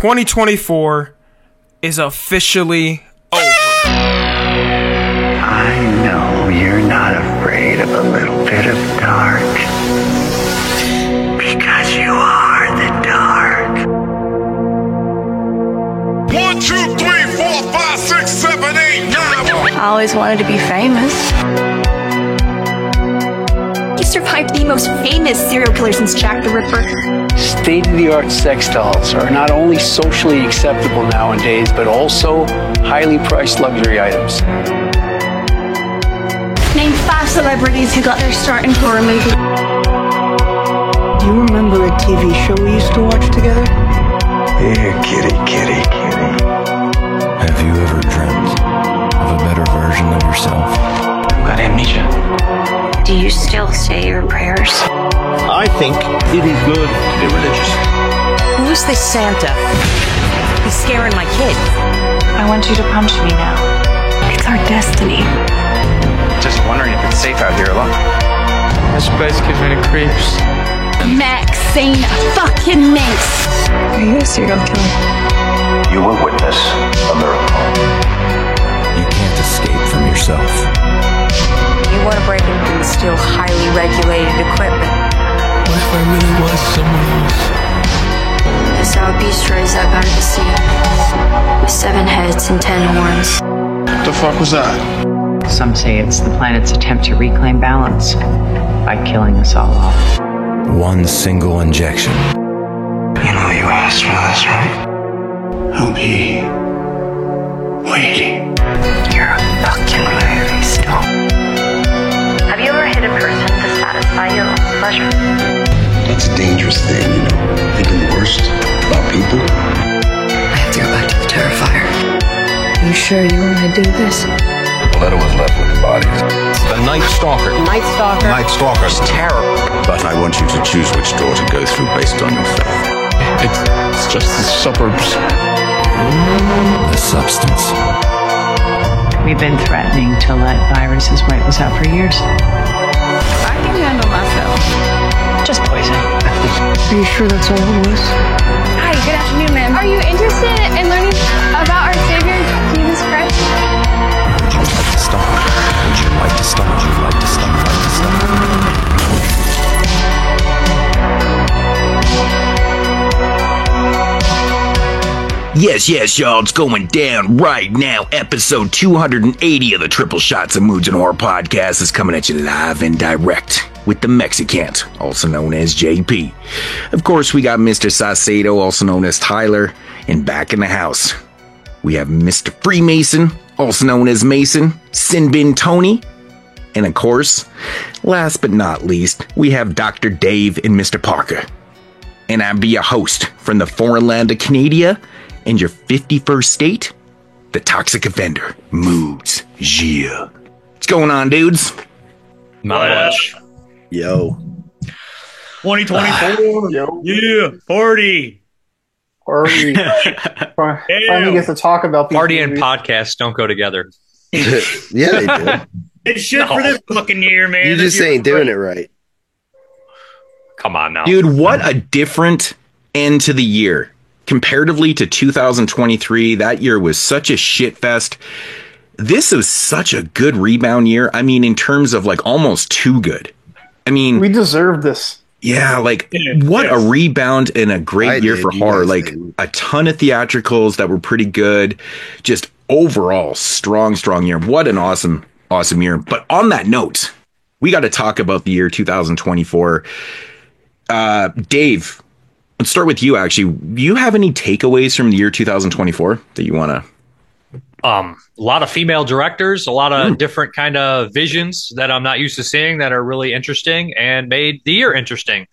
2024 is officially over. I know you're not afraid of a little bit of dark. Because you are the dark. 1, 2, 3, 4, 5, 6, 7, 8, 9. I always wanted to be famous. He survived the most famous serial killer since Jack the Ripper. State-of-the-art sex dolls are not only socially acceptable nowadays, but also highly priced luxury items. Name 5 celebrities who got their start in horror movies. Do you remember a TV show we used to watch together? Here, kitty, kitty, kitty. Have you ever dreamt of a better version of yourself? I've got amnesia. Do you still say your prayers? I think it is good to be religious. Who's this Santa? He's scaring my kid. I want you to punch me now. It's our destiny. Just wondering if it's safe out here alone. This place gives me the creeps. Maxine fucking Minx. Are you a serial killer? You will witness a miracle. You can't escape from yourself. You want to break into and steal highly regulated equipment. What if I really was someone else? I saw a beast rise up out of the sea with 7 heads and 10 horns. What the fuck was that? Some say it's the planet's attempt to reclaim balance by killing us all off. One single injection. You know you asked for this, right? I'll be waiting. You're a fucking movie star. Have you ever hit a person to satisfy your own pleasure? That's a dangerous thing, you know. Thinking the worst about people. I have to go back to the Terrifier. Are you sure you want to do this? The letter was left with the bodies. The Night Stalker. Night Stalker. Night Stalker is terrible. But I want you to choose which door to go through based on your faith. It's just the suburbs. The substance. We've been threatening to let viruses wipe us out for years. I can handle myself. Just poison. Are you sure that's all it was? Hi, good afternoon, ma'am. Are you interested in learning about our Savior, Jesus Christ? Would you like to stop? Would you like to stop? Would you like to stop? Like to stop? Yes, y'all, it's going down right now. Episode 280 of the Triple Shots of Moods and Horror podcast is coming at you live and direct with the Mexicant, also known as JP. Of course, we got Mr. Saucedo, also known as Tyler, and back in the house, we have Mr. Freemason, also known as Mason, Sinbin Tony, and of course, last but not least, we have Dr. Dave and Mr. Parker. And I'll be your host from the foreign land of Canada and your 51st state, the Toxic Offender, Moods. Yeah. What's going on, dudes? Not much. Yo. 2024. Yo. Yeah. Party. Finally get to talk about these Party and movies. podcast don't go together. Yeah, they do. It's shit for this fucking year, man. You just ain't doing it right. Come on now. Dude, what a different end to the year. Comparatively to 2023, that year was such a shit fest. This is such a good rebound year. I mean, in terms of like almost too good. I mean, We deserve this. yeah, like what a rebound and a great year for horror. Like a ton of theatricals that were pretty good. Just overall strong year. What an awesome year. But on that note, we got to talk about the year 2024. Dave, let's start with you, actually. Do you have any takeaways from the year 2024 that you want to? A lot of female directors, a lot of different kind of visions that I'm not used to seeing that are really interesting and made the year interesting.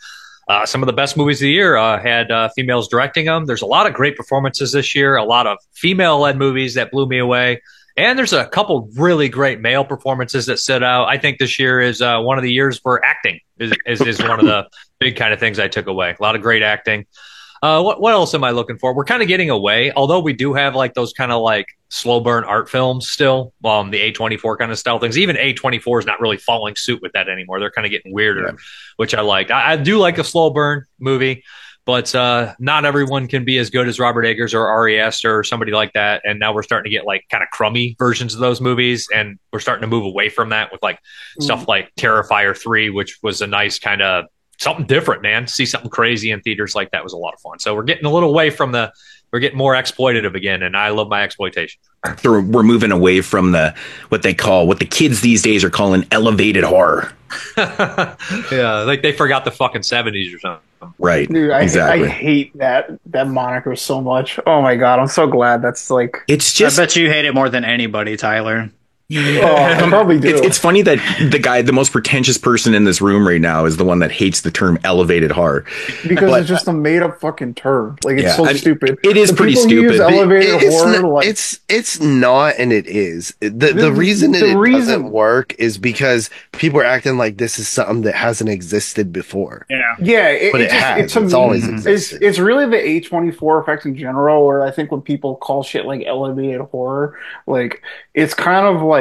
Some of the best movies of the year had females directing them. There's a lot of great performances this year, a lot of female-led movies that blew me away. And there's a couple really great male performances that stood out. I think this year is one of the years where acting is one of the big kind of things I took away. A lot of great acting. What else am I looking for? We're kind of getting away, although we do have like those kind of like slow burn art films still, the A24 kind of style things. Even A24 is not really following suit with that anymore. They're kind of getting weirder, which I liked. I do like a slow burn movie, but not everyone can be as good as Robert Eggers or Ari Aster or somebody like that. And now we're starting to get like kind of crummy versions of those movies, and we're starting to move away from that with like stuff like Terrifier 3, which was a nice kind of something different, man. See something crazy in theaters like that was a lot of fun. So we're getting a little away from we're getting more exploitative again, and I love my exploitation. So we're moving away from what the kids these days are calling elevated horror. Yeah, like they forgot the fucking 70s or something. Right. Dude, exactly. I hate that moniker so much. Oh my god, I'm so glad that's like. It's just. I bet you hate it more than anybody, Tyler. I probably do. It's funny that the most pretentious person in this room right now is the one that hates the term elevated horror. Because it's just a made up fucking term. Like, it's stupid. It is pretty stupid. It's not, and it is. The reason it doesn't work is because people are acting like this is something that hasn't existed before. Yeah. But it has. It's always existed. It's really the A24 effect in general, where I think when people call shit like elevated horror, like, it's kind of like,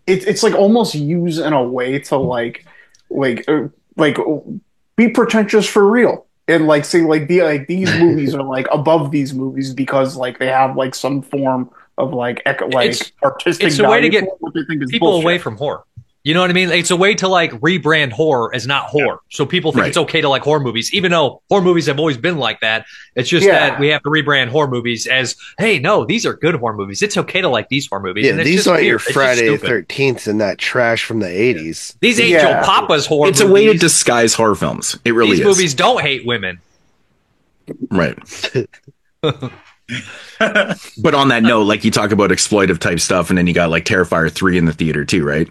it's like almost used in a way to like be pretentious for real, and like say like these movies are like above these movies because like they have like some form of like artistic. It's a way to get what they think is people bullshit. away from horror. You know what I mean? It's a way to like rebrand horror as not horror. So people think it's okay to like horror movies, even though horror movies have always been like that. It's just that we have to rebrand horror movies as, hey, no, these are good horror movies. It's okay to like these horror movies. Yeah, these aren't your Friday the 13th and that trash from the 80s. These ain't Joe Papa's horror movies. It's a way to disguise horror films. It really is. These movies don't hate women. Right. But on that note, like you talk about exploitive type stuff, and then you got like Terrifier 3 in the theater too, right?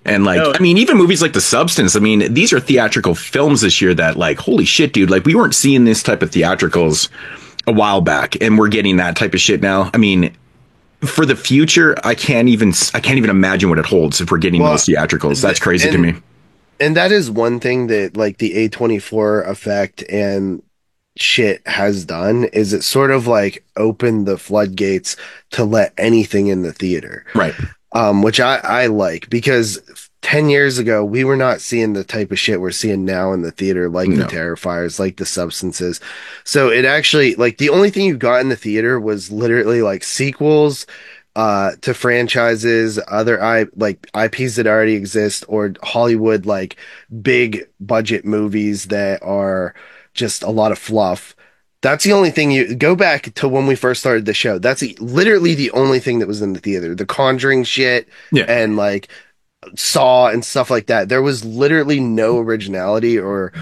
And like, I mean, even movies like The Substance, I mean, these are theatrical films this year that like, holy shit, dude, like we weren't seeing this type of theatricals a while back, and we're getting that type of shit now. I mean, for the future, I can't even imagine what it holds if we're getting those theatricals. That's crazy to me. And that is one thing that like the A24 effect and shit has done, is it sort of like opened the floodgates to let anything in the theater. Right. Which I like, because 10 years ago, we were not seeing the type of shit we're seeing now in the theater, like the Terrifiers, like the Substances. So it actually, like, the only thing you got in the theater was literally like sequels to franchises, other IPs that already exist, or Hollywood, like big budget movies that are just a lot of fluff. That's the only thing. You go back to when we first started the show. That's literally the only thing that was in the theater. The Conjuring shit and like Saw and stuff like that. There was literally no originality or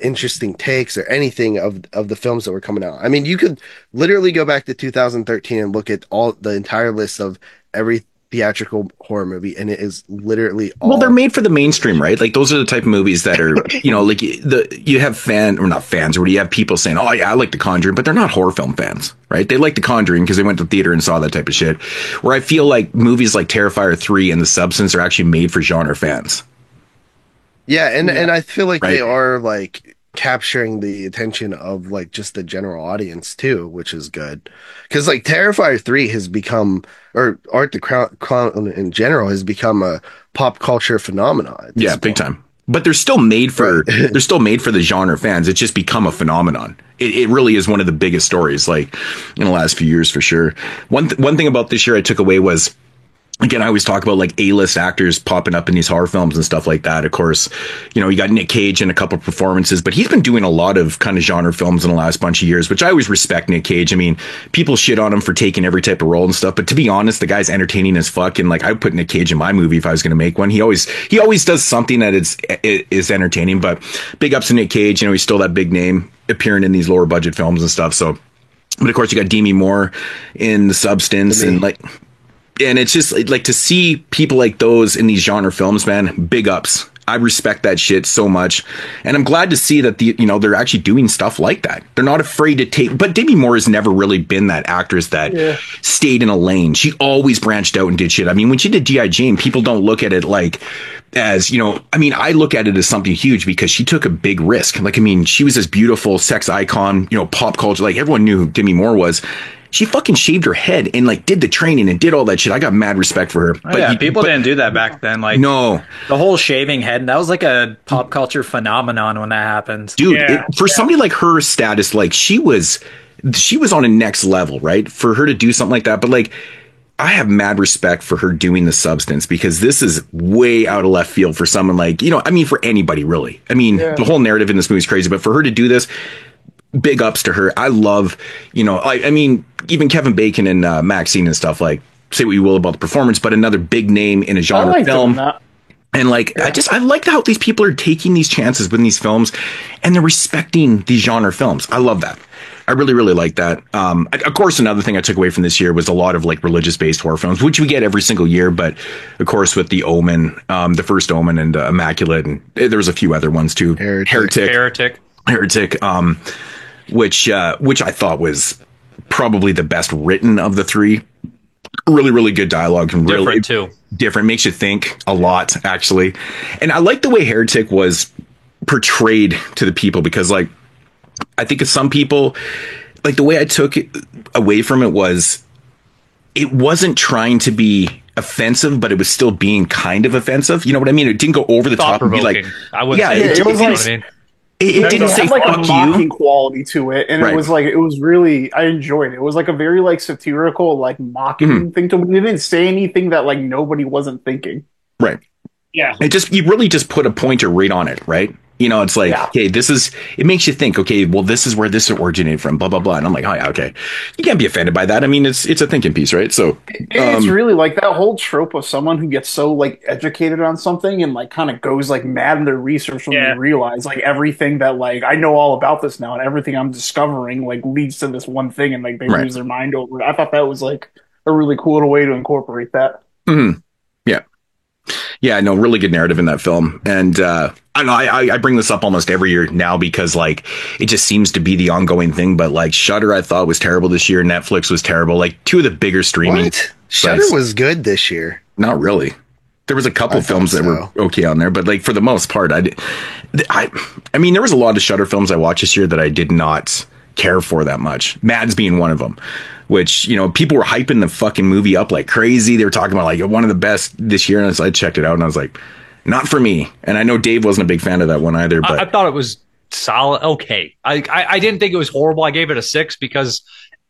interesting takes or anything of the films that were coming out. I mean, you could literally go back to 2013 and look at the entire list of every theatrical horror movie, and it is literally well, they're made for the mainstream, right? Like those are the type of movies that are, you know, like you have you have people saying, oh yeah, I like The Conjuring, but they're not horror film fans, right? They like The Conjuring because they went to the theater and saw that type of shit. Where I feel like movies like Terrifier 3 and The Substance are actually made for genre fans. Yeah, and I feel like they are like capturing the attention of like just the general audience too, which is good. Because like Terrifier 3 has become, or Art the Clown in general has become a pop culture phenomenon. Yeah, big time. But they're still made for the genre fans. It's just become a phenomenon. It really is one of the biggest stories like in the last few years for sure. One thing about this year I took away was, again, I always talk about like A-list actors popping up in these horror films and stuff like that. Of course, you know, you got Nick Cage in a couple of performances, but he's been doing a lot of kind of genre films in the last bunch of years, which I always respect Nick Cage. I mean, people shit on him for taking every type of role and stuff, but to be honest, the guy's entertaining as fuck. And like, I would put Nick Cage in my movie if I was going to make one. He always does something that is entertaining, but big ups to Nick Cage. You know, he's still that big name appearing in these lower budget films and stuff. So, but of course you got Demi Moore in The Substance and like, and it's just like to see people like those in these genre films, man, big ups. I respect that shit so much. And I'm glad to see that they're actually doing stuff like that. They're not afraid to take, but Demi Moore has never really been that actress that stayed in a lane. She always branched out and did shit. I mean, when she did G.I. Jane, people don't look at it like as, you know, I mean, I look at it as something huge because she took a big risk. Like, I mean, she was this beautiful sex icon, you know, pop culture, like everyone knew who Demi Moore was. she fucking shaved her head and like did the training and did all that shit. I got mad respect for her. People didn't do that back then. Like, no, the whole shaving head, that was like a pop culture phenomenon when that happened. Dude, for somebody like her status, like she was on a next level, right? For her to do something like that. But like, I have mad respect for her doing the substance, because this is way out of left field for someone like, I mean, for anybody really. I mean, the whole narrative in this movie is crazy, but for her to do this, big ups to her. I love, I mean, even Kevin Bacon and Maxine and stuff, like, say what you will about the performance, but another big name in a genre film. And like, I like how these people are taking these chances with these films and they're respecting these genre films. I love that. I really, really like that. Of course, another thing I took away from this year was a lot of like religious based horror films, which we get every single year. But of course, with The Omen, the first Omen, and Immaculate, and there was a few other ones too. Heretic. Which I thought was probably the best written of the three. Really, really good dialogue, and really different. Makes you think a lot, actually. And I like the way Heretic was portrayed to the people, because like, I think of some people, like the way I took it away from it was, it wasn't trying to be offensive, but it was still being kind of offensive. You know what I mean? It didn't go over the top and be like, it was like, it didn't say like fuck a mocking you quality to it, and it was like, it was really, I enjoyed it. It was like a very like satirical, like mocking thing to it. It didn't say anything that like nobody wasn't thinking. Right. Yeah. You really just put a pointer right on it, right? It's like, okay, it makes you think, okay, well, this is where this originated from, blah, blah, blah. And I'm like, oh yeah, okay. You can't be offended by that. I mean, it's a thinking piece, right? So it's really like that whole trope of someone who gets so like educated on something and like kind of goes like mad in their research when they realize like everything that like, I know all about this now, and everything I'm discovering like leads to this one thing, and like they lose their mind over it. I thought that was like a really cool way to incorporate that. Mm-hmm. Yeah, no, really good narrative in that film. And I know I bring this up almost every year now, because like it just seems to be the ongoing thing. But like Shudder, I thought was terrible this year. Netflix was terrible. Like two of the bigger streaming. Shudder was good this year. Not really. There was a couple films that were okay on there, but like for the most part, I mean, there was a lot of Shudder films I watched this year that I did not care for that much. Mads being one of them. Which, people were hyping the fucking movie up like crazy. They were talking about like one of the best this year. And so I checked it out and I was like, not for me. And I know Dave wasn't a big fan of that one either. But I thought it was solid. Okay. I didn't think it was horrible. I gave it a 6 because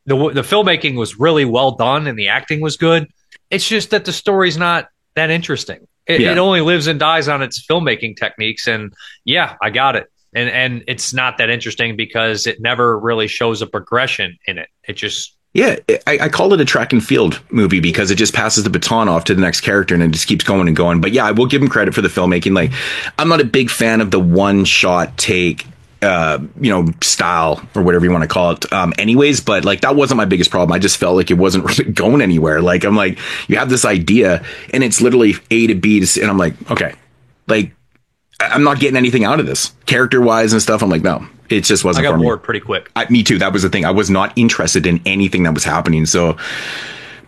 the filmmaking was really well done and the acting was good. It's just that the story's not that interesting. It only lives and dies on its filmmaking techniques. And yeah, I got it. And it's not that interesting because it never really shows a progression in it. It just... Yeah, I call it a track and field movie because it just passes the baton off to the next character and it just keeps going and going. But yeah, I will give him credit for the filmmaking. Like, I'm not a big fan of the one shot take, style or whatever you want to call it. Anyways, but like that wasn't my biggest problem. I just felt like it wasn't really going anywhere. Like, I'm like, you have this idea and it's literally A to B and I'm like, okay, like I'm not getting anything out of this character wise and stuff. I'm like, no. It just wasn't. I got for bored me. Pretty quick. Me too. That was the thing. I was not interested in anything that was happening. So,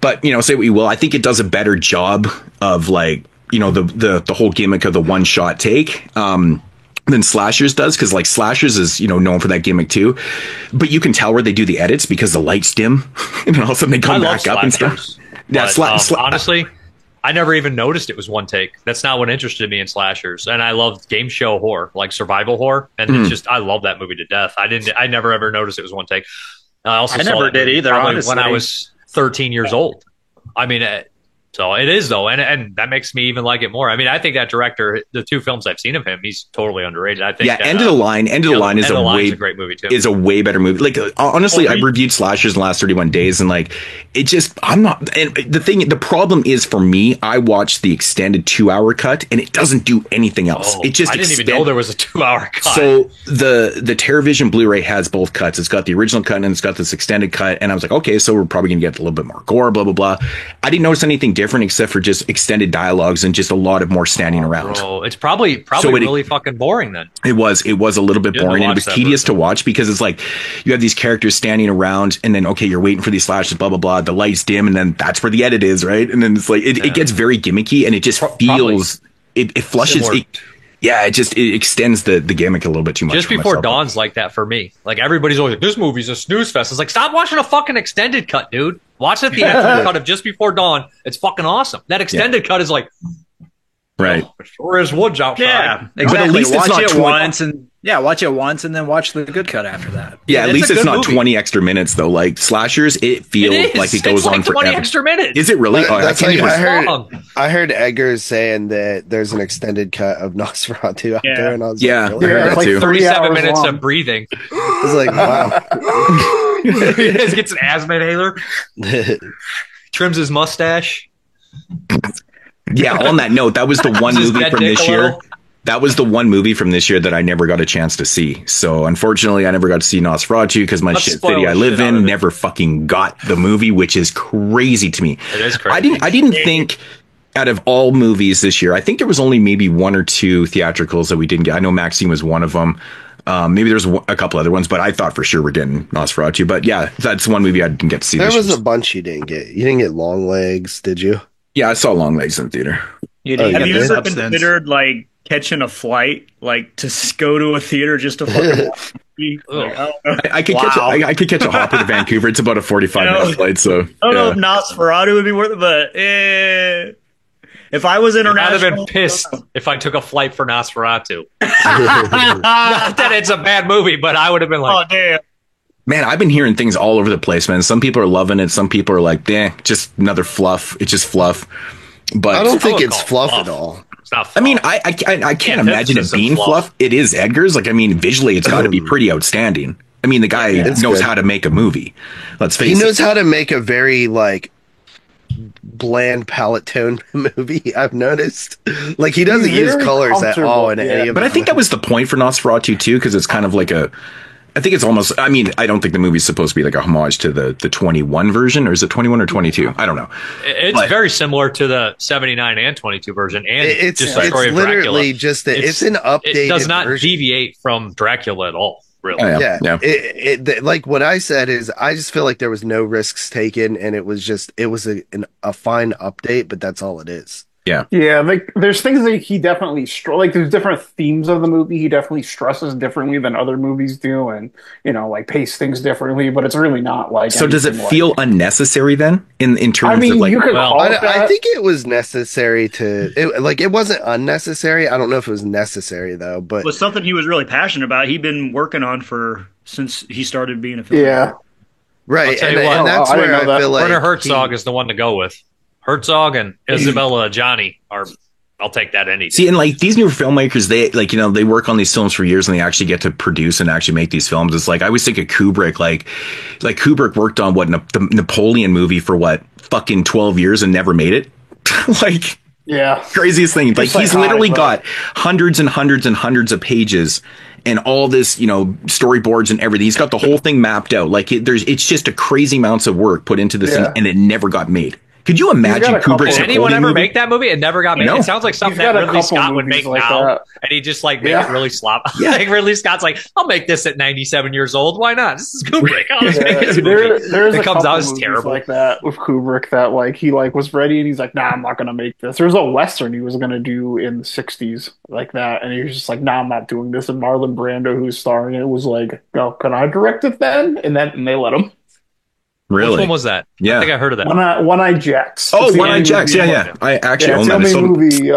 but say what you will. I think it does a better job of like the whole gimmick of the one shot take than Slashers does, because like Slashers is known for that gimmick too. But you can tell where they do the edits because the lights dim and all of a sudden they come back up and stuff. Yeah, honestly. I never even noticed it was one take. That's not what interested me in slashers. And I love game show horror, like survival horror. And it's just, I love that movie to death. I never ever noticed it was one take. I never did either, honestly. When I was 13 years old. I mean, so it is though. And that makes me even like it more. I mean, I think that director, the two films I've seen of him, he's totally underrated. I think End of the Line is a great movie too. Is a way better movie. Like honestly, I reviewed Slashers in the last 31 days and like it just and the problem is for me, I watched the extended 2-hour cut and it doesn't do anything else. It just I didn't even know there was a 2-hour cut. So the TerraVision Blu-ray has both cuts. It's got the original cut and it's got this extended cut. And I was like, okay, so we're probably gonna get a little bit more gore, blah blah blah. I didn't notice anything different except for just extended dialogues and just a lot of more standing around. Bro, it's probably really fucking boring then. It was a little bit boring and it was tedious to watch because it's like you have these characters standing around and then okay, you're waiting for these flashes, blah blah blah, the lights dim and then that's where the edit is, right? And then it's like it gets very gimmicky and it just feels it flushes Yeah, it extends the gimmick a little bit too much. Just Before Dawn's like that for me. Like, everybody's always like, this movie's a snooze fest. It's like, stop watching a fucking extended cut, dude. Watch the theatrical cut of Just Before Dawn. It's fucking awesome. That extended cut is like, right. Oh, it sure is woods outside. Yeah, exactly. But at least watch it's not it once watch it once and then watch the good cut after that. Yeah, at least it's not 20 extra minutes though. Like slashers, it feels like it goes on forever. 20 extra minutes. Is it really? I heard Edgar saying that there's an extended cut of Nosferatu out there, and I was I heard that too. 37 minutes of breathing. I was like, wow. He just gets an asthma inhaler. Trims his mustache. Yeah, on that note, that was the one movie from this year. That was the one movie from this year that I never got a chance to see. So unfortunately, I never got to see Nosferatu because my shit city I live in never fucking got the movie, which is crazy to me. It is crazy. I didn't think out of all movies this year, I think there was only maybe one or two theatricals that we didn't get. I know Maxine was one of them. Maybe there's a couple other ones, but I thought for sure we're getting Nosferatu. But yeah, that's one movie I didn't get to see. There was a bunch you didn't get. You didn't get Long Legs, did you? Yeah, I saw Long Legs in the theater. Have you ever considered like catching a flight, like to go to a theater just to fucking watch a movie? I could catch a hopper to Vancouver. It's about a 45-minute flight. So I don't know if Nosferatu would be worth it, but if I was international, I'd have been pissed if I took a flight for Nosferatu. Not that it's a bad movie, but I would have been like, oh damn. Man, I've been hearing things all over the place, man. Some people are loving it. Some people are like, just another fluff. It's just fluff. But I don't think it's fluff at all. It's not fluff. I mean, I can't imagine it being fluff. It is Edgar's. Like, I mean, visually, it's got to be pretty outstanding. I mean, the guy knows how to make a movie. Let's face it. He knows how to make a very, like, bland palette tone movie. I've noticed. Like, he doesn't use colors at all in any of it. But I think that was the point for Nosferatu, too, because it's kind of like I think it's almost, I mean, I don't think the movie's supposed to be like a homage to the 21 version, or is it 21 or 22 I don't know. It's very similar to the 79 and 22 version, and it's just the story of literally Dracula. just it's an updated. It does not version. deviate from Dracula at all, really. Yeah. Like what I said is, I just feel like there was no risks taken, and it was a fine update, but that's all it is. Yeah, like there's things that he definitely like there's different themes of the movie he definitely stresses differently than other movies do, and like pace things differently, but it's really not like. So does it feel unnecessary then in terms of like? You could call it that. I think it was necessary it wasn't unnecessary. I don't know if it was necessary though, but it was something he was really passionate about. He'd been working on since he started being a filmmaker. Yeah, right, and that's where I feel like Werner Herzog is the one to go with. Herzog and Isabella Adjani I'll take that any day. See, and like these new filmmakers, they they work on these films for years and they actually get to produce and actually make these films. It's like, I always think of Kubrick, like Kubrick worked on the Napoleon movie for fucking 12 years and never made it. Like, yeah, craziest thing. Like he's literally got hundreds and hundreds and hundreds of pages and all this, storyboards and everything. He's got the whole thing mapped out. Like it's just a crazy amounts of work put into this thing, and it never got made. Could you imagine Kubrick's Did anyone ever make that movie? It never got made. No. It sounds like something that Ridley Scott would make now, and he just made it really sloppy. Yeah. Like Ridley Scott's like, I'll make this at 97 years old. Why not? This is Kubrick. I'll just make this movie. There's it a comes couple out as movies terrible like that with Kubrick that he was ready and he's like, nah, I'm not gonna make this. There's a Western he was gonna do in the 60s like that, and he was just like, nah, I'm not doing this. And Marlon Brando, who's starring it, was like, oh, can I direct it then? And they let him. Really? Which one was that? Yeah, I think I heard of that. One-Eyed Jacks. Oh, One-Eyed Jacks. Yeah. I actually own that. It's the only movie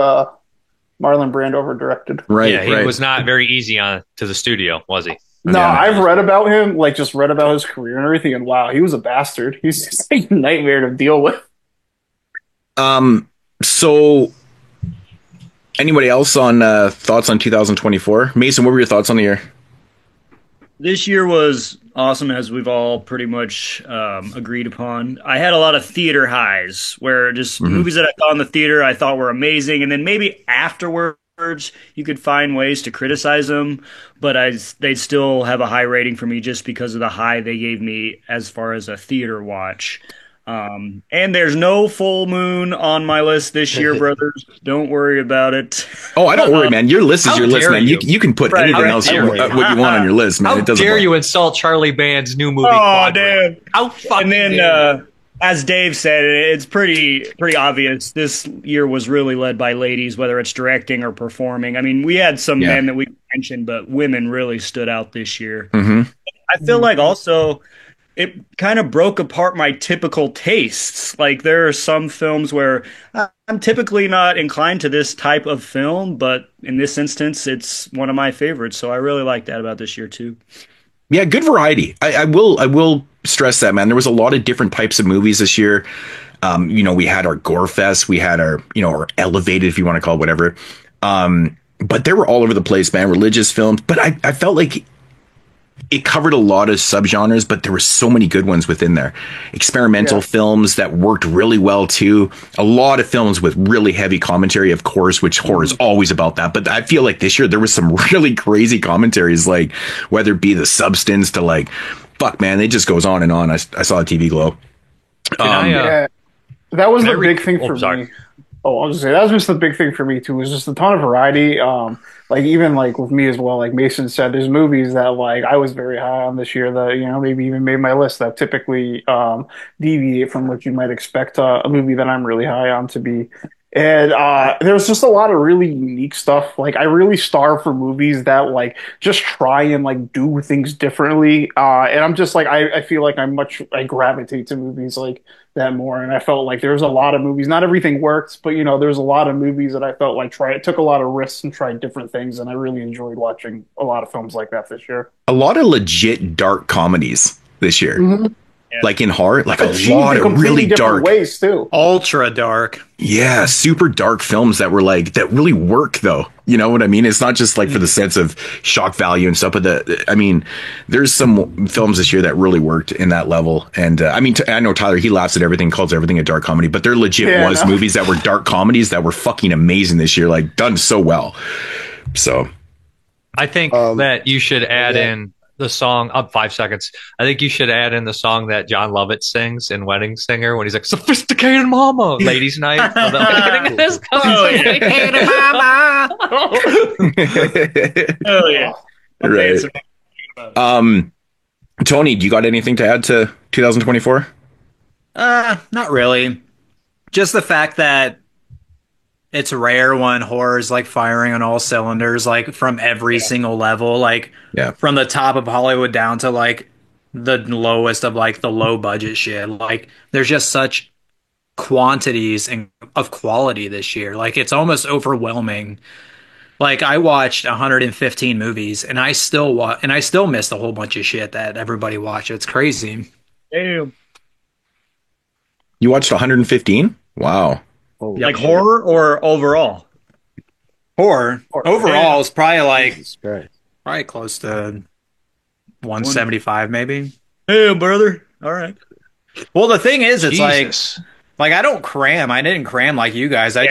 Marlon Brando directed. Right. Yeah, he was not very easy to the studio, was he? No, I've read about him, just read about his career and everything, and wow, he was a bastard. He's just a nightmare to deal with. So, anybody else on thoughts on 2024? Mason, what were your thoughts on the year? This year was awesome, as we've all pretty much agreed upon. I had a lot of theater highs, where just movies that I saw in the theater I thought were amazing, and then maybe afterwards you could find ways to criticize them, but they'd still have a high rating for me just because of the high they gave me as far as a theater watch. And there's no Full Moon on my list this year, brothers. Don't worry about it. Oh, I don't worry, man. Your list is your list, man. You can put anything else what you want on your list, man. How dare you insult Charlie Band's new movie? Oh, damn. How fucking as Dave said, it's pretty obvious. This year was really led by ladies, whether it's directing or performing. I mean, we had some men that we mentioned, but women really stood out this year. Mm-hmm. I feel like also it kind of broke apart my typical tastes. Like there are some films where I'm typically not inclined to this type of film, but in this instance, it's one of my favorites. So I really like that about this year too. Yeah, good variety. I will stress that, man. There was a lot of different types of movies this year. We had our gore fest, we had our our elevated, if you want to call it whatever. But they were all over the place, man. Religious films, but I felt like it covered a lot of subgenres, but there were so many good ones within there. Experimental films that worked really well too. A lot of films with really heavy commentary, of course, which horror is always about that. But I feel like this year there was some really crazy commentaries, like whether it be The Substance to like, fuck man, it just goes on and on. I saw a TV glow. That was the big thing for me. Oh, I'll just say that was just the big thing for me too. Was just a ton of variety. Like even like with me as well. Like Mason said, there's movies that like I was very high on this year that maybe even made my list that typically deviate from what you might expect a movie that I'm really high on to be. And there was just a lot of really unique stuff. Like I really starve for movies that like just try and like do things differently. And I'm just like I feel like I gravitate to movies like that more. And I felt like there was a lot of movies. Not everything worked, but there's a lot of movies that I felt like took a lot of risks and tried different things. And I really enjoyed watching a lot of films like that this year. A lot of legit dark comedies this year. Mm-hmm. Like in horror, like a lot of really dark ways too. Ultra dark. Yeah, super dark films that were like that really work though. You know what I mean? It's not just like for the sense of shock value and stuff, but there's some films this year that really worked in that level. And I know Tyler, he laughs at everything, calls everything a dark comedy, but there legit was movies that were dark comedies that were fucking amazing this year, like done so well. So I think that you should add in the song 5 seconds. I think you should add in the song that John Lovett sings in Wedding Singer when he's like, "Sophisticated Mama, Ladies Night." Sophisticated Mama. Oh yeah. Right. Tony, do you got anything to add to 2024? Not really. Just the fact that it's rare when horror's like firing on all cylinders, like from every single level, like from the top of Hollywood down to like the lowest of like the low budget shit. Like there's just such quantities of quality this year. Like it's almost overwhelming. Like I watched 115 movies and I still missed a whole bunch of shit that everybody watched. It's crazy. Damn. You watched 115? Wow. Like horror or overall? Horror. Overall is probably like close to 175 maybe. Hey, brother. All right. Well, the thing is, it's like I don't cram. I didn't cram like you guys. I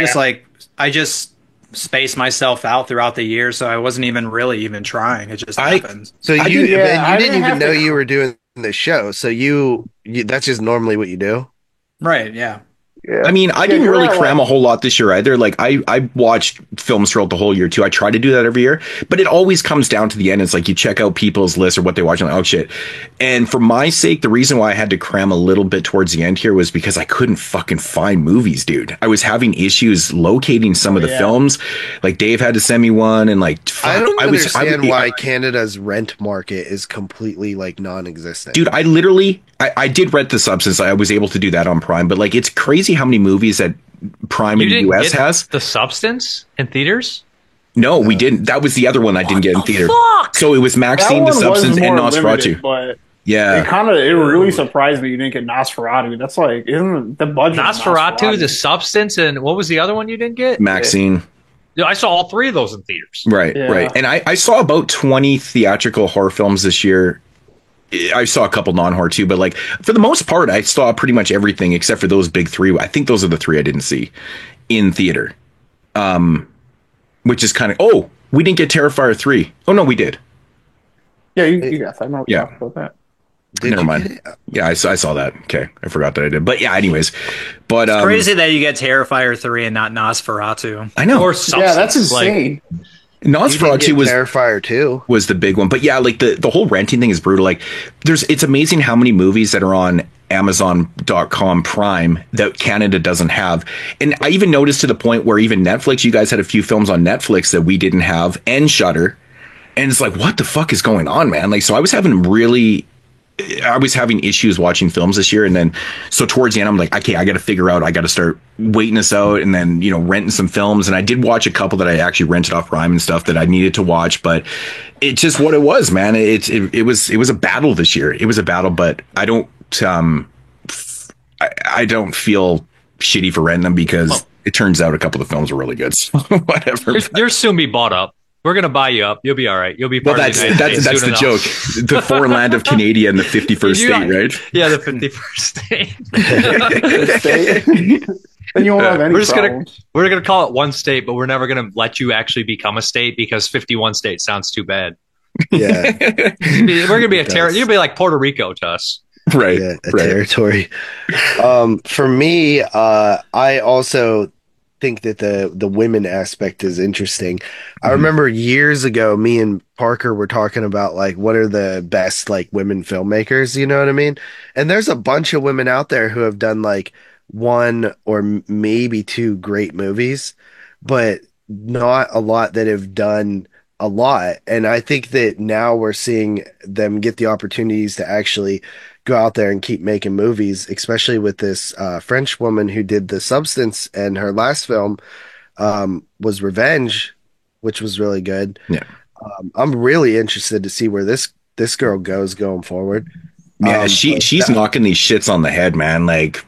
just spaced myself out throughout the year, so I wasn't even really trying. It just happened. So you didn't even know you were doing the show. So you that's just normally what you do, right? Yeah. Yeah. I mean, I didn't really cram a whole lot this year either. Like I watched films throughout the whole year too. I try to do that every year, but it always comes down to the end. It's like you check out people's lists or what they watch and like, oh shit. And for my sake, the reason why I had to cram a little bit towards the end here was because I couldn't fucking find movies, dude. I was having issues locating some of the films. Like Dave had to send me one, and like I don't understand why Canada's rent market is completely like non-existent. Dude, I did rent The Substance. I was able to do that on Prime, but like it's crazy how many movies that Prime in the US has. The Substance in theaters? No, we didn't. That was the other one I didn't get in theater. Fuck? So it was Maxine, The Substance, and Nosferatu. But yeah, it really surprised me you didn't get Nosferatu. That's like, isn't the budget? Nosferatu, The Substance, and what was the other one you didn't get? Maxine. Yeah, I saw all three of those in theaters. Right. And I saw about 20 theatrical horror films this year. I saw a couple non-horror too, but like for the most part, I saw pretty much everything except for those big three. I think those are the three I didn't see in theater. Which is kind of, we didn't get Terrifier 3. Oh no, we did. Yeah, you got that. I know about that. Never mind. Yeah, I saw that. Okay, I forgot that I did. But yeah, anyways. But it's crazy that you get Terrifier 3 and not Nosferatu. I know. Or Substance. Yeah, that's insane. Nosferatu was Terrifier 2 was the big one, but yeah, like the whole renting thing is brutal. Like, it's amazing how many movies that are on Amazon.com Prime that Canada doesn't have, and I even noticed to the point where even Netflix, you guys had a few films on Netflix that we didn't have, and Shudder, and it's like, what the fuck is going on, man? Like, so I was having issues watching films this year, and then so towards the end I'm like, okay, I got to figure out, I got to start waiting this out, and then renting some films, and I did watch a couple that I actually rented off Prime and stuff that I needed to watch, but it's just what it was, man. It was a battle this year. It was a battle, but I don't feel shitty for renting them because it turns out a couple of the films are really good. So whatever. You're soon be bought up. We're gonna buy you up. You'll be all right. You'll be part of the United States. That's the joke. The foreign land of Canada and the 51st state, right? Yeah, the 51st state. And you won't have any problems. We're gonna call it one state, but we're never gonna let you actually become a state because 51 states sounds too bad. Yeah, we're gonna be a territory. You'll be like Puerto Rico to us, right? Yeah, territory. For me, I also think that the women aspect is interesting. I remember years ago, me and Parker were talking about like what are the best like women filmmakers, you know what I mean? And there's a bunch of women out there who have done like one or maybe two great movies, but not a lot that have done a lot. And I think that now we're seeing them get the opportunities to actually go out there and keep making movies, especially with this French woman who did The Substance, and her last film was Revenge, which was really good. Yeah, I'm really interested to see where this girl goes going forward. Yeah, she's knocking these shits on the head, man. Like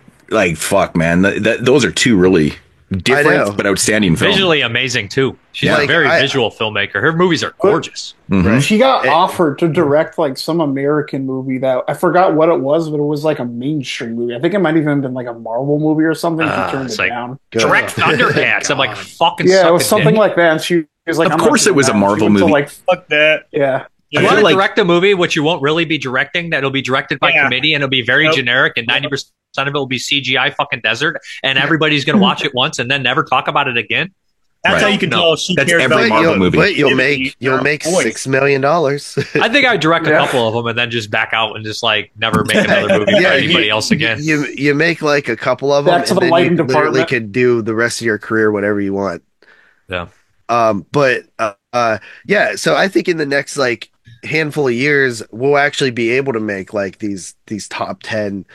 fuck, man. Those are two really different but outstanding films. Visually amazing too. She's a very visual filmmaker. Her movies are gorgeous. Mm-hmm. She got offered to direct like some American movie that I forgot what it was, but it was like a mainstream movie. I think it might even have been like a Marvel movie or something. She turned it down. Direct Thundercats. I'm like, fucking yeah, it was something like that. And she was like, of course it was a Marvel movie. Like, fuck that. Yeah. You want to direct a movie which you won't really be directing, that'll be directed by committee, and it'll be very generic, and 90% of it will be CGI fucking desert, and everybo's going to watch it once and then never talk about it again. That's how you can tell she cares every Marvel movie. But you'll make $6 million. I think I'd direct a couple of them and then just back out and just like never make another movie for anybody else again. You make like a couple of them, and then you literally could do the rest of your career whatever you want. Yeah. Yeah. So I think in the next like handful of years, we'll actually be able to make like these top 10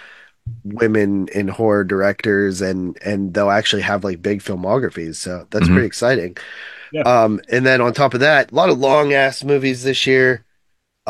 women in horror directors, and they'll actually have like big filmographies. So that's pretty exciting. Yeah. And then on top of that, a lot of long ass movies this year.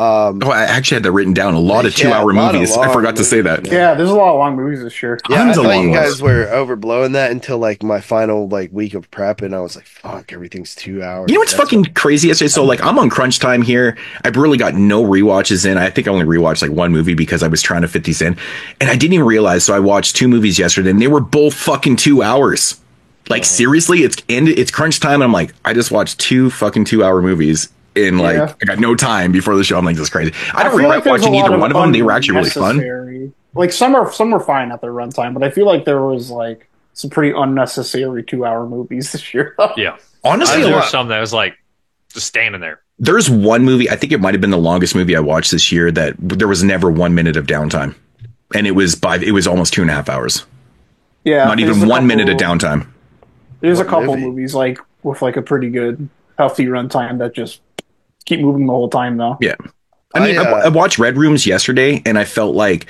I actually had that written down. A lot of 2-hour movies. I forgot to say that. Yeah, there's a lot of long movies this year. Yeah, I thought you guys were overblowing that until like my final like week of prep, and I was like, "Fuck, everything's 2 hours." You know what's fucking crazy yesterday? So like, I'm on crunch time here. I've really got no rewatches in. I think I only rewatched like one movie because I was trying to fit these in, and I didn't even realize. So I watched 2 movies yesterday, and they were both fucking 2 hours. Like seriously, it's crunch time, and I'm like, I just watched 2 fucking 2-hour movies. In like, I got no time before the show. I'm like, this is crazy. I don't regret watching either one of them. They were actually really fun. Like some were fine at their runtime, but I feel like there was like some pretty unnecessary 2-hour movies this year. Yeah, honestly, there were some that was like just standing there. There's one movie, I think it might have been the longest movie I watched this year, that there was never 1 minute of downtime, and it was almost 2.5 hours. Yeah, not even 1 minute of downtime. There's a couple movies like with like a pretty good healthy runtime that just keep moving the whole time though. Yeah. I mean, I watched Red Rooms yesterday, and I felt like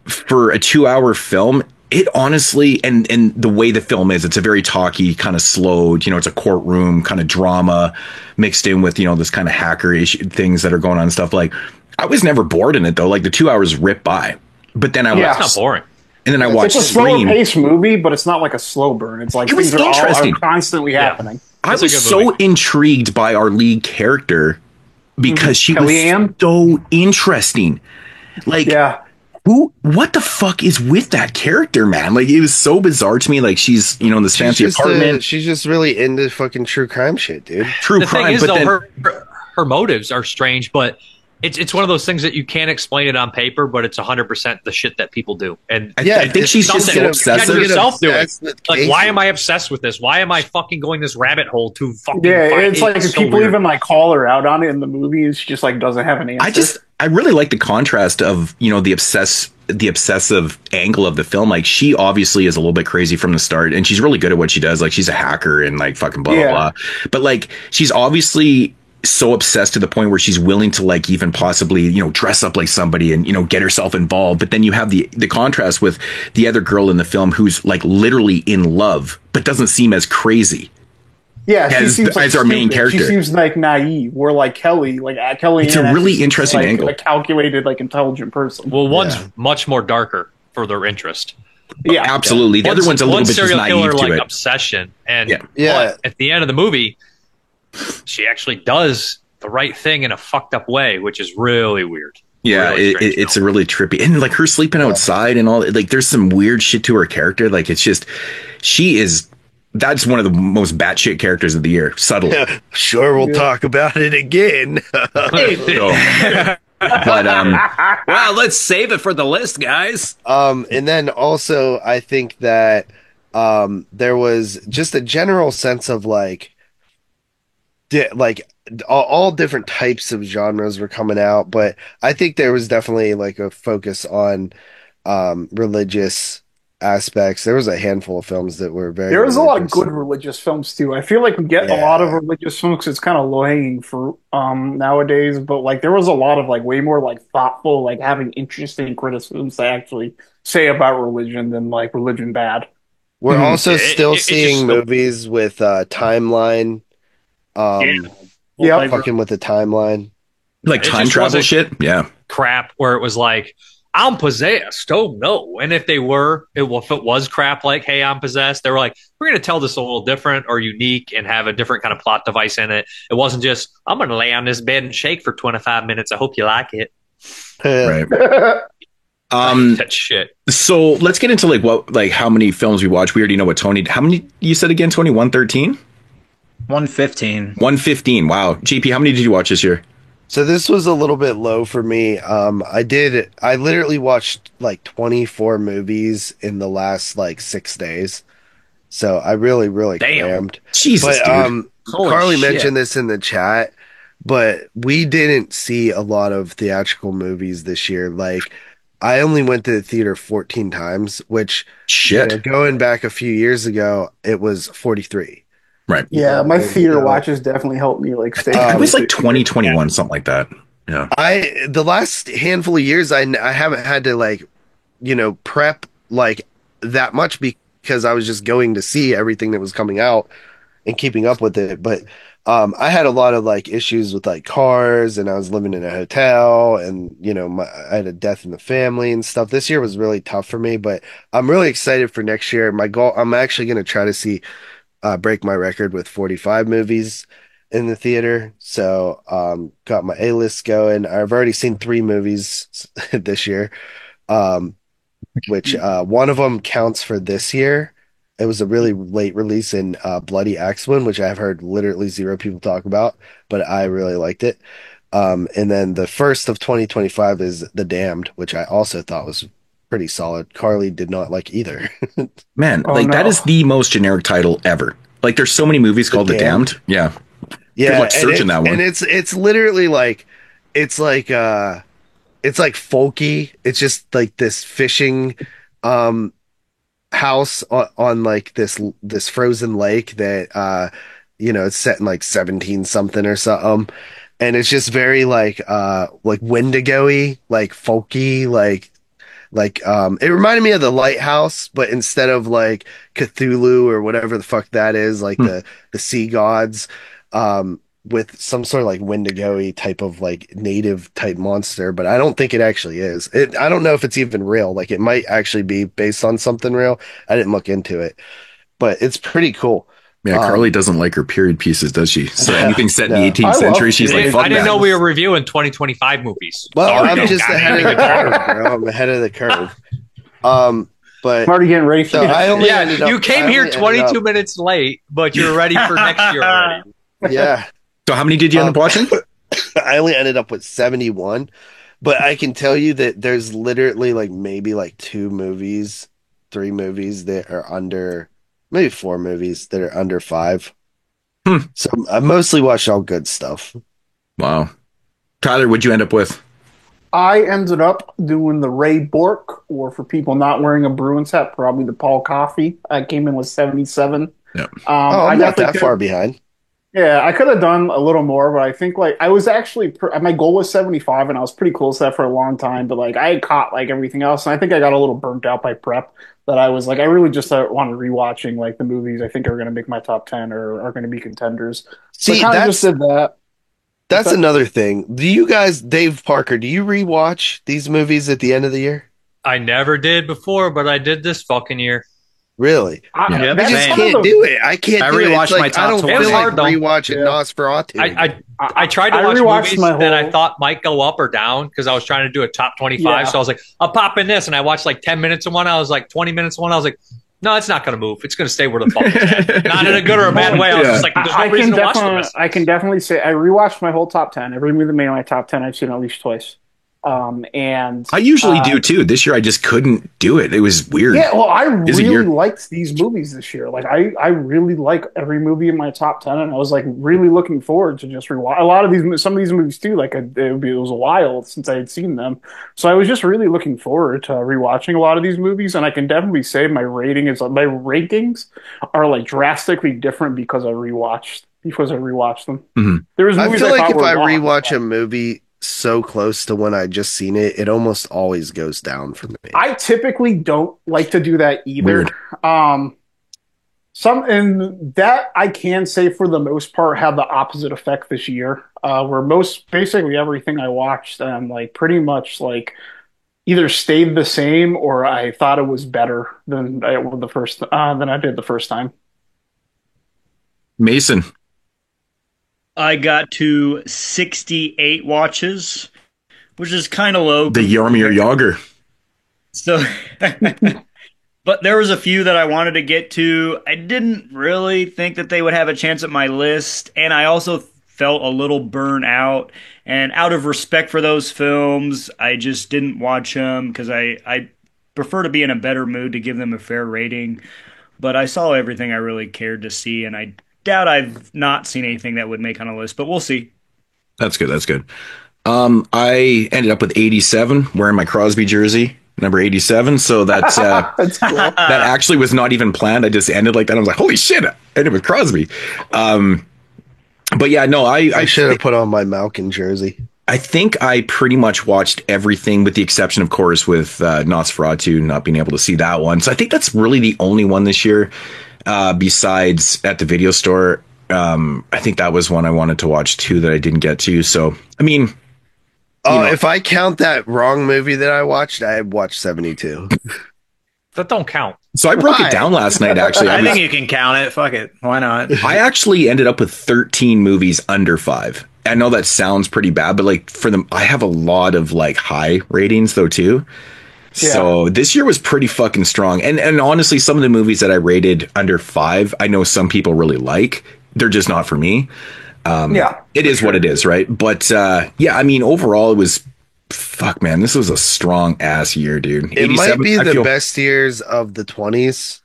for a 2-hour film, it honestly, and the way the film is, it's a very talky, kind of slowed, it's a courtroom kind of drama mixed in with, this kind of hacker-ish things that are going on and stuff. Like, I was never bored in it though. Like the 2 hours ripped by, but then it's not boring. And then I watched It's a slower paced movie, but it's not like a slow burn. It's like it was things interesting. are constantly happening. I was so intrigued by our lead character because she was so interesting. Like, what the fuck is with that character, man? Like, it was so bizarre to me. Like, she's, in this fancy apartment. She's just really into fucking true crime shit, dude. True crime. The thing is, though, her motives are strange, but It's one of those things that you can't explain it on paper, but it's 100% the shit that people do. And I think she's just obsessive. Yourself do it. Like, why am I obsessed with this? Why am I fucking going this rabbit hole to fucking? Yeah, it's like if people even like call her out on it in the movie, she just like doesn't have an answer. I really like the contrast of the obsessive angle of the film. Like, she obviously is a little bit crazy from the start, and she's really good at what she does. Like, she's a hacker and like fucking blah blah blah. But like, she's obviously so obsessed to the point where she's willing to like even possibly dress up like somebody and get herself involved. But then you have the contrast with the other girl in the film who's like literally in love but doesn't seem as crazy. Yeah, she seems like as our main character. She seems like naive. We're like Kelly. It's a really interesting angle. A calculated, like intelligent person. Well, one's much more darker for their interest. Yeah, absolutely. The other one's a little bit just naive killer, to like it. Obsession, and but at the end of the movie, she actually does the right thing in a fucked up way, which is really weird. Yeah, really it's a really trippy, and like her sleeping outside and all. Like, there's some weird shit to her character. Like, it's just that's one of the most batshit characters of the year. Subtle. Yeah, sure, we'll talk about it again. But well, let's save it for the list, guys. And then also, I think that there was just a general sense of like all different types of genres were coming out, but I think there was definitely like a focus on religious aspects. There was a handful of films that were very. There was a lot of good religious films too. I feel like we get a lot of religious films. It's kind of low hanging fruit nowadays, but like there was a lot of like way more like thoughtful, like having interesting criticisms to actually say about religion than like religion bad. We're also still seeing movies with timeline. Fucking with the timeline, like time travel shit. Yeah, crap. Where it was like, I'm possessed. Oh no! And if it was crap, like, hey, I'm possessed, they were like, we're going to tell this a little different or unique and have a different kind of plot device in it. It wasn't just, I'm going to lay on this bed and shake for 25 minutes. I hope you like it. Right. That shit. So let's get into how many films we watched. We already know what Tony. How many you said again, Tony? 113. 115. 115. Wow. GP, how many did you watch this year? So this was a little bit low for me. I literally watched like 24 movies in the last like 6 days. So I really, really crammed. Jesus, but, dude. Carly mentioned this in the chat, but we didn't see a lot of theatrical movies this year. Like, I only went to the theater 14 times, which going back a few years ago, it was 43. Right. Yeah, my theater watches definitely helped me like stay. It was like 2021, something like that. Yeah. The last handful of years, I haven't had to prep like that much because I was just going to see everything that was coming out and keeping up with it. But I had a lot of like issues with like cars, and I was living in a hotel, and I had a death in the family and stuff. This year was really tough for me, but I'm really excited for next year. My goal, I'm actually going to try to break my record with 45 movies in the theater. So got my A-list going. I've already seen 3 movies this year, which one of them counts for this year. It was a really late release in Bloody Axeman, which I've heard literally 0 people talk about, but I really liked it. And then the first of 2025 is The Damned, which I also thought was pretty solid. Carly did not like either. Man, that is the most generic title ever. Like, there's so many movies called The Damned. Yeah. Yeah. Like searching that one. And it's literally like, it's like folky. It's just like this fishing house on like this frozen lake that it's set in like 17 something or something. And it's just very like Wendigo-y, like folky, it reminded me of The Lighthouse, but instead of like Cthulhu or whatever the fuck that is, like the sea gods, with some sort of like Wendigo-y type of like native type monster, but I don't think it actually is. I don't know if it's even real. Like, it might actually be based on something real. I didn't look into it, but it's pretty cool. Yeah, Carly doesn't like her period pieces, does she? So anything set in the 18th century, she's like, fuck I didn't know we were reviewing 2025 movies. Well, sorry, I'm just ahead of the curve, bro. I'm ahead of the curve. But I'm already getting ready for you came here 22 minutes late, but you're ready for next year already. Yeah. So how many did you end up watching? I only ended up with 71, but I can tell you that there's literally like maybe like 3 movies that are under, maybe 4 movies that are under 5. So I mostly watched all good stuff. Wow. Tyler, what'd you end up with? I ended up doing the Ray Bork, or for people not wearing a Bruins hat, probably the Paul Coffey. I came in with 77. Yep. I'm not that far behind. Yeah, I could have done a little more, but I think like I was actually my goal was 75, and I was pretty close to that for a long time. But like I had caught like everything else, and I think I got a little burnt out by prep. That I was like, I really just wanted rewatching like the movies I think are going to make my top 10 or are going to be contenders. So See, I kind of just did that. That's another thing. Do you guys, Dave Parker, do you rewatch these movies at the end of the year? I never did before, but I did this fucking year. Really? I just can't do it. I can't do it. It's like, I don't feel like rewatching Nosferatu. I tried to watch movies that I thought might go up or down because I was trying to do a top 25. Yeah. So I was like, I'll pop in this. And I watched like 10 minutes of one. I was like 20 minutes of one. I was like, no, it's not going to move. It's going to stay where the fuck it's at. Not in a good or a bad way. I was just like, there's no reason to watch the rest. I can definitely say I rewatched my whole top 10. Every movie that made my top 10, I've seen at least twice. And I usually do too. This year I just couldn't do it. It was weird. Yeah, well, I really liked these movies this year. Like I really like every movie in my top 10, and I was like really looking forward to just rewatch a lot of these. Some of these movies too. Like it was a while since I had seen them, so I was just really looking forward to rewatching a lot of these movies. And I can definitely say my rankings are like drastically different because I rewatched them. Mm-hmm. There was movies I feel like if I rewatch rewatch a movie so close to when I just seen it, it almost always goes down for me. I typically don't like to do that either. And that I can say for the most part had the opposite effect this year, where basically everything I watched and like pretty much like either stayed the same or I thought it was better than I did the first time. Mason. I got to 68 watches, which is kind of low. The Jaromir Jagr. So, but there was a few that I wanted to get to. I didn't really think that they would have a chance at my list, and I also felt a little burnt out. And out of respect for those films, I just didn't watch them because I prefer to be in a better mood to give them a fair rating. But I saw everything I really cared to see, and I doubt I've not seen anything that would make on a list, but we'll see. That's good. I ended up with 87, wearing my Crosby jersey, number 87. So that's That's cool. that actually was not even planned. I just ended like that. I was like, holy shit, I ended with Crosby. But yeah, no, I should have put on my Malkin jersey. I think I pretty much watched everything with the exception, of course, with Nosferatu, not being able to see that one. So I think that's really the only one this year. Besides at the video store, I think that was one I wanted to watch too that I didn't get to. So, I mean, if I count that wrong movie that I watched 72. That don't count. So I broke it down last night, actually. I think you can count it. Fuck it. Why not? I actually ended up with 13 movies under 5. I know that sounds pretty bad, but like for them, I have a lot of like high ratings though too. Yeah. So this year was pretty fucking strong. And honestly, some of the movies that I rated under 5, I know some people really like. They're just not for me. It is what it is, right? But yeah, I mean, overall, it was fuck, man. This was a strong ass year, dude. It might be the best years of the 20s.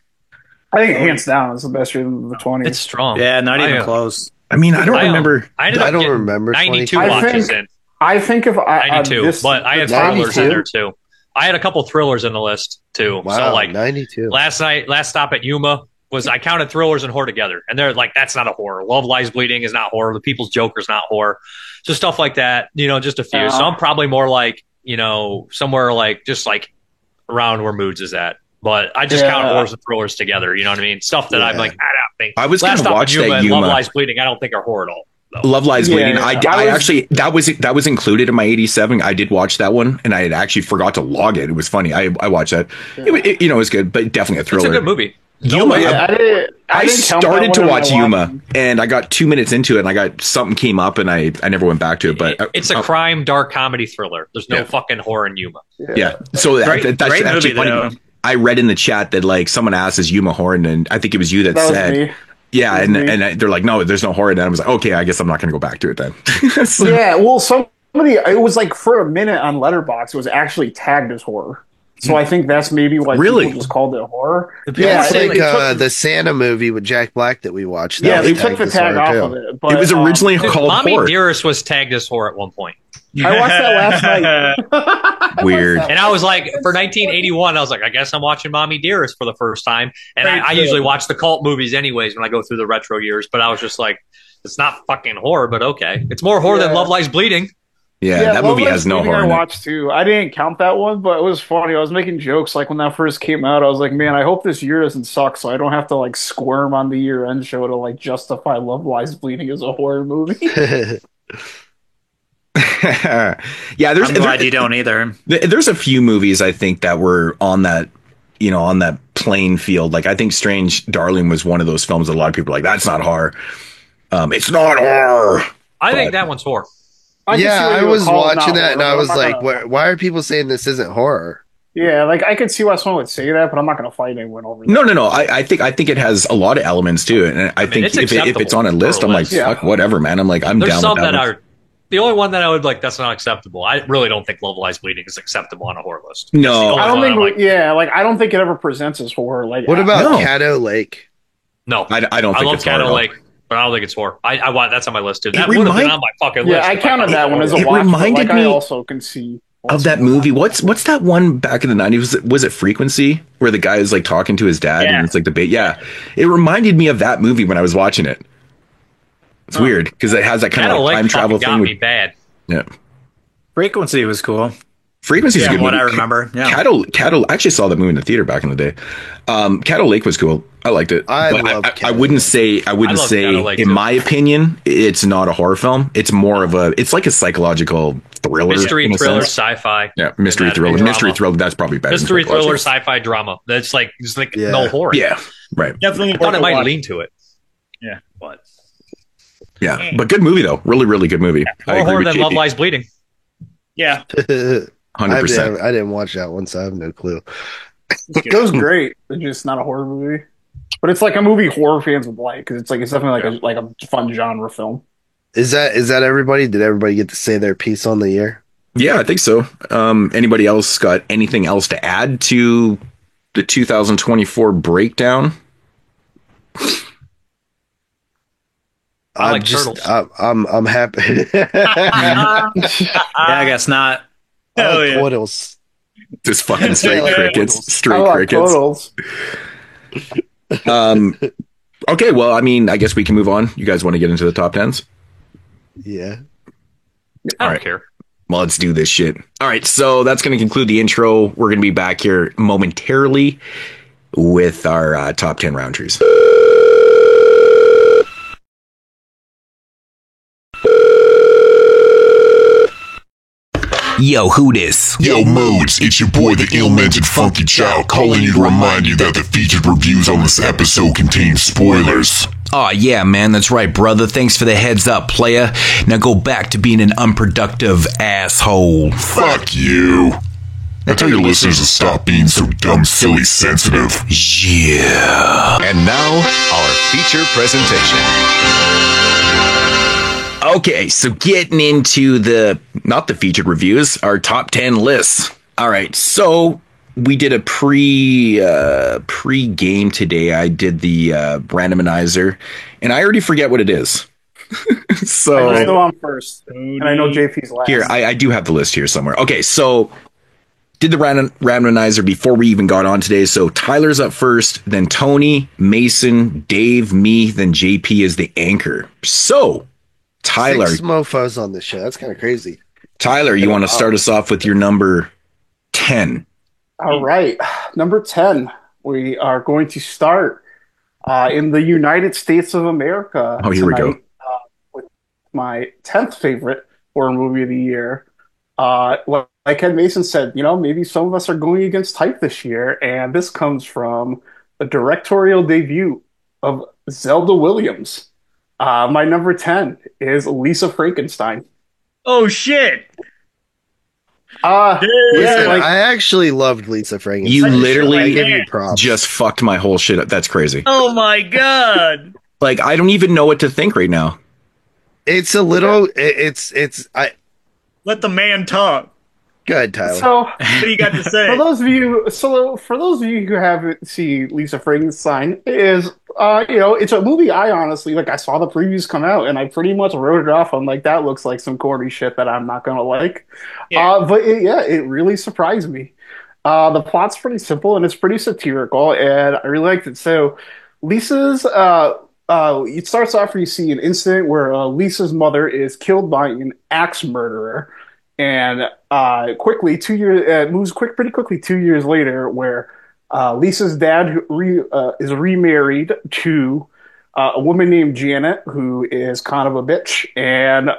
I think hands down it's the best year of the 20s. It's strong. Yeah, not even close. I mean, I don't remember. I don't remember 92 watches in. I think if 92, but I had thrillers in there too. I had a couple thrillers in the list too. Wow, so like 92. Last stop at Yuma I counted thrillers and horror together, and they're like, that's not a horror. Love Lies Bleeding is not horror. The People's Joker is not horror. So stuff like that, just a few. So I'm probably more like, somewhere like just like around where Moods is at. But I just count horrors and thrillers together. You know what I mean? Stuff that I'm like, I don't think. I was going to watch that Yuma. Love Lies Bleeding, I don't think are horror at all. Love Lies Bleeding. I actually that was included in my 87. I did watch that one, and I had actually forgot to log it. It was funny. I watched that. It was good, but definitely a thriller. It's a good movie. Yuma. I started to watch Yuma, and I got 2 minutes into it, and something came up, and I never went back to it. But it's a crime, dark comedy thriller. There's no fucking horror in Yuma. Yeah. So that's great actually movie, funny. I read in the chat that like someone asked, "Is Yuma horror?" And I think it was you that said. Yeah, and they're like, no, there's no horror. And I was like, okay, I guess I'm not going to go back to it then. So, yeah, well, somebody, it was like for a minute on Letterboxd, it was actually tagged as horror. So I think that's maybe why people just called it horror. Yeah, it's like the Santa movie with Jack Black that we watched. Yeah, they took the tag off of it. But, it was originally called Mommy horror. Dearest was tagged as horror at one point. I watched that last night. Weird. And I was like, for 1981, I was like, I guess I'm watching Mommy Dearest for the first time. And I usually watch the cult movies anyways when I go through the retro years. But I was just like, it's not fucking horror, but okay. It's more horror than Love Lies Bleeding. Yeah, that movie has no horror. I watched too. I didn't count that one, but it was funny. I was making jokes like when that first came out. I was like, man, I hope this year doesn't suck, so I don't have to like squirm on the year-end show to like justify Love Lies Bleeding as a horror movie. Yeah, I'm glad you don't either. There's a few movies I think that were on that, on that playing field. Like I think Strange Darling was one of those films that a lot of people are like, that's not horror. It's not horror. I think that one's horror. I was watching that and I was like, why are people saying this isn't horror? Yeah, like I could see why someone would say that, but I'm not going to fight anyone over that. No. I think it has a lot of elements to it, and I think if it's on a list, I'm like, fuck, whatever, man. I'm like, I'm There's down. some with that that one. are. The only one that I would like, that's not acceptable. I really don't think Love Lies Bleeding is acceptable on a horror list. No, I don't think. I don't think it ever presents as horror. Like, what about Caddo Lake? I No, don't think I love it's horror. Caddo Lake. But I don't think it's horror. I want that's on my list too. That would have been on my fucking list. Yeah, I counted that one as a watch. Reminded me I also can see of that movie. What's that one back in the 90s? Was it Frequency, where the guy is like talking to his dad and it's like the bait? Yeah, it reminded me of that movie when I was watching it. It's weird because it has that kind of like time travel thing. Got me bad. Yeah, Frequency was cool. Frequency is a good what movie. I remember. Yeah. Cattle. I actually saw that movie in the theater back in the day. Cattle Lake was cool. I liked it. I wouldn't say, in my opinion, it's not a horror film. It's more of it's like a psychological thriller. Mystery thriller, sci-fi. Yeah, mystery thriller. Mystery thriller, that's probably better. Mystery thriller, sci-fi drama. That's like, no horror. Yeah, right. Definitely. I thought it might lean to it. Yeah, but. Yeah, but good movie, though. Really, really good movie. More horror than Love Lies Bleeding. Yeah. 100%. I didn't watch that one, so I have no clue. It goes great. It's just not a horror movie. But it's like a movie horror fans would like, because it's definitely like a fun genre film. Is that everybody? Did everybody get to say their piece on the year? Yeah, I think so. Anybody else got anything else to add to the 2024 breakdown? I'm happy. I guess not. Turtles. Just fucking straight crickets. Straight crickets. Okay, well, I mean, I guess we can move on. You guys want to get into the top 10s? Yeah. I don't care. Well, let's do this shit. All right, so that's going to conclude the intro. We're going to be back here momentarily with our top 10 round trees. Yo, who this? Yo, Modes, it's your boy, the ill-mannered Funky Child, calling you to remind you that the featured reviews on this episode contain spoilers. Aw, yeah, man, that's right, brother. Thanks for the heads up, playa. Now go back to being an unproductive asshole. Fuck you. Now tell your listeners to stop being so dumb, silly, sensitive. Yeah. And now, our feature presentation. Okay, so getting into not the featured reviews, our top 10 lists. All right, so we did a pre-game today. I did the randomizer, and I already forget what it is. So I know I'm first, and I know JP's last. Here, I do have the list here somewhere. Okay, so did the randomizer before we even got on today. So Tyler's up first, then Tony, Mason, Dave, me, then JP is the anchor. So Tyler, 6 mofos on this show. That's kind of crazy. Tyler, you want to start us off with your number 10? All right, number 10. We are going to start in the United States of America. Oh, here we go. With my 10th favorite horror movie of the year. Like Ed Mason said, maybe some of us are going against type this year, and this comes from the directorial debut of Zelda Williams. My number 10 is Lisa Frankenstein. Oh shit! I actually loved Lisa Frankenstein. You literally just fucked my whole shit up. That's crazy. Oh my god! Like, I don't even know what to think right now. It's a little. I let the man talk. Go ahead, Tyler. So, what do you got to say? For those of you who haven't seen Lisa Frankenstein, it's a movie I honestly like. I saw the previews come out, and I pretty much wrote it off. I'm like, that looks like some corny shit that I'm not gonna like. Yeah. But it really surprised me. The plot's pretty simple and it's pretty satirical, and I really liked it. So, Lisa's it starts off where you see an incident where Lisa's mother is killed by an axe murderer. And pretty quickly 2 years later, where Lisa's dad is remarried to a woman named Janet, who is kind of a bitch, and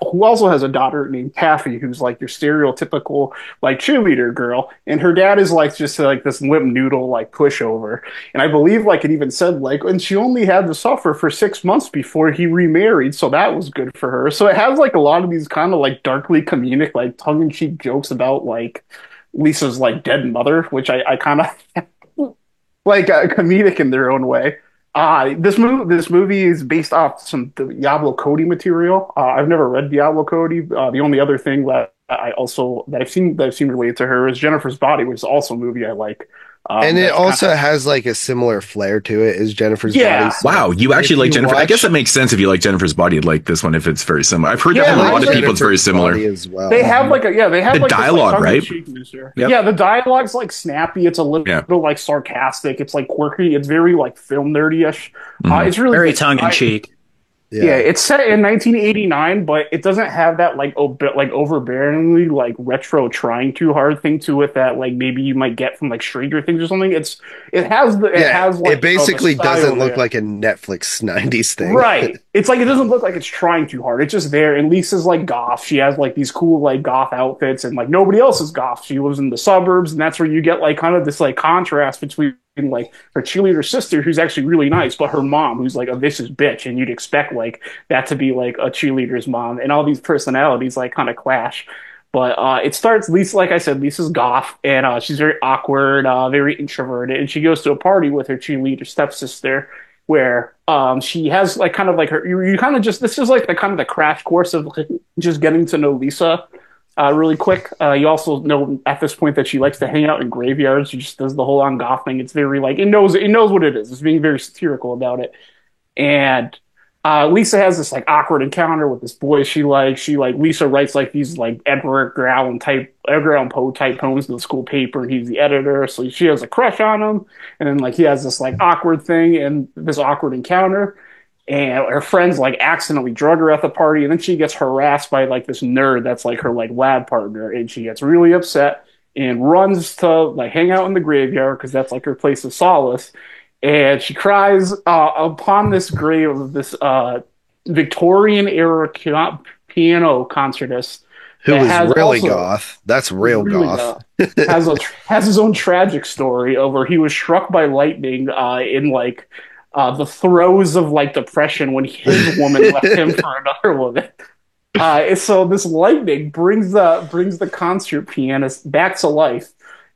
who also has a daughter named Taffy, who's like your stereotypical like cheerleader girl, and her dad is like just like this limp noodle like pushover, and I believe like it even said like, and she only had to suffer for 6 months before he remarried, so that was good for her. So it has like a lot of these kind of like darkly comedic like tongue-in-cheek jokes about like Lisa's like dead mother, which I kind of like comedic in their own way. This movie is based off some Diablo Cody material. I've never read Diablo Cody. The only other thing that I've seen related to her is Jennifer's Body, which is also a movie I like. And it also has like a similar flair to it as Jennifer's Body. So wow, you actually like Jennifer. I guess that makes sense if you like Jennifer's Body, you'd like this one if it's very similar. I've heard that from a lot of people it's very similar. As well. They have the dialogue, right? Yep. Yeah, the dialogue's like snappy. It's a little like sarcastic. It's like quirky. It's very like film nerdy-ish. It's really very tongue in cheek. Yeah, it's set in 1989, but it doesn't have that like overbearingly like retro trying too hard thing to it that like maybe you might get from like Stranger Things or something. It basically doesn't look like a Netflix 90s thing. Right. It's like it doesn't look like it's trying too hard. It's just there. And Lisa's like goth. She has like these cool like goth outfits, and like nobody else is goth. She lives in the suburbs, and that's where you get like kind of this like contrast between like her cheerleader sister, who's actually really nice, but her mom, who's like a vicious bitch, and you'd expect like that to be like a cheerleader's mom, and all these personalities like kind of clash. But it starts, Lisa, like I said, Lisa's goth, and she's very awkward, very introverted, and she goes to a party with her cheerleader stepsister, where she has like kind of like her, you kind of just, this is like the kind of the crash course of like, just getting to know Lisa. Really quick. You also know at this point that she likes to hang out in graveyards. She just does the whole on goth thing. It's very like it knows what it is. It's being very satirical about it. And Lisa has this like awkward encounter with this boy she likes. Lisa writes like these like Edgar Allan Poe type poems in the school paper, and he's the editor. So she has a crush on him, and then like he has this like awkward thing and this awkward encounter. And her friends like accidentally drug her at the party, and then she gets harassed by like this nerd that's like her like lab partner, and she gets really upset and runs to like hang out in the graveyard because that's like her place of solace. And she cries upon this grave of this Victorian era piano concertist who is really goth. That's real really goth. has his own tragic story over he was struck by lightning in like the throes of like depression when his woman left him for another woman. So this lightning brings the concert pianist back to life.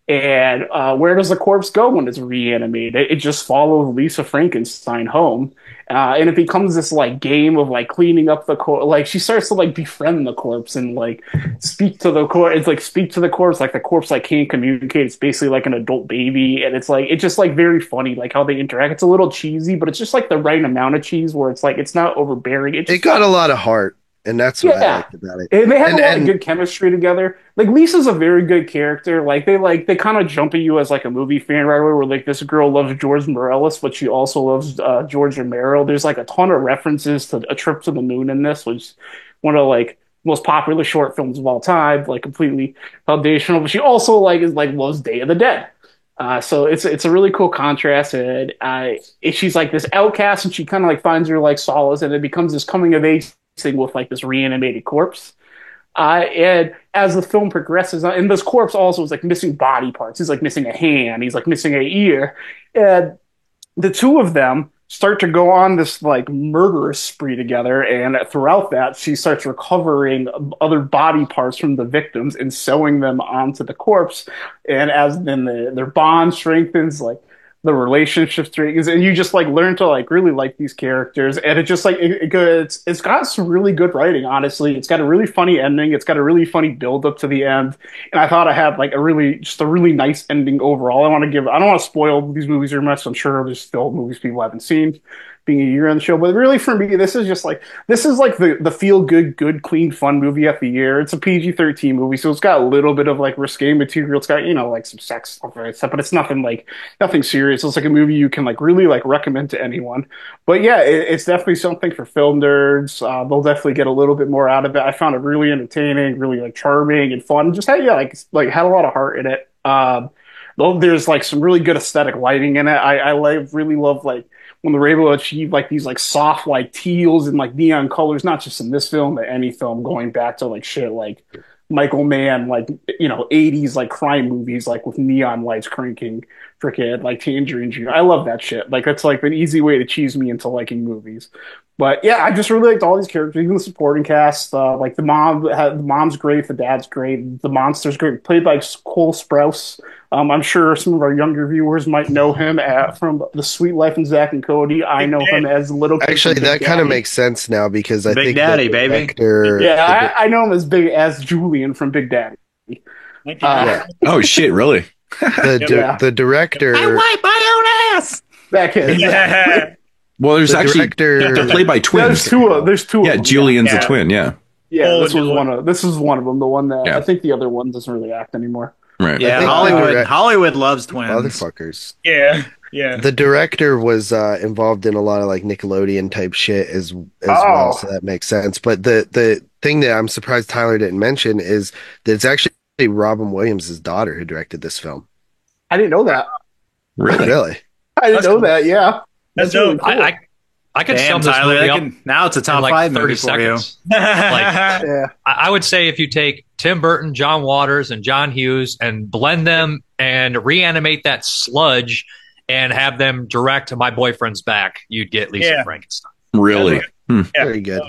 And where does the corpse go when it's reanimated? It just follows Lisa Frankenstein home. And it becomes this like game of like cleaning up the corpse. Like she starts to like befriend the corpse and like speak to the corpse. It's like speak to the corpse. Like the corpse like can't communicate. It's basically like an adult baby. And it's just like very funny, like how they interact. It's a little cheesy, but it's just like the right amount of cheese where it's like, it's not overbearing. It got a lot of heart. And that's what I liked about it. And they have a lot of good chemistry together. Like Lisa's a very good character. Like they kind of jump at you as like a movie fan right away. Where like this girl loves George Morales, but she also loves George Romero. There's like a ton of references to A Trip to the Moon in this, which is one of like most popular short films of all time. Like completely foundational. But she also like loves Day of the Dead. So it's a really cool contrast, and she's like this outcast, and she kind of like finds her like solace, and it becomes this coming of age thing with like this reanimated corpse. And as the film progresses, and this corpse also is like missing body parts. He's like missing a hand. He's like missing an ear. And the two of them start to go on this like murderous spree together. And throughout that, she starts recovering other body parts from the victims and sewing them onto the corpse. And as then their bond strengthens, like the relationships, and you just like learn to like really like these characters, and it just like it's got some really good writing. Honestly, it's got a really funny ending. It's got a really funny build up to the end, and I thought I had like a really nice ending overall. I don't want to spoil these movies very much. I'm sure there's still movies people haven't seen, being a year on the show, but really for me, this is like the feel good, clean, fun movie of the year. It's a PG-13 movie, so it's got a little bit of like risque material. It's got like some sex stuff, right, stuff, but it's nothing serious. It's like a movie you can like really like recommend to anyone. But yeah, it's definitely something for film nerds. They'll definitely get a little bit more out of it. I found it really entertaining, really like charming and fun. Just had had a lot of heart in it. There's like some really good aesthetic lighting in it. I really love like when they're able to achieve like these like soft like teals and like neon colors, not just in this film, but any film, going back to like shit like Michael Mann, like 80s like crime movies, like with neon lights cranking, freaking like Tangerine Dream. I love that shit. Like that's like an easy way to cheese me into liking movies. But yeah, I just really liked all these characters, even the supporting cast. Like the mom's great, the dad's great, the monster's great, played by Cole Sprouse. I'm sure some of our younger viewers might know him from The Sweet Life of Zack and Cody. I know him as Little Kid. Actually, that kind of makes sense now because I Big think Daddy, baby. Yeah, I know him as Julian from Big Daddy. Oh shit! Really? The director. I wipe my own ass. That kid. Yeah. Well, there's actually director. they're played by twins. There's two. Yeah, of them. Julian's a twin. Yeah. Yeah, this is one of them. The one that I think the other one doesn't really act anymore. Right. Yeah, Hollywood loves twins. Motherfuckers. Yeah. The director was involved in a lot of like Nickelodeon type shit as well, so that makes sense. But the thing that I'm surprised Tyler didn't mention is that it's actually Robin Williams' daughter who directed this film. I didn't know that. Really? I didn't know that. Yeah. That's really cool. I could Damn, sum this Tyler, movie up now it's a top in like 5 30 movie for you. seconds. I would say if you take Tim Burton, John Waters, and John Hughes and blend them and reanimate that sludge and have them direct My Boyfriend's Back, you'd get Lisa Frankenstein. Really? Very good.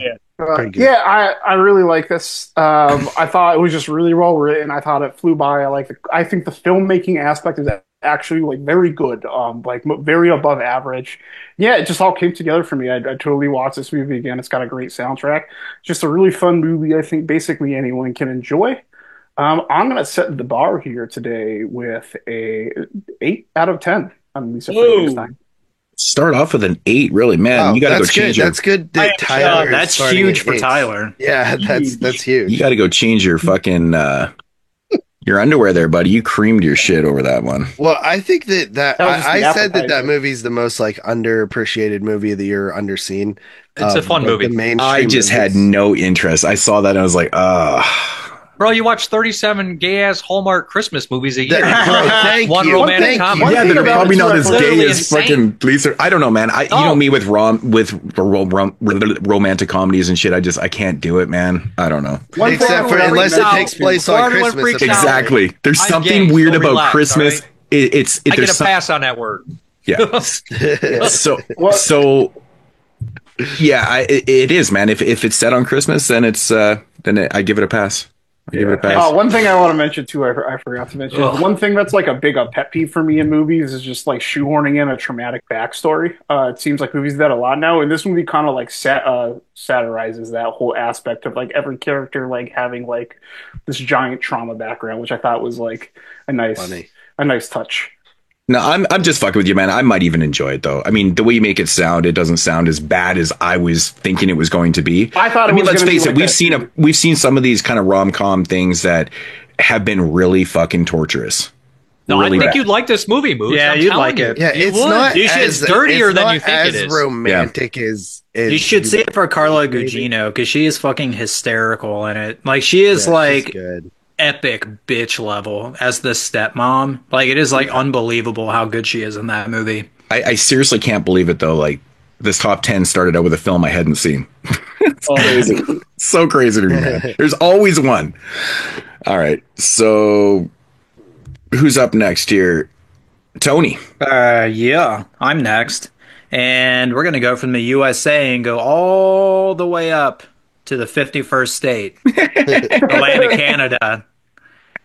Yeah, I really like this. I thought it was just really well written. I thought it flew by. I think the filmmaking aspect is actually like very good, like very above average. Yeah, it just all came together for me. I totally watched this movie again. It's got a great soundtrack. Just a really fun movie. I think basically anyone can enjoy. I'm gonna set the bar here today with a 8 out of 10 on Lisa Frankenstein. Start off with an 8, really, man. You got to go change That's good. Tyler, that's huge for Tyler. Yeah, that's huge. You got to go change your fucking your underwear there, buddy. You creamed your shit over that one. Well, I think that I said that movie's the most like underappreciated movie of the year, underseen. It's a fun movie. I just had no interest. I saw that and I was like, Bro, you watch 37 gay-ass Hallmark Christmas movies a year. Thank one you. romantic comedy. Yeah, they're probably not as gay as insane. fucking Lisa. I don't know, man. You know me with romantic comedies and shit. I can't do it, man. I don't know. Except for unless it takes place on Christmas. Exactly. There's something weird about Christmas. I get a pass on that word. Yeah. So. Yeah, it is, man. If it's set on Christmas, then I give it a pass. One thing I want to mention too, I forgot to mention. One thing that's like a big pet peeve for me in movies is just like shoehorning in a traumatic backstory. It seems like movies do that a lot now, and this movie kind of like satirizes that whole aspect of like every character like having like this giant trauma background, which I thought was like a nice touch. No, I'm just fucking with you, man. I might even enjoy it though. I mean, the way you make it sound, it doesn't sound as bad as I was thinking it was going to be. I mean, let's face it. We've seen some of these kind of rom-com things that have been really fucking torturous. No, really I think you'd like this movie, Moose. Yeah, you'd like it. Yeah, it's not. It's dirtier than you think it is. Romantic as you should see it for Carla Gugino because she is fucking hysterical in it. Like she is like epic bitch level as the stepmom. Like it is like unbelievable how good she is in that movie. I seriously can't believe it though. Like this top 10 started out with a film I hadn't seen. It's crazy. So crazy to me, man. There's always one. All right. So who's up next here? Tony. Yeah, I'm next. And we're going to go from the USA and go all the way up to the 51st state, the land of Canada.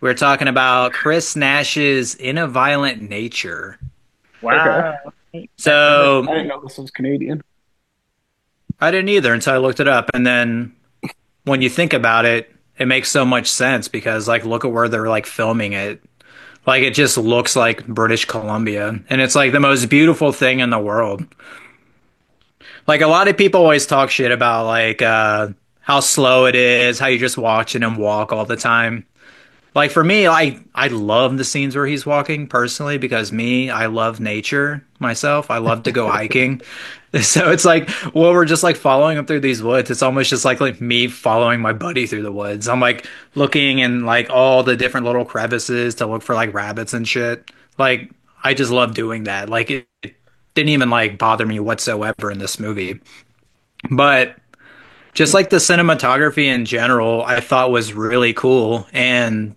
We're talking about Chris Nash's In a Violent Nature. Wow. So I didn't know this was Canadian. I didn't either until I looked it up. And then when you think about it, it makes so much sense because like look at where they're like filming it. Like it just looks like British Columbia. And it's like the most beautiful thing in the world. Like a lot of people always talk shit about like how slow it is, how you're just watching him walk all the time. Like for me, I love the scenes where he's walking personally because I love nature myself. I love to go hiking. So it's like, well, we're just like following him through these woods. It's almost just like me following my buddy through the woods. I'm like looking in like all the different little crevices to look for like rabbits and shit. Like I just love doing that. Like it didn't even like bother me whatsoever in this movie. But just like the cinematography in general, I thought was really cool. And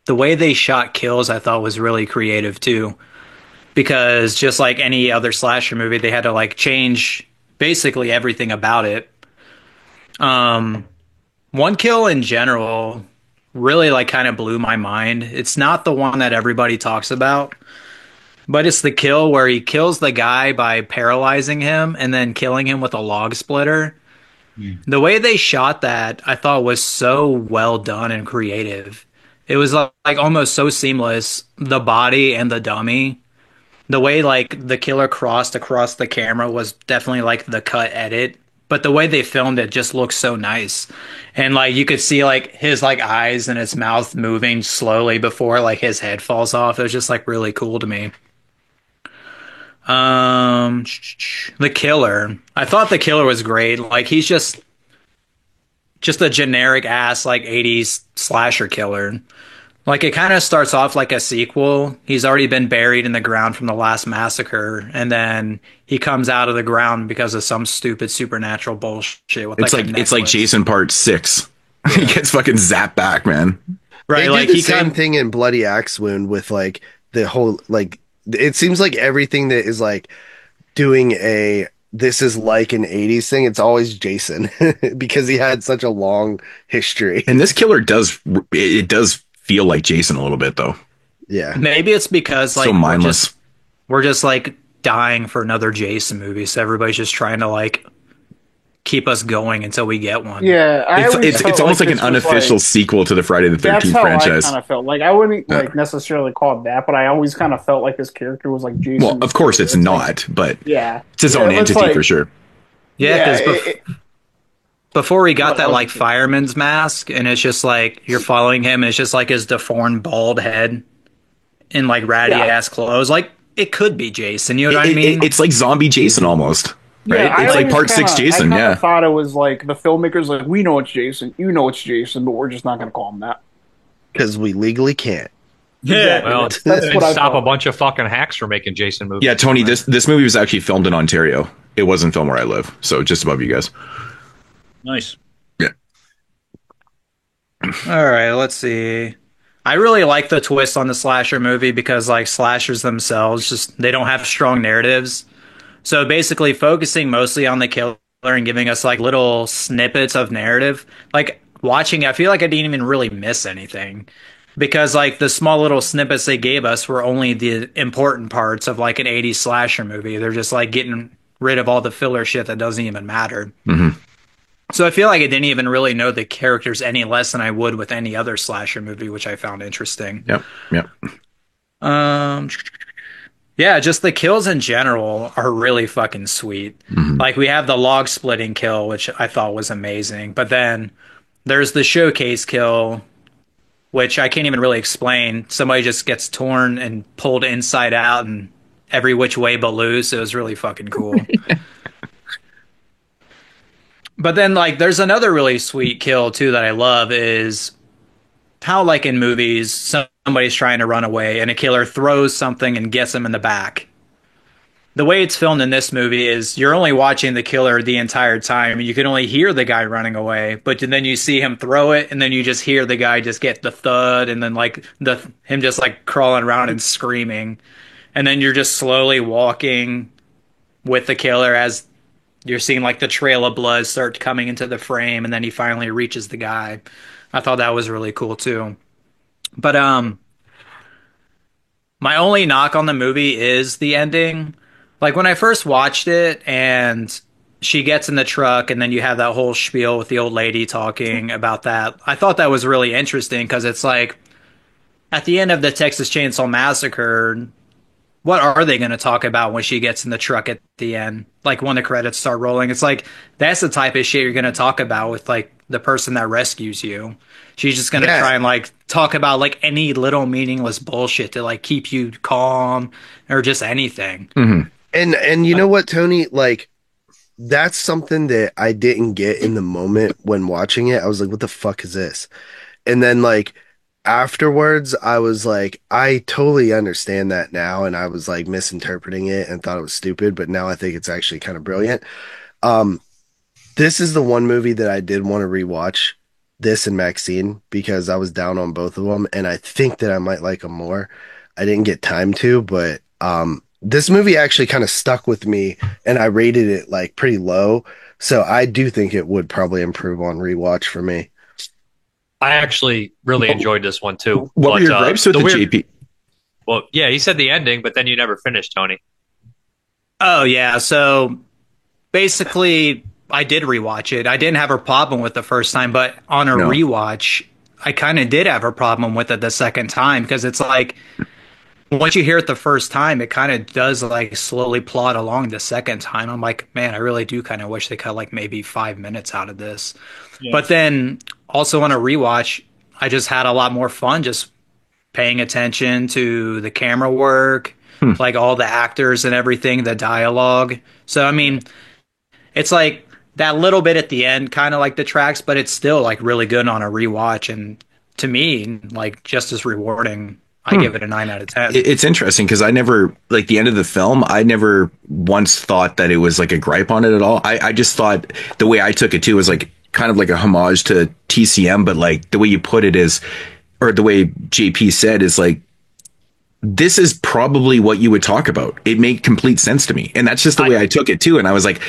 the way they shot kills, I thought was really creative too. Because just like any other slasher movie, they had to like change basically everything about it. One kill in general really like kind of blew my mind. It's not the one that everybody talks about, but it's the kill where he kills the guy by paralyzing him and then killing him with a log splitter. The way they shot that, I thought was so well done and creative. It was like almost so seamless, the body and the dummy. The way like the killer crossed across the camera was definitely like the cut edit, but the way they filmed it just looks so nice. And like you could see like his like eyes and his mouth moving slowly before like his head falls off. It was just like really cool to me. The killer. I thought the killer was great. Like he's just a generic ass like 80s slasher killer. Like it kind of starts off like a sequel. He's already been buried in the ground from the last massacre, and then he comes out of the ground because of some stupid supernatural bullshit. With It's like Jason Part 6. He gets fucking zapped back, man. Right, they like do the same thing in Bloody Axe Wound with like the whole like. It seems like everything that is like doing this is like an 80s thing. It's always Jason because he had such a long history. And this killer does feel like Jason a little bit though. Yeah. Maybe it's because like so mindless. We're just like dying for another Jason movie. So everybody's just trying to like keep us going until we get one. Yeah. It's almost like an unofficial sequel to the Friday the 13th franchise. That's how I kind of felt. Like I wouldn't like necessarily call it that, but I always kind of felt like this character was like Jason. Well, of course it's not, but it's its own entity for sure. Yeah, because before he got that like fireman's mask, and it's just like you're following him, and it's just like his deformed bald head in like ratty ass clothes. Like it could be Jason. You know what I mean? It's like zombie Jason almost. Right? Yeah, it's like Part 6 Jason. I thought it was like the filmmakers like we know it's Jason, you know it's Jason, but we're just not going to call him that because we legally can't. Yeah, well, that's what I stop a bunch of fucking hacks from making Jason movies. Yeah, Tony, this movie was actually filmed in Ontario. It wasn't filmed where I live, so just above you guys. Nice. Yeah. All right, let's see. I really like the twist on the slasher movie because like slashers themselves just they don't have strong narratives. So basically focusing mostly on the killer and giving us like little snippets of narrative. Like watching, I feel like I didn't even really miss anything. Because like the small little snippets they gave us were only the important parts of like an 80s slasher movie. They're just like getting rid of all the filler shit that doesn't even matter. Mm-hmm. So I feel like I didn't even really know the characters any less than I would with any other slasher movie, which I found interesting. Yep. Yeah, just the kills in general are really fucking sweet. Mm-hmm. Like we have the log splitting kill, which I thought was amazing. But then there's the showcase kill, which I can't even really explain. Somebody just gets torn and pulled inside out and every which way but loose. It was really fucking cool. But then like there's another really sweet kill too that I love is how like in movies somebody's trying to run away and a killer throws something and gets him in the back. The way it's filmed in this movie is you're only watching the killer the entire time. You can only hear the guy running away, but then you see him throw it and then you just hear the guy just get the thud and then like him just like crawling around and screaming. And then you're just slowly walking with the killer as you're seeing like the trail of blood start coming into the frame and then he finally reaches the guy. I thought that was really cool too. But My only knock on the movie is the ending. Like when I first watched it and she gets in the truck and then you have that whole spiel with the old lady talking about that. I thought that was really interesting because it's like at the end of the Texas Chainsaw Massacre, what are they going to talk about when she gets in the truck at the end? Like when the credits start rolling, it's like that's the type of shit you're going to talk about with like the person that rescues you. She's just going to try and like talk about like any little meaningless bullshit to like keep you calm or just anything. Mm-hmm. And you know what, Tony? Like that's something that I didn't get in the moment when watching it. I was like, what the fuck is this? And then like afterwards, I was like, I totally understand that now. And I was like misinterpreting it and thought it was stupid. But now I think it's actually kind of brilliant. This is the one movie that I did want to rewatch, this and Maxine, because I was down on both of them. And I think that I might like them more. I didn't get time to, but this movie actually kind of stuck with me and I rated it like pretty low. So I do think it would probably improve on rewatch for me. I actually really enjoyed this one too. What were your gripes with the JP? Well, yeah, he said the ending, but then you never finished, Tony. Oh, yeah. So basically, I did rewatch it. I didn't have a problem with the first time, but on a rewatch, I kind of did have a problem with it the second time because it's like, once you hear it the first time, it kind of does like slowly plod along the second time. I'm like, man, I really do kind of wish they cut like maybe 5 minutes out of this. Yeah. But then also on a rewatch, I just had a lot more fun just paying attention to the camera work, like all the actors and everything, the dialogue. So, I mean, it's like that little bit at the end kind of like detracts, but it's still like really good on a rewatch. And to me, like just as rewarding. I give it a 9 out of 10. It's interesting because I never, like the end of the film, I never once thought that it was like a gripe on it at all. I just thought the way I took it too was like kind of like a homage to TCM, but like the way you put it is, or the way JP said is like, this is probably what you would talk about. It made complete sense to me. And that's just the way I took it too. And I was like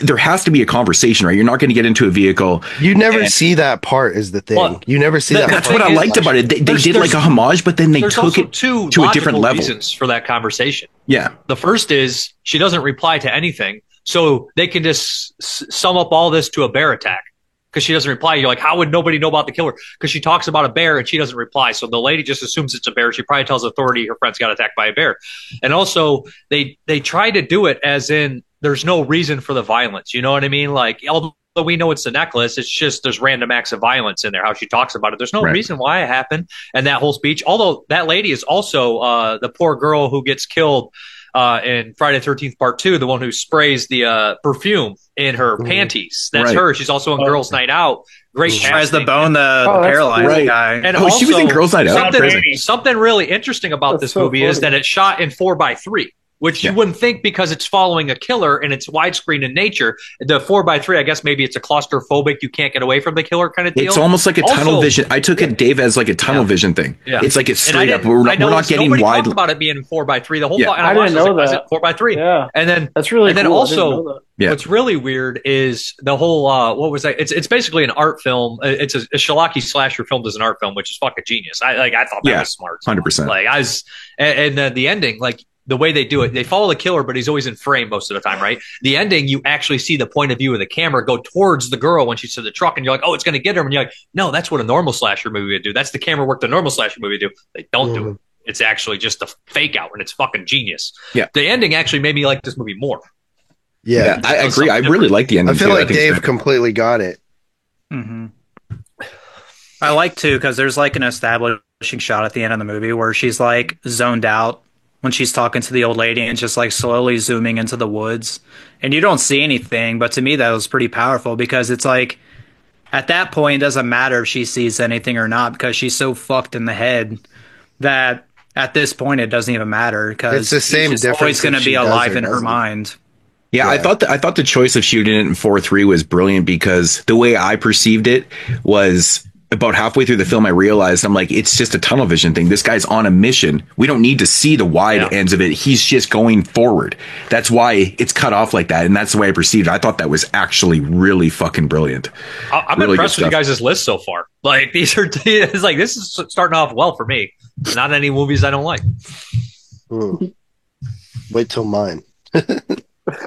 there has to be a conversation, right? You're not going to get into a vehicle. You never see that part is the thing. Well, you never see that. That's what I liked about it. They did like a homage, but then they took it to a different level. Reasons for that conversation. Yeah. The first is she doesn't reply to anything. So they can just sum up all this to a bear attack because she doesn't reply. You're like, how would nobody know about the killer? Because she talks about a bear and she doesn't reply. So the lady just assumes it's a bear. She probably tells authority her friends got attacked by a bear. And also they try to do it as in, there's no reason for the violence. You know what I mean? Like, although we know it's a necklace, it's just there's random acts of violence in there, how she talks about it. There's no reason why it happened. And that whole speech, although that lady is also the poor girl who gets killed in Friday the 13th Part 2, the one who sprays the perfume in her panties. That's her. She's also in Girls Night Out. Great. She tries to bone the paralyzed guy. And also, she was in Girls Night Out. Something really interesting about this movie is that it's shot in 4:3. Which you wouldn't think because it's following a killer and it's widescreen in nature. The 4:3, I guess maybe it's a claustrophobic, you can't get away from the killer kind of deal. It's almost like a tunnel vision. I took it, Dave, as like a tunnel vision thing. Yeah. It's like it's straight up. We're not getting wide. Nobody talked about it being 4:3 the whole time. I didn't know that. 4:3. Yeah. And then that's really cool. And then also, what's really weird is the whole, what was that? It's basically an art film. It's a Shalaki slasher filmed as an art film, which is fucking genius. I thought that was smart. 100%. Like and then the ending, like, the way they do it, they follow the killer, but he's always in frame most of the time, right? The ending, you actually see the point of view of the camera go towards the girl when she's in the truck, and you're like, oh, it's going to get her. And you're like, no, that's what a normal slasher movie would do. That's the camera work the normal slasher movie would do. They don't do it. It's actually just a fake out, and it's fucking genius. Yeah. The ending actually made me like this movie more. Yeah, I agree. I really like the ending. I feel like Dave completely got it. Mm-hmm. I like too, because there's like an establishing shot at the end of the movie where she's like zoned out when she's talking to the old lady and just like slowly zooming into the woods and you don't see anything. But to me, that was pretty powerful because it's like at that point, it doesn't matter if she sees anything or not because she's so fucked in the head that at this point, it doesn't even matter because it's the same difference. It's always going to be alive in her mind. Yeah, I thought the choice of shooting it in 4:3 was brilliant because the way I perceived it was about halfway through the film, I realized, I'm like, it's just a tunnel vision thing. This guy's on a mission. We don't need to see the wide ends of it. He's just going forward. That's why it's cut off like that. And that's the way I perceived it. I thought that was actually really fucking brilliant. I'm really impressed with you guys' list so far. Like, these are, it's like, this is starting off well for me. Not any movies I don't like. Wait till mine.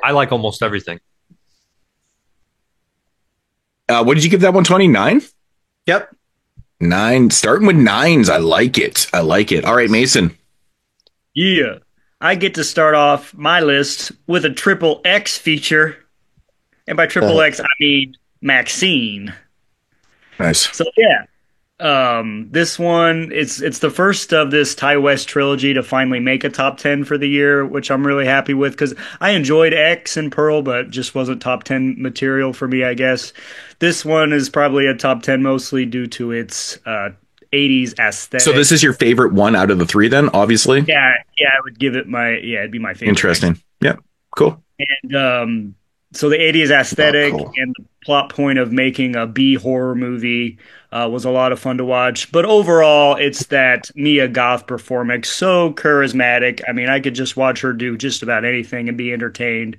I like almost everything. What did you give that one? 29? Yep. 9. Starting with 9s. I like it. All right, Mason. Yeah. I get to start off my list with a triple X feature. And by triple X, I mean Maxine. Nice. So, yeah. This one, it's the first of this Ty West trilogy to finally make a top 10 for the year, which I'm really happy with because I enjoyed X and Pearl, but just wasn't top 10 material for me, I guess. This one is probably a top 10 mostly due to its 80s aesthetic. So this is your favorite one out of the 3 then, obviously? Yeah, I would give it it'd be my favorite. Interesting. Yeah, cool. And so the 80s aesthetic and the plot point of making a B horror movie was a lot of fun to watch. But overall, it's that Mia Goth performance, so charismatic. I mean, I could just watch her do just about anything and be entertained.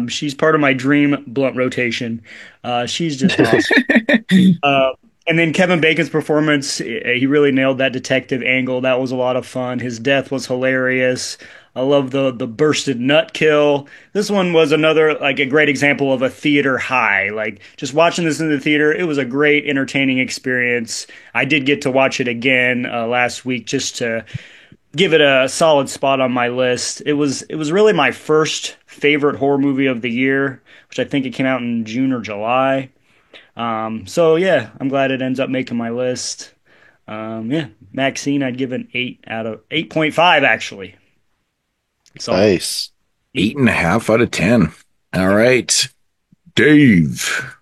She's part of my dream blunt rotation. She's just awesome. And then Kevin Bacon's performance, he really nailed that detective angle. That was a lot of fun. His death was hilarious. I love the bursted nut kill. This one was another, like, a great example of a theater high. Like, just watching this in the theater, it was a great, entertaining experience. I did get to watch it again last week just to give it a solid spot on my list. It was really my first favorite horror movie of the year, which I think it came out in June or July. So yeah, I'm glad it ends up making my list. Yeah, Maxine, I'd give an 8.5 actually. So, nice. 8.5 out of 10. All right, Dave.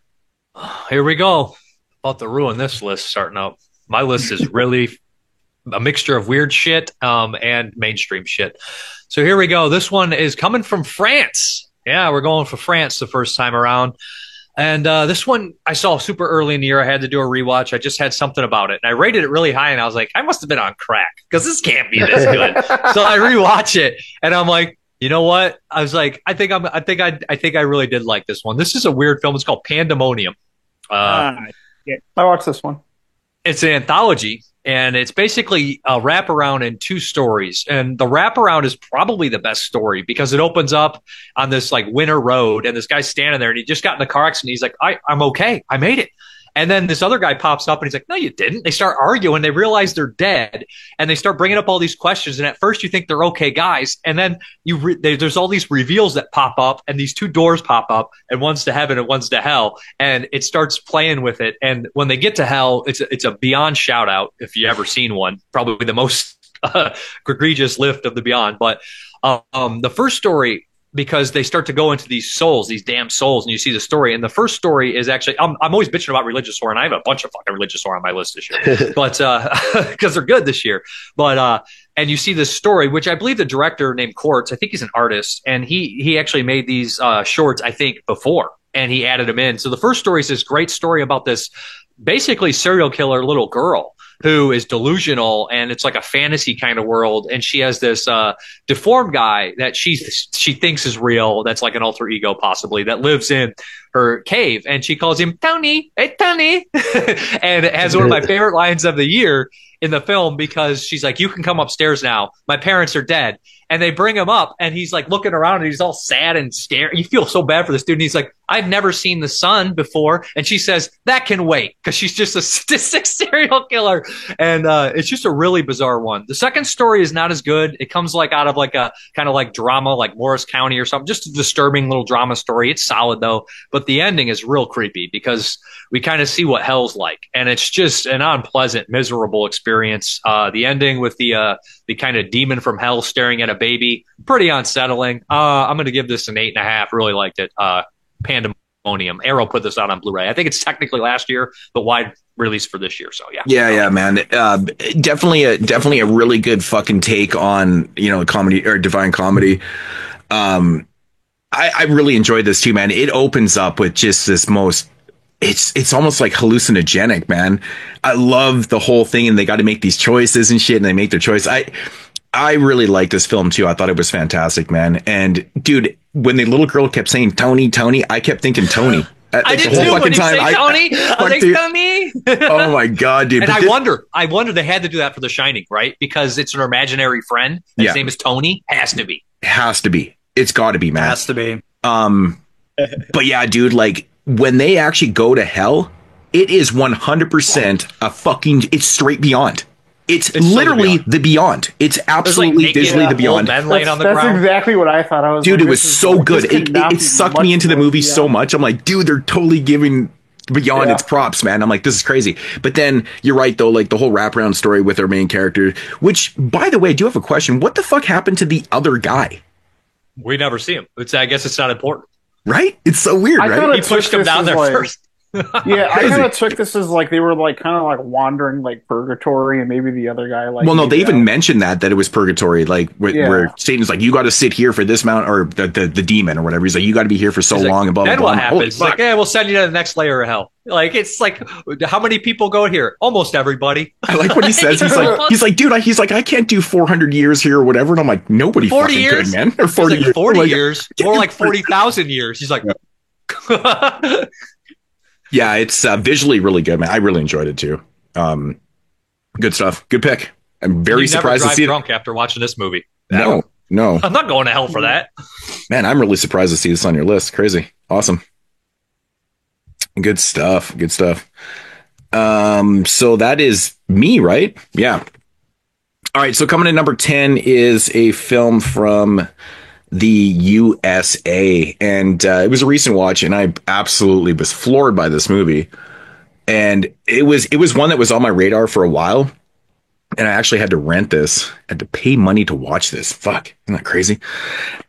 Here we go. About to ruin this list starting out. My list is really a mixture of weird shit and mainstream shit. So here we go. This one is coming from France. Yeah, we're going for France the first time around. And this one I saw super early in the year. I had to do a rewatch. I just had something about it. And I rated it really high, and I was like, I must have been on crack because this can't be this good. So I rewatch it, and I'm like, you know what? I was like, I think I really did like this one. This is a weird film. It's called Pandemonium. I watched this one. It's an anthology, and it's basically a wraparound in 2 stories. And the wraparound is probably the best story because it opens up on this like winter road, and this guy's standing there, and he just got in the car accident. He's like, I'm okay. I made it. And then this other guy pops up and he's like, no, you didn't. They start arguing. They realize they're dead, and they start bringing up all these questions. And at first you think they're okay guys. And then there's all these reveals that pop up, and these 2 doors pop up, and one's to heaven and one's to hell. And it starts playing with it. And when they get to hell, it's a Beyond shout out. If you ever seen one, probably the most egregious lift of the Beyond. But the first story, because they start to go into these souls, these damn souls, and you see the story. And the first story is actually, I'm always bitching about religious horror, and I have a bunch of fucking religious horror on my list this year, but because they're good this year. But and you see this story, which I believe the director named Quartz, I think he's an artist, and he actually made these shorts, I think, before, and he added them in. So the first story is this great story about this basically serial killer little girl who is delusional, and it's like a fantasy kind of world. And she has this deformed guy that she thinks is real. That's like an alter ego possibly that lives in her cave, and she calls him Tony. Hey, Tony. And it has one of my favorite lines of the year in the film, because she's like, you can come upstairs now. My parents are dead. And they bring him up, and he's like looking around, and he's all sad and scared. You feel so bad for this dude. And he's like, I've never seen the sun before. And she says, that can wait, because she's just a sadistic serial killer. And it's just a really bizarre one. The second story is not as good. It comes like out of like a kind of like drama, like Morris County or something. Just a disturbing little drama story. It's solid though. But the ending is real creepy, because we kind of see what hell's like. And it's just an unpleasant, miserable experience. The ending with the kind of demon from hell staring at a baby, pretty unsettling. I'm going to give this an 8.5. Really liked it. Pandemonium. Arrow put this out on Blu-ray. I think it's technically last year, but wide release for this year. So yeah. Yeah, man. Definitely a really good fucking take on, comedy or divine comedy. I really enjoyed this too, man. It opens up with just this most it's almost like hallucinogenic, man. I love the whole thing, and they got to make these choices and shit, and they make their choice. I really like this film too. I thought it was fantastic, man. And dude, when the little girl kept saying Tony, I kept thinking Tony. I did too. When he said Tony, I was like, Tony. Oh my god, dude! And I wonder they had to do that for The Shining, right? Because it's an imaginary friend. His name is Tony. Has to be. It's got to be, man. Has to be. But yeah, dude, like when they actually go to hell, it is 100% a fucking. It's straight beyond. It's literally the beyond. It's absolutely like visually the beyond. That's exactly what I thought. I was dude, it was so good. It sucked me into the movie so much. I'm like, dude, they're totally giving beyond its props, man. I'm like, this is crazy. But then you're right though, like the whole wraparound story with our main character, which by the way, I do have a question. What the fuck happened to the other guy? We never see him. I guess it's not important. Right? It's so weird, right? He pushed him down there first. Yeah, I kind of took this as like they were like kind of like wandering like purgatory, and maybe the other guy like. Well, no, they even mentioned that it was purgatory, like where Satan's like, you got to sit here for this amount, or the demon or whatever. He's like, you got to be here for so long, and blah blah blah. Then what happens? Like, yeah, we'll send you to the next layer of hell. Like it's like, how many people go here? Almost everybody. I like what he says. He's like, dude, I can't do 400 years here or whatever. And I'm like, nobody 40 fucking years, could, man. Or 40 years. 40 years, more like 40,000 years. He's like. Yeah, it's visually really good, man. I really enjoyed it too. Good stuff. Good pick. I'm very surprised to see drunk after watching this movie. No. I'm not going to hell for that. Man, I'm really surprised to see this on your list. Crazy. Awesome. Good stuff. So that is me, right? Yeah. All right. So coming in number 10 is a film from the USA, and it was a recent watch, and I absolutely was floored by this movie. And it was one that was on my radar for a while, and I actually had to rent this. I had to pay money to watch this. Fuck, isn't that crazy?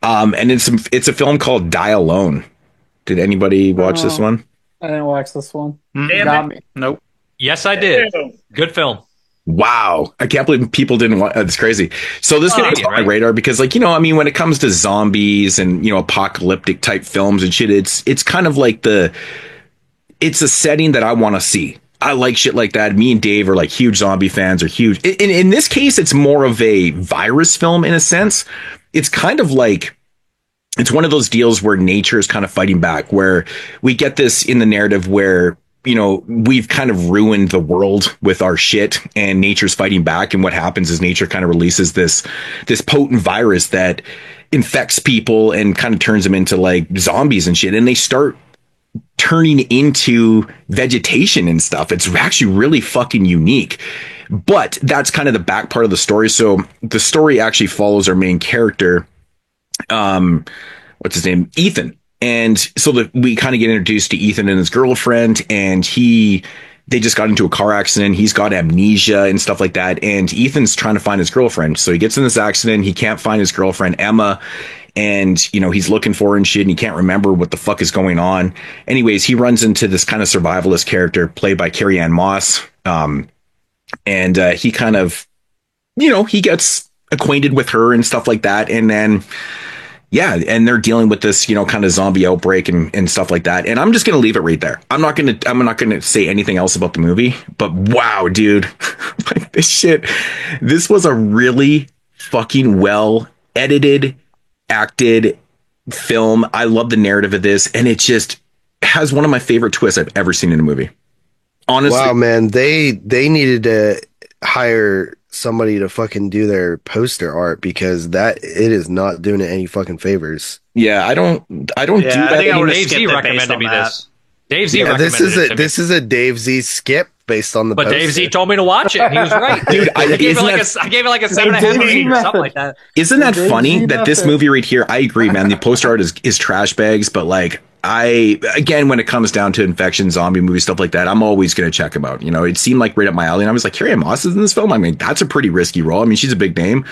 And it's a film called Die Alone. Did anybody watch this one? I didn't watch this one. Got me. Nope. Yes, I did. Good film. Wow. I can't believe people didn't want it's crazy. So this one was on my radar because, like, you know, I mean, when it comes to zombies and, you know, apocalyptic type films and shit, it's kind of like it's a setting that I want to see. I like shit like that. Me and Dave are like huge zombie fans, are huge. In this case, it's more of a virus film in a sense. It's kind of like, it's one of those deals where nature is kind of fighting back, where we get this in the narrative where, you know, we've kind of ruined the world with our shit, and nature's fighting back. And what happens is nature kind of releases this potent virus that infects people and kind of turns them into like zombies and shit. And they start turning into vegetation and stuff. It's actually really fucking unique. But that's kind of the back part of the story. So the story actually follows our main character. What's his name? Ethan. And so we kind of get introduced to Ethan and his girlfriend, and they just got into a car accident. He's got amnesia and stuff like that. And Ethan's trying to find his girlfriend. So he gets in this accident. He can't find his girlfriend, Emma. And, you know, he's looking for her and shit, and he can't remember what the fuck is going on. Anyways, he runs into this kind of survivalist character played by Carrie-Anne Moss. And he kind of, you know, he gets acquainted with her and stuff like that. And then, yeah, and they're dealing with this, you know, kind of zombie outbreak and stuff like that. And I'm just going to leave it right there. I'm not going to say anything else about the movie, but wow, dude, like this was a really fucking well edited, acted film. I love the narrative of this, and it just has one of my favorite twists I've ever seen in a movie. Honestly. Wow, man, they needed to hire somebody to fucking do their poster art, because it is not doing it any fucking favors. Yeah, I don't do that. I think Dave Z recommended me this. Dave Z recommended this is a Dave Z skip based on the But poster. Dave Z told me to watch it. He was right. Dude, I gave it like a 7.5 or something like that. Isn't that funny that this movie right here, I agree, man, the poster art is trash bags, but like again, when it comes down to infection, zombie movie, stuff like that, I'm always going to check them out. You know, it seemed like right up my alley, and I was like, Carrie-Anne Moss is in this film? I mean, that's a pretty risky role. I mean, she's a big name.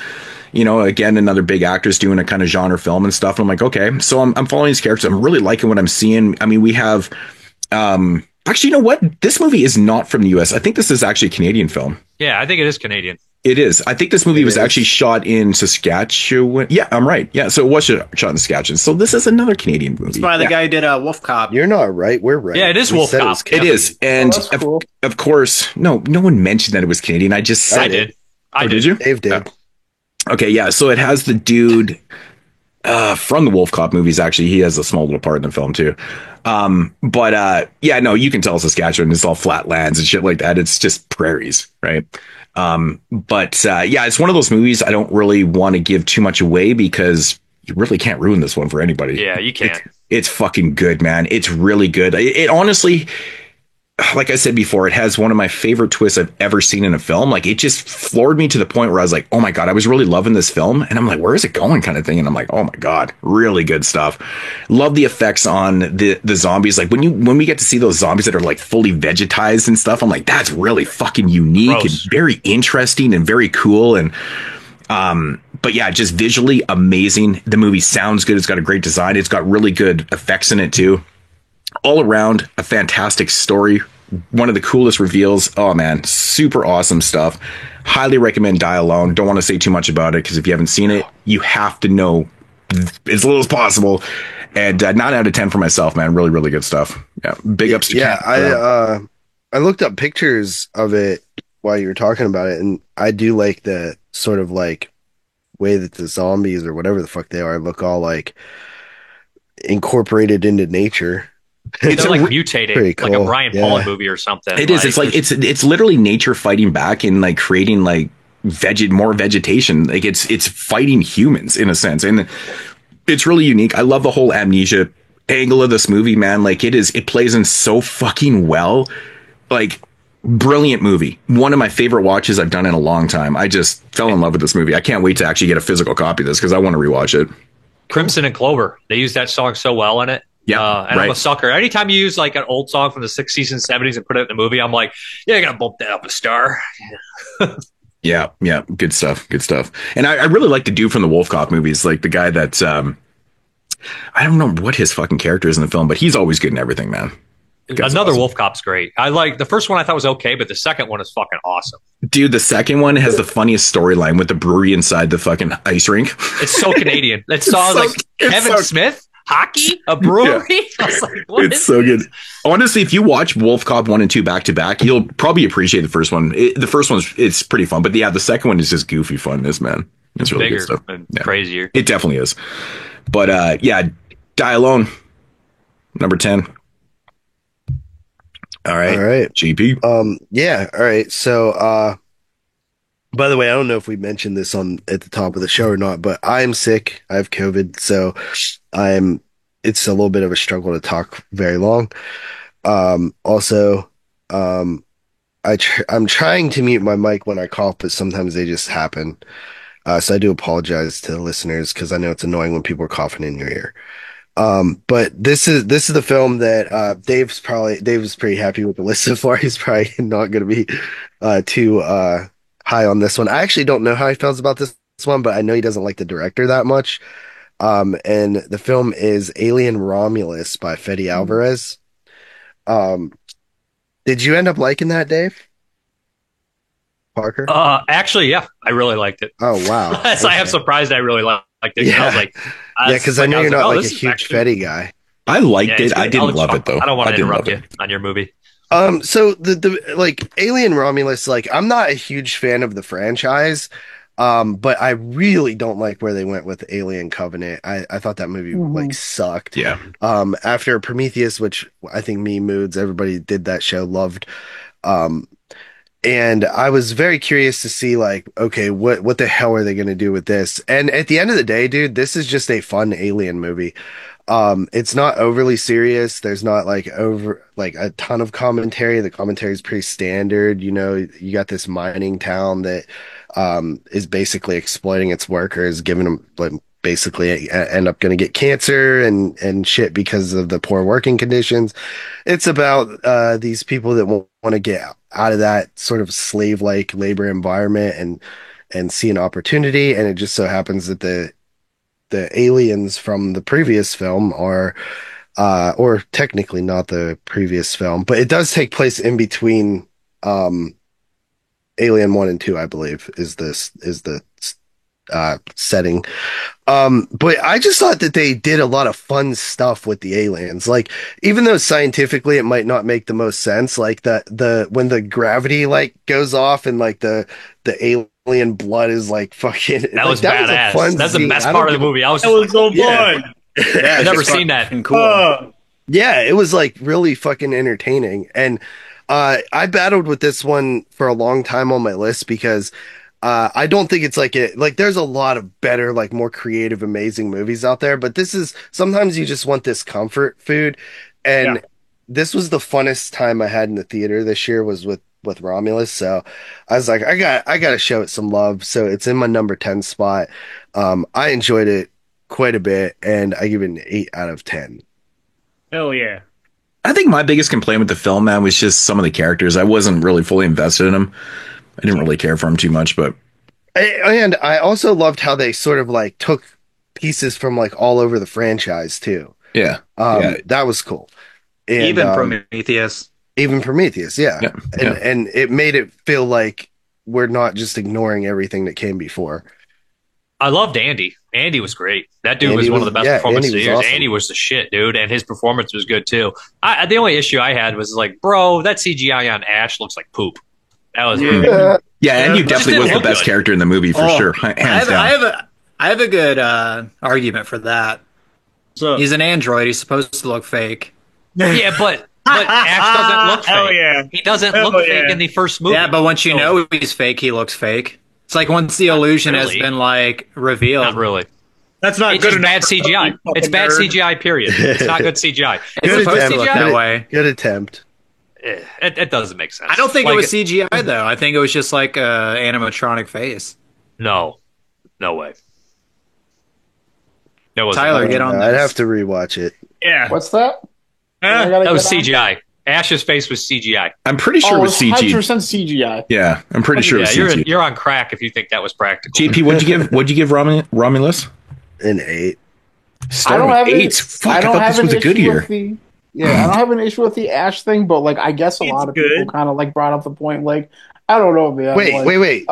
You know, again, another big actress doing a kind of genre film and stuff. And I'm like, okay. So I'm following these characters. I'm really liking what I'm seeing. I mean, we have, actually, you know what? This movie is not from the US. I think this is actually a Canadian film. Yeah, I think it is Canadian. It is. I think this movie was actually shot in Saskatchewan. Yeah, I'm right. Yeah, so it was shot in Saskatchewan. So this is another Canadian movie. It's by the guy who did Wolf Cop. You're not right. We're right. Yeah, it is Wolf Cop. It is. And of course, no one mentioned that it was Canadian. I just said it. Did you? Dave did. Okay, yeah. So it has the dude from the Wolf Cop movies. Actually, he has a small little part in the film too. Yeah, no, you can tell Saskatchewan is all flat lands and shit like that. It's just prairies, right? Yeah, it's one of those movies I don't really want to give too much away because you really can't ruin this one for anybody. Yeah, you can't. It's fucking good, man. It's really good. It honestly, like I said before, it has one of my favorite twists I've ever seen in a film. Like, it just floored me to the point where I was like, oh my God, I was really loving this film. And I'm like, where is it going kind of thing? And I'm like, oh my God, really good stuff. Love the effects on the zombies. Like when we get to see those zombies that are like fully vegetized and stuff, I'm like, that's really fucking unique and very interesting and very cool. And, but yeah, just visually amazing. The movie sounds good. It's got a great design. It's got really good effects in it too. All around a fantastic story. One of the coolest reveals. Oh man, super awesome stuff. Highly recommend Die Alone. Don't want to say too much about it because if you haven't seen it, you have to know as little as possible. And 9 out of 10 for myself, man. Really, really good stuff. Yeah, big ups to Ken. I looked up pictures of it while you were talking about it, and I do like the sort of like way that the zombies or whatever the fuck they are look all like incorporated into nature. It's like mutating, cool. Like a Brian Pollock movie or something. It is. It's like it's literally nature fighting back and like creating like more vegetation. Like it's fighting humans in a sense, and it's really unique. I love the whole amnesia angle of this movie, man. Like it plays in so fucking well. Like brilliant movie. One of my favorite watches I've done in a long time. I just fell in love with this movie. I can't wait to actually get a physical copy of this because I want to rewatch it. Crimson and Clover. They use that song so well in it. Yeah, and I'm a sucker. Anytime you use like an old song from the 60s and 70s and put it in the movie, I'm like, yeah, I gotta bump that up a star. Yeah, good stuff. And I really like the dude from the Wolf Cop movies, like the guy that I don't know what his fucking character is in the film, but he's always good in everything, man. Another awesome. Wolf Cop's great. I like the first one. I thought was okay, but the second one is fucking awesome. Dude, the second one has the funniest storyline with the brewery inside the fucking ice rink. It's so Canadian. It's so, like Kevin Smith. Hockey, a brewery. Yeah. I was like, it's so good. Honestly, if you watch Wolf Cop 1 and 2 back to back, you'll probably appreciate the first one. The first one's it's pretty fun, but yeah, the second one is just goofy funness, man. It's really bigger good stuff. And crazier. It definitely is. But yeah, Die Alone, number 10. All right, GP. Yeah, all right. So, by the way, I don't know if we mentioned this at the top of the show or not, but I'm sick. I have COVID, so it's a little bit of a struggle to talk very long. Also, I'm trying to mute my mic when I cough, but sometimes they just happen. So I do apologize to the listeners because I know it's annoying when people are coughing in your ear. But this is the film that Dave was pretty happy with the list so far. He's probably not going to be too high on this one. I actually don't know how he feels about this one, but I know he doesn't like the director that much. And the film is Alien Romulus by Fede Alvarez. Did you end up liking that, Dave? Parker? Actually, yeah, I really liked it. Oh, wow. So I am surprised I really liked it. Yeah. I was like, because I know you're not like a huge Fede guy. I liked it. I didn't love it though. I don't want to interrupt you on your movie. So the like Alien Romulus, like I'm not a huge fan of the franchise, but I really don't like where they went with Alien Covenant. I thought that movie like sucked. Yeah. After Prometheus, which I think me Moods, everybody did that show, loved. And I was very curious to see like, okay, what the hell are they going to do with this? And at the end of the day, dude, this is just a fun Alien movie. It's not overly serious. There's not like a ton of commentary. The commentary is pretty standard. You know, you got this mining town that is basically exploiting its workers, giving them like basically end up going to get cancer and shit because of the poor working conditions. It's about these people that want to get out of that sort of slave-like labor environment and see an opportunity. And it just so happens that the aliens from the previous film are, or technically not the previous film, but it does take place in between Alien 1 and 2, I believe, is the setting. But I just thought that they did a lot of fun stuff with the aliens. Like, even though scientifically it might not make the most sense, like the when the gravity like goes off and like the alien blood is like fucking that was badass. That's the best part of the movie. That was so fun. Yeah, I've never seen that. Cool. Yeah, it was like really fucking entertaining. And I battled with this one for a long time on my list because I don't think it's like there's a lot of better, like more creative, amazing movies out there, but this is sometimes you just want this comfort food. And this was the funnest time I had in the theater this year was with Romulus. So I was like, I got to show it some love. So it's in my number 10 spot. I enjoyed it quite a bit and I give it an 8 out of 10. Hell yeah. I think my biggest complaint with the film, man, was just some of the characters. I wasn't really fully invested in them. I didn't really care for them too much, but. And I also loved how they sort of like took pieces from like all over the franchise too. Yeah. That was cool. And, even Prometheus. Even Prometheus, yeah. And it made it feel like we're not just ignoring everything that came before. I loved Andy. Andy was great. That dude was one of the best performances of the year. Awesome. Andy was the shit, dude, and his performance was good too. The only issue I had was like, bro, that CGI on Ash looks like poop. That was and you definitely was the best character in the movie for sure. Hands down. I have a good argument for that. So he's an android. He's supposed to look fake. Yeah, but Ash doesn't look fake. Oh, yeah. He doesn't look fake in the first movie. Yeah, but once you know he's fake, he looks fake. It's like once the illusion has been like revealed. Not really. That's not good. It's bad CGI. It's bad CGI. Period. It's not good CGI. It's Good supposed attempt. CGI that way. Good attempt. It doesn't make sense. I don't think Like, it was CGI though. I think it was just like a animatronic face. No way. That was Tyler, get on I'd this. have to rewatch it. Yeah. What's that? That was CGI. Ash's face was CGI. I'm pretty sure it was CG. 100% CGI. Yeah, I'm pretty sure it was CG. You're on crack if you think that was practical. JP, what'd you give Romulus? An 8. I don't have 8. Fuck, I thought this was a good year. I don't have an issue with the Ash thing, but like I guess a lot of people kind of like brought up the point, like I don't know, man. Wait.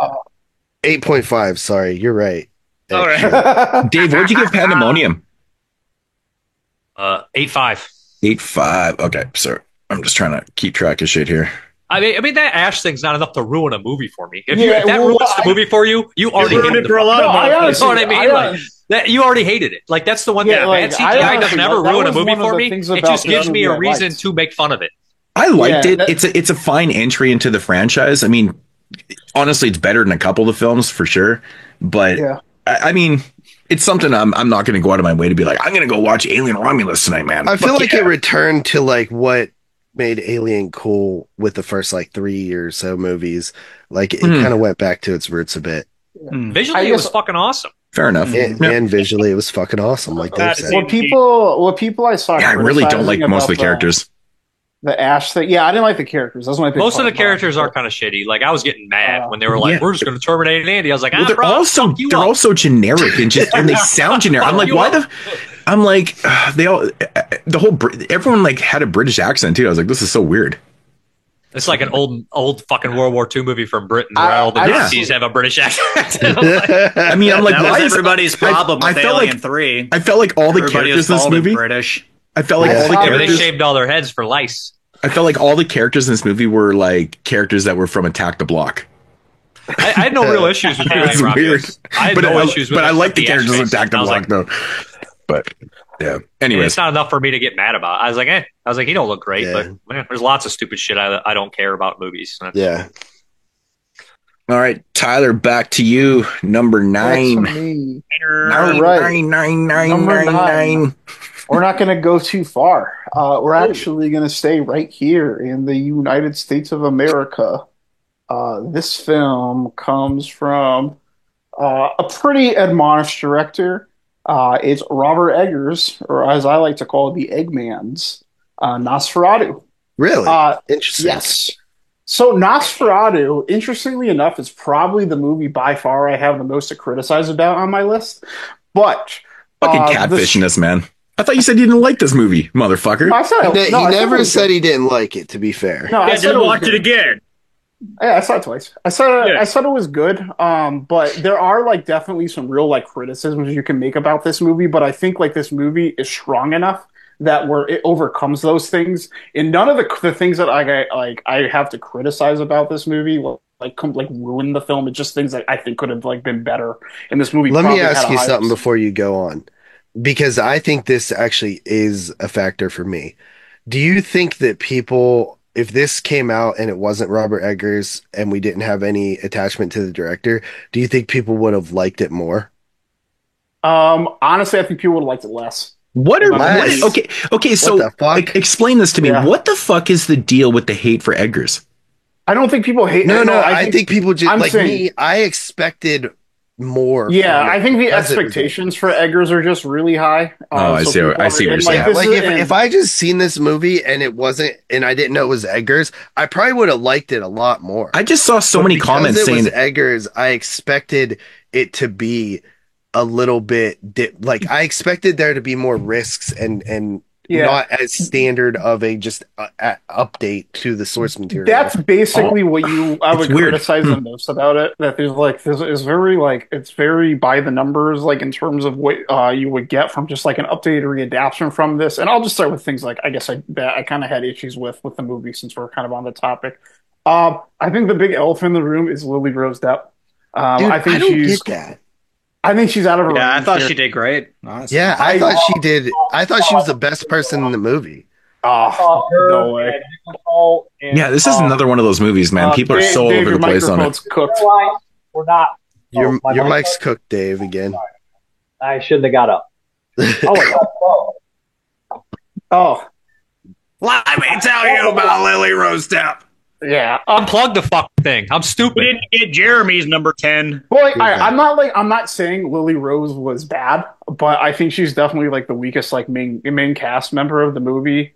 8.5. Sorry, you're right. All right. Dave, what'd you give Pandemonium? 8.5. 8.5. Okay, sorry. I'm just trying to keep track of shit here. I mean that Ash thing's not enough to ruin a movie for me. If that ruins the movie for you, you already ruined hated it for a lot of you know what I mean? Like, that you already hated it. Like that's the one thing. Bad CGI doesn't ever ruin a movie for me. It just gives me a reason to make fun of it. I liked it. It's a fine entry into the franchise. I mean, honestly, it's better than a couple of the films for sure. But I mean, it's something I'm not going to go out of my way to be like, I'm going to go watch Alien Romulus tonight, man. I feel like it returned to like what made Alien cool with the first like 3 or so movies. Like it kind of went back to its roots a bit. Visually, it was fucking awesome. Fair enough. And visually, it was fucking awesome. Like Dave said. What people I saw. Yeah, I really don't like most of the characters. The Ash thing. Yeah, I didn't like the characters. That's my most of the characters are kind of shitty. Like I was getting mad when they were like, "We're just going to terminate Andy." I was like, they're also generic and they sound generic. I'm like, why the? I'm like, everyone like had a British accent too. I was like, this is so weird. It's like an old fucking World War II movie from Britain where all the Nazis have a British accent. I mean, I'm like, that why was is everybody's problem with Alien 3? I felt like all the characters in this movie. British. I felt like all the characters. They shaved all their heads for lice. I felt like all the characters in this movie were like characters that were from Attack the Block. I had no real issues with Alien Romulus. I had no issues with but I like the characters in Attack the Block though. But yeah. Anyways, it's not enough for me to get mad about. I was like, he don't look great, but man, there's lots of stupid shit I don't care about movies. Yeah. All right, Tyler, back to you. Number 9. Nine. We're not going to go too far. We're actually going to stay right here in the United States of America. This film comes from a pretty admonished director. It's Robert Eggers, or as I like to call it, the Eggman's Nosferatu. Really? Interesting. Yes. So Nosferatu, interestingly enough, is probably the movie by far I have the most to criticize about on my list. But fucking catfishing this man. I thought you said you didn't like this movie, motherfucker. He never said he didn't like it, to be fair. No, I said watch it again. Yeah, I saw it twice. I said it was good. But there are like definitely some real like criticisms you can make about this movie. But I think like this movie is strong enough that where it overcomes those things. And none of the things that I have to criticize about this movie ruin the film. It's just things that I think could have like been better in this movie. Let me ask you something before you go on, because I think this actually is a factor for me. Do you think that people, if this came out and it wasn't Robert Eggers and we didn't have any attachment to the director, do you think people would have liked it more? Honestly, I think people would have liked it less. Okay, so explain this to me. Yeah. What the fuck is the deal with the hate for Eggers? I don't think people hate. No, I think people just me. I expected more. Yeah, I think the expectations for Eggers are just really high. I see what you're saying. Like if I just seen this movie and it wasn't, and I didn't know it was Eggers, I probably would have liked it a lot more. I just saw so many comments saying it was Eggers. I expected it to be a little bit I expected there to be more risks and not as standard of a just update to the source material. That's basically what I would criticize the most about it. That there's very it's very by the numbers, like in terms of what you would get from just like an updated readaptation from this. And I'll just start with things like I guess I kind of had issues with the movie since we're kind of on the topic. I think the big elephant in the room is Lily Rose Depp. I don't get that. I think she's out of her range. I thought she did great. Honestly. Yeah, I thought she did. I thought she was the best person in the movie. Oh, no way. Yeah, this is another one of those movies, man. People are so over the place on it. Cooked. We're not. Your mic's cooked, Dave, again. I shouldn't have got up. Oh. Let me tell you about Lily Rose Depp. Yeah, unplug the fuck thing. I'm stupid. We didn't get Jeremy's number 10. Boy, I'm not saying Lily Rose was bad, but I think she's definitely like the weakest like main cast member of the movie.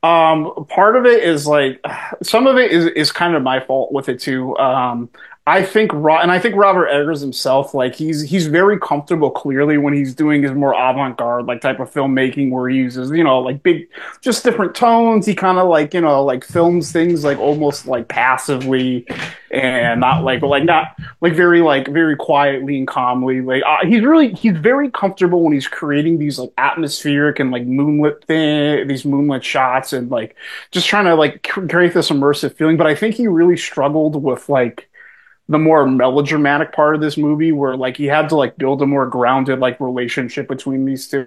Part of it is like some of it is kind of my fault with it too. I think Robert Eggers himself, like he's very comfortable clearly when he's doing his more avant-garde like type of filmmaking where he uses, like big, just different tones. He kind of like films things like almost like passively and not very quietly and calmly. Like he's very comfortable when he's creating these like atmospheric and like these moonlit shots and like just trying to like create this immersive feeling. But I think he really struggled with like the more melodramatic part of this movie where like he had to like build a more grounded like relationship between these two.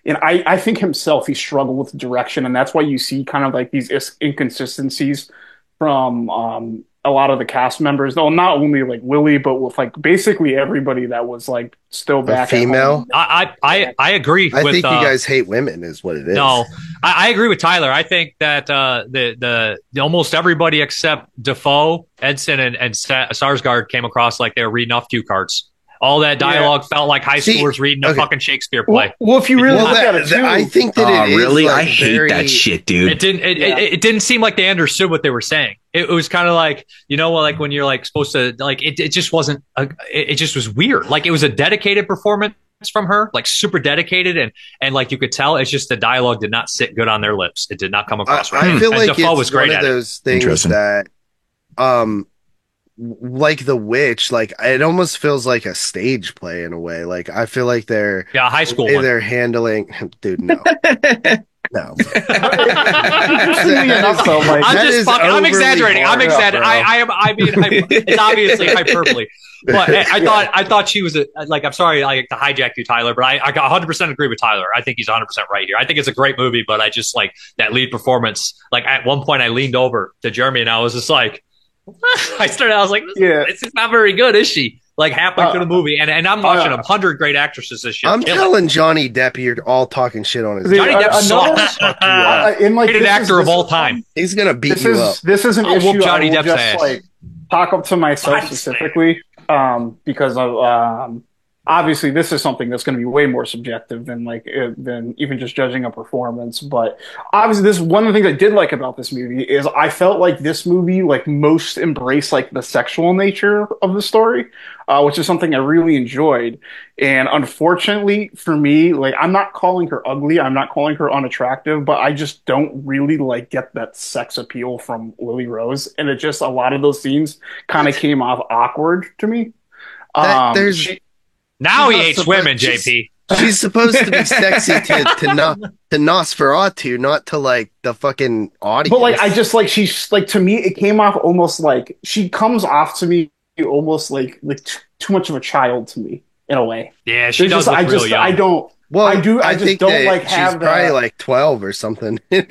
And I think himself, he struggled with direction. And that's why you see kind of like these inconsistencies from a lot of the cast members, though not only like Lily, but with like basically everybody that was like still back. Female. I agree. I think you guys hate women, is what it is. No, I agree with Tyler. I think that the almost everybody except Defoe, Edson, and Sarsgaard came across like they were reading off cue cards. All that dialogue felt like high schoolers reading a fucking Shakespeare play. Well, if you really look at it too, I think that it is really. Like I hate that shit, dude. It didn't. It didn't seem like they understood what they were saying. It was kind of like like when you're like supposed to like it just wasn't. It just was weird. Like it was a dedicated performance from her, like super dedicated, and like you could tell, it's just the dialogue did not sit good on their lips. It did not come across right. I feel like Defoe it's was great one of those things that, like The Witch, like it almost feels like a stage play in a way. Like I feel like they're high school. They're handling, dude. No, no. I'm exaggerating. I mean, it's obviously hyperbole. But I thought she was I'm sorry, like to hijack you, Tyler, but I got 100% agree with Tyler. I think he's 100% right here. I think it's a great movie, but I just like that lead performance. Like at one point, I leaned over to Jeremy and I was just like. I was like, this is not very good, is she? Like halfway through the movie, and I'm watching 100 great actresses this year. I'm telling Johnny Depp, you're all talking shit on his. Johnny Depp sucks. Greatest actor of all time. He's gonna beat you up. This is an issue. Johnny Depp's ass. Like talk up to myself specifically, because of obviously this is something that's going to be way more subjective than even just judging a performance. But obviously, this one of the things I did like about this movie is I felt like this movie like most embraced like the sexual nature of the story, which is something I really enjoyed. And unfortunately for me, like I'm not calling her ugly, I'm not calling her unattractive, but I just don't really like get that sex appeal from Lily Rose, and it just a lot of those scenes kind of came off awkward to me. Now he hates women, JP. She's supposed to be sexy to Nosferatu, not to like the fucking audience. But like, I just like she's like to me, it came off almost like she comes off to me almost like too much of a child to me in a way. Yeah, she does look real young. I don't. Well, I do. I just don't like have she's probably like 12 or something. She's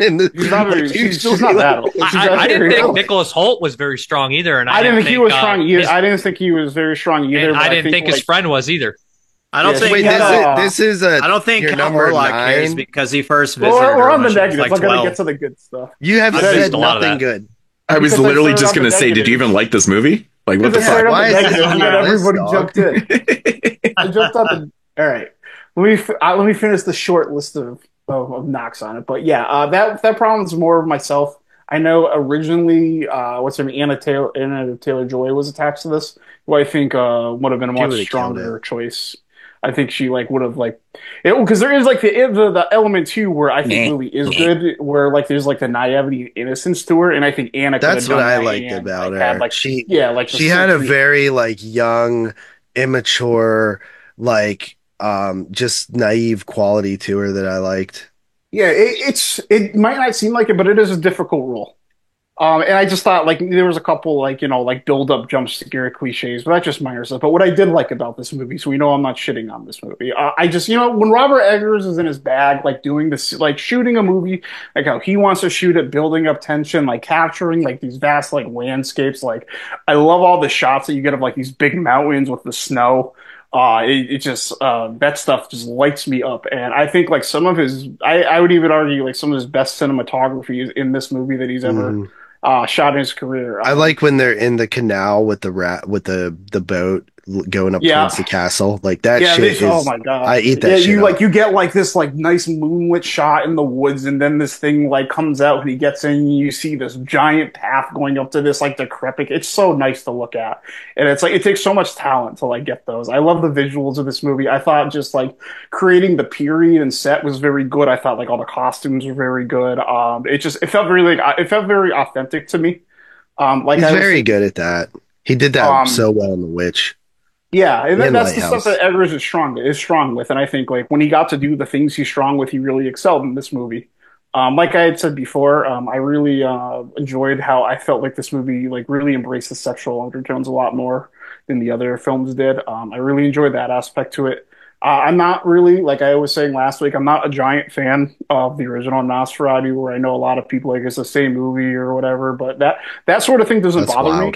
not that old. I didn't think Nicholas Hoult was very strong either, and I didn't think he was strong either. I didn't think he was very strong either. I didn't think his friend was either. I don't think. Wait, this is a. I don't think your Cal number Morlock 9 cares because he first visited. We're her on the when she was, negatives. like, I'm gonna 12. get to the good stuff. You have said nothing good. I was literally just going to say, did you even like this movie? Like, what the fuck? Why is it on everybody jumped in? I jumped on the. All right, let me finish the short list of knocks on it. But yeah, that problem is more of myself. I know originally, what's her name, Anna Taylor-Joy was attached to this, who I think would have been a much stronger choice. I think she like would have like it because there is like the element too where I think Lily is good, where like there's like the naivety and innocence to her, and I think Anna. That's what I liked about her. She had a very like young, immature, like just naive quality to her that I liked. Yeah, it might not seem like it, but it is a difficult role. And I just thought like there was a couple like like build up jump scare cliches, but that's just minor stuff. But what I did like about this movie, so we know I'm not shitting on this movie. I just when Robert Eggers is in his bag, like doing this, like shooting a movie, like how he wants to shoot it, building up tension, like capturing like these vast like landscapes. Like I love all the shots that you get of like these big mountains with the snow. It just that stuff just lights me up, and I think like some of his, I would even argue like some of his best cinematography is in this movie that he's ever shot in his career. I like when they're in the canal with the boat going up towards the castle, like that shit. Oh my god, I eat that. You get like this like nice moonlit shot in the woods, and then this thing like comes out, and he gets in, and you see this giant path going up to this like decrepit. It's so nice to look at, and it's like it takes so much talent to like get those. I love the visuals of this movie. I thought just like creating the period and set was very good. I thought like all the costumes were very good. It felt very authentic to me. He's very good at that. He did that so well in The Witch. Yeah, and that's the stuff that Eggers is strong with, and I think like when he got to do the things he's strong with, he really excelled in this movie. Like I had said before, I really enjoyed how I felt like this movie like really embraced the sexual undertones a lot more than the other films did. I really enjoyed that aspect to it. I'm not really, like I was saying last week, I'm not a giant fan of the original Nosferatu, where I know a lot of people like it's the same movie or whatever, but that sort of thing doesn't bother me.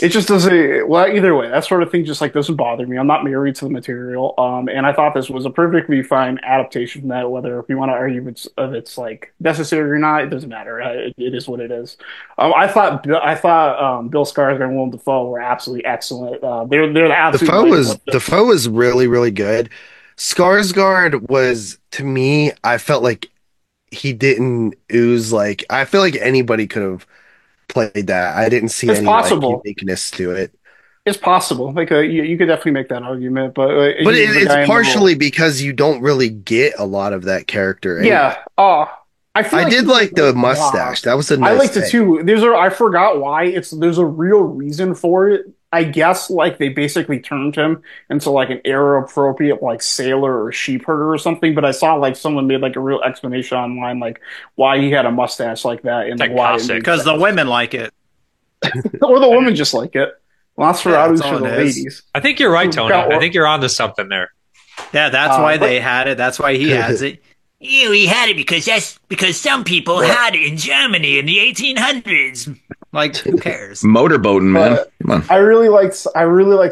It just doesn't. Well, either way, that sort of thing just like doesn't bother me. I'm not married to the material, and I thought this was a perfectly fine adaptation from that. Whether if you want to argue if it's like necessary or not, it doesn't matter. It is what it is. I thought Bill Skarsgård and Willem Dafoe were absolutely excellent. They're the absolute. Dafoe was really really good. Skarsgård was, to me, I felt like he didn't ooze like. I feel like anybody could have played that. I didn't see any like, uniqueness to it. It's possible. Like you could definitely make that argument, but it's partially because you don't really get a lot of that character. Anyway. Yeah. I did like the mustache. That was a nice. I liked it too. I forgot why. There's a real reason for it. I guess like they basically turned him into like an era appropriate like sailor or sheep herder or something. But I saw like someone made like a real explanation online like why he had a mustache like that and like, why because the women like it, or the women just like it. Nosferatu's for the ladies. I think you're right, Tony. I think you're onto something there. Yeah, that's why they had it. That's why he has it. He had it because some people had it in Germany in the 1800s. Like, who cares? Motorboating, man. Come on. I really liked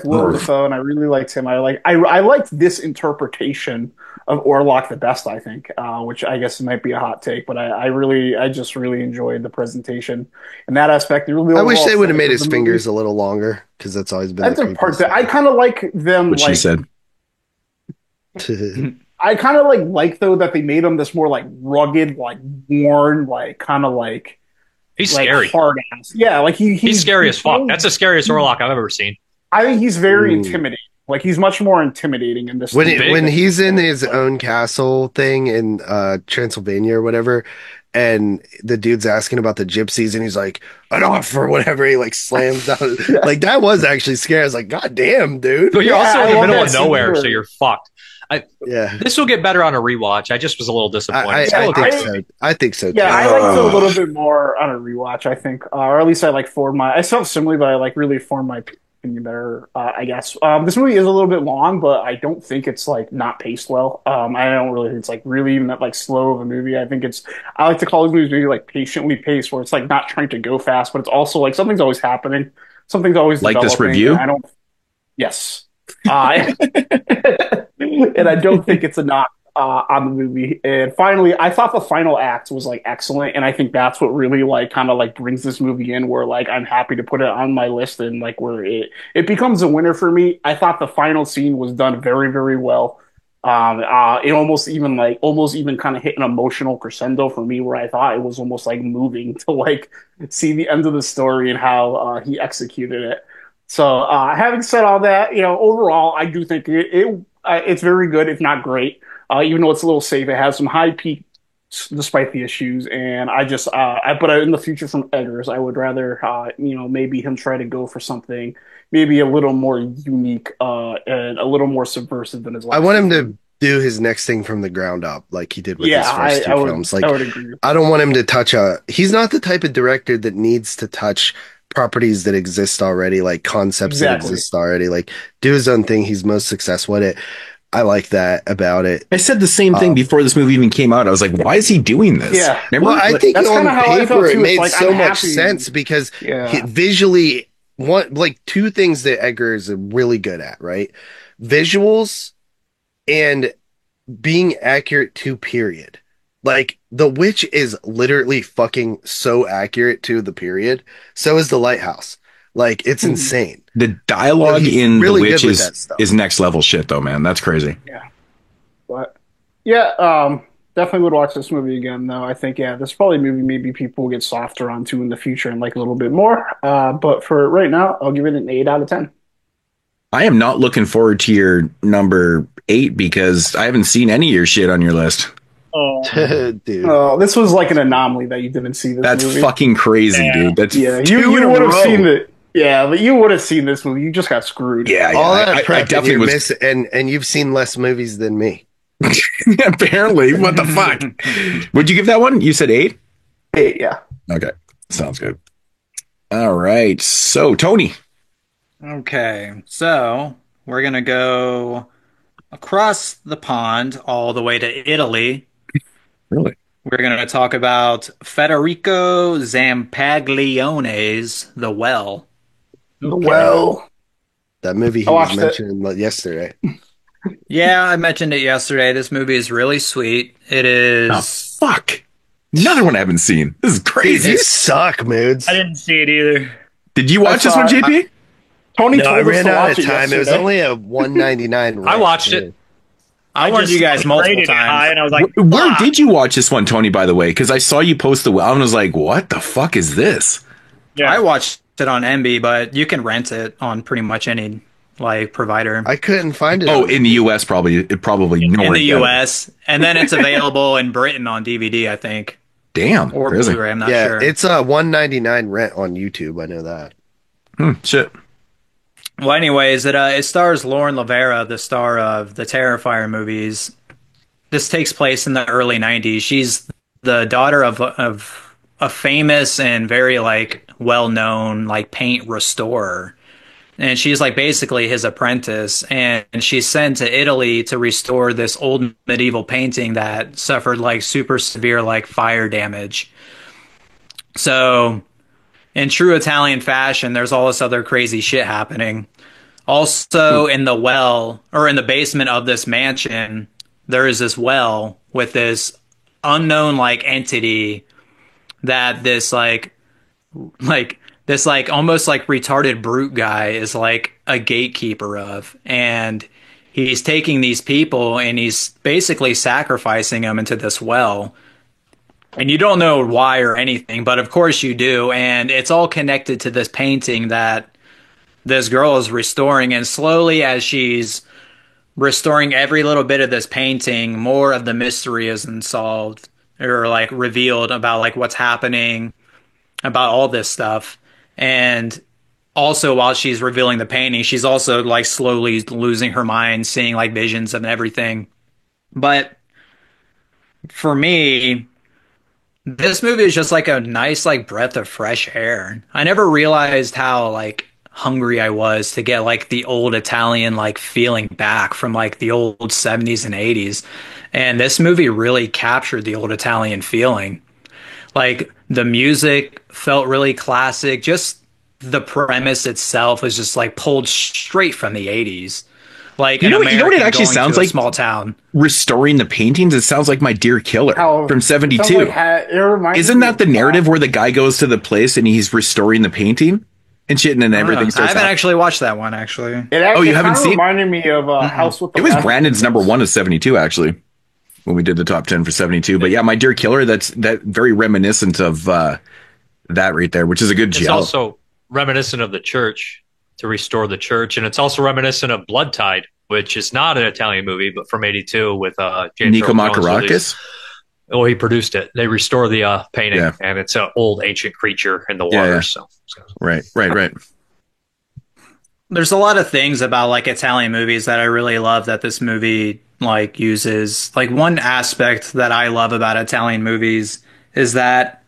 Willem Dafoe, and I really liked him. I liked this interpretation of Orlok the best, I think, which I guess might be a hot take, but I just really enjoyed the presentation and that aspect. Really, I wish they would have made his fingers a little longer because that's always been the part that I kind of like them. What she said. I kind of like though that they made him this more like rugged, like worn, like kind of like he's like scary, hard ass. Yeah, like he's scary as fuck. That's the scariest Orlok I've ever seen. I think he's very intimidating. Like he's much more intimidating in this. When he's in his own castle thing in Transylvania or whatever, and the dude's asking about the gypsies, and he's like, "Enough!" or whatever. He like slams down. Like that was actually scary. I was like, "God damn, dude!" But you're also in the middle of nowhere, so you're fucked. Yeah, this will get better on a rewatch. I just was a little disappointed. I think so. Yeah, I liked it a little bit more on a rewatch. I think, or at least I like formed my. I felt similarly, but I like really formed my opinion better. I guess this movie is a little bit long, but I don't think it's like not paced well. I don't really think it's like really even that like slow of a movie. I think it's. I like to call these movies maybe like patiently paced, where it's like not trying to go fast, but it's also like something's always happening. Something's always like this developing, review. I don't. Yes. And I don't think it's a knock on the movie. And finally, I thought the final act was like excellent, and I think that's what really like kind of like brings this movie in. Where like I'm happy to put it on my list, and like where it becomes a winner for me. I thought the final scene was done very, very well. It almost even kind of hit an emotional crescendo for me, where I thought it was almost like moving to like see the end of the story and how he executed it. So, having said all that, overall, I do think it's very good, if not great. Even though it's a little safe, it has some high peaks despite the issues. And but in the future from Eggers, I would rather, maybe him try to go for something maybe a little more unique and a little more subversive than his last. I want him to do his next thing from the ground up, like he did with his first two films. Like, I would agree. I don't want him to touch he's not the type of director that needs to touch properties that exist already, like concepts that exist already. Like, do his own thing. He's most successful at it. I like that about it. I said the same thing before this movie even came out. I was like, why is he doing this? Yeah. Remember? Well, I think on paper it made so much sense because visually, two things that Eggers is really good at, right? Visuals and being accurate to period. Like, The Witch is literally fucking so accurate to the period. So is The Lighthouse. Like, it's insane. The dialogue in The Witch is next level shit, though, man. That's crazy. Yeah. But, yeah, definitely would watch this movie again, though. I think, this is probably a movie maybe people will get softer onto in the future and like a little bit more. But for right now, I'll give it an 8 out of 10. I am not looking forward to your number 8 because I haven't seen any of your shit on your list. Oh, dude! Oh, this was like an anomaly that you didn't see this. That's movie. Fucking crazy, dude. That's you would have seen it. Yeah, but you would have seen this movie. You just got screwed. Yeah. All that prep I definitely was. And you've seen less movies than me. Apparently, what the fuck? Would you give that one? You said 8? 8, yeah. Okay, sounds good. All right, so Tony. Okay, so we're gonna go across the pond all the way to Italy. Really? We're going to talk about Federico Zampaglione's The Well. The Well. That movie he was mentioning yesterday. Yeah, I mentioned it yesterday. This movie is really sweet. It is... Oh, fuck. Another one I haven't seen. This is crazy. You suck, Moods. I didn't see it either. Did you watch this one, JP? Tony I ran out of time. It was only a $1.99. I watched it. I warned you guys multiple times. And I was like, where did you watch this one, Tony, by the way? Because I saw you post the well and was like, what the fuck is this? Yeah. I watched it on MB, but you can rent it on pretty much any provider. I couldn't find it. Oh, in the US, probably in the US, and then it's available in Britain on DVD, I think. Damn, or Blu-ray. I'm not sure. It's a $1.99 rent on YouTube. I know that. Shit. Well, anyways, it stars Lauren Lavera, the star of the Terrifier movies. This takes place in the early 90s. She's the daughter of a famous and very well-known paint restorer. And she's basically his apprentice, and she's sent to Italy to restore this old medieval painting that suffered super severe fire damage. So, in true Italian fashion, there's all this other crazy shit happening. Also, in the well, or in the basement of this mansion, there is this well with this unknown entity that this almost retarded brute guy is a gatekeeper of, and he's taking these people and he's basically sacrificing them into this well. And you don't know why or anything, but of course you do. And it's all connected to this painting that this girl is restoring. And slowly, as she's restoring every little bit of this painting, more of the mystery is unsolved or like revealed about like what's happening, about all this stuff. And also, while she's revealing the painting, she's also like slowly losing her mind, seeing like visions and everything. But for me, this movie is just like a nice like breath of fresh air. I never realized how like hungry I was to get like the old Italian like feeling back from like the old 70s and 80s. And this movie really captured the old Italian feeling. Like the music felt really classic. Just the premise itself was just like pulled straight from the 80s. Like you know what it actually sounds like? Small town Restoring the paintings. It sounds like My Dear Killer from '72. Isn't that the narrative where the guy goes to the place and he's restoring the painting and shit, and then everything starts? I haven't actually watched that one. Actually, you haven't seen? Reminded me of House with the It was Brandon's number one of '72 actually when we did the top 10 for '72. But yeah, My Dear Killer. That's very reminiscent of that right there, which is a good job. It's also reminiscent of the church. To restore the church, and it's also reminiscent of Blood Tide, which is not an Italian movie, but from '82 with James Nico Macarakis. Oh, he produced it. They restore the painting, and it's an old ancient creature in the water. So. Right. There's a lot of things about like Italian movies that I really love that this movie like uses. Like one aspect that I love about Italian movies is that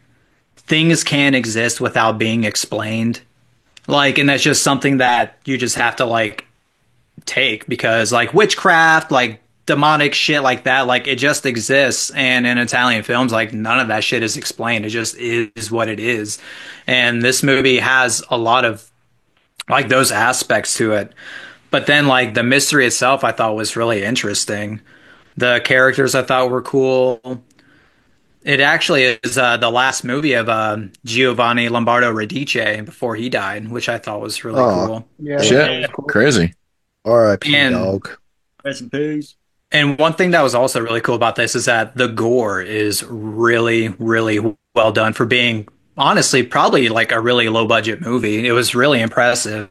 things can't exist without being explained. Like, and that's just something that you just have to like take because like witchcraft, like demonic shit like that, like it just exists. And in Italian films, like none of that shit is explained. It just is what it is. And this movie has a lot of like those aspects to it. But then like the mystery itself, I thought was really interesting. The characters I thought were cool. It actually is the last movie of Giovanni Lombardo Radice before he died, which I thought was really cool. Yeah, shit, cool. Crazy. R.I.P. dog. Rest in peace. And one thing that was also really cool about this is that the gore is really, really well done for being, honestly, probably like a really low budget movie. It was really impressive.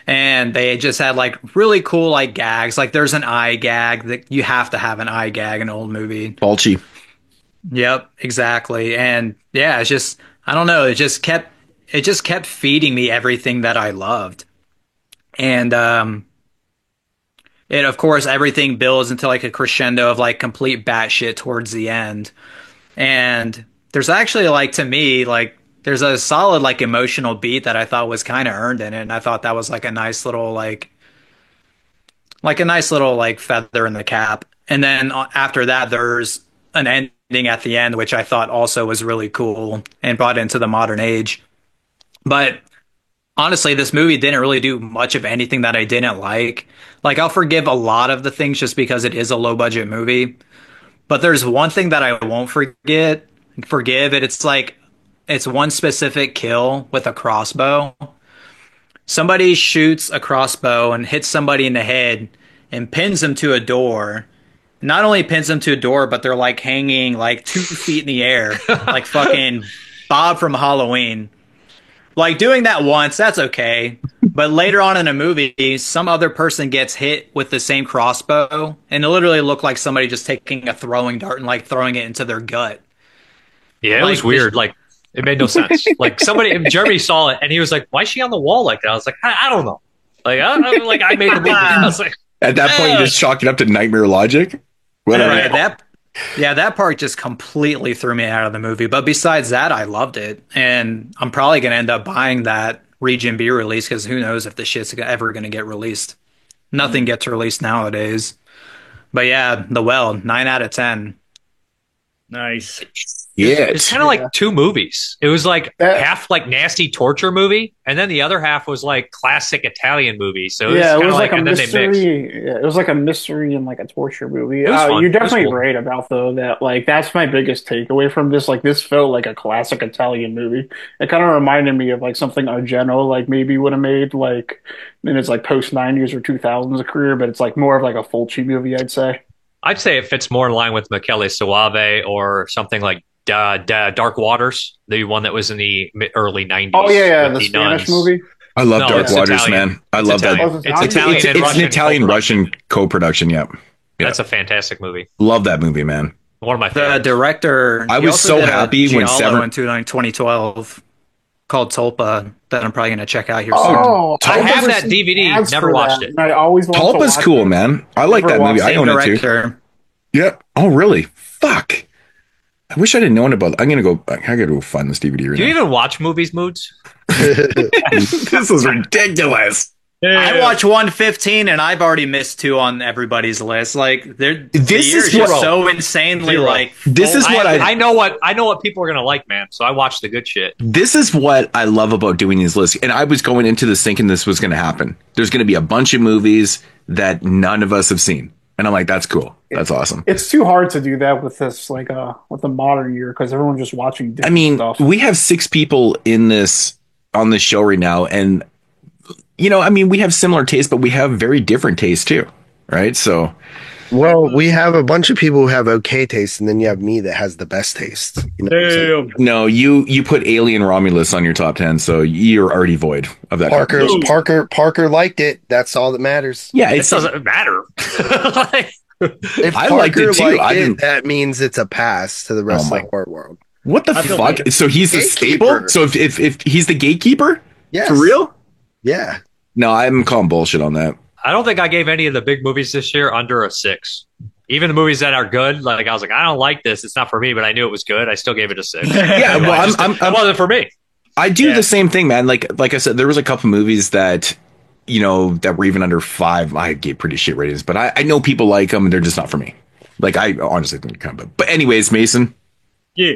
And they just had like really cool like gags. Like there's an eye gag that you have to have an eye gag in an old movie. Fulci. Yep, exactly. And yeah, it's just, I don't know, it just kept feeding me everything that I loved. And it, of course, everything builds into like a crescendo of like complete batshit towards the end. And there's actually like, to me, like there's a solid like emotional beat that I thought was kind of earned in it. And I thought that was like a nice little like a nice little like feather in the cap. And then after that, there's an ending at the end, which I thought also was really cool and brought into the modern age. But honestly, this movie didn't really do much of anything that I didn't like. Like, I'll forgive a lot of the things just because it is a low budget movie. But there's one thing that I won't forgive. It's one specific kill with a crossbow. Somebody shoots a crossbow and hits somebody in the head and pins them to a door. Not only pins them to a door, but they're like hanging like 2 feet in the air, like fucking Bob from Halloween. Like doing that once, that's okay. But later on in a movie, some other person gets hit with the same crossbow, and it literally looked like somebody just taking a throwing dart and like throwing it into their gut. Yeah, it was weird. Like it made no sense. Like Jeremy saw it and he was like, "Why is she on the wall like that?" I was like, I don't know. Like I don't know. Like I made the movie. I was like, at that point, you just chalk it up to nightmare logic. Whatever. That part just completely threw me out of the movie. But besides that, I loved it. And I'm probably going to end up buying that Region B release because who knows if the shit's ever going to get released. Nothing gets released nowadays. But yeah, The Well, 9 out of 10. Nice. It's kind of like two movies. It was like half like nasty torture movie, and then the other half was like classic Italian movie. So it was like a and then they mixed. mystery. Yeah, it was like a mystery and like a torture movie. It was fun. You're It was definitely cool. right about though that like that's my biggest takeaway from this. Like this felt like a classic Italian movie. It kind of reminded me of like something Argento like maybe would have made like in his like post 90s or 2000s career, but it's like more of like a Fulci movie, I'd say. I'd say it fits more in line with Michele Soave or something like Dark Waters, the one that was in the early 90s. Oh yeah, with the Spanish nuns. movie. I love No, Dark it's Waters, Italian. man. I It's love Italian. that. It's Italian and It's an Russian Italian-Russian co-production. Yep. That's a fantastic movie. Love that movie, man. One of my The favorites. director. I he was also so did a happy when Giallo Sever- into 2012 called Tulpa that I'm probably going to check out here soon. Oh, I I've have never that seen DVD, ads never for watched that, it. and I always want to Tulpa's watch cool, it. man. I like that Never movie. watched I it. own it too. Director. Yep. Oh, really? Fuck. I wish I'd have known about. I'm gonna go. I gotta go find this DVD right Do you now. even watch movies, Moods? This is ridiculous. I watch 115 and I've already missed 2 on everybody's list. Like the This year's is just what- so insanely Zero. like. This is what I know what people are gonna like, man. So I watch the good shit. This is what I love about doing these lists. And I was going into this thinking this was going to happen. There's going to be a bunch of movies that none of us have seen. And I'm like, that's cool. That's awesome. It's too hard to do that with this like with the modern year because everyone's just watching different I mean, stuff. we have 6 people on this show right now. And, you know, I mean, we have similar tastes, but we have very different tastes too. Right. So, well, we have a bunch of people who have okay taste, and then you have me that has the best taste. You know what I'm saying? no, you put Alien Romulus on your top 10. So you're already void of that. Parker liked it. That's all that matters. Yeah. It doesn't matter. If I Parker liked it too. I didn't- that means it's a pass to the rest Oh of the horror world. What the I feel fuck? like- So he's the staple? Gatekeeper. So if he's the gatekeeper? Yes. For real? Yeah. No, I'm calling bullshit on that. I don't think I gave any of the big movies this year under a 6. Even the movies that are good, like I was like, I don't like this. It's not for me, but I knew it was good. I still gave it a 6. Yeah, well, it wasn't for me. I do the same thing, man. Like I said, there was a couple movies that, you know, that were even under 5. I gave pretty shit ratings, but I know people like them and they're just not for me. Like, I honestly think they're kind of, but anyways, Mason. Yeah.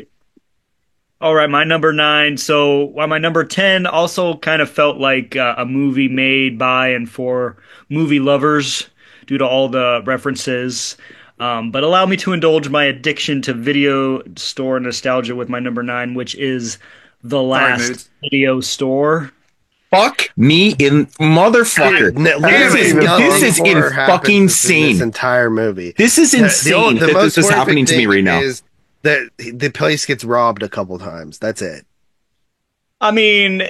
All right, my number 9. So, while my number 10 also kind of felt like a movie made by and for movie lovers due to all the references, but allow me to indulge my addiction to video store nostalgia with my number 9, which is The Last Video Store. Fuck me in motherfucker. This is in fucking insane. This entire movie. This is insane that this is happening to me right now. Is that the place gets robbed a couple times. That's it. I mean,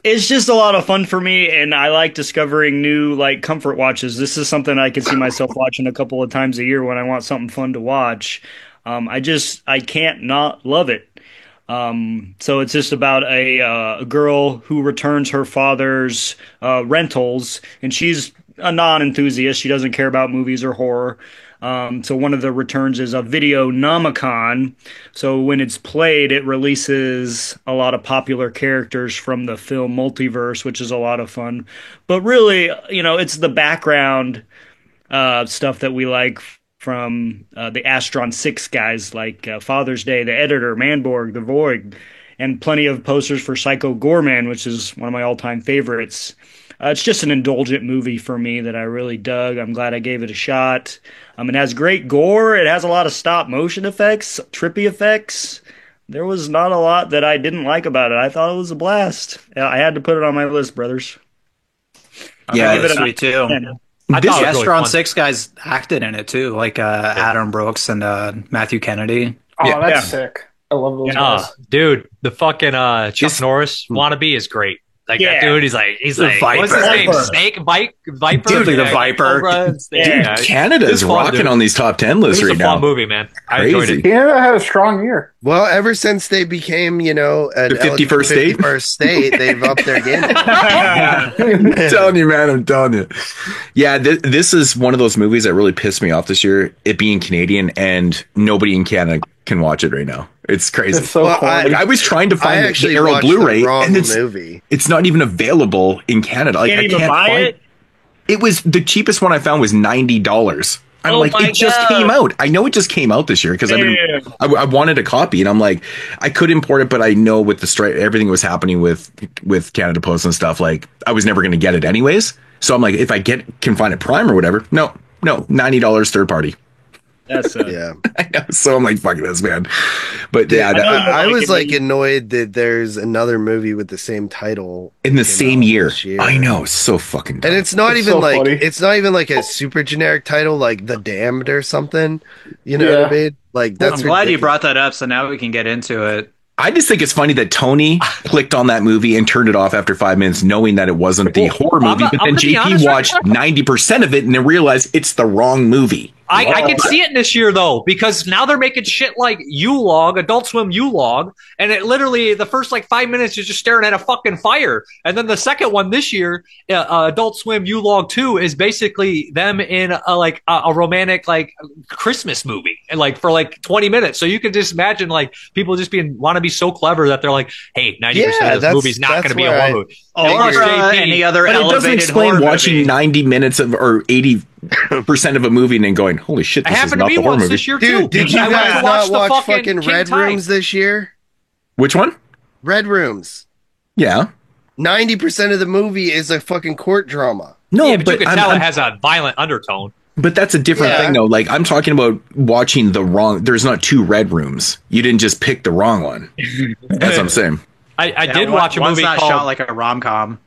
it's just a lot of fun for me, and I like discovering new like comfort watches. This is something I can see myself watching a couple of times a year when I want something fun to watch. I can't not love it. So it's just about a girl who returns her father's rentals, and she's a non-enthusiast. She doesn't care about movies or horror. So one of the returns is a video nomicon. So when it's played, it releases a lot of popular characters from the film Multiverse, which is a lot of fun. But really, you know, it's the background stuff that we like from the Astron 6 guys, like Father's Day, The Editor, Manborg, The Void, and plenty of posters for Psycho Gorman, which is one of my all-time favorites. It's just an indulgent movie for me that I really dug. I'm glad I gave it a shot. It has great gore. It has a lot of stop-motion effects, trippy effects. There was not a lot that I didn't like about it. I thought it was a blast. I had to put it on my list, brothers. Yeah, give it a sweet too. 10. I This thought is really Astron fun. 6 guys acted in it too, like Adam Brooks and Matthew Kennedy. Oh, that's sick. I love those guys. Dude, the fucking Chuck Norris wannabe is great. Like that dude, he's like, The what's his Viper. name? Snake, Viper, Dude, the Viper. Cobra, Dude, Canada's It's fun, rocking dude. on these top 10 lists It was right a fun now. movie, man. I enjoyed Crazy. it. Canada had a strong year. Well, ever since they became, you know, an The 51st state? 51st state, they've upped their game. I'm telling you, man. I'm telling you. Yeah, this is one of those movies that really pissed me off this year. It being Canadian and nobody in Canada can watch it right now. It's crazy. It's so Well, corny. I was trying to find the actually Arrow watched Blu-ray, the wrong and it's movie. It's not even available in Canada. Like Can't I even can't buy find it? It was the cheapest one I found was $90. I'm like, it just came out. I know it just came out this year because I wanted a copy, and I'm like, I could import it, but I know with the strike, everything was happening with Canada Post and stuff. Like, I was never going to get it anyways. So I'm like, if I can find it Prime or whatever, no, $90 third party. That's yeah. I know. So I'm like, fuck this, man. But yeah, I was like annoyed that there's another movie with the same title in the same year. I know, so fucking dumb. And it's not even like it's not even like a super generic title like The Damned or something. You know what I mean? Like that's I'm glad you brought that up, so now we can get into it. I just think it's funny that Tony clicked on that movie and turned it off after 5 minutes, knowing that it wasn't the horror movie. But then JP watched 90% of it and then realized it's the wrong movie. I can see it this year, though, because now they're making shit like U-Log, Adult Swim U-Log, and it literally, the first 5 minutes is just staring at a fucking fire. And then the second one this year, Adult Swim U-Log 2, is basically them in a romantic Christmas movie, and for 20 minutes. So you can just imagine people just want to be so clever that they're like, hey, 90% of this movie's not going to be a horror movie. Or any other but elevated it doesn't explain horror watching movie. 90 minutes or 80% of a movie and then going, holy shit, this is not the horror movie. This year too. Dude, did you guys not watch fucking King Red Tide. Rooms this year? Which one? Red Rooms. Yeah. 90% of the movie is a fucking court drama. No, Yeah, but you can tell it has a violent undertone. But that's a different thing, though. Like, I'm talking about watching the wrong. There's not two Red Rooms. You didn't just pick the wrong one. That's what I'm saying. I did watch a movie not called. shot like a rom-com.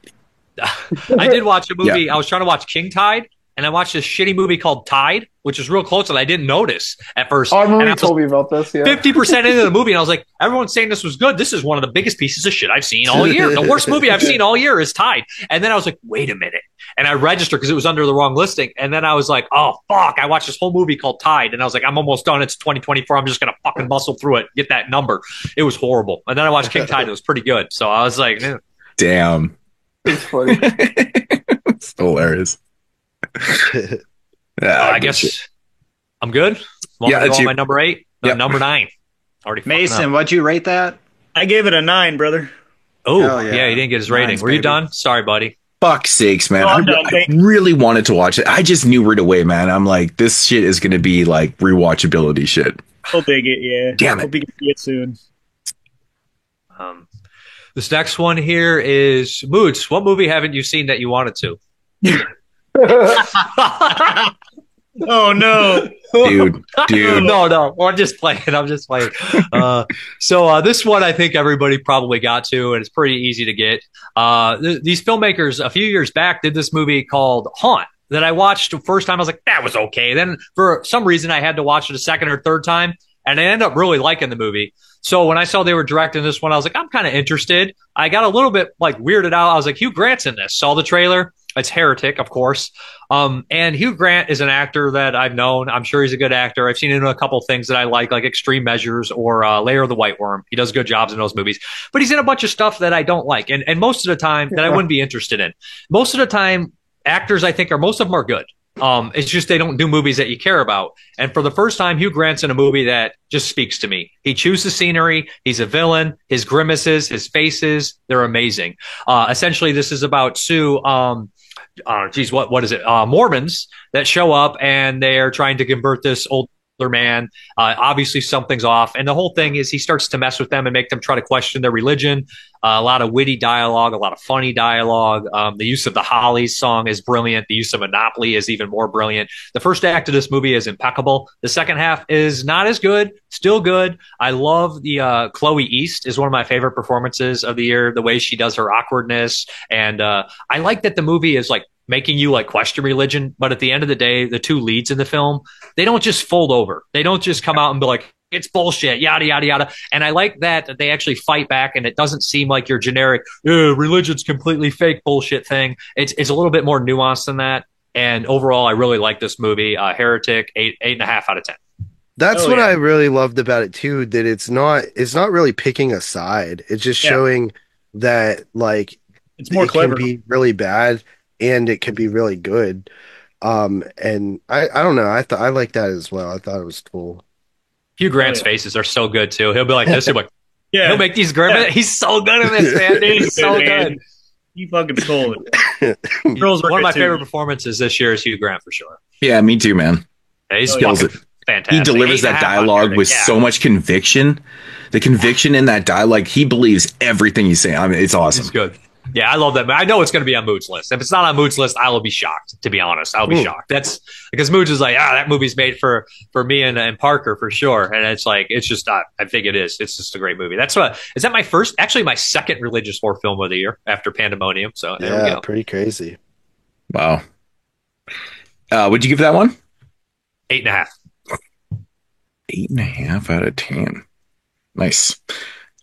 I did watch a movie. Yeah. I was trying to watch King Tide, and I watched this shitty movie called Tide, which is real close, and I didn't notice at first. Oh, I remember And you told me about this. Yeah, 50% into the movie, and I was like, everyone's saying this was good. This is one of the biggest pieces of shit I've seen all year. The worst movie I've seen all year is Tide. And then I was like, wait a minute. And I registered because it was under the wrong listing. And then I was like, oh, fuck. I watched this whole movie called Tide. And I was like, I'm almost done. It's 2024. I'm just going to fucking muscle through it, get that number. It was horrible. And then I watched King Tide. It was pretty good. So I was like, eh. Damn. it's funny. It's hilarious. I guess I'm good. Yeah, that's you. my number 8. Yep. Number 9. Already Mason, what'd you rate that? I gave it a 9, brother. Oh, Hell yeah. yeah, he didn't get his rating. Nice, Were you baby. done? Sorry, buddy. Fuck sakes, man. Oh, I'm I done, thank- really wanted to watch it. I just knew right away, man. I'm like, this shit is going to be like rewatchability shit. I'll dig it, yeah. Damn it. Hope you can see it soon. This next one here is Moods. What movie haven't you seen that you wanted to? Oh, no. Dude. No. I'm just playing. So this one I think everybody probably got to, and it's pretty easy to get. These filmmakers a few years back did this movie called Haunt that I watched the first time. I was like, that was okay. Then for some reason I had to watch it a second or third time, and I ended up really liking the movie. So when I saw they were directing this one, I was like, I'm kind of interested. I got a little bit weirded out. I was like, Hugh Grant's in this. Saw the trailer. It's Heretic, of course. And Hugh Grant is an actor that I've known. I'm sure he's a good actor. I've seen him in a couple things that I like Extreme Measures or Lair of the White Worm. He does good jobs in those movies. But he's in a bunch of stuff that I don't like. And most of the time that I wouldn't be interested in. Most of the time, actors, I think, most of them are good. It's just they don't do movies that you care about. And for the first time, Hugh Grant's in a movie that just speaks to me. He chooses scenery. He's a villain. His grimaces, his faces, they're amazing. Essentially, this is about Sue. What is it? Mormons that show up and they're trying to convert this older man. Obviously, something's off. And the whole thing is he starts to mess with them and make them try to question their religion. A lot of witty dialogue, a lot of funny dialogue. The use of the Hollies song is brilliant. The use of Monopoly is even more brilliant. The first act of this movie is impeccable. The second half is not as good, still good. I love the Chloe East is one of my favorite performances of the year. The way she does her awkwardness. And I like that the movie is making you question religion. But at the end of the day, the two leads in the film, they don't just fold over. They don't just come out and be like, it's bullshit, yada, yada, yada. And I like that they actually fight back and it doesn't seem like your generic, religion's completely fake bullshit thing. It's a little bit more nuanced than that. And overall, I really like this movie. Heretic, 8.5 out of 10. That's what I really loved about it too, that it's not really picking a side. It's just showing that it's more clever. It can be really bad and it can be really good. And I don't know. I like that as well. I thought it was cool. Hugh Grant's faces are so good too. He'll be like this. He'll be like, he'll make these grimaces. Yeah. He's so good in this, man. Dude, he's so good. He fucking stole it. One of my favorite performances this year is Hugh Grant for sure. Yeah, me too, man. He's kills it. Fantastic. He delivers that dialogue with so much conviction. The conviction in that dialogue, he believes everything he's saying. I mean, it's awesome. It's good. Yeah, I love that. I know it's going to be on Mood's list. If it's not on Mood's list, I will be shocked, to be honest. I'll be shocked. That's because Mood's is like, that movie's made for me and Parker for sure. And it's like, it's just, I think it is. It's just a great movie. Is that my second religious horror film of the year after Pandemonium. So there we go. Pretty crazy. Wow. Would you give that one? 8.5. 8.5 out of 10. Nice.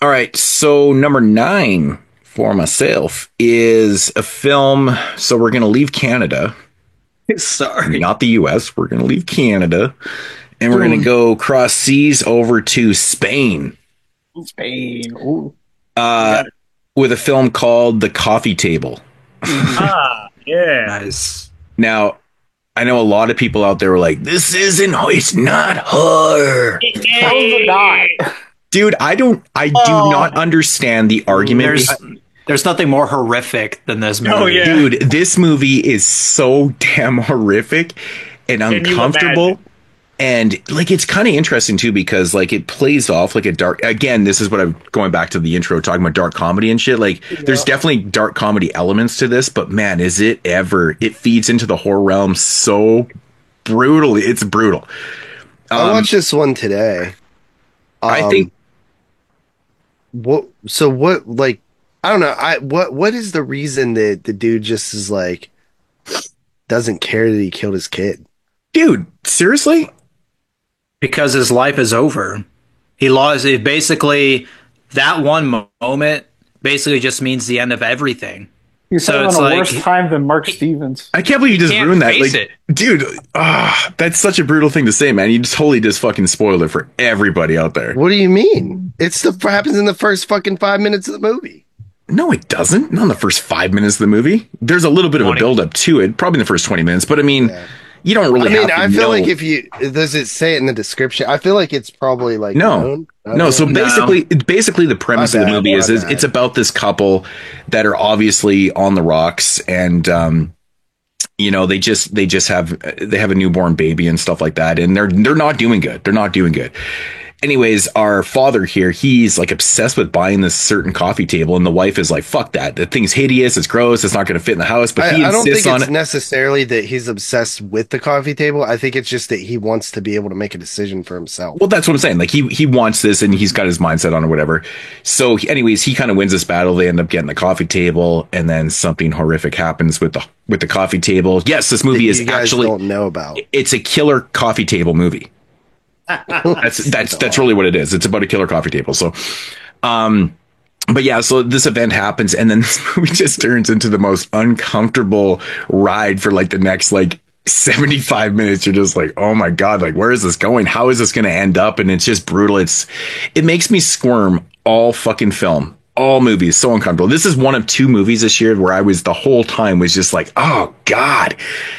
All right. So number 9 for myself is a film. So we're going to leave Canada. Sorry. Not the US. We're going to leave Canada and we're going to go cross seas over to Spain. Spain. Ooh. With a film called The Coffee Table. Yeah. Nice. Now, I know a lot of people out there were like, it's not horror. Dude, I do not understand the argument. There's nothing more horrific than this movie. Oh, yeah. Dude, this movie is so damn horrific and uncomfortable. And like, it's kind of interesting too, because like it plays off like a dark, again, this is what I'm going back to the intro, talking about dark comedy and shit. Like there's definitely dark comedy elements to this, but man, it feeds into the horror realm so brutally. It's brutal. I watched this one today. I think what, like, I don't know. What is the reason that the dude just is like, doesn't care that he killed his kid? Dude, seriously? Because his life is over. He lost it. Basically, that one moment basically just means the end of everything. He's having a worse time than Mark Stevens. I can't believe you just ruined that. Like, dude, that's such a brutal thing to say, man. You totally just fucking spoiled it for everybody out there. What do you mean? It's the happens in the first fucking 5 minutes of the movie. No, it doesn't. Not in the first 5 minutes of the movie. There's a little bit of a build up to it, probably in the first 20 minutes. But I mean, you don't really. I feel like does it say it in the description? I feel like it's probably like no. So basically the premise of the movie is it's about this couple that are obviously on the rocks, and they have a newborn baby and stuff like that, and they're not doing good. They're not doing good. Anyways, our father here, he's like obsessed with buying this certain coffee table, and the wife is like, fuck that. The thing's hideous. It's gross. It's not going to fit in the house. But I don't think it's necessarily that he's obsessed with the coffee table. I think it's just that he wants to be able to make a decision for himself. Well, that's what I'm saying. Like he wants this, and he's got his mindset on or whatever. So anyways, he kind of wins this battle. They end up getting the coffee table, and then something horrific happens with the coffee table. Yes, this movie is actually don't know about. It's a killer coffee table movie. That's really what it is. It's about a killer coffee table. So, but yeah, so this event happens, and then this movie just turns into the most uncomfortable ride for like the next like 75 minutes. You're just like, oh my God, like where is this going? How is this going to end up? And it's just brutal. It makes me squirm all fucking film. All movies, so uncomfortable. This is one of 2 movies this year where I was the whole time was just like, oh God,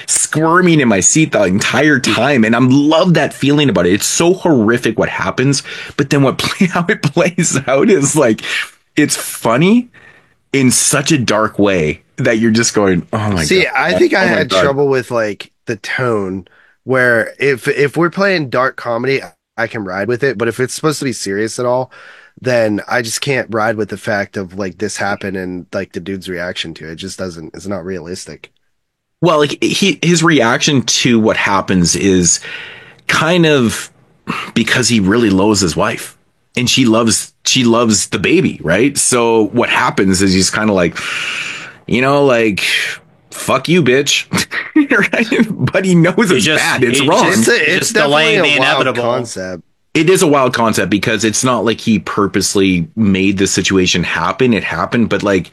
squirming in my seat the entire time. And I love that feeling about it. It's so horrific what happens, but then how it plays out is like, it's funny in such a dark way that you're just going, oh my God. See, I think I had trouble with like the tone where if we're playing dark comedy, I can ride with it. But if it's supposed to be serious at all, then I just can't ride with the fact of like this happened and like the dude's reaction to it. It just it's not realistic. Well, like his reaction to what happens is kind of because he really loathes his wife, and she loves the baby, right? So what happens is he's kind of like, like, fuck you, bitch. Right? But he knows it's bad. It's wrong. It's delaying the inevitable concept. It is a wild concept because it's not like he purposely made the situation happen. It happened, but like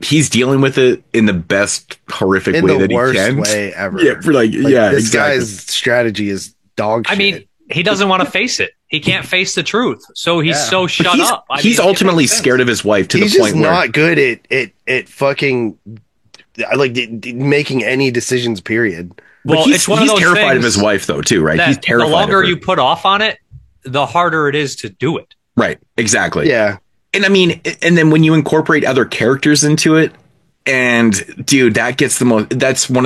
he's dealing with it in the best horrific way that he can. In the worst way ever. Yeah, this guy's strategy is dog shit. I mean, he doesn't want to face it. He can't face the truth, so he's so shut up. He's ultimately scared of his wife to the point where he's just not good at fucking like making any decisions. Period. Well, he's terrified of his wife, though, too, right? He's terrified. The longer you put off on it, the harder it is to do it. Right. Exactly. Yeah. And I mean, and then when you incorporate other characters into it, And dude, that's one of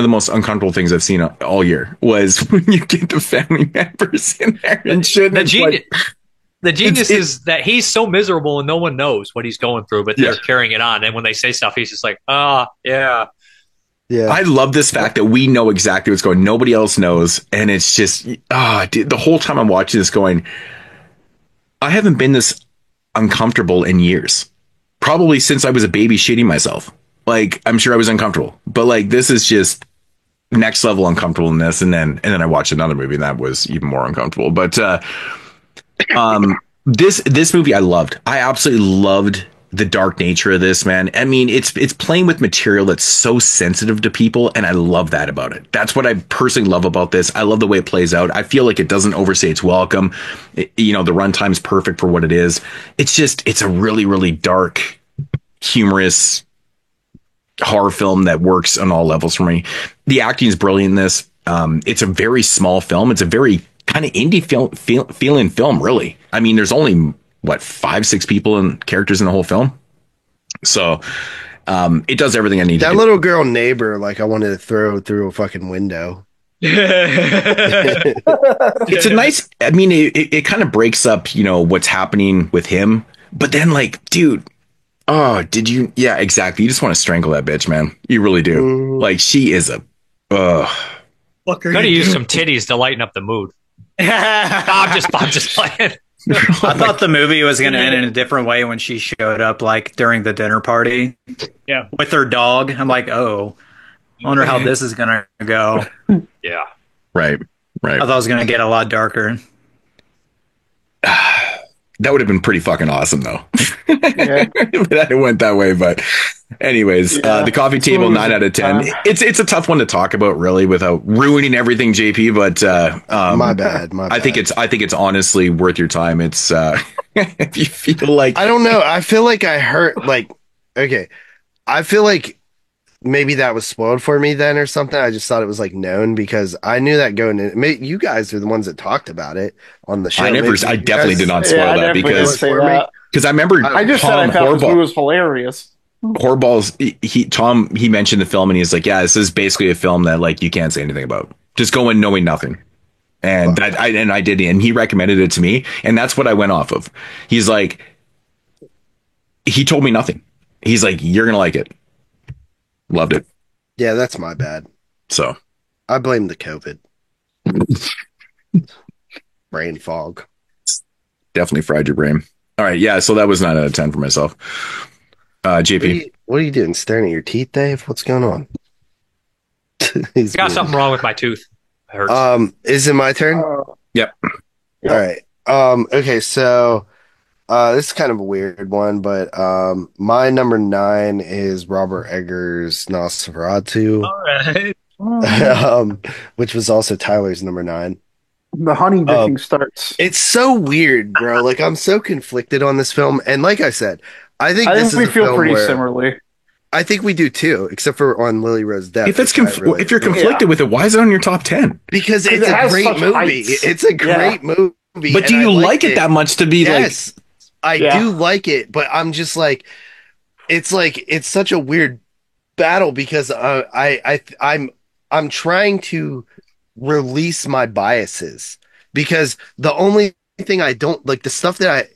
the most uncomfortable things I've seen all year was when you get the family members in there and shit. The genius is that he's so miserable and no one knows what he's going through, but they're carrying it on. And when they say stuff, he's just like, yeah. I love this fact that we know exactly what's going on. Nobody else knows. And it's just, dude, the whole time I'm watching this going, I haven't been this uncomfortable in years. Probably since I was a baby shitting myself. Like, I'm sure I was uncomfortable, but like, this is just next level uncomfortableness. And then I watched another movie and that was even more uncomfortable. But, this movie I loved. I absolutely loved the dark nature of this, man. I mean, it's playing with material that's so sensitive to people. And I love that about it. That's what I personally love about this. I love the way it plays out. I feel like it doesn't overstay its welcome. The runtime's perfect for what it is. It's a really, really dark, humorous horror film that works on all levels for me. The acting is brilliant in this. It's a very small film. It's a very kind of indie feeling film, really. I mean, there's only 5-6 people and characters in the whole film. So it does everything I need to do. That little girl neighbor, like I wanted to throw through a fucking window. It's a nice, I mean, it kind of breaks up, what's happening with him. But then like, dude, did you? Yeah, exactly. You just want to strangle that bitch, man. You really do. Like, she is a. Could have used some titties to lighten up the mood. I'm just playing. I thought the movie was going to end in a different way when she showed up, like during the dinner party. Yeah, with her dog. I'm like, I wonder how this is going to go. Yeah, right. I thought it was going to get a lot darker. That would have been pretty fucking awesome, though. That it went that way, but anyways, the coffee table 9 out of 10. It's a tough one to talk about, really, without ruining everything, JP. But my bad. I think it's honestly worth your time. It's if you feel like I don't know. I feel like I heard I feel like maybe that was spoiled for me then or something. I just thought it was like known because I knew that going in. You guys are the ones that talked about it on the show. I definitely did not spoil that because I remember I just said I thought it was hilarious. Horballs, he mentioned the film and he's like, yeah, this is basically a film that like you can't say anything about. Just go in knowing nothing. And I did, and he recommended it to me, and that's what I went off of. He's like, he told me nothing. He's like, you're gonna like it. Loved it. Yeah, that's my bad. So I blame the COVID. Brain fog. Definitely fried your brain. All right, yeah, so that was 9 out of 10 for myself. JP. What are you doing? Staring at your teeth, Dave? What's going on? Got something wrong with my tooth. It hurts. Is it my turn? Yep. All right. Okay, so this is kind of a weird one, but my number 9 is Robert Eggers' Nosferatu. All right. Which was also Tyler's number 9. The honey dicking starts. It's so weird, bro. Like, I'm so conflicted on this film, and like I said, I think we feel pretty similarly. I think we do too, except for on Lily Rose Death. If you're conflicted with it, why is it on your top 10? Because it's a great movie. It's a great movie. But do you like it that much to be yes, I do like it, but I'm just like it's such a weird battle because I'm trying to release my biases because the only thing I don't like, the stuff that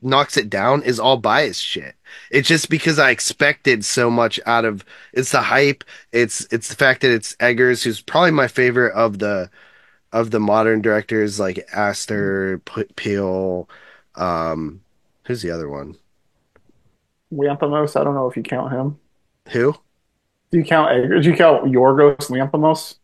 knocks it down is all bias shit. It's just because I expected so much out of it's the hype. It's the fact that it's Eggers, who's probably my favorite of the modern directors, like Aster, Peele. Who's the other one? Lanthimos. I don't know if you count him. Who? Do you count Eggers? Do you count Yorgos Lanthimos?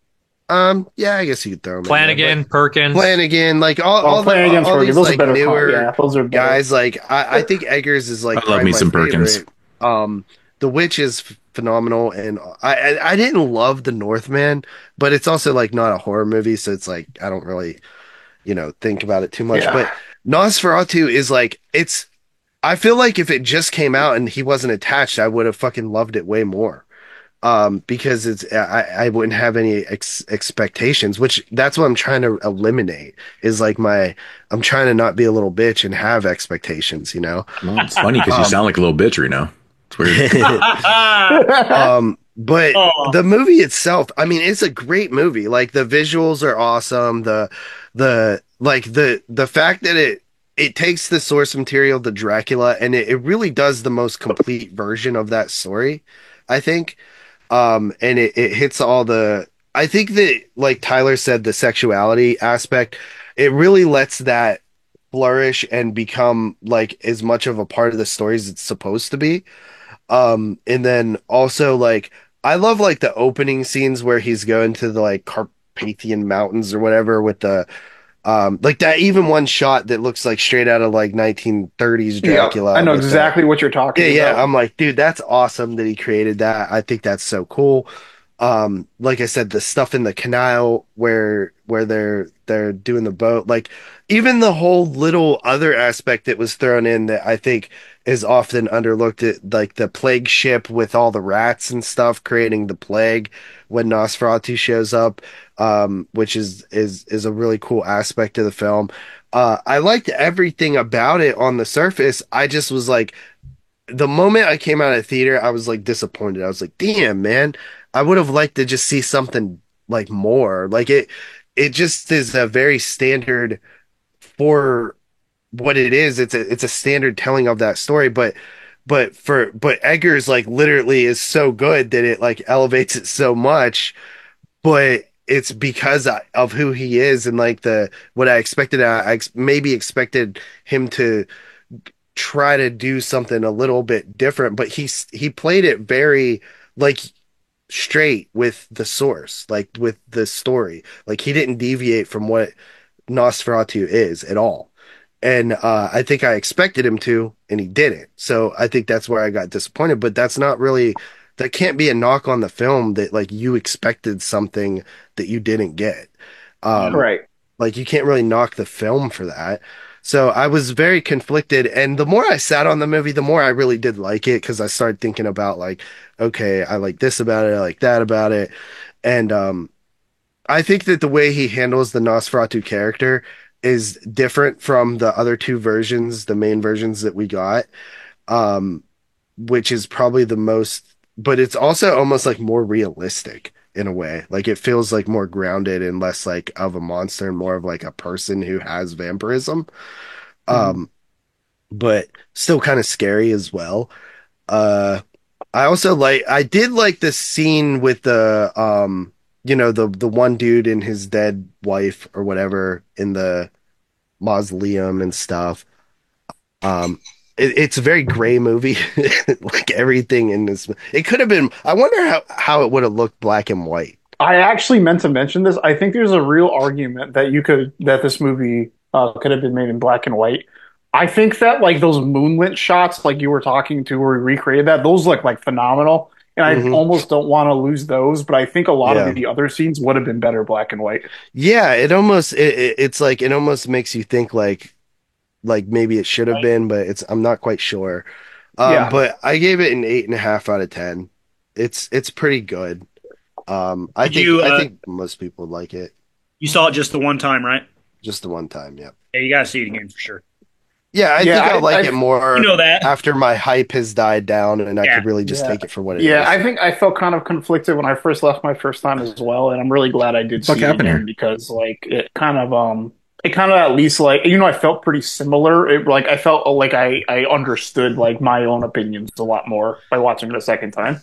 Yeah, I guess you could throw them. Flanagan, Perkins, like all these those like are newer those are guys. Like I think Eggers is like I love me some Perkins. The Witch is phenomenal, and I didn't love The Northman, but it's also like not a horror movie, so it's like I don't really think about it too much. Yeah. But Nosferatu is like I feel like if it just came out and he wasn't attached, I would have fucking loved it way more. Because I wouldn't have any expectations, which that's what I'm trying to eliminate is like I'm trying to not be a little bitch and have expectations, Well, it's funny because you sound like a little bitch right now. It's weird. But the movie itself, I mean, it's a great movie. Like the visuals are awesome. The fact that it takes the source material, the Dracula, and it really does the most complete version of that story, I think. And it hits all the, I think that, like Tyler said, the sexuality aspect, it really lets that flourish and become like as much of a part of the story as it's supposed to be. And then also like I love like the opening scenes where he's going to the like Carpathian Mountains or whatever with the like that even one shot that looks like straight out of like 1930s Dracula. Yeah, I know exactly what you're talking about. Yeah, I'm like, dude, that's awesome that he created that. I think that's so cool. Like I said, the stuff in the canal where they're doing the boat, like even the whole little other aspect that was thrown in that I think is often underlooked, at like the plague ship with all the rats and stuff creating the plague when Nosferatu shows up, which is a really cool aspect of the film. I liked everything about it on the surface. I just was like, the moment I came out of the theater, I was like disappointed. I was like, damn, man, I would have liked to just see something like more. Like it just is a very standard for what it is. It's a standard telling of that story, but Eggers like literally is so good that it like elevates it so much. But it's because of who he is and like what I expected. I maybe expected him to try to do something a little bit different, but he played it very like straight with the source, like with the story. Like he didn't deviate from what Nosferatu is at all. And I think I expected him to, and he didn't. So I think that's where I got disappointed. But that can't be a knock on the film that like you expected something that you didn't get. Right. Like you can't really knock the film for that. So I was very conflicted. And the more I sat on the movie, the more I really did like it, because I started thinking about like, okay, I like this about it, I like that about it. And I think that the way he handles the Nosferatu character is different from the other two versions, the main versions that we got, which is probably the most, but it's also almost like more realistic in a way. Like it feels like more grounded and less like of a monster and more of like a person who has vampirism. But still kind of scary as well. I did like the scene with the the one dude and his dead wife or whatever in the mausoleum and stuff. It's a very gray movie. Like everything in this, it could have been, I wonder how it would have looked black and white. I actually meant to mention this. I think there's a real argument that this movie could have been made in black and white. I think that like those moonlit shots, like you were talking to, where we recreated that, those look like phenomenal. And I almost don't want to lose those, but I think a lot of the other scenes would have been better black and white. Yeah, it's like it almost makes you think like maybe it should have been, but I'm not quite sure. But I gave it an 8.5 out of 10. It's pretty good. I think most people like it. You saw it just the one time, right? Just the one time, yeah. Yeah, you gotta see it again for sure. Yeah, I think I'll like it more that. after my hype has died down and I could really just take it for what it is. Yeah, I think I felt kind of conflicted when I first left my first time as well, and I'm really glad I did see it again because like it kind of at least like, I felt pretty similar. I felt like I understood like my own opinions a lot more by watching it a second time.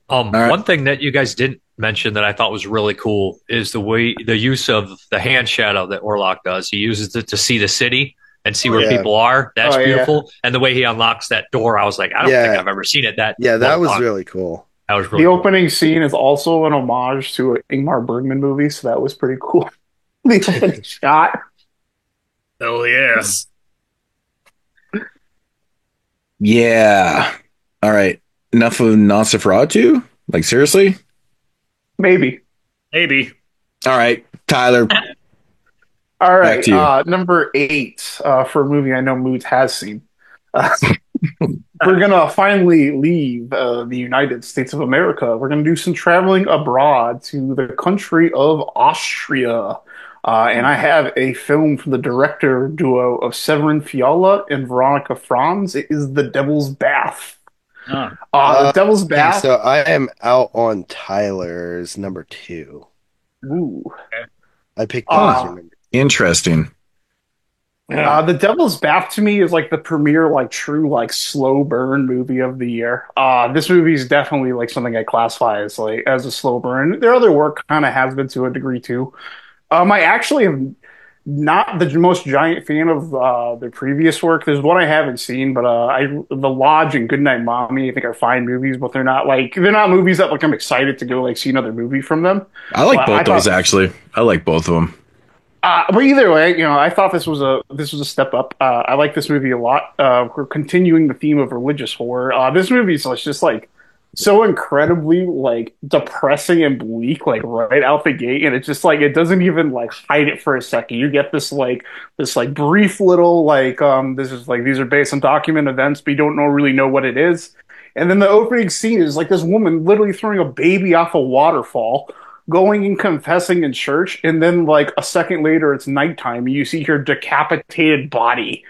One thing that you guys didn't mention that I thought was really cool is the use of the hand shadow that Orlok does. He uses it to see the city and see where people are. That's beautiful. Yeah. And the way he unlocks that door, I was like, I don't think I've ever seen it that. Yeah, that was really cool. That was really the opening scene is also an homage to an Ingmar Bergman movie, so that was pretty cool. The opening shot. Oh yes. Yeah. All right. Enough of Nosferatu? Like seriously? Maybe. All right, Tyler. All right, number 8 for a movie I know Moods has seen. We're gonna finally leave the United States of America. We're gonna do some traveling abroad to the country of Austria. And I have a film from the director duo of Severin Fiala and Veronica Franz. It is The Devil's Bath. The Devil's Bath. So I am out on Tyler's number 2. Ooh. I picked that as your number. Interesting. The Devil's Bath to me is like the premier, like true, like slow burn movie of the year. This movie is definitely like something I classify as like as a slow burn. Their other work kind of has been to a degree too. I actually am not the most giant fan of the previous work. There's one I haven't seen, but The Lodge and Goodnight Mommy I think are fine movies, but they're not movies that like I'm excited to go like see another movie from them. I like both those actually. I like both of them. But either way, I thought this was a step up. I like this movie a lot. We're continuing the theme of religious horror. This movie is just like so incredibly like depressing and bleak, like right out the gate, and it's just like it doesn't even like hide it for a second. You get this brief little like this is like these are based on documented events, but you don't really know what it is. And then the opening scene is like this woman literally throwing a baby off a waterfall, going and confessing in church, and then like a second later it's nighttime and you see her decapitated body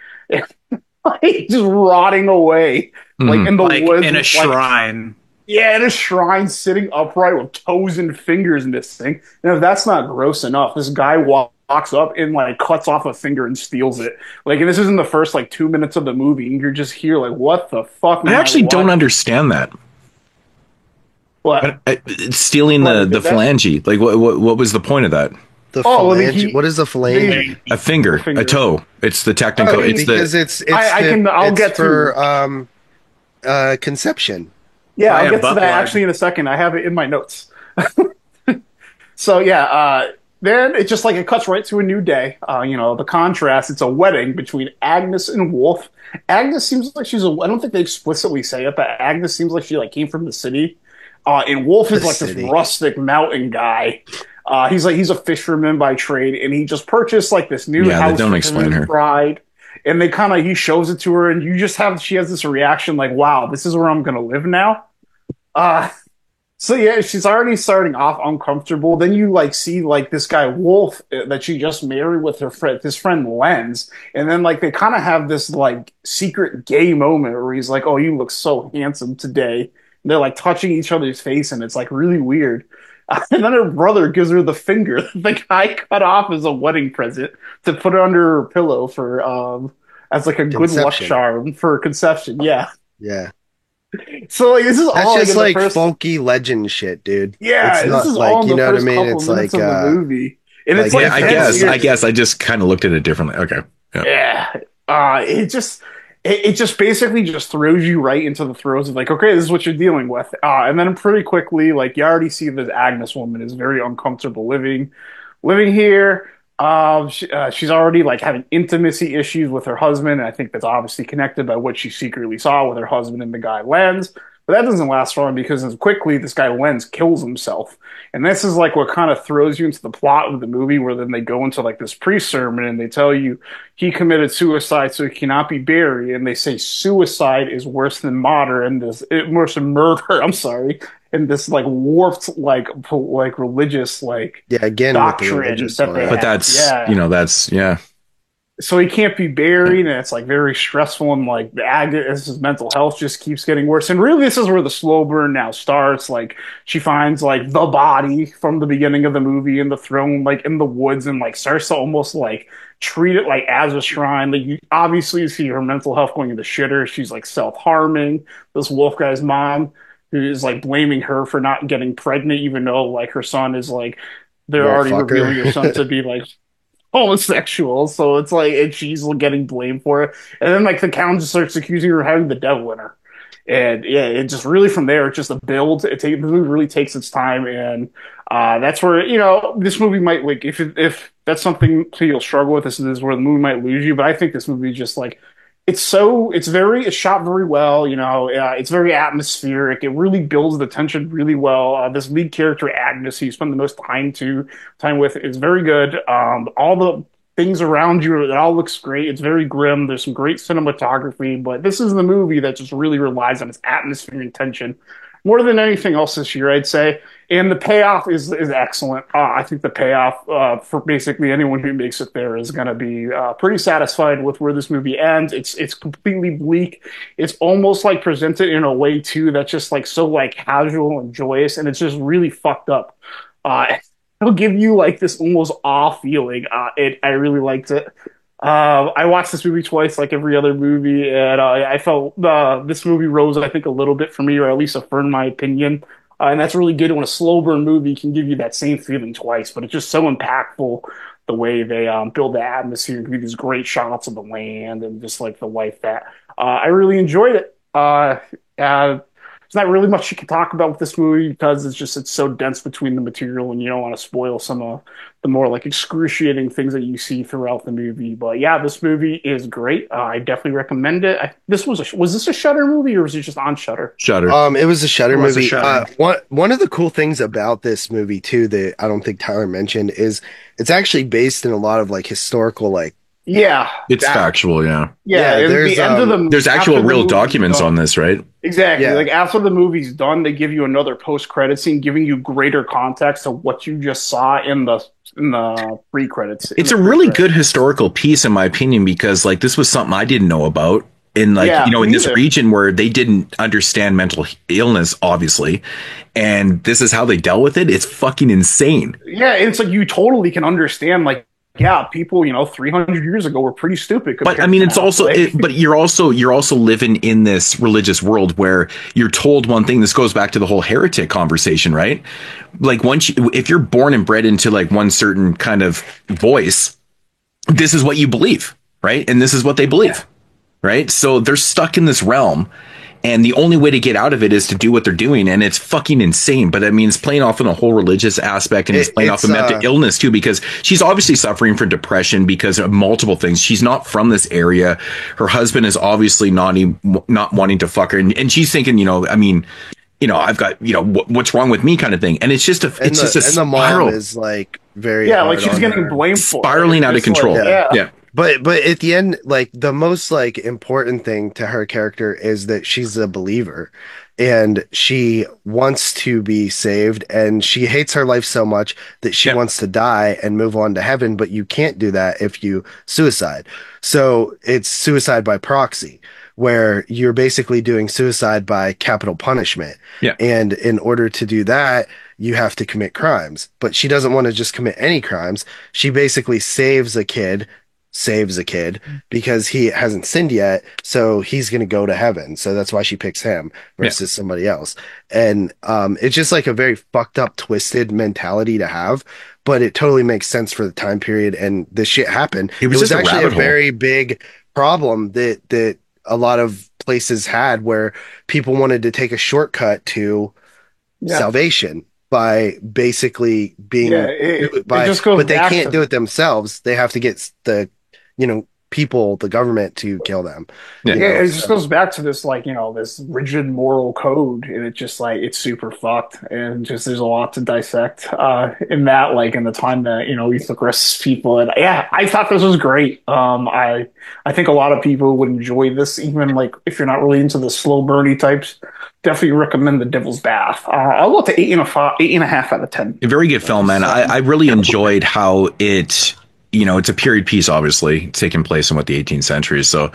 like just rotting away like in the woods in a shrine. Yeah, in a shrine, sitting upright with toes and fingers missing. And if that's not gross enough, this guy walks up and like cuts off a finger and steals it. Like, and this is in the first like 2 minutes of the movie, and you're just here like, what the fuck? I actually don't understand that. What? Stealing the phalange. Like, what was the point of that? The phalange. What is the phalange? A finger, a toe. It's the technical. I'll get for conception. Yeah, I'll get to that actually in a second. I have it in my notes. So yeah, then it just like it cuts right to a new day. The contrast. It's a wedding between Agnes and Wolf. Agnes seems like I don't think they explicitly say it, but Agnes seems like she like came from the city. And Wolf is like this rustic mountain guy. He's a fisherman by trade, and he just purchased like this new house. They don't explain her. Bride. And he shows it to her, and she has this reaction like, wow, this is where I'm going to live now. So yeah, she's already starting off uncomfortable. Then you like see like this guy Wolf that she just married with his friend Lens. And then like they kind of have this like secret gay moment where he's like, oh, you look so handsome today. And they're like touching each other's face, and it's like really weird. And then her brother gives her the finger that the guy cut off as a wedding present to put it under her pillow for as like a good luck charm for conception. Yeah. Yeah. So like this is that's all just like funky legend shit, dude. Yeah, it's not this is like all you know what I mean. It's like the movie, and it's I guess I just kind of looked at it differently. Okay. Yeah. It just basically just throws you right into the throes of like, okay, this is what you're dealing with, and then pretty quickly, like you already see this Agnes woman is very uncomfortable living here. She's already like having intimacy issues with her husband, and I think that's obviously connected by what she secretly saw with her husband and the guy Lenz. But that doesn't last long because quickly this guy Lenz kills himself. And this is like what kind of throws you into the plot of the movie, where then they go into like this priest sermon and they tell you he committed suicide so he cannot be buried. And they say suicide is worse than murder and worse than murder. I'm sorry. And this like warped like religious like doctrine that they but have. That's So he can't be buried, and it's like very stressful, and like his mental health just keeps getting worse. And really, this is where the slow burn now starts. Like she finds like the body from the beginning of the movie in the throne, like in the woods, and like starts to almost like treat it like as a shrine. Like you obviously see her mental health going into shitter. She's like self-harming. This Wolf guy's mom, who is like blaming her for not getting pregnant, even though like her son is like they're already revealing her son to be like homosexual, so it's like, and she's getting blamed for it, and then like the count just starts accusing her of having the devil in her, and yeah, it just really from there it's just a build. The movie really takes its time, and that's where this movie might like if that's something you'll struggle with. This is where the movie might lose you, but I think this movie just like it's shot very well. It's very atmospheric. It really builds the tension really well. This lead character Agnes, who you spend the most time with, is very good. All the things around you, it all looks great. It's very grim. There's some great cinematography, but this is the movie that just really relies on its atmosphere and tension. more than anything else this year, I'd say. And the payoff is excellent. I think the payoff for basically anyone who makes it there is going to be pretty satisfied with where this movie ends. It's completely bleak. It's almost like presented in a way too that's just like so like casual and joyous, and it's just really fucked up. It'll give you like this almost awe feeling. I really liked it. I watched this movie twice, like every other movie, and I felt this movie rose, I think, a little bit for me, or at least affirmed my opinion. And that's really good when a slow burn movie can give you that same feeling twice, but it's just so impactful the way they build the atmosphere and give you these great shots of the land and just like the life that I really enjoyed it. There's not really much you can talk about with this movie because it's so dense between the material, and you don't want to spoil some of the more like excruciating things that you see throughout the movie. But yeah, this movie is great. I definitely recommend it. Was this a Shudder movie, or was it just on Shudder? Shudder. It was a Shudder movie. One of the cool things about this movie too that I don't think Tyler mentioned is it's actually based in a lot of like historical like. Yeah, it's factual. Yeah, there's actual real documents on this, right? Exactly. Yeah. Like after the movie's done, they give you another post-credit scene, giving you greater context of what you just saw in the pre-credits. It's a really good historical piece, in my opinion, because like this was something I didn't know about. In like in this region where they didn't understand mental illness, obviously, and this is how they dealt with it. It's fucking insane. Yeah, it's like you totally can understand like. Yeah, people, 300 years ago were pretty stupid. But I mean, it's also, but you're also living in this religious world where you're told one thing. This goes back to the whole heretic conversation, right? Like if you're born and bred into like one certain kind of voice, this is what you believe, right? And this is what they believe, right? So they're stuck in this realm. And the only way to get out of it is to do what they're doing. And it's fucking insane. But I mean, it's playing off on a whole religious aspect, and it's playing off of mental illness too, because she's obviously suffering from depression because of multiple things. She's not from this area. Her husband is obviously not wanting to fuck her. And she's thinking, I've got, what's wrong with me kind of thing. And it's just a spiral. And the mom is like very, like she's getting blamed for spiraling out of control. Yeah. But at the end, like the most like important thing to her character is that she's a believer and she wants to be saved, and she hates her life so much that she wants to die and move on to heaven. But you can't do that if you suicide. So it's suicide by proxy, where you're basically doing suicide by capital punishment. Yeah. And in order to do that, you have to commit crimes. But she doesn't want to just commit any crimes. She basically saves a kid because he hasn't sinned yet, so he's going to go to heaven. So that's why she picks him versus somebody else. And it's just like a very fucked up, twisted mentality to have, but it totally makes sense for the time period. And this shit happened. It was actually a very big problem that a lot of places had, where people wanted to take a shortcut to salvation by basically being but they can't do it themselves. They have to get the people, the government, to kill them. It just goes back to this this rigid moral code, and it's just like it's super fucked, and just there's a lot to dissect in that, like in the time that we took risks people. And I thought this was great. I think a lot of people would enjoy this, even like if you're not really into the slow burny types. Definitely recommend The Devil's Bath. I'll go to 8.5 out of 10. A very good film, man. I really enjoyed how it's a period piece, obviously taking place in the 18th century. So,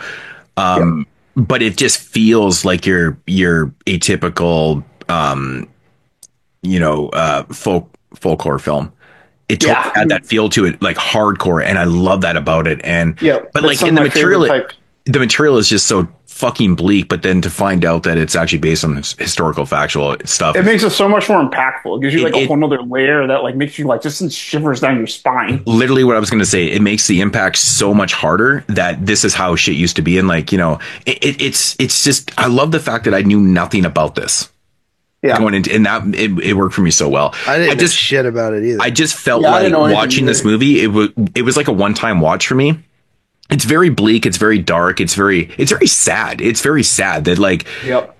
but it just feels like your atypical, folk horror film. It totally had that feel to it, like hardcore, and I love that about it. And but like in the material is just so fucking bleak, but then to find out that it's actually based on historical factual stuff, it makes it so much more impactful. It gives you like a whole nother layer that like makes you like just sends shivers down your spine. Literally what I was going to say, it makes the impact so much harder that this is how shit used to be. And like, it's just, I love the fact that I knew nothing about this. Going into, and that it worked for me so well. I didn't know shit about it either. I just felt like watching this movie, it was like a one-time watch for me. It's very bleak. It's very dark. It's very sad. It's very sad that like,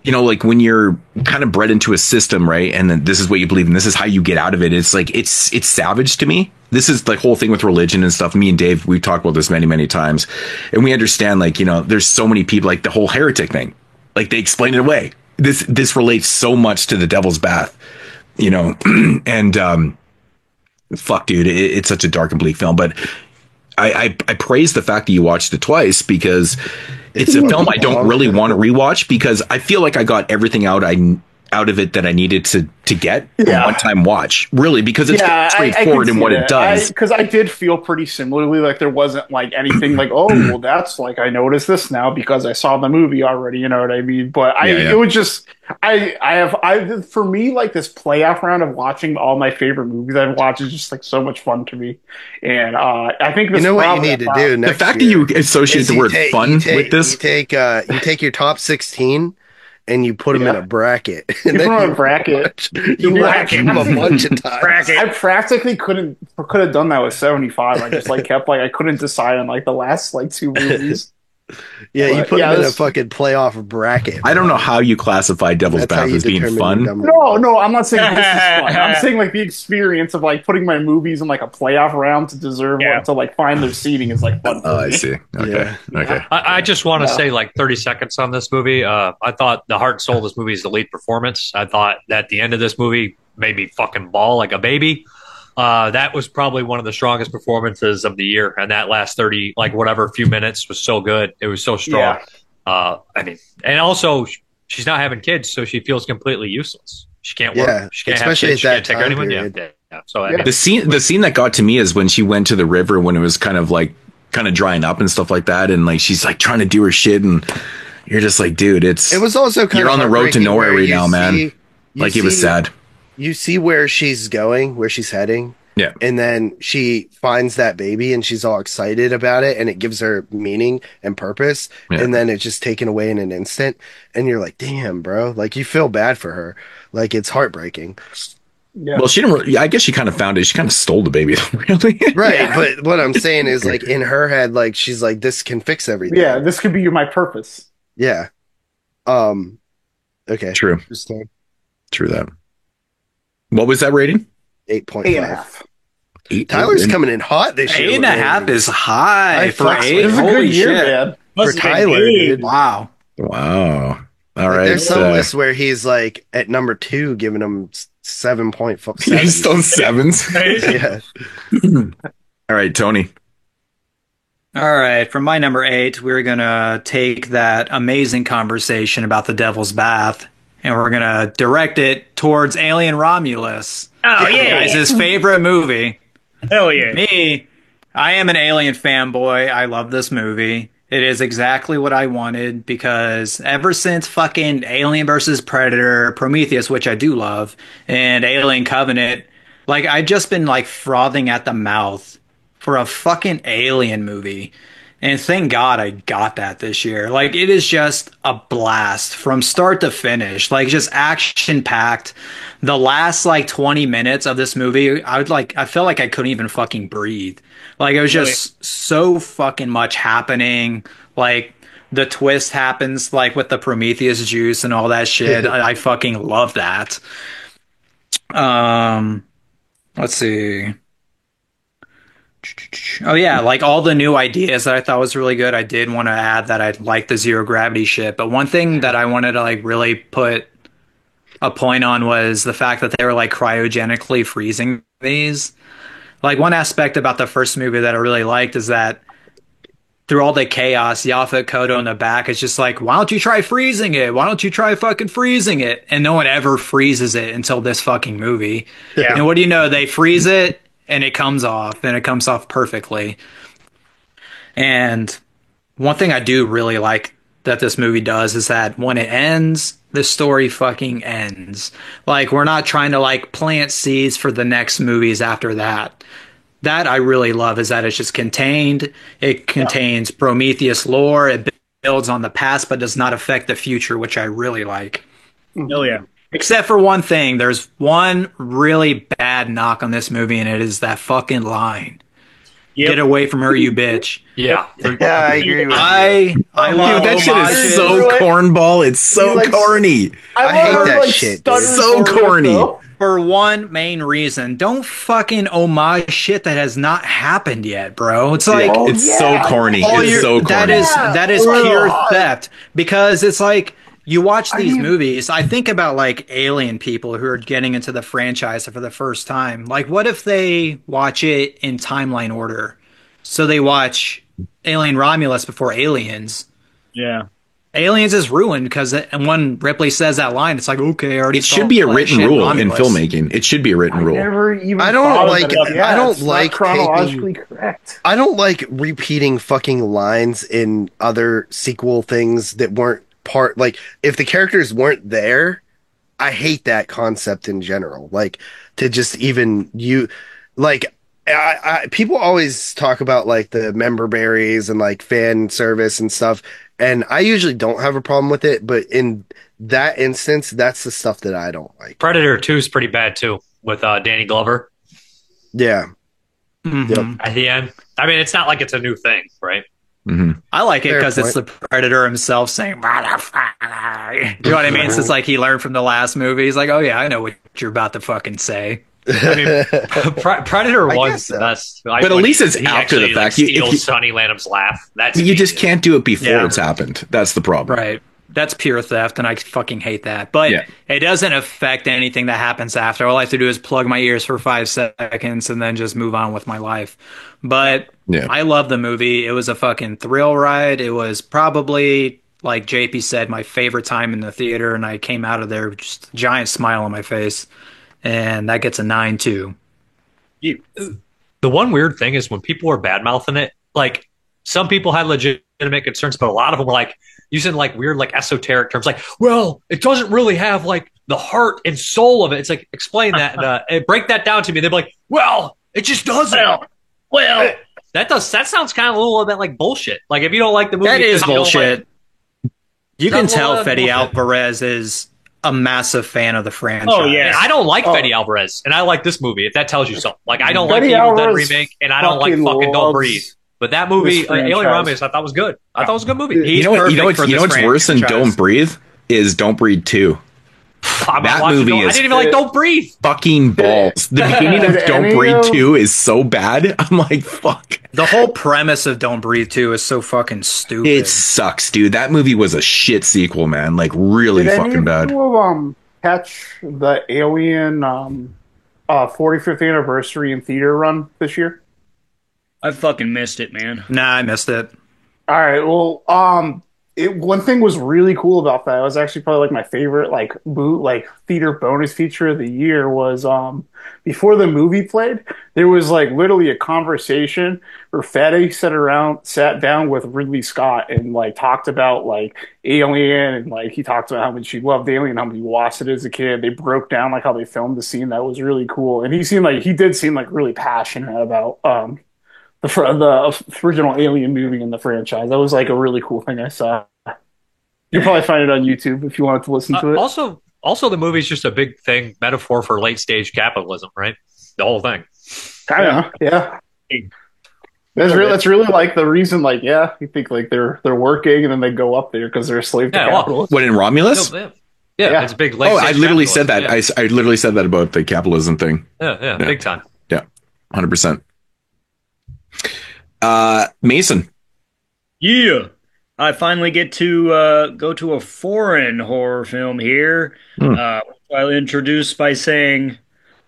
like when you're kind of bred into a system, right? And then this is what you believe and this is how you get out of it. It's like, it's savage to me. This is the whole thing with religion and stuff. Me and Dave, we've talked about this many, many times, and we understand like, there's so many people, like the whole heretic thing, like they explain it away. this relates so much to The Devil's Bath, you know, and fuck, dude, it's such a dark and bleak film. But I praise the fact that you watched it twice, because it's a film I don't really want to rewatch, because I feel like I got everything out of it that I needed to get in one time watch, really, because it's straightforward in what it does. Because I did feel pretty similarly, like there wasn't like anything like, oh, well, that's like, I noticed this now because I saw the movie already, you know what I mean? But it was just, for me, like this playoff round of watching all my favorite movies I've watched is just like so much fun to me. And I think this, you know what you need to do next the fact that you associate the word fun with this, you take your top 16 and you put them in a bracket. You put them in a bracket. You watch them a bunch of times. I practically could have done that with 75. I just like kept like, I couldn't decide on like the last like 2 movies. Yeah, you put them in a fucking playoff bracket. I don't know how you classify Devil's Bath as being fun. No, I'm not saying this is fun. I'm saying like the experience of like putting my movies in like a playoff round to deserve to like find their seating is like fun. Oh, I see. Okay. Okay. I just want to say like 30 seconds on this movie. I thought the heart and soul of this movie is the lead performance. I thought that the end of this movie made me fucking bawl like a baby. That was probably one of the strongest performances of the year, and that last 30, like whatever, few minutes was so good. It was so strong. I mean, and also she's not having kids, so she feels completely useless. She can't work. She can't have kids. She can't take care of anyone. Yeah. So I mean, the scene that got to me is when she went to the river when it was kind of drying up and stuff like that, and like she's like trying to do her shit, and you're just like, dude, it was also you're on the road to nowhere right now, man. Like it was sad. You see where she's going, where she's heading. Yeah. And then she finds that baby and she's all excited about it and it gives her meaning and purpose. Yeah. And then it's just taken away in an instant. And you're like, damn, bro. Like you feel bad for her. Like it's heartbreaking. Yeah. Well, she didn't really, I guess she kind of found it. She kind of stole the baby, really. Right. Yeah. But what I'm saying is like in her head, like she's like, this can fix everything. Yeah. This could be my purpose. Yeah. Okay. True. True that. What was that rating? 8.5. Tyler's coming in hot this year. 8.5 is high for 8. It was a good year, man. For Tyler, dude. Wow. All right. There's some lists where he's like at number 2, giving him 7.7. He's still 7s. Yeah. All right, Tony. All right, for my number 8, we're gonna take that amazing conversation about the Devil's Bath, and we're gonna direct it towards Alien Romulus. Oh yeah, his favorite movie. Hell yeah. Me, I am an Alien fanboy. I love this movie. It is exactly what I wanted because ever since fucking Alien vs. Predator, Prometheus, which I do love, and Alien Covenant, like I've just been like frothing at the mouth for a fucking Alien movie. And thank God I got that this year. Like, it is just a blast from start to finish. Like, just action-packed. The last, like, 20 minutes of this movie, I felt like I couldn't even fucking breathe. Like, it was just so fucking much happening. Like, the twist happens, like, with the Prometheus juice and all that shit. I fucking love that. Let's see. Oh yeah, like all the new ideas that I thought was really good. I did want to add that I like the zero gravity shit, but one thing that I wanted to like really put a point on was the fact that they were like cryogenically freezing these. Like one aspect about the first movie that I really liked is that through all the chaos, Yaphet Kotto in the back is just like, why don't you try freezing it? Why don't you try fucking freezing it? And no one ever freezes it until this fucking movie. Yeah. And what do you know? They freeze it and it comes off, and it comes off perfectly. And one thing I do really like that this movie does is that when it ends, the story fucking ends. Like, we're not trying to like plant seeds for the next movies after that. That I really love is that it's just contained. It contains Prometheus lore. It builds on the past, but does not affect the future, which I really like. Oh yeah. Except for one thing. There's one really bad knock on this movie, and it is that fucking line. Yep. Get away from her, you bitch. Yeah. Yeah, I agree with you. I love that shit is so cornball. It's so corny. I hate that shit. It's so corny. For one main reason, don't fucking homage shit that has not happened yet, bro. It's like so corny. It's so corny. That is pure theft because it's like you watch these movies, I think about like alien people who are getting into the franchise for the first time. Like, what if they watch it in timeline order? So they watch Alien Romulus before Aliens. Yeah. Aliens is ruined because when Ripley says that line, it's like, okay, I already. It should be a written rule in filmmaking. It should be a written rule. I don't like. I don't it's like not chronologically correct. I don't like repeating fucking lines in other sequel things that weren't part. Like, if the characters weren't there, I hate that concept in general. Like, to just even like. People always talk about like the member berries and like fan service and stuff, and I usually don't have a problem with it, but in that instance, that's the stuff that I don't like. Predator 2 is pretty bad too, with Danny Glover. Yeah. Mm-hmm. At the end. I mean, it's not like it's a new thing, right? Mm-hmm. I like it because it's the Predator himself saying, "Motherfucker." You know what I mean? So it's like he learned from the last movie. He's like, oh yeah, I know what you're about to fucking say. I mean, Predator 1's the best. But at least it's after the fact. Like, steals Sonny Landham's laugh. That's you just can't do it before it's happened. That's the problem. Right. That's pure theft, and I fucking hate that. But it doesn't affect anything that happens after. All I have to do is plug my ears for 5 seconds and then just move on with my life. But I love the movie. It was a fucking thrill ride. It was probably, like JP said, my favorite time in the theater, and I came out of there with just a giant smile on my face. And that gets a 9 too. The one weird thing is when people were bad mouthing it, like some people had legitimate concerns, but a lot of them were like using like weird, like esoteric terms, like, well, it doesn't really have like the heart and soul of it. It's like, explain that and break that down to me. They'd be like, well, it just doesn't. Well, that sounds kind of a little bit like bullshit. Like if you don't like the movie, that is bullshit. You can tell Fede bullshit. Alvarez is a massive fan of the franchise. Oh yeah, I don't like Fede Alvarez, and I like this movie. If that tells you something, like I don't like the Evil Dead remake, and I don't like fucking Don't Breathe. But that movie, Alien Romulus, I thought was good. I thought it was a good movie. You know what's worse than Don't Breathe is Don't Breathe 2. That movie is. I didn't even like Don't Breathe. Fucking balls. The beginning of Don't Breathe 2 is so bad. I'm like, fuck. The whole premise of Don't Breathe 2 is so fucking stupid. It sucks, dude. That movie was a shit sequel, man. Like, really fucking bad. Did any of you catch the Alien 45th anniversary in theater run this year? I fucking missed it, man. Nah, I missed it. All right, well, one thing was really cool about that. It was actually probably like my favorite theater bonus feature of the year was before the movie played, there was like literally a conversation where Fede sat down with Ridley Scott and like talked about like Alien, and like he talked about how much he loved Alien, how much he watched it as a kid. They broke down like how they filmed the scene. That was really cool, and he did seem like really passionate about the original Alien movie in the franchise. That was like a really cool thing I saw. You'll probably find it on YouTube if you wanted to listen to it. Also, the movie's just a big thing, metaphor for late stage capitalism, right? The whole thing. Kind of, yeah. That's really like the reason. Like, yeah, you think like they're working and then they go up there because they're a slave to capitalism. What, in Romulus? Yeah, it's a big late. Oh, I literally said that. Yeah. I literally said that about the capitalism thing. Yeah, big time. Yeah, 100%. Mason. Yeah, I finally get to go to a foreign horror film here. I'll introduce by saying,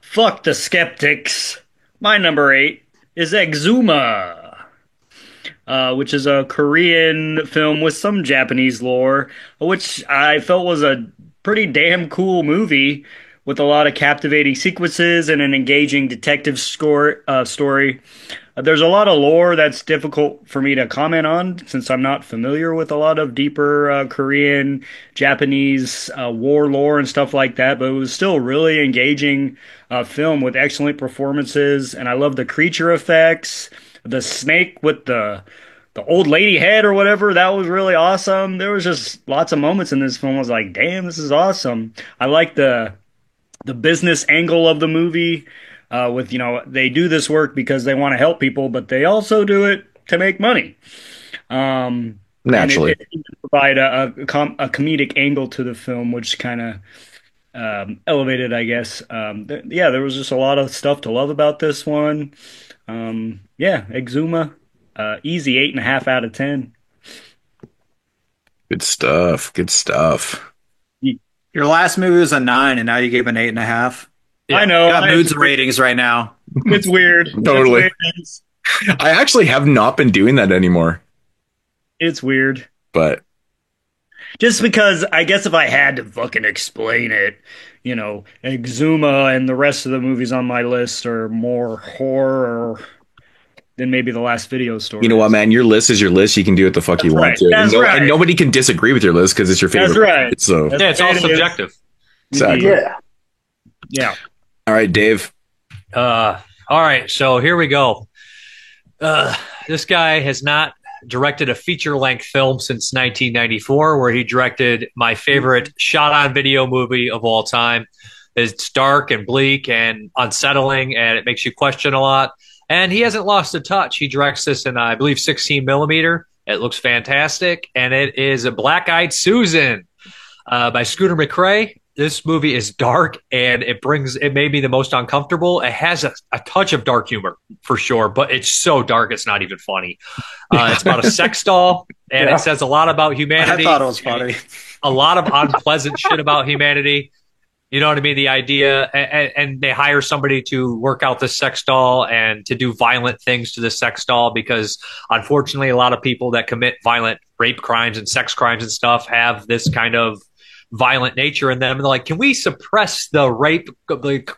"Fuck the skeptics." My number 8 is Exuma, which is a Korean film with some Japanese lore, which I felt was a pretty damn cool movie with a lot of captivating sequences and an engaging detective story. There's a lot of lore that's difficult for me to comment on since I'm not familiar with a lot of deeper Korean, Japanese war lore and stuff like that, but it was still a really engaging film with excellent performances, and I love the creature effects, the snake with the old lady head or whatever, that was really awesome. There was just lots of moments in this film I was like, damn, this is awesome. I like the business angle of the movie. With, they do this work because they want to help people, but they also do it to make money. Naturally. It provide a comedic angle to the film, which kind of elevated, I guess. There was just a lot of stuff to love about this one. Exuma, easy 8.5 out of 10. Good stuff. Good stuff. Your last movie was a 9, and now you gave an 8.5. Yeah. I know. Got moods ratings right now. It's weird. Totally. I actually have not been doing that anymore. It's weird. But just because I guess if I had to fucking explain it, Exuma and the rest of the movies on my list are more horror than maybe the last video story. You know what, man? Your list is your list. You can do what the fuck you want to. And nobody can disagree with your list because it's your favorite. That's right. So yeah, it's all subjective. Exactly. Yeah. All right, Dave. All right, so here we go. This guy has not directed a feature-length film since 1994, where he directed my favorite shot-on-video movie of all time. It's dark and bleak and unsettling, and it makes you question a lot. And he hasn't lost a touch. He directs this in, I believe, 16 millimeter. It looks fantastic, and it is a Black-Eyed Susan by Scooter McCrae. This movie is dark, and it made me the most uncomfortable. It has a touch of dark humor for sure, but it's so dark it's not even funny. It's about a sex doll, and it says a lot about humanity. I thought it was funny. A lot of unpleasant shit about humanity. You know what I mean? The idea, and they hire somebody to work out the sex doll and to do violent things to the sex doll because, unfortunately, a lot of people that commit violent rape crimes and sex crimes and stuff have this kind of violent nature in them. And they're like, can we suppress the rape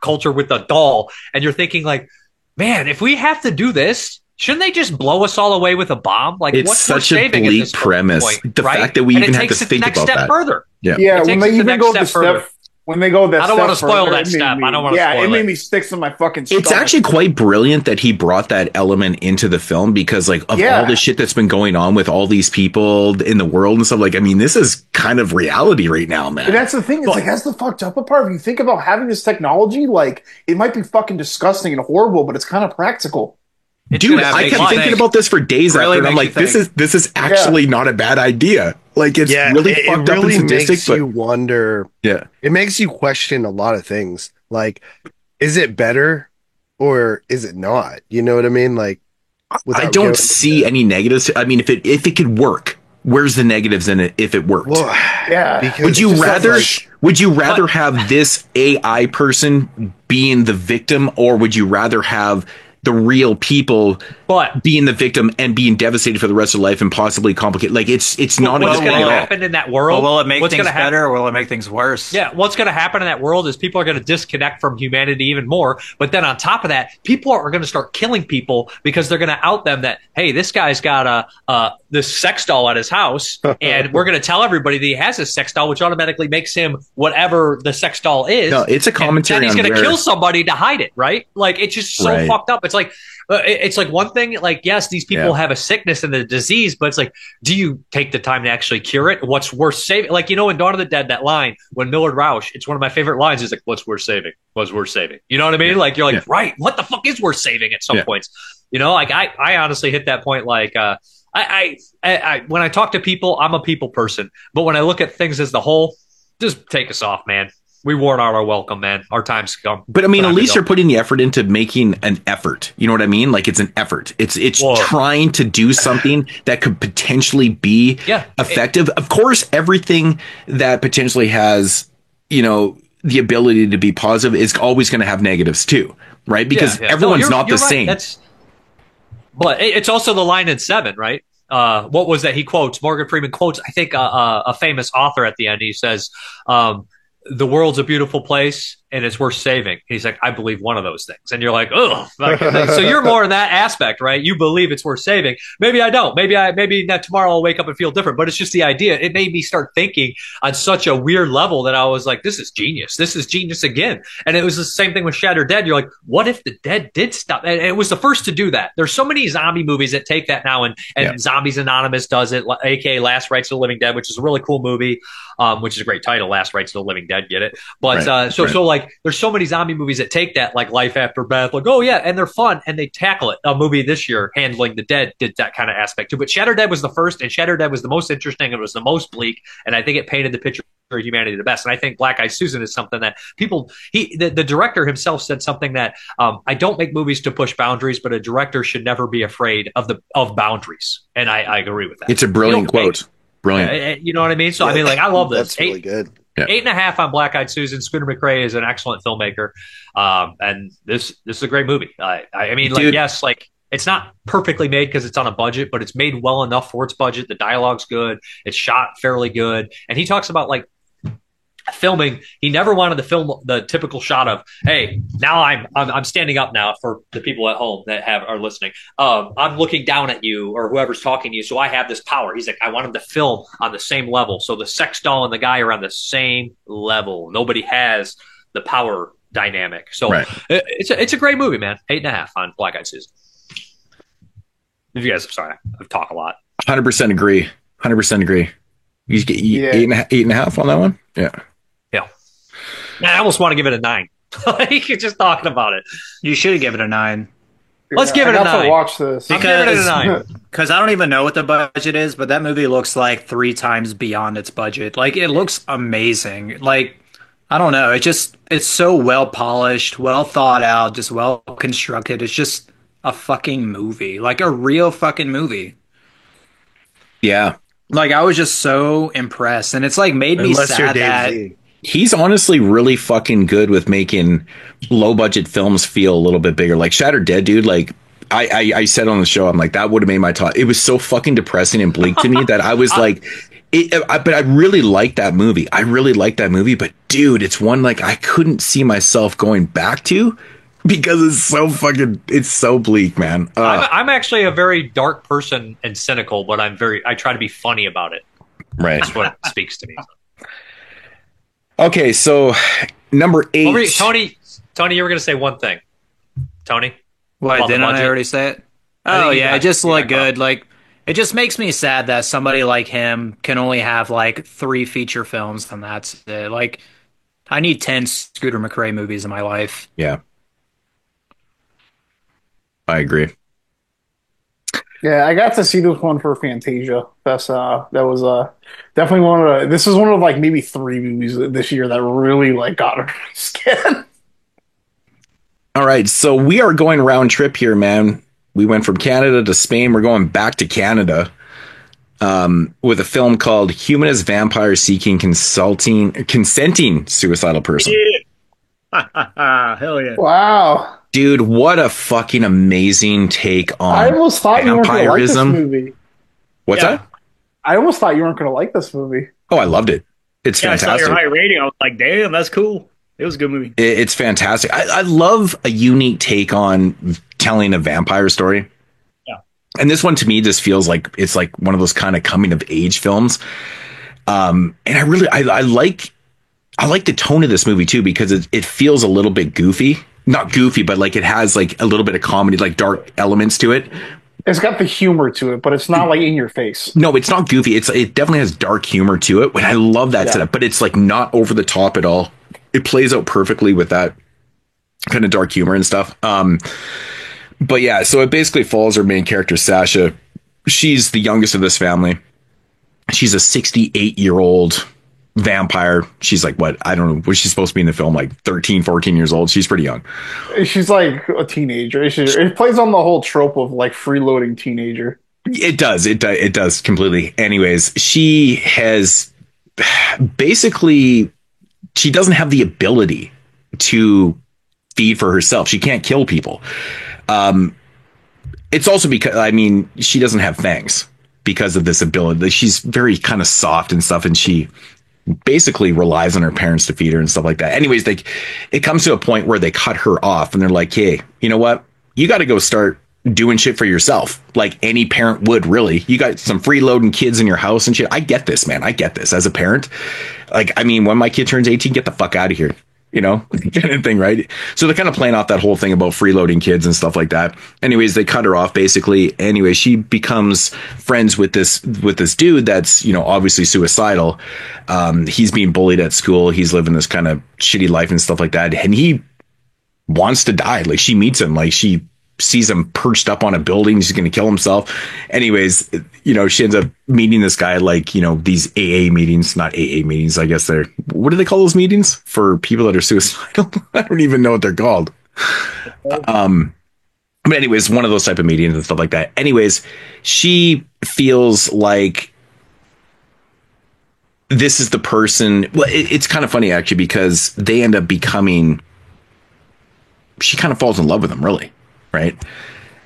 culture with the doll? And you're thinking like, man, if we have to do this, shouldn't they just blow us all away with a bomb? Like, it's what's such a bleak premise. Point, the right? fact that we and even have to think about that. Further. Yeah, when they even go the step. When they go that, I don't want to spoil further, that step. I don't want to spoil it. It made me stick to my fucking stomach. It's actually quite brilliant that he brought that element into the film because, like, of all the shit that's been going on with all these people in the world and stuff, like, I mean, this is kind of reality right now, man. And that's the thing. It's like, that's the fucked up part. If you think about having this technology, like, it might be fucking disgusting and horrible, but it's kind of practical. Dude, I kept thinking about this for days after, and I'm like, this is actually not a bad idea. Like, it's really fucked up and sadistic, makes you wonder. Yeah, it makes you question a lot of things. Like, is it better or is it not? You know what I mean? Like, I don't see any negatives. I mean, if it could work, where's the negatives in it? If it worked, well, because would you rather have this AI person being the victim, or would you rather have the real people being the victim and being devastated for the rest of life and possibly complicated? Like, it's not what's going to happen in that world. Will it make things better or will it make things worse? Yeah, what's going to happen in that world is people are going to disconnect from humanity even more. But then on top of that, people are going to start killing people because they're going to out them that, hey, this guy's got this sex doll at his house, and we're going to tell everybody that he has a sex doll, which automatically makes him whatever the sex doll is. No, it's a commentary. And then he's going to kill somebody to hide it, right? Like, it's just so fucked up. It's like one thing, like, yes, these people have a sickness and a disease, but it's like, do you take the time to actually cure it? What's worth saving? Like, in Dawn of the Dead, that line, when Millard Rausch, it's one of my favorite lines, is like, what's worth saving? What's worth saving? You know what I mean? Like, you're like, right, what the fuck is worth saving at some points? Like, I honestly hit that point, like, I when I talk to people, I'm a people person, but when I look at things as the whole, just take us off, man. We worn out our welcome, man. Our time's come. But I mean, at least you're putting the effort into making an effort. You know what I mean? Like, it's an effort. It's trying to do something that could potentially be effective. Of course, everything that potentially has, the ability to be positive is always going to have negatives too, right? Because everyone's not the same. But it's also the line in Seven, right? What was that? He quotes, Morgan Freeman quotes, I think, a famous author at the end. He says, the world's a beautiful place and it's worth saving. He's like, I believe one of those things. And you're like, oh, so you're more in that aspect, right? You believe it's worth saving. Maybe I don't. Maybe that tomorrow I'll wake up and feel different, but it's just the idea. It made me start thinking on such a weird level that I was like, this is genius. This is genius again. And it was the same thing with Shattered Dead. You're like, what if the dead did stop? And it was the first to do that. There's so many zombie movies that take that now, and Zombies Anonymous does it, aka Last Rites of the Living Dead, which is a really cool movie, which is a great title, Last Rites of the Living Dead, get it? But so like, there's so many zombie movies that take that, like Life After Death, like, oh yeah, and they're fun and they tackle it. A movie this year, Handling the Dead, did that kind of aspect too. But Shattered Dead was the first, and Shattered Dead was the most interesting. It was the most bleak, and I think it painted the picture for humanity the best. And I think Black-Eyed Susan is something that the director himself said something that I don't make movies to push boundaries, but a director should never be afraid of boundaries. And I agree with that. It's a brilliant quote. Brilliant. You know what I mean? So I mean, like, I love this. That's really good. Yeah. 8.5 on Black Eyed Susan. Scooter McRae is an excellent filmmaker, and this is a great movie. I mean, like, yes, like, it's not perfectly made because it's on a budget, but it's made well enough for its budget. The dialogue's good. It's shot fairly good, and he talks about, like, filming. He never wanted to film the typical shot of, hey, now I'm standing up now for the people at home that are listening. I'm looking down at you or whoever's talking to you, so I have this power. He's like, I want him to film on the same level, so the sex doll and the guy are on the same level. Nobody has the power dynamic. So it's a great movie, man. 8.5 on Black Eyed Susan. If you guys, sorry, I've talked a lot. 100% agree. 100% agree. You get 8.5 on that one. Yeah. I almost want to give it a 9. Like, you're just talking about it. You should give it a 9. Let's give it a 9. I have to watch this. Because I don't even know what the budget is, but that movie looks like 3 times beyond its budget. Like, it looks amazing. Like, I don't know. It's so well polished, well thought out, just well constructed. It's just a fucking movie. Like, a real fucking movie. Yeah. Like, I was just so impressed. And it's like made me sad that... He's honestly really fucking good with making low budget films feel a little bit bigger. Like Shattered Dead, dude. Like I said on the show, I'm like, that would have made my top. It was so fucking depressing and bleak to me that I was like, but I really liked that movie. But dude, it's one like I couldn't see myself going back to because it's so bleak, man. I'm actually a very dark person and cynical, but I try to be funny about it. Right. That's what speaks to me. Okay, so number 8. Tony, you were going to say one thing. Tony? What, didn't I already say it? Oh, yeah, it just looked good. Like, it just makes me sad that somebody like him can only have, like, 3 feature films, and that's it. Like, I need 10 Scooter McRae movies in my life. Yeah. I agree. Yeah, I got to see this one for Fantasia. That was definitely one of this is one of like maybe 3 movies this year that really like got her skin. All right, so we are going round trip here, man. We went from Canada to Spain. We're going back to Canada with a film called Humanist Vampire Seeking Consenting Suicidal Person. Yeah. Hell yeah. Wow. Dude, what a fucking amazing take on I almost thought you weren't going to like this movie. What's that? I almost thought you weren't going to like this movie. Oh, I loved it. It's fantastic. I saw your high rating. I was like, damn, that's cool. It was a good movie. It's fantastic. I love a unique take on telling a vampire story. Yeah. And this one to me just feels like it's like one of those kind of coming of age films. And I like the tone of this movie too, because it feels a little bit goofy. Not goofy, but like it has like a little bit of comedy, like dark elements to it. It's got the humor to it, but it's not like in your face. No, it's not goofy. It definitely has dark humor to it. And I love that setup, but it's like not over the top at all. It plays out perfectly with that kind of dark humor and stuff. But yeah, so it basically follows our main character, Sasha. She's the youngest of this family. She's a 68-year-old vampire. She's like, what? I don't know. Was she supposed to be in the film? Like 13, 14 years old. She's pretty young. She's like a teenager. It plays on the whole trope of like freeloading teenager. It does. It does completely. Anyways, she has basically, she doesn't have the ability to feed for herself. She can't kill people. It's also because, I mean, she doesn't have fangs because of this ability. She's very kind of soft and stuff, and she basically relies on her parents to feed her and stuff like that. Anyways, it comes to a point where they cut her off and they're like, hey, you know what? You got to go start doing shit for yourself. Like any parent would, really. You got some freeloading kids in your house and shit. I get this, man. I get this as a parent. Like, I mean, when my kid turns 18, get the fuck out of here. You know, kind of thing, right? So they're kind of playing off that whole thing about freeloading kids and stuff like that. Anyways, they cut her off basically. Anyway, she becomes friends with this dude that's, you know, obviously suicidal. He's being bullied at school. He's living this kind of shitty life and stuff like that. And he wants to die. Like, she meets him, like she sees him perched up on a building. He's going to kill himself. Anyways, you know, she ends up meeting this guy, like, you know, these AA meetings, not AA meetings. I guess they're, what do they call those meetings for people that are suicidal? I don't even know what they're called. But anyways, one of those type of meetings and stuff like that. Anyways, she feels like this is the person. Well, it's kind of funny actually because they end up becoming. She kind of falls in love with him, really, right?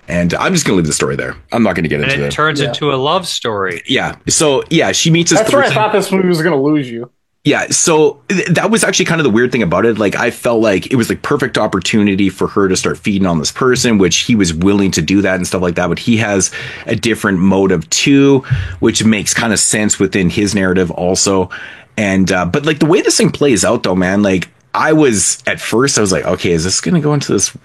And I'm just going to leave the story there. I'm not going to get into it. And it turns into a love story. Yeah. So yeah, she meets this. That's where I thought this movie was going to lose you. Yeah, so that was actually kind of the weird thing about it. Like, I felt like it was like perfect opportunity for her to start feeding on this person, which he was willing to do that and stuff like that. But he has a different motive too, which makes kind of sense within his narrative also. And but like the way this thing plays out, though, man, like I was at first, I was like, okay, is this going to go into this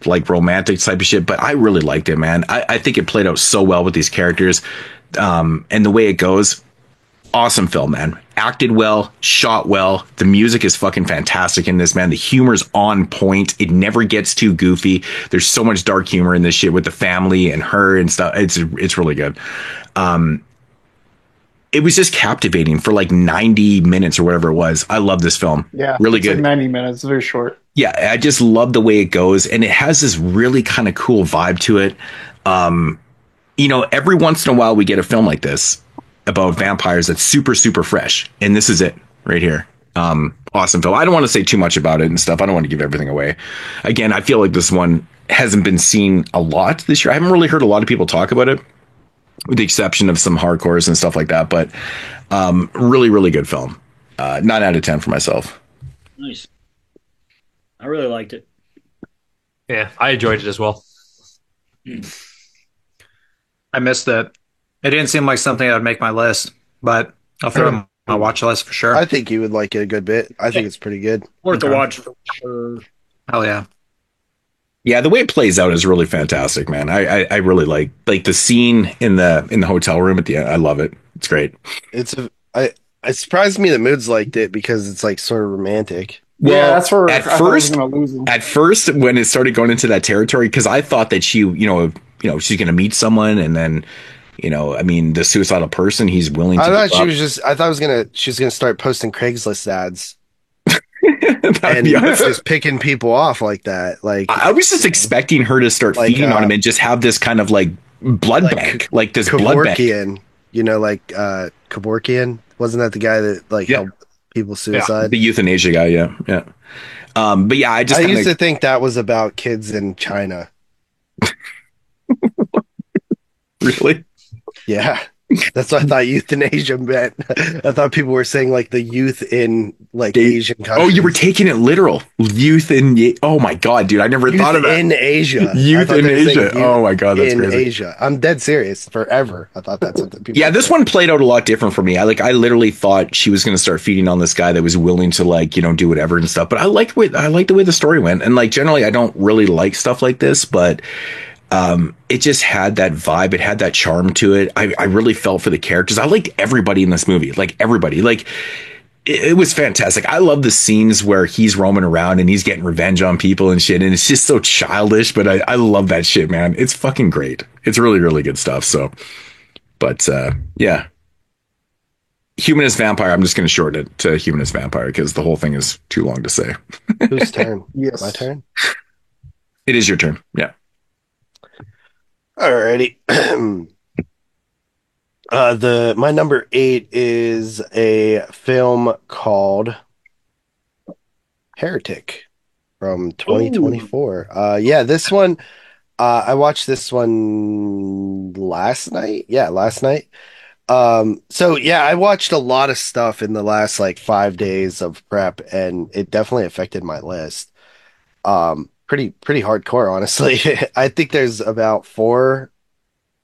like romantic type of shit? But I really liked it, man. I think it played out so well with these characters, and the way it goes. Awesome film, man. Acted well, shot well. The music is fucking fantastic in this, man. The humor's on point. It never gets too goofy. There's so much dark humor in this shit with the family and her and stuff. It's really good. It was just captivating for like 90 minutes or whatever it was. I love this film. Yeah, really it's good. Like 90 minutes, very short. Yeah, I just love the way it goes, and it has this really kind of cool vibe to it. You know, every once in a while we get a film like this about vampires that's super, super fresh. And this is it right here. Awesome film. I don't want to say too much about it and stuff. I don't want to give everything away. Again, I feel like this one hasn't been seen a lot this year. I haven't really heard a lot of people talk about it, with the exception of some hardcores and stuff like that. But really, really good film. 9 out of 10 for myself. Nice. I really liked it. Yeah, I enjoyed it as well. I missed it. It didn't seem like something that would make my list, but I'll throw it on my watch list for sure. I think you would like it a good bit. I think it's pretty good. Worth a watch for sure. Hell yeah. Yeah, the way it plays out is really fantastic, man. I really like the scene in the hotel room at the end. I love it. It's great. It surprised me that Moods liked it because it's like sort of romantic. Well, yeah, that's where at first, when it started going into that territory, because I thought that she's going to meet someone, and then, I mean, the suicidal person, he's willing to. I thought she was gonna start posting Craigslist ads. And just picking people off like that. Like, I was just expecting her to start feeding on him and just have this kind of like blood bank, like this blood bank. Kevorkian, wasn't that the guy that helped people suicide? The euthanasia guy, yeah. But yeah, I used to think that was about kids in China. Really? Yeah. That's what I thought euthanasia meant. I thought people were saying like the youth in like Asian countries. Oh, you were taking it literal. Youth in oh my god, dude! I never thought of that. In Asia. Youth in Asia. Oh my god, that's crazy. In Asia. I'm dead serious. Forever. I thought that's something people. Yeah, this one played out a lot different for me. I literally thought she was going to start feeding on this guy that was willing to do whatever and stuff. But I liked the way the story went. And like generally, I don't really like stuff like this, but. It just had that vibe. It had that charm to it. I really felt for the characters. I liked everybody in this movie. Like everybody. Like it was fantastic. I love the scenes where he's roaming around and he's getting revenge on people and shit. And it's just so childish, but I love that shit, man. It's fucking great. It's really, really good stuff. So, but yeah. Humanist Vampire. I'm just going to shorten it to Humanist Vampire because the whole thing is too long to say. Whose turn? Yes. My turn? It is your turn. Yeah. Alrighty. My number 8 is a film called Heretic from 2024. This one, I watched this one last night. Yeah, last night. I watched a lot of stuff in the last 5 days of prep, and it definitely affected my list. Pretty hardcore, honestly. I think there's about 4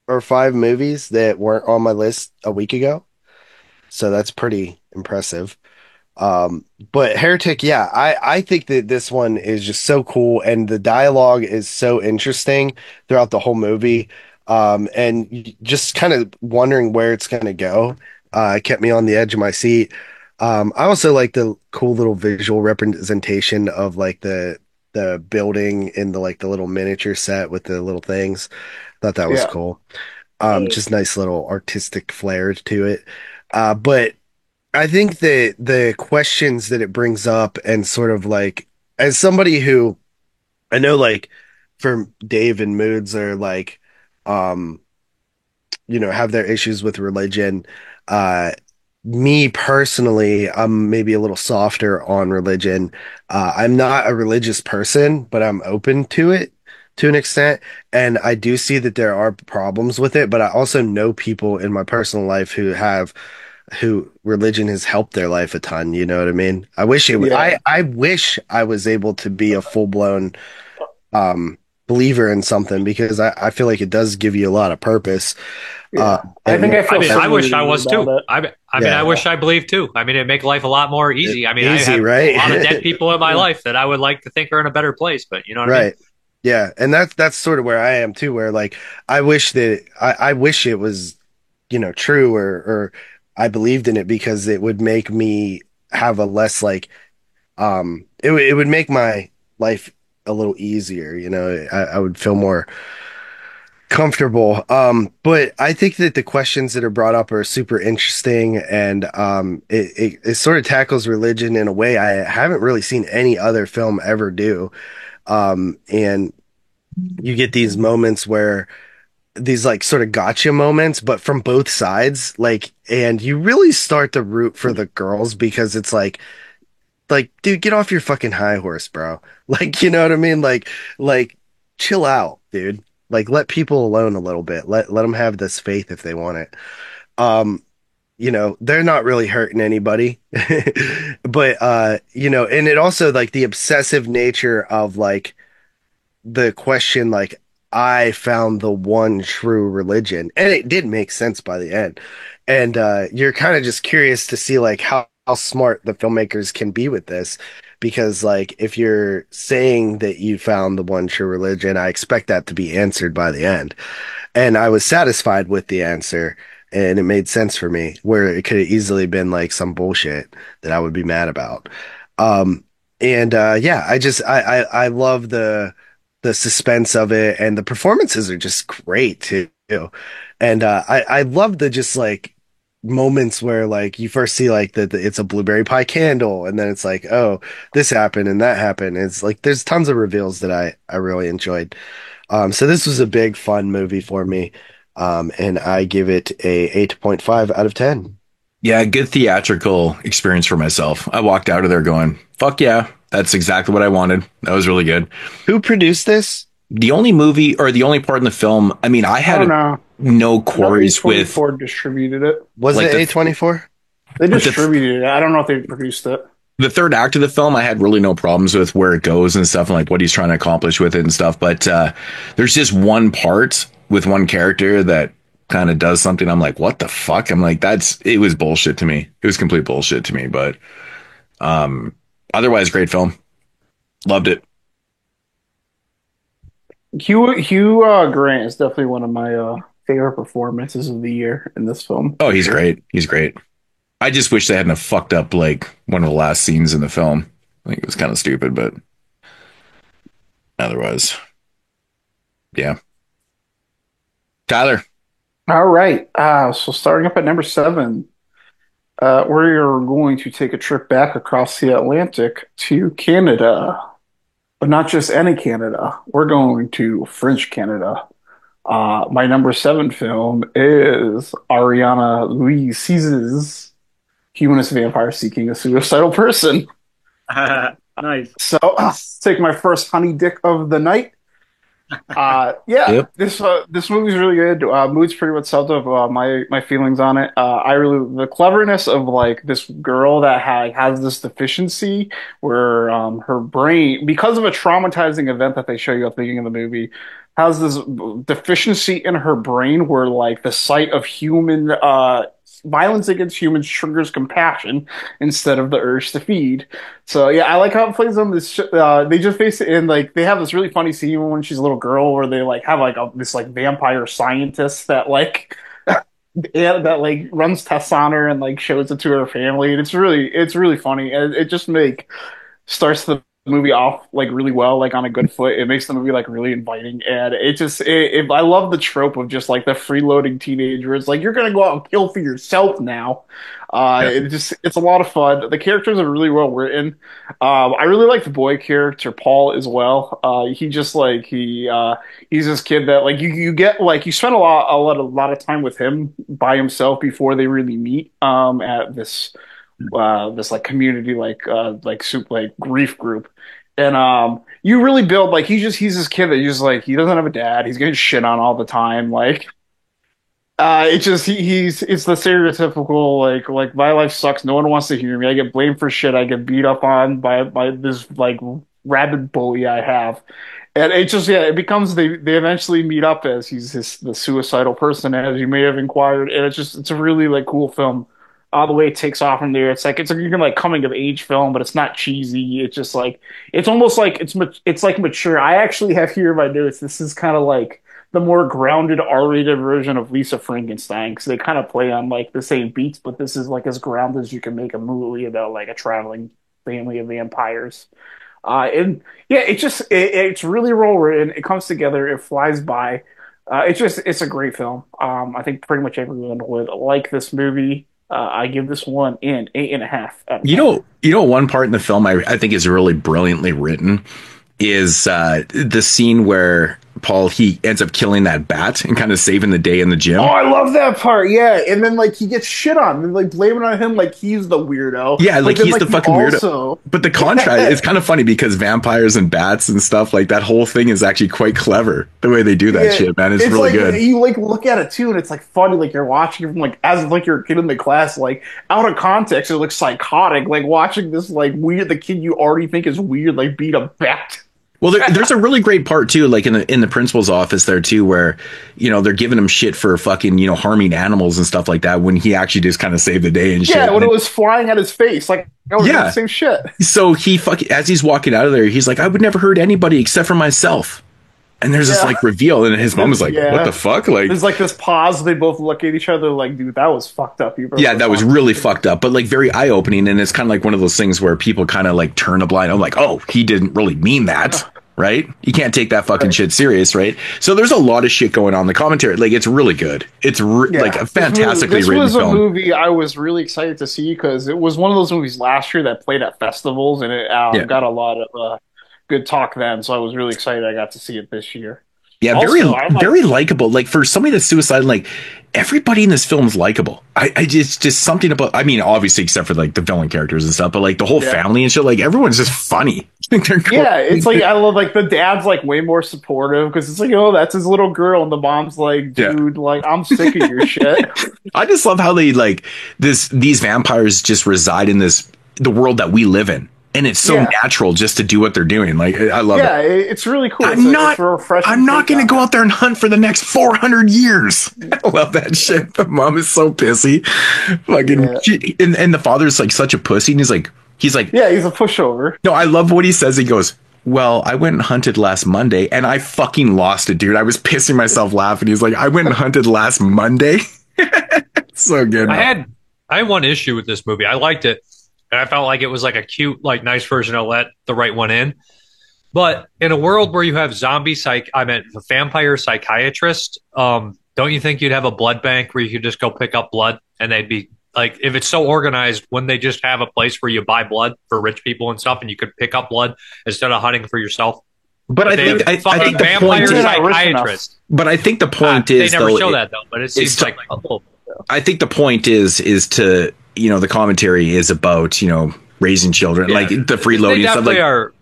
or 5 movies that weren't on my list a week ago, so that's pretty impressive. But Heretic, I think that this one is just so cool, and the dialogue is so interesting throughout the whole movie, and just kind of wondering where it's going to go. It kept me on the edge of my seat. I also like the cool little visual representation of the building in the little miniature set with the little things. Thought that was cool. Just nice little artistic flair to it. But I think that the questions that it brings up, and sort of as somebody who I know, for Dave and Moods are have their issues with religion. me personally, I'm maybe a little softer on religion. I'm not a religious person, but I'm open to it to an extent. And I do see that there are problems with it, but I also know people in my personal life who religion has helped their life a ton. You know what I mean? I wish it would, I wish I was able to be a full blown, believer in something because I feel like it does give you a lot of purpose. I wish I was too. I wish I believed too. I mean, it'd make life a lot more easy. I mean, I have right? a lot of dead people in my life that I would like to think are in a better place, but you know what I mean? Yeah. And that's sort of where I am too, where like, I wish it was, true or I believed in it because it would make me have a less like, it would make my life a little easier, I would feel more comfortable. But I think that the questions that are brought up are super interesting, and it sort of tackles religion in a way I haven't really seen any other film ever do. And you get these moments where these like sort of gotcha moments, but from both sides, like, and you really start to root for the girls because it's like, dude, get off your fucking high horse, bro. Like, you know what I mean? Like, chill out, dude. Like, let people alone a little bit. Let them have this faith if they want it. They're not really hurting anybody, but and it also like the obsessive nature of like the question, like I found the one true religion, and it did make sense by the end. And you're kind of just curious to see like how smart the filmmakers can be with this, because like if you're saying that you found the one true religion, I expect that to be answered by the end. And I was satisfied with the answer, and it made sense for me, where it could have easily been like some bullshit that I would be mad about. I love the suspense of it, and the performances are just great too. And I love the just like moments where like you first see like that it's a blueberry pie candle, and then it's like, oh, this happened and that happened. It's like there's tons of reveals that I really enjoyed. So this was a big fun movie for me, and I give it a 8.5 out of 10. Yeah, good theatrical experience for myself. I walked out of there going, fuck yeah, that's exactly what I wanted. That was really good. Who produced this? The only movie or the only part in the film, I mean, I had no quarries with. A24 distributed it. Was like it A24? They distributed it. I don't know if they produced it. The third act of the film, I had really no problems with where it goes and stuff, and like what he's trying to accomplish with it and stuff. But there's just one part with one character that kind of does something. I'm like, what the fuck? I'm like, it was bullshit to me. It was complete bullshit to me. But otherwise, great film. Loved it. Hugh Grant is definitely one of my favorite performances of the year in this film. Oh, he's great. He's great. I just wish they hadn't have fucked up like one of the last scenes in the film. I think it was kind of stupid, but otherwise, yeah. Tyler. All right. So starting up at number 7, we're going to take a trip back across the Atlantic to Canada. But not just any Canada. We're going to French Canada. My number 7 film is Ariana Louise's Humanist Vampire Seeking a Suicidal Person. Nice. So, take my first honey dick of the night. This movie's really good. Mood's pretty much summed up my feelings on it. The cleverness of like this girl that has this deficiency where her brain, because of a traumatizing event that they show you at the beginning of the movie, has this deficiency in her brain where like the sight of human violence against humans triggers compassion instead of the urge to feed. So yeah, I like how it plays on this. They just face it in like they have this really funny scene when she's a little girl where they like have like this like vampire scientist that like that like runs tests on her and like shows it to her family, and it's really funny, and it just starts the movie off like really well, like on a good foot. It makes the movie like really inviting, and I love the trope of just like the freeloading teenager. It's like you're gonna go out and kill for yourself now. It's a lot of fun. The characters are really well written. I really like the boy character Paul as well. He just like he's this kid that like you get like you spend a lot of time with him by himself before they really meet at this like community like grief group. And you really build like he's this kid that just like he doesn't have a dad. He's getting shit on all the time. Like it's just it's the stereotypical like my life sucks. No one wants to hear me. I get blamed for shit. I get beat up on by this like rabid bully I have. And it just it becomes they eventually meet up as the suicidal person as you may have inquired. And it's a really like cool film. The way it takes off from there, it's like it's like coming of age film, but it's not cheesy. It's just like it's almost like it's like mature. I actually have here in my notes. This is kind of like the more grounded R-rated version of Lisa Frankenstein because they kind of play on like the same beats, but this is like as grounded as you can make a movie about like a traveling family of vampires. And yeah, it's really well written. It comes together. It flies by. It's a great film. I think pretty much everyone would like this movie. I give this one an 8.5. You know, one part in the film I think is really brilliantly written is the scene where Paul he ends up killing that bat and kind of saving the day in the gym. Oh, I love that part. Yeah, and then like he gets shit on and like blaming on him like he's the weirdo. Yeah, like he's the fucking weirdo. But the contrast is kind of funny because vampires and bats and stuff like that whole thing is actually quite clever. The way they do that shit, man, it's really like, good. You like look at it too, and it's like funny. Like you're watching it from like as like you're a kid in the class, like out of context, it looks psychotic. Like watching this like weird, the kid you already think is weird, like beat a bat. Well, there's a really great part too, like in the principal's office there too, where they're giving him shit for fucking harming animals and stuff like that when he actually just kind of saved the day and shit. Yeah, when it was flying at his face, like I was doing the same shit. So as he's walking out of there, he's like, I would never hurt anybody except for myself. And there's this like reveal, and his mom was like, "What the fuck?" Like, there's like this pause. They both look at each other, like, "Dude, that was fucked up." That was really fucked up, but like very eye opening. And it's kind of like one of those things where people kind of like turn a blind. I'm like, "Oh, he didn't really mean that." Right? You can't take that fucking shit serious, right? So there's a lot of shit going on. The commentary, like, it's really good. It's like a fantastically written film. This was a movie I was really excited to see because it was one of those movies last year that played at festivals and it got a lot of good talk then. So I was really excited I got to see it this year. Yeah, also, very likable. Like for somebody that's suicidal, like everybody in this film is likable. I just something about. I mean, obviously, except for like the villain characters and stuff, but like the whole family and shit. Like everyone's just funny. It's like I love like the dad's like way more supportive because it's like that's his little girl, and the mom's like, dude, like I'm sick of your shit. I just love how they like these vampires just reside in the world that we live in. And it's so natural just to do what they're doing. Like I love it. Yeah, it's really cool. I'm not going to go out there and hunt for the next 400 years. I love that shit. The mom is so pissy. Fucking, and the father's like such a pussy. And he's like, yeah, he's a pushover. No, I love what he says. He goes, well, I went and hunted last Monday and I fucking lost it, dude. I was pissing myself laughing. He's like, I went and hunted last Monday. So good. I had one issue with this movie. I liked it. And I felt like it was like a cute, like nice version of Let the Right One In. But in a world where you have a vampire psychiatrist, don't you think you'd have a blood bank where you could just go pick up blood and they'd be like, if it's so organized, wouldn't they just have a place where you buy blood for rich people and stuff and you could pick up blood instead of hunting for yourself? But I think the point is psychiatrist. But I think the point is they never show that though. But it seems like I think the point is to the commentary is about raising children, like the freeloading stuff. Like are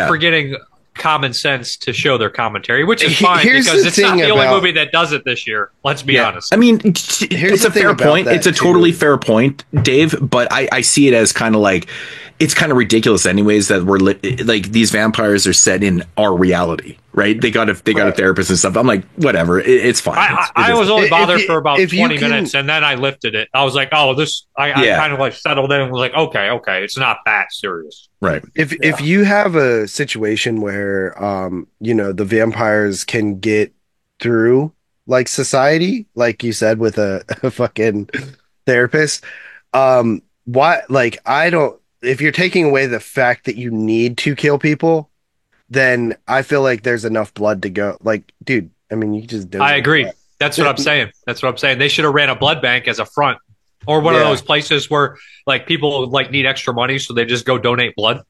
forgetting common sense to show their commentary, which is fine because it's not the only movie that does it this year. Let's be honest. I mean, it's a fair point. It's a totally fair point, Dave. But I see it as kind of like it's kind of ridiculous, anyways, that we're like these vampires are set in our reality, right? They got a therapist and stuff. I'm like, whatever, it's fine. I was only bothered for about 20 minutes, and then I lifted it. I was like, oh, this. I kind of like settled in and was like, okay, it's not that serious. Right. If you have a situation where the vampires can get through like society, like you said, with a fucking therapist, if you're taking away the fact that you need to kill people, then I feel like there's enough blood to go. Like, dude, I mean, you just do. I agree. That's what I'm saying. That's what I'm saying. They should have ran a blood bank as a front, or one of those places where like people like need extra money, so they just go donate blood.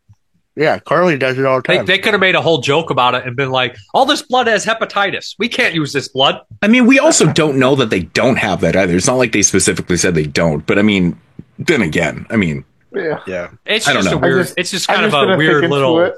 Yeah, Carly does it all the time. They could have made a whole joke about it and been like, all this blood has hepatitis. We can't use this blood. I mean, we also don't know that they don't have that either. It's not like they specifically said they don't. But I mean, then again, I mean, yeah. It's I don't just know. a weird. It's just kind of a weird little.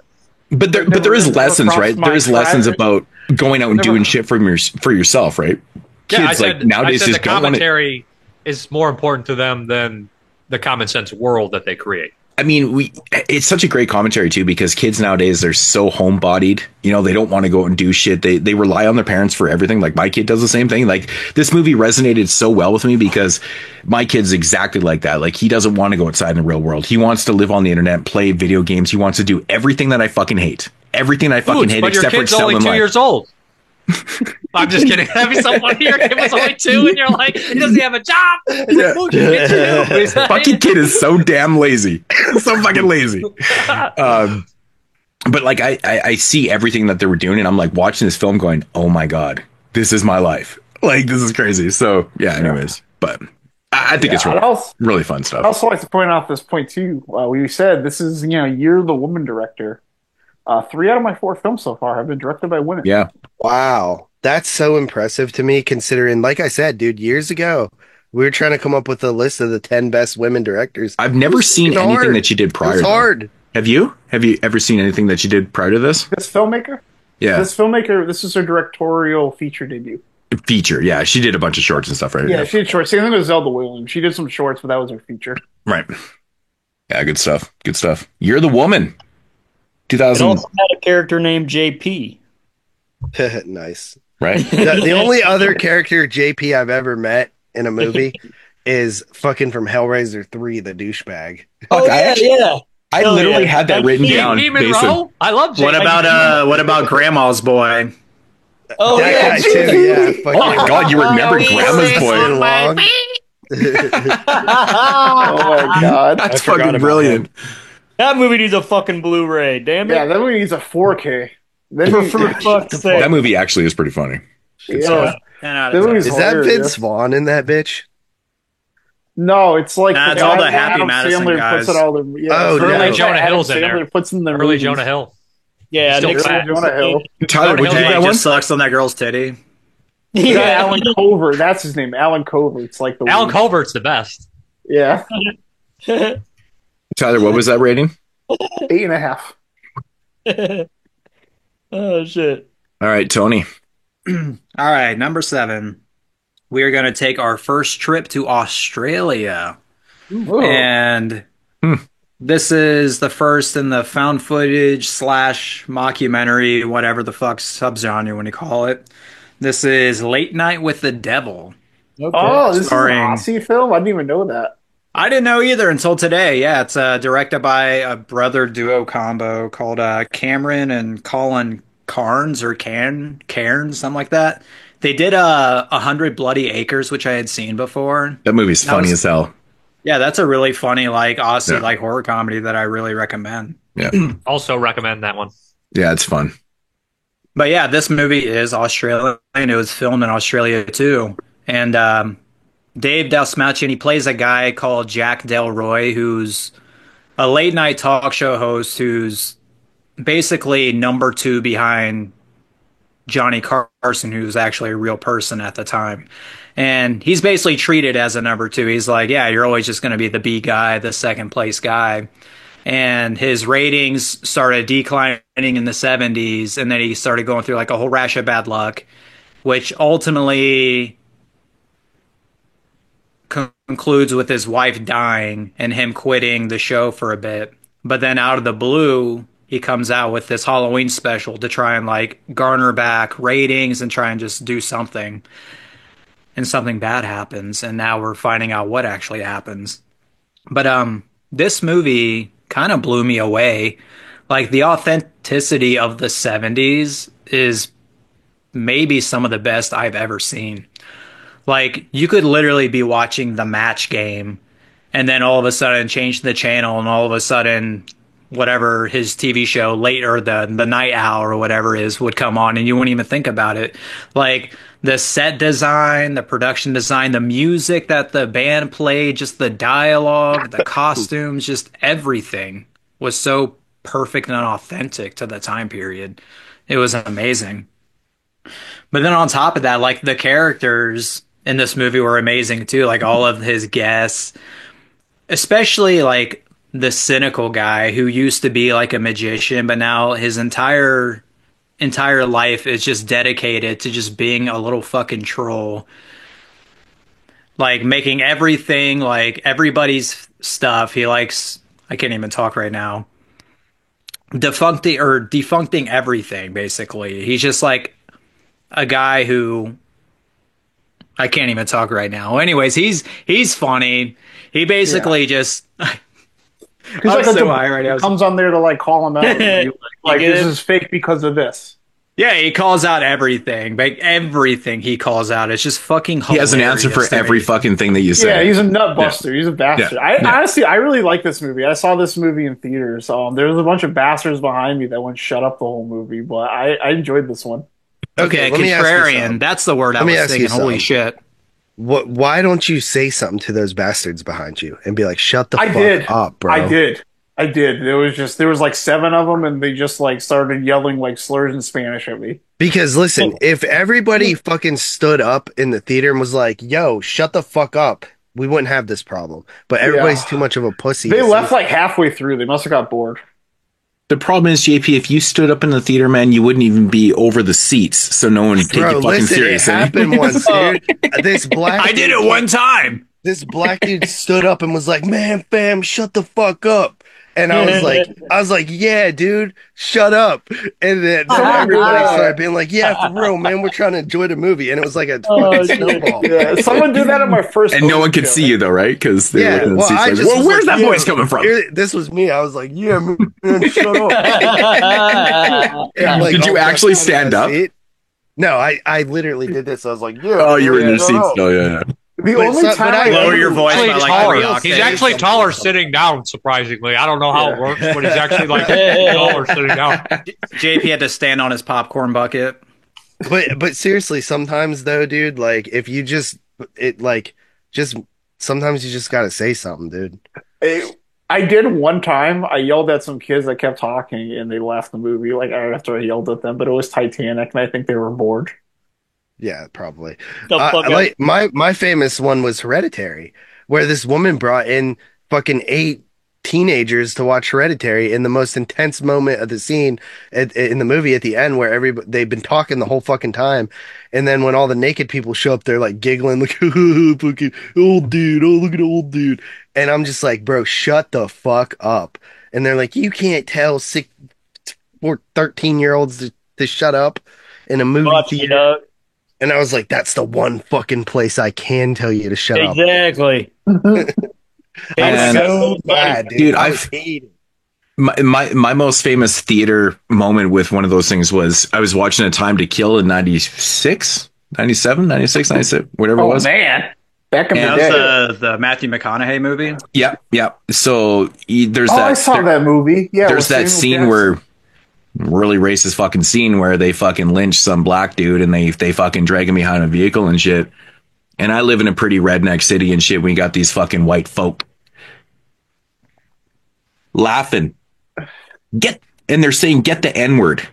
But there is lessons, right? There is lessons about going out and doing shit for yourself, right? Yeah, Kids I said nowadays the just don't want it. commentary is more important to them than the common sense world that they create. I mean, it's such a great commentary too, because kids nowadays, they're so homebodied, you know, they don't want to go out and do shit. They rely on their parents for everything. Like my kid does the same thing. Like this movie resonated so well with me because my kid's exactly like that. Like he doesn't want to go outside in the real world. He wants to live on the internet, play video games. He wants to do everything that I fucking hate. Everything I fucking hate, except for excelling in life. But your kid's only 2 years old. I'm just kidding. That'd be so funny. Your kid was only 2 and you're like, he doesn't have a job. Fucking kid is so damn lazy. So fucking lazy. But like I see everything that they were doing and I'm like watching this film going, oh my God, this is my life. Like this is crazy. So yeah, anyways, but I think it's really fun stuff. I'd also like to point out this point too. We said this is, you're the woman director. 3 out of my 4 films so far have been directed by women. Yeah. Wow. That's so impressive to me, considering, like I said, dude, years ago, we were trying to come up with a list of the 10 best women directors. I've never seen anything that you did prior. It's hard. Have you? Have you ever seen anything that you did prior to this? This filmmaker? Yeah. This filmmaker, this is her directorial feature debut. Feature, yeah. She did a bunch of shorts and stuff, right? Yeah, she did shorts. Same thing with Zelda Williams. She did some shorts, but that was her feature. Right. Yeah, good stuff. Good stuff. You're the woman. 2000. It also had a character named JP. Nice. Right. The only other character JP I've ever met in a movie is fucking from Hellraiser 3, the douchebag. Oh, yeah. I literally had that written down. I love JP. What about Grandma's Boy? Oh, that yeah, guy too, yeah. Oh my God, you remember Grandma's Boy? Oh my God. That's fucking brilliant. That movie needs a fucking Blu-ray, damn it. Yeah, that movie needs a 4K. For fuck's sake. That movie actually is pretty funny. Yeah. Is that Vince Vaughn in that bitch? No, it's like it's all the Happy Madison Sandler guys. puts it all the early Jonah Hill's in there. Puts in the early movies. Jonah Hill. Yeah, Still fat. Jonah Hill. Tyler, would you He that one? just sucks on that girl's titty. Yeah, Alan Covert. That's his name. Alan Covert's like the Alan lead. Covert's the best. Yeah. Tyler, what was that rating? 8.5. Oh shit. All right, Tony. All right, number 7. We are going to take our first trip to Australia. Ooh. And this is the first in the found footage / mockumentary, whatever the fuck subgenre you want to call it. This is Late Night with the Devil. Okay. Oh, this is an Aussie film? I didn't even know that. I didn't know either until today. Yeah, it's directed by a brother duo combo called Cameron and Colin Cairns or Cairns, something like that. They did 100 Bloody Acres, which I had seen before. That movie's funny as hell. Yeah, that's a really funny, like Aussie, like horror comedy that I really recommend. Yeah. Also recommend that one. Yeah, it's fun. But yeah, this movie is Australian. It was filmed in Australia too. And Dave Dastmalchian, he plays a guy called Jack Delroy, who's a late night talk show host who's basically number 2 behind Johnny Carson, who's actually a real person at the time. And he's basically treated as a number 2. He's like, yeah, you're always just going to be the B guy, the second place guy. And his ratings started declining in the 70s, and then he started going through like a whole rash of bad luck, which ultimately concludes with his wife dying and him quitting the show for a bit. But then out of the blue, he comes out with this Halloween special to try and like garner back ratings and try and just do something. And something bad happens, and now we're finding out what actually happens. But this movie kind of blew me away. Like, the authenticity of the 70s is maybe some of the best I've ever seen. Like, you could literally be watching the Match Game and then all of a sudden changed the channel, and all of a sudden whatever his TV show later, the Night Owl or whatever is, would come on, and you wouldn't even think about it. Like the set design, the production design, the music that the band played, just the dialogue, the costumes, just everything was so perfect and authentic to the time period. It was amazing. But then on top of that, like the characters in this movie were amazing too. Like all of his guests, especially like the cynical guy who used to be like a magician, but now his entire life is just dedicated to just being a little fucking troll. Like making everything, like everybody's stuff. He likes, I can't even talk right now. Defuncting everything, basically. He's just like a guy who, I can't even talk right now. Anyways, he's funny. He basically just He's like so high right now. Comes on there to like call him out. Like this is fake because of this. Yeah, he calls out everything. Like everything he calls out. It's just fucking hilarious. He has an answer for every fucking thing that you say. Yeah, he's a nut buster. Yeah. He's a bastard. Yeah. Honestly, I really like this movie. I saw this movie in theaters. There was a bunch of bastards behind me that went shut up the whole movie, but I enjoyed this one. Okay, contrarian. That's the word I was thinking. Holy shit. Why don't you say something to those bastards behind you and be like, shut the fuck up, bro? I did. There was like 7 of them, and they just like started yelling like slurs in Spanish at me. Because listen, if everybody fucking stood up in the theater and was like, yo, shut the fuck up, we wouldn't have this problem. But everybody's too much of a pussy. They left like halfway through. They must have got bored. The problem is, JP, if you stood up in the theater, man, you wouldn't even be over the seats, so no one would take you fucking seriously. It happened once, dude. This black I did it one time. This black dude stood up and was like, man, fam, shut the fuck up. And I was like, yeah, dude, shut up. And then everybody started being like, yeah, for real, man, we're trying to enjoy the movie. And it was like a snowball. Yeah. Someone did that at my first. And no one could see you though, right? Because they were in the seats. Well, where's that voice coming from? This was me. I was like, yeah, man, shut up. Did you actually stand up? No, I literally did this. I was like, yeah. Oh, you were in your seats still, yeah. The only time I lower your voice by like he's actually taller sitting down, surprisingly. I don't know how it works, but he's actually like taller sitting down. JP had to stand on his popcorn bucket. But seriously, sometimes though, dude, like if you sometimes you just gotta say something, dude. I did one time. I yelled at some kids that kept talking, and they left the movie like after I yelled at them. But it was Titanic, and I think they were bored. Yeah, probably. Like my famous one was Hereditary, where this woman brought in fucking 8 teenagers to watch Hereditary in the most intense moment of the scene in the movie at the end, where they've been talking the whole fucking time, and then when all the naked people show up, they're like giggling, like fucking old dude, oh look at the old dude, and I'm just like, bro, shut the fuck up. And they're like, you can't tell 13-year-olds to shut up in a movie theater. And I was like, that's the one fucking place I can tell you to shut up. Exactly. It's so bad, dude. My most famous theater moment with one of those things was I was watching A Time to Kill in 96, 97, 96, 97, whatever it was. Oh, man. Back in the day. That was the Matthew McConaughey movie? Yeah. So there's that. I saw that movie. Yeah. There's that scene where really racist fucking scene where they fucking lynch some black dude and they fucking drag him behind a vehicle and shit. And I live in a pretty redneck city and shit. We got these fucking white folk laughing. And they're saying, get the N-word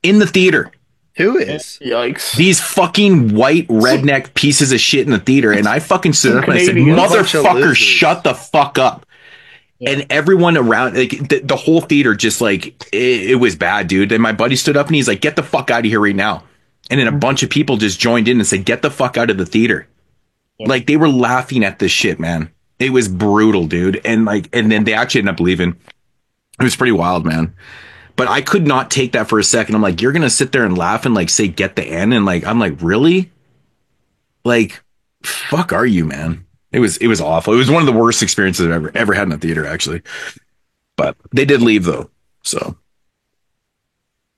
in the theater. Who is? Yikes. These fucking white redneck pieces of shit in the theater. And I fucking stood up and I said, motherfucker, shut the fuck up. And everyone around, like the whole theater, just like it was bad, dude. And my buddy stood up and he's like, "Get the fuck out of here right now!" And then a bunch of people just joined in and said, "Get the fuck out of the theater!" Yeah. Like they were laughing at this shit, man. It was brutal, dude. And then they actually ended up leaving. It was pretty wild, man. But I could not take that for a second. I'm like, you're gonna sit there and laugh and like say, "Get the N," and like I'm like, really? Like, fuck, are you, man? It was awful. It was one of the worst experiences I've ever had in a theater, actually. But they did leave though, so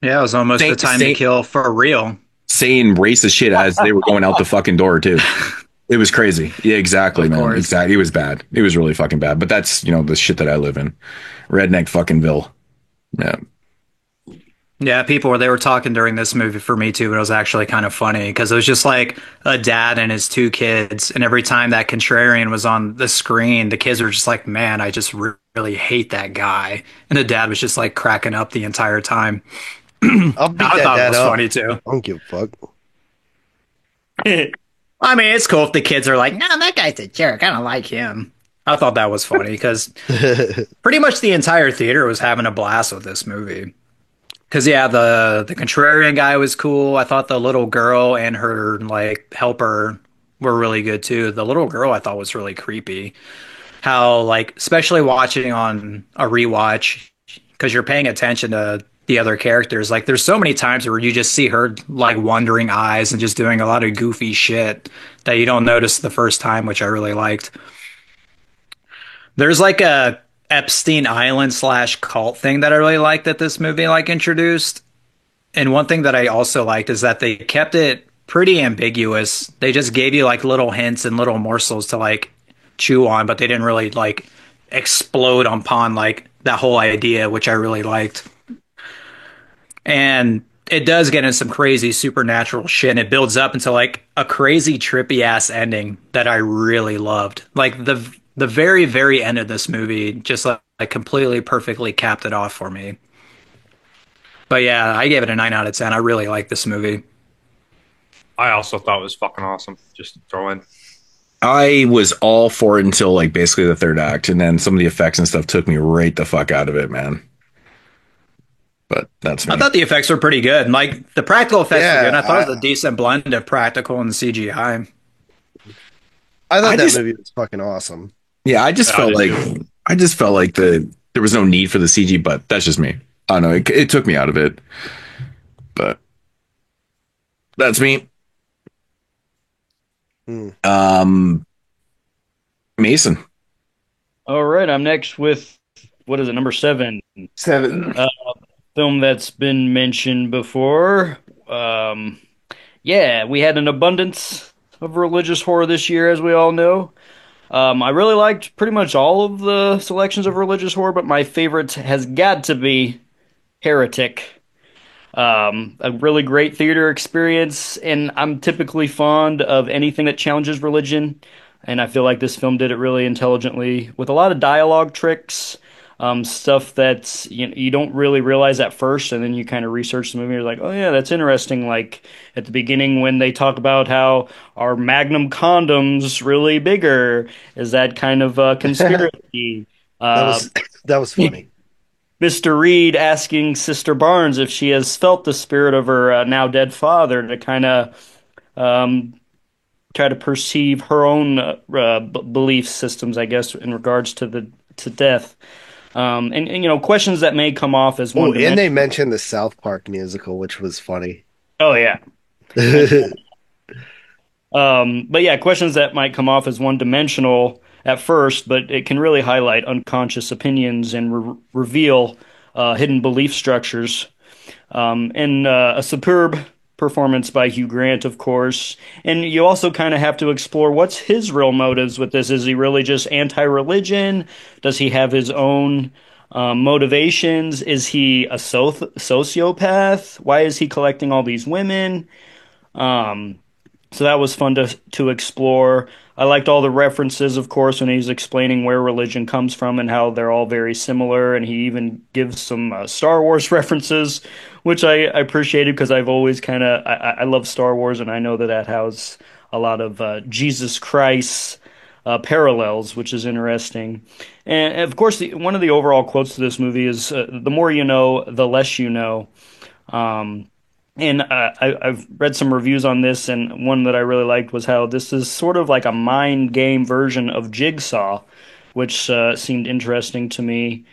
yeah, it was almost the Time to Kill for real. Saying racist shit as they were going out the fucking door too. It was crazy. Yeah, exactly, man. Exactly. It was bad. It was really fucking bad. But that's, the shit that I live in. Redneck fuckingville. Yeah. Yeah, they were talking during this movie for me too, but it was actually kind of funny because it was just like a dad and his two kids, and every time that contrarian was on the screen, the kids were just like, "Man, I just really hate that guy," and the dad was just like cracking up the entire time. I'll beat I that thought it dad was up. funny too. I don't give a fuck. I mean, it's cool if the kids are like, "No, that guy's a jerk. I don't like him." I thought that was funny because pretty much the entire theater was having a blast with this movie. Because yeah, the contrarian guy was cool. I thought the little girl and her like helper were really good too. The little girl I thought was really creepy. How like especially watching on a rewatch because you're paying attention to the other characters. Like there's so many times where you just see her like wandering eyes and just doing a lot of goofy shit that you don't notice the first time, which I really liked. There's like a Epstein Island / cult thing that I really liked that this movie like introduced. And one thing that I also liked is that they kept it pretty ambiguous. They just gave you like little hints and little morsels to like chew on, but they didn't really like explode upon like that whole idea, which I really liked. And it does get into some crazy supernatural shit, and it builds up into like a crazy trippy ass ending that I really loved. Like the very, very end of this movie just like completely perfectly capped it off for me. But yeah, I gave it a 9 out of 10. I really like this movie. I also thought it was fucking awesome. Just throw in. I was all for it until like basically the third act, and then some of the effects and stuff took me right the fuck out of it, man. But that's me. I thought the effects were pretty good. Like the practical effects were good. I thought it was a decent blend of practical and CGI. I thought that movie was fucking awesome. Yeah, I just felt like there was no need for the CG, but that's just me. I don't know. It took me out of it, but that's me. Mason. All right, I'm next with what is it? Number 7. 7. Film that's been mentioned before. Yeah, we had an abundance of religious horror this year, as we all know. I really liked pretty much all of the selections of religious horror, but my favorite has got to be Heretic. A really great theater experience, and I'm typically fond of anything that challenges religion, and I feel like this film did it really intelligently with a lot of dialogue tricks, stuff that you don't really realize at first, and then you kind of research the movie, you're like, oh yeah, that's interesting. Like at the beginning when they talk about how our Magnum condoms really bigger, is that kind of a conspiracy? That was funny. Mr. Reed asking Sister Barnes if she has felt the spirit of her now dead father to kind of try to perceive her own belief systems, I guess, in regards to death. And questions that may come off as one. And they mentioned the South Park musical, which was funny. Oh yeah. But yeah, questions that might come off as one-dimensional at first, but it can really highlight unconscious opinions and reveal hidden belief structures. And a superb performance by Hugh Grant, of course. And you also kind of have to explore what's his real motives with this. Is he really just anti-religion? Does he have his own motivations? Is he a sociopath? Why is he collecting all these women? So that was fun to explore. I liked all the references, of course, when he's explaining where religion comes from and how they're all very similar. And he even gives some Star Wars references, which I appreciated because I've always I love Star Wars, and I know that has a lot of Jesus Christ parallels, which is interesting. And of course, one of the overall quotes to this movie is, the more you know, the less you know. And I've read some reviews on this, and one that I really liked was how this is sort of like a mind game version of Jigsaw, which seemed interesting to me.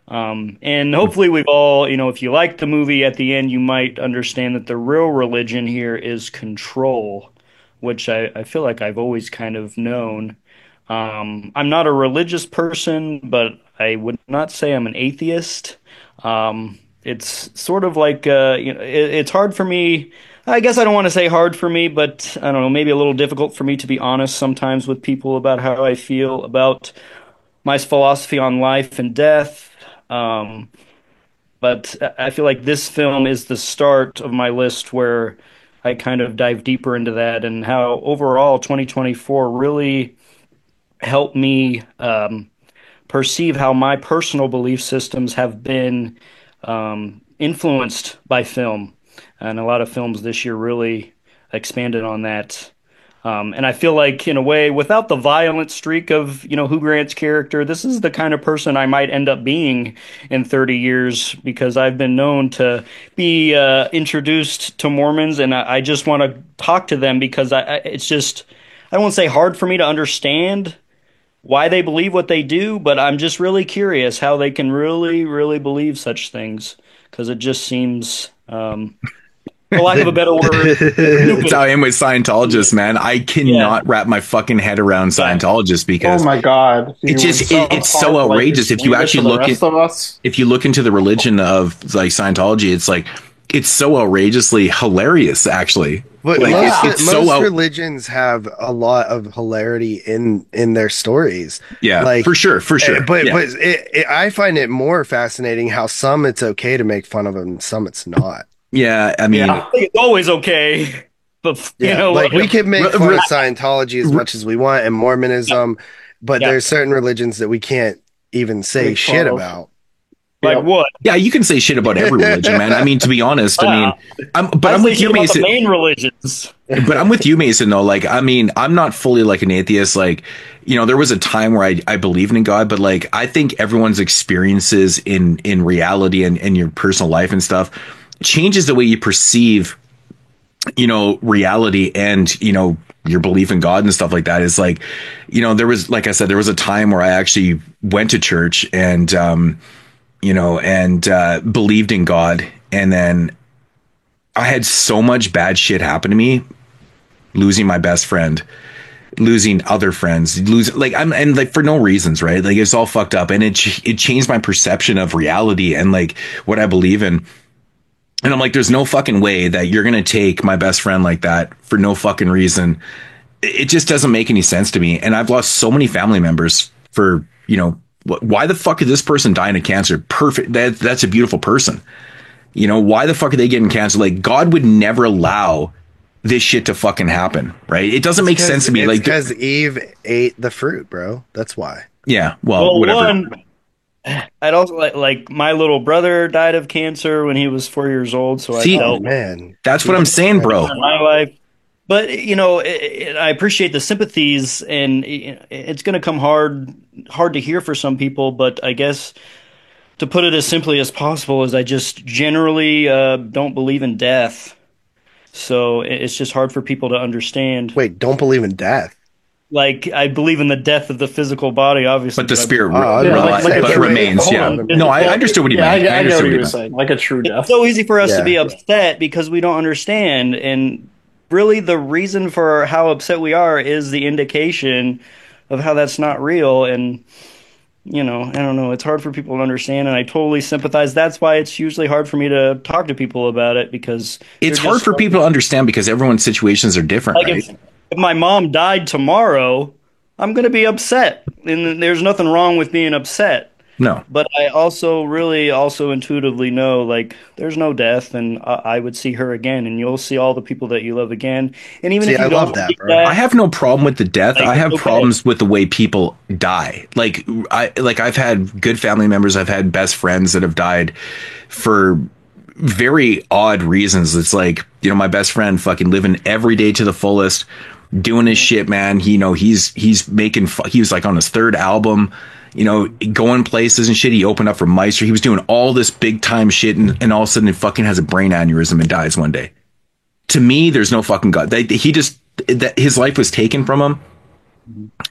And hopefully we've all, if you like the movie at the end, you might understand that the real religion here is control, which I feel like I've always kind of known. I'm not a religious person, but I would not say I'm an atheist. It's sort of like, it's hard for me I guess I don't want to say hard for me, but I don't know, maybe a little difficult for me to be honest sometimes with people about how I feel about my philosophy on life and death. But I feel like this film is the start of my list where I kind of dive deeper into that, and how overall 2024 really helped me perceive how my personal belief systems have been influenced by film. And a lot of films this year really expanded on that. And I feel like, in a way, without the violent streak of, Hugh Grant's character, this is the kind of person I might end up being in 30 years, because I've been known to be introduced to Mormons, and I just want to talk to them because it's just, I won't say hard for me to understand why they believe what they do, but I'm just really curious how they can really, really believe such things, because it just seems... for lack of a better word. That's how I am with Scientologists, man. I cannot wrap my fucking head around Scientologists because oh my god, it's so outrageous. If you actually if you look into the religion of like Scientology, it's like it's so outrageously hilarious, actually. But like, most religions have a lot of hilarity in their stories. Yeah, like, for sure. But I find it more fascinating how some it's okay to make fun of them, and some it's not. Yeah, I mean, I think it's always okay. But we can make fun of Scientology as much as we want and Mormonism, but there's certain religions that we can't even say shit about. Like what? Yeah, you can say shit about every religion, man. I mean, to be honest, I'm with you, Mason. The main religions. But I'm with you, Mason, though. Like, I mean, I'm not fully like an atheist. Like, there was a time where I believed in God, but like, I think everyone's experiences in reality and your personal life and stuff changes the way you perceive, reality and, your belief in God and stuff like that. Is like, there was, like I said, there was a time where I actually went to church and, believed in God. And then I had so much bad shit happen to me, losing my best friend, losing other friends, for no reasons, right? Like, it's all fucked up. And it changed my perception of reality and like what I believe in. And I'm like, there's no fucking way that you're going to take my best friend like that for no fucking reason. It just doesn't make any sense to me. And I've lost so many family members for, why the fuck did this person die of cancer? Perfect. That's a beautiful person. Why the fuck are they getting cancer? Like, God would never allow this shit to fucking happen, right? It doesn't make sense to me. Like, because Eve ate the fruit, bro. That's why. Yeah. Well, whatever. I'd also like my little brother died of cancer when he was 4 years old. So that's what I'm saying, bro. In my life, but I appreciate the sympathies, and it's going to come hard to hear for some people. But I guess to put it as simply as possible is I just generally don't believe in death. So it's just hard for people to understand. Wait, don't believe in death? Like, I believe in the death of the physical body, obviously. But the spirit remains. Yeah. No, I understood what you meant. I know what you were saying. Like a true death. It's so easy for us to be upset because we don't understand. And really, the reason for how upset we are is the indication of how that's not real. And, I don't know. It's hard for people to understand. And I totally sympathize. That's why it's usually hard for me to talk to people about it, because it's hard for people to understand because everyone's situations are different, right? If my mom died tomorrow, I'm going to be upset. And there's nothing wrong with being upset. No. But I also intuitively know, like, there's no death, and I would see her again, and you'll see all the people that you love again. And even if you don't believe that, I have no problem with the death. I have problems with the way people die. Like, I've had good family members. I've had best friends that have died for very odd reasons. It's like, my best friend fucking living every day to the fullest, doing his shit, man. He's making, he was like on his third album, going places and shit. He opened up for Meister. He was doing all this big time shit, and all of a sudden it fucking has a brain aneurysm and dies one day. To me, there's no fucking God. His life was taken from him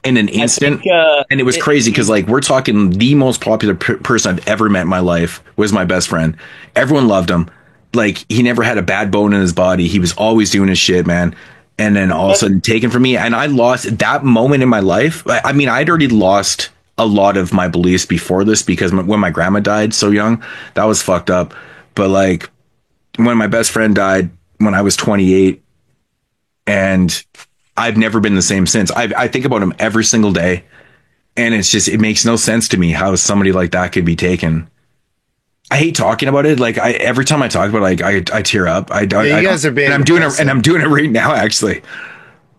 in an instant. And it was crazy because, like, we're talking the most popular person I've ever met in my life was my best friend. Everyone loved him. Like, he never had a bad bone in his body. He was always doing his shit, man. And then all of a sudden taken from me. And I lost that moment in my life. I mean, I'd already lost a lot of my beliefs before this because when my grandma died so young, that was fucked up. But like, when my best friend died, when I was 28, and I've never been the same since. I think about him every single day, and it makes no sense to me how somebody like that could be taken. I hate talking about it. Like every time I talk about it, like I tear up. You guys are being, and I'm doing it right now, actually.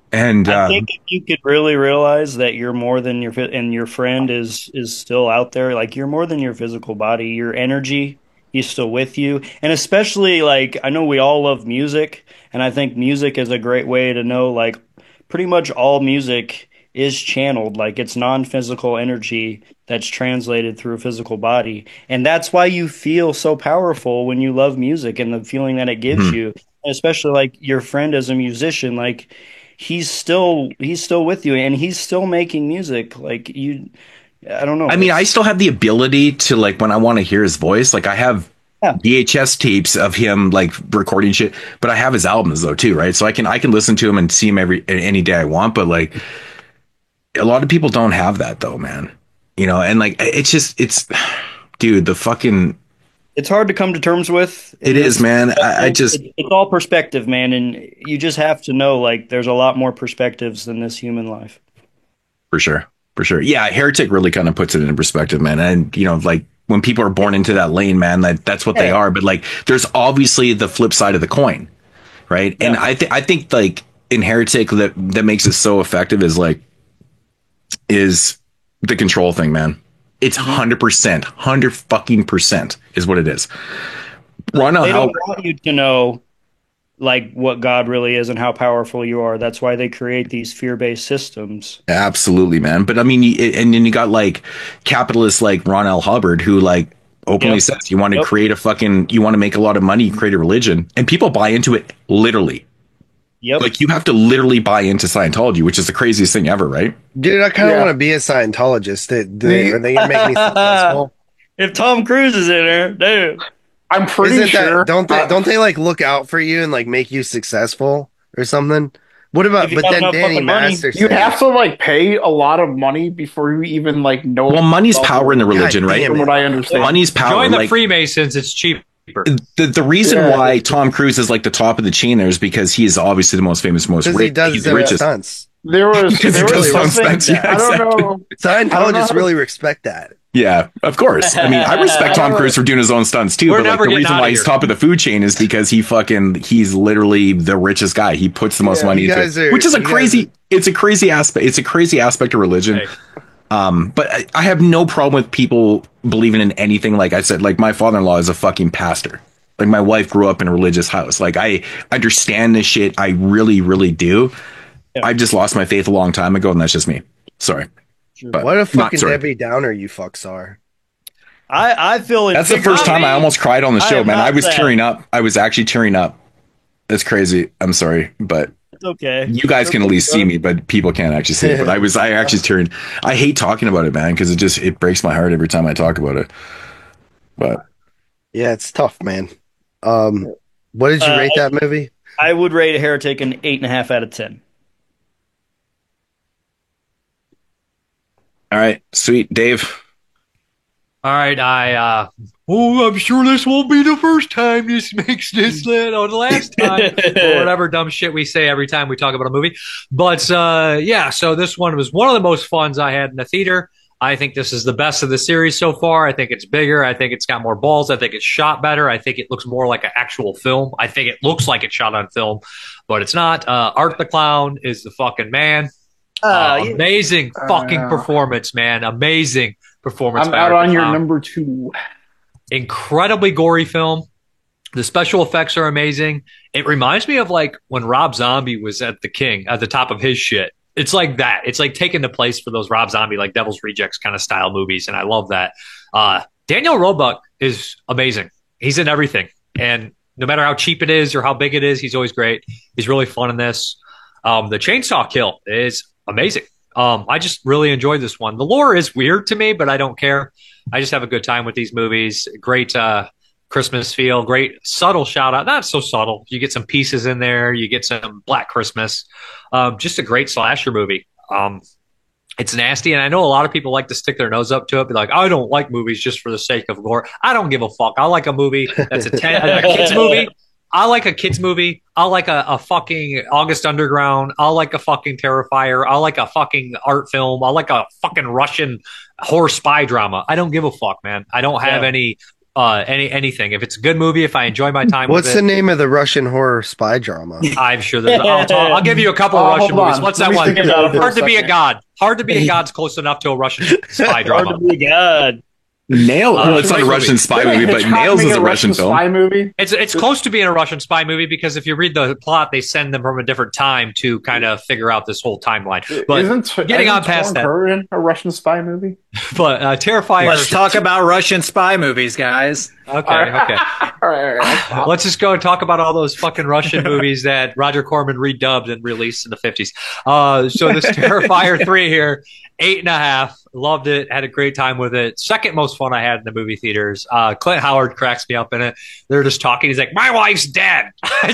And I think if you could really realize that you're more than your friend is still out there. Like you're more than your physical body. Your energy, he's still with you. And especially like I know we all love music, and I think music is a great way to know like pretty much all music is channeled. Like it's non-physical energy that's translated through a physical body, and that's why you feel so powerful when you love music and the feeling that it gives you. And especially like your friend as a musician, like he's still with you and he's still making music. Like I don't know. I mean, I still have the ability to like when I want to hear his voice. Like I have VHS tapes of him like recording shit, but I have his albums though too, right? So I can listen to him and see him any day I want. But like a lot of people don't have that though, man. You know, and like it's dude, the fucking. It's hard to come to terms with. It is, man. It's all perspective, man, and you just have to know like there's a lot more perspectives than this human life. For sure. Yeah, Heretic really kind of puts it into perspective, man. And you know, like when people are born into that lane, man, that's what they are. But like, there's obviously the flip side of the coin, right? Yeah. And I think like in Heretic that makes it so effective is the control thing, man. It's 100%, 100% is what it is. They don't want you to know like what God really is and how powerful you are. That's why they create these fear-based systems. Absolutely, man. But I mean, and then you got like capitalists like Ron L. Hubbard who like openly says you want to create you want to make a lot of money, create a religion, and people buy into it literally. Yep. Like you have to literally buy into Scientology, which is the craziest thing ever, right? Dude, I kind of want to be a Scientologist. Are they gonna make me successful? If Tom Cruise is in there, dude, I'm pretty sure. Don't they like look out for you and like make you successful or something? What about? But then Danny Masterson, you have to like pay a lot of money before you even like know. Well, money's power in the religion, right? From what I understand, money's power. Join the Freemasons; it's cheap. The reason why Tom Cruise is like the top of the chain there is because he is obviously the most famous, most rich. He's the richest. Stunts. There was something. Stunts, I don't know. Scientologists really respect that. Yeah, of course. I mean, I respect Tom Cruise for doing his own stunts too. But like, the reason why he's top of the food chain is because he's literally the richest guy. He puts the most money into it, which is it's a crazy aspect. It's a crazy aspect of religion. Hey. But I have no problem with people believing in anything. Like I said, like my father-in-law is a fucking pastor. Like my wife grew up in a religious house. Like I understand this shit. I really, really do. Yeah. I just lost my faith a long time ago, and that's just me. Sorry. But what a fucking Debbie Downer you fucks are. I feel that's the first time I almost cried on the show, man. I was tearing up. I was actually tearing up. That's crazy. I'm sorry, but it's okay. You guys can at least see me, but people can't actually see it. But I actually tearing. I hate talking about it, man, because it breaks my heart every time I talk about it. But yeah, it's tough, man. What did you rate that movie? I would rate Heretic an 8.5 out of 10. All right, sweet, Dave. All right, I'm sure this won't be the first time this makes this or the last time, or whatever dumb shit we say every time we talk about a movie. But so this one was one of the most funs I had in the theater. I think this is the best of the series so far. I think it's bigger. I think it's got more balls. I think it's shot better. I think it looks more like an actual film. I think it looks like it's shot on film, but it's not. Art the Clown is the fucking man. Amazing fucking performance, man. Amazing performance. I'm out on your number 2. Incredibly gory film. The special effects are amazing. It reminds me of like when Rob Zombie was at the top of his shit. It's like that. It's like taking the place for those Rob Zombie, like Devil's Rejects kind of style movies. And I love that. Daniel Roebuck is amazing. He's in everything. And no matter how cheap it is or how big it is, he's always great. He's really fun in this. The chainsaw kill is amazing. I just really enjoyed this one. The lore is weird to me, but I don't care. I just have a good time with these movies. Great Christmas feel. Great subtle shout out. Not so subtle. You get some pieces in there. You get some Black Christmas. Just a great slasher movie. It's nasty, and I know a lot of people like to stick their nose up to it, be like, I don't like movies just for the sake of gore. I don't give a fuck. I like a movie that's a kids movie I like a kids movie. I like a fucking August Underground. I like a fucking Terrifier. I like a fucking art film. I like a fucking Russian horror spy drama. I don't give a fuck, man. I don't have anything. If it's a good movie, if I enjoy my time What's with it. the name of the Russian horror spy drama? I'm sure there's. I'll give you a couple of Russian movies. What's that one? Hard to be a God. Hard to be a God's close enough to a Russian spy drama. Hard to be a God. Nail. It's not a Russian spy movie, but Nails is a Russian film. Spy movie. It's close to being a Russian spy movie because if you read the plot, they send them from a different time to kind of figure out this whole timeline. But getting on past that, in a Russian spy movie. But Terrifier. Let's talk about Russian spy movies, guys. Okay. All right. Let's just go and talk about all those fucking Russian movies that Roger Corman redubbed and released in the 50s. So this Terrifier 3 here, 8.5. Loved it. Had a great time with it. Second most fun I had in the movie theaters. Clint Howard cracks me up in it. They're just talking. He's like, "My wife's dead." I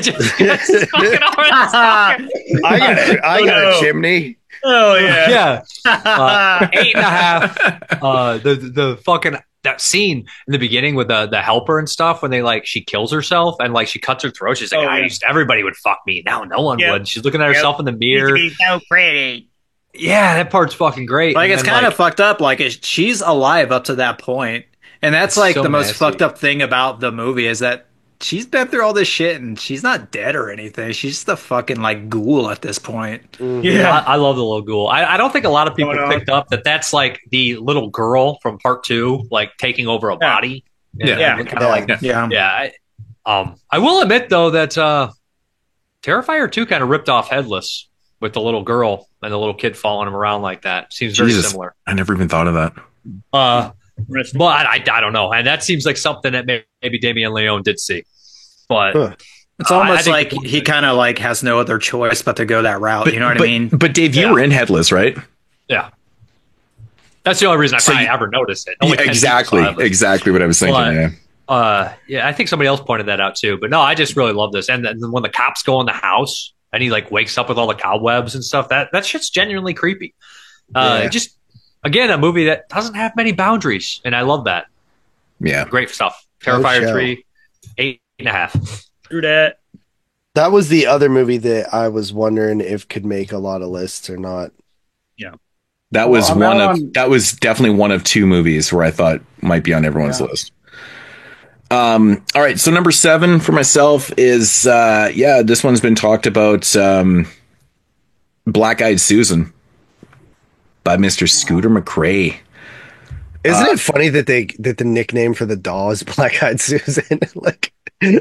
got a chimney. Oh yeah. 8.5. The fucking that scene in the beginning with the helper and stuff when they she kills herself and she cuts her throat. She's like, "I used everybody would fuck me. Now no one would." She's looking at herself in the mirror. She's so pretty. Yeah, that part's fucking great. It's kind of fucked up. She's alive up to that point, and that's so the most fucked up thing about the movie is that she's been through all this shit and she's not dead or anything. She's just a fucking ghoul at this point. Yeah, I love the little ghoul. I don't think a lot of people picked up that's the little girl from part 2, taking over a body. I will admit though that Terrifier 2 kind of ripped off Headless with the little girl and the little kid following him around like that. Seems very similar. I never even thought of that. Well, I don't know. And that seems like something that maybe Damien Leone did see. But it's almost he kind of has no other choice but to go that route. You know what I mean? But Dave, you were in Headless, right? Yeah. That's the only reason I ever noticed it. Exactly what I was thinking. I think somebody else pointed that out too. But no, I just really love this. And then when the cops go in the house and he wakes up with all the cobwebs and stuff, that shit's genuinely creepy. Just again, a movie that doesn't have many boundaries, and I love that. Yeah, great stuff. Terrifier 3, 8.5. Through that. That was the other movie that I was wondering if could make a lot of lists or not. Yeah, that was that was definitely one of 2 movies where I thought might be on everyone's list. All right, so number 7 for myself is this one's been talked about. Black Eyed Susan by Mr. Scooter McRae. Isn't it funny that the nickname for the doll is Black Eyed Susan? I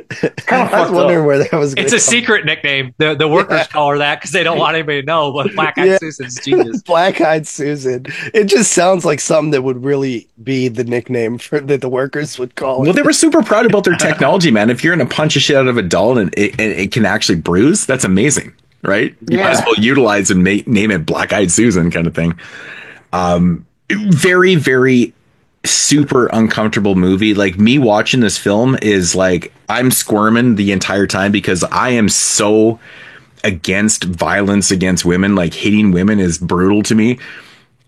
was wondering where that was. It's a secret nickname. The workers call her that because they don't want anybody to know. But Black Eyed Susan's genius. Black Eyed Susan. It just sounds like something that would really be the nickname that the workers would call it. Well, they were super proud about their technology, man. If you're going to punch a shit out of a doll and it can actually bruise, that's amazing, right? You might as well utilize and name it Black Eyed Susan kind of thing. Very, very super uncomfortable movie. Me watching this film is I'm squirming the entire time because I am so against violence against women. Hitting women is brutal to me.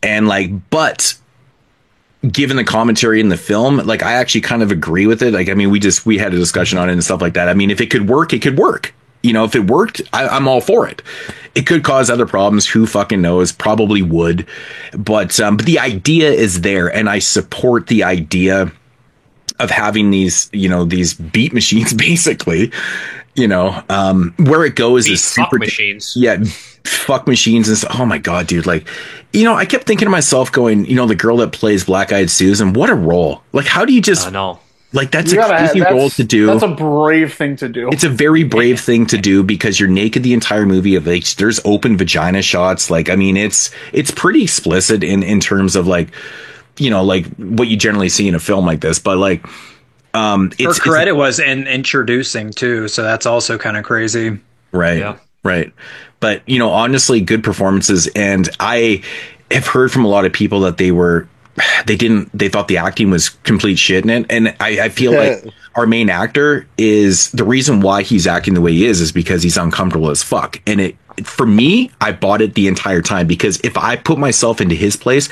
And but given the commentary in the film, I actually kind of agree with it. We had a discussion on it and stuff like that. If it could work, it could work. If it worked, I'm all for it. It could cause other problems. Who fucking knows? Probably would. But the idea is there, and I support the idea of having these beat machines, basically. Where it goes is super machines. Yeah, fuck machines and stuff. Oh my god, dude! I kept thinking to myself, going, the girl that plays Black Eyed Susan, what a role! How do you just? I know. That's a crazy role to do. That's a brave thing to do. It's a very brave thing to do because you're naked the entire movie. There's open vagina shots. It's pretty explicit in terms of what you generally see in a film like this. But her credit was in introducing too, so that's also kind of crazy. Right. Yeah. Right. But honestly, good performances, and I have heard from a lot of people that they thought the acting was complete shit in it. And I feel like our main actor is the reason why he's acting the way he is because he's uncomfortable as fuck. And for me, I bought it the entire time because if I put myself into his place,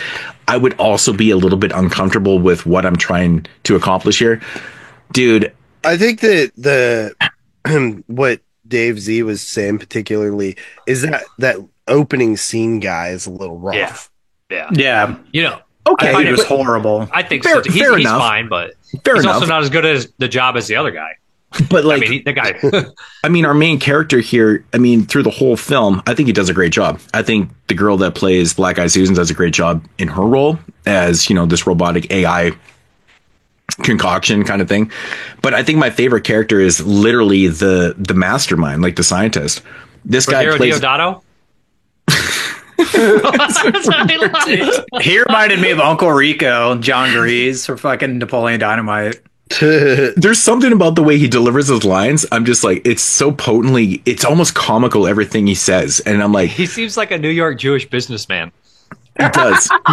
I would also be a little bit uncomfortable with what I'm trying to accomplish here. Dude. I think that what Dave Z was saying particularly is that opening scene guy is a little rough. Yeah. You know, okay, it was horrible. I think Fair he's enough. fine, but Fair he's enough. also not as good as the job as the other guy. But like, I mean, the guy. I mean, our main character here, I mean, through the whole film, I think he does a great job. I think the girl that plays Black Eyed Susan does a great job in her role as, you know, this robotic AI concoction kind of thing. But I think my favorite character is literally the mastermind, like the scientist. This guy Rosario plays Diodato? He reminded me of Uncle Rico, John Grease, for fucking Napoleon Dynamite. There's something about the way he delivers his lines. I'm just like, it's so potently, it's almost comical, everything he says. And I'm like, He seems like a New York Jewish businessman. he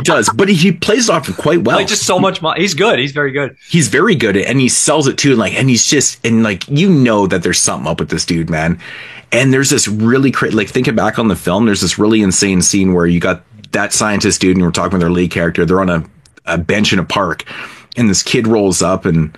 does, but he plays it off quite well. Like just so much money. He's good. He's very good. He's very good at, and he sells it too. Like, and he's just, and like, you know that there's something up with this dude, man. And there's this really like thinking back on the film, there's this really insane scene where you got that scientist dude, and we're talking with their lead character. They're on a bench in a park, and this kid rolls up and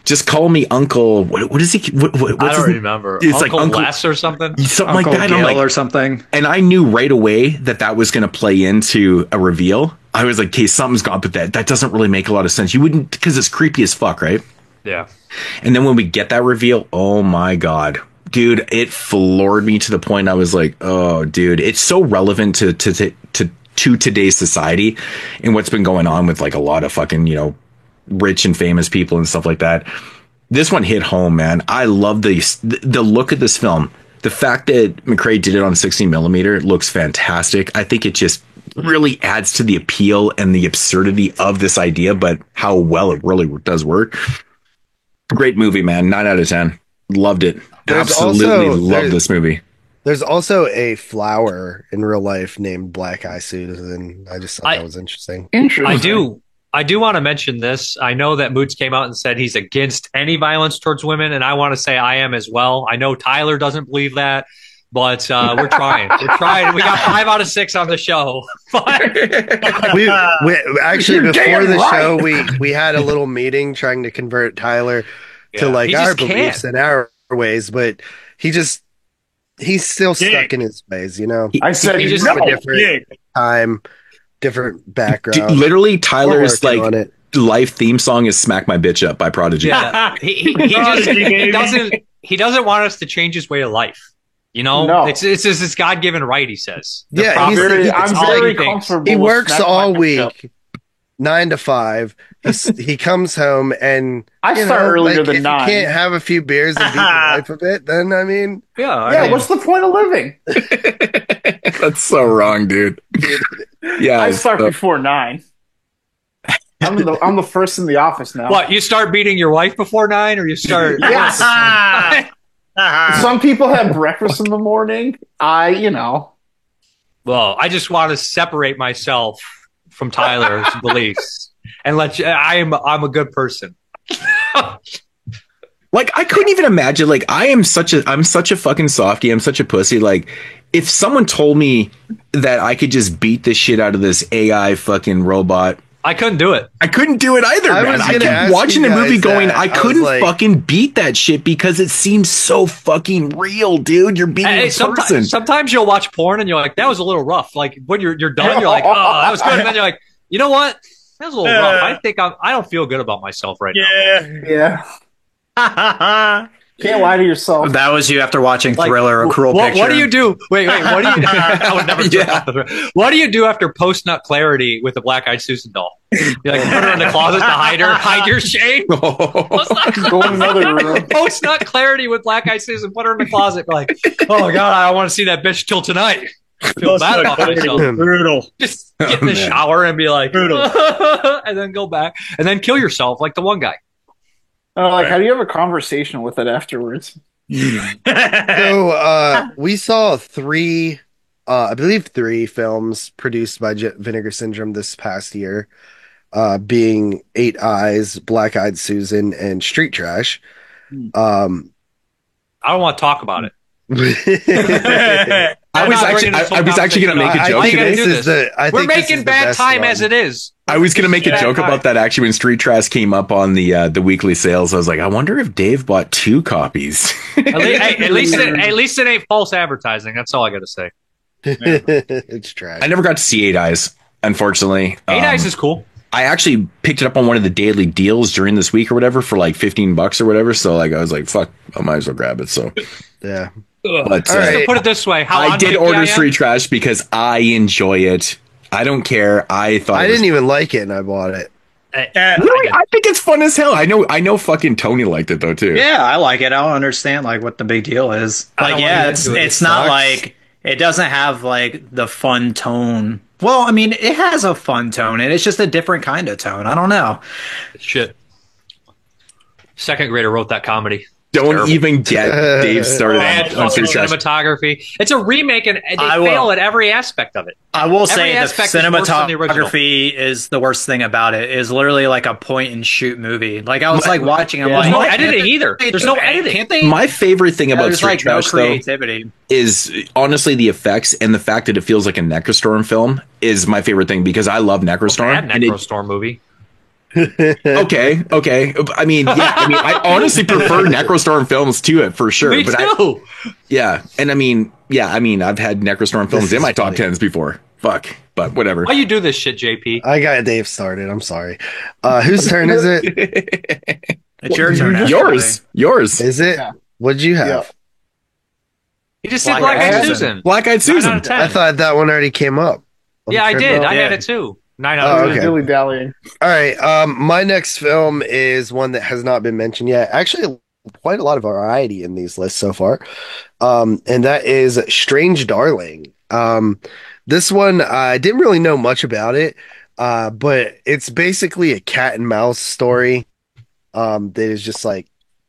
just call me Uncle. What is he? What's I don't remember. It's Uncle like Uncle Les or something. Something Uncle like that. Gil I'm like, or something. and I knew right away that was going to play into a reveal. I was like, okay, something's gone, but that doesn't really make a lot of sense. You wouldn't, because it's creepy as fuck, right? Yeah. And then when we get that reveal, oh my God, dude, it floored me to the point I was like, oh, dude, it's so relevant to today's society and what's been going on with like a lot of fucking, you know, rich and famous people and stuff like that. This one hit home, man. I love the look of this film. The fact that McRae did it on 16 millimeter looks fantastic. I think it just really adds to the appeal and the absurdity of this idea, but how well it really does work. Great movie, man. 9 out of 10. Loved it. Absolutely loved this movie. There's also a flower in real life named Black Eye Susan. I just thought that was interesting. I do want to mention this. I know that Moots came out and said he's against any violence towards women, and I want to say I am as well. I know Tyler doesn't believe that, but we're trying. We're trying. We got 5 out of 6 on the show. we actually before the show we had a little meeting trying to convert Tyler to like our beliefs and our ways, but he's still stuck in his ways, you know. I said he just a different time, different background. Literally, Tyler's like life theme song is "Smack My Bitch Up" by Prodigy. Yeah, he doesn't want us to change his way of life. You know, it's just this God-given right. He says, I'm very comfortable. He works all week, 9 to 5. He comes home and I start earlier than 9. If you can't have a few beers and beat the life a bit, then I mean, what's the point of living? That's so wrong, dude. Yeah, I start before 9. I'm the first in the office now. What, you start beating your wife before 9, or you start? Yes. Some people have breakfast in the morning. Well, I just want to separate myself from Tyler's beliefs and let you. I'm a good person. Like, I couldn't even imagine. Like, I'm such a fucking softie. I'm such a pussy. Like, if someone told me that I could just beat the shit out of this AI fucking robot, I couldn't do it. I couldn't do it either, man. I kept watching the movie going, I couldn't fucking beat that shit because it seems so fucking real, dude. You're beating a person. Sometimes you'll watch porn and you're like, that was a little rough. Like, when you're done, you're like, oh, that was good. And then you're like, you know what? That was a little rough. I think I don't feel good about myself right now. Yeah. Can't lie to yourself. That was you after watching Thriller, A Cruel Picture. What do you do? Wait, what do you do? I would never What do you do after post-nut clarity with the Black Eyed Susan doll? You like put her in the closet to hide your shame? Go in another room. Post-nut clarity with Black Eyed Susan, put her in the closet. Like, oh my God, I don't want to see that bitch till tonight. I feel bad about myself. Brutal. Just get in the shower and be like, brutal. And then go back and then kill yourself like the one guy. How do you have a conversation with it afterwards? So we saw 3 films produced by Vinegar Syndrome this past year, being 8 Eyes, Black Eyed Susan, and Street Trash. I don't want to talk about it. I was actually going to make a joke today. We're making bad time as it is. I was going to make a joke about that actually when Street Trash came up on the weekly sales. I was like, I wonder if Dave bought 2 copies. At least it ain't false advertising. That's all I got to say. It's trash. I never got to see Eight Eyes, unfortunately. Eight Eyes is cool. I actually picked it up on one of the daily deals during this week or whatever for like $15 or whatever. So like I was like, fuck, I might as well grab it. So yeah. But to put it this way, I did order Street Trash because I enjoy it. I don't care. I didn't even like it and I bought it. Really? I think it's fun as hell. I know fucking Tony liked it though too. Yeah, I like it. I don't understand like what the big deal is. Like, yeah, it's not like it doesn't have like the fun tone. Well, I mean, it has a fun tone, and it's just a different kind of tone. I don't know. Shit. Second grader wrote that comedy. Don't even get Dave started on cinematography. It's a remake, and they fail at every aspect of it. I will say the cinematography is the worst thing about it. Is literally like a point and shoot movie. Like I was like watching. I'm like, no editing either. There's no editing. Can't they? My favorite thing about Street Trash no creativity is honestly the effects and the fact that it feels like a Necrostorm film is my favorite thing because I love Necrostorm. Necrostorm movie. Okay. I mean, I honestly prefer Necrostorm films to it for sure. Me too. I've had Necrostorm films in my top 10s before. Fuck, but whatever. Why you do this shit, JP? I got Dave started. I'm sorry. Whose turn is it? It's your turn. Yours. Is it? Yeah. What'd you have? Yeah. You just said Black Eyed Susan. Black Eyed Susan. I thought that one already came up. Yeah, I did. I had it too. 9 out of 10. Dilly dallying. All right. My next film is one that has not been mentioned yet. Actually, quite a lot of variety in these lists so far. And that is Strange Darling. This one, I didn't really know much about it, but it's basically a cat and mouse story that is just like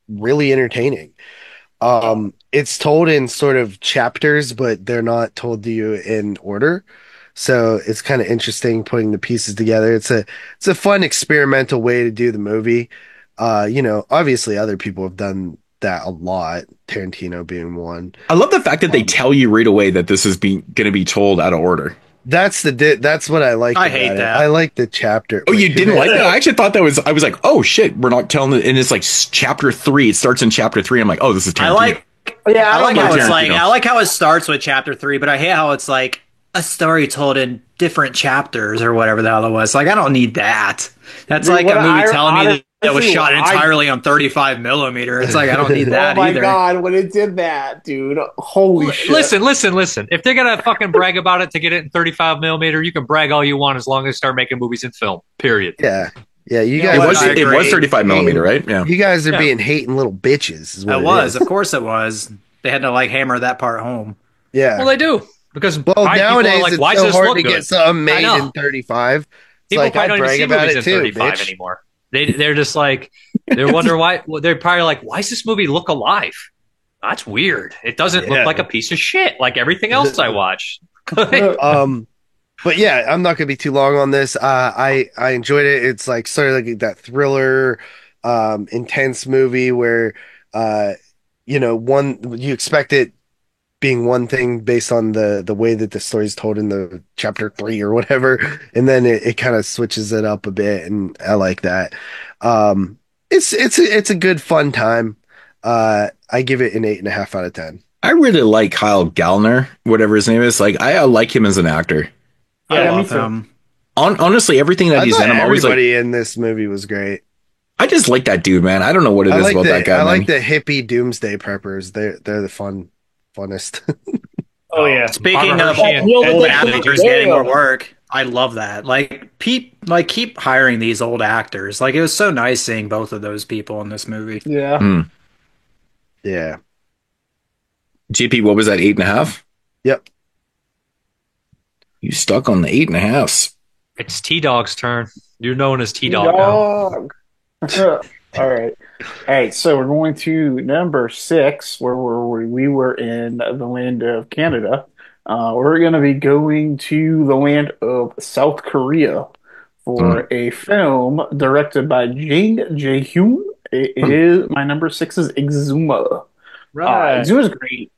really entertaining. It's told in sort of chapters, but they're not told to you in order. So it's kind of interesting putting the pieces together. It's a fun experimental way to do the movie. Obviously other people have done that a lot, Tarantino being one. I love the fact that they tell you right away that this is going to be told out of order. That's what I like. I hate that. I like the chapter. Oh, you didn't like that? I actually thought I was like, oh shit, we're not telling it. And it's like chapter 3. It starts in chapter 3. I'm like, oh, this is Tarantino. I like how it starts with chapter 3, but I hate how it's like a story told in different chapters or whatever the hell it was. Like, I don't need that. That's like a movie telling me that it was shot entirely on 35 millimeter. It's like, I don't need that either. Oh my God, when it did that, dude. Holy shit. Listen. If they're going to fucking brag about it to get it in 35 millimeter, you can brag all you want as long as they start making movies in film. Period. Yeah. Yeah, you guys. It was 35 millimeter, right? Yeah. You guys are being hating little bitches. Is what it was. Of course it was. They had to like hammer that part home. Yeah. Well, they do. Because nowadays like, it's so hard to get something made in 35. People like, probably don't even see movies in 35 bitch. anymore. They're just like, they wonder why. Well, they're probably like, why does this movie look alive? That's weird. It doesn't look like a piece of shit like everything else I watch. But yeah, I'm not gonna be too long on this. I enjoyed it. It's like sort of like that thriller, intense movie where you expect it being one thing based on the way that the story's told in the chapter 3 or whatever, and then it kind of switches it up a bit, and I like that. It's a good fun time. I give it an 8.5 out of 10. I really like Kyle Gallner, whatever his name is. Like I like him as an actor. I love him. Honestly, everything that he's in, I'm always like, everybody in this movie was great. I just like that dude, man. I don't know what it is about that guy. I like the hippie doomsday preppers. They're the funnest. Oh yeah. Speaking of old actors getting more work, I love that. Like keep hiring these old actors. Like it was so nice seeing both of those people in this movie. Yeah. Yeah. GP, what was that? 8.5? Yep. You stuck on the 8.5s. It's T-Dog's turn. You're known as T-Dog now. All right. So we're going to number 6, where we were in the land of Canada. We're going to be going to the land of South Korea for a film directed by Jang Jae-hyun. My number 6 is Exuma. Right. Exuma's great.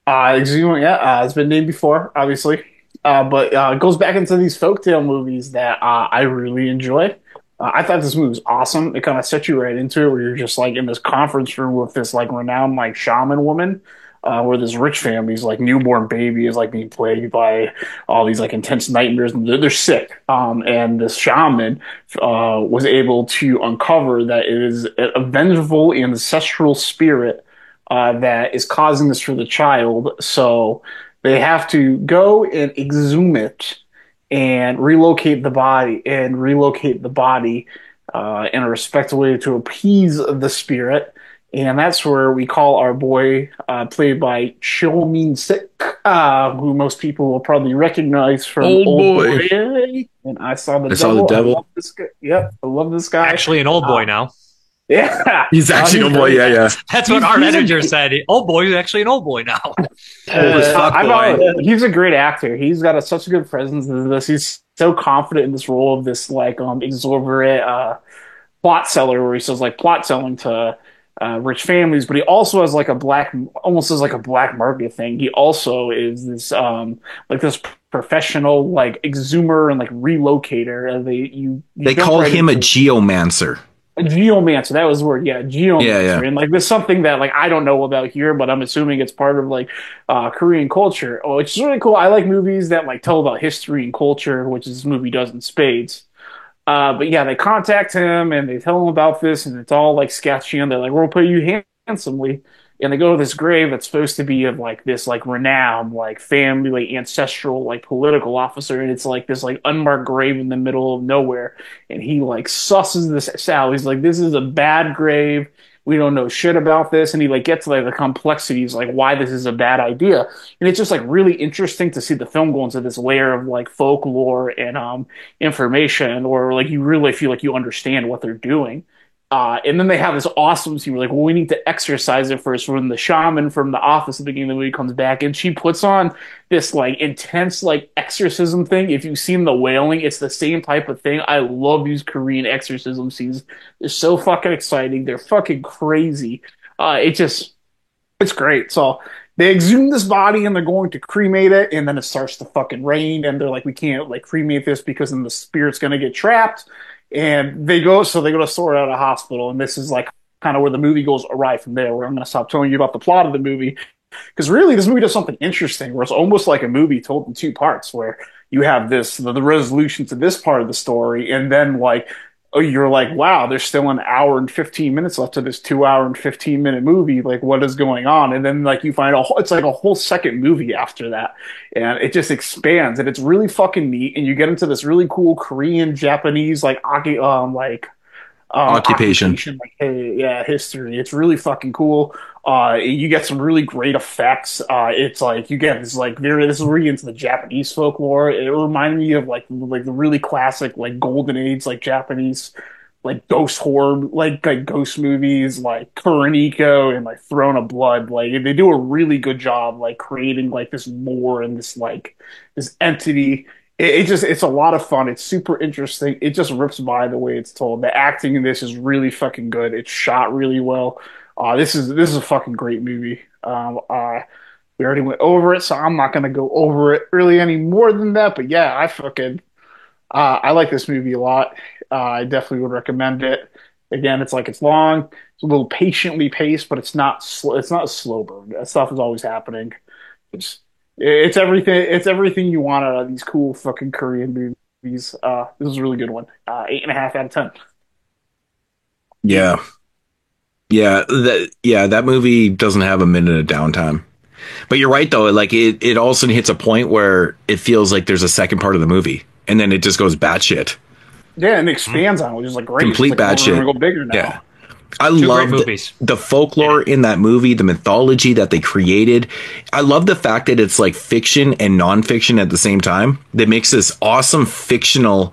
Exhumed, it's been named before, obviously. But it goes back into these folktale movies that I really enjoy. I thought this movie was awesome. It kind of set you right into it, where you're just like in this conference room with this like renowned like shaman woman, where this rich family's like newborn baby is like being plagued by all these like intense nightmares, and they're sick. And this shaman was able to uncover that it is a vengeful ancestral spirit that is causing this for the child. So they have to go and exhume it and relocate the body in a respectful way to appease the spirit. And that's where we call our boy, played by Cho Min-sik, who most people will probably recognize from Old Boy. And I Saw the Devil. I love this guy. Yep, I love this guy. Actually an old boy now. Yeah. He's actually an old boy, yeah. That's what our editor said. Old boy is actually an old boy now. He's a great actor. He's got such a good presence in this. He's so confident in this role of this like exorbitant plot seller, where he says like plot selling to rich families, but he also has like almost as like a black market thing. He also is this like this professional like exhumer and like relocator. They call him a geomancer. A geomancer, that was the word. Yeah, geomancer. Yeah. And like there's something that like I don't know about here, but I'm assuming it's part of like Korean culture. Oh, it's really cool. I like movies that like tell about history and culture, which this movie does in spades. But yeah, they contact him and they tell him about this, and it's all like sketchy, and they're like, "We'll pay you handsomely." And they go to this grave that's supposed to be of like this like renowned like family like ancestral like political officer, and it's like this like unmarked grave in the middle of nowhere. And he like susses this out. He's like, "This is a bad grave. We don't know shit about this." And he like gets like the complexities like why this is a bad idea. And it's just like really interesting to see the film go into this layer of like folklore and information, or like you really feel like you understand what they're doing. And then they have this awesome scene where like, well, we need to exorcise it first. When the shaman from The Office at the beginning of the movie comes back, and she puts on this like intense like exorcism thing. If you've seen The Wailing, it's the same type of thing. I love these Korean exorcism scenes. They're so fucking exciting. They're fucking crazy. It's great. So they exhume this body and they're going to cremate it, and then it starts to fucking rain, and they're like, we can't like cremate this because then the spirit's gonna get trapped. And they go to sort out a hospital, and this is like kind of where the movie goes awry from there, where I'm going to stop telling you about the plot of the movie. Because really, this movie does something interesting, where it's almost like a movie told in two parts, where you have the resolution to this part of the story, and then like, you're like, wow, there's still an hour and 15 minutes left of this 2 hour and 15-minute movie. Like, what is going on? And then like you find it's like a whole second movie after that, and it just expands, and it's really fucking neat. And you get into this really cool Korean Japanese like occupation like, history. It's really fucking cool. You get some really great effects. It's like you get this like this is where you get into the Japanese folklore. It reminded me of like the really classic like golden age like Japanese like ghost horror like ghost movies like Kuroneko and like Throne of Blood. Like they do a really good job like creating like this lore and this like this entity. It's a lot of fun. It's super interesting. It just rips by the way it's told. The acting in this is really fucking good. It's shot really well. This is a fucking great movie. We already went over it, so I'm not gonna go over it really any more than that. But yeah, I like this movie a lot. I definitely would recommend it. Again, it's long. It's a little patiently paced, but it's not slow. It's not a slow burn. That stuff is always happening. It's everything. It's everything you want out of these cool fucking Korean movies. This is a really good one. 8.5 out of 10. Yeah. That movie doesn't have a minute of downtime. But you're right though. Like it also hits a point where it feels like there's a second part of the movie, and then it just goes batshit. Yeah, and expands on it, which is like great. Complete batshit. We're gonna go bigger now. Yeah. I love the folklore in that movie, the mythology that they created. I love the fact that it's like fiction and nonfiction at the same time. That makes this awesome fictional,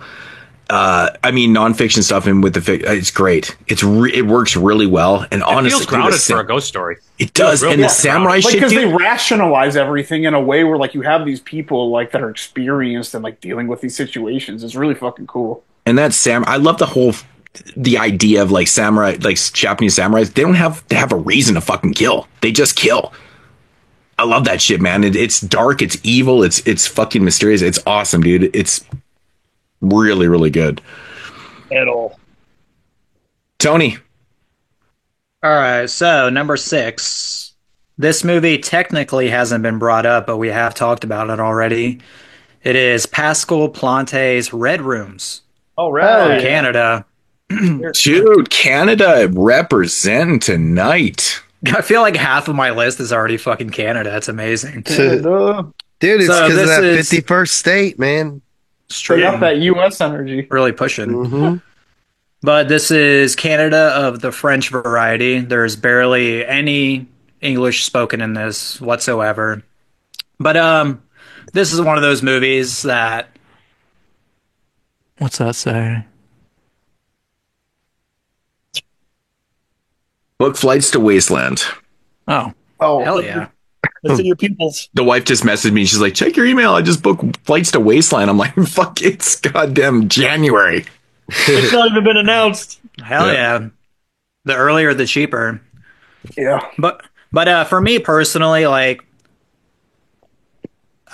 nonfiction stuff in with it's great. It works really well, and honestly, feels grounded for a ghost story. It does, and the samurai shit because they rationalize everything in a way where like you have these people like that are experienced and like dealing with these situations. It's really fucking cool. And that I love the idea of like samurai, like Japanese samurais. They have a reason to fucking kill. They just kill. I love that shit, man. It's dark, it's evil, it's fucking mysterious. It's awesome, dude. It's really, really good. At all. Tony. All right, so number 6. This movie technically hasn't been brought up, but we have talked about it already. It is Pascal Plante's Red Rooms. All right. From Canada. Dude, Canada representing tonight. I feel like half of my list is already fucking Canada. That's amazing. Dude, it's because of that 51st state, man. Straight up that U.S. energy. Really pushing. But this is Canada of the French variety. There's barely any English spoken in this whatsoever. But this is one of those movies that... What's that say? Book flights to Wasteland. Oh, hell yeah. That's in your pupils. The wife just messaged me. She's like, check your email. I just booked flights to Wasteland. I'm like, fuck, it's goddamn January. It's not even been announced. Hell yeah. The earlier, the cheaper. Yeah. But for me personally, like,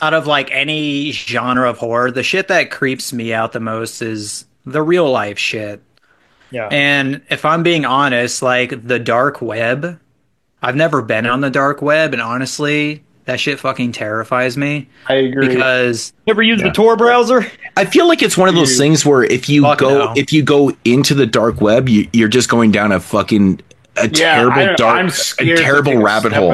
out of like any genre of horror, the shit that creeps me out the most is the real life shit. Yeah. And if I'm being honest, like the dark web, I've never been on the dark web, and honestly, that shit fucking terrifies me. I agree. Because never used the Tor browser. I feel like it's one of those things where if you go into the dark web, you're just going down a fucking terrible rabbit hole.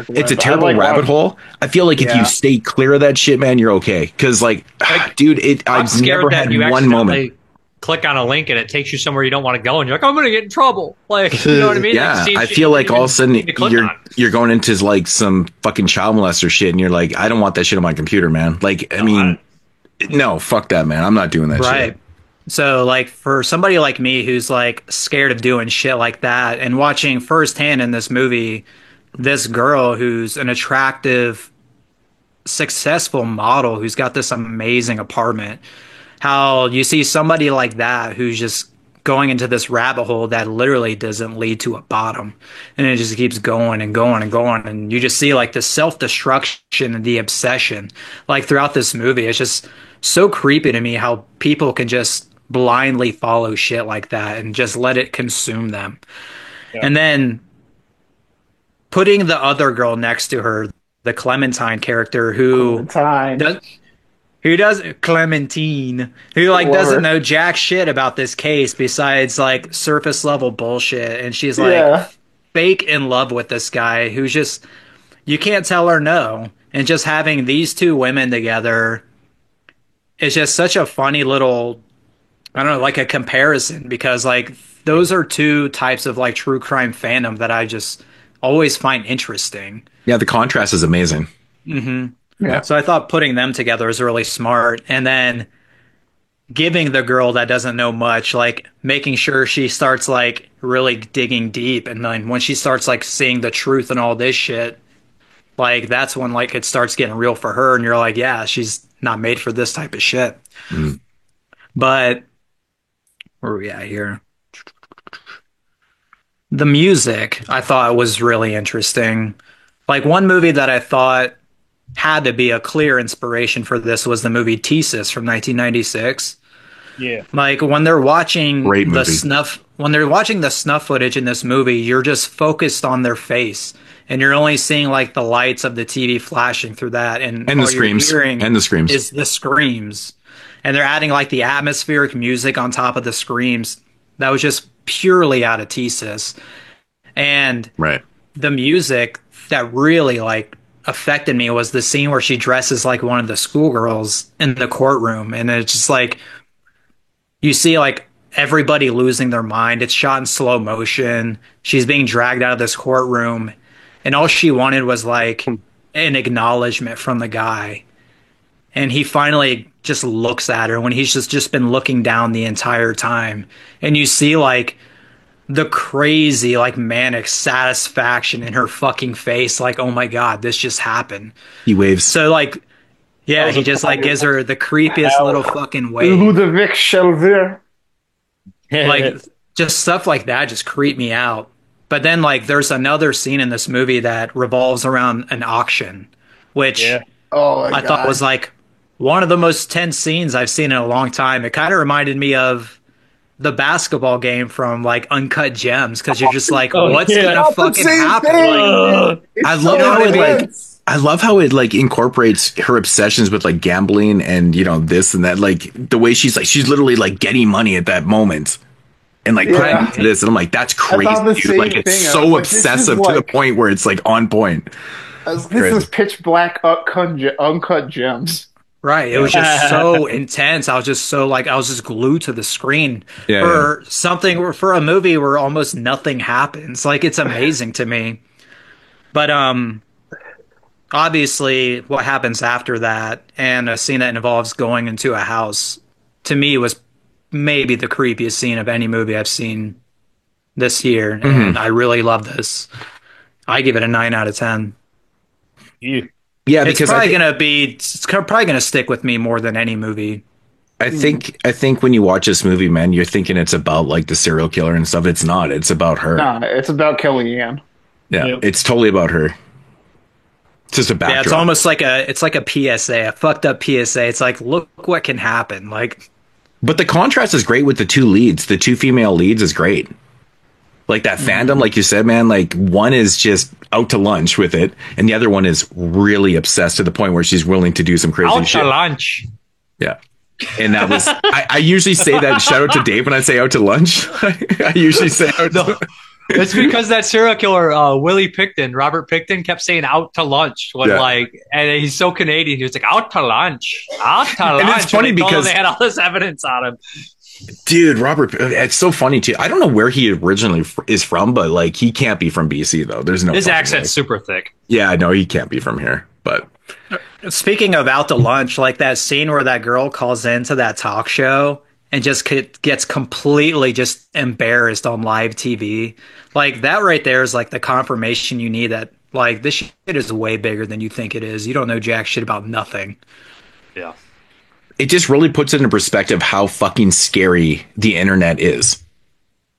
It's a terrible rabbit hole. I feel like if you stay clear of that shit, man, you're okay. Because like, dude, I've never had one moment. Click on a link and it takes you somewhere you don't want to go, and you're like, I'm gonna get in trouble. Like, you know what I mean? Yeah, I feel like all of a sudden you're going into like some fucking child molester shit, and you're like, I don't want that shit on my computer, man. Like, I mean, no, fuck that, man. I'm not doing that shit. So, like, for somebody like me who's like scared of doing shit like that, and watching firsthand in this movie, this girl who's an attractive, successful model who's got this amazing apartment. How you see somebody like that who's just going into this rabbit hole that literally doesn't lead to a bottom, and it just keeps going and going and going, and you just see like the self-destruction and the obsession like throughout this movie. It's just so creepy to me how people can just blindly follow shit like that and just let it consume them. And then putting the other girl next to her, the Clementine character, who Clementine, who like doesn't know jack shit about this case besides like surface level bullshit, and she's like fake in love with this guy who's just, you can't tell her no. And just having these two women together is just such a funny little, I don't know, like a comparison, because like those are two types of like true crime fandom that I just always find interesting. Yeah, the contrast is amazing. Yeah. So I thought putting them together is really smart. And then giving the girl that doesn't know much, like making sure she starts like really digging deep. And then when she starts like seeing the truth and all this shit, like that's when like it starts getting real for her. And you're like, yeah, she's not made for this type of shit. But where are we at here? The music I thought was really interesting. Like one movie that I thought had to be a clear inspiration for this was the movie Thesis from 1996. Yeah. Like when they're watching the snuff footage in this movie, you're just focused on their face, and you're only seeing like the lights of the TV flashing through that, and the screams is the screams, and they're adding like the atmospheric music on top of the screams. That was just purely out of Thesis. And the music that really like affected me was the scene where she dresses like one of the schoolgirls in the courtroom, and it's just like you see like everybody losing their mind. It's shot in slow motion. She's being dragged out of this courtroom, and all she wanted was like an acknowledgement from the guy, and he finally just looks at her when he's just been looking down the entire time, and you see like the crazy like manic satisfaction in her fucking face, like, oh my god, this just happened. He waves. So like, yeah, he just like gives her the creepiest little fucking wave. Ludovic Shelver. Like just stuff like that just creep me out. But then like there's another scene in this movie that revolves around an auction, which I thought was like one of the most tense scenes I've seen in a long time. It kind of reminded me of the basketball game from like Uncut Gems, because you're just like, what's gonna fucking happen? Like, I love how it like incorporates her obsessions with like gambling and this and that, like the way she's literally like getting money at that moment and like putting it into this, and I'm like, that's crazy, dude. Like it's so obsessive to the point where it's like on point. This is pitch black uncut gems. Right. It was just so intense. I was just glued to the screen for a movie where almost nothing happens. Like, it's amazing to me. But obviously what happens after that, and a scene that involves going into a house, to me was maybe the creepiest scene of any movie I've seen this year. And I really love this. I give it a 9 out of 10. Yeah, because it's probably gonna stick with me more than any movie. I think when you watch this movie, man, you're thinking it's about like the serial killer and stuff. It's not. It's about her. No, it's about Kellyanne. Yeah, it's totally about her. It's just a backdrop. Yeah, it's almost like a PSA, a fucked up PSA. It's like, look what can happen. Like, but the contrast is great with the two leads. The two female leads is great. Like that fandom, like you said, man, like one is just out to lunch with it, and the other one is really obsessed to the point where she's willing to do some crazy shit. Out to lunch. Yeah. And that was, I usually say that, shout out to Dave when I say out to lunch. I usually say out to lunch. It's because that serial killer, Robert Picton, kept saying out to lunch when and he's so Canadian. He was like, out to lunch. And it's funny because they had all this evidence on him. Dude, Robert, it's so funny too. I don't know where he originally is from, but like he can't be from BC though. There's no. His accent's super thick. Yeah, no, he can't be from here. But speaking of out to lunch, like that scene where that girl calls into that talk show and just gets completely just embarrassed on live TV, like that right there is like the confirmation you need that like this shit is way bigger than you think it is. You don't know jack shit about nothing. Yeah. It just really puts it into perspective how fucking scary the internet is.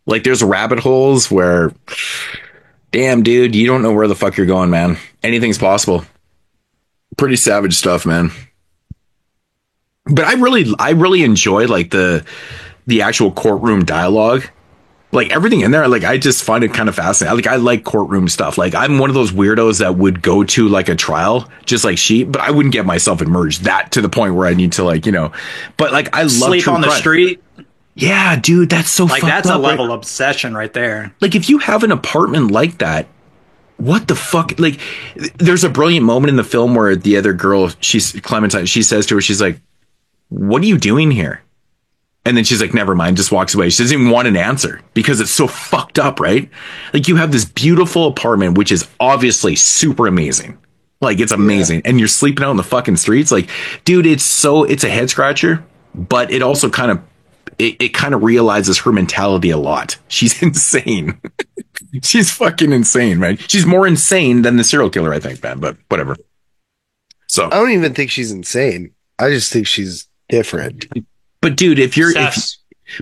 Like there's rabbit holes where, damn, dude, you don't know where the fuck you're going, man. Anything's possible. Pretty savage stuff, man. But I really enjoy like the actual courtroom dialogue. Like everything in there, like I just find it kind of fascinating. Like I like courtroom stuff. Like I'm one of those weirdos that would go to like a trial, just like she, but I wouldn't get myself immersed that to the point where I need to like, but like I love sleep on the street. Yeah, dude, that's so like that's a level of obsession right there. Like if you have an apartment like that, what the fuck? Like there's a brilliant moment in the film where the other girl, she's Clementine, she says to her, she's like, what are you doing here? And then she's like, never mind, just walks away. She doesn't even want an answer because it's so fucked up, right? Like you have this beautiful apartment, which is obviously super amazing. Like it's amazing. And you're sleeping out in the fucking streets. Like, dude, it's a head scratcher, but it also kind of, it kind of realizes her mentality a lot. She's insane. She's fucking insane, man. She's more insane than the serial killer, I think, man, but whatever. So I don't even think she's insane. I just think she's different. But dude,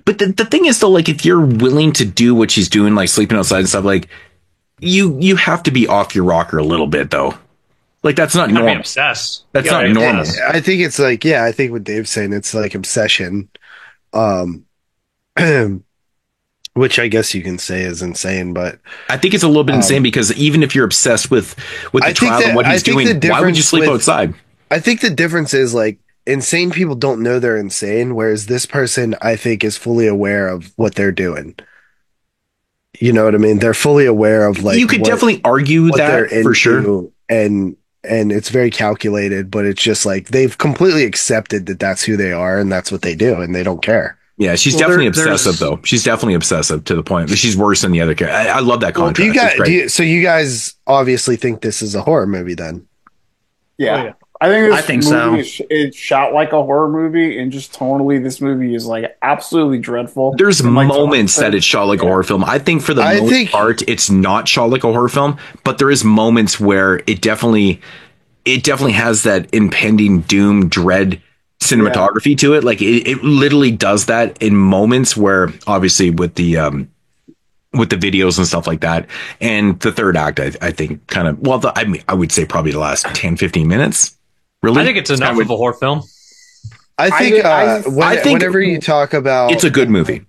but the thing is though, like if you're willing to do what she's doing, like sleeping outside and stuff, like you have to be off your rocker a little bit though. Like that's not normal. Obsessed. That's not normal. I think it's like, I think what Dave's saying, it's like obsession, which I guess you can say is insane, but I think it's a little bit insane because even if you're obsessed with the trial and what he's doing, why would you sleep outside? I think the difference is like, insane people don't know they're insane, whereas this person, I think, is fully aware of what they're doing. You know what I mean? They're fully aware of like you could definitely argue that for sure, and it's very calculated. But it's just like they've completely accepted that that's who they are and that's what they do, and they don't care. Yeah, she's definitely obsessive though. She's definitely obsessive to the point that she's worse than the other character. I love that contrast. So you guys obviously think this is a horror movie then? Yeah. Oh, yeah. I think this movie is shot like a horror movie, and just tonally, this movie is like absolutely dreadful. There's moments that it's shot like a horror film. I think for the most part, it's not shot like a horror film, but there is moments where it definitely has that impending doom, dread cinematography to it. Like it literally does that in moments where, obviously, with the with the videos and stuff like that. And the third act, I think kind of, well, I would say probably the last 10, 15 minutes. Really? I think it's enough of a horror film. I think whenever you talk about, it's a good movie.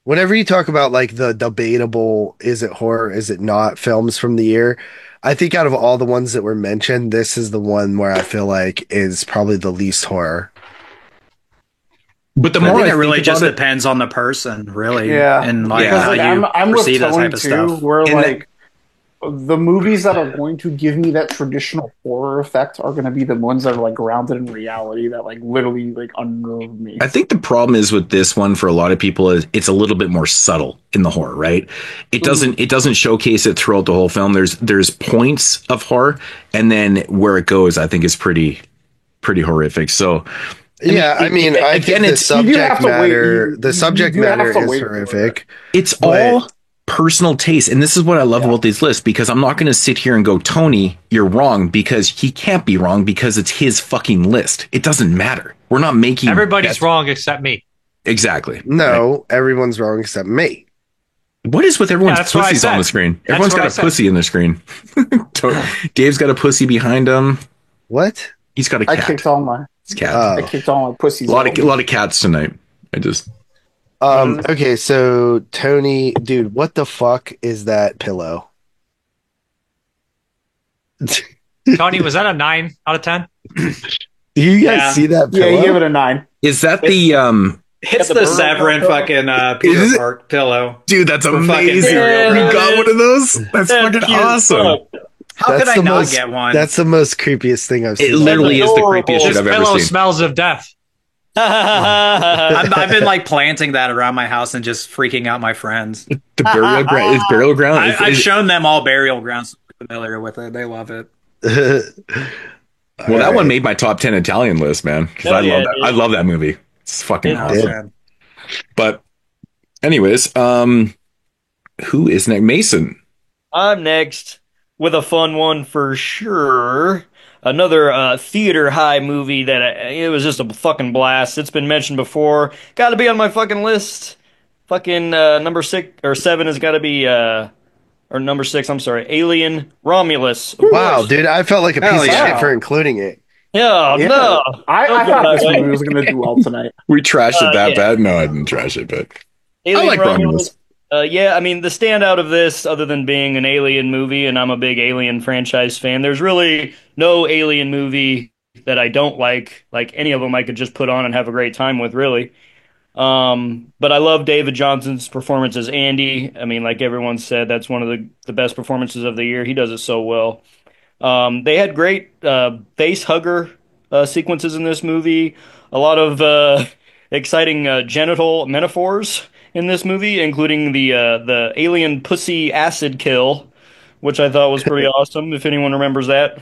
Whenever you talk about like the debatable, is it horror, is it not, films from the year, I think out of all the ones that were mentioned, this is the one where I feel like is probably the least horror. But the I more think I it really think just about it, depends on the person, really. Yeah. And like Because, how like, you I'm with perceive that Tony type of too, stuff. where And like the movies that are going to give me that traditional horror effect are going to be the ones that are like grounded in reality, that like literally like unnerve me. I think the problem is with this one for a lot of people is it's a little bit more subtle in the horror, right? It doesn't showcase it throughout the whole film. There's points of horror, and then where it goes, I think is pretty horrific. So I think the subject matter is horrific. It's all personal taste. And this is what I love about these lists, because I'm not going to sit here and go, Tony, you're wrong, because he can't be wrong because it's his fucking list. It doesn't matter. We're not making everybody's wrong except me. Exactly. No, everyone's wrong except me. What is with everyone's pussies on the screen? Everyone's got a pussy in the screen. Dave's got a pussy behind him. What? He's got a cat. I kicked all my cat. I kicked all my pussies. A lot of cats tonight. I just. Okay, so Tony, dude, what the fuck is that pillow? Tony, was that a 9 out of 10? Do you guys see that pillow? Yeah, he gave it a 9. Is that the It's the Severin fucking Peter Park pillow. Dude, that's amazing. You got one of those? That's fucking awesome. How could I not get one? That's the most creepiest thing I've seen. It literally is the creepiest shit I've ever Pillow seen. smells of death. I've been like planting that around my house and just freaking out my friends. The burial ground is burial ground. I've shown them all burial grounds. Familiar with it, they love it. Well, that one made my top 10 Italian list, man. Because I love that movie. It's fucking awesome. But, anyways, who is next? Mason. I'm next with a fun one for sure. Another theater high movie that it was just a fucking blast. It's been mentioned before. Got to be on my fucking list. Fucking number 6 or 7 has got to be or number 6. I'm sorry, Alien Romulus. Wow, dude, I felt like a piece of shit for including it. Yeah, no, I thought this movie was going to do well tonight. We trashed it that bad? No, I didn't trash it, but Alien I like Romulus. Yeah, I mean, the standout of this, other than being an Alien movie, and I'm a big Alien franchise fan, there's really no Alien movie that I don't like. Like, any of them I could just put on and have a great time with, really. But I love David Johnson's performance as Andy. I mean, like everyone said, that's one of the best performances of the year. He does it so well. They had great face hugger sequences in this movie. A lot of exciting genital metaphors in this movie, including the alien pussy acid kill, which I thought was pretty awesome, if anyone remembers that.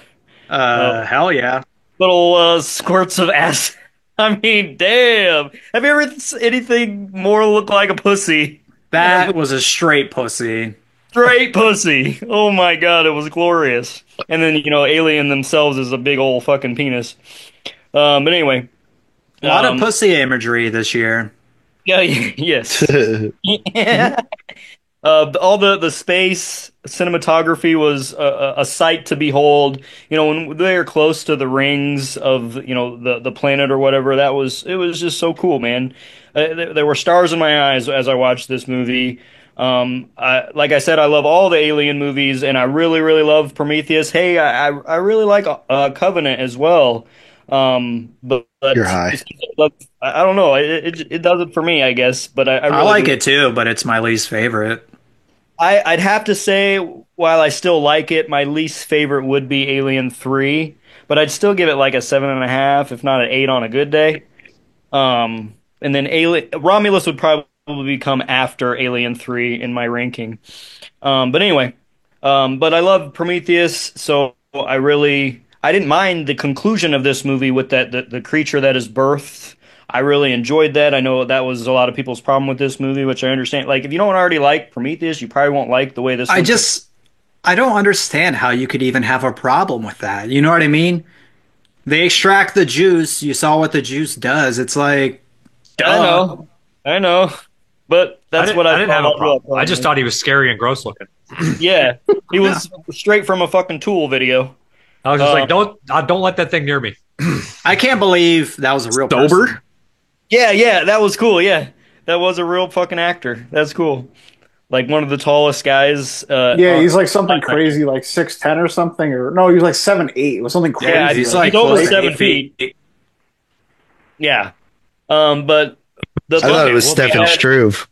Hell yeah. Little squirts of acid. I mean, damn. Have you ever anything more look like a pussy? That was a straight pussy. Straight pussy. Oh my god, it was glorious. And then, Alien themselves is a big old fucking penis. But anyway. A lot of pussy imagery this year. Yeah, yes. Yeah. All the space cinematography was a sight to behold. When they were close to the rings of the planet or whatever, it was just so cool, man. There were stars in my eyes as I watched this movie. Like I said, I love all the Alien movies, and I really, really love Prometheus. Hey, I really like Covenant as well. But you're high. I don't know. It does it for me, I guess. But I really like it too, but it's my least favorite. I'd have to say, while I still like it, my least favorite would be Alien 3, but I'd still give it like a 7.5, if not an 8 on a good day. And then Romulus would probably come after Alien 3 in my ranking. But anyway, but I love Prometheus, so I didn't mind the conclusion of this movie with the creature that is birthed. I really enjoyed that. I know that was a lot of people's problem with this movie, which I understand. Like, if you don't already like Prometheus, you probably won't like the way this. I don't understand how you could even have a problem with that. You know what I mean? They extract the juice. You saw what the juice does. It's like, I know, but That's what I didn't have a problem. I just thought he was scary and gross looking. Yeah, he was straight from a fucking Tool video. I was just like, don't let that thing near me. I can't believe that was a real person. Yeah, that was cool. Yeah, that was a real fucking actor. That's cool. Like one of the tallest guys. He's like something crazy, like 6'10" or something, or no, he was like 7'8". It was something crazy. Yeah, he's like over 7 feet. Yeah, but I thought it was Stefan Struve.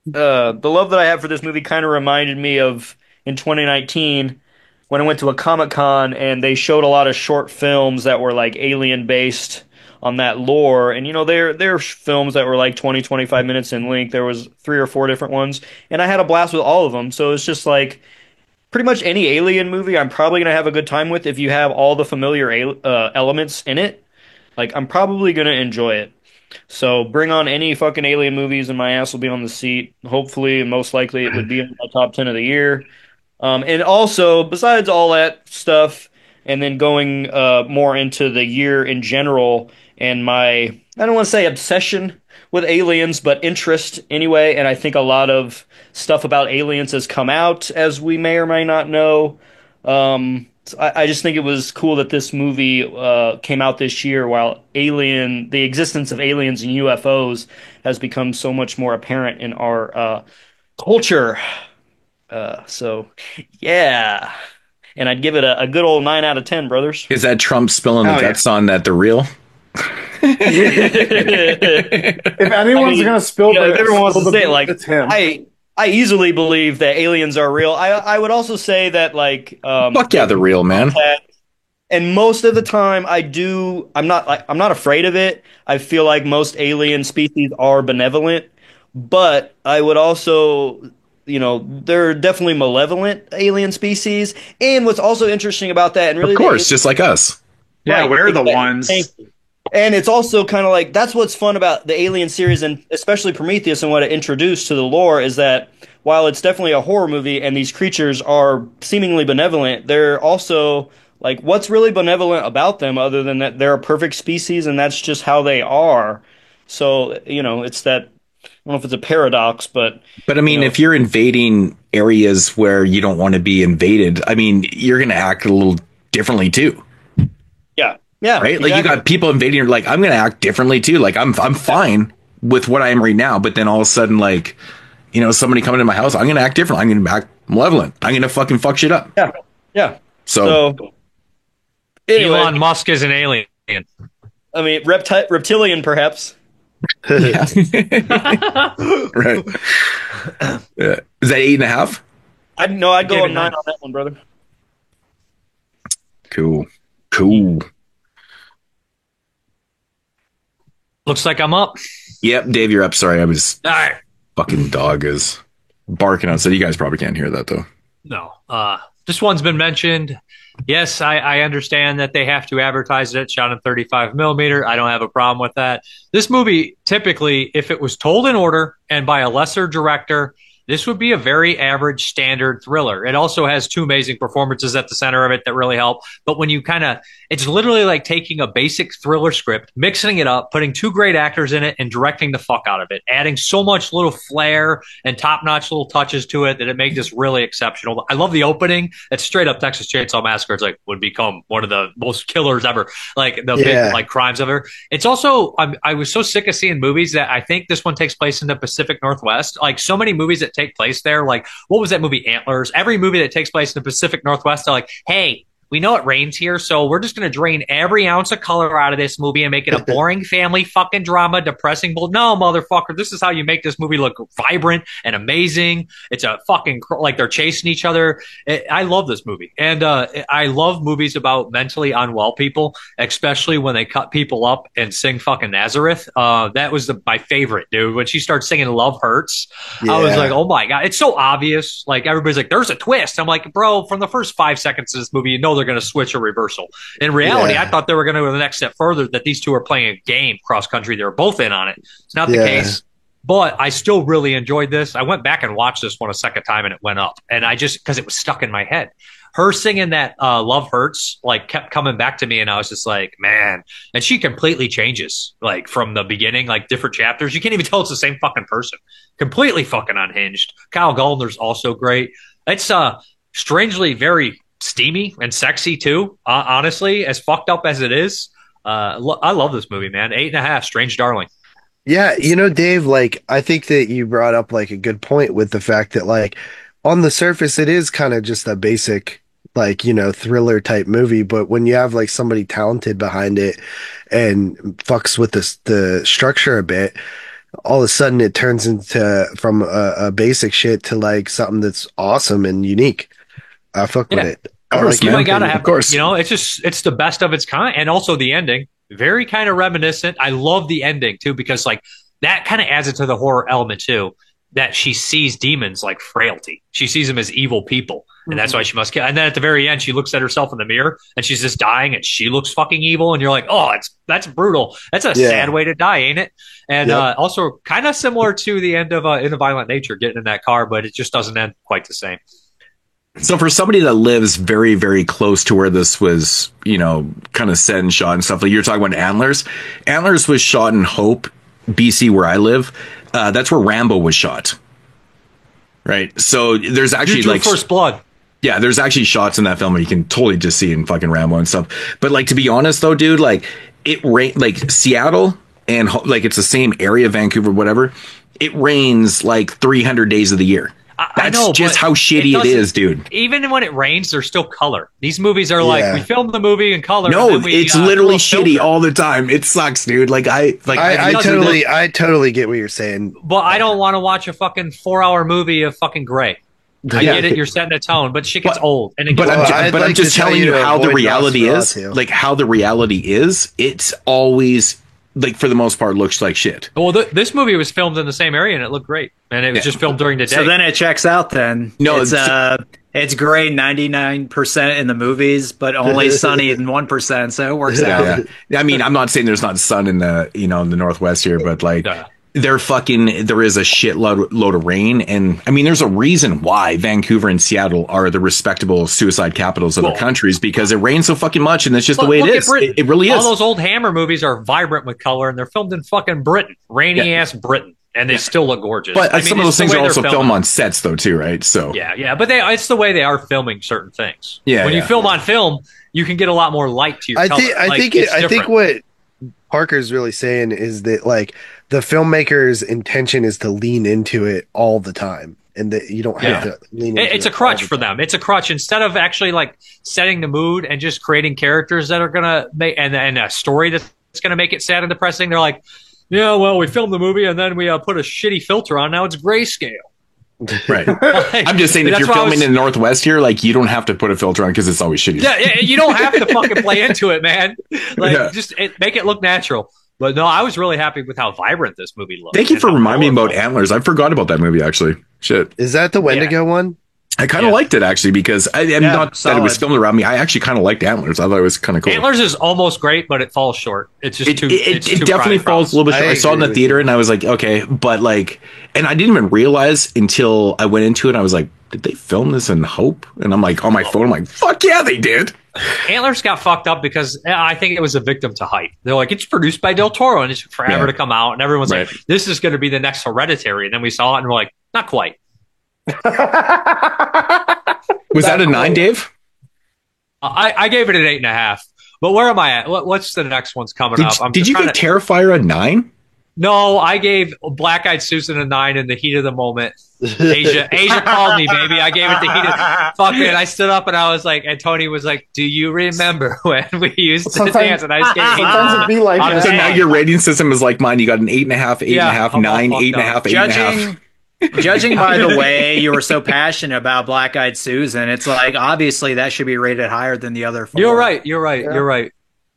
The love that I have for this movie kind of reminded me of in 2019 when I went to a Comic-Con and they showed a lot of short films that were like alien based on that lore. And, you know, they're films that were like 20, 25 minutes in length. There was 3 or 4 different ones. And I had a blast with all of them. So it's just like pretty much any alien movie I'm probably going to have a good time with if you have all the familiar elements in it. Like, I'm probably going to enjoy it. So bring on any fucking alien movies and my ass will be on the seat. Hopefully, and most likely, it would be in my top 10 of the year. And also, besides all that stuff, and then going more into the year in general, and my, I don't want to say obsession with aliens, but interest anyway, and I think a lot of stuff about aliens has come out, as we may or may not know. I just think it was cool that this movie came out this year while the existence of aliens and UFOs has become so much more apparent in our culture. So, yeah. And I'd give it a good old 9 out of 10, brothers. Is that Trump spilling the guts on that they're real? If anyone's going to spill the everyone wants to say it, like, it's him. I easily believe that aliens are real. I would also say that, like, fuck yeah, they're real, man. And most of the time, I'm not afraid of it. I feel like most alien species are benevolent, but I would also, you know, they're definitely malevolent alien species. And what's also interesting about that, and really, of course, just like us. Yeah, right, we're the ones. And it's also kind of like, that's what's fun about the Alien series, and especially Prometheus and what it introduced to the lore, is that while it's definitely a horror movie and these creatures are seemingly benevolent, they're also, like, what's really benevolent about them other than that they're a perfect species and that's just how they are. So, you know, it's that, I don't know if it's a paradox, but I mean, if you're invading areas where you don't want to be invaded, I mean, you're going to act a little differently too. Yeah, right. Exactly. Like, you got people invading. You're like, I'm going to act differently too. Like, I'm fine with what I am right now, but then all of a sudden, like, you know, somebody coming to my house, I'm going to act different. I'm going to act malevolent. I'm going to fucking fuck shit up. Yeah. So anyway, Elon Musk is an alien. I mean, reptilian, perhaps. Yeah. Right. Yeah. Is that 8.5? I'd go a 9 on that one, brother. Cool. Looks like I'm up. Yep, Dave, you're up. Sorry, I was. All right. Fucking dog is barking outside. You guys probably can't hear that though. No. This one's been mentioned. Yes, I understand that they have to advertise it shot in 35 millimeter. I don't have a problem with that. This movie, typically, if it was told in order and by a lesser director, this would be a very average standard thriller. It also has 2 amazing performances at the center of it that really help. But when you it's literally like taking a basic thriller script, mixing it up, putting 2 great actors in it, and directing the fuck out of it, adding so much little flair and top-notch little touches to it that it makes this really exceptional. I love the opening. It's straight up Texas Chainsaw Massacre. It's like, would become one of the most killers ever, like the big, like, crimes ever. It's also, I was so sick of seeing movies that I think this one takes place in the Pacific Northwest. Like, so many movies that take place there, like, what was that movie, Antlers? Every movie that takes place in the Pacific Northwest, they're like, hey, we know it rains here, so we're just going to drain every ounce of color out of this movie and make it a boring family fucking drama, depressing bull. No, motherfucker, this is how you make this movie look vibrant and amazing. It's a fucking, like, they're chasing each other. I love this movie. And I love movies about mentally unwell people, especially when they cut people up and sing fucking Nazareth. That was my favorite, dude. When she starts singing Love Hurts, I was like, oh my God. It's so obvious. Like, everybody's like, there's a twist. I'm like, bro, from the first 5 seconds of this movie, you know they're going to switch a reversal. In reality, I thought they were going to go the next step further, that these two are playing a game cross country. They were both in on it. It's not the case. But I still really enjoyed this. I went back and watched this one a second time and it went up. And I just, because it was stuck in my head. Her singing that Love Hurts, like, kept coming back to me. And I was just like, man. And she completely changes, like, from the beginning, like, different chapters. You can't even tell it's the same fucking person. Completely fucking unhinged. Kyle Gallner's also great. It's strangely very steamy and sexy, too, honestly, as fucked up as it is. I love this movie, man. 8.5, Strange Darling. Yeah, you know, Dave, like, I think that you brought up, like, a good point with the fact that, like, on the surface, it is kind of just a basic, like, you know, thriller type movie. But when you have, like, somebody talented behind it and fucks with the structure a bit, all of a sudden it turns into from a basic shit to, like, something that's awesome and unique. I fuck with it. Of course, you gotta have, of course. You know, it's the best of its kind. And also the ending, very kind of reminiscent. I love the ending too, because like that kind of adds it to the horror element too, that she sees demons like frailty. She sees them as evil people. And that's why she must kill. And then at the very end, she looks at herself in the mirror and she's just dying and she looks fucking evil. And you're like, oh, that's brutal. That's a sad way to die, ain't it? And also kind of similar to the end of In a Violent Nature, getting in that car, but it just doesn't end quite the same. So for somebody that lives very, very close to where this was, you know, kind of set and shot and stuff, like you're talking about Antlers. Antlers was shot in Hope, BC, where I live. That's where Rambo was shot. Right. So there's actually like First Blood. Yeah, there's actually shots in that film where you can totally just see in fucking Rambo and stuff. But like, to be honest though, dude, like like Seattle and like it's the same area, Vancouver, whatever. It rains like 300 days of the year. That's I know, just how shitty it is, dude. Even when it rains, there's still color. These movies are like, we filmed the movie in color. No, and then it's literally shitty all the time. It sucks, dude. Like I totally get what you're saying. But I don't want to watch a fucking 4-hour movie of fucking gray. I get it. You're setting a tone, but shit gets old. And I'm just telling you how the reality is. Like how the reality is. It's always, like, for the most part, looks like shit. Well, this movie was filmed in the same area and it looked great. And it was just filmed during the day. So then it checks out then. No, it's gray 99% in the movies, but only sunny in 1%. So it works out. Yeah. I mean, I'm not saying there's not sun in the, you know, in the Northwest here, but like there is a shitload of rain. And I mean, there's a reason why Vancouver and Seattle are the respectable suicide capitals of the countries, because it rains so fucking much. And that's just the way it is. It really is. All those old Hammer movies are vibrant with color and they're filmed in fucking Britain, rainy ass Britain. And they still look gorgeous. But some of those things are also filmed on sets, though, too, right? So yeah. But it's the way they are filming certain things. Yeah. When you film on film, you can get a lot more light to your color. I think what Parker's really saying is that, like, the filmmaker's intention is to lean into it all the time, and that you don't have to lean into it. It's a crutch for them. It's a crutch instead of actually like setting the mood and just creating characters that are gonna make and a story that's gonna make it sad and depressing. They're like, yeah, well, we filmed the movie and then we put a shitty filter on. Now it's grayscale. Right. I'm just saying, if you're filming in the Northwest here, like, you don't have to put a filter on because it's always shitty. Yeah, you don't have to fucking play into it, man. Like, just make it look natural. But no, I was really happy with how vibrant this movie looked. Thank you for reminding me about Antlers. I forgot about that movie, actually. Shit. Is that the Wendigo one? I kind of liked it, actually, because I'm not that it was filmed around me. I actually kind of liked Antlers. I thought it was kind of cool. Antlers is almost great, but it falls short. It's just it definitely falls a little bit short. I saw it in the theater and I was like, okay, but like, and I didn't even realize until I went into it. I was like, did they film this in Hope? And I'm like, on my phone, I'm like, fuck yeah, they did. Antlers got fucked up because I think it was a victim to hype. They're like, it's produced by Del Toro and it took forever to come out. And everyone's like, this is going to be the next Hereditary. And then we saw it and we're like, not quite. Was that a 9, Dave? I gave it an 8.5. But where am I at? What's the next one's coming up? Did you give Terrifier a 9? No, I gave Black Eyed Susan a 9 in the heat of the moment. Asia called me, baby. I gave it the heat of fucking. I stood up and I was like, and Tony was like, "Do you remember when we used to dance?" And I just gave it. So now your rating system is like mine. You got an 8.5, 8.5, 9, 8.5, 8.5. Judging by the way you were so passionate about Black Eyed Susan, it's like obviously that should be rated higher than the other 4. You're right.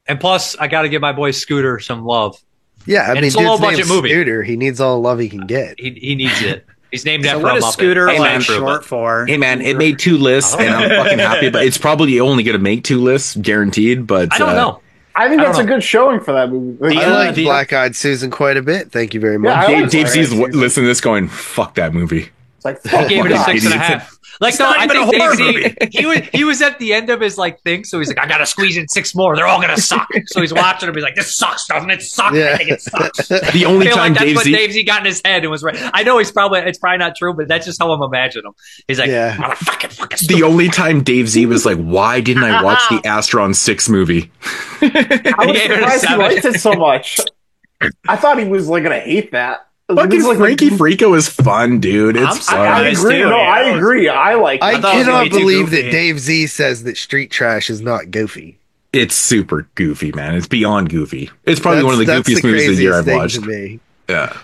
And plus, I got to give my boy Scooter some love. Yeah, I mean, it's a low budget movie. Scooter, he needs all the love he can get. He needs it. He's named after what a is Muppet. Scooter short for? Hey man, it made 2 lists, and I'm fucking happy. But it's probably only going to make 2 lists, guaranteed. But I don't know. I think that's a good showing for that movie. I like Black Eyed Susan quite a bit. Thank you very much. Yeah, Dave Z's listening to this going, fuck that movie. It's like, he gave it a 6.5. Like, no, I think horror Dave Z, he was at the end of his like thing, so he's like, I gotta squeeze in 6 more. They're all gonna suck. So he's watching them. He's like, this sucks, doesn't it? Suck. Yeah. I think it sucks. The only time that's Dave what Z, Dave Z got in his head and was right. I know it's probably not true, but that's just how I'm imagining him. He's like, motherfucking fucking stupid. the only time Dave Z was like, why didn't I watch the Astron 6 movie? I was surprised he liked it so much. I thought he was like gonna hate that. Fucking Frankie Freako is fun, dude. It's fun. I agree. No, I agree. I like. I cannot believe that Dave Z says that Street Trash is not goofy. It's super goofy, man. It's beyond goofy. It's probably one of the goofiest movies of the year I've watched. Yeah.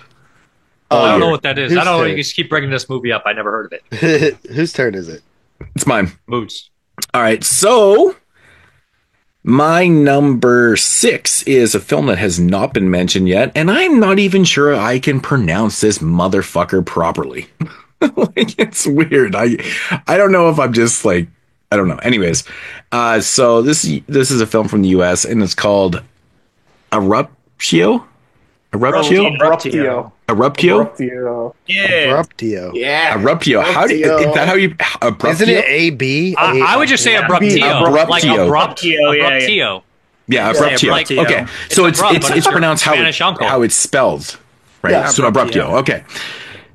I don't know what that is. I don't know. You just keep bringing this movie up. I never heard of it. Whose turn is it? It's mine. Moods. All right. So my number 6 is a film that has not been mentioned yet, and I'm not even sure I can pronounce this motherfucker properly. Like, it's weird. I don't know if I'm just like, I don't know. Anyways, so this is a film from the US, and it's called Eruptio. Eruptio. Yeah. Eruptio. Yeah. Eruptio. How do you, is that how you, Eruptio? Isn't it AB? I would just say Abruptio. Like Abruptio. Yeah, Abruptio. Okay. So it's pronounced how it's spelled. Right. Yeah, so Abruptio. Okay.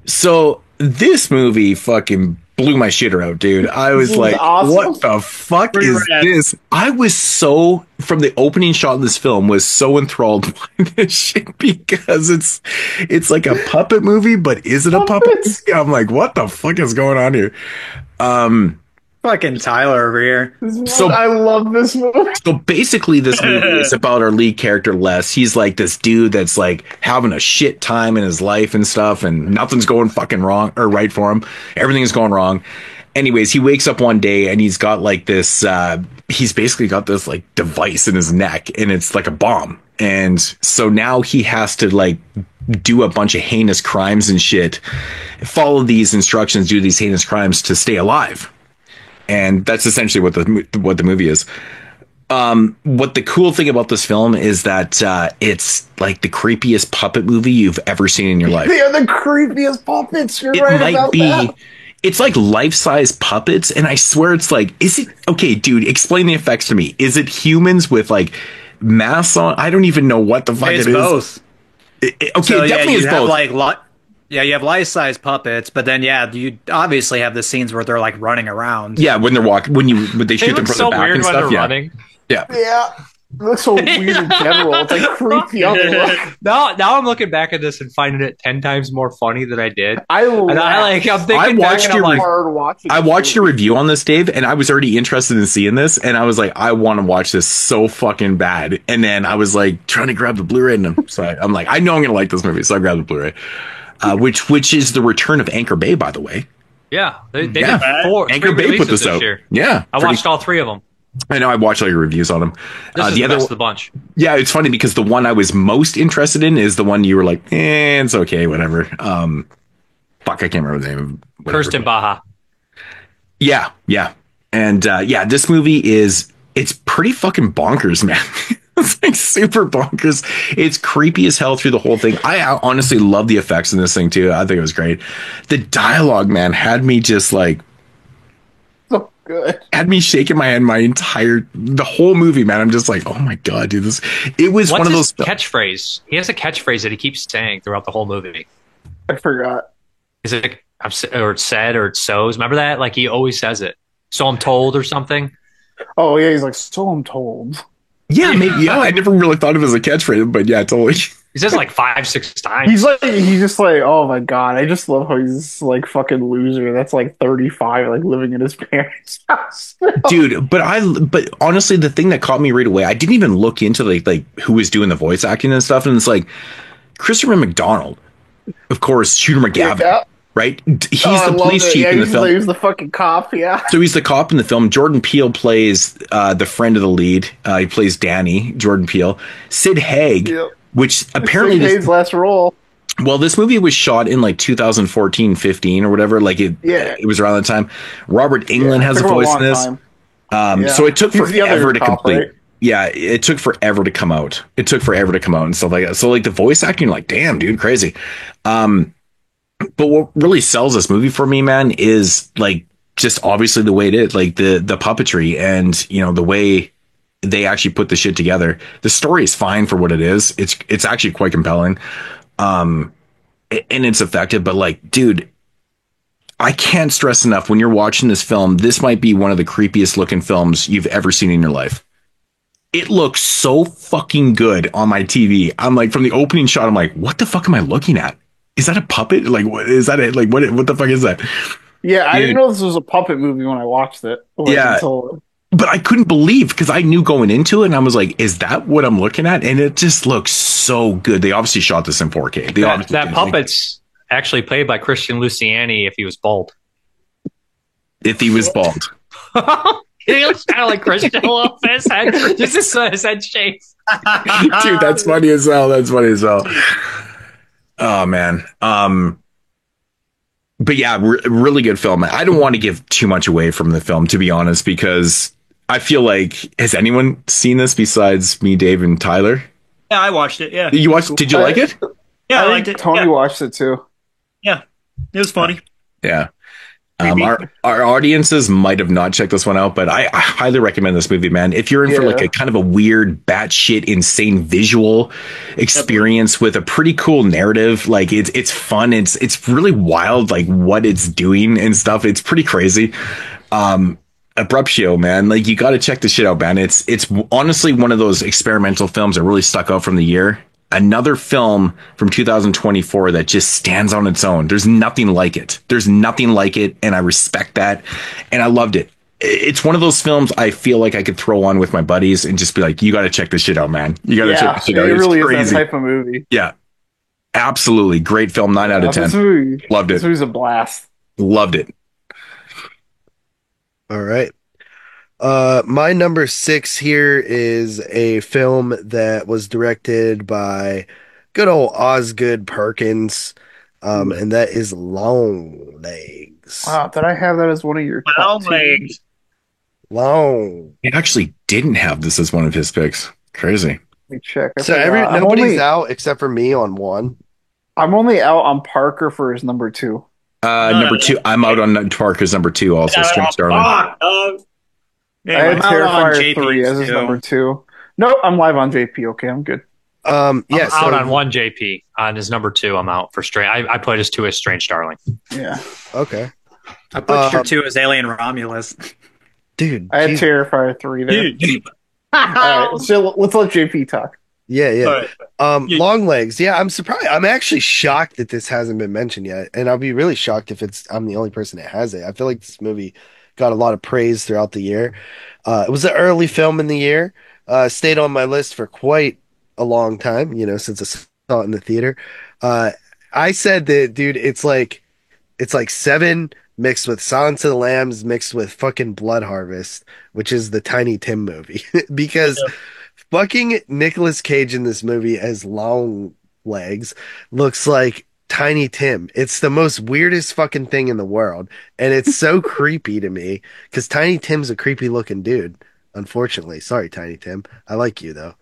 So this movie fucking blew my shitter out, dude. I was like, awesome. What the fuck is this? I was so, from the opening shot of this film, was so enthralled by this shit because it's like a puppet movie, but is it a puppet? I'm like, what the fuck is going on here? Fucking Tyler over here. So I love this movie. So basically, this movie is about our lead character, Les. He's like this dude that's like having a shit time in his life and stuff, and nothing's going fucking wrong or right for him. Everything's going wrong. Anyways, he wakes up one day and he's got like this, he's basically got this like device in his neck, and it's like a bomb. And so now he has to like do a bunch of heinous crimes and shit, follow these instructions, do these heinous crimes to stay alive. And that's essentially what the movie is. What the cool thing about this film is that it's like the creepiest puppet movie you've ever seen in your life. They are the creepiest puppets. You're right about that. It's like life-size puppets, and I swear it's like, is it okay, dude? Explain the effects to me. Is it humans with like masks on? I don't even know what the fuck it is. It's both. Okay, so, it definitely is both. Yeah, you have life-size puppets, but then you obviously have the scenes where they're like running around. Yeah, when they're walking, when they shoot them from the back and stuff. Running. Yeah. It looks so weird in general. It's like creepy. Now I'm looking back at this and finding it 10 times more funny than I did. I'm thinking I watched your review on this, Dave, and I was already interested in seeing this, and I was like, I want to watch this so fucking bad. And then I was like trying to grab the Blu-ray, and so I'm like, I know I'm gonna like this movie, so I grabbed the Blu-ray. Which is the return of Anchor Bay, by the way. Yeah, they did Anchor Bay put this out. Year. Yeah, I watched all 3 of them. I know. I watched all your reviews on them. This is the best of the bunch. Yeah, it's funny because the one I was most interested in is the one you were like, it's okay, whatever. Fuck, I can't remember the name of it. Kirsten Baja. Yeah, and this movie it's pretty fucking bonkers, man. It's like super bonkers. It's creepy as hell through the whole thing. I honestly love the effects in this thing too. I think it was great. The dialogue, man, had me just like so good. Had me shaking my head the whole movie, man. I'm just like, oh my god, dude, it was one of those catchphrase. He has a catchphrase that he keeps saying throughout the whole movie. I forgot. Is it or it's said or it's so's? Remember that? Like he always says it. So I'm told or something. Oh yeah, he's like, so I'm told. Yeah, maybe. Yeah, I never really thought of it as a catchphrase, but yeah, totally. He says like 5-6 times. He's just like, oh my god, I just love how he's like fucking loser. That's like 35, like living in his parents' house. Dude, but honestly, the thing that caught me right away, I didn't even look into like who was doing the voice acting and stuff, and it's like Christopher McDonald, of course, Shooter McGavin. Yeah. Right? He's the police chief in the film. He's the fucking cop, yeah. So he's the cop in the film. Jordan Peele plays the friend of the lead. He plays Danny, Jordan Peele. Sid Haig, which apparently... Sid Haig's last role. Well, this movie was shot in like 2014, 15 or whatever. Like it was around that time. Robert Englund has a voice in this. So it took forever to complete. Right? yeah, it took forever to come out. It took forever to come out and stuff like that. So like the voice acting, like, damn, dude, crazy. But what really sells this movie for me, man, is like just obviously the way it is, like the puppetry and, you know, the way they actually put the shit together. The story is fine for what it is. It's actually quite compelling. And it's effective, but like, dude, I can't stress enough when you're watching this film, this might be one of the creepiest looking films you've ever seen in your life. It looks so fucking good on my TV. I'm like, from the opening shot, I'm like, what the fuck am I looking at? Is that a puppet? Like, what is that? Like, what the fuck is that? Yeah, I didn't know this was a puppet movie when I watched it. Yeah. But I couldn't believe, because I knew going into it and I was like, is that what I'm looking at? And it just looks so good. They obviously shot this in 4K. That puppet's actually played by Christian Luciani if he was bald. If he was bald. He looks kind of like Christian a little bit. This is his head shape. Dude, that's funny as hell. That's funny as hell. Oh, man. But yeah, really good film. I don't want to give too much away from the film, to be honest, because I feel like, has anyone seen this besides me, Dave, and Tyler? Yeah, I watched it. Yeah. You watched? Did you like it? Yeah, I liked it. Tony watched it too. Yeah, it was funny. Yeah. Our audiences might have not checked this one out, but I highly recommend this movie, man. If you're in for like a kind of a weird, batshit, insane visual experience with a pretty cool narrative, like it's fun. It's really wild, like what it's doing and stuff. It's pretty crazy. Abruptio, man, like you got to check this shit out, man. It's honestly one of those experimental films that really stuck out from the year. Another film from 2024 that just stands on its own. There's nothing like it. And I respect that. And I loved it. It's one of those films I feel like I could throw on with my buddies and just be like, you got to check this shit out, man. You got to check this shit out. It really crazy. is that type of movie. Yeah. Absolutely. Great film. 9 out of 10. Loved it. This movie's a blast. Loved it. All right. My number 6 here is a film that was directed by good old Osgood Perkins, and that is Long Legs. Wow, did I have that as one of your Long Legs? Long. He actually didn't have this as one of his picks. Crazy. Let me check. So nobody's out except for me on one. I'm only out on Parker for his number 2. Number 2. I'm out on Parker's number 2 also. Strange Darling. I had Terrifier 3 as his number 2. No, I'm live on JP. Okay, I'm good. I'm out on one JP. On his number 2, I'm out for Strange. I put his 2 as Strange Darling. Yeah. Okay. I put your 2 as Alien Romulus. Dude. I had Terrifier 3 there. All right, so let's let JP talk. Yeah. Long Legs. Yeah, I'm surprised. I'm actually shocked that this hasn't been mentioned yet. And I'll be really shocked if I'm the only person that has it. I feel like this movie got a lot of praise throughout the year. It was an early film in the year. Stayed on my list for quite a long time, since I saw it in the theater. I said that, dude, it's like 7 mixed with Silence of the Lambs mixed with fucking Blood Harvest, which is the Tiny Tim movie. Because fucking Nicolas Cage in this movie as Long Legs looks like Tiny Tim. It's the most weirdest fucking thing in the world, and it's so creepy to me because Tiny Tim's a creepy looking dude. Unfortunately, sorry, Tiny Tim. I like you though.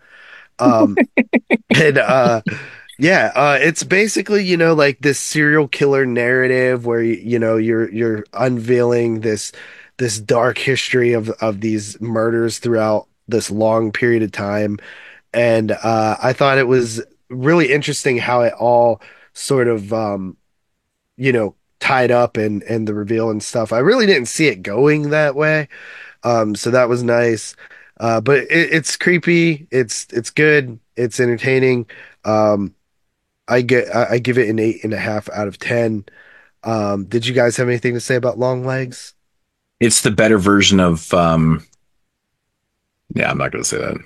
It's basically like this serial killer narrative where you're unveiling this dark history of these murders throughout this long period of time, and I thought it was really interesting how it all sort of tied up and the reveal and stuff. I really didn't see it going that way, so that was nice. But it's creepy, it's good, it's entertaining. I give it an 8.5 out of 10. Did you guys have anything to say about Long Legs? It's the better version of I'm not gonna say that.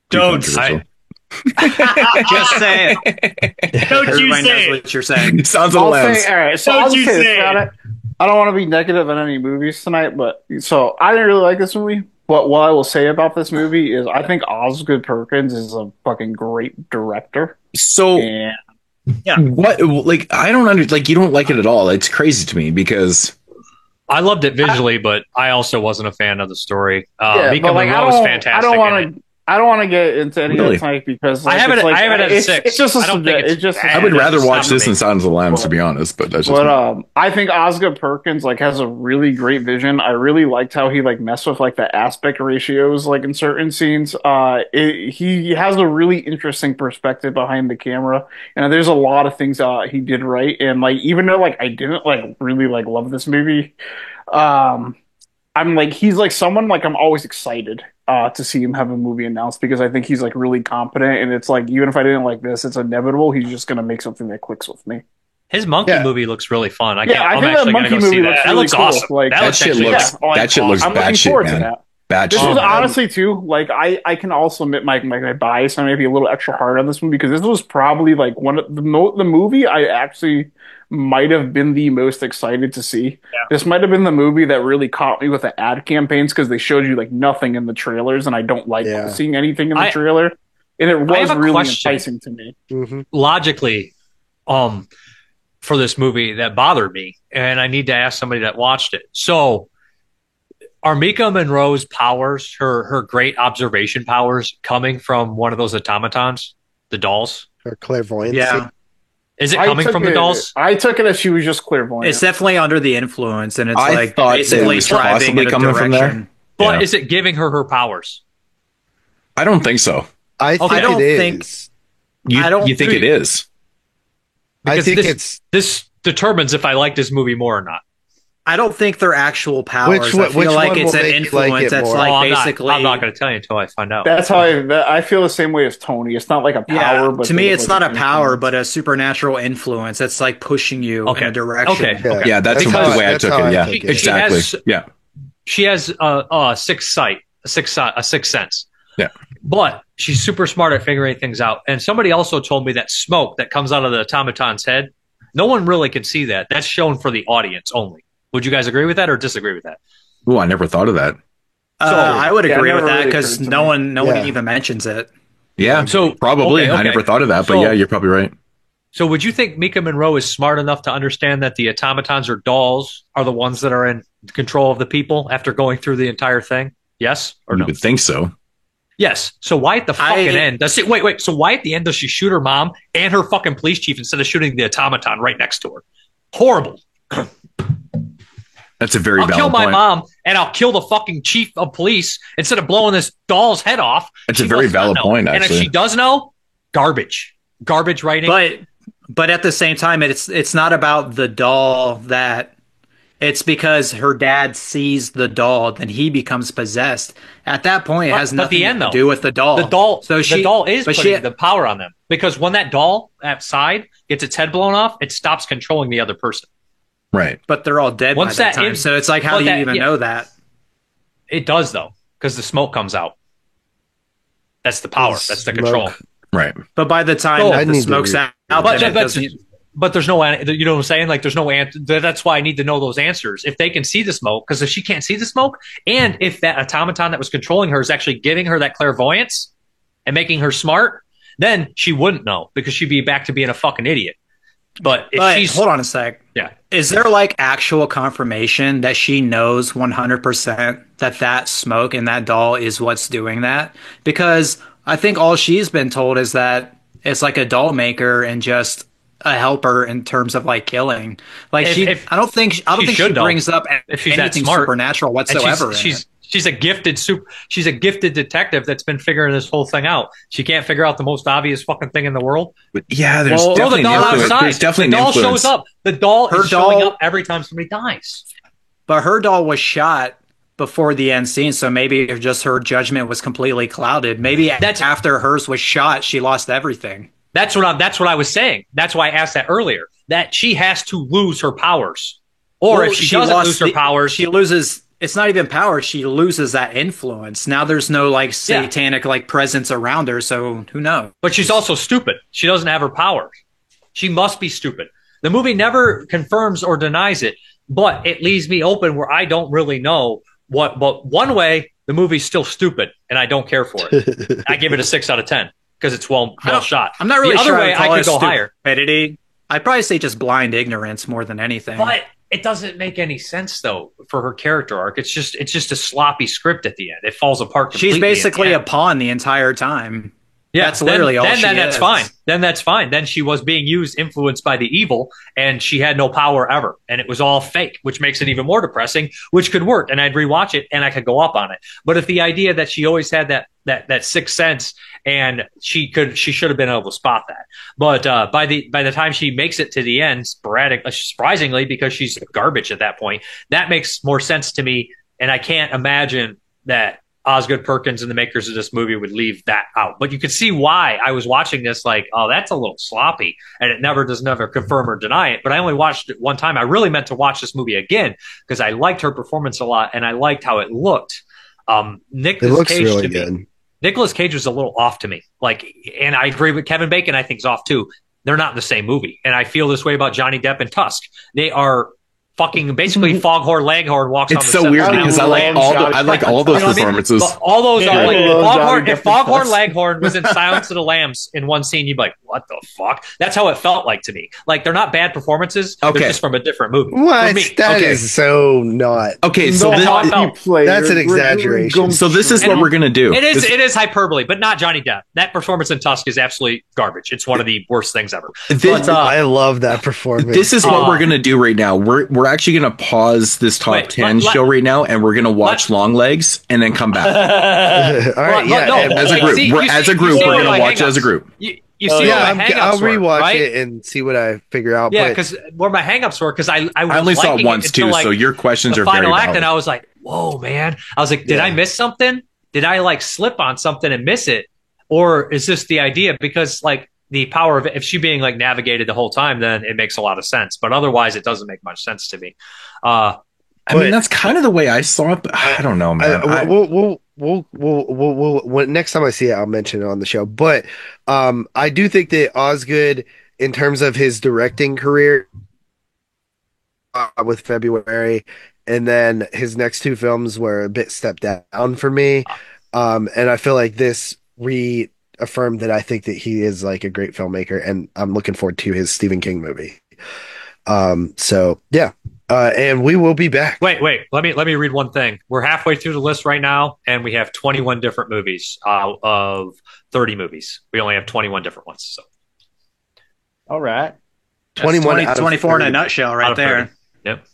Don't say just say it. Don't you Everybody say knows what you're saying. It sounds a All little right, so Don't I'll you say this say about it. I don't want to be negative on any movies tonight, but so I didn't really like this movie. But what I will say about this movie is I think Osgood Perkins is a fucking great director. So what? Like I don't you don't like it at all. It's crazy to me because I loved it visually, but I also wasn't a fan of the story. But Mika like, Monroe was fantastic. I don't want to get into any Really? of the because I have it. like, I have it at it's, 6. It's just a I don't think subject. It's just. I would rather it's watch not this for me. than Silence of the Lambs, to be honest. But that's just But I think Osgood Perkins like has a really great vision. I really liked how he like messed with like the aspect ratios like in certain scenes. He has a really interesting perspective behind the camera, and there's a lot of things he did right. And like even though like I didn't like really like love this movie, I'm like he's like someone like I'm always excited to see him have a movie announced because I think he's like really competent, and it's like even if I didn't like this, it's inevitable he's just gonna make something that clicks with me. His monkey movie looks really fun. I think that monkey movie looks that really looks cool. awesome. Like, that shit looks I'm bad looking shit, forward to man. that. Bad This shit. was honestly too like I can also admit my bias. I may be a little extra hard on this one because this was probably like one of the movie I actually might have been the most excited to see. Yeah. This might have been the movie that really caught me with the ad campaigns because they showed you like nothing in the trailers, and I don't like seeing anything in the trailer. And it was really enticing to me. Mm-hmm. Logically, for this movie that bothered me, and I need to ask somebody that watched it. So, are Mika Monroe's powers, her great observation powers, coming from one of those automatons, the dolls? Her clairvoyance. Yeah. Is it coming from the dolls? I took it as she was just clairvoyant. It's definitely under the influence, and it's I like thought basically it was driving possibly in a coming from there. direction. But is it giving her powers? I don't think so. I think I don't it think. is. You think it is? I think this determines if I like this movie more or not. I don't think they're actual powers. Which I feel like one it's will an make you like influence it that's more? like I'm basically. not going to tell you until I find out. That's how I feel the same way as Tony. It's not like a power, but to me, it's like not a power, but a supernatural influence that's like pushing you in a direction. Okay. Yeah, that's the way I took it. Yeah, exactly. She has a sixth sight, a sixth sense. Yeah. But she's super smart at figuring things out. And somebody also told me that smoke that comes out of the automaton's head, no one really can see that. That's shown for the audience only. Would you guys agree with that or disagree with that? Oh, I never thought of that. I would agree with that really because no one even mentions it. Yeah, so probably. Okay. I never thought of that, but yeah, you're probably right. So would you think Mika Monroe is smart enough to understand that the automatons or dolls are the ones that are in control of the people after going through the entire thing? Yes or no? You would think so. Yes. So why at the fucking end does she wait? So why at the end does she shoot her mom and her fucking police chief instead of shooting the automaton right next to her? Horrible. That's a very valid point. I'll kill my point. mom and I'll kill the fucking chief of police instead of blowing this doll's head off. That's a very valid point, actually. And if she does know, garbage writing. But at the same time, it's not about the doll that. It's because her dad sees the doll, then he becomes possessed. At that point, it has nothing to do with the doll. The doll is but putting the power on them because when that doll outside gets its head blown off, it stops controlling the other person. Right. But they're all dead by that time. So it's like, how do you even know that? It does, though, because the smoke comes out. That's the power. That's the control. Right. But by the time that the smoke's out, but there's no, you know what I'm saying? Like, there's no answer. That's why I need to know those answers. If they can see the smoke, because if she can't see the smoke, and if that automaton that was controlling her is actually giving her that clairvoyance and making her smart, then she wouldn't know because she'd be back to being a fucking idiot. But she's hold on a sec. Yeah. Is there like actual confirmation that she knows 100% that smoke and that doll is what's doing that? Because I think all she's been told is that it's like a doll maker and just a helper in terms of like killing. Like I don't think she brings up if she's anything that smart, supernatural whatsoever. She's a gifted detective that's been figuring this whole thing out. She can't figure out the most obvious fucking thing in the world. But yeah, there's definitely the doll outside. There's definitely the doll influence. shows up. The doll is showing up every time somebody dies. But her doll was shot before the end scene, so maybe just her judgment was completely clouded. Maybe after hers was shot, she lost everything. That's what I was saying. That's why I asked that earlier. That she has to lose her powers, or if she doesn't lose her powers, she loses. It's not even power. She loses that influence. Now there's no like satanic like presence around her. So who knows? But she's also stupid. She doesn't have her powers. She must be stupid. The movie never confirms or denies it, but it leaves me open where I don't really know what. But one way, the movie's still stupid, and I don't care for it. I give it a 6 out of 10 because it's well shot. I'm not really the sure other way I could go higher. I'd probably say just blind ignorance more than anything. But it doesn't make any sense though for her character arc. It's just a sloppy script at the end. It falls apart completely. She's basically a pawn the entire time. Yeah, that's literally all she is. That's fine. Then that's fine. Then she was being influenced by the evil, and she had no power ever, and it was all fake, which makes it even more depressing. Which could work, and I'd rewatch it, and I could go up on it. But if the idea that she always had that sixth sense, and she should have been able to spot that. But by the time she makes it to the end, surprisingly, because she's garbage at that point, that makes more sense to me, and I can't imagine that Osgood Perkins and the makers of this movie would leave that out. But you could see why I was watching this like, oh, that's a little sloppy, and it never confirm or deny it. But I only watched it one time. I really meant to watch this movie again because I liked her performance a lot, and I liked how it looked. Nicolas Cage really good. Nicolas Cage was a little off to me. And I agree with Kevin Bacon, I think is off too. They're not in the same movie. And I feel this way about Johnny Depp and Tusk. They are fucking basically Foghorn Leghorn walks on the set. It's so weird because I like all those performances. But all those are like if Foghorn Leghorn was in Silence of the Lambs in one scene, you'd be like, what the fuck? That's how it felt like to me. Like they're not bad performances. Okay. They're just from a different movie. What? That is so not. Okay, so that's an exaggeration. So this is what we're gonna do. It is hyperbole, but not Johnny Depp. That performance in Tusk is absolutely garbage. It's one of the worst things ever. I love that performance. This is what we're gonna do right now. We're actually going to pause this top 10 show right now, and we're going to watch Long Legs and then come back. All right, as a group. We're going to watch it as a group. You see where my hang-ups I'll rewatch right? it and see what I figure out. Yeah, because where my hang-ups were, because I only saw it once too, so your questions are very final act, valid. and I was like, whoa, man. I was like, did I miss something? Did I slip on something and miss it? Or is this the idea? Because the power of it, if she being navigated the whole time, then it makes a lot of sense. But otherwise, it doesn't make much sense to me. I mean, that's kind of the way I saw it, but I don't know, man. We'll next time I see it, I'll mention it on the show. But I do think that Osgood, in terms of his directing career, with February, and then his next two films were a bit stepped down for me. And I feel like this reaffirmed that I think that he is a great filmmaker, and I'm looking forward to his Stephen King movie. So yeah. And we will be back. Wait. Let me read one thing. We're halfway through the list right now, and we have 21 different movies out of 30 movies. We only have 21 different ones. So, all right, 24 in a nutshell, right there. Yep.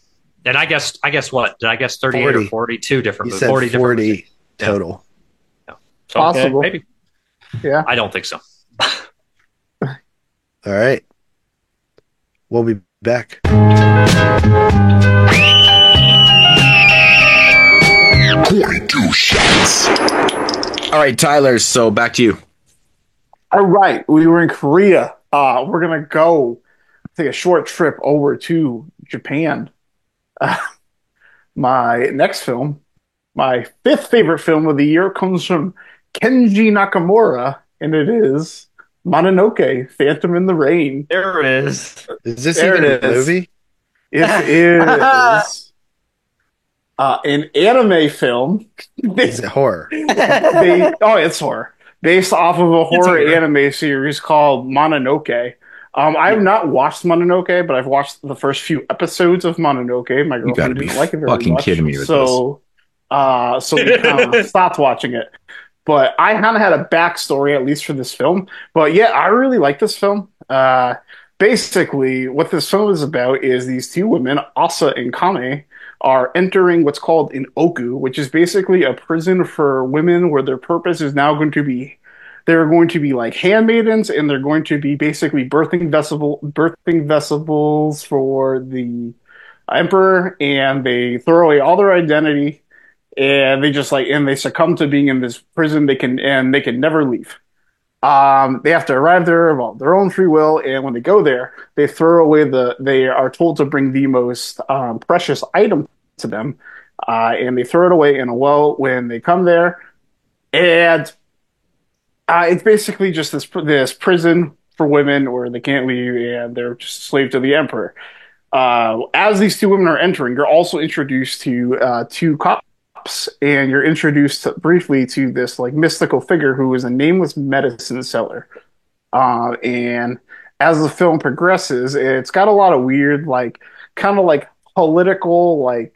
And I guess what? Did I guess 38 or 42 different movies? 40 different total. Yeah. So, possible. Maybe. Yeah. I don't think so. All right. We'll be back. 22 shots. All right, Tyler, so back to you. All right. We were in Korea. We're going to go take a short trip over to Japan. My next film, my fifth favorite film of the year, comes from Kenji Nakamura, and it is Mononoke, Phantom in the Rain. There it is. Is this even a movie? It is an anime film. Is it horror? It's horror. Based off of a horror anime series called Mononoke. I have not watched Mononoke, but I've watched the first few episodes of Mononoke. My girlfriend didn't like it very much. Fucking kidding me with so we kind of stopped watching it. But I kind of had a backstory, at least for this film. But yeah, I really like this film. Basically, what this film is about is these two women, Asa and Kame, are entering what's called an oku, which is basically a prison for women where their purpose is now going to be, they're going to be like handmaidens, and they're going to be basically birthing vessels for the emperor, and they throw away all their identity, and they just and they succumb to being in this prison. They can never leave. They have to arrive there of their own free will, and when they go there, they throw away they are told to bring the most precious item to them, and they throw it away in a well when they come there, and it's basically just this prison for women where they can't leave, and they're just a slave to the emperor. As these two women are entering, you're also introduced to two cops, and you're introduced briefly to this mystical figure who is a nameless medicine seller. And as the film progresses, it's got a lot of weird, kind of political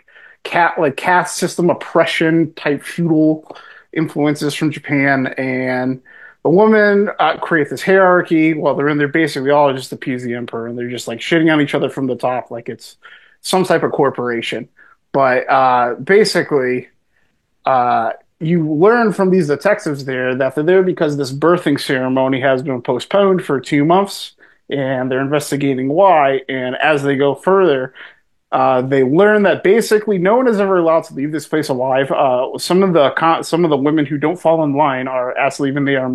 caste system oppression type feudal influences from Japan, and the women create this hierarchy while they're in there basically all just appease the emperor, and they're just like shitting on each other from the top like it's some type of corporation. But basically, you learn from these detectives there that they're there because this birthing ceremony has been postponed for 2 months, and they're investigating why. And as they go further, they learn that basically no one is ever allowed to leave this place alive. Some of the women who don't fall in line are asked to leave, and they are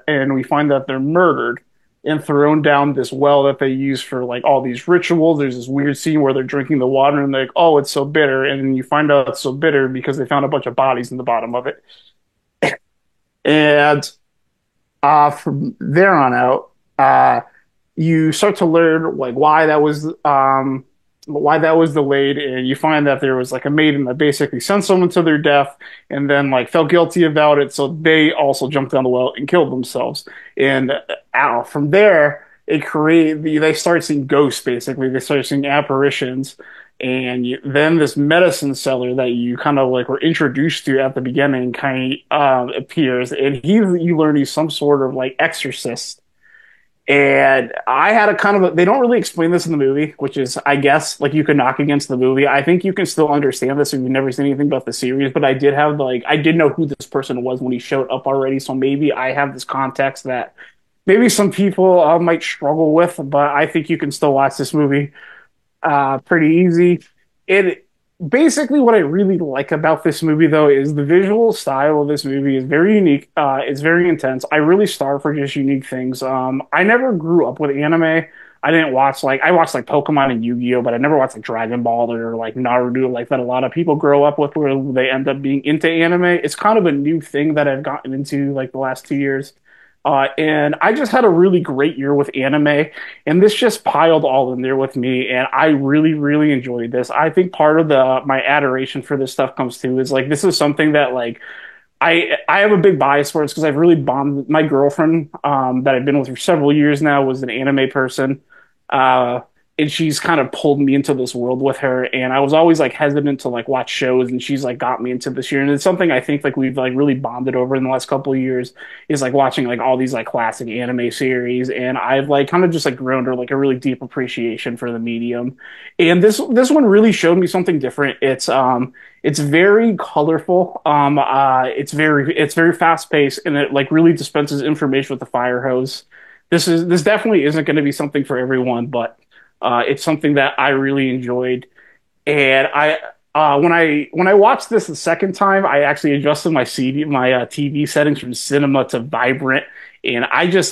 and we find that they're murdered and thrown down this well that they use for like all these rituals. There's this weird scene where they're drinking the water and they're like, oh, it's so bitter, and then you find out it's so bitter because they found a bunch of bodies in the bottom of it. And from there on out, you start to learn like why that was delayed, and you find that there was like a maiden that basically sent someone to their death and then like felt guilty about it, so they also jumped down the well and killed themselves. And from there they start seeing ghosts. Basically they start seeing apparitions, and then this medicine seller that you kind of like were introduced to at the beginning kind of appears, and you learn he's some sort of like exorcist. And I had they don't really explain this in the movie, which is, I guess, like you could knock against the movie. I think you can still understand this if you've never seen anything about the series, but I did know who this person was when he showed up already, so maybe I have this context that maybe some people might struggle with, but I think you can still watch this movie pretty easy. Basically, what I really like about this movie, though, is the visual style of this movie is very unique. It's very intense. I really starve for just unique things. I never grew up with anime. I didn't watch I watched like Pokemon and Yu-Gi-Oh, but I never watched like Dragon Ball or like Naruto, like that a lot of people grow up with, where they end up being into anime. It's kind of a new thing that I've gotten into like the last 2 years. And I just had a really great year with anime, and this just piled all in there with me, and I really, really enjoyed this. I think part of my adoration for this stuff comes to is like this is something that like I have a big bias for it because I've really bonded. My girlfriend that I've been with for several years now was an anime person. And she's kind of pulled me into this world with her, and I was always like hesitant to like watch shows, and she's like got me into this year, and it's something I think like we've like really bonded over in the last couple of years is like watching like all these like classic anime series, and I've like kind of just like grown to like a really deep appreciation for the medium. And this one really showed me something different. It's very colorful. It's very fast paced, and it like really dispenses information with the fire hose. This definitely isn't going to be something for everyone, but it's something that I really enjoyed. And when I watched this the second time, I actually adjusted my TV settings from cinema to vibrant, and I just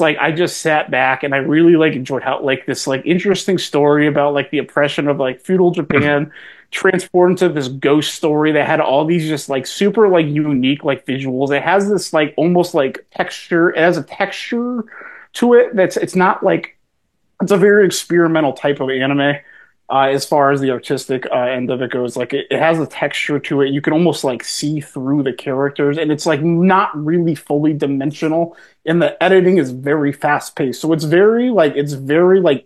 sat back and I really like enjoyed how like this like interesting story about like the oppression of like feudal Japan transported into this ghost story that had all these just like super like unique like visuals. It has this like almost like texture. It has a texture to it it's not like, it's a very experimental type of anime as far as the artistic end of it goes. Like it has a texture to it. You can almost like see through the characters, and it's like not really fully dimensional, and the editing is very fast paced. So it's very like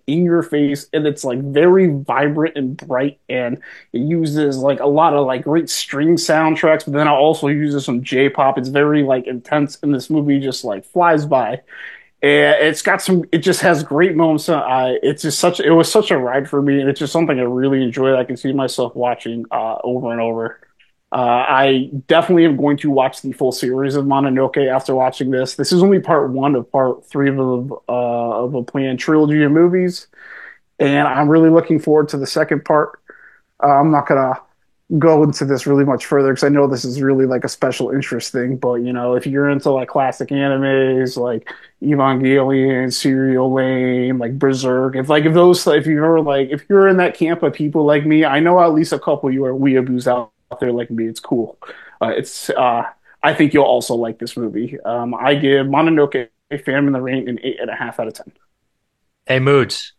in your face, and it's like very vibrant and bright, and it uses like a lot of like great string soundtracks, but then it also uses some J-pop. It's very like intense, and this movie just like flies by. And it just has great moments. It was such a ride for me, and it's just something I really enjoyed. I can see myself watching over and over. I definitely am going to watch the full series of Mononoke after watching this. This is only part 1 of part 3 of a planned trilogy of movies, and I'm really looking forward to the second part. I'm not gonna go into this really much further because I know this is really like a special interest thing, but you know, if you're into like classic animes like Evangelion, Serial Lane, like Berserk, if you're in that camp of people like me, I know at least a couple of you are weeaboos out there like me. It's cool. I think you'll also like this movie. I give Mononoke Phantom in the Rain an 8.5 out of 10. Hey, Moods.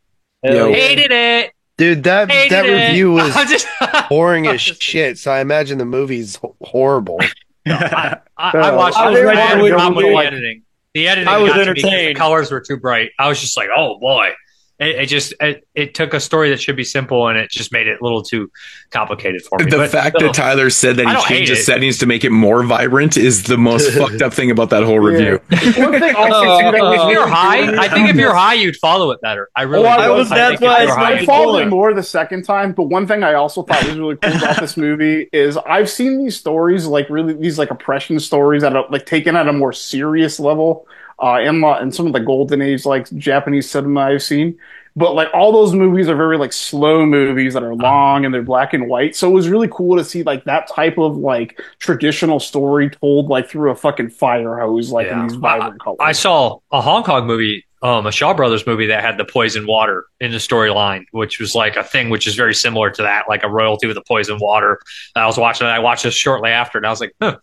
Hated it. Dude, that review was boring as shit, so I imagine the movie's horrible. I watched it. The editing. The editing. I was entertained. The colors were too bright. I was just like, oh boy. It took a story that should be simple and it just made it a little too complicated for me. The fact that Tyler said that he changed the settings to make it more vibrant is the most fucked up thing about that whole review. One thing also too, if you're high, I think if you're high, you'd follow it better. I really I followed it more the second time. But one thing I also thought was really cool about this movie is I've seen these stories, like really these like oppression stories that are like taken at a more serious level. In some of the golden age like Japanese cinema I've seen, but like all those movies are very like slow movies that are long and they're black and white. So it was really cool to see like that type of like traditional story told like through a fucking fire hose, like in these vibrant colors. I saw a Hong Kong movie, a Shaw Brothers movie that had the poison water in the storyline, which was like a thing which is very similar to that, like a royalty with the poison water. I was watching it. I watched this shortly after, and I was like, huh.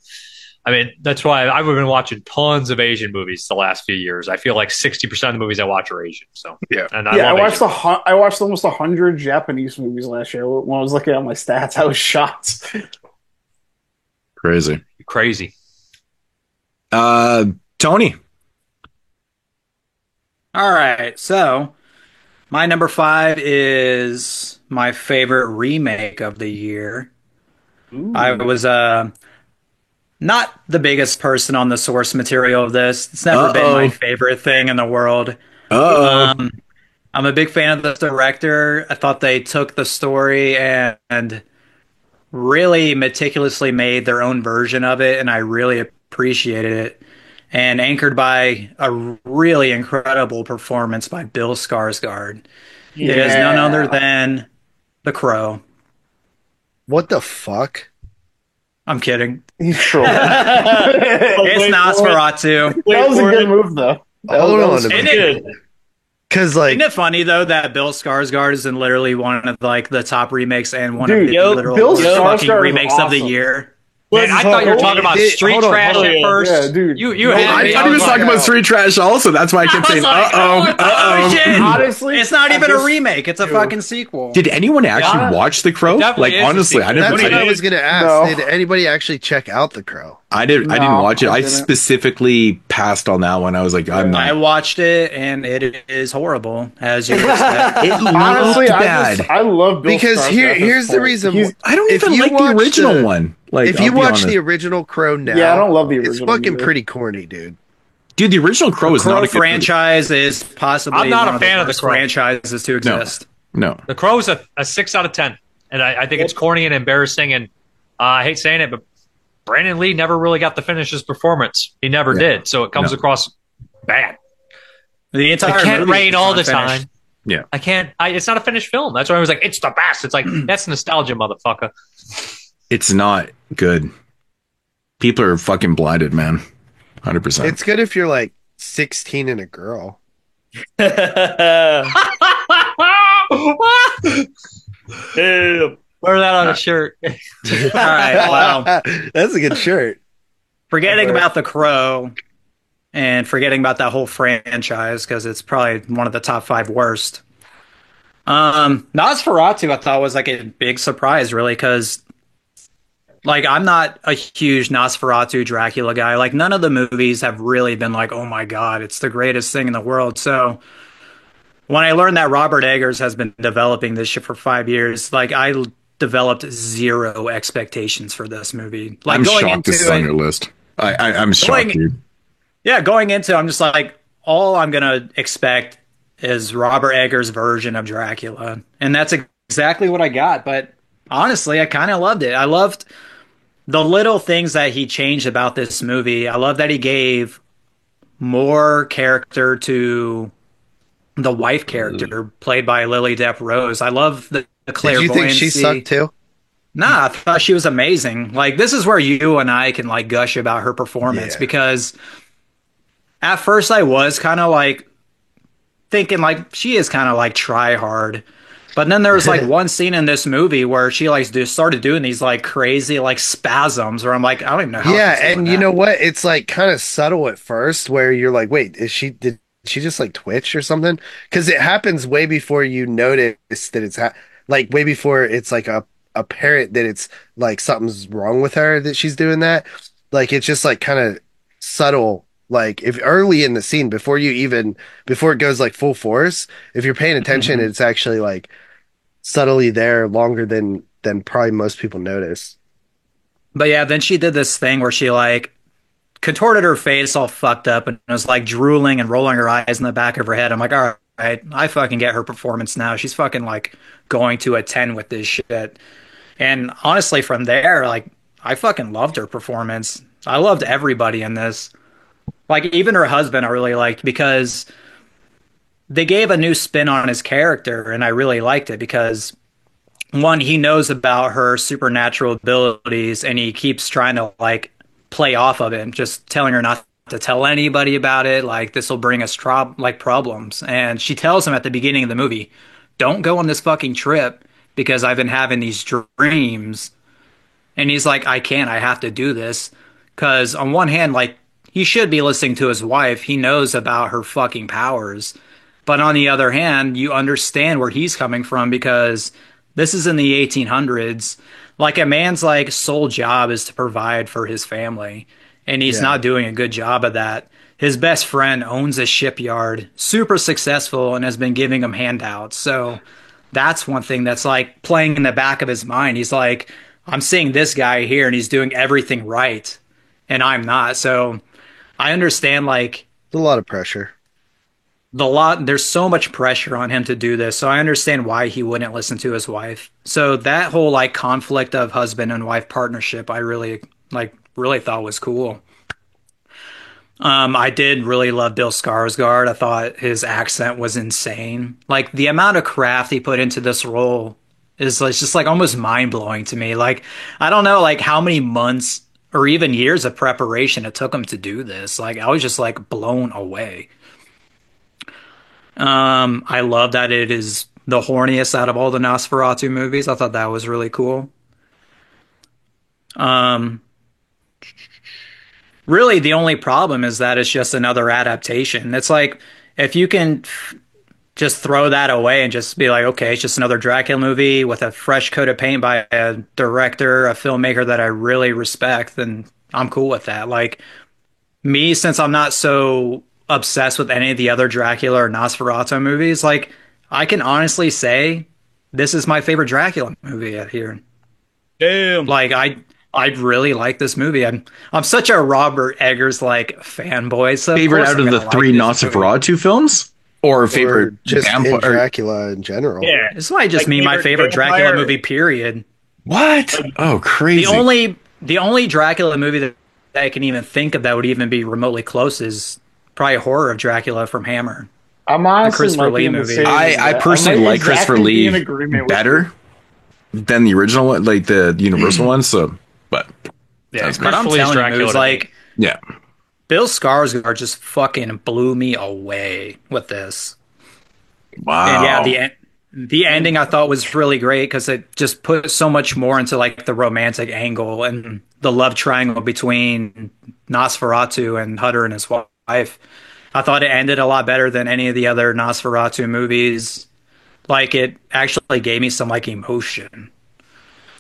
I mean, that's why I've been watching tons of Asian movies the last few years. I feel like 60% of the movies I watch are Asian. So and I watched almost 100 Japanese movies last year. When I was looking at my stats, I was shocked. Crazy. Tony. All right, so my number 5 is my favorite remake of the year. Ooh. I was not the biggest person on the source material of this. It's never been my favorite thing in the world. I'm a big fan of the director. I thought they took the story and really meticulously made their own version of it, and I really appreciated it. And anchored by a really incredible performance by Bill Skarsgård. Yeah. It is none other than The Crow. What the fuck? I'm kidding. He's trolling. It's Nosferatu. That was a good move, though. Hold on a minute. Because like, isn't it funny though that Bill Skarsgård is in literally one of like the top remakes and one of the literal fucking remakes of the year? Man, I thought you were talking about street trash at first. Yeah, dude. I thought he was talking about street trash also. That's why I kept saying, Honestly, it's not even a remake. It's a fucking sequel. Did anyone actually watch The Crow? Like, honestly, I never. That's what I was going to ask. Did anybody actually check out The Crow? I didn't watch it. I specifically passed on that one. I was like, I'm not. I watched it, and it is horrible, as you expect. Honestly, bad. I love Bill because here's the reason. I don't even like the original one. Like, if you watch the original Crow now, I don't love the original. It's fucking pretty corny, dude. Dude, the original Crow is not a good franchise. Is possibly I'm not a fan of the Crow franchises to exist. No. The Crow is a 6 out of 10, and I think it's corny and embarrassing. And I hate saying it, but Brandon Lee never really got to finish his performance. He never did, so it comes across bad. The entire it can't rain all the time. Yeah, I can't. It's not a finished film. That's why I was like, it's the best. It's like that's nostalgia, motherfucker. It's not good. People are fucking blinded, man. 100%. It's good if you're like 16 and a girl. Wear that on a shirt. All right, wow. That's a good shirt. Forgetting about The Crow and forgetting about that whole franchise because it's probably one of the top 5 worst. Nosferatu, I thought was like a big surprise, really, because like I'm not a huge Nosferatu Dracula guy. Like none of the movies have really been like, oh my god, it's the greatest thing in the world. So when I learned that Robert Eggers has been developing this shit for 5 years, like I developed zero expectations for this movie. Like I'm shocked this is on your list. I'm shocked, dude. Yeah, going into, I'm just like, all I'm gonna expect is Robert Eggers' version of Dracula, and that's exactly what I got. But honestly, I kind of loved it. I loved the little things that he changed about this movie. I love that he gave more character to the wife character played by Lily Depp Rose. I love the clairvoyancy. Did you think she sucked too? Nah, I thought she was amazing. Like, this is where you and I can like gush about her performance because at first I was kind of like thinking like she is kind of like try hard. But then there was like one scene in this movie where she like just started doing these like crazy like spasms where I'm like, I don't even know how. Yeah, and you know what? It's like kind of subtle at first where you're like, wait, did she just like twitch or something? Because it happens way before you notice that it's like way before it's like apparent that it's like something's wrong with her that she's doing that. Like it's just like kind of subtle Like if early in the scene, before it goes like full force, if you're paying attention, it's actually like subtly there longer than probably most people notice. But yeah, then she did this thing where she like contorted her face all fucked up and was like drooling and rolling her eyes in the back of her head. I'm like, all right, I fucking get her performance now. She's fucking like going to a 10 with this shit. And honestly, from there, like I fucking loved her performance. I loved everybody in this. Like even her husband I really liked because they gave a new spin on his character and I really liked it because one, he knows about her supernatural abilities and he keeps trying to like play off of it, just telling her not to tell anybody about it. Like this will bring us problems. And she tells him at the beginning of the movie, don't go on this fucking trip because I've been having these dreams. And he's like, I can't, I have to do this. Cause on one hand, like he should be listening to his wife. He knows about her fucking powers. But on the other hand, you understand where he's coming from because this is in the 1800s. Like a man's like sole job is to provide for his family. And he's not doing a good job of that. His best friend owns a shipyard, super successful, and has been giving him handouts. So that's one thing that's like playing in the back of his mind. He's like, I'm seeing this guy here and he's doing everything right. And I'm not. So I understand like a lot of pressure. There's so much pressure on him to do this. So I understand why he wouldn't listen to his wife. So that whole like conflict of husband and wife partnership, I really thought was cool. I did really love Bill Skarsgård. I thought his accent was insane. Like the amount of craft he put into this role is like, just like almost mind blowing to me. Like, I don't know like how many months or even years of preparation it took him to do this. Like I was just like blown away. I love that it is the horniest out of all the Nosferatu movies. I thought that was really cool. Really, the only problem is that it's just another adaptation. It's like, if you can just throw that away and just be like, okay, it's just another Dracula movie with a fresh coat of paint by a director, a filmmaker that I really respect, then I'm cool with that. Like, me, since I'm not so obsessed with any of the other Dracula or Nosferatu movies, like, I can honestly say this is my favorite Dracula movie out here. Damn. Like, I really like this movie. I'm such a Robert Eggers like fanboy. So favorite out of the three Nosferatu films, or favorite just in Dracula in general? Yeah, this might just mean my favorite Dracula movie. Period. What? Oh, crazy! The only Dracula movie that I can even think of that would even be remotely close is probably Horror of Dracula from Hammer. I'm honestly Christopher Lee movie. I personally like Christopher Lee better than the original one, like the Universal one. So. But yeah, but I'm telling you, it was like, yeah, Bill Skarsgård just fucking blew me away with this. Wow. And yeah, the ending I thought was really great because it just put so much more into like the romantic angle and the love triangle between Nosferatu and Hutter and his wife. I thought it ended a lot better than any of the other Nosferatu movies. Like it actually gave me some like emotion,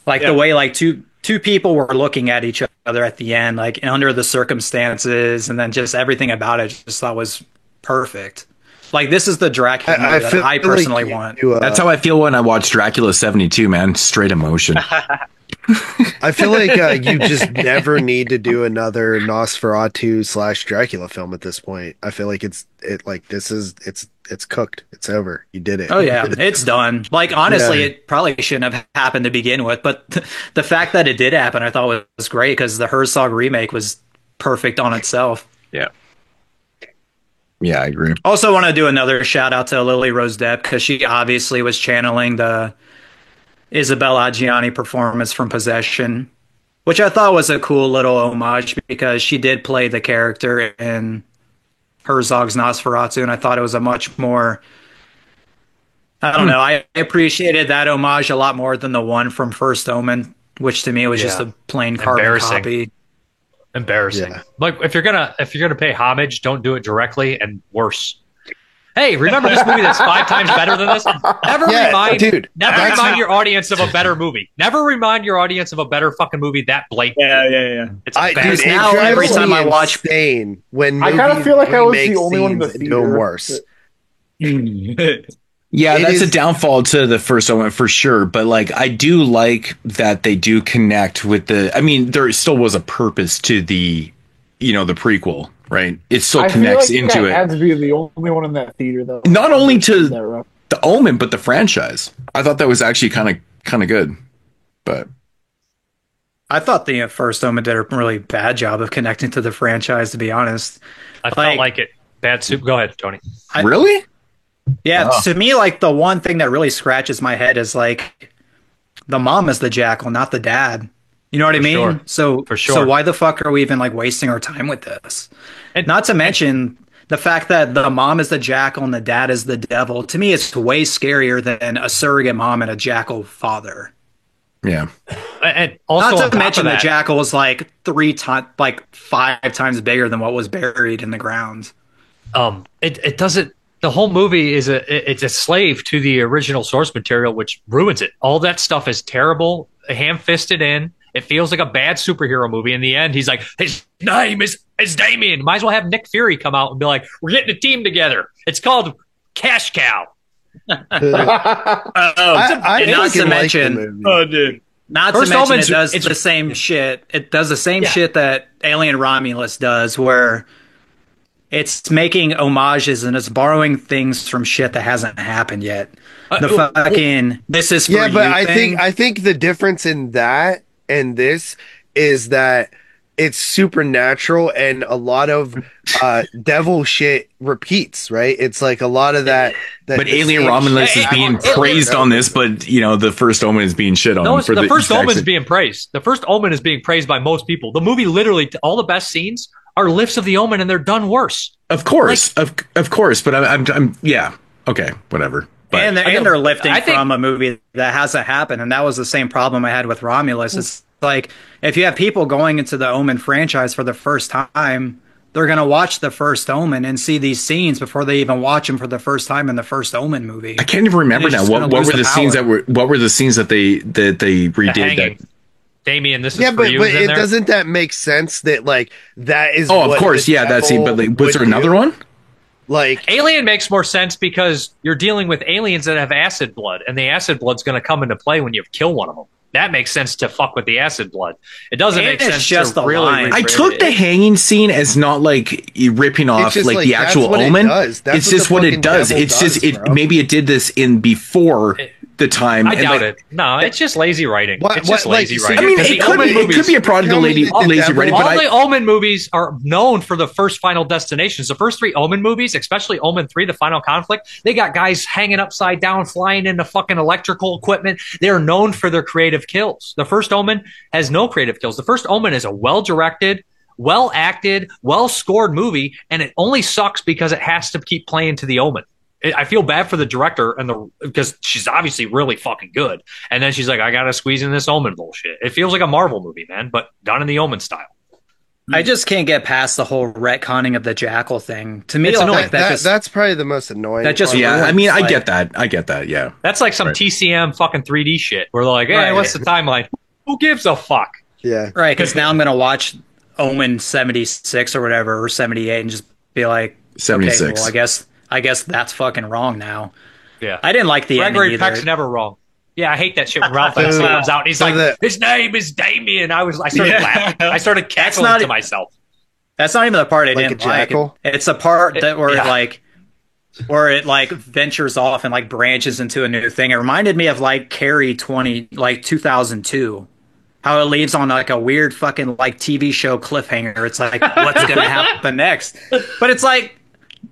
like the way like two people were looking at each other at the end, like under the circumstances, and then just everything about it just thought was perfect. Like this is the Dracula movie that I personally want. That's how I feel when I watch Dracula 72, man. Straight emotion. I feel like you just never need to do another Nosferatu / Dracula film at this point. I feel like it's cooked. It's over. You did it. Oh yeah, it's done. Like honestly, it probably shouldn't have happened to begin with, but the fact that it did happen, I thought was great because the Herzog remake was perfect on itself. Yeah. Yeah, I agree. Also want to do another shout out to Lily Rose Depp because she obviously was channeling the Isabelle Adjani performance from Possession, which I thought was a cool little homage because she did play the character in Herzog's Nosferatu, and I thought it was a much more, I don't know, I appreciated that homage a lot more than the one from First Omen, which to me was just a plain carbon copy. Embarrassing. Like if you're gonna pay homage, don't do it directly, and worse. Hey, remember this movie that's 5 times better than this? Never remind your audience of a better movie. Never remind your audience of a better fucking movie that blatant. Yeah. It's bad. Now every time I watch, when I kind of feel like I was the only one in the doing theater. worse. Yeah, that's a downfall to the first one for sure. But like, I do like that they do connect with the. I mean, there still was a purpose to the, the prequel, right? It still connects into I it. had to be the only one in that theater, though. Not only to the Omen, but the franchise. I thought that was actually kind of good. But I thought the first Omen did a really bad job of connecting to the franchise. To be honest, I felt like it. Bad soup. Go ahead, Tony. Really? Yeah, to me, like the one thing that really scratches my head is like the mom is the jackal, not the dad. You know what I mean? Sure. So why the fuck are we even like wasting our time with this? And not to mention the fact that the mom is the jackal and the dad is the devil. To me, it's way scarier than a surrogate mom and a jackal father. Yeah. And also, not to mention the jackal is like 5 times bigger than what was buried in the ground. It doesn't. The whole movie is it's a slave to the original source material, which ruins it. All that stuff is terrible, ham-fisted in. It feels like a bad superhero movie. In the end, he's like, his name is Damien. Might as well have Nick Fury come out and be like, we're getting a team together. It's called Cash Cow. Not to mention, it does the same shit. It does the same shit that Alien Romulus does, where it's making homages and it's borrowing things from shit that hasn't happened yet. The fucking this is for but you I think the difference in that and this is that it's supernatural and a lot of devil shit repeats, right? It's like a lot of that but Alien Romulus is being praised on this, but the first Omen is being shit on. No, the first Omen is being praised. The first Omen is being praised by most people. The movie literally, all the best scenes are lifts of the Omen, and they're done worse. Of course, of course. But I'm yeah, okay, whatever. But and they're lifting from a movie that hasn't happened, and that was the same problem I had with Romulus. It's like if you have people going into the Omen franchise for the first time, they're gonna watch the first Omen and see these scenes before they even watch them for the first time in the first Omen movie. I can't even remember now. What were the scenes that were? What were the scenes that they redid? That Damien, this is but it doesn't that make sense that like that is? Oh, of course, yeah, that scene. But like, was there another one? Like Alien makes more sense because you're dealing with aliens that have acid blood, and the acid blood's going to come into play when you kill one of them. That makes sense to fuck with the acid blood. It doesn't make sense just to really. I took the hanging scene as not like ripping off like the actual Omen. It's just what it does. It's just maybe it did this in before the time. I doubt it. No, it's just lazy writing. It's just lazy writing. I mean, it could be a product of lazy writing. All the Omen movies are known for the first Final Destinations. The first 3 Omen movies, especially Omen 3, The Final Conflict, they got guys hanging upside down, flying into fucking electrical equipment. They're known for their creative kills. The first Omen has no creative kills. The first Omen is a well-directed, well-acted, well-scored movie, and it only sucks because it has to keep playing to the Omen. I feel bad for the director because she's obviously really fucking good. And then she's like, I got to squeeze in this Omen bullshit. It feels like a Marvel movie, man, but done in the Omen style. I just can't get past the whole retconning of the jackal thing. To me, it's annoying. That's probably the most annoying. That just I mean, I get that. Yeah, that's like some TCM fucking 3D shit. Where they're like, hey, what's the timeline? Who gives a fuck? Yeah, right. Because now I'm gonna watch Omen 76 or whatever, or 78, and just be like, 76. Okay, well, I guess that's fucking wrong now. Yeah, I didn't like the Gregory ending Peck's either. never wrong. Yeah, I hate that shit when Ralph Actually comes out. He's like, his name is Damien. I started laughing. I started cackling to myself. That's not even the part I didn't like. It's a part that where it like ventures off and like branches into a new thing. It reminded me of like Carrie 2002. How it leaves on like a weird fucking like TV show cliffhanger. It's like, what's gonna happen next? But it's like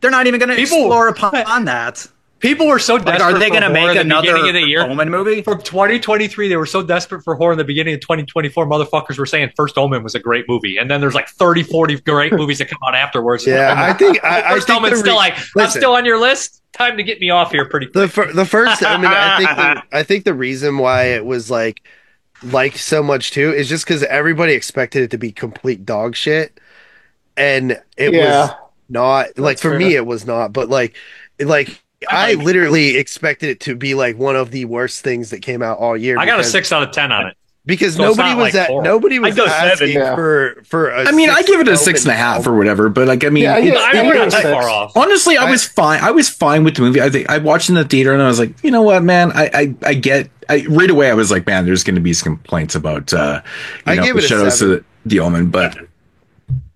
they're not even gonna explore upon that. People were so desperate. Are they going to make another Omen movie? From 2023, they were so desperate for horror in the beginning of 2024. Motherfuckers were saying First Omen was a great movie. And then there's like 30, 40 great movies that come out afterwards. Yeah, I think First Omen's still like, I'm still on your list. Time to get me off here pretty quick. The first, I mean, I think the reason why it was like liked so much too is just because everybody expected it to be complete dog shit. And it was not, like, for me, it was not. But like, like I literally expected it to be like one of the worst things that came out all year. I got a 6 out of 10 on it. Because So nobody was nobody was asking for a I mean, I give it a 6.5 or whatever, but like, I mean, I don't know that far off. Honestly, I was fine. I was fine with the movie. I think I watched in the theater and I was like, you know what, man, I right away I was like, man, there's going to be some complaints about the Shadows of the Omen, but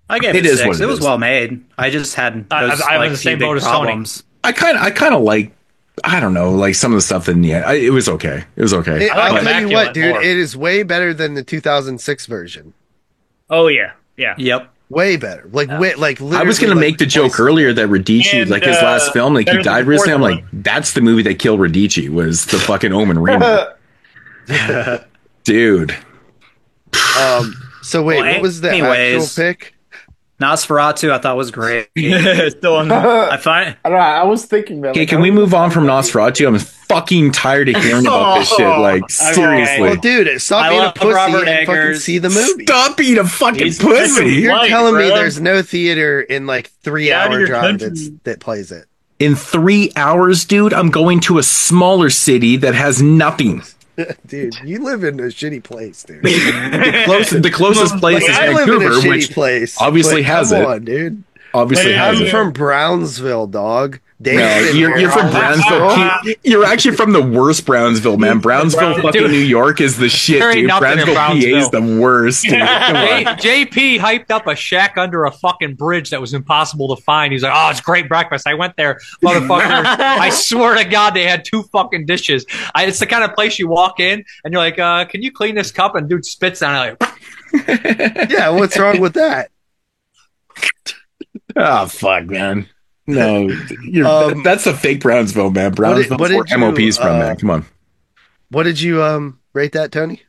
I gave it 6. It was well made. I just had those I was the same boat as problems. I kind of like. I don't know, like some of the stuff in the end. It was okay. It was okay. I'll tell you what, dude, it is way better than the 2006 version. Oh yeah, yeah, yep, way better. Like, I was gonna make the joke earlier that Radici, like his last film, like he died recently. I'm like, that's the movie that killed Radici was the fucking Omen remake, dude. So wait, what was the actual pick? Nosferatu, I thought was great. Still on. I don't know. I was thinking that. Okay, can we move on from Nosferatu? I'm fucking tired of hearing about this shit. Like, seriously. Well, dude, stop being a pussy and fucking see the movie. Stop being a fucking pussy. You're telling me there's no theater in like 3-hour drive that plays it. In 3 hours, dude, I'm going to a smaller city that has nothing. Dude, you live in a shitty place, dude. the closest place is Vancouver, which obviously has it. Come on, dude. Obviously has it. I'm from Brownsville, dog. No, you're from Brownsville. You're actually from the worst Brownsville, man. Brownsville, fucking New York is the shit, dude. Brownsville, PA is the worst. Dude. JP hyped up a shack under a fucking bridge that was impossible to find. He's like, "Oh, it's great breakfast." I went there, motherfucker. I swear to God, they had 2 fucking dishes. It's the kind of place you walk in and you're like, "Can you clean this cup?" And dude spits on it. Like, yeah, what's wrong with that? Oh fuck, man. No, that's a fake Brownsville, man. Brownsville where MOP's from, man. Come on. What did you rate that, Tony?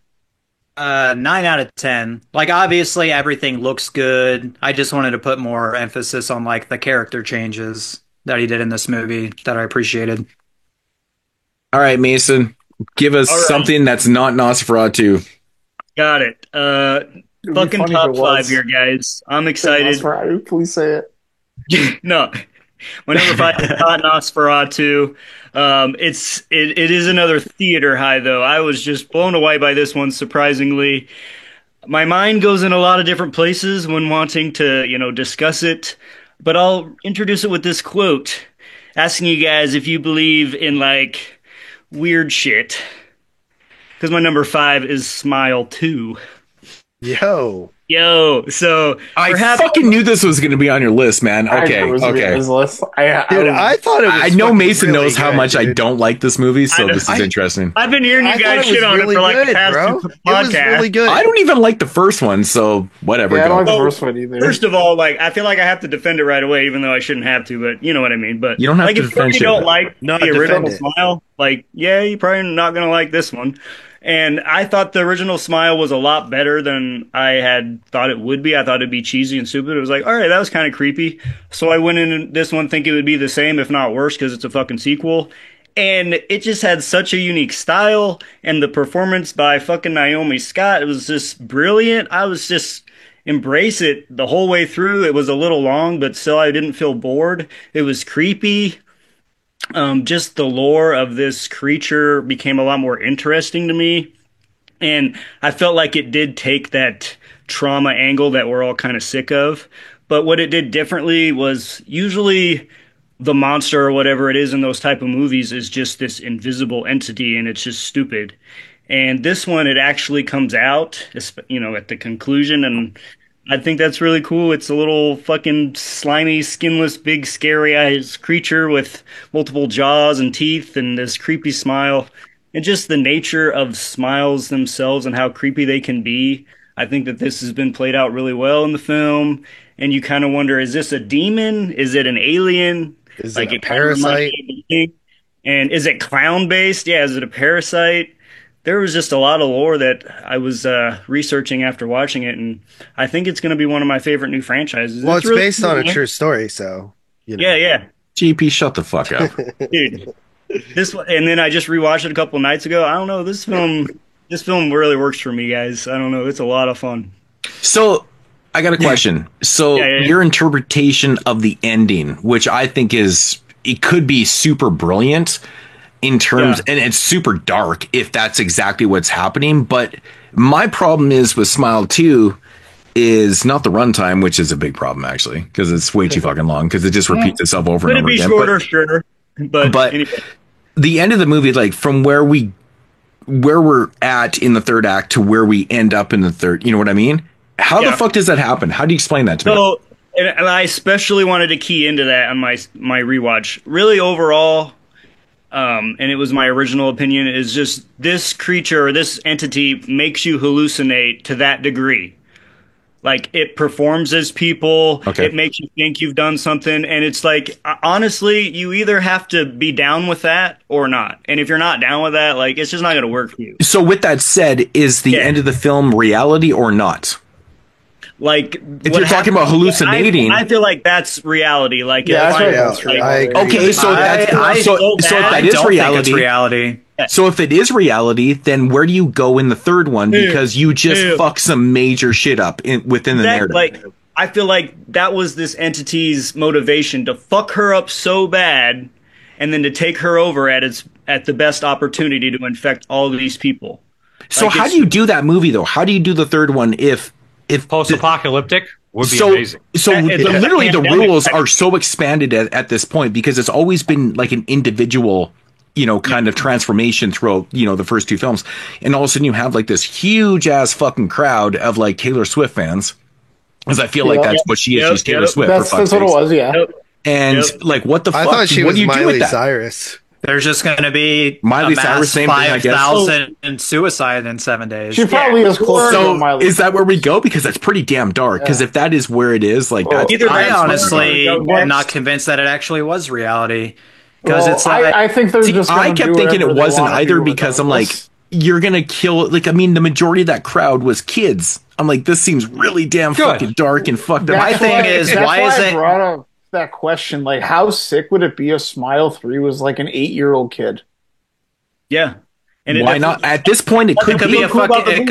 9 out of 10. Like, obviously, everything looks good. I just wanted to put more emphasis on like the character changes that he did in this movie that I appreciated. All right, Mason, give us something that's not Nosferatu. Got it. Fucking top 5 here, guys. I'm excited. Nosferatu, please say it. No. My number 5 is not Nosferatu. It is another theater high, though. I was just blown away by this one, surprisingly. My mind goes in a lot of different places when wanting to, discuss it. But I'll introduce it with this quote, asking you guys if you believe in, like, weird shit. Because my number 5 is Smile 2. Yo, so I fucking knew this was going to be on your list, man. Okay. Dude, I thought it was. I know Mason knows how much I don't like this movie, so this is interesting. I've been hearing you guys shit on it for like the past 2 podcasts. It was really good. I don't even like the first one, so whatever. Yeah, I don't like the first one either. First of all, like I feel like I have to defend it right away, even though I shouldn't have to. But you know what I mean. But you don't have to defend if you don't like the original Smile, like you're probably not gonna like this one. And I thought the original Smile was a lot better than I had thought it would be. I thought it'd be cheesy and stupid. It was like, all right, that was kind of creepy. So I went in this one thinking it would be the same, if not worse, because it's a fucking sequel. And it just had such a unique style. And the performance by fucking Naomi Scott, it was just brilliant. I was just embrace it the whole way through. It was a little long, but still I didn't feel bored. It was creepy. Just the lore of this creature became a lot more interesting to me. And I felt like it did take that trauma angle that we're all kind of sick of. But what it did differently was usually the monster or whatever it is in those type of movies is just this invisible entity and it's just stupid. And this one, it actually comes out, at the conclusion, and I think that's really cool. It's a little fucking slimy, skinless, big, scary eyes creature with multiple jaws and teeth and this creepy smile. And just the nature of smiles themselves and how creepy they can be. I think that this has been played out really well in the film. And you kind of wonder, is this a demon? Is it an alien? Is it a parasite? And is it clown-based? Yeah, is it a parasite? There was just a lot of lore that I was researching after watching it, and I think it's going to be one of my favorite new franchises. Well, it's really based on a true story, so yeah. GP, shut the fuck up, dude. This one, and then I just rewatched it a couple nights ago. I don't know, this film really works for me, guys. I don't know, it's a lot of fun. So I got a question. So your interpretation of the ending, which I think is it could be super brilliant in terms, and it's super dark if that's exactly what's happening. But my problem is with Smile 2 is not the runtime, which is a big problem actually, because it's way too fucking long, because it just repeats itself over and over again. Shorter, sure. But anyway. The end of the movie, like from where we're at in the third act to where we end up in the third, you know what I mean? How the fuck does that happen? How do you explain that to me? And I especially wanted to key into that on my rewatch. Really, overall, and it was my original opinion, is just this creature or this entity makes you hallucinate to that degree. Like, it performs as people, it makes you think you've done something, and it's like, honestly, you either have to be down with that or not. And if you're not down with that, like, it's just not going to work for you. So with that said, is the end of the film reality or not? Like, if you're talking about hallucinating, I feel like that's reality. Like, okay, so that is reality. So if it is reality, then where do you go in the third one? Because you just fuck some major shit up within the narrative. Like, I feel like that was this entity's motivation to fuck her up so bad, and then to take her over at the best opportunity to infect all of these people. So how do you do that movie though? How do you do the third one if post-apocalyptic would be amazing? So literally the rules are so expanded at this point, because it's always been like an individual, kind of transformation throughout, the first two films. And all of a sudden you have like this huge ass fucking crowd of like Taylor Swift fans. Because I feel like that's what she is. She's Taylor Swift. That's what it was, yeah. And like, what the fuck? I thought she was Miley with Cyrus. There's just going to be Miley Cyrus, same thing, I guess. 5,000 suicide in 7 days. She probably is close to Miley. Is that where we go? Because that's pretty damn dark. Because if that is where it is, like, I honestly am not convinced that it actually was reality. Because it's like, I think they're just. I kept thinking it wasn't either, because I'm like, you're gonna kill. Like, I mean, the majority of that crowd was kids. I'm like, this seems really damn fucking dark and fucked up. My thing is, why is it? Brought up that question, like, how sick would it be if Smile 3 was like an 8-year-old kid? Yeah. And why not? At this point, it could be a fucking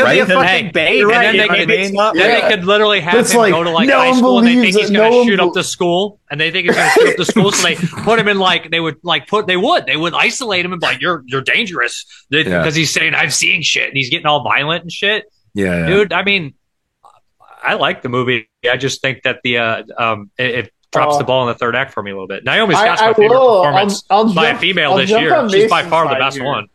baby. Then they could literally have him go to like high school, and they think he's going to shoot up the school, and they think he's going to shoot up the school, so they put him in like they would isolate him and be like, you're dangerous, because he's saying I'm seeing shit, and he's getting all violent and shit. Yeah, dude. I mean, I like the movie. I just think that it drops the ball in the third act for me a little bit. Naomi Scott's my favorite performance by a female this year. She's by far the best one.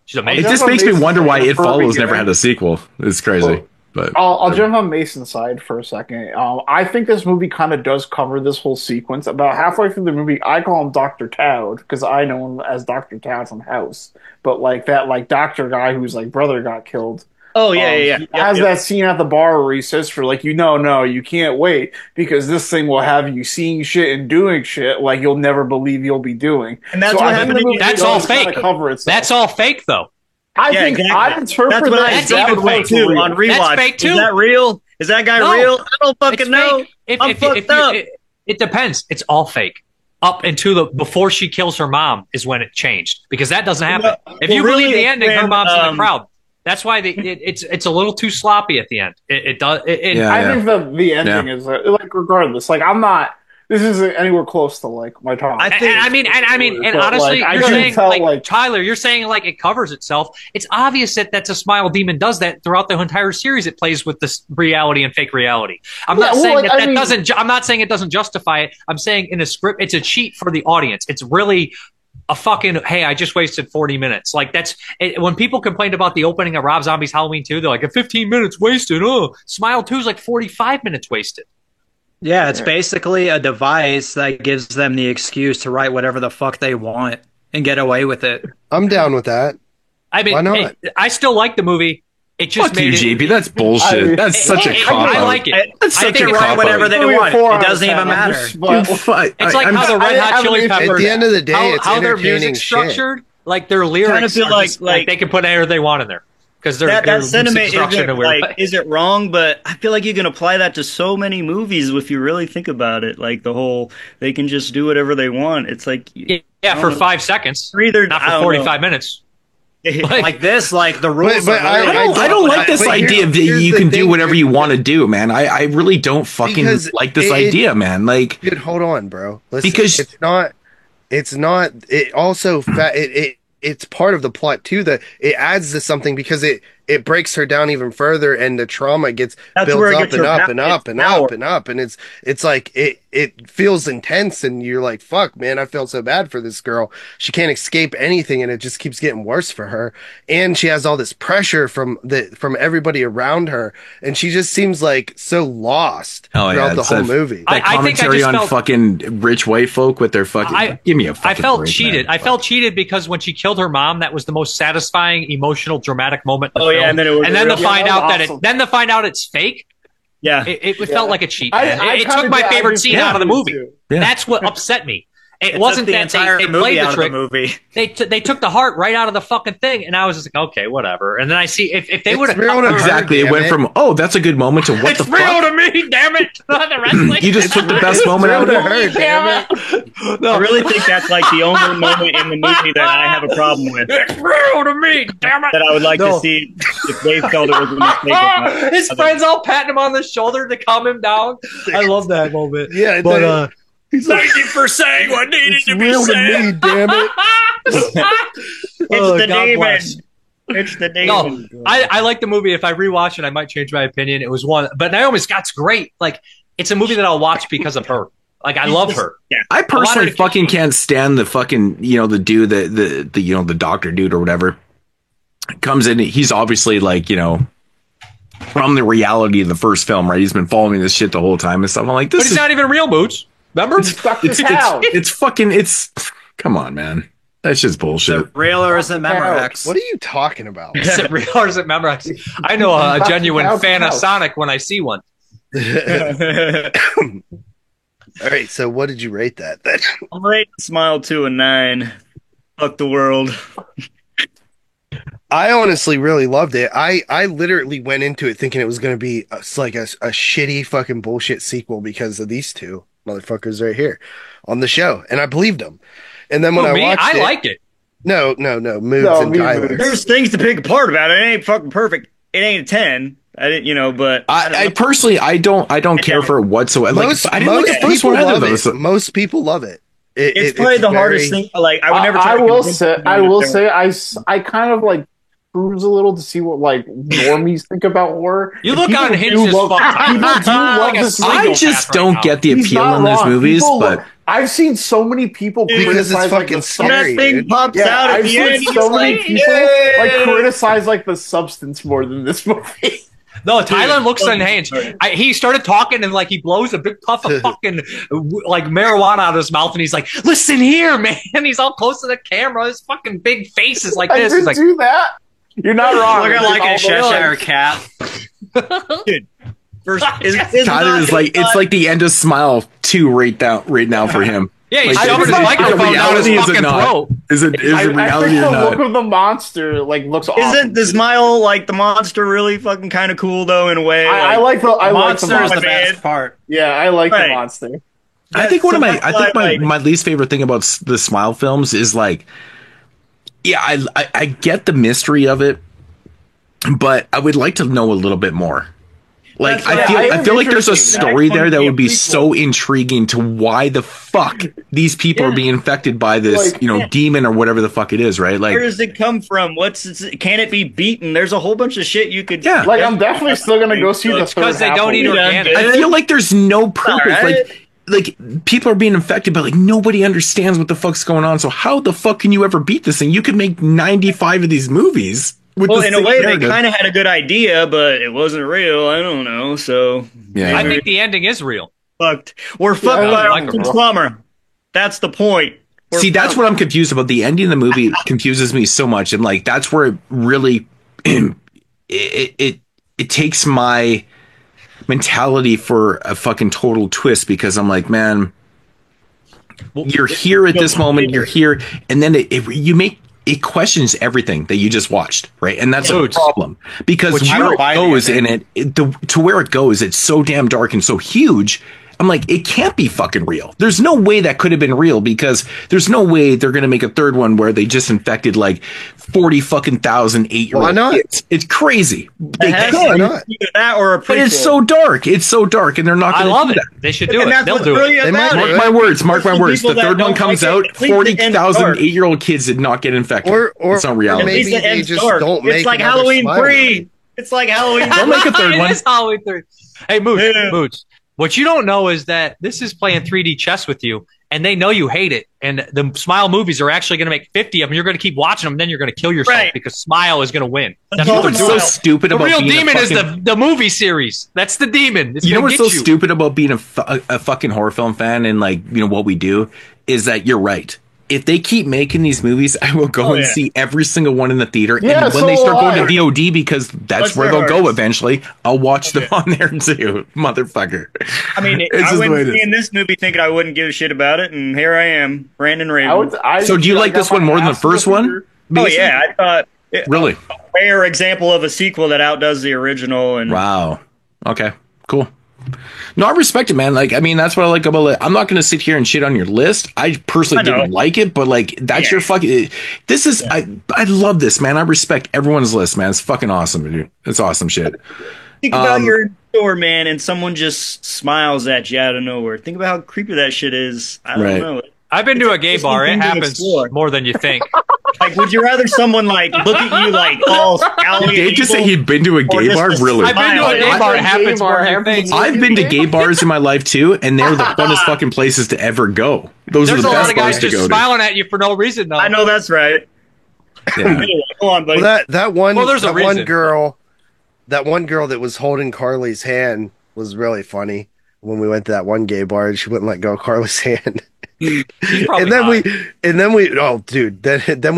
She's amazing. It just makes me wonder why It Follows never had a sequel. It's crazy. But I'll jump on Mason's side for a second. I think this movie kind of does cover this whole sequence. About halfway through the movie, I call him Dr. Toad because I know him as Dr. Toad from House. But like that, like doctor guy whose like brother got killed. Oh yeah. He has that scene at the bar where he says for like, no, you can't wait because this thing will have you seeing shit and doing shit like you'll never believe you'll be doing. And that's what happened. That's all fake. That's all fake though. I think I interpret that's even fake too on rewatch. That's fake too. Is that real? Is that guy real? I don't fucking know. I'm fucked up. It depends. It's all fake. Up until before she kills her mom is when it changed, because that doesn't happen. If you believe the ending, her mom's in the crowd. That's why it's a little too sloppy at the end. It does. I think the ending is like, regardless. Like, I'm not. This isn't anywhere close to like my top. I mean, honestly, like, you're saying like Tyler, you're saying like it covers itself. It's obvious that that's a Smile Demon does that throughout the entire series. It plays with this reality and fake reality. I'm not saying doesn't. I'm not saying it doesn't justify it. I'm saying in a script, it's a cheat for the audience. It's really a fucking, hey, I just wasted 40 minutes. Like, that's it. When people complained about the opening of Rob Zombie's Halloween 2, they're like, 15 minutes wasted. Oh, Smile 2 is like 45 minutes wasted. Yeah, it's basically a device that gives them the excuse to write whatever the fuck they want and get away with it. I'm down with that. I mean, why not? I still like the movie. It just fuck you, JP. That's bullshit. That's such a cop out. I like it. That's such a write whatever they want. It doesn't even matter. It's like how the Red Hot Chili Peppers. At the end of the day, it's how their music's structured. Like their lyrics, kind of feel like they can put whatever they want in there. Because that sentiment is it wrong? But I feel like you can apply that to so many movies if you really think about it. Like the whole, they can just do whatever they want. It's like for 5 seconds, not for 45 minutes. Like this, like the rules. But I don't like this idea that you can do whatever you want to do, man. I really don't fucking like this idea, man. Like, dude, hold on, bro. Listen, because it's not. It also it's part of the plot too, that it adds to something because it breaks her down even further, and the trauma builds up and up and up and up and up, and it's like it feels intense, and you're like, fuck, man, I feel so bad for this girl. She can't escape anything, and it just keeps getting worse for her, and she has all this pressure from everybody around her, and she just seems like so lost throughout the whole movie. That commentary on fucking rich white folk with their fucking give me a fucking I felt break, cheated. man. I felt cheated because when she killed her mom, that was the most satisfying, emotional, dramatic moment. In the film. And then to find out it's fake. Yeah, it felt like a cheat. I It took my favorite scene out of the movie. Yeah. That's what upset me. It wasn't the that entire they movie played out the of trick. the movie. They took the heart right out of the fucking thing, and I was just like, okay, whatever. And then I see if they would have exactly, it went from that's a good moment to what it's the real fuck? to me, damn it! The wrestling. You just took the best moment out of her, damn it. I really think that's like the only moment in the movie that I have a problem with. It's real to me, damn it! That I would like to see if they felt it was a mistake. His friends all patting him on the shoulder to calm him down. I love that moment. Yeah, but Thank you for saying what needed to be real said. to me, damn it. It's the demon. It's the demon. No, I like the movie. If I rewatch it, I might change my opinion. It was one, but Naomi Scott's great. Like, it's a movie that I'll watch because of her. Like, I love her. Yeah. I personally fucking can't stand the fucking, the dude, the the doctor dude or whatever comes in. He's obviously like, from the reality of the first film, right? He's been following this shit the whole time and stuff. I'm like, this but he's not even real, Boots. Remember? It's come on, man. That's just bullshit. Is it real or is it Memorex? What are you talking about? Is it real or is it Memorex? I know a genuine fan of Sonic when I see one. All right, so what did you rate that? I'll rate Smile 2 a 9. Fuck the world. I honestly really loved it. I literally went into it thinking it was going to be a shitty fucking bullshit sequel because of these two motherfuckers right here on the show, and I believed them. And then when I watched it, like it. No, Moods and Tyler. There's things to pick apart about it. It ain't fucking perfect. It ain't a 10. I didn't, but I personally, I don't care for it whatsoever. Most people love it. It's probably the hardest thing. Like, I would never. I will say, I kind of like cruise a little to see what like normies think about horror. You look on Hinge as fuck. I just don't get the appeal in those movies, but I've seen so many people because it's fucking scary. That thing pops out at I've the end. seen so many people like criticize like the substance more than this movie. No, Tyler looks unhinged. He started talking and like he blows a big puff of fucking like marijuana out of his mouth, and he's like, "Listen here, man." He's all close to the camera. His fucking big face is like this. He's like, do that. You're not wrong. Looking like a Cheshire cat. Dude, Tyler is like, it's like the end of Smile 2 right now for him. Yeah, he's like, shoving his microphone down his fucking throat. Is it reality or the not? look of the monster like looks awesome. Isn't the Smile like the monster really fucking kind of cool though in a way? I like the monster is the best part. Yeah, I like the monster. I think my least favorite thing about the Smile films is like, yeah, I get the mystery of it, but I would like to know a little bit more. Like, I feel like there's a story there that would be so intriguing to why the fuck these people are being infected by this, demon or whatever the fuck it is, right? Like, where does it come from? Can it be beaten? There's a whole bunch of shit you could. Yeah, like I'm definitely still gonna go see the third because they don't eat organic. I feel like there's no purpose. Like people are being infected, but like nobody understands what the fuck's going on. So how the fuck can you ever beat this thing? You could make 95 of these movies. Well, in a way, they kind of had a good idea, but it wasn't real. I don't know. So yeah, I think the ending is real. We're fucked by a plumber. That's the point. That's what I'm confused about. The ending of the movie confuses me so much, and like that's where it really it takes my mentality for a fucking total twist, because I'm like, man, you're here at this moment, you're here, and then it questions everything that you just watched, right? And that's a problem, because where it goes in it to where it goes, it's so damn dark and so huge, I'm like, it can't be fucking real. There's no way that could have been real, because there's no way they're going to make a third one where they just infected like 40 fucking thousand 8-year-old kids. It's crazy. They could. That or a prequel. But it's so dark. It's so dark, and they're not going to do love it. that. They should do it. They'll do it. Mark my words. Mark my words. The third one comes out, 40,000 8-year-old kids did not get infected. Or it's not reality. Maybe they just don't make It's like another Halloween Smile 3. movie. It's like Halloween. Don't make a third one. It is Halloween 3. Hey, Mooch. What you don't know is that this is playing 3D chess with you, and they know you hate it. And the Smile movies are actually going to make 50 of them. You're going to keep watching them, then you're going to kill yourself because Smile is going to win. You know what's so stupid the about real being demon a fucking... is the movie series. That's the demon. It's you know gonna what's get so stupid about being a fucking horror film fan, and like, you know, what we do is that you're right. If they keep making these movies, I will go and see every single one in the theater. Yeah, and when so they start will going I. to VOD, because that's where they'll go eventually, I'll watch them on there too, motherfucker. I mean, It's I just the way went it is. seeing this movie thinking I wouldn't give a shit about it, and here I am, Brandon Raven. So do you like this one more than the first one? Oh yeah, I thought Really? a rare example of a sequel that outdoes the original. And Wow. Okay. Cool. No, I respect it, man. Like, I mean, that's what I like about it. I'm not going to sit here and shit on your list. I personally didn't like it, but like, that's your fucking. This is. I love this, man. I respect everyone's list, man. It's fucking awesome, dude. It's awesome shit. think about you're in the store, man, and someone just smiles at you out of nowhere. Think about how creepy that shit is. I don't know. I've been to a gay bar. It thing to happens explore. more than you think. Like, would you rather someone like look at you like all scowly? Did Dave just say he'd been to a gay bar? Really? I've been to a gay bar. It happens more than you think. I've been to gay bars in my life too, and they're the funnest fucking places to ever go. Those There's are the a lot best of guys bars to just go to. smiling at you for no reason, though. I know that's right. Yeah. Anyway, go on, buddy. Well, that one there's a that reason. one girl that was holding Carly's hand was really funny. When we went to that one gay bar, and she wouldn't let go of Carly's hand. and then we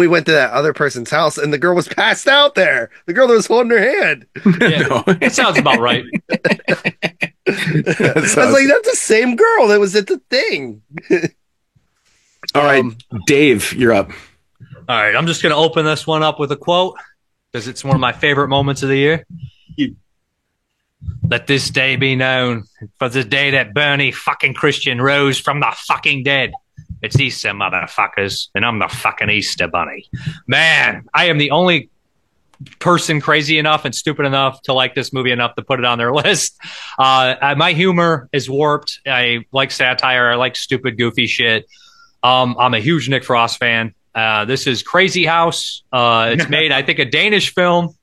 went to that other person's house, and the girl was passed out there. The girl that was holding her hand. Yeah, it sounds about right. I was like, that's the same girl that was at the thing. All right, Dave, you're up. All right, I'm just going to open this one up with a quote because it's one of my favorite moments of the year. Let this day be known for the day that Bernie fucking Christian rose from the fucking dead. It's Easter, motherfuckers, and I'm the fucking Easter bunny. Man, I am the only person crazy enough and stupid enough to like this movie enough to put it on their list. My humor is warped. I like satire. I like stupid, goofy shit. I'm a huge Nick Frost fan. This is Crazy House. It's made, I think, a Danish film.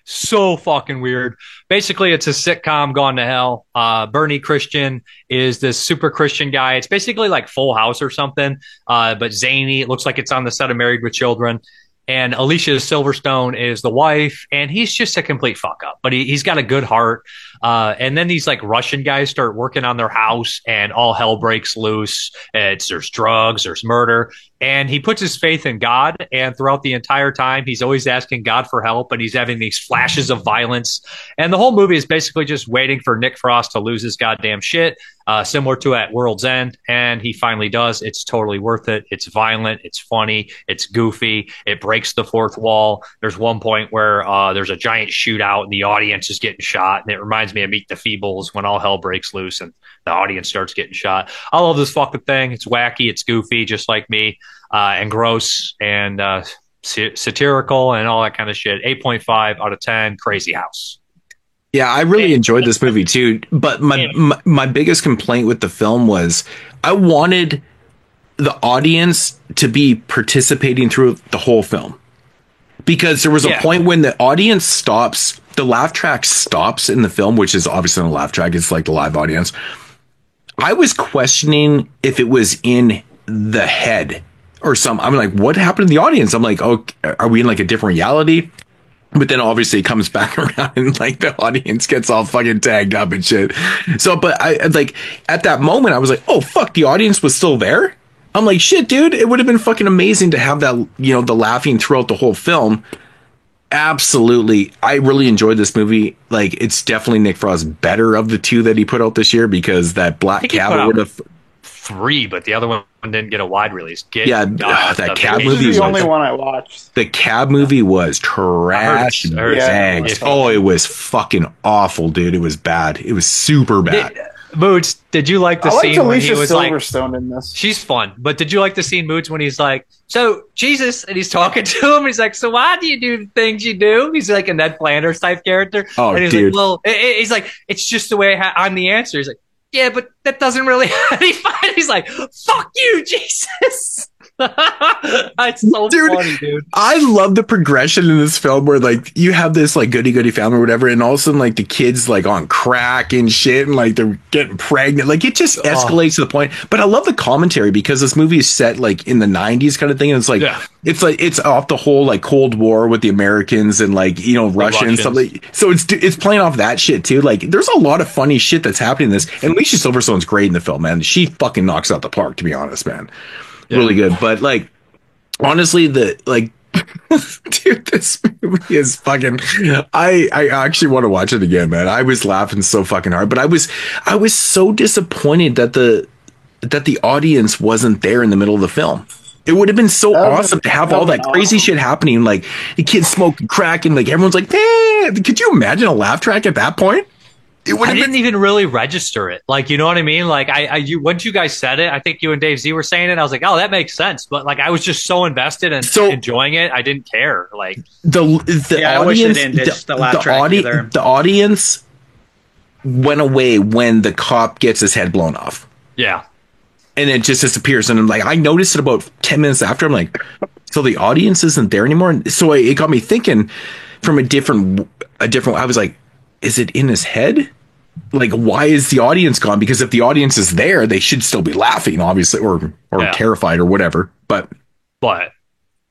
So fucking weird. Basically, it's a sitcom gone to hell. Bernie Christian is this super Christian guy. It's basically like Full House or something, but zany. It looks like it's on the set of Married with Children. And Alicia Silverstone is the wife, and he's just a complete fuck up, but he's got a good heart. And then these like Russian guys start working on their house, and all hell breaks loose. There's drugs, there's murder, and he puts his faith in God. And throughout the entire time, he's always asking God for help, and he's having these flashes of violence. And the whole movie is basically just waiting for Nick Frost to lose his goddamn shit. Similar to at World's End, and he finally does. It's totally worth it. It's violent, it's funny, it's goofy, it breaks the fourth wall. There's one point where there's a giant shootout and the audience is getting shot, and it reminds me of Meet the Feebles when all hell breaks loose and the audience starts getting shot. I love this fucking thing. It's wacky, it's goofy, just like me, and gross and satirical and all that kind of shit. 8.5 out of 10. Crazy House. Yeah, I really enjoyed this movie too. But my biggest complaint with the film was I wanted the audience to be participating through the whole film. Because there was a point when the audience stops, the laugh track stops in the film, which is obviously not a laugh track. It's like the live audience. I was questioning if it was in the head or something. I'm like, what happened to the audience? I'm like, oh, are we in like a different reality? But then obviously it comes back around and like the audience gets all fucking tagged up and shit. So, but I like at that moment I was like, oh fuck, the audience was still there. I'm like, shit, dude, it would have been fucking amazing to have that, you know, the laughing throughout the whole film. Absolutely. I really enjoyed this movie. Like, it's definitely Nick Frost's better of the two that he put out this year, because that Black Cab would have 3, but the other one didn't get a wide release. That Cab movie This is was the only one I watched. The Cab movie was trash bags. Oh, it was fucking awful, dude. It was bad. It was super bad. Moods, did you like the I liked scene when he Alicia was Silverstone in this. she's fun, but did you like the scene, Moods, when he's like, so Jesus, and he's talking to him, he's like, so why do you do the things you do? He's like a Ned Flanders type character. Oh, and he's dude. like, well, he's like, it's just the way I'm the answer. He's like, yeah, but that doesn't really have any fun. He's like, fuck you, Jesus. It's so funny, dude. I love the progression in this film where like you have this like goody family or whatever, and all of a sudden like the kids like on crack and shit, and like they're getting pregnant. Like it just escalates to the point. But I love the commentary because this movie is set like in the 90s kind of thing, and it's like it's off the whole like Cold War with the Americans and like Russia and stuff. Like, so it's playing off that shit too. Like there's a lot of funny shit that's happening in this, and Alicia Silverstone's great in the film, man. She fucking knocks out the park, to be honest, man. Really good. But like honestly, dude, this movie is fucking I actually want to watch it again, man. I was laughing so fucking hard, but I was so disappointed that the audience wasn't there in the middle of the film. It would have been so awesome to have all that crazy shit happening, like the kids smoking crack and like everyone's like, hey, could you imagine a laugh track at that point? I didn't even really register it. Like, you know what I mean? Like, once you guys said it, I think you and Dave Z were saying it. I was like, oh, that makes sense. But like, I was just so invested and enjoying it, I didn't care. Like, I wish they didn't ditch the laugh track either. The audience went away when the cop gets his head blown off. Yeah, and it just disappears. And I'm like, I noticed it about 10 minutes after. I'm like, so the audience isn't there anymore. And so it got me thinking from a different. I was like, is it in his head? Like, why is the audience gone? Because if the audience is there, they should still be laughing, obviously, or terrified or whatever. But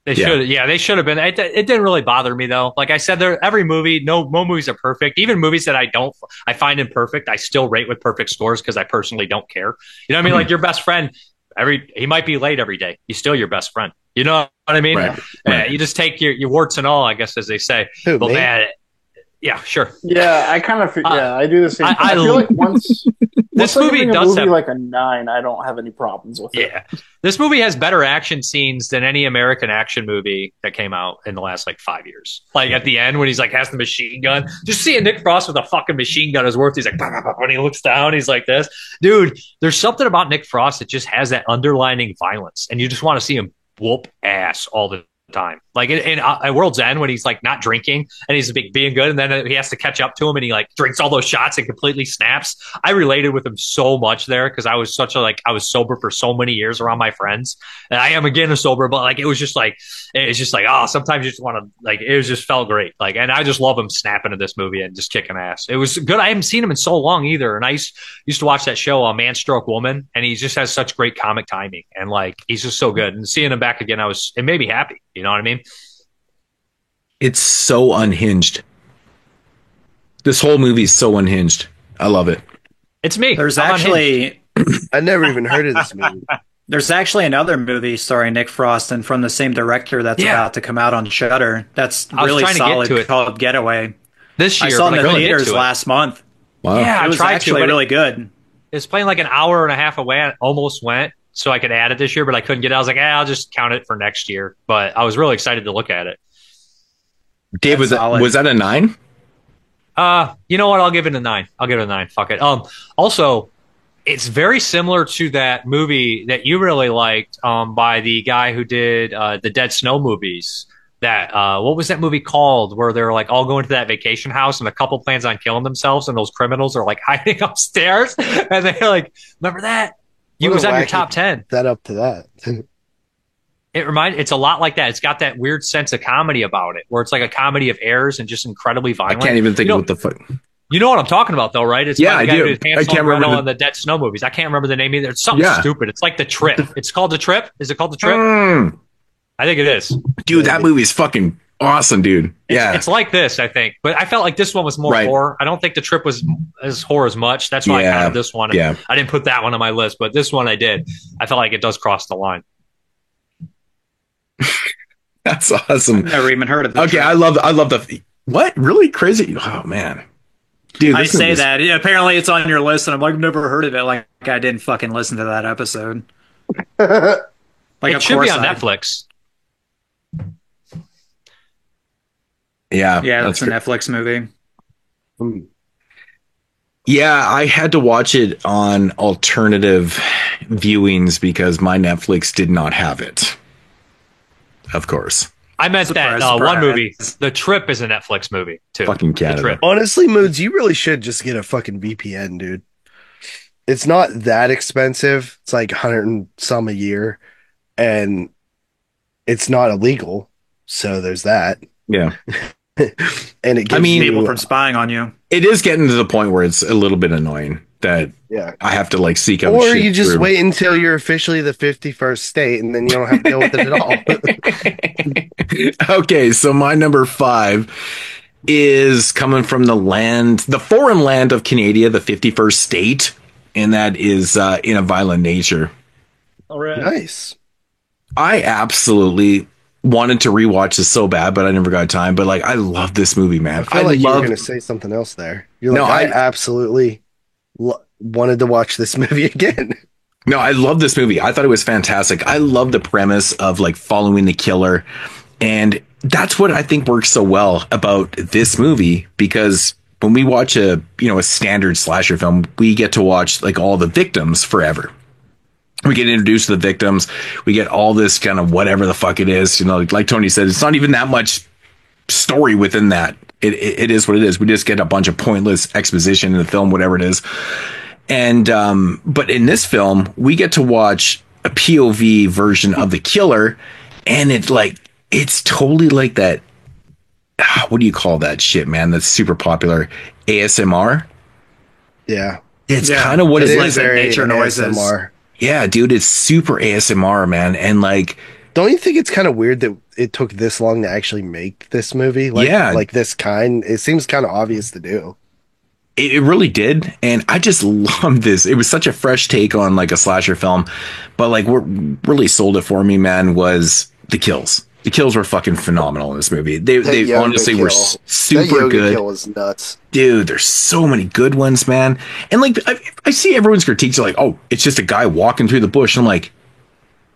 they should, they should have been. It didn't really bother me though. Like I said, every movie, no movies are perfect. Even movies that I find imperfect, I still rate with perfect scores because I personally don't care. You know what I mean? Like your best friend, he might be late every day. He's still your best friend. You know what I mean? Right. You just take your warts and all, I guess, as they say. Who, but me? man. Yeah, sure. Yeah, I kind of I do the same thing. I feel like once this movie does have like a 9, I don't have any problems with it. Yeah, this movie has better action scenes than any American action movie that came out in the last like 5 years. Like at the end when he's like has the machine gun, just seeing Nick Frost with a fucking machine gun is worth. He's like bah, bah, bah, when he looks down, he's like this, dude. There's something about Nick Frost that just has that underlining violence, and you just want to see him whoop ass all the time. Like in World's End when he's like not drinking and he's being good, and then he has to catch up to him and he like drinks all those shots and completely snaps. I related with him so much there because I was I was sober for so many years around my friends, and I am again sober, but like it was just like oh, sometimes you just want to like it was just felt great. Like, and I just love him snapping in this movie and just kicking ass. It was good. I haven't seen him in so long either, and I used to watch that show Man Stroke Woman, and he just has such great comic timing, and like he's just so good. And seeing him back again, it made me happy. You know what I mean? It's so unhinged. This whole movie is so unhinged. I love it. It's me. There's actually I never even heard of this movie. There's actually another movie starring Nick Frost and from the same director that's about to come out on Shudder. That's really solid, called Getaway. This year, I saw it in the theaters last month. Wow. Yeah, it was actually really good. It's playing like an hour and a half away. Almost went, so I could add it this year, but I couldn't get it. I was like, I'll just count it for next year. But I was really excited to look at it. Dave, was that a 9? You know what? I'll give it a 9. I'll give it a 9. Fuck it. Also, it's very similar to that movie that you really liked, by the guy who did the Dead Snow movies. That what was that movie called? Where they're like all going to that vacation house and a couple plans on killing themselves, and those criminals are like hiding upstairs, and they're like, "Remember that? You was on your top 10." That up to that. It's a lot like that. It's got that weird sense of comedy about it, where it's like a comedy of errors and just incredibly violent. I can't even think of what the fuck. You know what I'm talking about, though, right? It's I do. I can't remember in the Dead Snow movies. I can't remember the name either. It's something stupid. It's like The Trip. It's called The Trip. Is it called The Trip? I think it is. Dude, that movie is fucking awesome, dude. Yeah, it's like this, I think, but I felt like this one was more horror. I don't think The Trip was as horror as much. That's why I counted this one. Yeah, I didn't put that one on my list, but this one I did. I felt like it does cross the line. That's awesome. I've never even heard of this. Okay, I love the what? Really crazy? Oh man, dude, I say that. Yeah, apparently it's on your list, and I'm like, I've never heard of it. Like I didn't fucking listen to that episode. Like it should be on Netflix. Yeah, that's a Netflix movie. Yeah, I had to watch it on alternative viewings because my Netflix did not have it. Of course. I meant Surprise, that one surprise. movie, The Trip, is a Netflix movie too. Fucking Canada. The Trip. Honestly, Moods, you really should just get a fucking VPN, dude. It's not that expensive. It's like 100 and some a year, and it's not illegal. So there's that. Yeah. And it gives people you, from spying on you. It is getting to the point where it's a little bit annoying that yeah. I have to like seek out Or shit you just through. wait until you're officially the 51st state, and then you don't have to deal with it at all. Okay, so my number 5 is coming from the foreign land of Canada, the 51st state, and that is In a Violent Nature. All right. Nice. I absolutely wanted to rewatch this so bad, but I never got time. But like, I love this movie, man. I feel like you were going to say something else there. You're like, No, I absolutely wanted to watch this movie again. No, I love this movie. I thought it was fantastic. I love the premise of like following the killer. And that's what I think works so well about this movie, because when we watch a standard slasher film, we get to watch like all the victims forever. We get introduced to the victims. We get all this kind of whatever the fuck it is. Like Tony said, it's not even that much story within that. It is what it is. We just get a bunch of pointless exposition in the film, whatever it is. And but in this film, we get to watch a POV version of the killer, and it's totally like that. What do you call that shit, man? That's super popular. ASMR. Yeah, it's kind of what it is. Like nature noises. ASMR. Yeah, dude, it's super ASMR, man. And like, don't you think it's kind of weird that it took this long to actually make this movie? Like this kind. It seems kind of obvious to do. It really did, and I just loved this. It was such a fresh take on like a slasher film, but like what really sold it for me, man, was the kills. The kills were fucking phenomenal in this movie. They honestly were super good. Kill was nuts, dude. There's so many good ones, man. And like I see everyone's critiques are like, oh, it's just a guy walking through the bush. I'm like,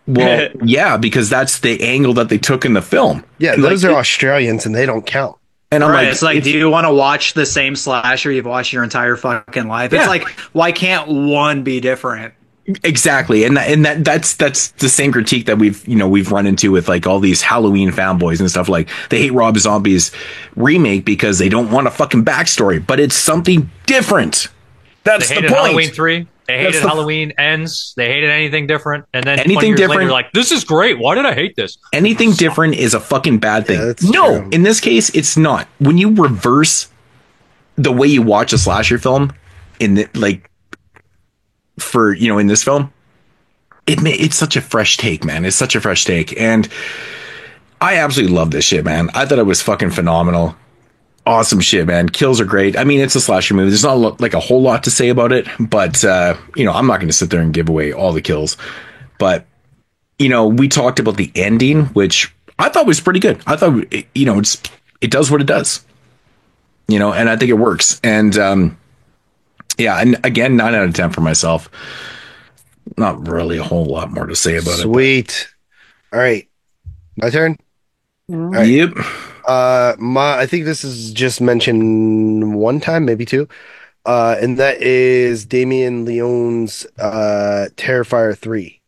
well, yeah, because that's the angle that they took in the film. Yeah, and those are Australians, and they don't count. And I'm like, it's like, do you want to watch the same slasher you've watched your entire fucking life? It's like, why can't one be different? Exactly, and that's the same critique that we've run into with like all these Halloween fanboys and stuff. Like, they hate Rob Zombie's remake because they don't want a fucking backstory, but it's something different. That's they the hated point. Halloween 3. They hated Halloween Ends. They hated anything different. And then anything 20 years different, later, like, this is great. Why did I hate this? Anything different is a fucking bad thing. Yeah, no, true. In this case, it's not. When you reverse the way you watch a slasher film in this film, it's such a fresh take, man. It's such a fresh take, and I absolutely love this shit, man. I thought it was fucking phenomenal. Awesome shit, man. Kills are great. I mean, it's a slasher movie. There's not like a whole lot to say about it, but I'm not going to sit there and give away all the kills. But we talked about the ending, which I thought was pretty good. I thought it does what it does, and I think it works. And and again, 9 out of 10 for myself. Not really a whole lot more to say about it. Sweet. All right, my turn. All right. Yep. I think this is just mentioned one time, maybe two. And that is Damien Leone's Terrifier 3.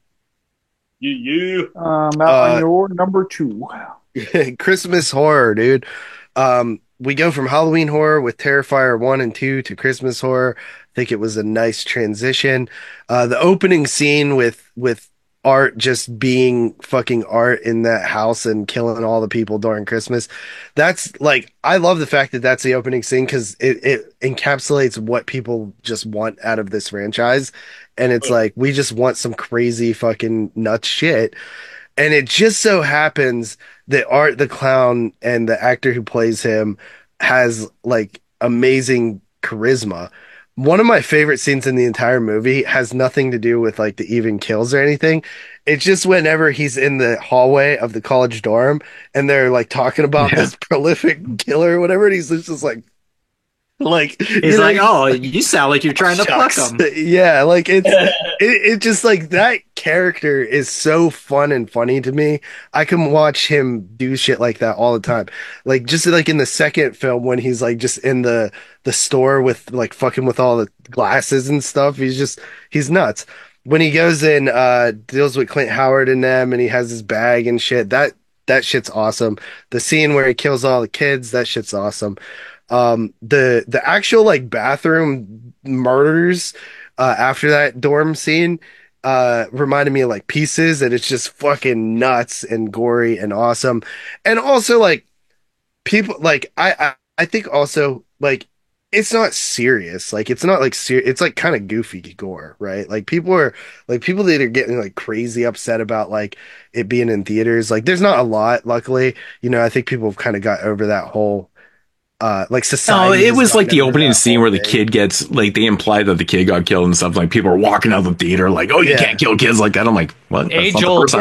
On your number 2. Christmas horror, dude. We go from Halloween horror with Terrifier 1 and 2 to Christmas horror. I think it was a nice transition. The opening scene with Art just being fucking Art in that house and killing all the people during Christmas. That's like, I love the fact that that's the opening scene because it encapsulates what people just want out of this franchise. And it's like, we just want some crazy fucking nuts shit. And it just so happens that Art the Clown and the actor who plays him has like amazing charisma. One of my favorite scenes in the entire movie has nothing to do with like the even kills or anything. It's just whenever he's in the hallway of the college dorm and they're like talking about this prolific killer or whatever, and he's just like, Like he's like, oh, you sound like you're trying to fuck him. Yeah, like it just like that character is so fun and funny to me. I can watch him do shit like that all the time. Like just like in the second film when he's like just in the store with like fucking with all the glasses and stuff. He's nuts. When he goes in, deals with Clint Howard and them, and he has his bag and shit. That shit's awesome. The scene where he kills all the kids, that shit's awesome. The actual like bathroom murders after that dorm scene reminded me of like Pieces, and it's just fucking nuts and gory and awesome. And also like people like I think also like it's not serious. Like it's not like it's like kind of goofy gore, right? Like people that are getting like crazy upset about like it being in theaters. Like there's not a lot, luckily. You know, I think people have kind of got over that whole like society. No, it was like the opening scene where the kid gets like they imply that the kid got killed and stuff. Like people are walking out of the theater like, oh, you can't kill kids like that. I'm like, what? Age-old. It's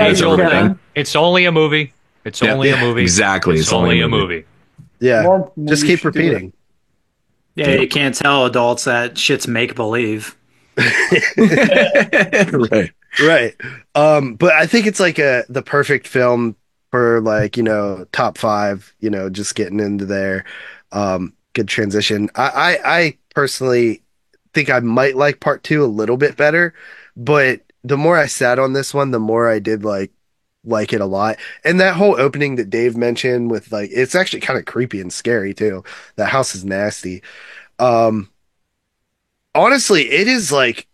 only a movie. It's only a movie. Exactly. It's only a movie. Yeah. Just keep repeating. Yeah, you can't tell adults that shit's make believe. Right. But I think it's like the perfect film for like, you know, top 5, you know, just getting into there. Good transition. I personally think I might like part 2 a little bit better, but the more I sat on this one, the more I did like it a lot. And that whole opening that Dave mentioned with like, it's actually kind of creepy and scary too. That house is nasty. Honestly, it is like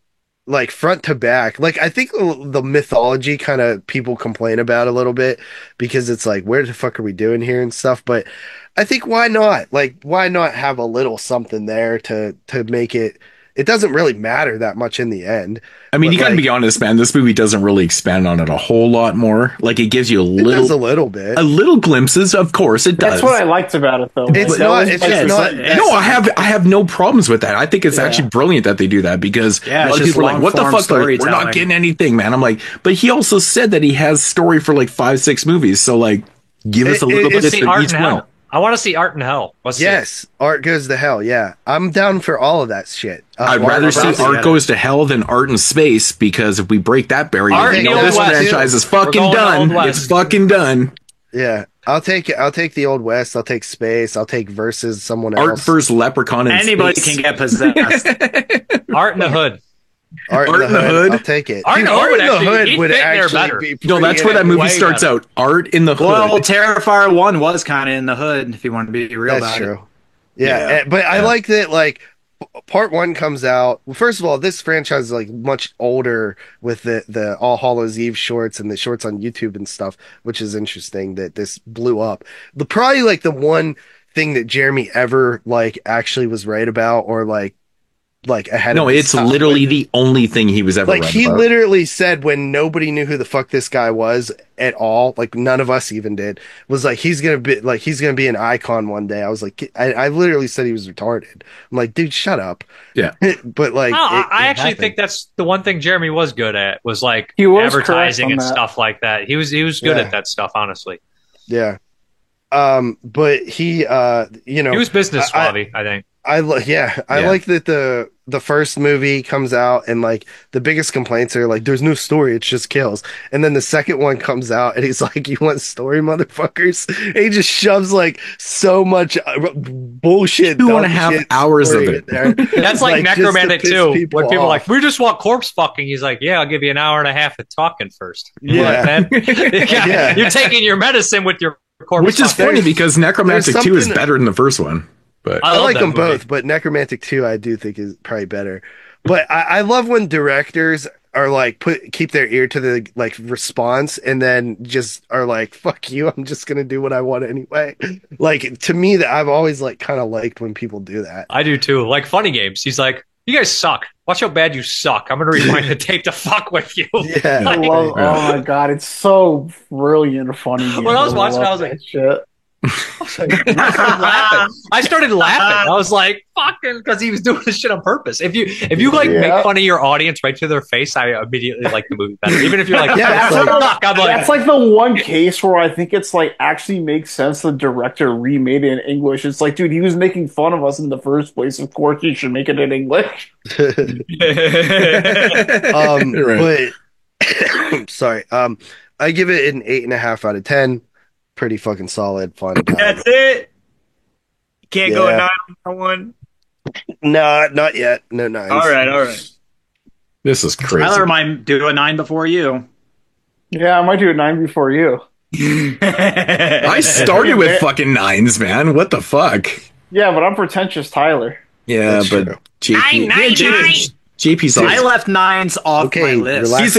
front to back. Like I think the mythology kind of people complain about a little bit because it's like, where the fuck are we doing here and stuff. But I think why not? Like, why not have a little something there to make it? It doesn't really matter that much in the end. I mean, you gotta be honest, man. This movie doesn't really expand on it a whole lot more. Like, it gives you a little bit, a little glimpses. Of course, it does. That's what I liked about it, though. It's not. No, I have no problems with that. I think it's actually brilliant that they do that because a lot of people are like, "What the fuck? Like, we're not getting anything, man." I'm like, but he also said that he has story for like 5-6 movies. So like, give us a little bit of each one. I want to see Art in Hell. Yes, Art Goes to Hell. Yeah, I'm down for all of that shit. I'd rather see Art Goes to Hell than Art in Space because if we break that barrier, this franchise is fucking done. It's fucking done. Yeah, I'll take it. I'll take the Old West. I'll take Space. I'll take Versus someone else. Art versus Leprechaun. Anybody can get possessed. Art in the Hood. Art in the Hood. I'll take it. Art in the Hood would actually be no, that's where that movie starts out. Art in the Hood. Well, Terrifier 1 was kind of in the hood, if you want to be real about it. That's true. Yeah, but I like that, like, part 1 comes out. Well, first of all, this franchise is, like, much older with the All Hallows Eve shorts and the shorts on YouTube and stuff, which is interesting that this blew up. Probably, like, the one thing that Jeremy ever, like, actually was right about or, like ahead of it's literally the only thing he was ever like he about. Literally said when nobody knew who the fuck this guy was at all, like none of us even did, was like he's gonna be an icon one day. I was like, I literally said he was retarded. I'm like, dude, shut up. Yeah. But like I actually think that's the one thing Jeremy was good at was like advertising and stuff like that. He was good at that stuff, honestly. Yeah. But he you know, he was business savvy, I think. I like that the first movie comes out and like the biggest complaints are like there's no story, it's just kills. And then the second one comes out and he's like, you want story, motherfuckers? And he just shoves like so much bullshit. 2.5 hours of it. That's like Necromantic too. When people are like, we just want corpse fucking. He's like, yeah, I'll give you an hour and a half of talking first. Yeah. Yeah. You're taking your medicine with your corpse. Which is funny because Necromantic 2 is better than the first one. But I like them both, but Necromantic 2 I do think is probably better. But I love when directors are like keep their ear to the like response and then just are like, fuck you, I'm just gonna do what I want anyway. Like to me that I've always like kind of liked when people do that. I do too. Like Funny Games. He's like, you guys suck. Watch how bad you suck. I'm gonna rewind the tape to fuck with you. Yeah. Like, oh my god, it's so brilliant funny. When I was watching, I was like, shit. I started laughing. I was like, "Fucking," because he was doing this shit on purpose. If you like make fun of your audience right to their face, I immediately like the movie better. Even if you're like, that's like the one case where I think it's like actually makes sense. The director remade it in English. It's like, dude, he was making fun of us in the first place. Of course, he should make it in English. But sorry. I give it an 8.5 out of 10. Pretty fucking solid, fun. That's it. Can't go a 9 on that one. No, not yet. No 9s. All right. This is crazy. Tyler might do a 9 before you. Yeah, I might do a 9 before you. I started with fucking 9s, man. What the fuck? Yeah, but I'm pretentious, Tyler. Yeah, That's but true. JP, JP's I left 9s off my list. relax,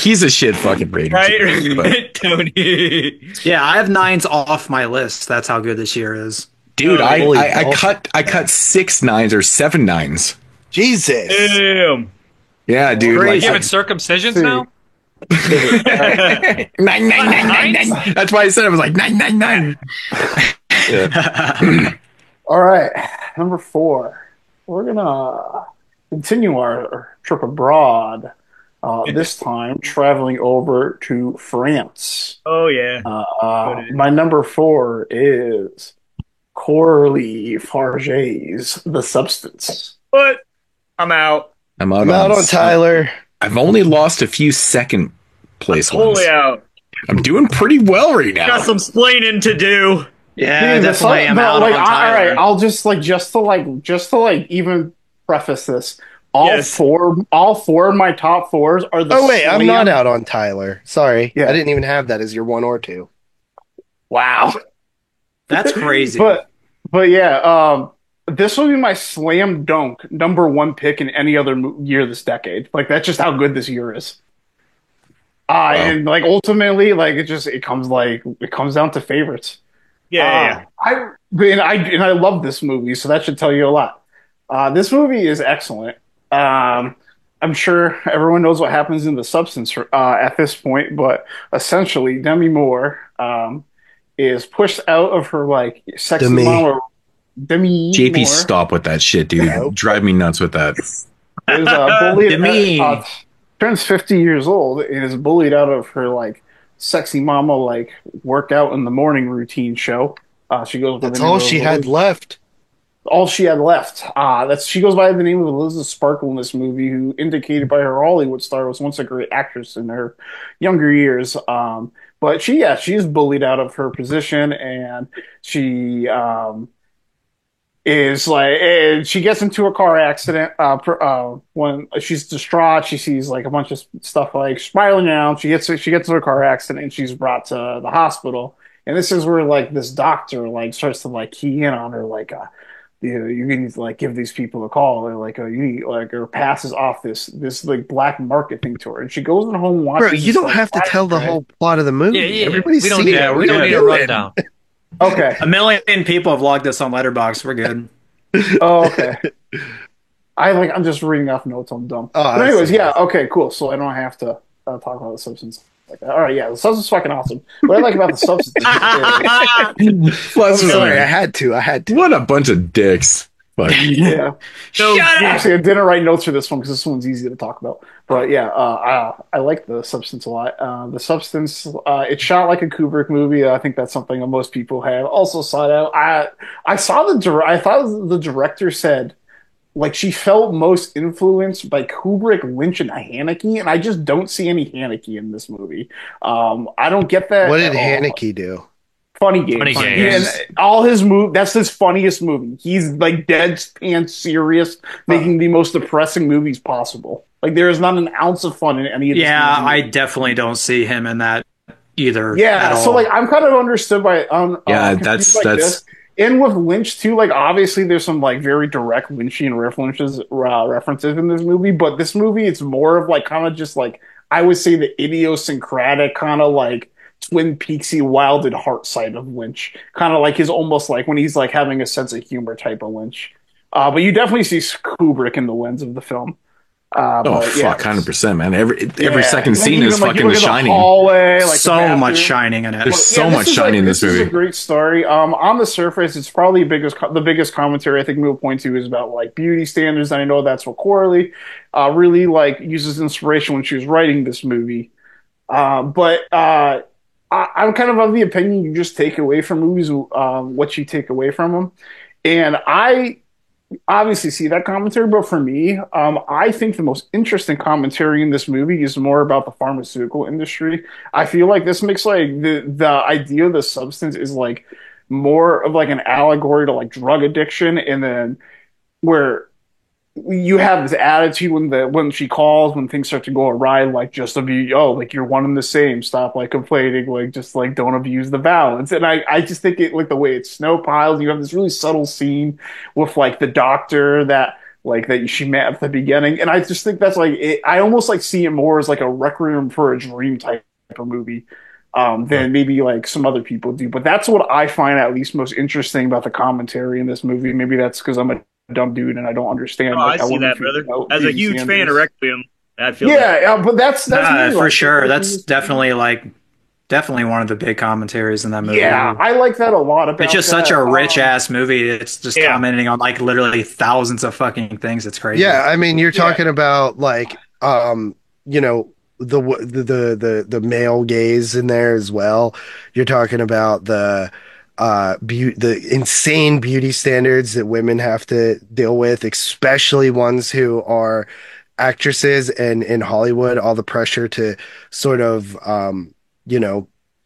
he's a shit fucking Brady. Right, Tony. Yeah, I have 9s off my list. That's how good this year is. Dude, I cut 6 9s or 7 9s. Jesus. Damn. Yeah, dude. Are you giving circumcisions now? 9 9 9 9 9. That's why I said it was like 9 9 9. All right, number 4. We're gonna continue our trip abroad. This time, traveling over to France. Oh yeah. My number 4 is Coralie Farge's The Substance. What? I'm out. I'm out on Tyler. I've only lost a few second place ones. Totally out. I'm doing pretty well right now. Got some splaining to do. Yeah, Dude, definitely am out like, on all Tyler. right, I'll just to even preface this. All four of my top 4s are the. Oh wait, I'm not out on Tyler. Sorry, Yeah. I didn't even have that as your 1 or 2. Wow, That's crazy. but yeah, this will be my slam dunk number 1 pick in any other year this decade. Like that's just how good this year is. And like ultimately, like it comes down to favorites. Yeah. I love this movie, so that should tell you a lot. This movie is excellent. I'm sure everyone knows what happens in The Substance at this point, but essentially, Demi Moore is pushed out of her like sexy mama. Demi JP, Moore stop with that shit, dude. Drive me nuts with that. is bullied. Turns 50 years old and is bullied out of her like sexy mama like workout in the morning routine show. She goes. That's all she had left. All she had left. She goes by the name of Elizabeth Sparkle in this movie, who indicated by her Hollywood star was once a great actress in her younger years. But she's bullied out of her position, and she is like, and she gets into a car accident. When she's distraught, she sees like a bunch of stuff like spiraling down. She gets into a car accident, and she's brought to the hospital. And this is where like this doctor like starts to like key in on her like. You need to like give these people a call, or like you need, like, or passes off this like black market thing to her, and she goes in home and watches. Bro, you don't have to tell the whole plot of the movie. Yeah. Everybody's We don't seen need it. we don't need a rundown. Okay, 1 million people have logged this on Letterboxd. We're good. Oh, okay. I'm just reading off notes. I'm dumb. Oh, but anyways, yeah, okay, cool. So I don't have to talk about The Substance like that. All right, yeah, The Substance is fucking awesome. What I like about The Substance Plus, sorry, I had to. What a bunch of dicks. But yeah. Actually, I didn't write notes for this one because this one's easy to talk about. But yeah, I like The Substance a lot. The Substance, it's shot like a Kubrick movie. I think that's something that most people have also sought out. I thought the director said like she felt most influenced by Kubrick, Lynch, and Haneke, and I just don't see any Haneke in this movie. I don't get that. What did Haneke do? Funny Games. And all his that's his funniest movie. He's like deadpan serious, making the most depressing movies possible. Like there is not an ounce of fun in any of this. Yeah, I definitely don't see him in that either. Yeah, so like I'm kind of understood by that's this. And with Lynch too, like obviously there's some like very direct Lynchian references in this movie, but this movie it's more of like kind of just like I would say the idiosyncratic kind of like Twin Peaksy Wild at Heart side of Lynch, kind of like his almost like when he's like having a sense of humor type of Lynch. But you definitely see Kubrick in the lens of the film. Oh fuck, 100%, man. Every second scene is fucking The Shining. Hallway, like so much Shining in it. There's so much Shining in this movie. This is a great story. On the surface, it's probably the biggest commentary I think we'll point to is about like beauty standards, and I know that's what Corley really like uses inspiration when she was writing this movie. But I'm kind of the opinion you just take away from movies what you take away from them, and I obviously see that commentary, but for me, I think the most interesting commentary in this movie is more about the pharmaceutical industry. I feel like this makes like the idea of the substance is like more of like an allegory to like drug addiction, and then where you have this attitude when she calls, when things start to go awry, like just to be, like you're one and the same, stop like complaining, like just like don't abuse the balance. And I just think it like the way it snow piles, you have this really subtle scene with like the doctor that she met at the beginning, and I just think that's like it, I almost like see it more as like a Requiem for a Dream type of movie than maybe like some other people do. But that's what I find at least most interesting about the commentary in this movie. Maybe that's because I'm a dumb dude and I don't understand. I see that, brother. As a huge fan of Requiem, I feel but that's me, for sure. That's definitely one of the big commentaries in that movie. Yeah, I like that a lot. It's just such a rich ass movie. It's just commenting on like literally thousands of fucking things. It's crazy. Yeah, I mean, you're talking about like the male gaze in there as well. You're talking about the insane beauty standards that women have to deal with, especially ones who are actresses and in Hollywood, all the pressure to sort of,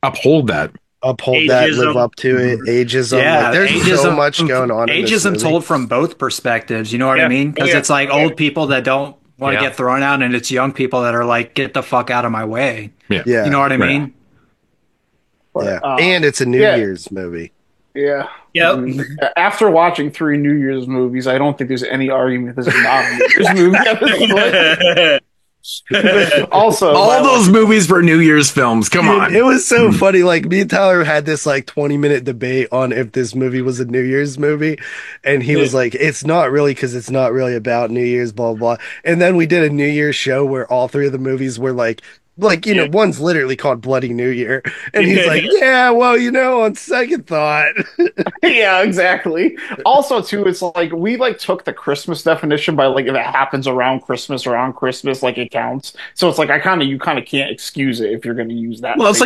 uphold that, live up to it. Ageism. Yeah, there's ageism, so much going on. Ageism told from both perspectives. You know what I mean? Because it's like old people that don't want to get thrown out, and it's young people that are like, get the fuck out of my way. Yeah. You know what I mean? Yeah, and it's a New Year's movie. Yeah. Yep. After watching 3 New Year's movies, I don't think there's any argument this is not a New Year's movie at this point. Also, all those movies were New Year's films. Come on. It was so funny. Like, me and Tyler had this like 20-minute debate on if this movie was a New Year's movie, and he was like, it's not really, because it's not really about New Year's, blah blah. And then we did a New Year's show where all 3 of the movies were like one's literally called Bloody New Year, and he's like, yeah, well, on second thought. Yeah, exactly. Also, too, it's like we like took the Christmas definition by like if it happens around Christmas, like it counts. So it's like you kind of can't excuse it if you're going to use that. Well, it's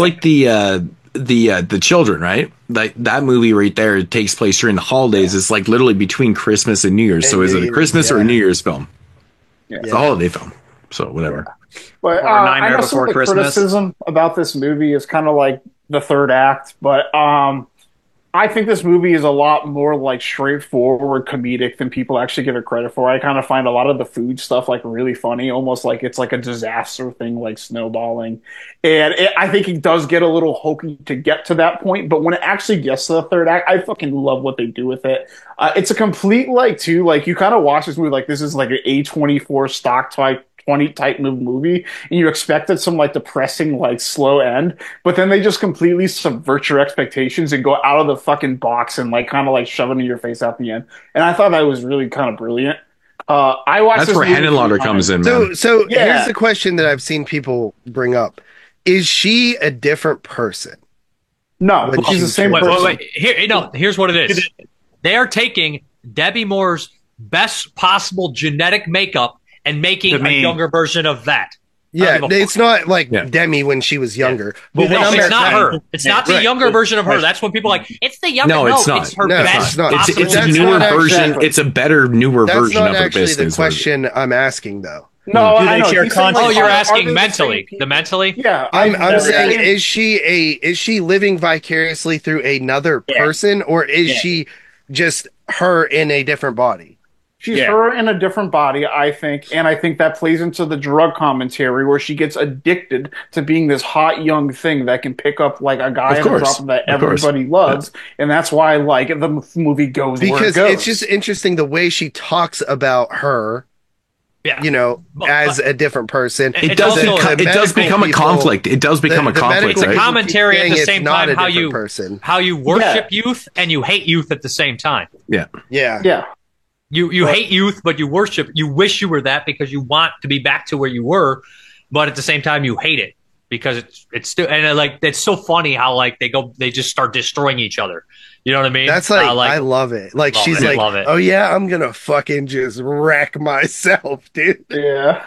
like the children, right? Like that movie right there takes place during the holidays. It's like literally between Christmas and New Year's. So is it a Christmas or a New Year's film? Yeah. It's a holiday film. So whatever. But I know some of the criticism about this movie is kind of like the third act, but I think this movie is a lot more like straightforward comedic than people actually give it credit for. I kind of find a lot of the food stuff like really funny, almost like it's like a disaster thing, like snowballing. And I think it does get a little hokey to get to that point, but when it actually gets to the third act, I fucking love what they do with it. It's a complete you kind of watch this movie like this is like an A24 stock type 20 type movie, and you expected some like depressing like slow end, but then they just completely subvert your expectations and go out of the fucking box and like kind of like shove it in your face at the end. And I thought that was really kind of brilliant. I watched that's where Henenlotter comes in, man. So here's the question that I've seen people bring up: is she a different person? No, she's the same person. Wait. Here's what it is. They are taking Debbie Moore's best possible genetic makeup and making a younger version of that. Yeah, it's not like Demi when she was younger. But it's not her. It's not the younger version of her. That's when people are like, it's the younger. No, it's not. It's her best. It's a newer version. It's a better, newer version of her. That's not actually the question I'm asking, though. No, I know. You're asking mentally. The mentally? Yeah, I'm saying, is she living vicariously through another person, or is she just her in a different body? She's her in a different body, I think, and I think that plays into the drug commentary where she gets addicted to being this hot young thing that can pick up like a guy in a drop that everybody loves, and that's why like the movie goes because where it goes. It's just interesting the way she talks about her. As a different person. It does become a conflict. It does become a conflict. It's a commentary at the same time how you worship youth and you hate youth at the same time. Yeah. Yeah. You hate youth, but you worship. You wish you were that because you want to be back to where you were, but at the same time you hate it because it's still and like it's so funny how like they just start destroying each other. You know what I mean? That's like I love it. Like she's like, oh yeah, I'm gonna fucking just wreck myself, dude. Yeah.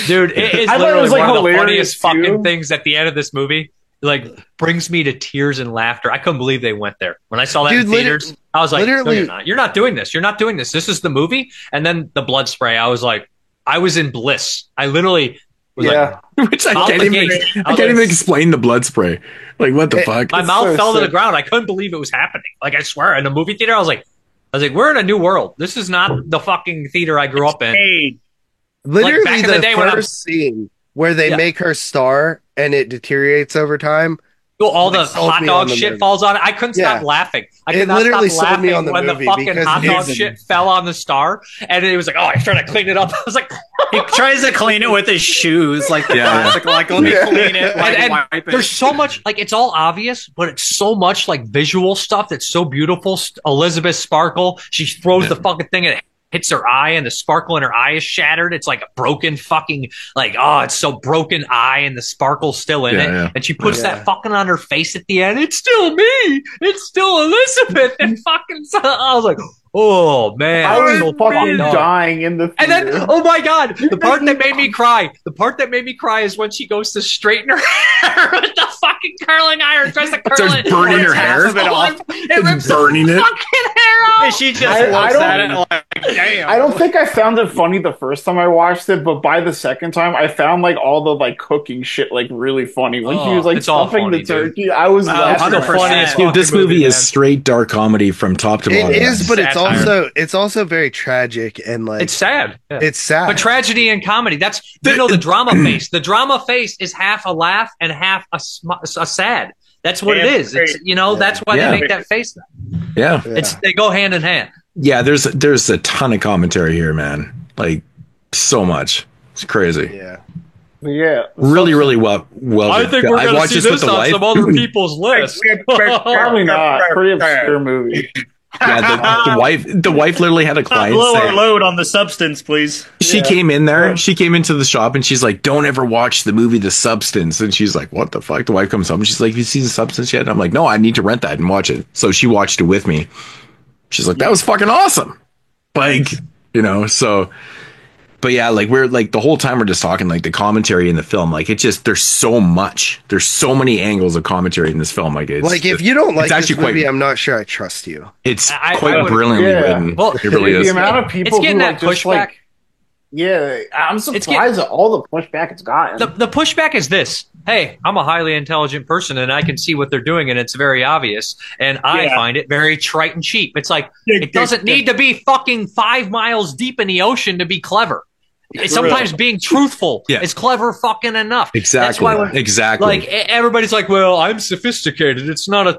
Dude, it is literally one of the funniest fucking things at the end of this movie. Like brings me to tears and laughter. I couldn't believe they went there. When I saw that in theaters, I was like, no, you're not. You're not doing this. You're not doing this. This is the movie. And then the blood spray. I was like, I was in bliss. I literally was like, which I can't even explain the blood spray. Like, what the fuck? My mouth fell to the ground. I couldn't believe it was happening. Like, I swear, in the movie theater, I was like, we're in a new world. This is not the fucking theater I grew up in. Literally, like back in the day first scene where they make her star and it deteriorates over time. All the hot dog shit falls on it. I couldn't stop laughing. I could not stop laughing when the fucking hot dog shit fell on the star. And it was like, oh, he's trying to clean it up. I was like, he tries to clean it with his shoes, like the classic, like let me clean it. And wipe it. There's so much, like it's all obvious, but it's so much like visual stuff that's so beautiful. Elizabeth Sparkle, she throws the fucking thing and it hits her eye and the sparkle in her eye is shattered. It's like a broken fucking, like, oh, it's so broken eye and the sparkle's still in it. Yeah. And she puts that fucking on her face at the end. It's still me. It's still Elizabeth. And fucking, I was like, oh man. I was so fucking dying in the theater. And then, oh my God, the part that made me cry is when she goes to straighten her hair with the fucking curling iron, tries to curl it. Burning her hair. It rips burning it. Fucking hair off. And she just looks at it like, damn. I don't think I found it funny the first time I watched it, but by the second time, I found like all the like cooking shit like really funny. When he was like stuffing the turkey, dude. I was laughing. Dude, this movie is straight dark comedy from top to bottom. It is, but it's also very tragic and like it's sad. Yeah. It's sad. But tragedy and comedy. That's the drama face. The drama face is half a laugh and half a sad. That's what it is. It's that's why they make that face. Yeah. They go hand in hand. Yeah, there's a ton of commentary here, man. Like so much. It's crazy. Yeah. Yeah. Really, really well. I think we're going to see this on some other people's list. Probably not. Pretty obscure movie. Yeah, the wife literally had a client lower load on the substance, please. She came in there. She came into the shop and she's like, "Don't ever watch the movie The Substance." And she's like, "What the fuck?" The wife comes home and she's like, "Have you seen The Substance yet?" And I'm like, "No, I need to rent that and watch it." So she watched it with me. She's like, "That was fucking awesome." Like, so. But yeah, like we're like the whole time we're just talking like the commentary in the film, like it just there's so many angles of commentary in this film. Like it's like if you don't like this movie, I'm not sure I trust you. It's quite brilliantly written. Well, it really is. The amount of people who like just pushback. Like, yeah, I'm surprised at all the pushback it's gotten. The pushback is this. Hey, I'm a highly intelligent person and I can see what they're doing and it's very obvious. And I find it very trite and cheap. It's like, it doesn't need to be fucking 5 miles deep in the ocean to be clever. Sometimes being truthful is clever fucking enough. Exactly. That's why exactly. Like everybody's like, well, I'm sophisticated. It's not a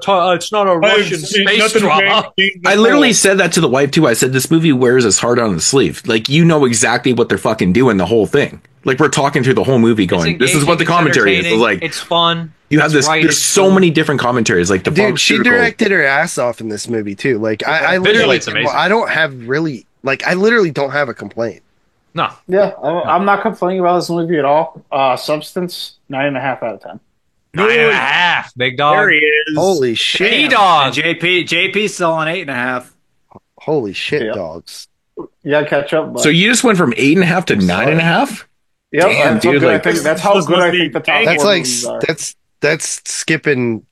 Russian space drama. I literally said that to the wife too. I said this movie wears its heart on the sleeve. Like you know exactly what they're fucking doing the whole thing. Like we're talking through the whole movie, going, "This is what the commentary is." It's like it's fun. You have this. There's so many different commentaries. Like the dude, she directed her ass off in this movie too. Like I literally, I don't have really like I literally don't have a complaint. No. Yeah, I'm not complaining about this movie at all. Substance, 9.5 out of 10. 9.5, big dog. There he is. Holy shit. T-Dog. JP's still on 8.5. Holy shit, dogs. Yeah, catch up. But... So you just went from 8.5 to 9.5? Yep. Damn, dude. Like, that's how good I think the top that's four like movies are. That's skipping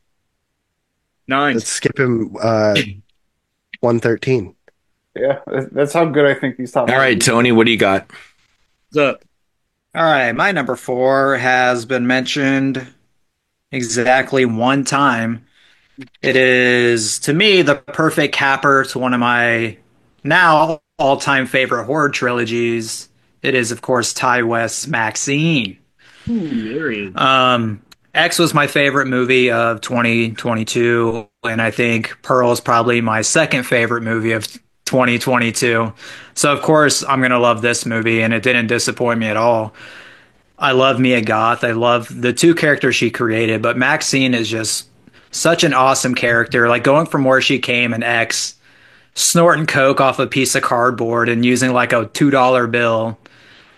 9. That's skipping 113. Yeah, that's how good I think these top. All right, Tony, what do you got? What's up? All right, my number 4 has been mentioned exactly one time. It is, to me, the perfect capper to one of my now all-time favorite horror trilogies. It is, of course, Ti West's Maxine. There he is. X was my favorite movie of 2022, and I think Pearl is probably my second favorite movie of 2022. So of course I'm gonna love this movie, and it didn't disappoint me at all. I love Mia Goth. I love the 2 characters she created, but Maxine is just such an awesome character. Like going from where she came in X, snorting coke off a piece of cardboard and using like a $2 bill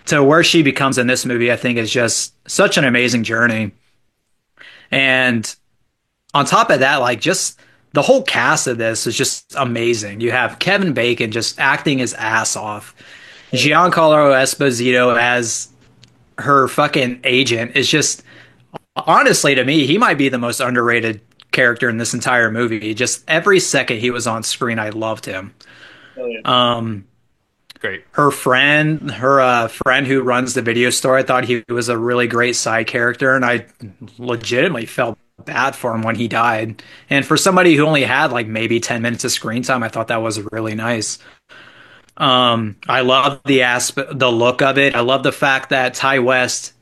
to where she becomes in this movie, I think is just such an amazing journey. And on top of that, like just the whole cast of this is just amazing. You have Kevin Bacon just acting his ass off. Giancarlo Esposito as her fucking agent is just, honestly, to me, he might be the most underrated character in this entire movie. Just every second he was on screen, I loved him. Great. Her friend who runs the video store, I thought he was a really great side character, and I legitimately felt bad for him when he died. And for somebody who only had like maybe 10 minutes of screen time, I thought that was really nice. I love the look of it. I love the fact that Ty West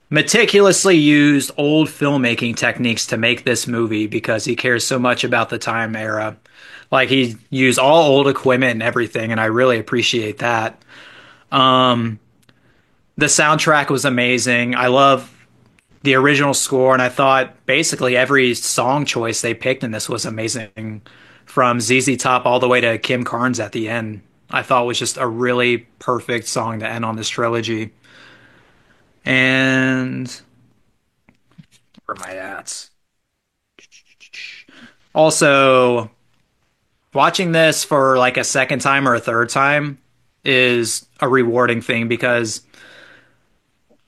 meticulously used old filmmaking techniques to make this movie because he cares so much about the time era. Like, he used all old equipment and everything, and I really appreciate that. The soundtrack was amazing. I love the original score, and I thought basically every song choice they picked in this was amazing. From ZZ Top all the way to Kim Carnes at the end, I thought was just a really perfect song to end on this trilogy. And where am I at? Also, watching this for like a second time or a third time is a rewarding thing, because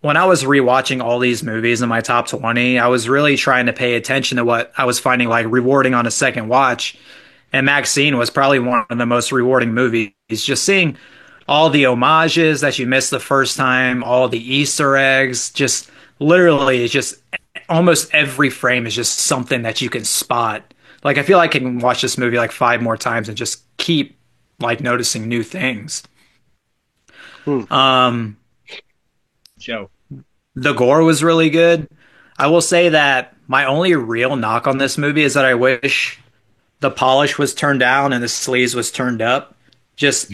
when I was rewatching all these movies in my top 20, I was really trying to pay attention to what I was finding like rewarding on a second watch. And Maxine was probably one of the most rewarding movies. Just seeing all the homages that you missed the first time, all the Easter eggs, just literally, it's just almost every frame is just something that you can spot. Like, I feel like I can watch this movie like 5 more times and just keep like noticing new things. Joe. The gore was really good. I will say that my only real knock on this movie is that I wish the polish was turned down and the sleaze was turned up. Just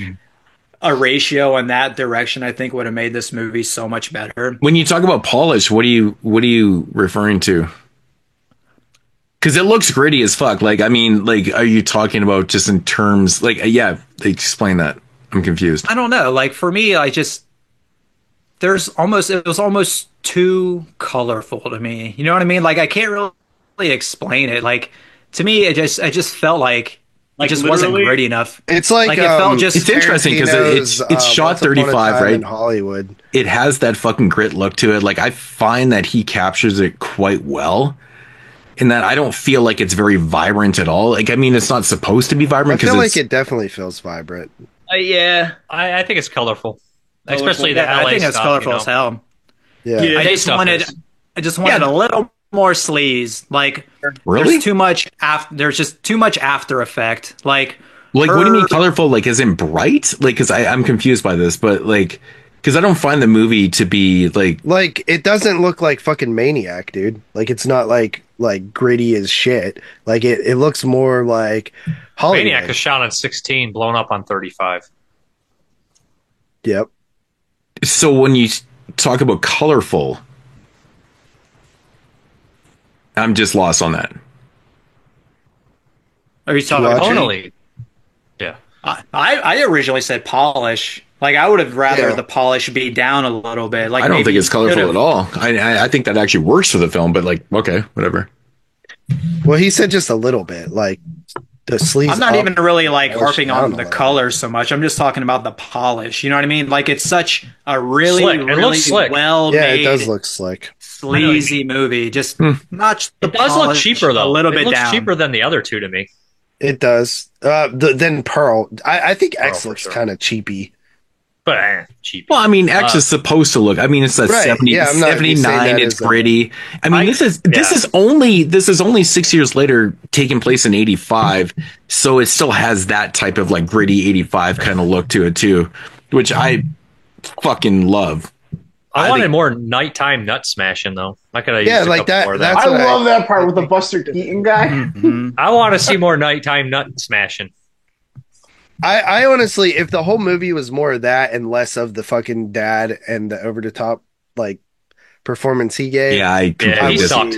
a ratio in that direction, I think, would have made this movie so much better. When you talk about polish, what are you referring to? Because it looks gritty as fuck. Like, I mean, like, are you talking about just in terms, like, yeah, explain that. I'm confused. I don't know. Like, for me, it was almost too colorful to me. You know what I mean? Like, I can't really explain it. Like, to me, I just felt like it just wasn't gritty enough. It's like it felt just. It's interesting because it's shot 35, right? In Hollywood, it has that fucking grit look to it. Like, I find that he captures it quite well. In that I don't feel like it's very vibrant at all. Like, I mean, it's not supposed to be vibrant. I feel like it dedefinitely feels vibrant. Yeah, I think it's colorful. Especially the LA I think it's stuff, colorful you know? as hell. Yeah, I just wanted a little more sleaze. Like, really? There's too much there's just too much after effect. Like what do you mean colorful? Like, as in bright? Like, because I'm confused by this, but like, because I don't find the movie to be like it doesn't look like fucking Maniac, dude. Like, it's not like gritty as shit. Like, it looks more like Hollywood. Maniac is shot on 16, blown up on 35. Yep. So when you talk about colorful, I'm just lost on that. Are you talking tonally? Yeah. I originally said polish. Like, I would have rather the polish be down a little bit. Like, I don't think it's colorful at all. I think that actually works for the film, but like, okay, whatever. Well, he said just a little bit, like the sleeves. I'm not even really like harping on the colors so much. I'm just talking about the polish. You know what I mean? Like, it's such a really, really well made. Yeah, it does look slick. Sleazy movie. Just notch the It does look cheaper though. A little it bit looks down. cheaper than the other two to me. It does. Then Pearl. I think X looks kind of cheapy. But cheap. Well, I mean, X is supposed to look. I mean, it's a 79. It's gritty. I mean, this is only 6 years later, taking place in 85. So it still has that type of like gritty 85 kind of look to it too, which I fucking love. I wanted more nighttime nut smashing though. I could have used like that. More of that. I love that part with the Buster Keaton guy. I want to see more nighttime nut smashing. I honestly, if the whole movie was more of that and less of the fucking dad and the over the top like performance he gave, he sucked.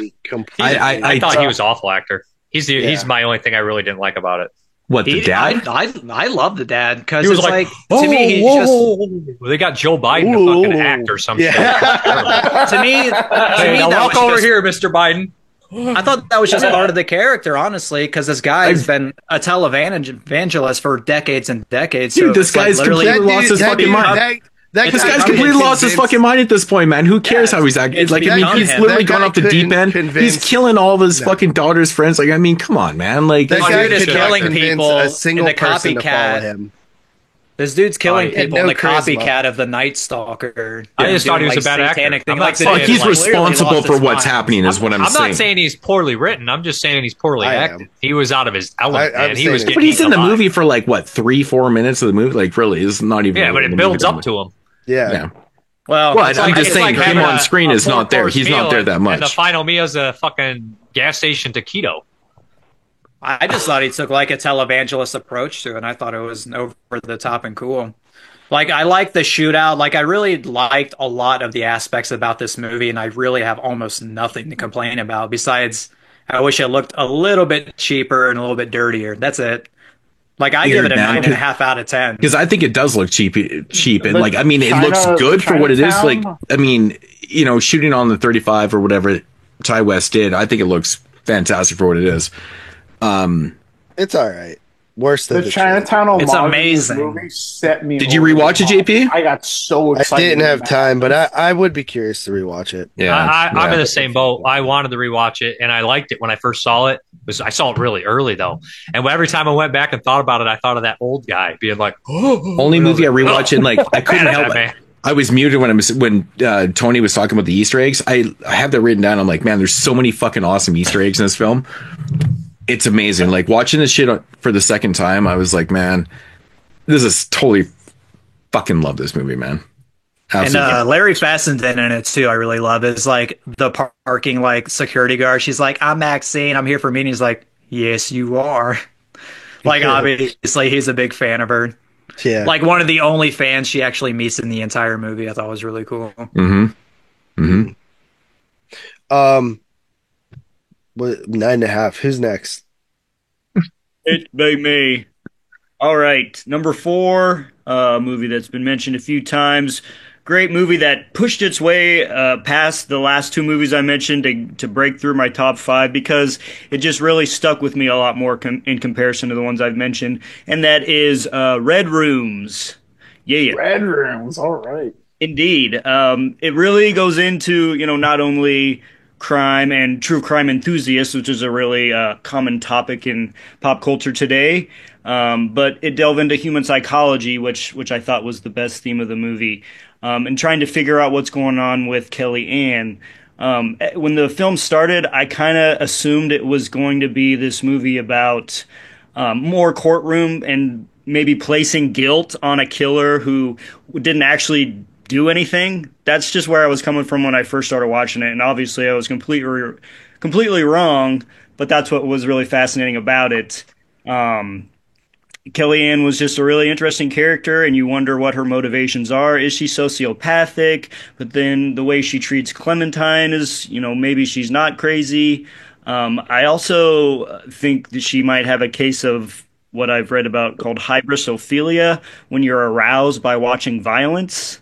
I thought he was an awful actor. He's my only thing I really didn't like about it. What, the dad? I love the dad because He was it's like, to me he's just Well, they got Joe Biden to fucking act or something. to me Hey, now that walk was over just- here, Mr. Biden. I thought that was just part of the character, honestly, because this guy has been a televangelist for decades and decades. Dude, so this it's like guy's literally completely lost his fucking mind. This guy's completely lost his fucking mind at this point, man. Who cares how he's acting? Like, I mean, he's literally gone off the deep end. He's killing all of his fucking daughter's friends. Like, I mean, come on, man. Like, That guy dude is could not killing convince people a single in the person to follow copycat. him. This dude's killing he had people in no the charisma. copycat of the Night Stalker. I just thought he was Doing, a bad actor. satanic thing. I'm not Like, the saying dude, he's like, literally responsible lost for his what's mind. happening, is what I'm I'm saying. not saying he's poorly written. I'm just saying he's poorly acted. He was out of his element, I'm man. He saying was it. getting But he's in the alive. movie for like, what, 3-4 minutes of the movie? Like, really, it's not even. Yeah, but it builds up to him. Yeah. Well, Well, It's I'm like- just it's saying, like him having on a- screen a is not there. four-course He's not meal there that much. And the final meal is a fucking gas station taquito. I just thought he took like a televangelist approach to it, and I thought it was over the top and cool. Like, I like the shootout. Like, I really liked a lot of the aspects about this movie, and I really have almost nothing to complain about besides I wish it looked a little bit cheaper and a little bit dirtier. That's it. Like, I give it a 9.5 out of 10. Because I think it does look cheap, and But like, I mean, it looks good for what it is. Like, Chinatown? I mean, you know, shooting on the 35 or whatever Ty West did, I think it looks fantastic for what it is. It's all right. Worse than The Chinatown homage It's in this amazing. movie set me. Did you over the rewatch it, top. JP? I got so I excited. didn't have about time, it. but I would be curious to rewatch it. I'm in the same boat. I wanted to rewatch it, and I liked it when I first saw it. I saw it really early though, and every time I went back and thought about it, I thought of that old guy being like, Only movie I rewatch and like I couldn't help it. I was muted when Tony was talking about the Easter eggs. I have that written down. I'm like, man, there's so many fucking awesome Easter eggs in this film. It's amazing. Like watching this shit for the second time, I was like, man, this is totally fucking love this movie, man. Absolutely. And Larry Fessenden in it too. I really love it. It's like the parking like security guard. She's like, "I'm Maxine. I'm here for meetings." Like, "Yes, you are." Like, obviously, he's a big fan of her. Yeah. Like one of the only fans she actually meets in the entire movie. I thought was really cool. What 9.5? Who's next? It be me. All right, number 4, movie that's been mentioned a few times. Great movie that pushed its way past the last 2 movies I mentioned to break through my top 5 because it just really stuck with me a lot more in comparison to the ones I've mentioned, and that is Red Rooms. Yeah. Red Rooms. All right. Indeed. It really goes into, not only crime and true crime enthusiasts, which is a really common topic in pop culture today, but it delved into human psychology, which I thought was the best theme of the movie, and trying to figure out what's going on with Kelly Ann. When the film started, I kind of assumed it was going to be this movie about more courtroom and maybe placing guilt on a killer who didn't actually do anything. That's just where I was coming from when I first started watching it, and obviously I was completely wrong, but that's what was really fascinating about it. Kellyanne was just a really interesting character, and you wonder what her motivations are. Is she sociopathic? But then the way she treats Clementine is, maybe she's not crazy. I also think that she might have a case of what I've read about called hybrosophilia, when you're aroused by watching violence,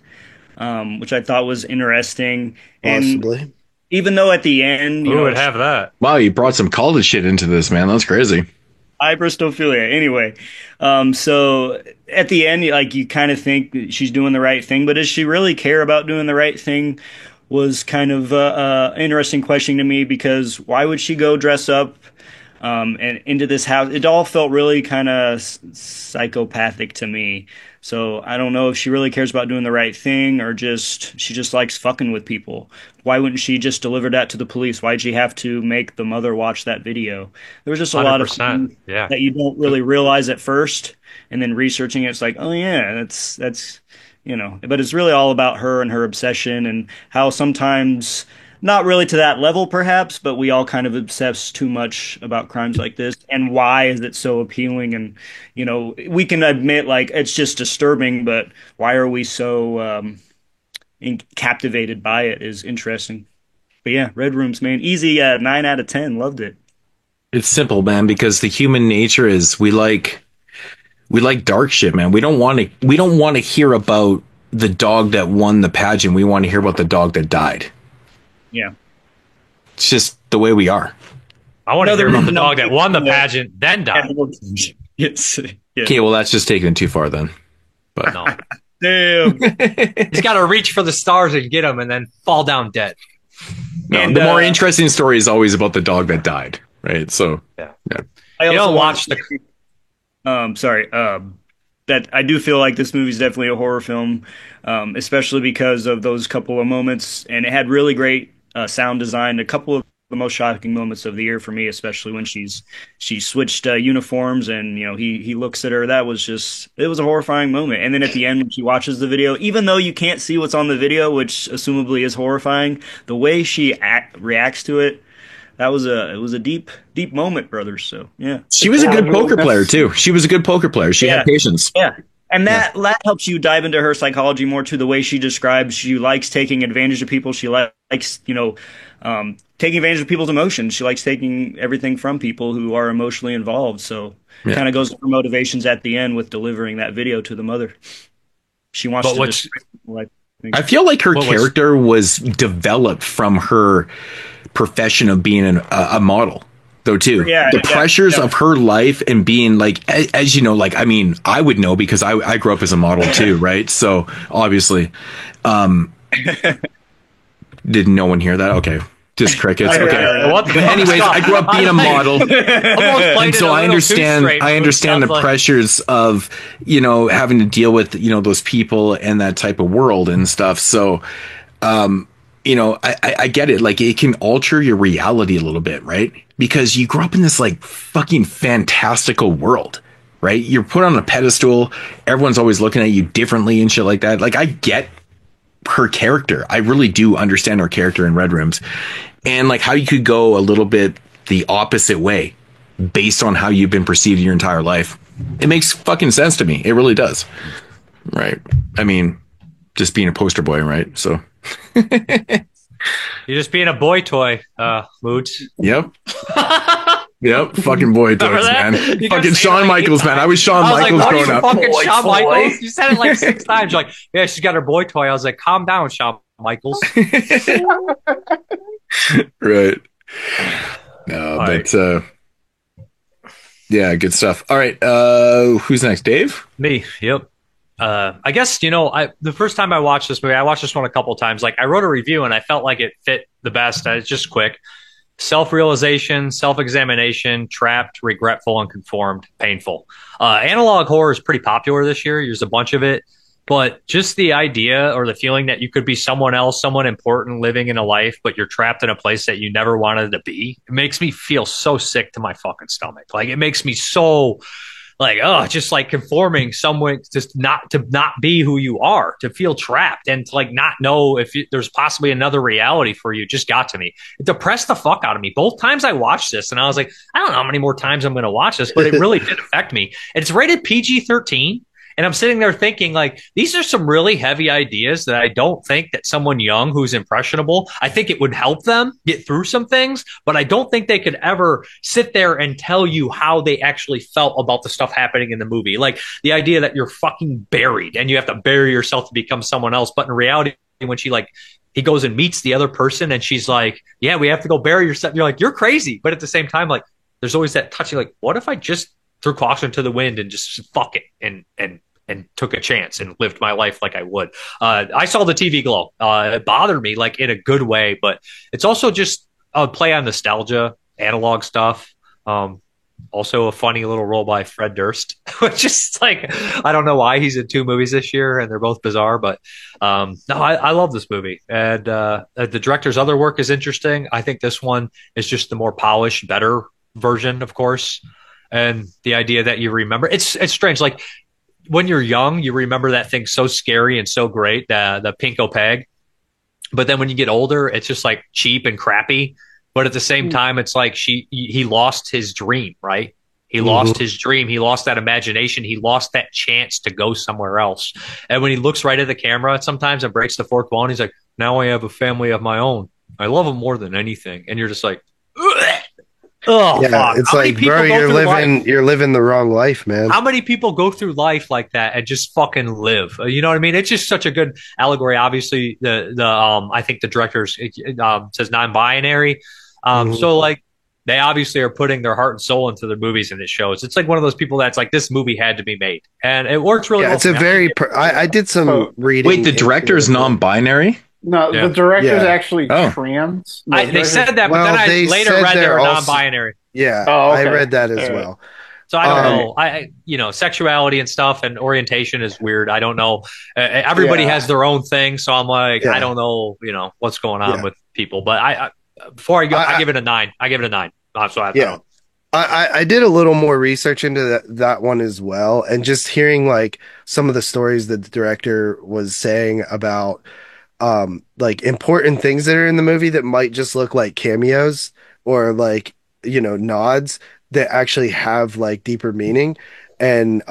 which I thought was interesting. Possibly. And even though at the end, Who would have that? Wow, you brought some college shit into this, man. That's crazy. Hybrostophilia. Anyway, so at the end, you kind of think that she's doing the right thing, but does she really care about doing the right thing? Was kind of interesting question to me, because why would she go dress up and into this house? It all felt really kind of psychopathic to me. So I don't know if she really cares about doing the right thing, or she just likes fucking with people. Why wouldn't she just deliver that to the police? Why'd she have to make the mother watch that video? There was just a lot of 100%, things yeah. that you don't really realize at first, and then researching it, it's like, oh yeah, that's but it's really all about her and her obsession, and how sometimes, not really to that level perhaps, but we all kind of obsess too much about crimes like this, and why is it so appealing? And we can admit it's just disturbing, but why are we so captivated by it is interesting. But yeah, Red Rooms, man, easy 9 out of 10, loved it. It's simple, man, because the human nature is we like dark shit, man. We don't want to hear about the dog that won the pageant. We want to hear about the dog that died. Yeah. It's just the way we are. I want to hear about the dog that won the pageant, then died. Yes. Okay, well, that's just taking it too far then. But no. Damn. He's got to reach for the stars and get them and then fall down dead. No, And, the more interesting story is always about the dog that died, right? So, yeah. I You also don't want watch to say, that I do feel like this movie is definitely a horror film, especially because of those couple of moments, and it had really great sound design. A couple of the most shocking moments of the year for me, especially when she switched uniforms and he looks at her. It was a horrifying moment. And then at the end when she watches the video, even though you can't see what's on the video, which assumably is horrifying, the way she reacts to it, it was a deep moment, brothers. So yeah, she was a good poker player too. She was a good poker player. She had patience. Yeah. And that helps you dive into her psychology more, to the way she describes she likes taking advantage of people. She likes, taking advantage of people's emotions. She likes taking everything from people who are emotionally involved. So it kind of goes to her motivations at the end with delivering that video to the mother. She wants I feel like her character was developed from her profession of being a model. Though too, the pressures of her life and being like, as you know, like, I mean, I would know because I grew up as a model too, right? So obviously, did no one hear that? Okay, just crickets. Okay, but anyways, I grew up being a model, and so I understand the pressures of having to deal with those people and that type of world and stuff. So. I get it. Like, it can alter your reality a little bit, right? Because you grew up in this like fucking fantastical world, right? You're put on a pedestal. Everyone's always looking at you differently and shit like that. Like, I get her character. I really do understand her character in Red Rooms, and like how you could go a little bit the opposite way based on how you've been perceived your entire life. It makes fucking sense to me. It really does. Right. I mean, just being a poster boy, right? So. You're just being a boy toy, Moods. Yep. Yep. Fucking boy toys, man. Fucking Shawn Michaels, man. I was Shawn Michaels growing up. Fucking Shawn Michaels. You said it like 6 times. You're like, yeah, she's got her boy toy. I was like, calm down, Shawn Michaels. Right. No, but yeah, good stuff. All right. Who's next? Dave? Me. Yep. I guess, the first time I watched this movie, I watched this one a couple of times. Like, I wrote a review and I felt like it fit the best. It's just quick. Self-realization, self-examination, trapped, regretful, and conformed, painful. Analog horror is pretty popular this year. There's a bunch of it. But just the idea or the feeling that you could be someone else, someone important living in a life, but you're trapped in a place that you never wanted to be, it makes me feel so sick to my fucking stomach. Like, it makes me so... like, just like conforming somewhere, just not be who you are, to feel trapped and to like not know if there's possibly another reality for you, just got to me. It depressed the fuck out of me. Both times I watched this and I was like, I don't know how many more times I'm going to watch this, but it really did affect me. And it's rated PG-13. And I'm sitting there thinking, like, these are some really heavy ideas that I don't think that someone young who's impressionable, I think it would help them get through some things, but I don't think they could ever sit there and tell you how they actually felt about the stuff happening in the movie. Like, the idea that you're fucking buried and you have to bury yourself to become someone else. But in reality, when he goes and meets the other person and she's like, yeah, we have to go bury yourself. You're like, you're crazy. But at the same time, like, there's always that touching, like, what if I just threw caution to the wind and just fuck it and took a chance and lived my life like I would. I saw the TV glow. It bothered me, like, in a good way, but it's also just a play on nostalgia, analog stuff. Also a funny little role by Fred Durst, which is like, I don't know why he's in 2 movies this year and they're both bizarre, but no, I love this movie. And the director's other work is interesting. I think this one is just the more polished, better version, of course. And the idea that you remember, it's strange. Like, when you're young, you remember that thing so scary and so great, the Pinko Peg. But then when you get older, it's just like cheap and crappy. But at the same time, it's like he lost his dream, right? He lost his dream. He lost that imagination. He lost that chance to go somewhere else. And when he looks right at the camera sometimes and breaks the fourth wall, and he's like, now I have a family of my own. I love them more than anything. And you're just like, ugh! Oh, Yeah, fuck. it's How many like, people bro, go through life- you're living the wrong life, man. How many people go through life like that and just fucking live? You know what I mean? It's just such a good allegory. Obviously, I think the director says non-binary. So like they obviously are putting their heart and soul into their movies, and it shows. It's like one of those people that's like, this movie had to be made, and it works really well. It's a very. I did some reading. Wait, the director's non-binary? No, Yeah. the director's Yeah. actually Oh. trans. They said that, but then I later read they were non-binary. Yeah, Oh, okay. I read that as All right. well. So I don't know. Sexuality and stuff and orientation is weird. I don't know. Everybody has their own thing, so I'm like, I don't know. What's going on with people. But before I go, I give it a 9. I give it a 9. So I did a little more research into that one as well, and just hearing like some of the stories that the director was saying about like important things that are in the movie that might just look like cameos or like nods that actually have like deeper meaning. And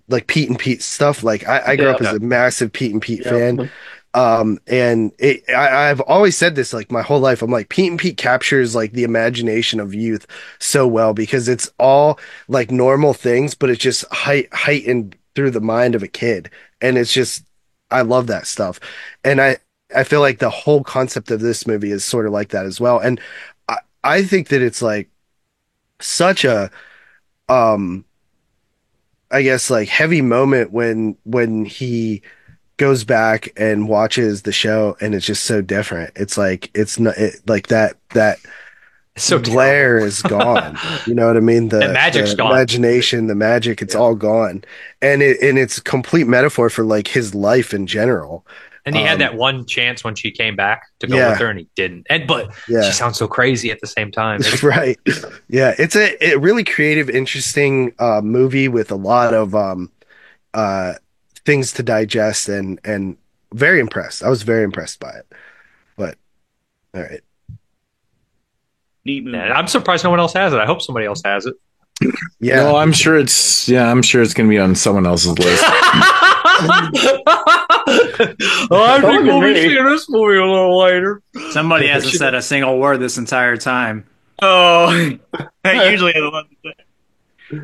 like Pete and Pete stuff, like I grew up as a massive Pete and Pete fan. And I've always said this like my whole life. I'm like, Pete and Pete captures like the imagination of youth so well, because it's all like normal things, but it's just heightened through the mind of a kid. And it's just, I love that stuff. And I feel like the whole concept of this movie is sort of like that as well. And I think that it's like such a, I guess like heavy moment when he goes back and watches the show, and it's just so different. It's like, it's not like that so glare is gone. You know what I mean? The magic's gone. Imagination, the magic, it's all gone. And it's a complete metaphor for like his life in general. And he had that one chance when she came back to go with her, and he didn't. But she sounds so crazy at the same time. Right. Yeah. It's a really creative, interesting movie with a lot of things to digest, and very impressed. I was very impressed by it. But all right. Neat movie. And I'm surprised no one else has it. I hope somebody else has it. Yeah. No, I'm sure it's going to be on someone else's list. I think we'll be seeing this movie a little later. Somebody hasn't said a single word this entire time. Oh, I usually have a lot to say.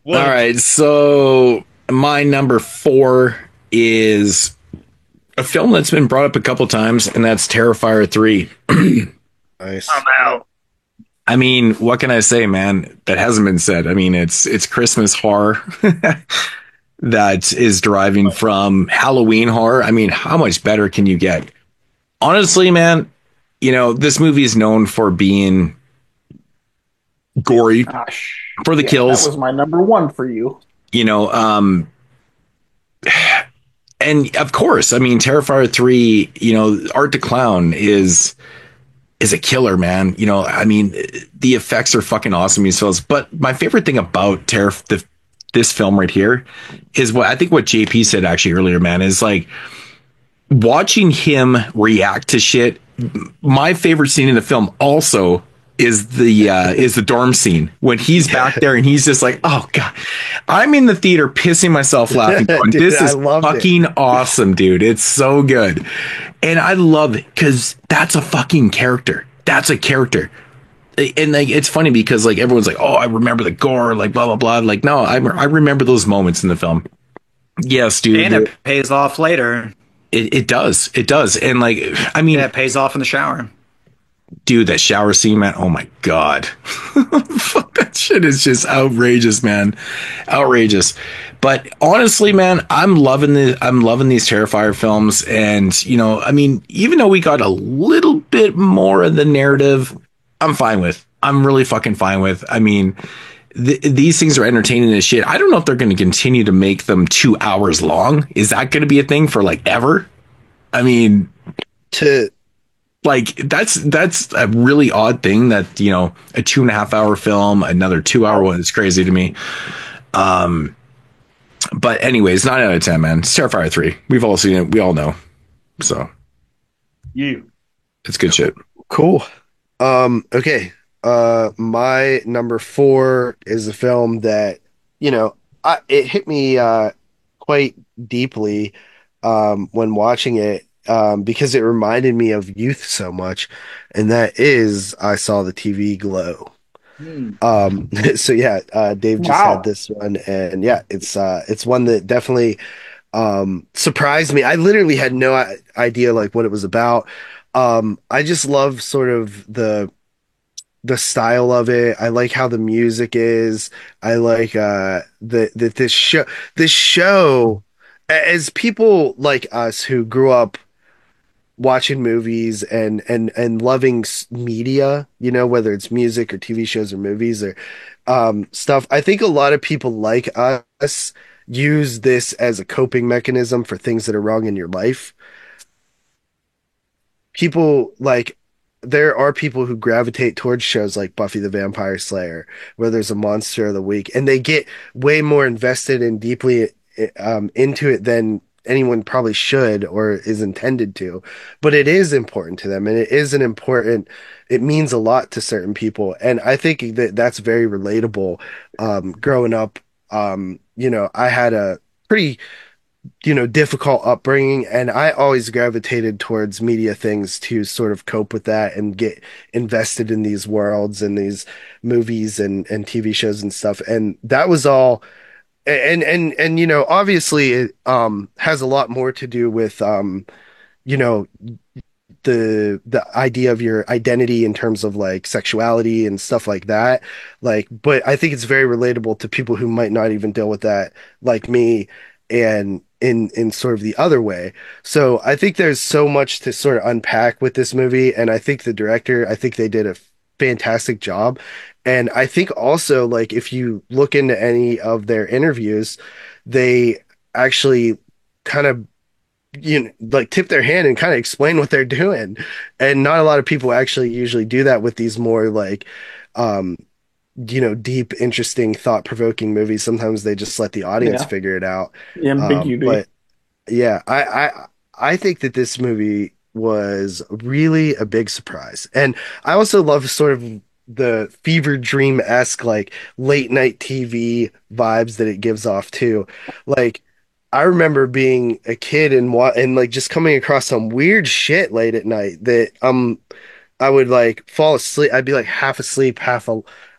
All right, so my number 4 is a film that's been brought up a couple times, and that's Terrifier 3. Nice. I'm out. I mean, what can I say, man? That hasn't been said. I mean, it's Christmas horror that is deriving from Halloween horror. I mean, how much better can you get? Honestly, man, this movie is known for being gory for the kills. That was my number 1 for you. And of course, I mean, Terrifier 3, Art the Clown is a killer, man. I mean, the effects are fucking awesome in these films. But my favorite thing about this film right here is what JP said actually earlier, man, is like watching him react to shit. My favorite scene in the film also is the dorm scene when he's back there and he's just like, oh god, I'm in the theater pissing myself laughing. Dude, this is fucking awesome, dude. It's so good. And I love it because that's a fucking character. That's a character. And like, it's funny because like everyone's like, oh, I remember the gore, like blah blah blah. Like, no, I remember those moments in the film. Yes, dude. And it pays off later. It does. And like, I mean, it pays off in the shower. Dude, that shower scene, man. Oh my god. Fuck, that shit is just outrageous, man. Outrageous. But honestly, man, I'm loving these Terrifier films. And, I mean, even though we got a little bit more of the narrative, I'm really fucking fine with. I mean, these things are entertaining as shit. I don't know if they're going to continue to make them 2 hours long. Is that going to be a thing for like ever? I mean, like that's a really odd thing that, a 2.5 hour film, another 2 hour one is crazy to me. But anyways, 9 out of 10, man. It's Terrifier 3. We've all seen it. We all know. So it's good shit. Cool. Okay. My number 4 is a film that, it hit me quite deeply when watching it. Because it reminded me of youth so much, and that is I Saw the TV Glow. So yeah, Dave just Wow. had this one, and yeah, it's one that definitely surprised me. I literally had no idea like what it was about. I just love sort of the style of it. I like how the music is. I like this show as people like us who grew up watching movies and loving media, you know, whether it's music or TV shows or movies or stuff. I think a lot of people like us use this as a coping mechanism for things that are wrong in your life. People like there are people who gravitate towards shows like Buffy the Vampire Slayer, where there's a monster of the week, and they get way more invested and deeply into it than anyone probably should or is intended to. But it is important to them, and it means a lot to certain people. And I think that that's very relatable. Growing up, I had a pretty difficult upbringing, and I always gravitated towards media things to sort of cope with that and get invested in these worlds and these movies and TV shows and stuff. And that was all. And obviously it has a lot more to do with you know the idea of your identity in terms of like sexuality and stuff like that, like, but I think it's very relatable to people who might not even deal with that, like me, and in sort of the other way. So I think there's so much to sort of unpack with this movie, and I think I think they did a fantastic job. And I think also, like, if you look into any of their interviews, they actually kind of like tip their hand and kind of explain what they're doing. And not a lot of people actually usually do that with these more like deep, interesting, thought-provoking movies. Sometimes they just let the audience figure it out. Ambiguity. But yeah, I think that this movie was really a big surprise. And I also love sort of the fever dream-esque like late night TV vibes that it gives off too. Like, I remember being a kid and like just coming across some weird shit late at night that I would like fall asleep. I'd be like half asleep,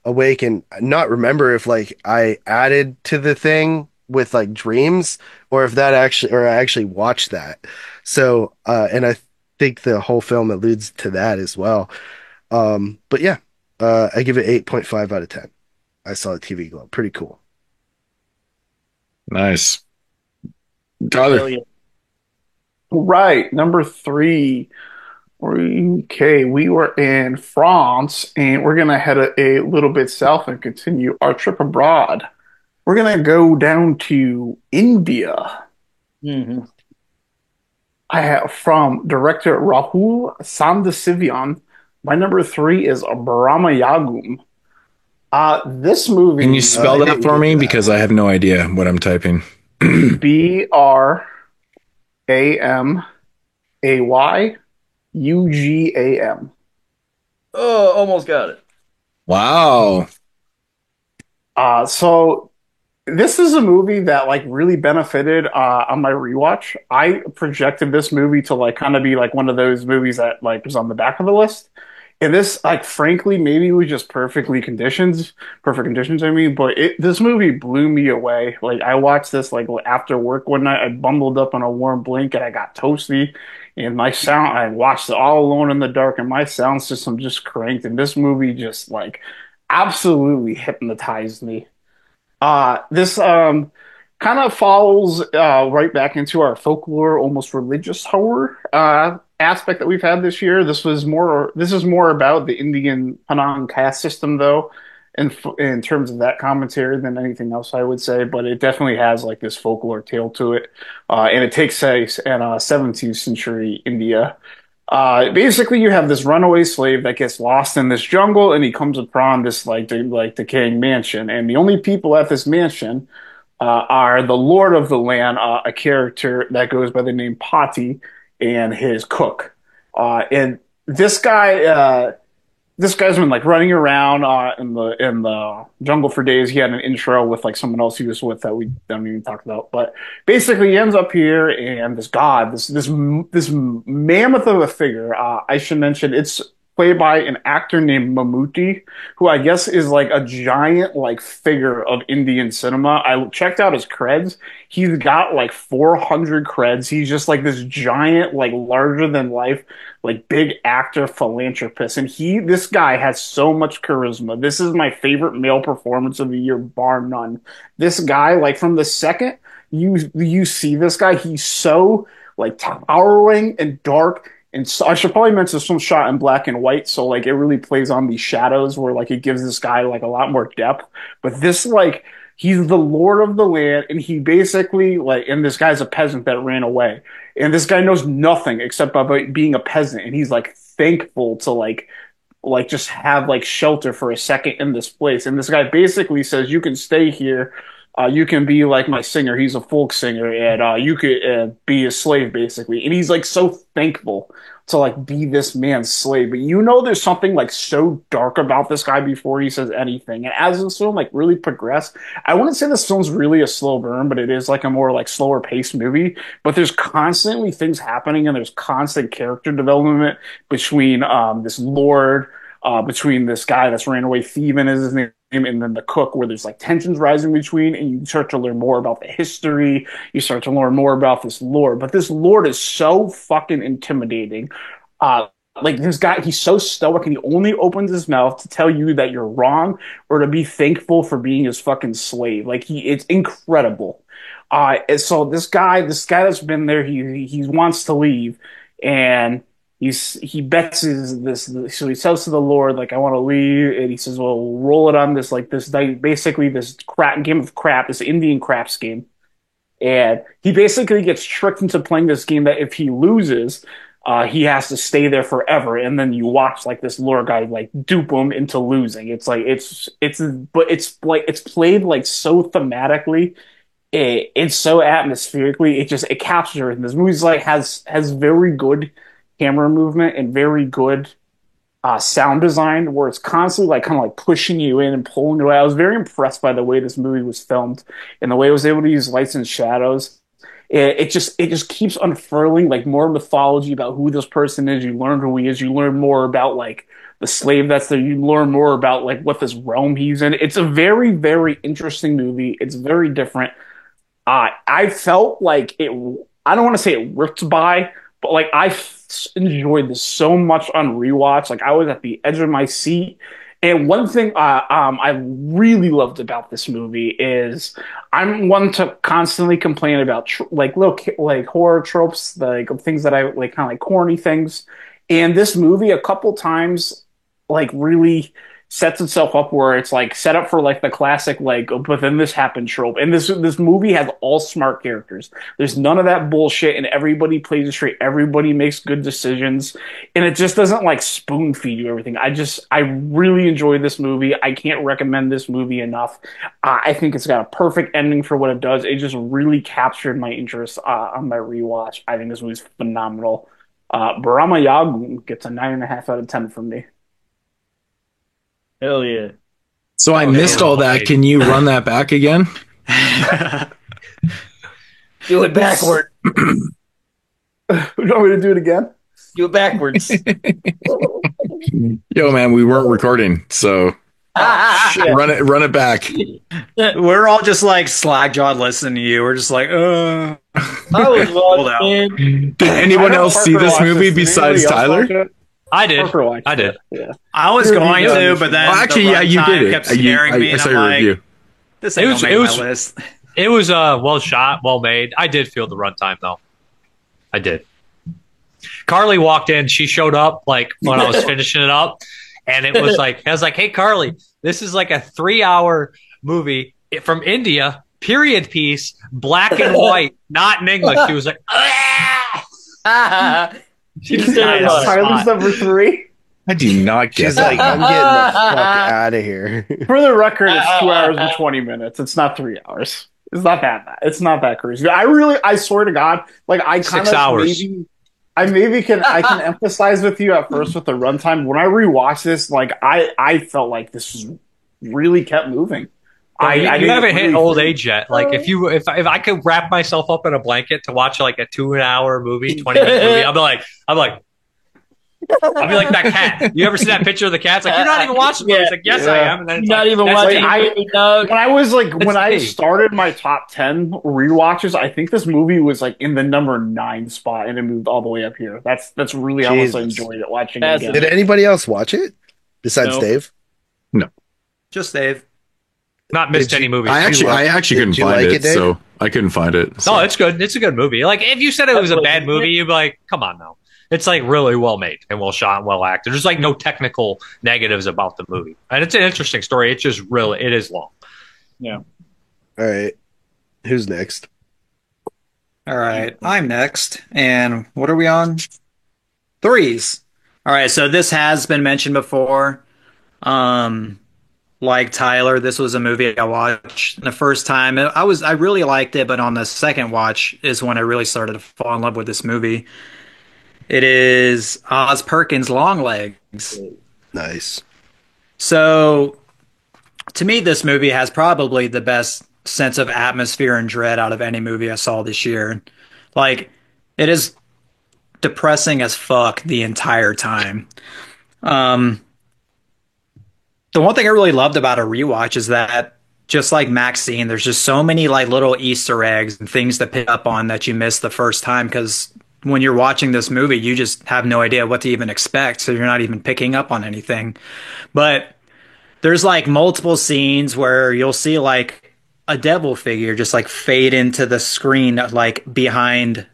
awake, and not remember if like I added to the thing with like dreams or if I actually watched that. So and I think the whole film alludes to that as well. But yeah, I give it 8.5 out of 10. I saw the TV Globe. Pretty cool. Nice. Tyler. Right, number 3. Okay, we were in France, and we're gonna head a little bit south and continue our trip abroad. We're gonna go down to India. I have from director Rahul Sandasivan. My number 3 is Brahma Yagum. This movie. Can you spell that for me? Because I have no idea what I'm typing. BRAMAYUGAM. Oh, almost got it. Wow. So this is a movie that like really benefited on my rewatch. I projected this movie to like kind of be like one of those movies that like was on the back of the list. And this, like, frankly, maybe it was just perfect conditions, I mean, but this movie blew me away. Like, I watched this, like, after work one night, I bundled up on a warm blanket, I got toasty, and I watched it all alone in the dark, and my sound system just cranked, and this movie just, like, absolutely hypnotized me. This kind of falls right back into our folklore, almost religious horror aspect that we've had this year. This is more about the Indian Penang caste system, though, in terms of that commentary than anything else, I would say. But it definitely has like this folklore tale to it, and it takes place in 17th century India. Basically, you have this runaway slave that gets lost in this jungle, and he comes upon this like decaying mansion, and the only people at this mansion are the lord of the land, a character that goes by the name Pati, and his cook. And this guy's been like running around in the jungle for days. He had an intro with like someone else he was with that we don't even talk about. But basically, he ends up here, and this god, this mammoth of a figure. I should mention it's played by an actor named Mammootty, who I guess is like a giant like figure of Indian cinema. I checked out his creds. He's got like 400 creds. He's just like this giant, like larger than life, like big actor philanthropist. And this guy has so much charisma. This is my favorite male performance of the year, bar none. This guy, like from the second you see this guy, he's so like towering and dark. And so, I should probably mention this film shot in black and white, so like it really plays on these shadows where like it gives this guy like a lot more depth. But this like he's the lord of the land, and he basically like, and this guy's a peasant that ran away, and this guy knows nothing except about being a peasant, and he's like thankful to like just have like shelter for a second in this place. And this guy basically says, "You can stay here. You can be like my singer." He's a folk singer, and you could be a slave, basically. And he's like so thankful to like be this man's slave. But you know, there's something like so dark about this guy before he says anything. And as this film like really progressed, I wouldn't say this film's really a slow burn, but it is like a more like slower paced movie. But there's constantly things happening, and there's constant character development between this lord, between this guy that's ran away, Thievin is his name, and then the cook, where there's like tensions rising between, and you start to learn more about the history. You start to learn more about this lord, but this lord is so fucking intimidating. Like this guy, he's so stoic, and he only opens his mouth to tell you that you're wrong or to be thankful for being his fucking slave. Like it's incredible. And so this guy that's been there, he wants to leave, and he bets this. So he says to the Lord, like, "I want to leave," and he says, "Well, we'll roll it on this basically this game of crap, this Indian craps game." And he basically gets tricked into playing this game that if he loses, he has to stay there forever. And then you watch like this Lord guy like dupe him into losing. It's like it's played like so thematically. It's so atmospherically. It captures. And this movie's like has very good camera movement and very good sound design, where it's constantly like kind of like pushing you in and pulling you away. I was very impressed by the way this movie was filmed and the way it was able to use lights and shadows. It just keeps unfurling like more mythology about who this person is. You learn who he is. You learn more about like the slave that's there. You learn more about like what this realm he's in. It's a very, very interesting movie. It's very different. I felt like it. I don't want to say it ripped by, but like I enjoyed this so much on rewatch. Like I was at the edge of my seat. And one thing I really loved about this movie is I'm one to constantly complain about like little like horror tropes, like things that I like, kind of like corny things. And this movie a couple times like really sets itself up where it's like set up for like the classic like but then this happened trope. And this movie has all smart characters. There's none of that bullshit, and everybody plays it straight. Everybody makes good decisions, and it just doesn't like spoon feed you everything. I really enjoyed this movie. I can't recommend this movie enough. I think it's got a perfect ending for what it does. It just really captured my interest on my rewatch. I think this movie's phenomenal. Brahma Yagum gets a 9.5 out of 10 from me. Hell yeah. So I missed all that. Can you run that back again? Do it backward. You want me to do it again? Do it backwards. Yo, man, we weren't recording, so run it back. We're all just like slack-jawed listening to you. We're just like, I was watching. Did anyone else see this movie besides Tyler? I did. Yeah. I was going to, but then actually, yeah, you did it. Kept scaring me. I saw your review. This ain't gonna make my list. It was well shot, well made. I did feel the runtime though. I did. Carly walked in. She showed up like when I was finishing it up, and it was like I was like, "Hey, Carly, this is like a 3-hour movie from India, period piece, black and white, not in English." She was like, She just did Tyler's number 3. I do not get She's like, I'm getting the fuck out of here. For the record, it's 2 hours and 20 minutes. It's not 3 hours. It's not that bad. It's not that crazy. I swear to God, like I kind 6 hours. I can emphasize with you at first with the runtime. When I rewatched this, like I felt like this was really kept moving. You haven't hit old age yet. Like if I could wrap myself up in a blanket to watch like a 2-hour movie, 20-minute movie, I'm like, I'll be like that cat. You ever see that picture of the cat? It's like, you're not even watching it. It's like, yes, I am. And then it's Not like, even that's watching. Dave. When I Dave. started my top 10 rewatches, I think this movie was like in the number 9 spot, and it moved all the way up here. That's really how much I enjoyed it watching it again. Did anybody else watch it besides No. Dave? No. Just Dave. Not missed any movies. I actually couldn't find it, so I couldn't find it. So. No, it's good. It's a good movie. Like, if you said it was a bad movie, you'd be like, come on now. It's like really well made and well shot and well acted. There's like no technical negatives about the movie. And it's an interesting story. It's just really, it is long. Yeah. All right. Who's next? All right, I'm next. And what are we on? 3s. All right, so this has been mentioned before. Like Tyler, this was a movie I watched the first time. I really liked it, but on the second watch is when I really started to fall in love with this movie. It is Oz Perkins' Longlegs. Nice. So, to me, this movie has probably the best sense of atmosphere and dread out of any movie I saw this year. Like, it is depressing as fuck the entire time. The one thing I really loved about a rewatch is that, just like Maxine, there's just so many like little Easter eggs and things to pick up on that you missed the first time, because when you're watching this movie, you just have no idea what to even expect, so you're not even picking up on anything. But there's like multiple scenes where you'll see like a devil figure just like fade into the screen like behind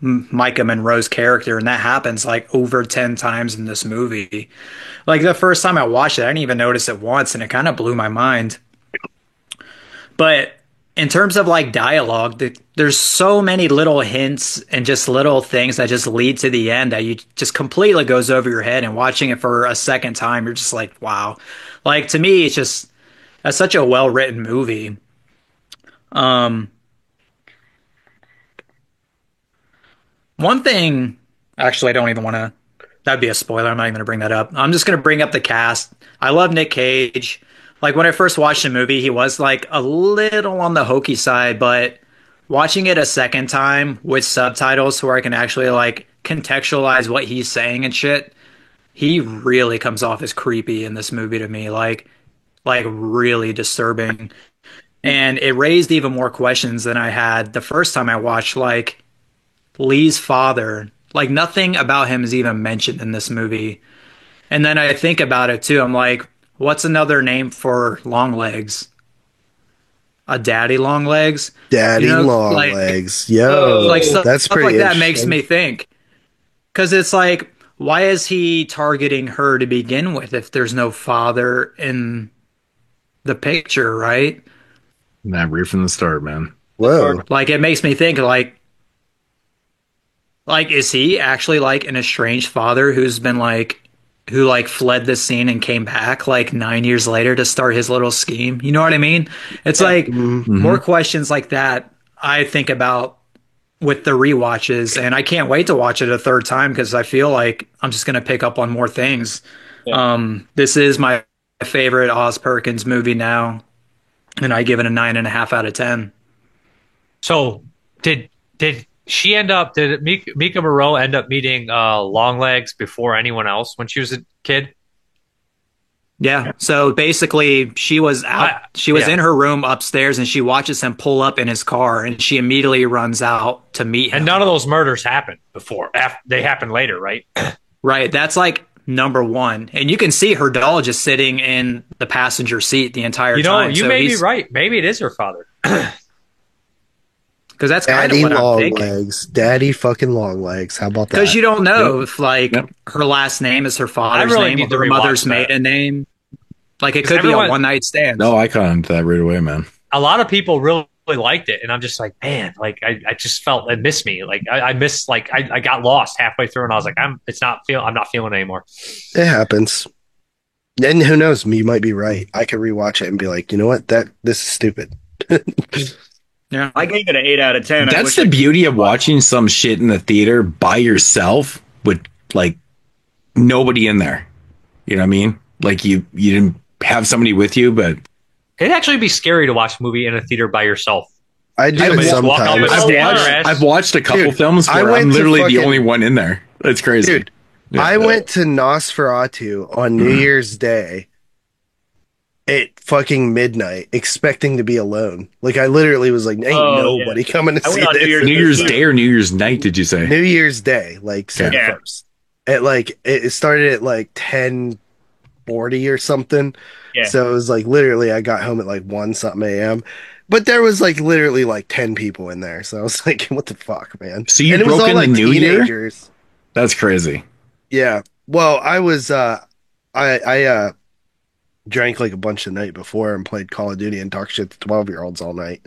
Micah Monroe's character, and that happens like over 10 times in this movie. Like the first time I watched it, I didn't even notice it once, and it kind of blew my mind. But in terms of like dialogue, there's so many little hints and just little things that just lead to the end that you just completely goes over your head. And watching it for a second time, you're just like, wow. Like, to me, it's such a well-written movie. One thing, actually, I don't even want to, that'd be a spoiler. I'm not even going to bring that up. I'm just going to bring up the cast. I love Nick Cage. Like, when I first watched the movie, he was like a little on the hokey side, but watching it a second time with subtitles where I can actually like contextualize what he's saying and shit, he really comes off as creepy in this movie to me. Like really disturbing. And it raised even more questions than I had the first time I watched, like Lee's father. Like, nothing about him is even mentioned in this movie. And then I think about it too. I'm like, what's another name for Longlegs? A daddy Longlegs? Daddy Longlegs. Yo, like stuff, that's stuff pretty like that makes me think. Because it's like, why is he targeting her to begin with if there's no father in the picture, right? Nah, right from the start, man. Whoa. Like, it makes me think, like, is he actually like an estranged father who's been like, who like fled the scene and came back like 9 years later to start his little scheme? You know what I mean? It's like more questions like that I think about with the rewatches, and I can't wait to watch it a third time because I feel like I'm just going to pick up on more things. Yeah. This is my favorite Oz Perkins movie now, and I give it a 9.5 out of 10. So did she end up? Did Mika Moreau end up meeting Longlegs before anyone else when she was a kid? Yeah. So basically, she was out. She was in her room upstairs, and she watches him pull up in his car, and she immediately runs out to meet him. And none of those murders happened before. They happened later, right? Right. That's like number one, and you can see her doll just sitting in the passenger seat the entire time. You may be right. Maybe it is her father. Because that's kind of what I'm thinking. Legs. Daddy fucking Longlegs. How about that? Because you don't know if like her last name is her father's name or her mother's maiden name. Like, it could be a one-night stand. No, I caught into that right away, man. A lot of people really liked it, and I'm just like, man, like I just felt it missed me. Like I missed, like I got lost halfway through, and I was like, I'm not feeling it anymore. It happens. And who knows? You might be right. I could rewatch it and be like, you know what? This is stupid. Yeah, I gave it an 8 out of 10. That's the beauty of watching some shit in the theater by yourself with like nobody in there. You know what I mean? Like you didn't have somebody with you, but it'd actually be scary to watch a movie in a theater by yourself. I do it sometimes. I've watched a couple films where I'm literally the only one in there. That's crazy. Dude, I went to Nosferatu on New Year's Day at fucking midnight, expecting to be alone. Like, I literally was like, ain't nobody coming to see this. New Year's Day or New Year's night, did you say? New Year's Day, like 1st. At like, it started at like 10:40 or something. Yeah. So it was like, literally, I got home at like 1-something a.m. But there was like literally like 10 people in there. So I was like, what the fuck, man? So you broke in the New Year? That's crazy. Yeah. Well, I was, I drank like a bunch the night before and played Call of Duty and talked shit to 12-year-olds all night.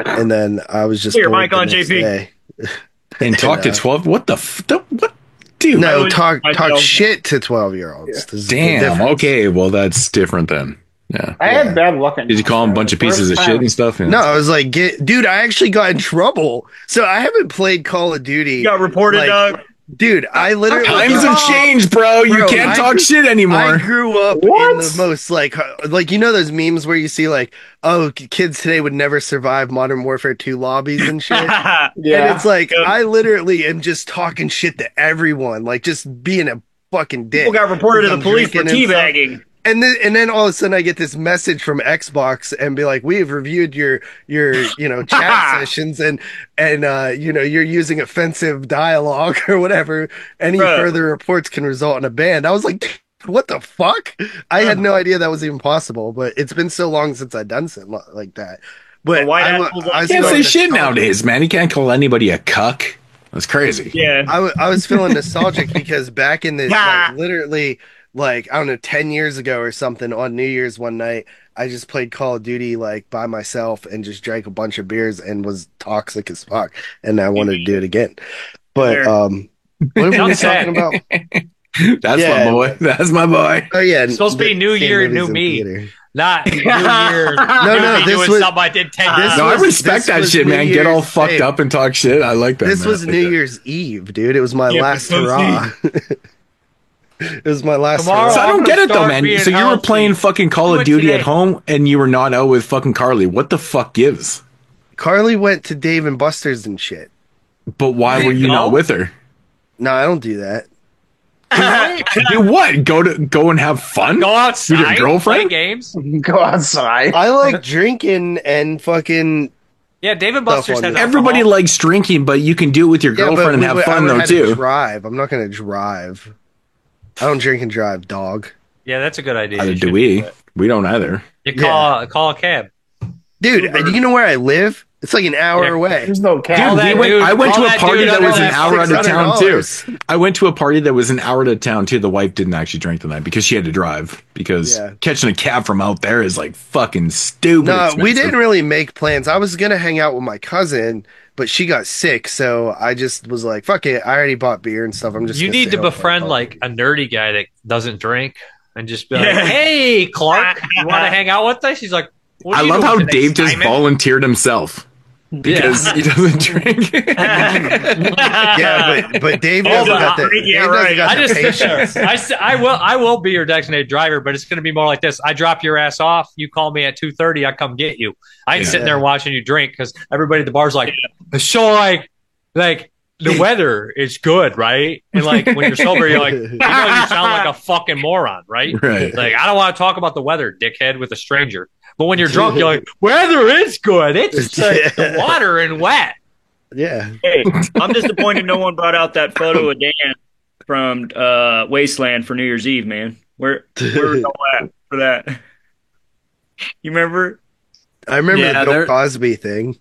And then I was just... Put your mic on, JP. And talk to 12? What the... what? Dude. No, talk shit to 12-year-olds. Damn. Okay. Well, that's different then. Yeah. I had bad luck. Did you call them a bunch of pieces of shit and stuff? Yeah. No, I was like, dude, I actually got in trouble. So I haven't played Call of Duty. You got reported, Doug? Dude, I literally... Times have changed, bro. You can't talk shit anymore. I grew up in the most, like, you know those memes where you see, like, oh, kids today would never survive Modern Warfare 2 lobbies and shit? Yeah. And it's like, I literally am just talking shit to everyone, like, just being a fucking dick. People got reported to the police for teabagging. And then all of a sudden I get this message from Xbox and be like, we have reviewed your chat sessions and you're using offensive dialogue or whatever. Any further reports can result in a ban. I was like, what the fuck? I had no idea that was even possible, but it's been so long since I've done something like that. But I can't say shit nowadays, man. You can't call anybody a cuck. That's crazy. Yeah. I was feeling nostalgic because back in the literally, like, I don't know, 10 years ago or something, on New Year's one night, I just played Call of Duty, like, by myself and just drank a bunch of beers and was toxic as fuck. And I wanted to do it again. But, what are we talking about? That's my boy. That's my boy. Oh, yeah. It's supposed to be New Year, New Me. Not New Year. No, this was something I did 10 years. No, I respect that shit, man. Get all fucked up and talk shit. I like that. This was New Year's Eve, dude. It was my last hurrah. It was my last. So I don't get it though, man. So you were playing fucking Call of Duty at home, and you were not out with fucking Carly. What the fuck gives? Carly went to Dave and Buster's and shit. But why were you not with her? No, I don't do that. Do what? Go and have fun? Go outside. With your girlfriend? Play games. Go outside. I like drinking and fucking. Yeah, Dave and Buster's has everybody likes drinking, but you can do it with your girlfriend and have fun though too. Drive. I'm not going to drive. I don't drink and drive, dog. Yeah, that's a good idea. Either do we. We don't either. You call a cab. Dude, do you know where I live? It's like an hour away. There's no cab. Dude, I went to a party that was an hour out of town too. I went to a party that was an hour out of town too. The wife didn't actually drink the night because she had to drive. Because catching a cab from out there is like fucking stupid. No, expensive. We didn't really make plans. I was gonna hang out with my cousin, but she got sick, so I just was like, "Fuck it." I already bought beer and stuff. I'm just. You need to befriend like a nerdy guy that doesn't drink and just be like, "Hey, Clark, you want to hang out with us?" He's like, I love how Dave just volunteered himself. Because he doesn't drink. Yeah, but Dave doesn't got the patience. I will be your designated driver, but it's going to be more like this. I drop your ass off. You call me at 2:30. I come get you. I ain't sitting there watching you drink because everybody at the bar's like, so like the weather is good, right? And like when you're sober, you're like, you sound like a fucking moron, right? Like, I don't want to talk about the weather, dickhead, with a stranger. But when you're drunk, you're like, weather is good. It's the water and wet. Yeah. Hey, I'm disappointed no one brought out that photo of Dan from Wasteland for New Year's Eve, man. Where was all at for that? You remember? I remember the Bill Cosby thing.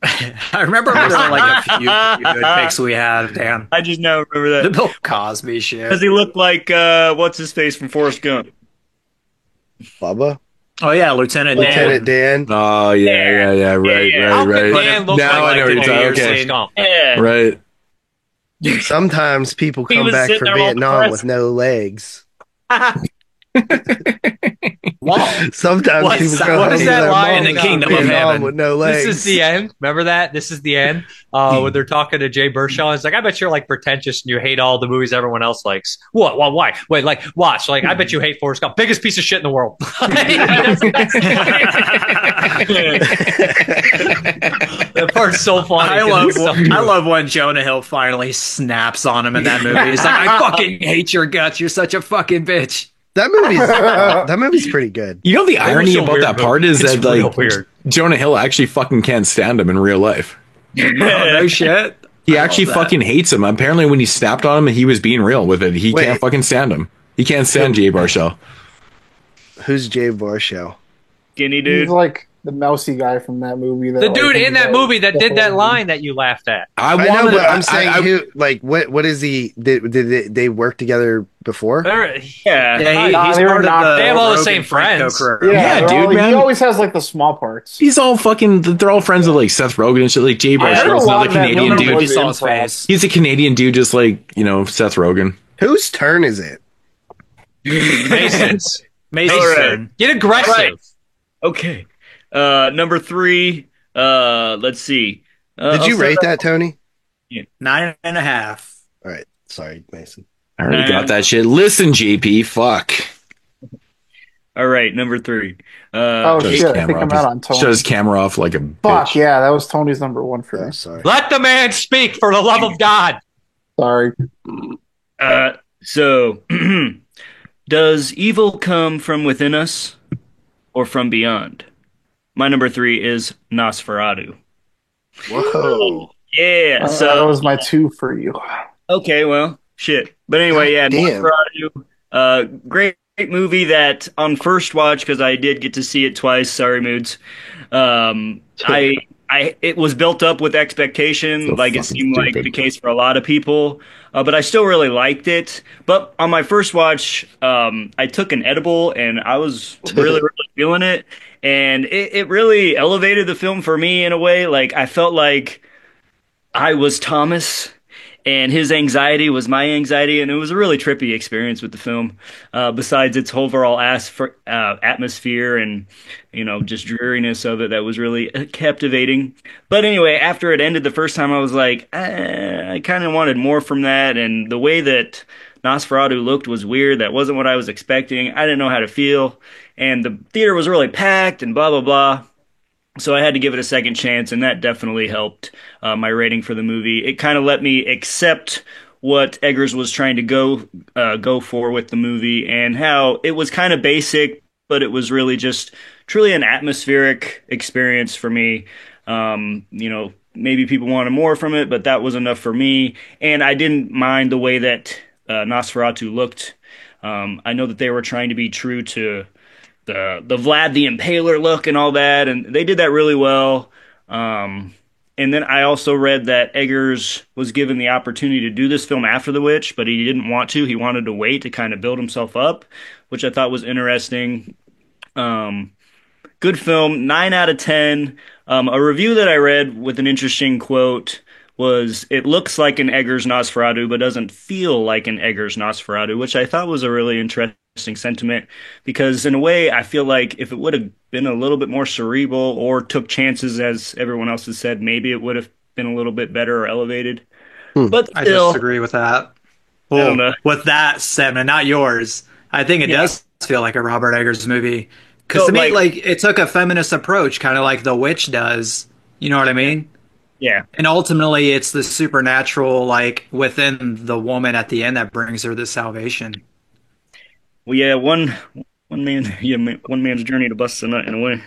I remember there were like a few good pics we had of Dan. I just now remember that. The Bill Cosby shit. Because he looked like, what's his face from Forrest Gump? Bubba? Oh yeah, Lieutenant Dan. Oh yeah, right. Now I know what you're talking about. Okay, right. Sometimes people come back from Vietnam with no legs. What? Sometimes What people is go what home is to that their line mom in the and Kingdom be of a mom Heaven? with no legs. This is the end. Remember that? This is the end. When they're talking to Jay Baruchel, it's like, I bet you're like pretentious and you hate all the movies everyone else likes. What? Well, why? Wait, like, watch. Like, I bet you hate Forrest Gump. Biggest piece of shit in the world. That part's so funny. I love when Jonah Hill finally snaps on him in that movie. He's like, I fucking hate your guts. You're such a fucking bitch. That movie's pretty good. You know, the irony about that part is that like weird. Jonah Hill actually fucking can't stand him in real life. No shit. He actually fucking hates him. Apparently, when he snapped on him, he was being real with it. He can't fucking stand him. He can't stand Jay Baruchel. Who's Jay Baruchel? Skinny dude. He's like the mousy guy from that movie. The dude in that movie that did that line that you laughed at. I know, but I'm saying, who? Like, what is he? Did they work together before? He's part of they have all the Rogan same friends. Franco Dude, man. He always has like the small parts. He's all fucking. They're all friends with like Seth Rogen and shit. Like Jay Baruchel's another Canadian dude. He's a Canadian dude, just like Seth Rogen. Whose turn is it? Mason's. Mason. Get aggressive. Right. Okay. Number 3. Let's see. Did you rate that, Tony? Yeah. 9.5. All right. Sorry, Mason. I already got that shit. Listen, JP. Fuck. All right, number 3. Shit, I think I'm out on Tony. Shut his camera off like a bitch. Fuck, yeah, that was Tony's number 1 for me. Sorry. Let the man speak, for the love of God. Sorry. So, does evil come from within us or from beyond? My number 3 is Nosferatu. Whoa. Yeah. So that was my 2 for you. Okay, well, shit. But anyway, yeah, Nosferatu. Great movie that on first watch, because I did get to see it twice. Sorry, Moods. It was built up with expectation, so like it seemed like the case for a lot of people. But I still really liked it. But on my first watch, I took an edible and I was really, really feeling it. And it really elevated the film for me in a way. Like, I felt like I was Thomas and his anxiety was my anxiety. And it was a really trippy experience with the film, besides its overall atmosphere and, just dreariness of it. That was really captivating. But anyway, after it ended the first time, I was like, I kind of wanted more from that. And the way that Nosferatu looked was weird. That wasn't what I was expecting. I didn't know how to feel. And the theater was really packed and blah, blah, blah. So I had to give it a second chance, and that definitely helped my rating for the movie. It kind of let me accept what Eggers was trying to go for with the movie, and how it was kind of basic, but it was really just truly an atmospheric experience for me. Maybe people wanted more from it, but that was enough for me. And I didn't mind the way that Nosferatu looked. I know that they were trying to be true to the Vlad the Impaler look and all that, and they did that really well. And then I also read that Eggers was given the opportunity to do this film after The Witch, but he didn't want to. He wanted to wait to kind of build himself up, which I thought was interesting. Good film, 9 out of 10. A review that I read with an interesting quote was, it looks like an Eggers Nosferatu, but doesn't feel like an Eggers Nosferatu, which I thought was a really interesting sentiment, because in a way I feel like if it would have been a little bit more cerebral or took chances, as everyone else has said, maybe it would have been a little bit better or elevated. But still, I disagree with that. Well, with that sentiment, not yours. I think it does feel like a Robert Eggers movie, because to me, like, it took a feminist approach, kind of like The Witch does. You know what I mean? Yeah. And ultimately, it's the supernatural, like, within the woman at the end that brings her the salvation. Well, yeah, one man's journey to bust a nut in a way.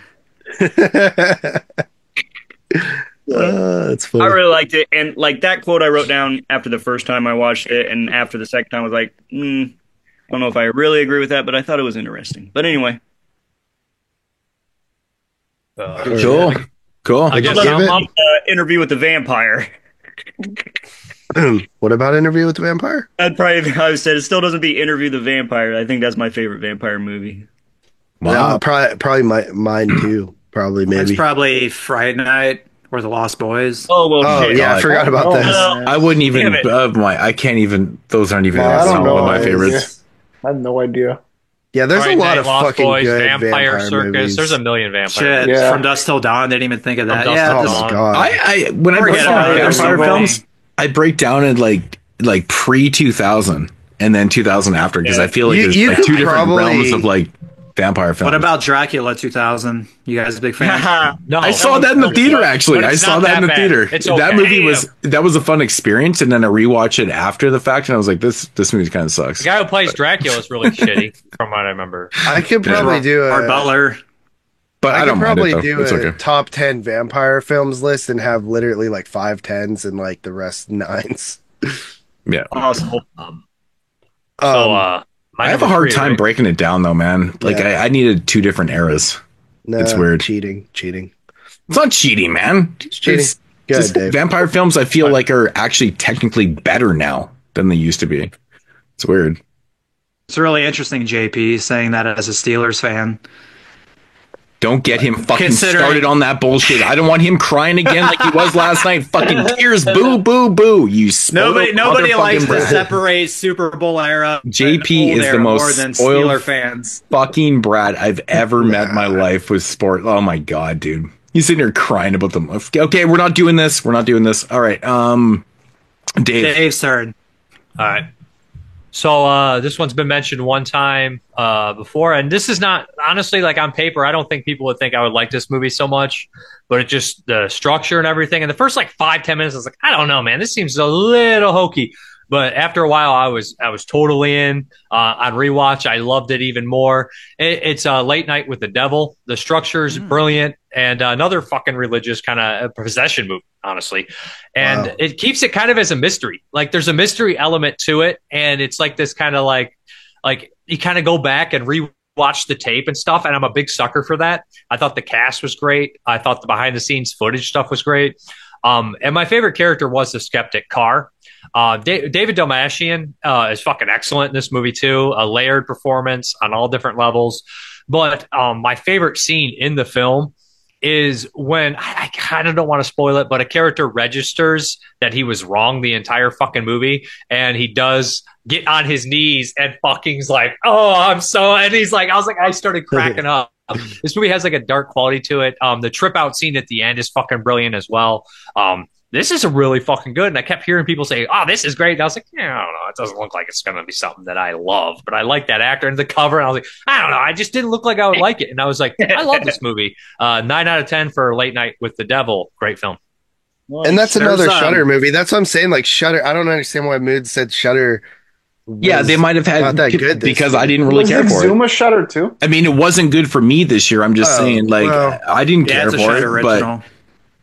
That's funny. I really liked it, and like that quote I wrote down after the first time I watched it, and after the second time I was like, I don't know if I really agree with that, but I thought it was interesting. But anyway, cool. I guess I'm Interview with the Vampire. What about Interview with the Vampire? I would said it still doesn't beat Interview the Vampire. I think that's my favorite vampire movie. Wow. Probably mine too. Probably, maybe. It's probably Friday Night or The Lost Boys. Oh, well, shit. Yeah, I forgot about this. I wouldn't even, I can't even, those aren't even some of my favorites. I have no idea. Yeah, there's Friday a lot Night, of Lost fucking Boys, good Vampire Circus. movies. There's a million vampire. Shit, Yeah. From Dusk Till Dawn. They didn't even think of that. From Yeah, Dusk Oh Till my Dawn. god! When I break Forget down about it. vampire There's films, I break down in like pre 2000 and then 2000 after because I feel like there's You like could two different probably- realms of like vampire films. What about Dracula 2000? You guys a big fan? No, I saw that in the theater. Actually, But I it's saw not that in the that theater. bad. It's That okay. movie was a fun experience, and then I rewatched it after the fact, and I was like, this movie kind of sucks. The guy who plays Dracula is really shitty, from what I remember. I could probably do Art a. Butler. But I I don't could mind probably it, though. do It's a okay. top 10 vampire films list and have literally like 5 10s and like the rest 9s. Yeah. Awesome. I have a hard time breaking it down though, man. Like Yeah. I needed 2 different eras. No, It's weird. Cheating. It's not cheating, man. Cheating. It's Good, just Dave. vampire films I feel like are actually technically better now than they used to be. It's weird. It's really interesting, JP, saying that as a Steelers fan. Don't get him fucking Considering- started on that bullshit. I don't want him crying again like he was last night. Fucking tears, boo, boo, boo. You spoiled Nobody likes to brat. separate Super Bowl era. JP and is old the era most more than spoiled Steeler fans. fucking brat I've ever met in my life with sport. Oh my god, dude. He's sitting here crying about them. Okay, we're not doing this. All right. Dave. Dave's turn. All right. So this one's been mentioned one time before, and this is not honestly like on paper. I don't think people would think I would like this movie so much, but it just the structure and everything. And the first like 5-10 minutes, I was like, I don't know, man, this seems a little hokey. But after a while, I was totally in. On rewatch, I loved it even more. It's Late Night with the Devil. The structure is brilliant, and another fucking religious kind of possession movie, honestly. And it keeps it kind of as a mystery. Like there's a mystery element to it, and it's like this kind of like you kind of go back and rewatch the tape and stuff. And I'm a big sucker for that. I thought the cast was great. I thought the behind the scenes footage stuff was great. And my favorite character was the skeptic Carr. David Dalmatian is fucking excellent in this movie too. A layered performance on all different levels. But my favorite scene in the film is when I kind of don't want to spoil it, but a character registers that he was wrong the entire fucking movie, and he does get on his knees and fucking's like, oh, I'm so, and he's like, I started cracking up. This movie has like a dark quality to it. The trip out scene at the end is fucking brilliant as well. This is really fucking good. And I kept hearing people say, oh, this is great. And I was like, yeah, I don't know. It doesn't look like it's going to be something that I love, but I like that actor and the cover. And I was like, I don't know. I just didn't look like I would like it. And I was like, I love this movie. 9 out of 10 for Late Night with the Devil. Great film. And that's another Shudder movie. That's what I'm saying. Like Shudder, I don't understand why Mood said Shudder. Yeah, they might have had not that good this because year. I didn't really care for it. Exuma Shudder too. I mean, it wasn't good for me this year. I'm just saying, like, well, I didn't care it's a for it, Shudder original. but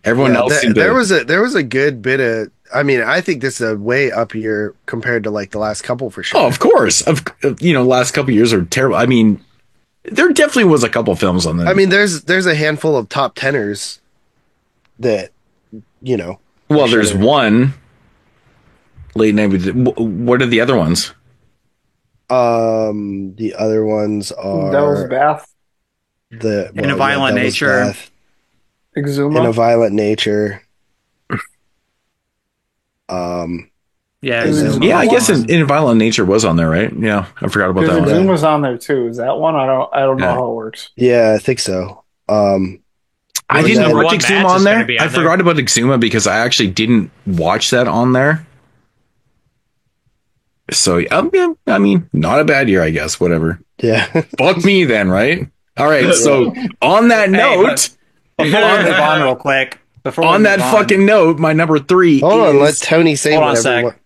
everyone else seemed there to. there was a good bit of. I mean, I think this is a way up year compared to like the last couple for sure. Oh, of course. Last couple of years are terrible. I mean, there definitely was a couple films on that. I mean, there's a handful of top teners that well, there's one. Late Night with. What are the other ones? The other ones are Devil's Bath, In a Violent Nature, Exuma, In a Violent Nature. Yeah, I guess in Violent Nature was on there, right? Yeah, I forgot about that one. Exuma's on there too. Is that one? I don't know how it works. Yeah, I think so. I didn't watch Exuma on there. I forgot about Exuma because I actually didn't watch that on there. So yeah, I mean, not a bad year, I guess. Whatever. Yeah. Fuck me then, right? All right. So on that note, before we move on real quick. On that fucking note, my number 3. Hold on, let Tony say Hold on a whatever. sec.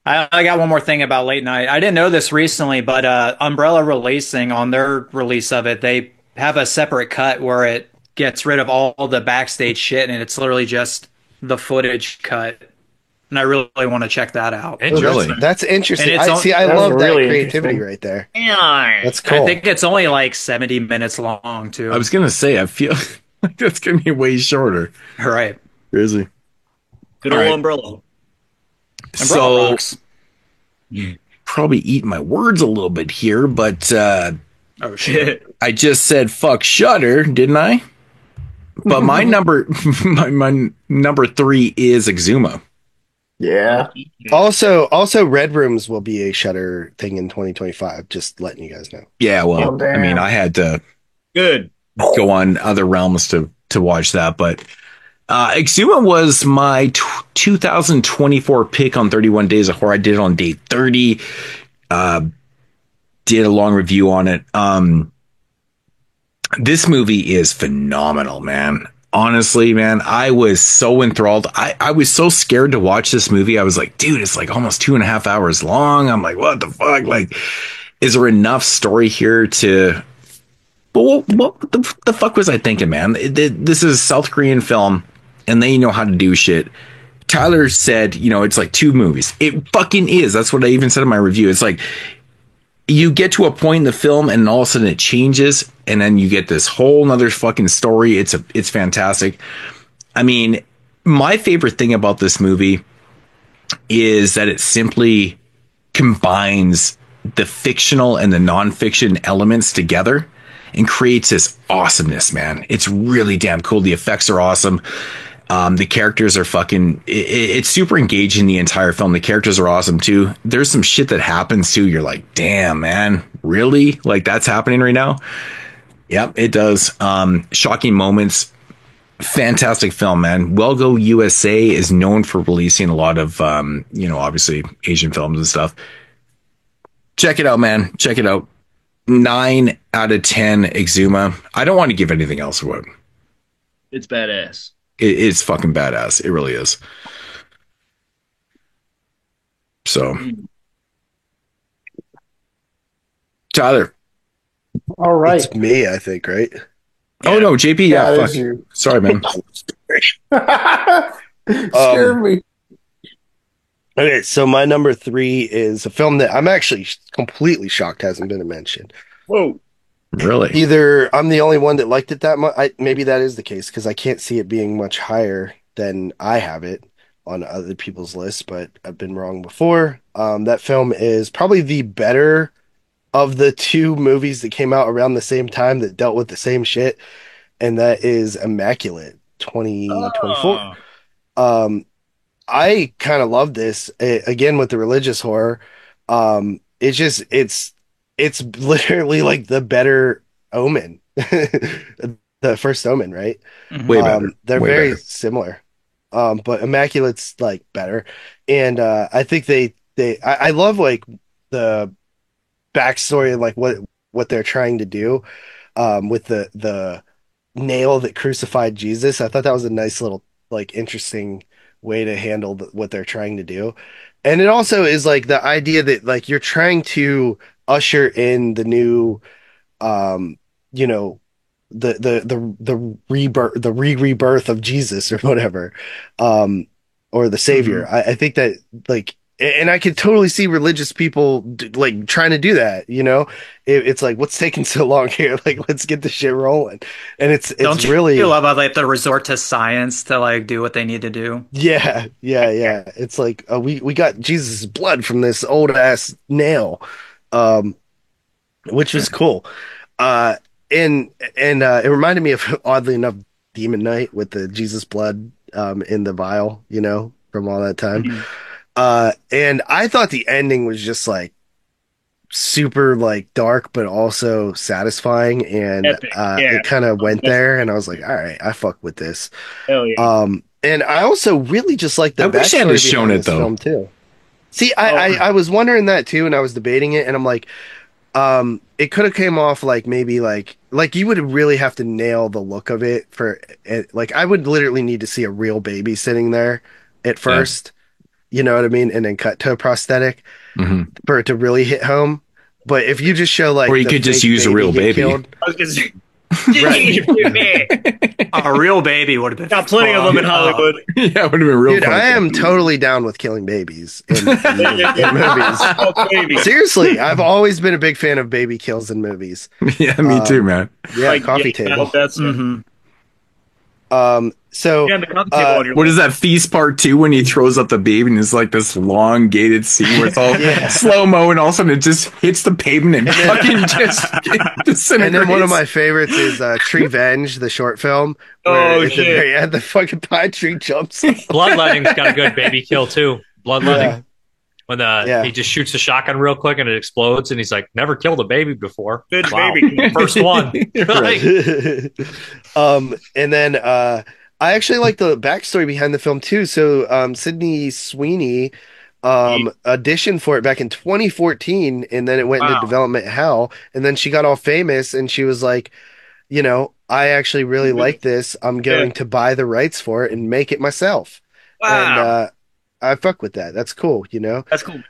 I got one more thing about Late Night. I didn't know this recently, but Umbrella Releasing, on their release of it, they have a separate cut where it gets rid of all the backstage shit, and it's literally just the footage cut. And I really want to check that out. That's interesting. And it's I love really that creativity right there. That's cool. I think it's only like 70 minutes long, too. I was gonna say, I feel like that's gonna be way shorter. All right. Crazy. Good old Umbrella. So, probably eat my words a little bit here, but oh shit! I just said fuck Shudder, didn't I? But my number 3 is Exuma. Yeah. Also, Red Rooms will be a Shudder thing in 2025. Just letting you guys know. Yeah, well, I mean, I had to go on other realms to watch that, but Exuma was my 2024 pick on 31 Days of Horror. I did it on day 30. Did a long review on it. This movie is phenomenal, man. Honestly, man, I was so enthralled. I was so scared to watch this movie. I was like, dude, it's like almost 2.5 hours long. I'm like, what the fuck? Like, is there enough story here to... But what the fuck was I thinking, man? This is a South Korean film, and they know how to do shit. Tyler said, it's like 2 movies. It fucking is. That's what I even said in my review. It's like, you get to a point in the film and all of a sudden it changes, and then you get this whole nother fucking story. It's fantastic. I mean, my favorite thing about this movie is that it simply combines the fictional and the nonfiction elements together and creates this awesomeness, man. It's really damn cool. The effects are awesome. The characters are fucking... It's super engaging, the entire film. The characters are awesome, too. There's some shit that happens, too. You're like, damn, man. Really? Like, that's happening right now? Yep, it does. Shocking moments. Fantastic film, man. Well Go USA is known for releasing a lot of, obviously Asian films and stuff. Check it out, man. Check it out. 9 out of 10 Exuma. I don't want to give anything else away. It's badass. It's fucking badass. It really is. So, Tyler. All right. It's me, I think, right? Oh, no, JP. Yeah, fuck. You. Sorry, man. Scared me. Okay, so my number 3 is a film that I'm actually completely shocked hasn't been mentioned. Whoa. Really? Either I'm the only one that liked it that much. Maybe that is the case because I can't see it being much higher than I have it on other people's lists, but I've been wrong before. That film is probably the better of the 2 movies that came out around the same time that dealt with the same shit, and that is Immaculate 2024. I kind of love this again with the religious horror. It's literally like the better Omen, the first Omen, right? Way better. They're Way very better. similar, but Immaculate's like better, and I think I love like the backstory and like what they're trying to do with the nail that crucified Jesus. I thought that was a nice little like interesting way to handle what they're trying to do. And it also is like the idea that like you're trying to usher in the new the rebirth of Jesus or whatever, or the Savior. I think that like, and I could totally see religious people like trying to do that. It's like, what's taking so long here? Like, let's get the shit rolling. And it's Don't you really love how like the resort to science to like do what they need to do? Yeah. It's like we got Jesus' blood from this old ass nail, which was cool. And it reminded me of, oddly enough, Demon Knight with the Jesus blood in the vial, from all that time. And I thought the ending was just like super like dark, but also satisfying. And it kind of went there, and I was like, all right, I fuck with this. Hell yeah. And I also really just like the I wish I had backstory shown behind it, this though. film too. See, I was wondering that too, and I was debating it, and I'm like, it could have came off like maybe like you would really have to nail the look of it for it. Like I would literally need to see a real baby sitting there at first, you know what I mean, and then cut to a prosthetic for it to really hit home. But if you just show like, or you could just use a real baby. I was gonna say, A real baby would have been. got plenty of them in Hollywood. Yeah, it would have been real. Dude, fun. I am totally down with killing babies in movies. Seriously, I've always been a big fan of baby kills in movies. Yeah, me too, man. Yeah, Like, coffee yeah, table. that's So the coffee table on your What is that Feast Part 2 when he throws up the baby and it's like this long gated scene where it's all slow mo and all of a sudden it just hits the pavement and fucking just disintegrates. and then one of my favorites is Treevenge, the short film. Oh, at the shit. very end, the fucking pine tree jumps. Bloodletting's got a good baby kill too. bloodletting. When he just shoots the shotgun real quick and it explodes, and he's like, "Never killed a baby before." Good baby. First one. And then I actually like the backstory behind the film too. So Sydney Sweeney auditioned for it back in 2014, and then it went into development hell, and then she got all famous, and she was like, I actually really like this. I'm going to buy the rights for it and make it myself. Wow. And I fuck with that. That's cool, That's cool.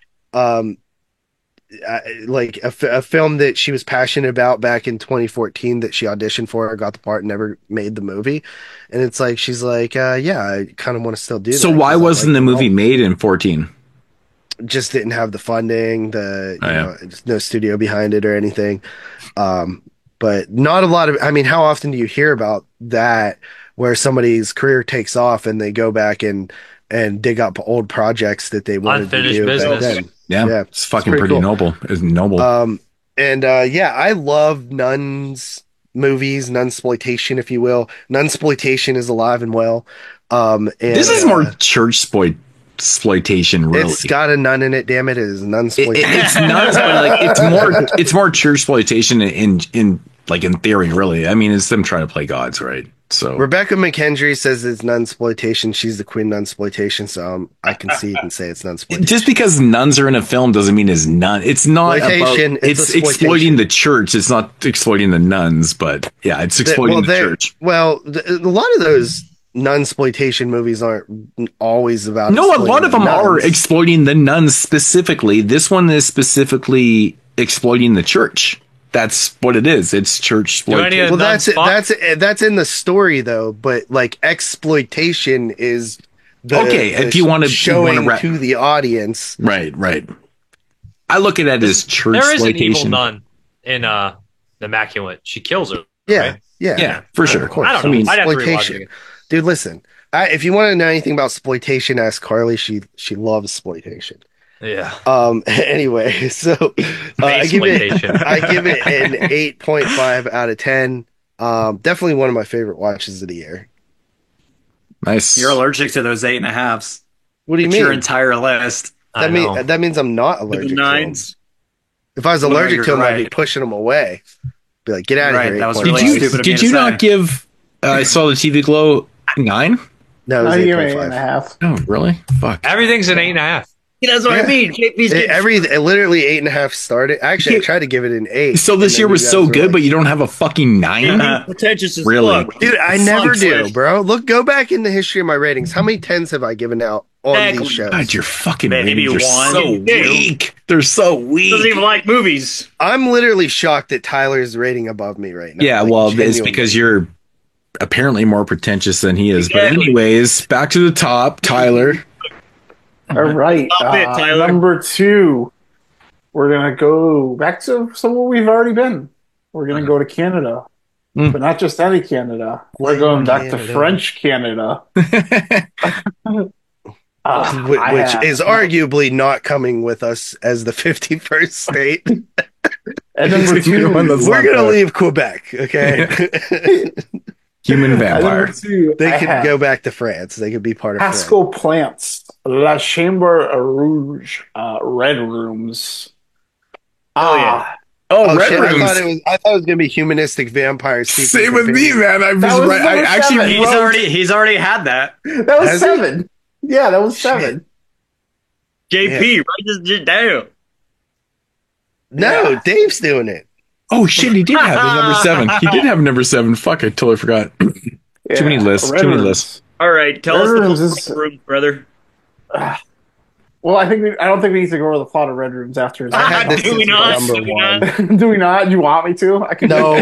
Like a film that she was passionate about back in 2014 that she auditioned for, got the part, never made the movie. And it's like, she's like, I kind of want to still do that. So why wasn't the movie made in 14? Just didn't have the funding, just no studio behind it or anything. But not a lot of, how often do you hear about that where somebody's career takes off and they go back and dig up old projects that they wanted to do back then? Yeah, it's fucking pretty cool. Noble. It's noble. I love nuns movies, nunsploitation, if you will. Nunsploitation is alive and well. This is more church exploitation, really. It's got a nun in it, damn it. It is nunsploitation. It's nuns, but it's more church exploitation in theory, really. It's them trying to play gods, right? So Rebecca McKendry says it's nunsploitation. She's the queen nunsploitation, so I concede and say it's nunsploitation. Just because nuns are in a film doesn't mean it's nun. It's not about, it's exploiting the church. It's not exploiting the nuns, but yeah, it's exploiting the church. Well, a lot of those nunsploitation movies aren't always about. No, a lot of them are exploiting the nuns specifically. This one is specifically exploiting the church. That's what it is. It's church exploitation. Well, that's in the story though. But like exploitation is if you want to showing to the audience, right. I look at it as church. There is exploitation. an evil nun in The Immaculate. She kills her. Yeah, right? yeah, for sure. Of course. I don't know. I'd have to rewatch it. Dude, listen. If you want to know anything about exploitation, ask Carly. She loves exploitation. Yeah. Anyway, so I give it an 8.5 out of 10. Definitely one of my favorite watches of the year. Nice. You're allergic to those 8.5s. What do you mean? Your entire list. That means I'm not allergic to them. If I was allergic to them, I'd be pushing them away. Be like, get out of here. That was really stupid. Did you not give I saw the TV Glow 9? No, it was 8.5. Oh, really? Fuck. Everything's an 8.5. Yeah, that's what I mean. Literally 8.5 started. Actually, I tried to give it an 8. So this year was so good, but you don't have a fucking 9? Pretentious as really? fuck. Dude, I never do, bro. Go back in the history of my ratings. How many 10s have I given out on these shows? God, your fucking maybe ratings are so weak. They're so weak. Doesn't even like movies. I'm literally shocked that Tyler's rating above me right now. Yeah, it's because you're apparently more pretentious than he is. But anyways, back to the top, Tyler. All right. Number 2. We're going to go back to somewhere we've already been. We're going to go to Canada. But not just any Canada. We're going back to French Canada. Which is arguably not coming with us as the 51st state. And number 2, we're going to leave Quebec, okay? Human vampires. They could go back to France. They could be part of Pascal Plants, La Chambre Rouge, Red Rooms. Red Rooms. I thought it was going to be humanistic vampires. Same with me, man. I was right. I actually he's already had that. That was 7. Yeah, that was 7. JP, write this shit down. No, Dave's doing it. Oh shit, he did have a number 7. He did have a number 7. Fuck, I totally forgot. Too many lists. Too many lists. All right, tell us the room, brother. Well, I don't think we need to go over the plot of Red Rooms after his do we not? Do we not? You want me to? I can. No.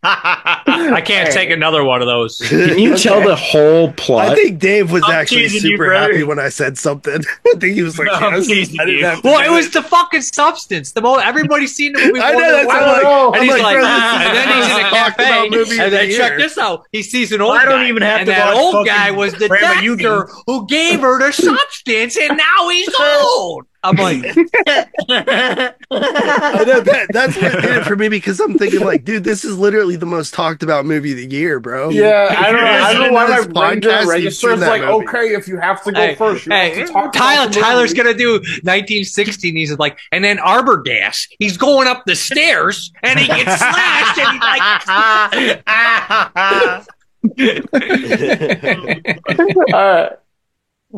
I can't take another one of those. Can you tell the whole plot? I think Dave was actually super happy when I said something. I think he was like, it was the fucking substance. Everybody's seen the movie. I know, that's and he's like, and then he's in a cafe, and then check this out. He sees an old guy. I don't even have to. That old guy was the doctor who gave her the substance, and now he's old. I'm like, I know that's what did it for me because I'm thinking like, dude, this is literally the most talked about movie of the year, bro. Yeah, I don't know why my This brain podcast, didn't register. you've It's seen like, that movie. okay, if you have to go first, you have to talk about the Tyler's movie. gonna do 1960. And he's like, and then Arbogast. He's going up the stairs and he gets slashed, and he's like,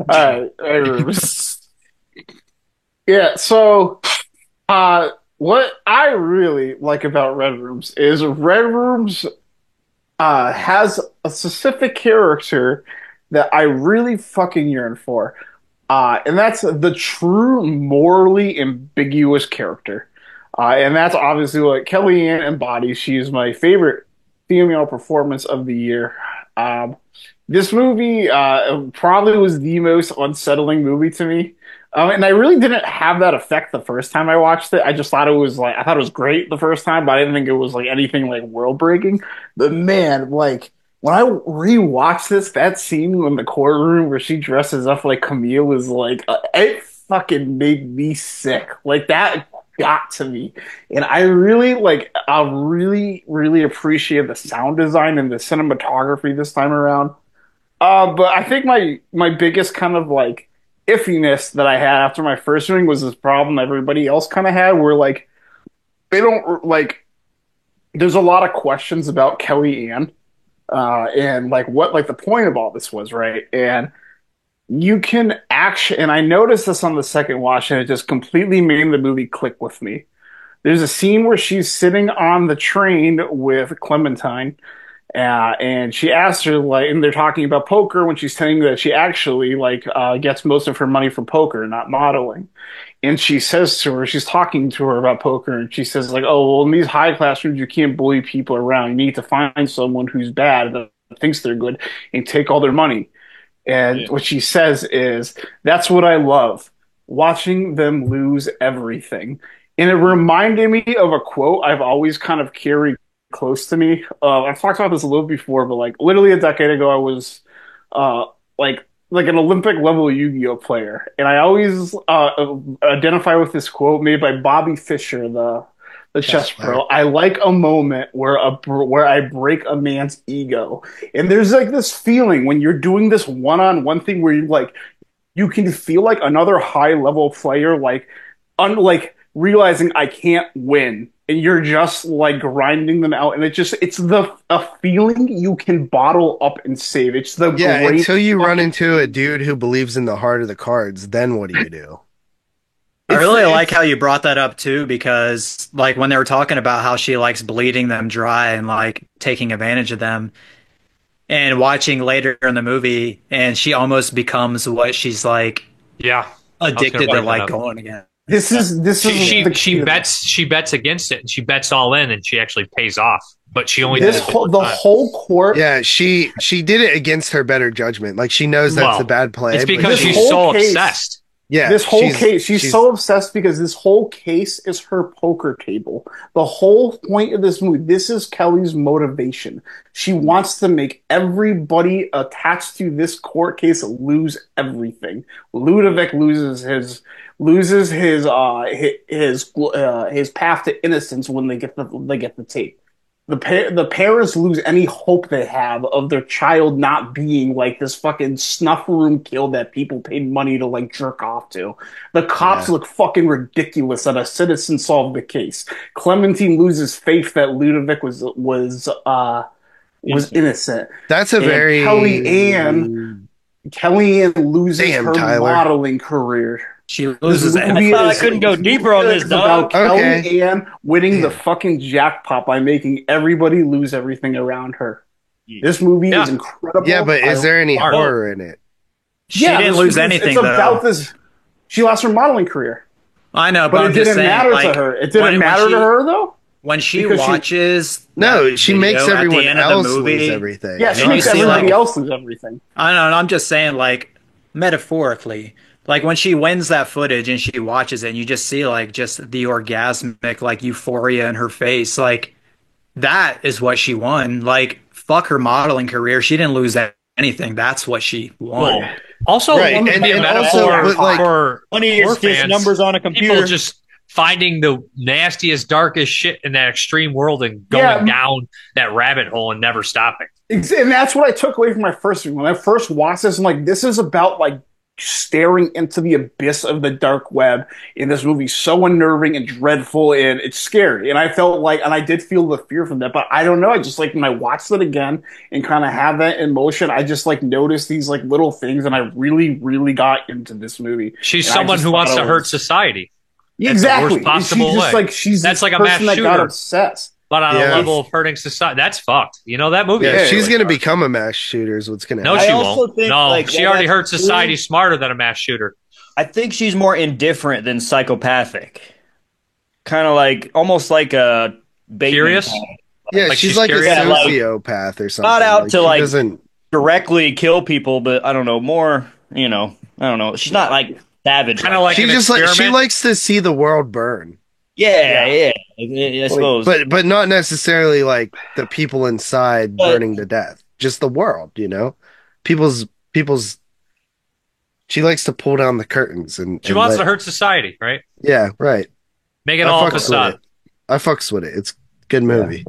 All right. Yeah, so what I really like about Red Rooms is Red Rooms has a specific character that I really fucking yearn for. And that's the true morally ambiguous character. And that's obviously what Kellyanne embodies. She is my favorite female performance of the year. This movie probably was the most unsettling movie to me. And I really didn't have that effect the first time I watched it. I just thought it was like, I thought it was great the first time, but I didn't think it was like anything like world breaking. But man, like when I rewatched this, that scene in the courtroom where she dresses up like Camille is like, it fucking made me sick. Like that got to me. And I really really appreciate the sound design and the cinematography this time around. But I think my biggest kind of like iffiness that I had after my first viewing was this problem everybody else kind of had, where like they don't like. There's a lot of questions about Kellyanne, and like what like the point of all this was, right? And you can actually, and I noticed this on the second watch, and it just completely made the movie click with me. There's a scene where she's sitting on the train with Clementine. And she asks her, like, and they're talking about poker when she's saying that she actually, like, gets most of her money from poker, not modeling. And she says to her, she's talking to her about poker, and she says, like, oh, well, in these high class rooms, you can't bully people around. You need to find someone who's bad that thinks they're good and take all their money. And what she says is, that's what I love, watching them lose everything. And it reminded me of a quote I've always kind of carried close to me. I've talked about this a little before, but like literally a decade ago, I was like an Olympic level Yu-Gi-Oh player, and I always identify with this quote made by Bobby Fischer, the chess pro. I like a moment where I break a man's ego, and there's like this feeling when you're doing this one-on-one thing where you can feel like another high level player like realizing I can't win. And you're just like grinding them out, and it's a feeling you can bottle up and save. It's the great until you run into a dude who believes in the heart of the cards. Then what do you do? I really like how you brought that up too, because like when they were talking about how she likes bleeding them dry and like taking advantage of them, and watching later in the movie, and she almost becomes what she's like, addicted to like going again. She bets against it, and she bets all in, and she actually pays off. But she only whole court. Yeah, she did it against her better judgment. Like she knows that's a bad play. It's because she's so obsessed. Yeah, this whole case, she's so obsessed because this whole case is her poker table. The whole point of this movie, this is Kelly's motivation. She wants to make everybody attached to this court case lose everything. Ludovic loses his path to innocence when they get the tape. The parents lose any hope they have of their child not being like this fucking snuff room kill that people paid money to like jerk off to. The cops look fucking ridiculous that a citizen solved the case. Clementine loses faith that Ludovic was innocent. That's a very Kellyanne loses her modeling career. She loses. I couldn't go deeper on this, dog. Kellyanne winning the fucking jackpot by making everybody lose everything around her. This movie is incredible. Yeah, but is there any horror in it? She didn't lose anything. It's about this. She lost her modeling career. I know, but it didn't matter to her. It didn't matter to her though. When she watches, she makes everyone else lose everything. Yeah, she makes everybody else lose everything. I don't know. I'm just saying, like metaphorically. Like when she wins that footage and she watches it and you just see like just the orgasmic like euphoria in her face, like that is what she won. Like fuck her modeling career. She didn't lose anything. That's what she won. Also, Right, one would and- be a and metaphor also, like, for money is horror just fans. numbers on a computer. People just finding the nastiest, darkest shit in that extreme world and going Yeah. down that rabbit hole and never stopping. And that's what I took away from my first movie. When I first watched this, I'm like, this is about like staring into the abyss of the dark web in this movie. So unnerving and dreadful, and it's scary. And I felt like, and I did feel the fear from that, but I don't know. I just like when I watched it again and kind of have that emotion, I just like noticed these like little things, and I really, really got into this movie. She's And I someone just who thought wants it to hurt was- society. That's Exactly. the worst possible She's just way. like she's That's this like a mass person that got shooter. obsessed. But on Yeah. a level of hurting society, that's fucked. You know that movie? Yeah, is she's really going to dark. become a mass shooter is what's going to No, happen. she also won't. think, No, like, she well, already that's hurt society really- smarter than a mass shooter. I think she's more indifferent than psychopathic. Kind of like almost like a Bateman Curious? kind. Yeah, Like she's she's like a curious. Yeah, like, sociopath or something. not out to she like doesn't. directly kill people, but I don't know, more, I don't know. She's not like savage. Kind of like She an just like she experiment. likes to see the world burn, yeah, I suppose. but not necessarily like the people inside But- burning to death. Just the world, people's. She likes to pull down the curtains and She wants to hurt society, right? Yeah, right. Make it I all fucks with facade. it. I fucks with it. It's a good movie.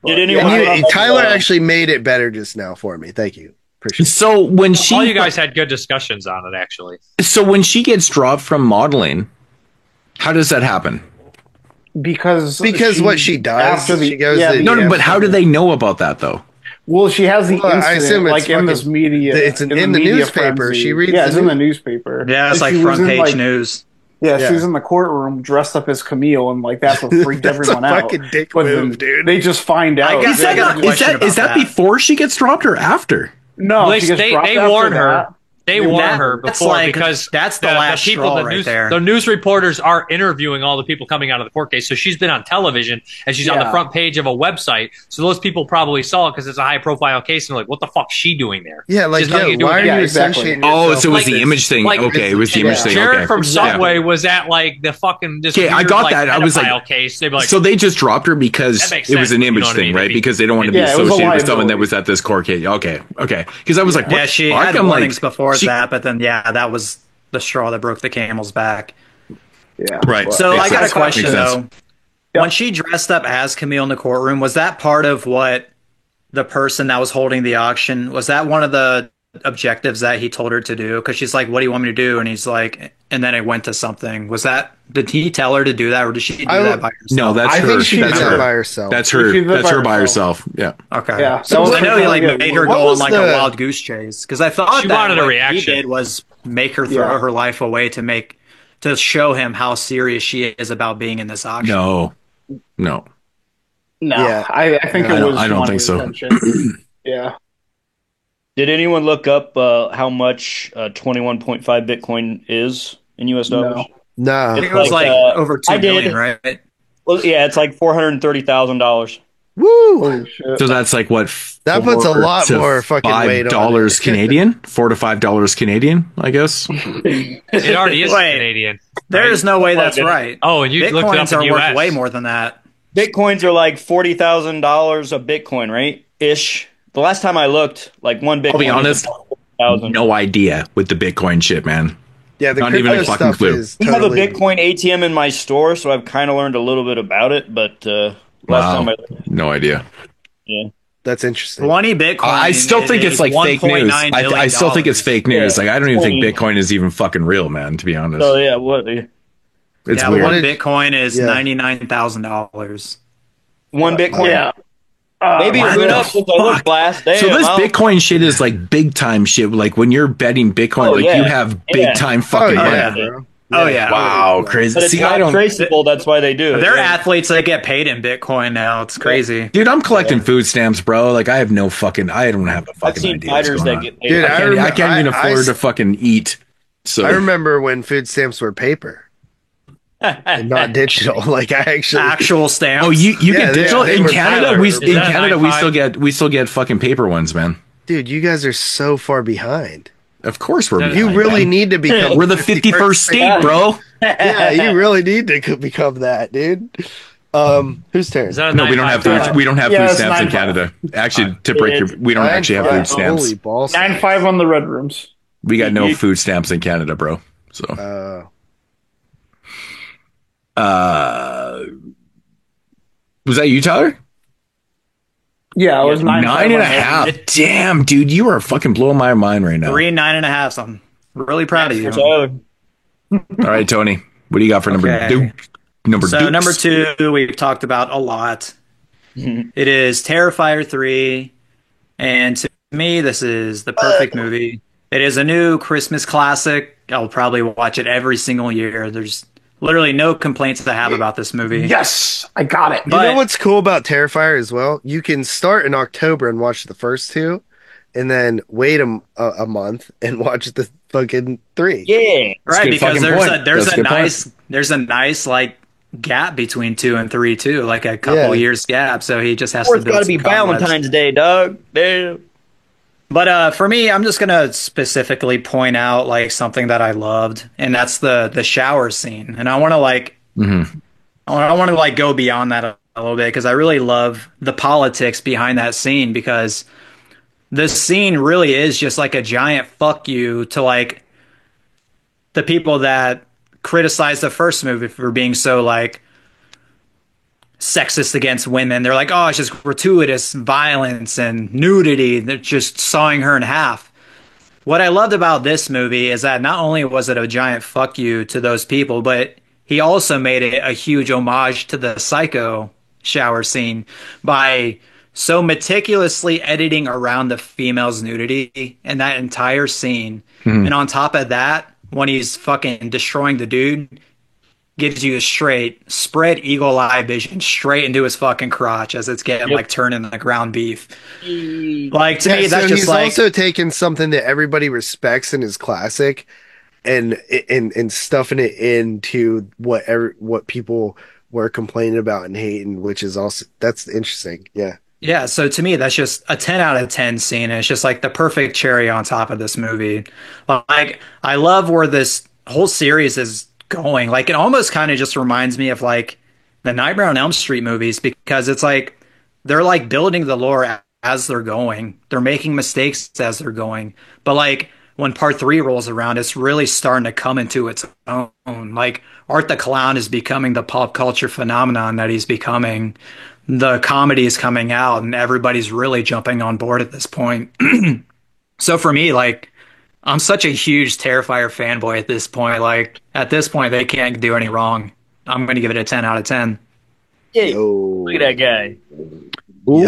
Did anyone? And Tyler actually made it better just now for me. Thank you. Appreciate it. So when she, All you guys had good discussions on it, actually. so when she gets dropped from modeling, how does that happen? Because what she does, after the- she goes yeah, to- No, but how do they know about that though? Well, she has the Well, I incident, assume it's like in this fucking- media. it's in the media newspaper. frenzy. She reads Yeah, the it's in the news- newspaper. Yeah, it's And like she was front in, page like- news. Yeah, Yeah. she was in the courtroom dressed up as Camille, and like that's what freaked That's everyone a out. fucking dick But then move, dude. They just find out. guess Is that, got a not, question is that about that. before she gets dropped or after? No, They, she gets they, dropped they after warn her. that. They warn That- her that's before like- because that's the last people, straw the right news, there. The news reporters are interviewing all the people coming out of the court case. So she's been on television and she's on the Yeah. front page of a website. So those people probably saw it because it's a high profile case and they're like, what the fuck's she doing there? Yeah, like, She's nothing to do why with are you Yeah, exactly. associating Oh, yourself so it was with the this? image thing. Like, Okay, it was the image thing. Jared Okay. from Subway Yeah. was at like the fucking this Okay, I weird, got like, that. I was like- pedophile case. They'd be like, So they just dropped her because That makes it was sense, an but you image know what I thing, mean? right? It'd be- Because they don't want to be Yeah, it was a associated with someone that liability. was at this court case. Okay. Because I was like, what Yeah, the she fuck? had I'm warnings like, before she- that, but then that was the straw that broke the camel's back. Yeah. Right. So Makes I got a sense. question Makes though. sense. When she dressed up as Camille in the courtroom, was that part of what the person that was holding the auction, was that one of the objectives that he told her to do? Because she's like, what do you want me to do? And he's like, and then it went to something. Did he tell her to do that, or did she do that by herself? No, that's I her. think she did that's that her. by herself. That's She her. did that That's by her by herself. herself. Yeah. Okay. Yeah. So That I was know he like really good. made her What go on was like the- a wild goose chase, because I thought She that wanted a what reaction. he did was make her throw Yeah. her life away to show him how serious she is about being in this auction. No. No, Yeah. I think I it don't- was. I don't one think so. intention. Yeah. Did anyone look up how much 21.5 Bitcoin is in US dollars? No. I think it was like over I 2 did. million, right? Well, yeah, it's like $430,000. Woo! Holy shit. So that's like what? That puts a lot to more fucking weight on $5 it. Canadian, $4 to $5 Canadian, I guess. it already is Wait. Canadian. There is no way that's right. Oh, and you looked it up Bitcoins in are the worth US. way more than that. Bitcoins are like $40,000 a Bitcoin, right? Ish. The last time I looked, like one Bitcoin. I'll be honest, $40,000. no idea with the Bitcoin shit, man. Yeah, the Not even a crypto fucking stuff clue. is We totally. have a Bitcoin ATM in my store, so I've kind of learned a little bit about it. But last time I looked, No idea. yeah. That's interesting. 20 Bitcoin. I still think it's like fake news. I still think it's fake news. Yeah. Like I don't even think Bitcoin is even fucking real, man. To be honest, So yeah, what? it's Yeah, weird. one Bitcoin is Yeah. $99,000. One Bitcoin. Yeah. Maybe it what went the up since I looked last. Damn, So this I'll- Bitcoin shit is like big time shit. Like when you're betting Bitcoin, Oh, like yeah. you have big Yeah. time fucking Oh, money. yeah, bro. Oh yeah. Wow, crazy. But it's See, not I don't. traceable. That's why they do it. They're Yeah. athletes that get paid in Bitcoin now. It's crazy. Dude, I'm collecting food stamps, bro. Like I have no fucking. I don't have a I've fucking seen idea. what's fighters going that on. get paid. Dude, I can't even afford to fucking eat. So I remember when food stamps were paper and not digital. Like I actually. Actual stamps. Oh, you Yeah, get they- digital they in were Canada. paper. We Is in that Canada high we still get fucking paper ones, man. Dude, you guys are so far behind. Of course we're. That- You behind, really man. need to become. We're the 51st state, bro. Yeah, you really need to become that, dude. Whose turn? Is that a No, we don't have 9.5? food. We don't have Yeah, food it's stamps in 9.5. Canada. Actually, to break your, we don't actually have food stamps. Holy balls. 9.5 on the red rooms. We got no food stamps in Canada, bro. So. Was that you, Tyler? Yeah, it was 9.5. Damn, dude, you are fucking blowing my mind right now. 3 9.5. I'm really proud of you. All right, Tony, what do you got for number two? Number two, we've talked about a lot. It is Terrifier 3, and to me, this is the perfect movie. It is a new Christmas classic. I'll probably watch it every single year. There's literally no complaints to have about this movie. Yes, I got it. You know what's cool about Terrifier as well? You can start in October and watch the first two, and then wait a month and watch the fucking 3. Yeah, right. Because there's a nice like gap between 2 and 3 too, like a couple years gap. So he just has to. It's got to be Valentine's Day, dog. Damn. But for me, I'm just gonna specifically point out like something that I loved, and that's the shower scene. And I want to like, I want to like go beyond that a little bit because I really love the politics behind that scene, because this scene really is just like a giant fuck you to like the people that criticized the first movie for being so like sexist against women. They're like, oh, it's just gratuitous violence and nudity. They're just sawing her in half. What I loved about this movie is that not only was it a giant fuck you to those people, but he also made it a huge homage to the Psycho shower scene by so meticulously editing around the female's nudity in that entire scene. And on top of that, when he's fucking destroying the dude, gives you a straight spread eagle eye vision straight into his fucking crotch as it's getting like turning like ground beef. Like to me, that's just he's like also taken something that everybody respects and is classic, and stuffing it into what people were complaining about and hating, which is also that's interesting. Yeah. So to me, that's just a 10 out of 10 scene. And it's just like the perfect cherry on top of this movie. Like I love where this whole series is going. Like it almost kind of just reminds me of like the Nightmare on Elm Street movies, because it's like they're like building the lore as they're going. They're making mistakes as they're going. But like when part 3 rolls around, it's really starting to come into its own. Like Art the Clown is becoming the pop culture phenomenon that he's becoming. The comedy is coming out and everybody's really jumping on board at this point. So for me, like, I'm such a huge Terrifier fanboy at this point. Like, at this point, they can't do any wrong. I'm going to give it a 10 out of 10. Yeah, look at that guy.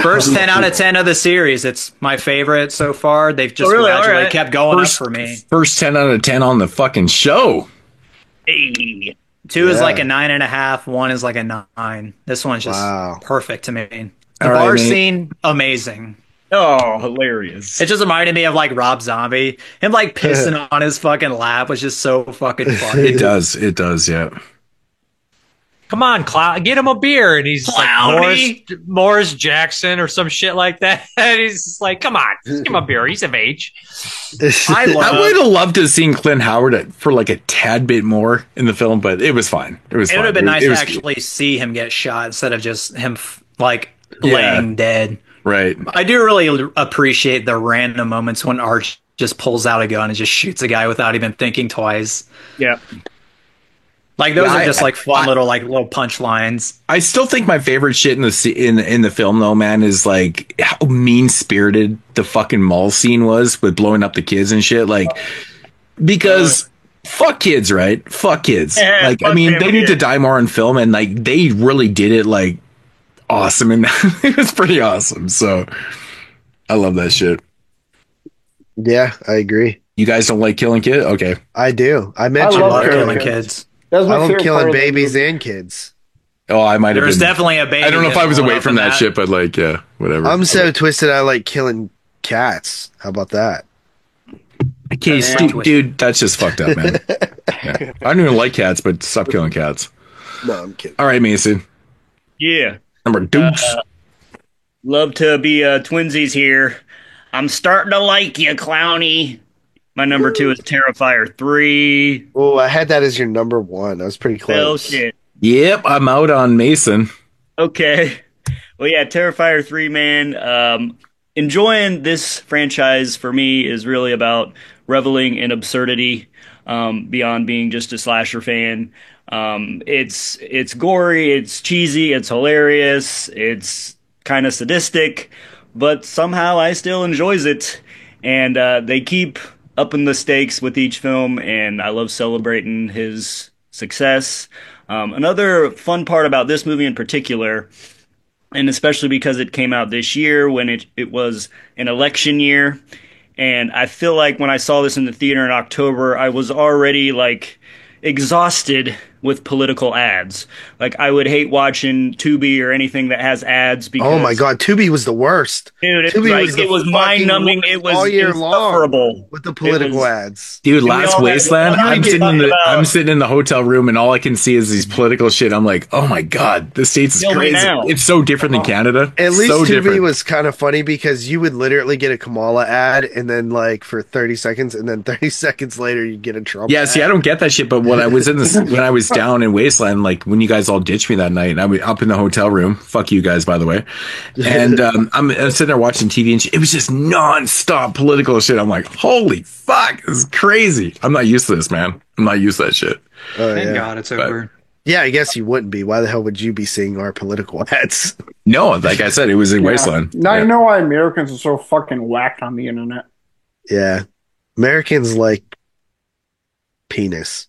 First 10 out of 10 of the series. It's my favorite so far. They've just gradually kept going up for me. First 10 out of 10 on the fucking show. Hey. 2 is like a 9.5. 1 is like a 9. This one's just perfect to me. The bar scene, amazing. Oh, hilarious. It just reminded me of like Rob Zombie. Him like pissing on his fucking lap was just so fucking funny. It does, yeah. Come on, Clown, get him a beer. And he's like Morris Jackson or some shit like that. And he's just like, come on, just give him a beer. He's of age. I would have loved to have seen Clint Howard for like a tad bit more in the film, but it was fine. It would have been nice to actually see him get shot instead of just him like laying dead. Right. I do really appreciate the random moments when Arch just pulls out a gun and just shoots a guy without even thinking twice. Yeah. Like those are just like fun little punchlines. I still think my favorite shit in the film though, man, is like how mean spirited the fucking mall scene was with blowing up the kids and shit. Like because fuck kids, right? Fuck kids. Like I mean, they need to die more on film, and like they really did it like awesome, and it was pretty awesome. So I love that shit. Yeah, I agree. You guys don't like killing kids? Okay, I do. I mentioned killing kids. I love killing babies and kids. Oh, I might have. There's definitely a baby. I don't know if I was away from that shit, but like, yeah, whatever. I'm so twisted. I like killing cats. How about that? Okay, dude, that's just fucked up, man. Yeah. I don't even like cats, but stop killing cats. No, I'm kidding. All right, Mason. Yeah. Number dukes. Love to be twinsies here. I'm starting to like you, Clowny. My number 2 is Terrifier 3. Oh, I had that as your number 1. That was pretty close. Shit. Yep, I'm out on Mason. Okay. Well, yeah, Terrifier 3, man. Enjoying this franchise for me is really about reveling in absurdity beyond being just a slasher fan. It's gory, it's cheesy, it's hilarious, it's kind of sadistic, but somehow I still enjoys it. And they keep upping the stakes with each film, and I love celebrating his success. Another fun part about this movie in particular, and especially because it came out this year when it was an election year, and I feel like when I saw this in the theater in October, I was already like exhausted with political ads. Like, I would hate watching Tubi or anything that has ads because, oh my god, Tubi was the worst. Dude, Tubi it was mind-numbing. It was all year insufferable long with the political ads. Dude, Last Wasteland, I'm sitting in the hotel room and all I can see is these political shit. I'm like, oh my god, the States is crazy. It's so different than Canada. At least so Tubi different. was kind of funny because you would literally get a Kamala ad and then like for 30 seconds and then 30 seconds later you get a Trump ad. See, I don't get that shit, but when I was when I was down in Wasteland, like when you guys all ditched me that night, and I was up in the hotel room. Fuck you guys, by the way. And I'm sitting there watching TV, and it was just non-stop political shit. I'm like, holy fuck, this is crazy. I'm not used to this, man. I'm not used to that shit. Thank God it's over. Yeah, I guess you wouldn't be. Why the hell would you be seeing our political ads? No, like I said, it was in Wasteland. Now you know why Americans are so fucking whacked on the internet. Yeah. Americans like penis.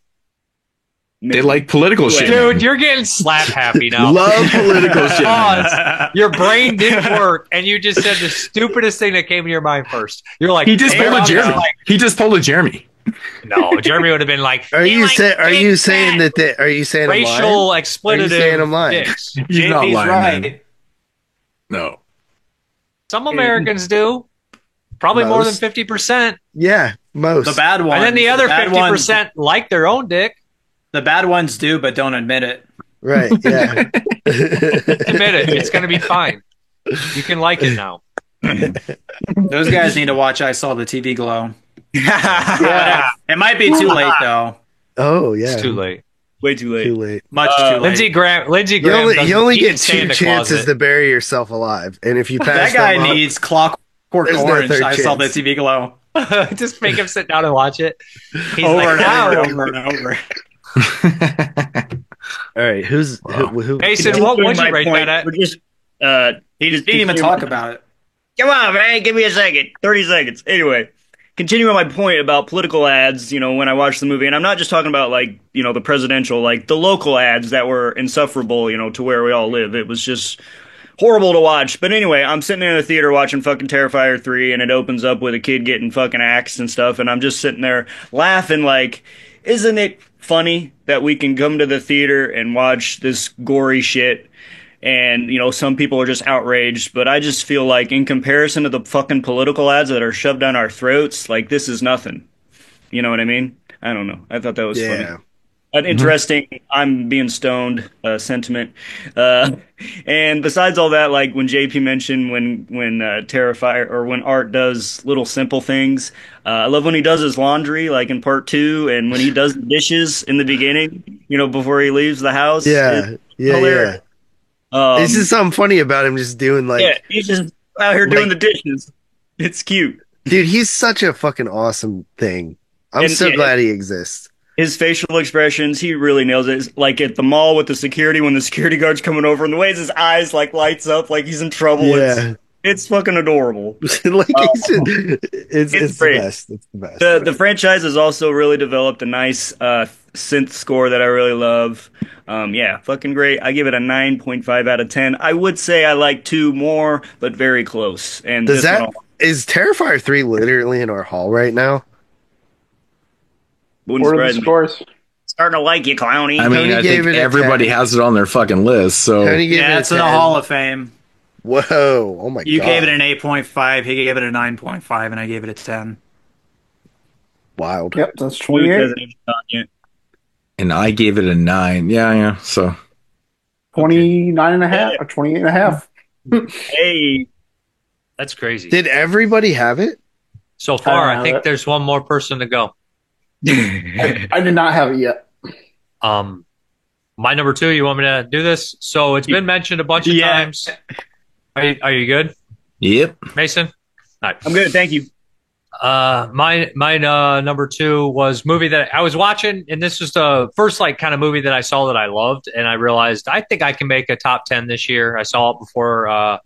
They like political shit. Dude, you're getting slap happy now. Love political shit. Pause. Your brain didn't work, and you just said the stupidest thing that came to your mind first. You're like, he just pulled a Jeremy. He just pulled a Jeremy. No, Jeremy would have been like, Are you saying that? Are you saying racial I'm expletive? Are you saying I'm lying? Dicks. You're not lying, right. man. No. Some Americans do. Probably more than 50%. Yeah, most. The bad ones. And then the other 50% like their own dick. The bad ones do, but don't admit it. Right, yeah. Admit it. It's going to be fine. You can like it now. Those guys need to watch I Saw the TV Glow. Yeah. It might be too late, though. Oh, yeah. It's too late. Way too late. Too late. Much too late. Lindsey Graham. You only get 2 chances to bury yourself alive. And if you pass that guy needs Clockwork Orange. No I Saw the TV Glow. Just make him sit down and watch it. He's over like, and over and over. All right, who Mason, what would you rate that at? We're just, he just didn't even talk about it. Come on, man, give me a second. 30 seconds. Anyway, continuing my point about political ads, when I watched the movie, and I'm not just talking about, like, the presidential, like, the local ads that were insufferable, to where we all live. It was just horrible to watch. But anyway, I'm sitting in a theater watching fucking Terrifier 3, and it opens up with a kid getting fucking axed and stuff, and I'm just sitting there laughing like, isn't it funny that we can come to the theater and watch this gory shit and, some people are just outraged, but I just feel like in comparison to the fucking political ads that are shoved down our throats, like, this is nothing. You know what I mean? I don't know. I thought that was funny. An interesting, I'm being stoned sentiment. And besides all that, like when JP mentioned when Terrifier or when Art does little simple things, I love when he does his laundry, like in part 2, and when he does the dishes in the beginning, before he leaves the house. Yeah, hilarious. It's just something funny about him just doing he's just out here doing the dishes. It's cute. Dude, he's such a fucking awesome thing. I'm so glad he exists. His facial expressions, he really nails it. Like at the mall with the security, when the security guard's coming over, and the way his eyes like lights up, like he's in trouble. Yeah. It's fucking adorable. It's the best. It's the best. The franchise has also really developed a nice synth score that I really love. Fucking great. I give it a 9.5 out of 10. I would say I like 2 more, but very close. And is Terrifier 3 literally in our hall right now? What are the scores? Starting to like you, Clowny. I mean, I think everybody has it on their fucking list. So it's in the Hall of Fame. Whoa! Oh my god! You gave it an 8.5. He gave it a 9.5, and I gave it a 10. Wild. Yep, that's 28. And I gave it a 9. Yeah. So 29 and a half or 28 and a half. Hey, that's crazy. Did everybody have it? So far, I think there's one more person to go. I did not have it yet. My number 2, you want me to do this? So it's been mentioned a bunch of times. Are you good? Yep. Mason? All right. I'm good, thank you. Mine number 2 was movie that I was watching, and this was the first like kind of movie that I saw that I loved, and I realized I think I can make a top 10 this year. I saw it before, a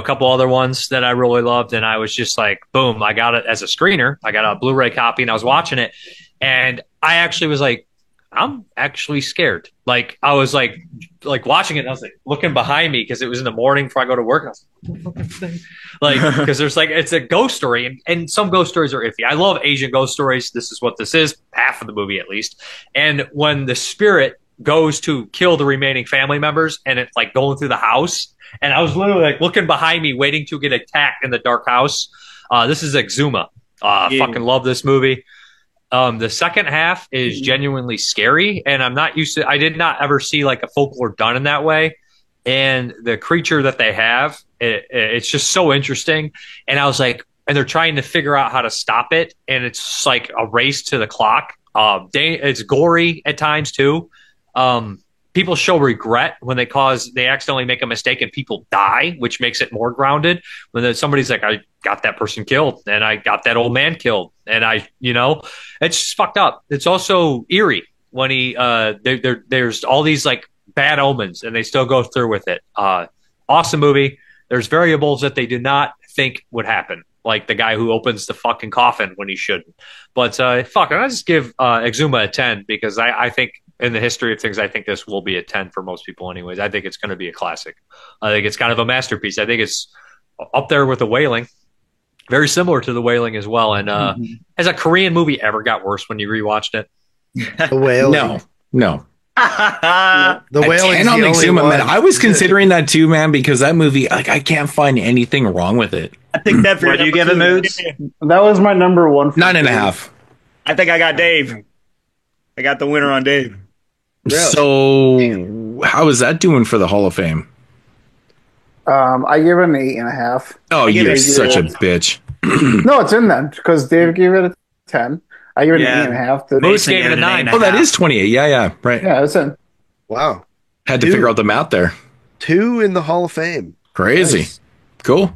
couple other ones that I really loved, and I was just like, boom! I got it as a screener. I got a Blu-ray copy, and I was watching it, and I actually was like, I'm actually scared. Like I was like watching it, and I was like looking behind me because it was in the morning before I go to work. And I was like, what the fuck thing? Like, because there's like, it's a ghost story, and some ghost stories are iffy. I love Asian ghost stories. This is what this is, half of the movie at least. And when the spirit goes to kill the remaining family members, and it's like going through the house, and I was literally like looking behind me, waiting to get attacked in the dark house. This is Exuma. Fucking love this movie. The second half is genuinely scary, and I'm not used to. I did not ever see like a folklore done in that way, and the creature that they have, it's just so interesting. And I was like, and they're trying to figure out how to stop it, and it's like a race to the clock. It's gory at times too. People show regret when they accidentally make a mistake and people die, which makes it more grounded. When then somebody's like, I got that person killed and I got that old man killed. And it's just fucked up. It's also eerie when there's all these like bad omens and they still go through with it. Awesome movie. There's variables that they did not think would happen. Like the guy who opens the fucking coffin when he shouldn't. But I just give Exuma a 10 because I think in the history of things, I think this will be a 10 for most people anyways. I think it's going to be a classic. I think it's kind of a masterpiece. I think it's up there with The Wailing. Very similar to The Wailing as well. And has a Korean movie ever got worse when you rewatched it? The Wailing. No. The Wailing on Exuma, man. I was considering that too, man, because that movie, like, I can't find anything wrong with it. I think that for What do you give it, Moods? That was my number 1. 9.5. I think I got Dave. I got the winner on Dave. Really? So, how is that doing for the Hall of Fame? I give it an 8.5. Oh, you're such a bitch. No, it's in then because Dave gave it a 10. I give it an 8.5. Moose gave it a 9. Oh, that is 28. Yeah, right. Yeah, it's in. Wow. Had to figure out the math there. 2 in the Hall of Fame. Crazy. Nice. Cool.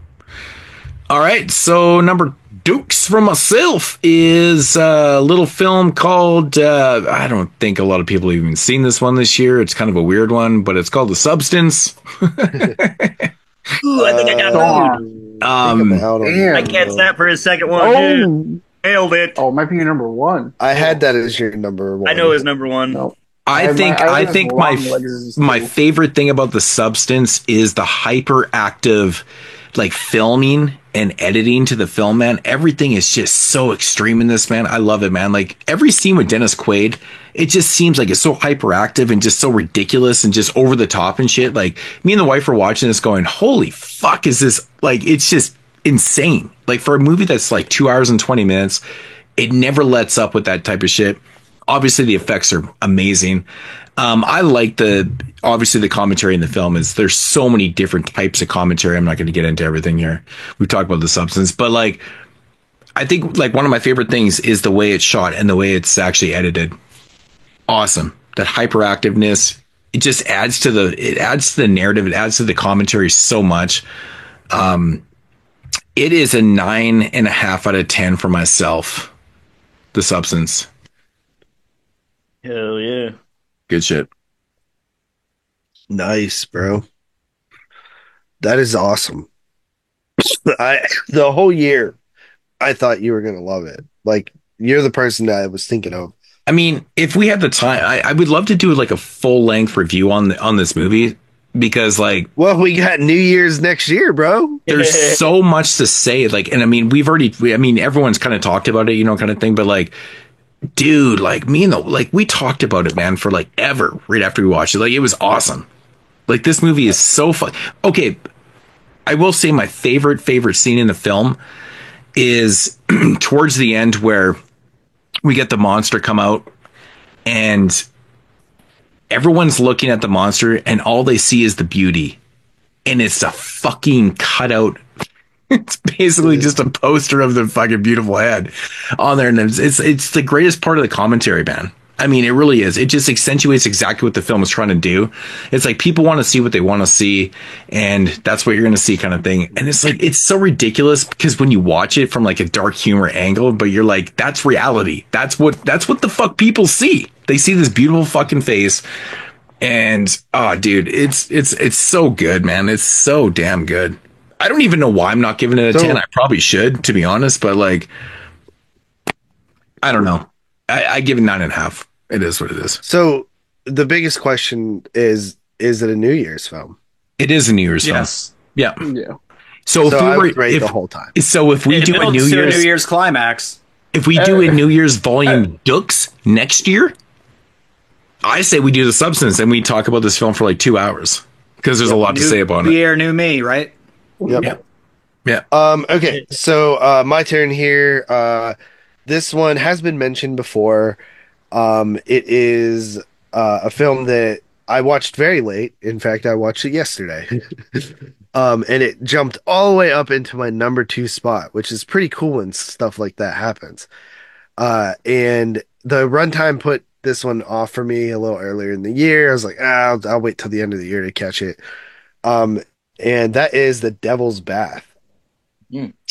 All right, so number Dukes for myself is a little film called, I don't think a lot of people have even seen this one this year. It's kind of a weird one, but it's called The Substance. Ooh, I think I got food. I catch that for his second one, dude. Nailed it. Oh, it might be your number 1. I had that as your number 1. I know his number 1. No. I think my favorite thing about The Substance is the hyperactive, like, filming and editing to the film, man. Everything is just so extreme in this, man. I love it, man. Like, every scene with Dennis Quaid, it just seems like it's so hyperactive and just so ridiculous and just over the top and shit. Like, me and the wife were watching this going, holy fuck, is this, like, it's just insane. Like, for a movie that's like 2 hours and 20 minutes, it never lets up with that type of shit. Obviously, the effects are amazing. I like obviously the commentary in the film is there's so many different types of commentary. I'm not going to get into everything here. We talked about The Substance, but like, I think like one of my favorite things is the way it's shot and the way it's actually edited. Awesome. That hyperactiveness, it just adds to the narrative. It adds to the commentary so much. It is a 9.5 out of 10 for myself. The Substance. Hell yeah. Good shit. Nice, bro. That is awesome. The whole year, I thought you were going to love it. Like, you're the person that I was thinking of. I mean, if we had the time, I would love to do like a full length review on this movie because, like, well, we got New Year's next year, bro. There's so much to say. Like, and I mean, everyone's kind of talked about it, kind of thing, but like, dude, like we talked about it, man, for like ever right after we watched it. Like, it was awesome. Like, this movie is so fun. Okay, I will say my favorite scene in the film is towards the end where we get the monster come out and everyone's looking at the monster and all they see is the beauty. And it's a fucking cutout. It's basically just a poster of the fucking beautiful head on there. And it's the greatest part of the commentary, man. I mean, it really is. It just accentuates exactly what the film is trying to do. It's like people want to see what they want to see, and that's what you're going to see, kind of thing. And it's like, it's so ridiculous because when you watch it from like a dark humor angle, but you're like, that's reality. That's what the fuck people see. They see this beautiful fucking face, and dude, it's so good, man. It's so damn good. I don't even know why I'm not giving it a 10. I probably should, to be honest, but like, I don't know. I give it 9.5. It is what it is. So the biggest question is it a New Year's film? It is a New Year's film. Yeah. So if I we would rate the whole time. So if we do a New Year's climax, if we do a New Year's volume Dukes next year, I say we do The Substance and we talk about this film for like 2 hours because there's a lot to say about it. Year, new me, right? Yep. Yeah. Okay. So my turn here. This one has been mentioned before. It is a film that I watched very late. In fact, I watched it yesterday. And it jumped all the way up into my number 2 spot, which is pretty cool when stuff like that happens. And the runtime put this one off for me a little earlier in the year. I was like, I'll wait till the end of the year to catch it. And that is The Devil's Bath.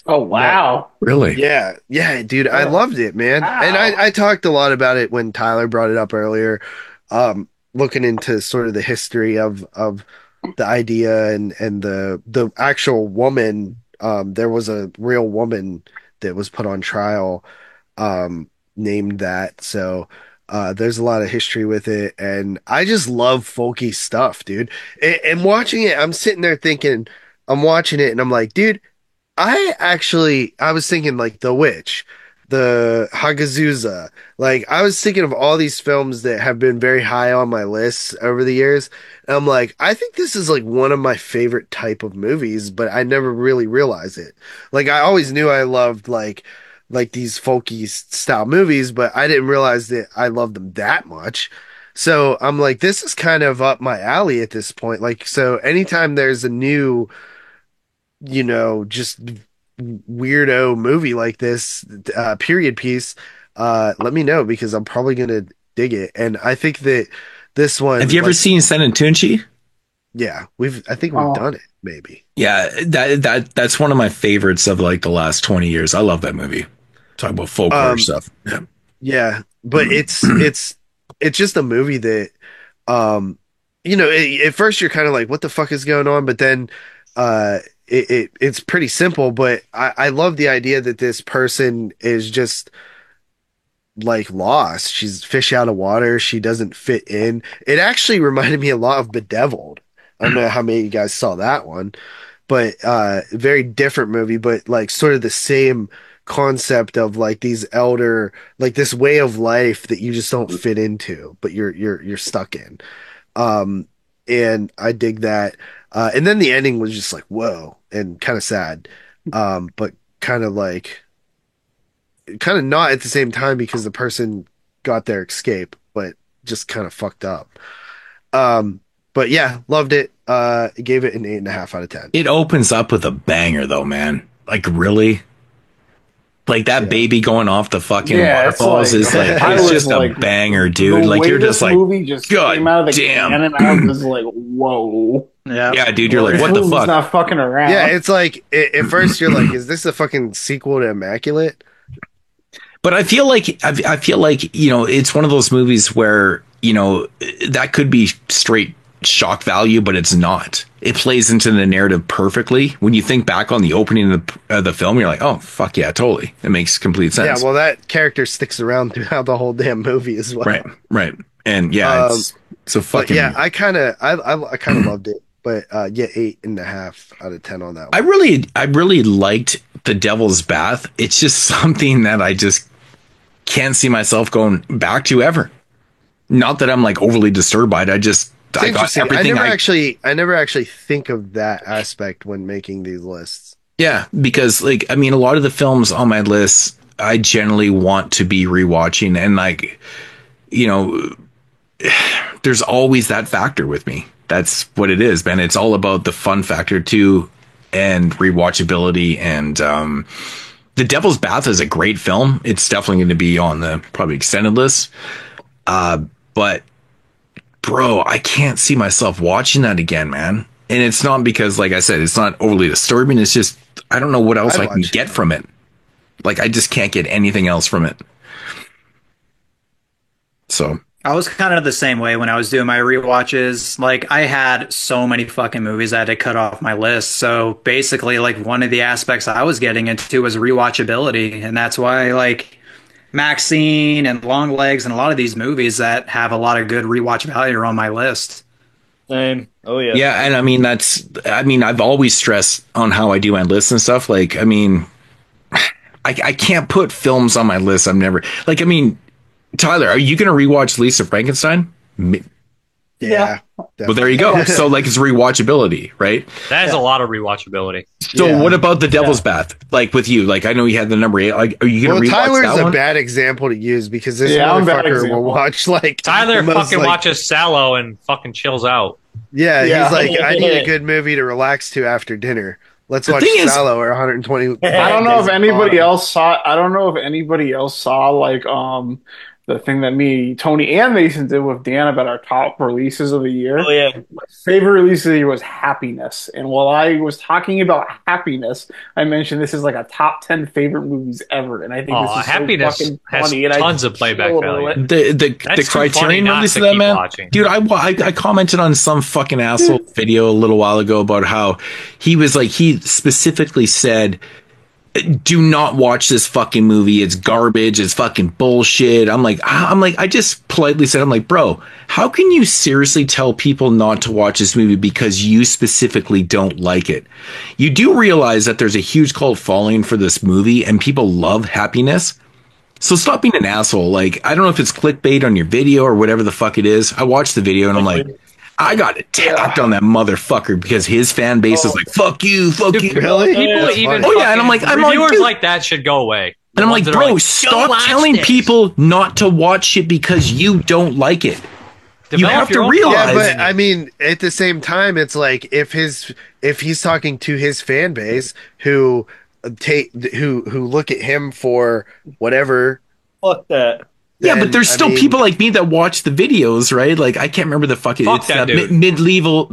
Oh, wow. Really? Yeah, dude. I loved it, man. Wow. And I talked a lot about it when Tyler brought it up earlier, looking into sort of the history of the idea and the actual woman. There was a real woman that was put on trial named that. So there's a lot of history with it. And I just love folky stuff, dude. And watching it, I'm sitting there thinking, I'm watching it and I'm like, dude, I was thinking like The Witch, the Hagazusa. Like I was thinking of all these films that have been very high on my list over the years. And I'm like, I think this is like one of my favorite type of movies, but I never really realized it. Like I always knew I loved like these folky style movies, but I didn't realize that I loved them that much. So I'm like, this is kind of up my alley at this point. Like, so anytime there's a new, just weirdo movie like this, period piece, let me know because I'm probably gonna dig it. And I think that this one. Have you ever seen San Antunci? Yeah, I think we've done it. Maybe. Yeah, that's one of my favorites of like the last 20 years. I love that movie. Talk about folklore stuff. Yeah, but it's just a movie that, at first you're kind of like, what the fuck is going on? But then, it's pretty simple, but I love the idea that this person is just like lost. She's fish out of water. She doesn't fit in. It actually reminded me a lot of Bedeviled. I don't know how many of you guys saw that one, but very different movie, but like sort of the same concept of like these elder, like this way of life that you just don't fit into, but you're stuck in. And I dig that. And then the ending was just like, whoa, and kind of sad. But kind of not at the same time because the person got their escape, but just kind of fucked up. But yeah, loved it. Gave it an 8.5 out of 10. It opens up with a banger though, man. Like really? Like that baby going off the fucking waterfalls is it's just a banger, dude. Like you're just like, movie just came out of the can and I was like, whoa. Yeah, dude, you're like, what the fuck? Not fucking around. Yeah, it's like at first you're like, is this a fucking sequel to Immaculate? But I feel like it's one of those movies where that could be straight shock value, but it's not. It plays into the narrative perfectly. When you think back on the opening of the film, you're like, oh fuck yeah, totally. It makes complete sense. Yeah, well, that character sticks around throughout the whole damn movie as well. Right. And yeah, it's so fucking. Yeah, I kind of loved it. But 8.5 out of 10 on that one. I really liked The Devil's Bath. It's just something that I just can't see myself going back to ever. Not that I'm like overly disturbed by it. I got everything. I never actually think of that aspect when making these lists. Yeah, because a lot of the films on my list, I generally want to be rewatching, and there's always that factor with me. That's what it is, man. It's all about the fun factor too, and rewatchability. And The Devil's Bath is a great film. It's definitely going to be on the probably extended list. But bro, I can't see myself watching that again, man. And it's not because, like I said, it's not overly disturbing. It's just, I don't know what else I can get from it. Like, I just can't get anything else from it. So I was kind of the same way when I was doing my rewatches. Like, I had so many fucking movies I had to cut off my list. So basically, like, one of the aspects I was getting into was rewatchability. And that's why, like, Maxine and Long Legs and a lot of these movies that have a lot of good rewatch value are on my list. Same. Oh, yeah. Yeah, and I mean, I've always stressed on how I do my lists and stuff. Like, I mean, I can't put films on my list. I'm never, like, I mean, Tyler, are you going to rewatch Lisa Frankenstein? Yeah. Well, there you go. So, like, it's rewatchability, right? That is a lot of rewatchability. So, what about The Devil's Bath? Like, with you, like, I know you had the number 8. Like, are you going to rewatch Tyler's that one? a bad example to use because this motherfucker will watch, like, Tyler fucking watches Sallow and fucking chills out. Yeah, he's like, I need a good movie to relax to after dinner. Let's watch Sallow or 120. I don't know if anybody else saw. I don't know if anybody else saw like the thing that me, Tony, and Mason did with Dan about our top releases of the year. Oh yeah, my favorite release of the year was Happiness, and while I was talking about Happiness, I mentioned this is like a top 10 favorite movies ever, and I think this is Happiness so fucking has funny. tons of playback value. The Criterion release of that, man, watching. dude. I commented on some fucking asshole video a little while ago about how he was like, he specifically said, do not watch this fucking movie. It's garbage. It's fucking bullshit. I just politely said, I'm like, bro, how can you seriously tell people not to watch this movie because you specifically don't like it? You do realize that there's a huge cult following for this movie and people love Happiness. So stop being an asshole. Like, I don't know if it's clickbait on your video or whatever the fuck it is. I watched the video and I'm like, I got attacked on that motherfucker because his fan base is like, fuck you, fuck you. Really? People even and I'm like, reviewers like that should go away. And I'm like, bro, stop telling people not to watch shit because you don't like it. You have to realize. Yeah, but I mean, at the same time, it's like if he's talking to his fan base who look at him for whatever. Fuck that. Yeah, but there's still people like me that watch the videos, right? Like, I can't remember the fucking it's that mid-level.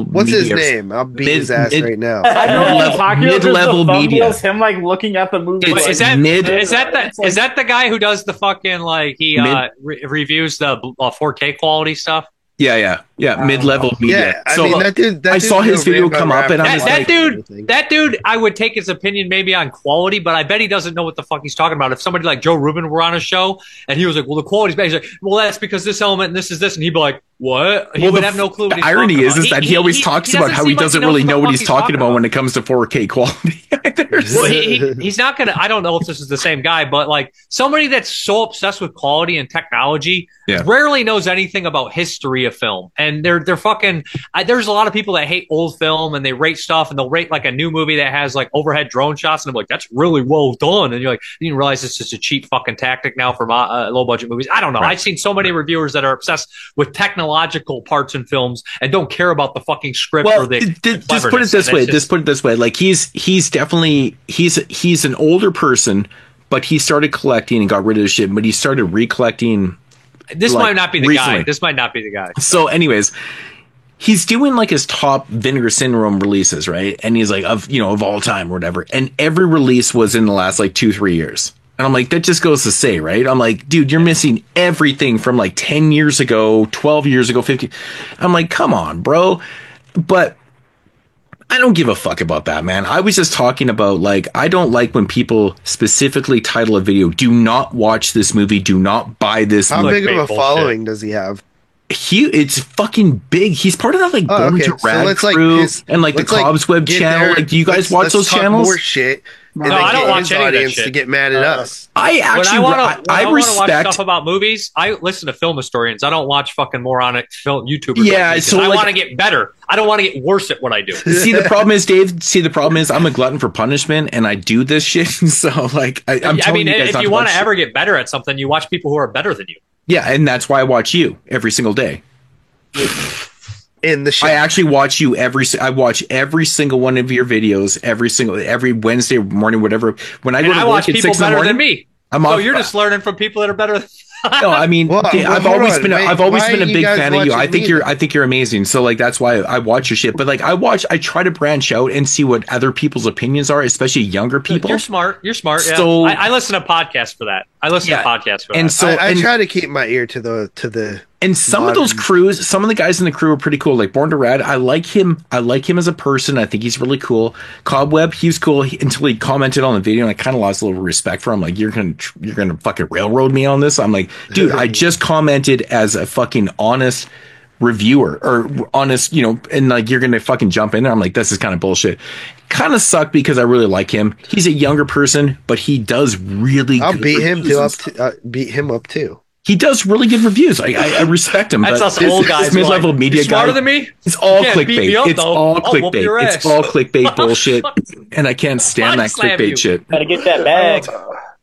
What's media. his name? I'll beat his ass right now. I know mid-level media. Him like looking at the movie. Is that the guy who does the fucking like he reviews the 4K quality stuff? Yeah. Mid-level media. Yeah, so I mean, that dude, I saw his video come up, and that dude, I would take his opinion maybe on quality, but I bet he doesn't know what the fuck he's talking about. If somebody like Joe Rubin were on a show and he was like, "Well, the quality's bad," he's like, "Well, that's because this element and this is this," and he'd be like, "What?" He would have no clue. The irony is that he always talks about how he doesn't really know what he's talking about when it comes to 4K quality. Well, he's not gonna. I don't know if this is the same guy, but like somebody that's so obsessed with quality and technology rarely knows anything about history of film, and they're fucking. There's a lot of people that hate old film and they rate stuff and they'll rate like a new movie that has like overhead drone shots and I'm like, that's really well done, and you're like, you didn't realize it's just a cheap fucking tactic now for low budget movies. I don't know. Right. I've seen so many reviewers that are obsessed with technological parts in films and don't care about the fucking script or the just put it this way. Just put it this way. Like he's definitely he's an older person, but he started collecting and got rid of the shit, but he started recollecting. This might not be the recently. guy. This might not be the guy. So anyways, he's doing like his top Vinegar Syndrome releases, right? And he's like, of all time or whatever. And every release was in the last like 2-3 years. And I'm like, that just goes to say, right? I'm like, dude, you're missing everything from like 10 years ago, 12 years ago, 15. I'm like, come on, bro. But I don't give a fuck about that, man. I was just talking about, like, I don't like when people specifically title a video, do not watch this movie, do not buy this movie. How big of a following does he have? It's fucking big. He's part of that like Born to Rad crew and like the Cobweb channel. Like, do you guys watch those channels? More shit. No, I don't watch any of that shit. To get mad at us. I actually, I respect watch stuff about movies. I listen to film historians. I don't watch fucking moronic film YouTubers. Yeah, so I want to get better. I don't want to get worse at what I do. See, the problem is, Dave. See, the problem is, I'm a glutton for punishment, and I do this shit. So, like, I'm telling you guys, if you want to ever get better at something, you watch people who are better than you. Yeah, and that's why I watch you every single day. In the show. I actually watch you I watch every single one of your videos every Wednesday morning, whatever. When I go to watch work at people 6 in the better morning, than me. So you're just learning from people that are better than No, I mean, I've always been a big fan of you. I think you're amazing. So like that's why I watch your shit. But like I try to branch out and see what other people's opinions are, especially younger people. You're smart. Yeah. So I listen to podcasts for that. And so I try to keep my ear to the. And some of those crews, some of the guys in the crew are pretty cool. Like Born to Rad, I like him. I like him as a person. I think he's really cool. Cobweb, he was cool until he commented on the video, and I kind of lost a little respect for him. Like you're gonna fucking railroad me on this. I'm like, dude, I just commented as a fucking honest reviewer or honest, and like you're gonna fucking jump in there. I'm like, this is kind of bullshit. Kind of sucked because I really like him. He's a younger person, but he does really. I'll beat him up too. He does really good reviews. I respect him. That's us old guys. Mid-level media guy. Smarter than me. It's all clickbait. It's all clickbait. It's all clickbait bullshit, and I can't stand that clickbait shit. Gotta get that bag.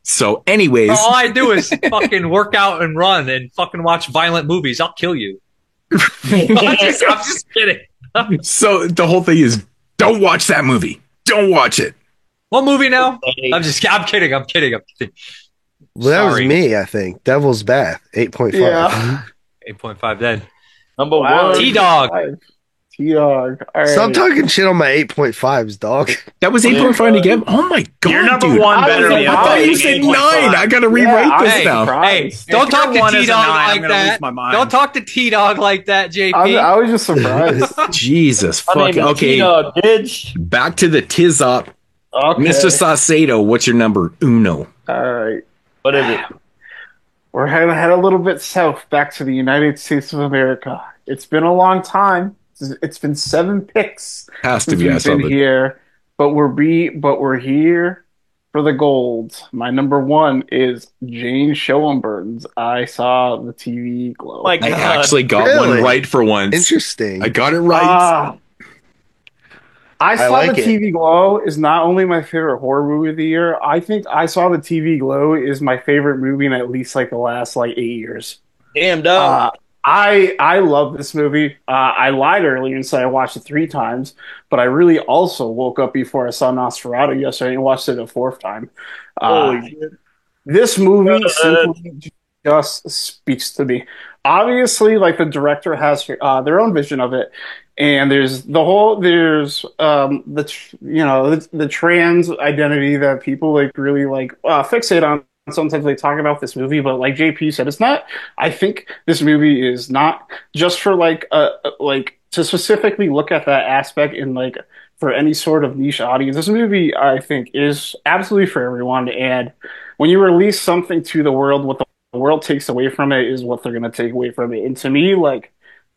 So, anyways, all I do is fucking work out and run and fucking watch violent movies. I'll kill you. I'm just kidding. So the whole thing is, don't watch that movie. Don't watch it. What movie now? I'm kidding. Well, that was me, I think. Devil's Bath, 8.5. Yeah. 8.5 then. Number one. T-Dog. T-Dog. All right. Stop talking shit on my 8.5s, dog. That was 8.5 again? Oh my god, You're number dude. one better than I thought you said 9. I gotta rewrite this now. Hey, don't talk to T-Dog like that. Don't talk to T-Dog like that, JP. I was just surprised. Jesus. Fuck. Okay. Back to the Tizop. Okay. Mr. Saucedo, what's your number? Uno. All right. What is it? We're heading a little bit south, back to the United States of America. It's been a long time. It's been 7 picks. Has to be. We've been here, but we're here for the gold. My number one is Jane Schoenberg's I Saw the TV Glow. I actually got one right for once. Interesting. I got it right. I Saw the TV Glow is not only my favorite horror movie of the year. I think I Saw the TV Glow is my favorite movie in at least the last 8 years. Damn, dog. I love this movie. I lied earlier and said I watched it 3 times, but I really also woke up before I saw Nosferatu yesterday and watched it a 4th time. Holy shit. This movie simply just speaks to me. Obviously, the director has their own vision of it. And there's the trans identity that people really fixate on. Sometimes they talk about this movie, but like JP said, it's not. I think this movie is not just for to specifically look at that aspect in for any sort of niche audience. This movie, I think, is absolutely for everyone. And when you release something to the world, what the world takes away from it is what they're going to take away from it. And to me,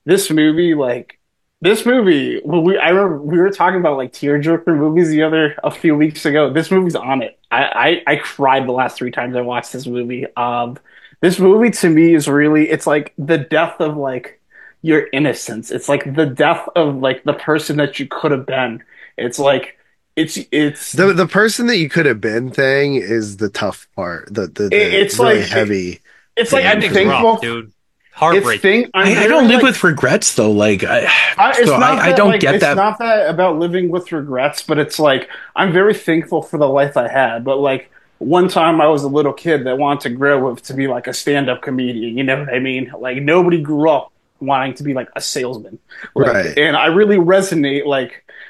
this movie, I remember we were talking about tearjerker movies a few weeks ago. This movie's on it. I cried the last 3 times I watched this movie. This movie to me is really, it's the death of your innocence. It's the death of the person that you could have been. It's it's the person that you could have been thing is the tough part. It's really heavy. It's I'm thankful, dude. Heartbreak. I don't live with regrets though. I don't get that. It's not that about living with regrets, but it's I'm very thankful for the life I had. But one time I was a little kid that wanted to grow up to be a stand-up comedian. You know what I mean? Nobody grew up wanting to be a salesman. Right. And I really resonate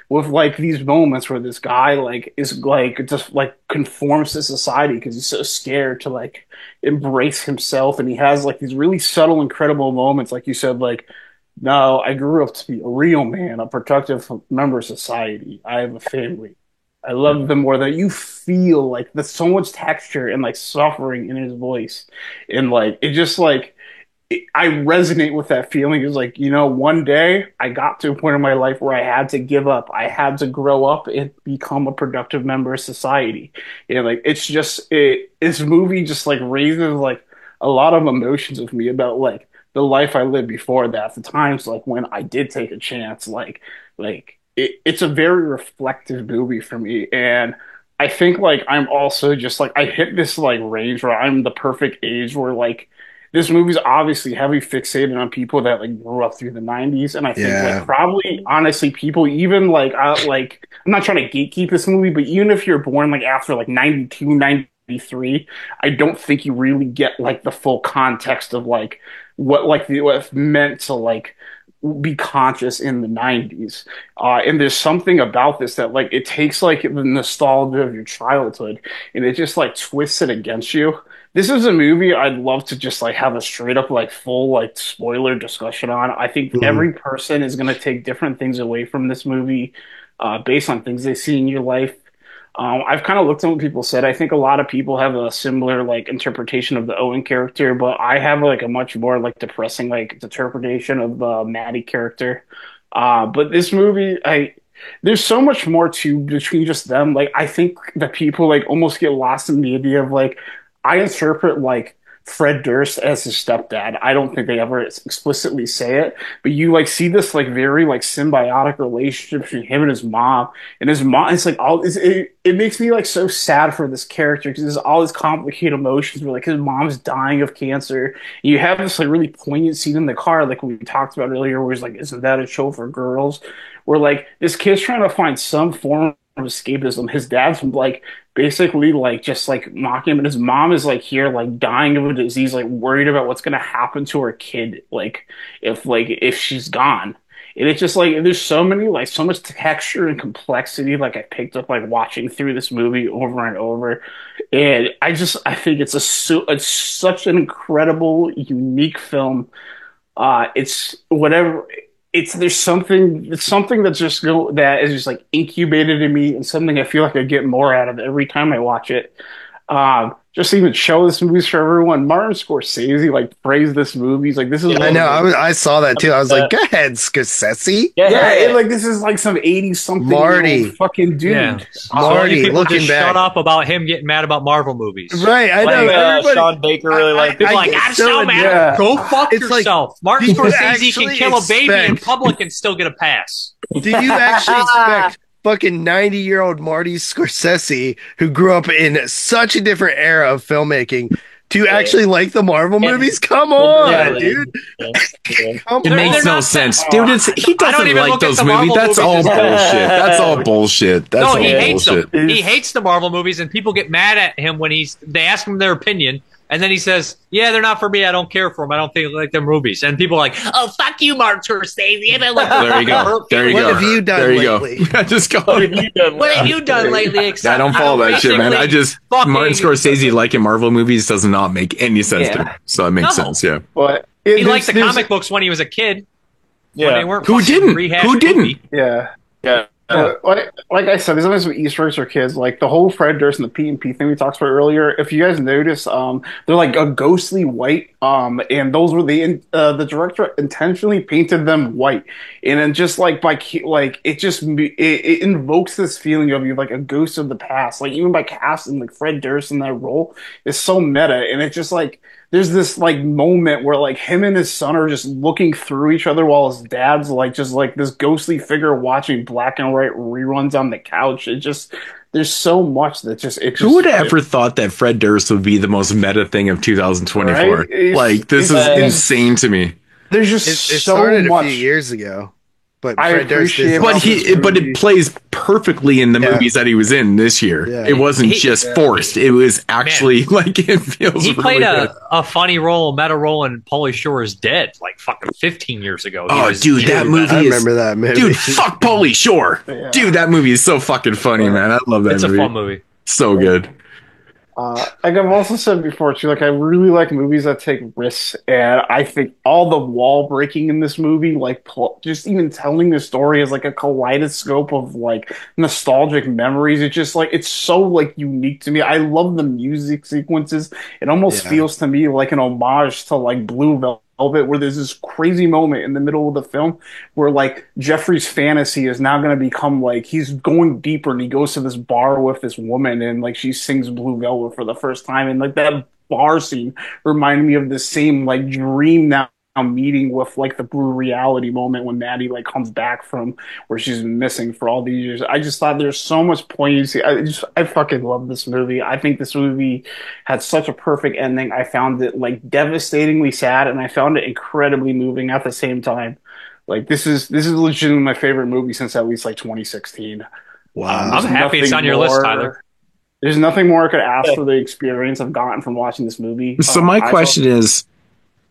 with these moments where this guy is just conforms to society because he's so scared to embrace himself, and he has these really subtle, incredible moments, like you said, no, I grew up to be a real man, a productive member of society. I have a family. I love them more. That you feel there's so much texture and suffering in his voice, and it just I resonate with that feeling. It's one day I got to a point in my life where I had to give up. I had to grow up and become a productive member of society. And it's just, this movie just raises a lot of emotions with me about the life I lived before that. The times when I did take a chance, it's a very reflective movie for me. And I think I'm also just I hit this range where I'm the perfect age where this movie's obviously heavy fixated on people that grew up through the 90s, and I think probably honestly people even I'm not trying to gatekeep this movie, but even if you're born after 92, 1993, I don't think you really get like the full context of like what's meant to like be conscious in the 90s. And there's something about this that like it takes like the nostalgia of your childhood and it just like twists it against you. This is a movie I'd love to just like have a straight up like full like spoiler discussion on. I think every person is going to take different things away from this movie based on things they see in your life. I've kind of looked at what people said. I think a lot of people have a similar like interpretation of the Owen character, but I have like a much more like depressing like interpretation of the Maddie character. But this movie, there's so much more to between just them. Like I think that people like almost get lost in the idea of like I interpret like Fred Durst as his stepdad. I don't think they ever explicitly say it, but you like see this like very like symbiotic relationship between him and his mom. And his mom, it's like it makes me like so sad for this character because there's all these complicated emotions where like his mom's dying of cancer. And you have this like really poignant scene in the car, like we talked about earlier, where he's like, "Isn't that a show for girls?" Where like this kid's trying to find some form of escapism. His dad's like basically like just like mocking him, and his mom is like here like dying of a disease, like worried about what's gonna happen to her kid if she's gone. And it's just like there's so much texture and complexity like I picked up like watching through this movie over and over. And I think it's such an incredible, unique film. It's whatever. There's something that is just like incubated in me, and something I feel like I get more out of every time I watch it. Just even show this movie for everyone. Martin Scorsese like praised this movie. He's like, "This is." I know. I saw that too. I was like, "Go ahead, Scorsese." Yeah, like this is like some 80-something Marty fucking dude. Yeah. Marty, looking just back. shut up about him getting mad about Marvel movies. Right, I know. Everybody, Sean Baker really like people like, "I'm so mad." Yeah. Go fuck yourself. Martin do you Scorsese actually can kill a baby in expect- public and still get a pass. Do you actually expect fucking 90-year-old Marty Scorsese, who grew up in such a different era of filmmaking, to actually like the Marvel movies? Come on, dude. It makes no sense, dude. He doesn't even like look at those the movies. Marvel That's all movies. bullshit. That's all bullshit. That's No, all he hates bullshit. them. He hates the Marvel movies, and people get mad at him when they ask him their opinion, and then he says, "Yeah, they're not for me. I don't care for them. I don't think like them movies." And people are like, "Oh, fuck you, Martin Scorsese." And I like, There you go. There you What go. have you done There you lately? go. Just go. What have you done lately? Except I don't follow that shit, man. I just fucking- Martin Scorsese liking Marvel movies does not make any sense to me. So it makes sense, yeah. But He liked the comic books when he was a kid. When they weren't Who fucking didn't? rehashed Who didn't? movie. Yeah. Yeah. Like I said, there's always some Easter eggs for kids. Like the whole Fred Durst and the P&P thing we talked about earlier. If you guys notice, they're like a ghostly white. And those were the director intentionally painted them white, and then just like it invokes this feeling of you like a ghost of the past. Like even by casting like Fred Durst in that role is so meta, and it's just like. There's this like moment where like him and his son are just looking through each other while his dad's like just like this ghostly figure watching black and white reruns on the couch. There's so much that who would have ever thought that Fred Durst would be the most meta thing of 2024? Right? Like this is insane to me. There's just It so started much. a few years ago, but I Fred Durst appreciate is But it plays perfectly in the movies that he was in this year. Yeah. It wasn't just forced. It was actually like it feels. He really played good. a funny role, a meta role in Pauly Shore is Dead, like fucking 15 years ago. Oh, dude, that movie I is. remember that movie. Dude, fuck Pauly Shore. Yeah. Dude, that movie is so fucking funny, man. I love that It's movie. a fun movie. So good. Like I've also said before too, like I really like movies that take risks, and I think all the wall breaking in this movie, like just even telling the story is like a kaleidoscope of like nostalgic memories. It's just like it's so like unique to me. I love the music sequences. It almost feels to me like an homage to like Blue Velvet, where there's this crazy moment in the middle of the film where like Jeffrey's fantasy is now going to become like he's going deeper, and he goes to this bar with this woman, and like she sings Blue Velvet for the first time, and like that bar scene reminded me of the same like dream now meeting with like the Blue reality moment when Maddie like comes back from where she's been missing for all these years. I just thought there's so much poignancy. I fucking love this movie. I think this movie had such a perfect ending. I found it like devastatingly sad, and I found it incredibly moving at the same time. Like this is legitimately my favorite movie since at least like 2016. Wow. I'm happy it's on your list, Tyler. There's nothing more I could ask for the experience I've gotten from watching this movie. So my question is,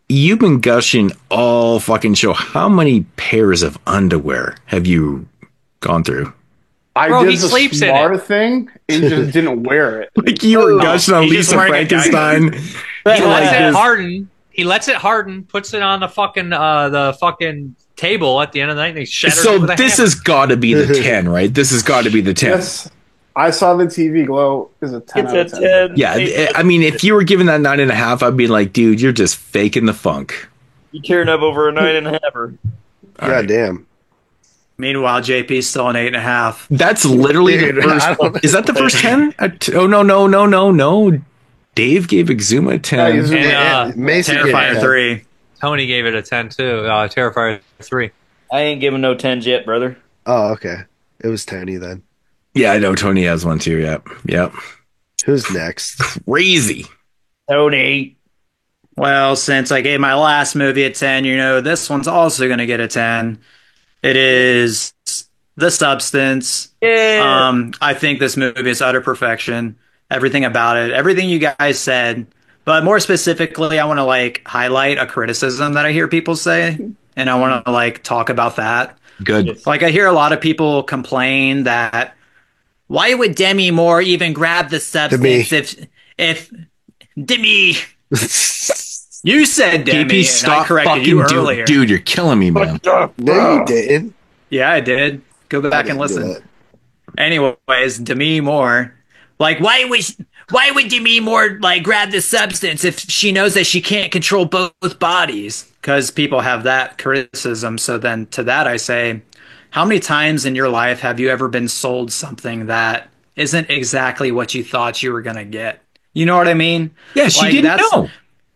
you've been gushing all fucking show. How many pairs of underwear have you gone through? I did the smart thing and just didn't wear it. Like you were gushing on Lisa Frankenstein. He lets it harden. He lets it harden. Puts it on the fucking table at the end of the night. And he shatters it So with a this hammer. has got to be the 10, right? This has got to be the 10. Yes, I saw the TV glow is a 10 It's out of a 10. 10. Yeah, I mean, if you were giving that 9.5, I'd be like, dude, you're just faking the funk. You tearing up over a 9.5. God damn. Meanwhile, JP's still an 8.5. That's literally Dude, the first. Is that the first 10? Oh no. Dave gave Exuma a 10. And, Mason gave Terrifier it a 3. Tony gave it a 10 too. Terrifier 3. I ain't giving no 10s yet, brother. Oh, okay. It was Tony then. Yeah, I know Tony has one too. Yep. Who's next? Crazy. Tony. Well, since I gave my last movie a 10, this one's also going to get a 10. It is The Substance. Yeah. I think this movie is utter perfection. Everything about it, everything you guys said. But more specifically, I want to highlight a criticism that I hear people say, and I want to talk about that. Good. I hear a lot of people complain that why would Demi Moore even grab the substance if Demi you said Demi, DP, stop I corrected fucking you earlier. dude, you're killing me, man. No, you didn't. Yeah, I did. Go back and listen. Anyways, Demi Moore, why would Demi Moore grab the substance if she knows that she can't control both bodies? Because people have that criticism. So then to that I say, how many times in your life have you ever been sold something that isn't exactly what you thought you were gonna get? You know what I mean? Yeah, she didn't know.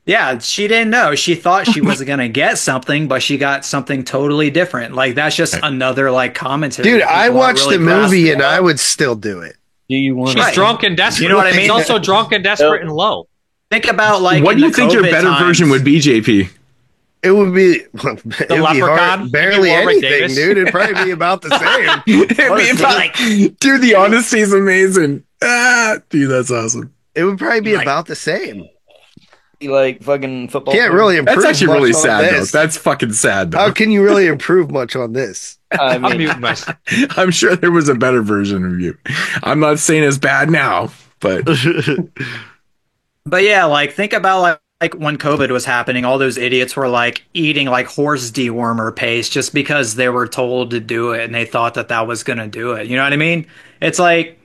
Yeah, she didn't know. She thought she was going to get something, but she got something totally different. That's just another commentary. Dude, I watched the movie and I would still do it. Do you want? She's drunk and desperate. You know what I mean? She's also drunk and desperate and low. Think about what do you think your better version would be, JP? It would be it'd be Leprechaun? barely Warwick anything, Davis? dude. It'd probably be about the same. It'd be about, dude, the honesty is amazing. Dude, that's awesome. It would probably be about the same. Fucking football. Can't really improve. That's actually really much on sad, though. this. That's fucking sad, though. How can you really improve much on this? I I'm mean, muting myself. I'm sure there was a better version of you. I'm not saying it's bad now, but But yeah, think about when COVID was happening, all those idiots were eating horse dewormer paste just because they were told to do it and they thought that was going to do it. You know what I mean? It's right.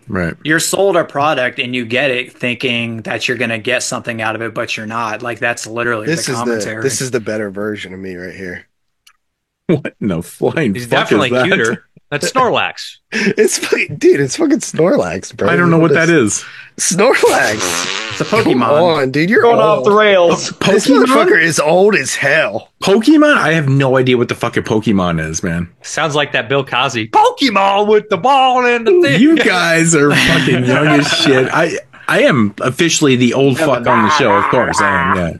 You're sold a product and you get it thinking that you're going to get something out of it, but you're not. That's literally the commentary. This is the better version of me right here. What in the flying He's fuck definitely is that? cuter. That's Snorlax. It's fucking Snorlax, bro. I don't know what that is. Snorlax. It's a Pokemon. Come on, dude, you're going old. off the rails. This motherfucker is old as hell. Pokemon? I have no idea what the fucking Pokemon is, man. Sounds like that Bill Cosby. Pokemon with the ball and the thing. You guys are fucking young as shit. I am officially the old fuck on the show, of course. I am, yeah.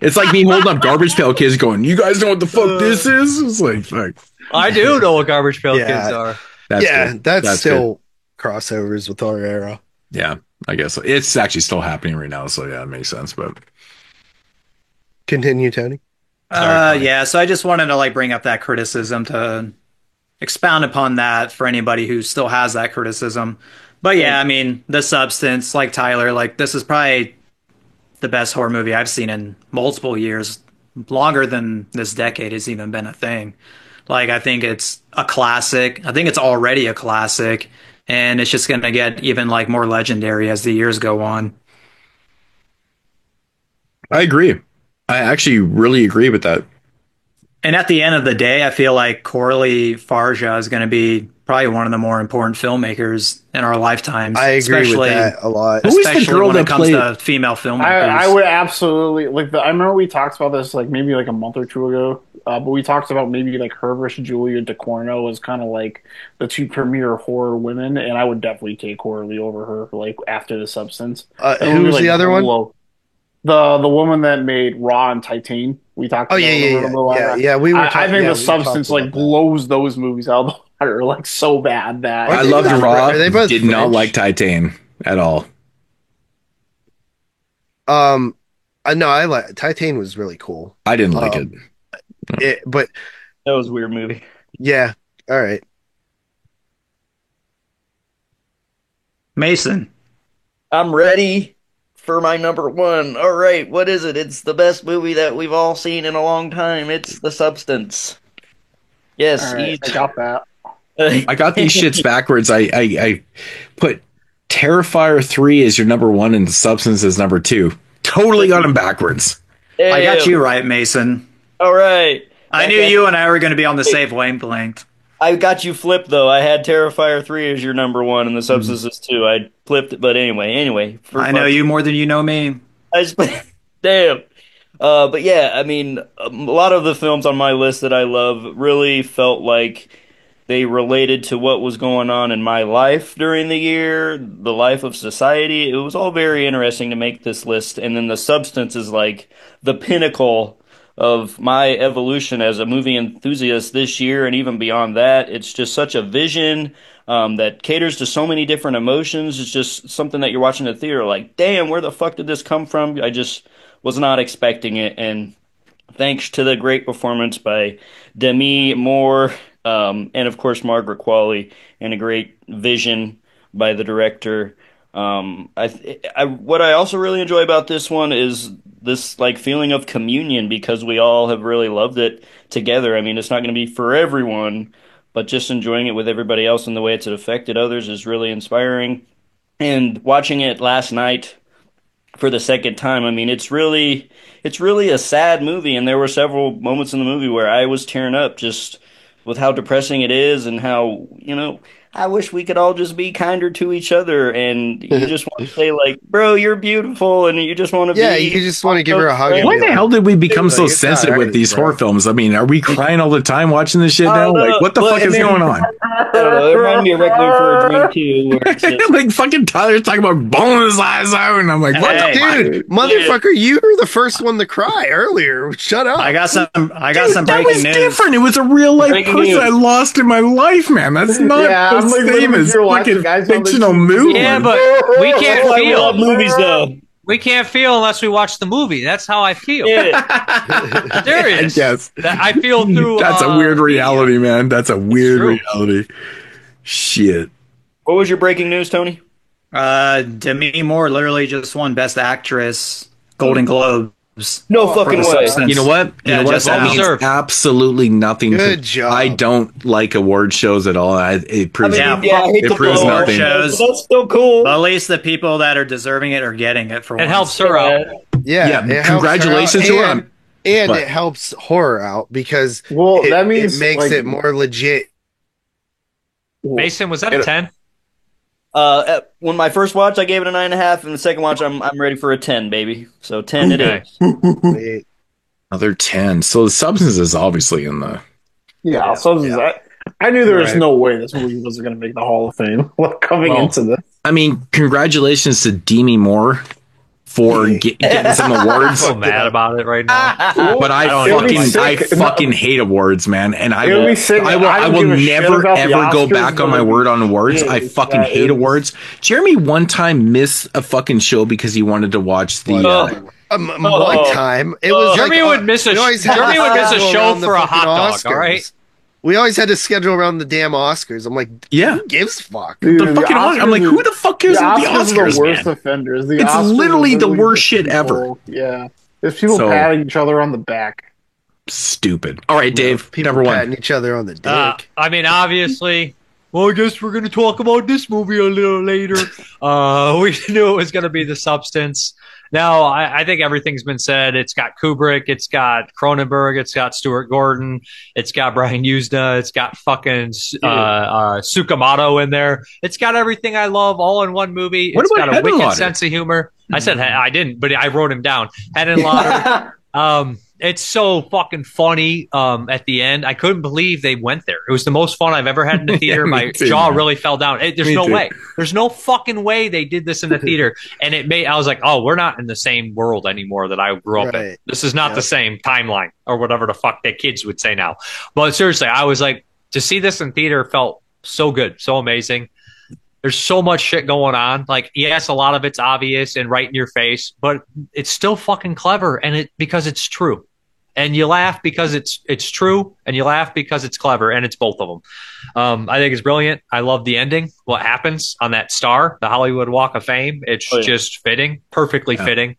It's like me holding up Garbage Pail Kids going, you guys know what the fuck this is? It's like, fuck. I do know what Garbage Pail Kids are. That's still crossovers with our era. Yeah, I guess so. It's actually still happening right now, so yeah, it makes sense. But continue, Tony. Yeah, so I just wanted to bring up that criticism to expound upon that for anybody who still has that criticism. But yeah, I mean, The Substance, like Tyler, this is probably the best horror movie I've seen in multiple years, longer than this decade has even been a thing. I think it's a classic. I think it's already a classic, and it's just going to get even more legendary as the years go on. I agree. I actually really agree with that. And at the end of the day, I feel like Coralie Farja is going to be probably one of the more important filmmakers in our lifetimes. I agree with that a lot. Who is the girl when that it comes played to female filmmakers? I would absolutely I remember we talked about this maybe a month or two ago, but we talked about maybe her versus Julia Ducournau was kind of the two premier horror women, and I would definitely take Coralie over her after The Substance. Who was the other one? The woman that made Raw and Titan. We talked. Oh yeah. We were. I think The Substance blows those movies out of the water so bad that I loved Raw. Did not like Titan. at all. No, I like Titan was really cool. I didn't like it. But that was a weird movie. Yeah. All right. Mason. I'm ready for my number one. All right, what is it? It's the best movie that we've all seen in a long time. It's The Substance. Yes, right, I got that. I got these shits backwards. I put Terrifier 3 as your number one and The Substance as number 2. Totally got them backwards. I got you right, Mason. All right. I knew you and I were going to be on the same wavelength. I got you flipped, though. I had Terrifier 3 as your number one and The Substance is 2. I flipped it, but anyway. I know you more than you know me. Damn. But yeah, I mean, a lot of the films on my list that I love really felt like they related to what was going on in my life during the year, the life of society. It was all very interesting to make this list. And then The Substance is like the pinnacle of my evolution as a movie enthusiast this year and even beyond that. It's just such a vision that caters to so many different emotions. It's just something that you're watching in the theater like, damn, where the fuck did this come from? I just was not expecting it. And thanks to the great performance by Demi Moore, and of course Margaret Qualley, and a great vision by the director. What I also really enjoy about this one is this like feeling of communion because we all have really loved it together. I mean, it's not going to be for everyone, but just enjoying it with everybody else and the way it's affected others is really inspiring. And watching it last night for the second time, I mean, it's really a sad movie, and there were several moments in the movie where I was tearing up just with how depressing it is and how, I wish we could all just be kinder to each other, and you just want to say like, bro, you're beautiful, and you just want to be... Yeah, you just want to give her a hug. Why the hell did we become so sensitive with these horror films? I mean, are we crying all the time watching this shit now? Like, what the fuck is going on? I don't know. It reminded me of Requiem for a Dream too. Where it's just... like fucking Tyler's talking about blowing his eyes out, and I'm like, what the dude, motherfucker, you were the first one to cry earlier. Shut up. I got some breaking that was news. Different. It was a real life person I lost in my life, man. That's not the same as fucking fictional movie. Yeah, but we can't feel movies though. We can't feel unless we watch the movie. That's how I feel. Yeah. Serious. Yes. I feel through. That's a weird reality, man. That's a weird reality. Shit. What was your breaking news, Tony? Demi Moore literally just won Best Actress, Golden Globes. No fucking way. Substance. You know what? That means absolutely nothing. Good job. I don't like award shows at all. It proves, it proves nothing. Shows, that's still cool. At least the people that are deserving it are getting it for it once. helps her out. Yeah. Congratulations to her. And it helps horror out because that means it makes it more legit. Mason, was that a 10? When my first watch, I gave it a 9.5, and the second watch, I'm ready for a 10, baby. So 10 it is. Another 10. So The Substance is obviously in the... Yeah, Substance. I knew there was no way this movie was going to make the Hall of Fame coming into this. I mean, congratulations to Demi Moore for getting some awards. I'm so mad about it right now. But I fucking hate awards, man. And I will never ever go back on my word on awards. I fucking hate awards. Jeremy one time missed a fucking show because he wanted to watch the one time. It was Jeremy would miss a show for a hot dog, all right? We always had to schedule around the damn Oscars. I'm like, who gives a fuck? Dude, the fucking Oscars, I'm like, who the fuck cares about the Oscars? Are the worst offenders. It's Oscars literally the worst shit ever. Yeah, there's people patting each other on the back. Stupid. All right, Dave. People number one. patting each other on the dick. I mean, obviously. Well, I guess we're going to talk about this movie a little later. We knew it was going to be The Substance. Now, I think everything's been said. It's got Kubrick, it's got Cronenberg, it's got Stuart Gordon, it's got Brian Usna, it's got fucking Tsukamoto in there. It's got everything I love all in one movie. It's got a wicked sense of humor. I said I didn't, but I wrote him down. Henenlotter. It's so fucking funny at the end. I couldn't believe they went there. It was the most fun I've ever had in the theater. My jaw really fell down. There's no way. There's no fucking way they did this in the theater. And I was like, oh, we're not in the same world anymore that I grew up in. This is not the same timeline or whatever the fuck that kids would say now. But seriously, I was like, to see this in theater felt so good, so amazing. There's so much shit going on. Like, yes, a lot of it's obvious and right in your face, but it's still fucking clever, and because it's true. And you laugh because it's true, and you laugh because it's clever, and it's both of them. I think it's brilliant. I love the ending. What happens on that star, the Hollywood Walk of Fame? It's just fitting, perfectly fitting.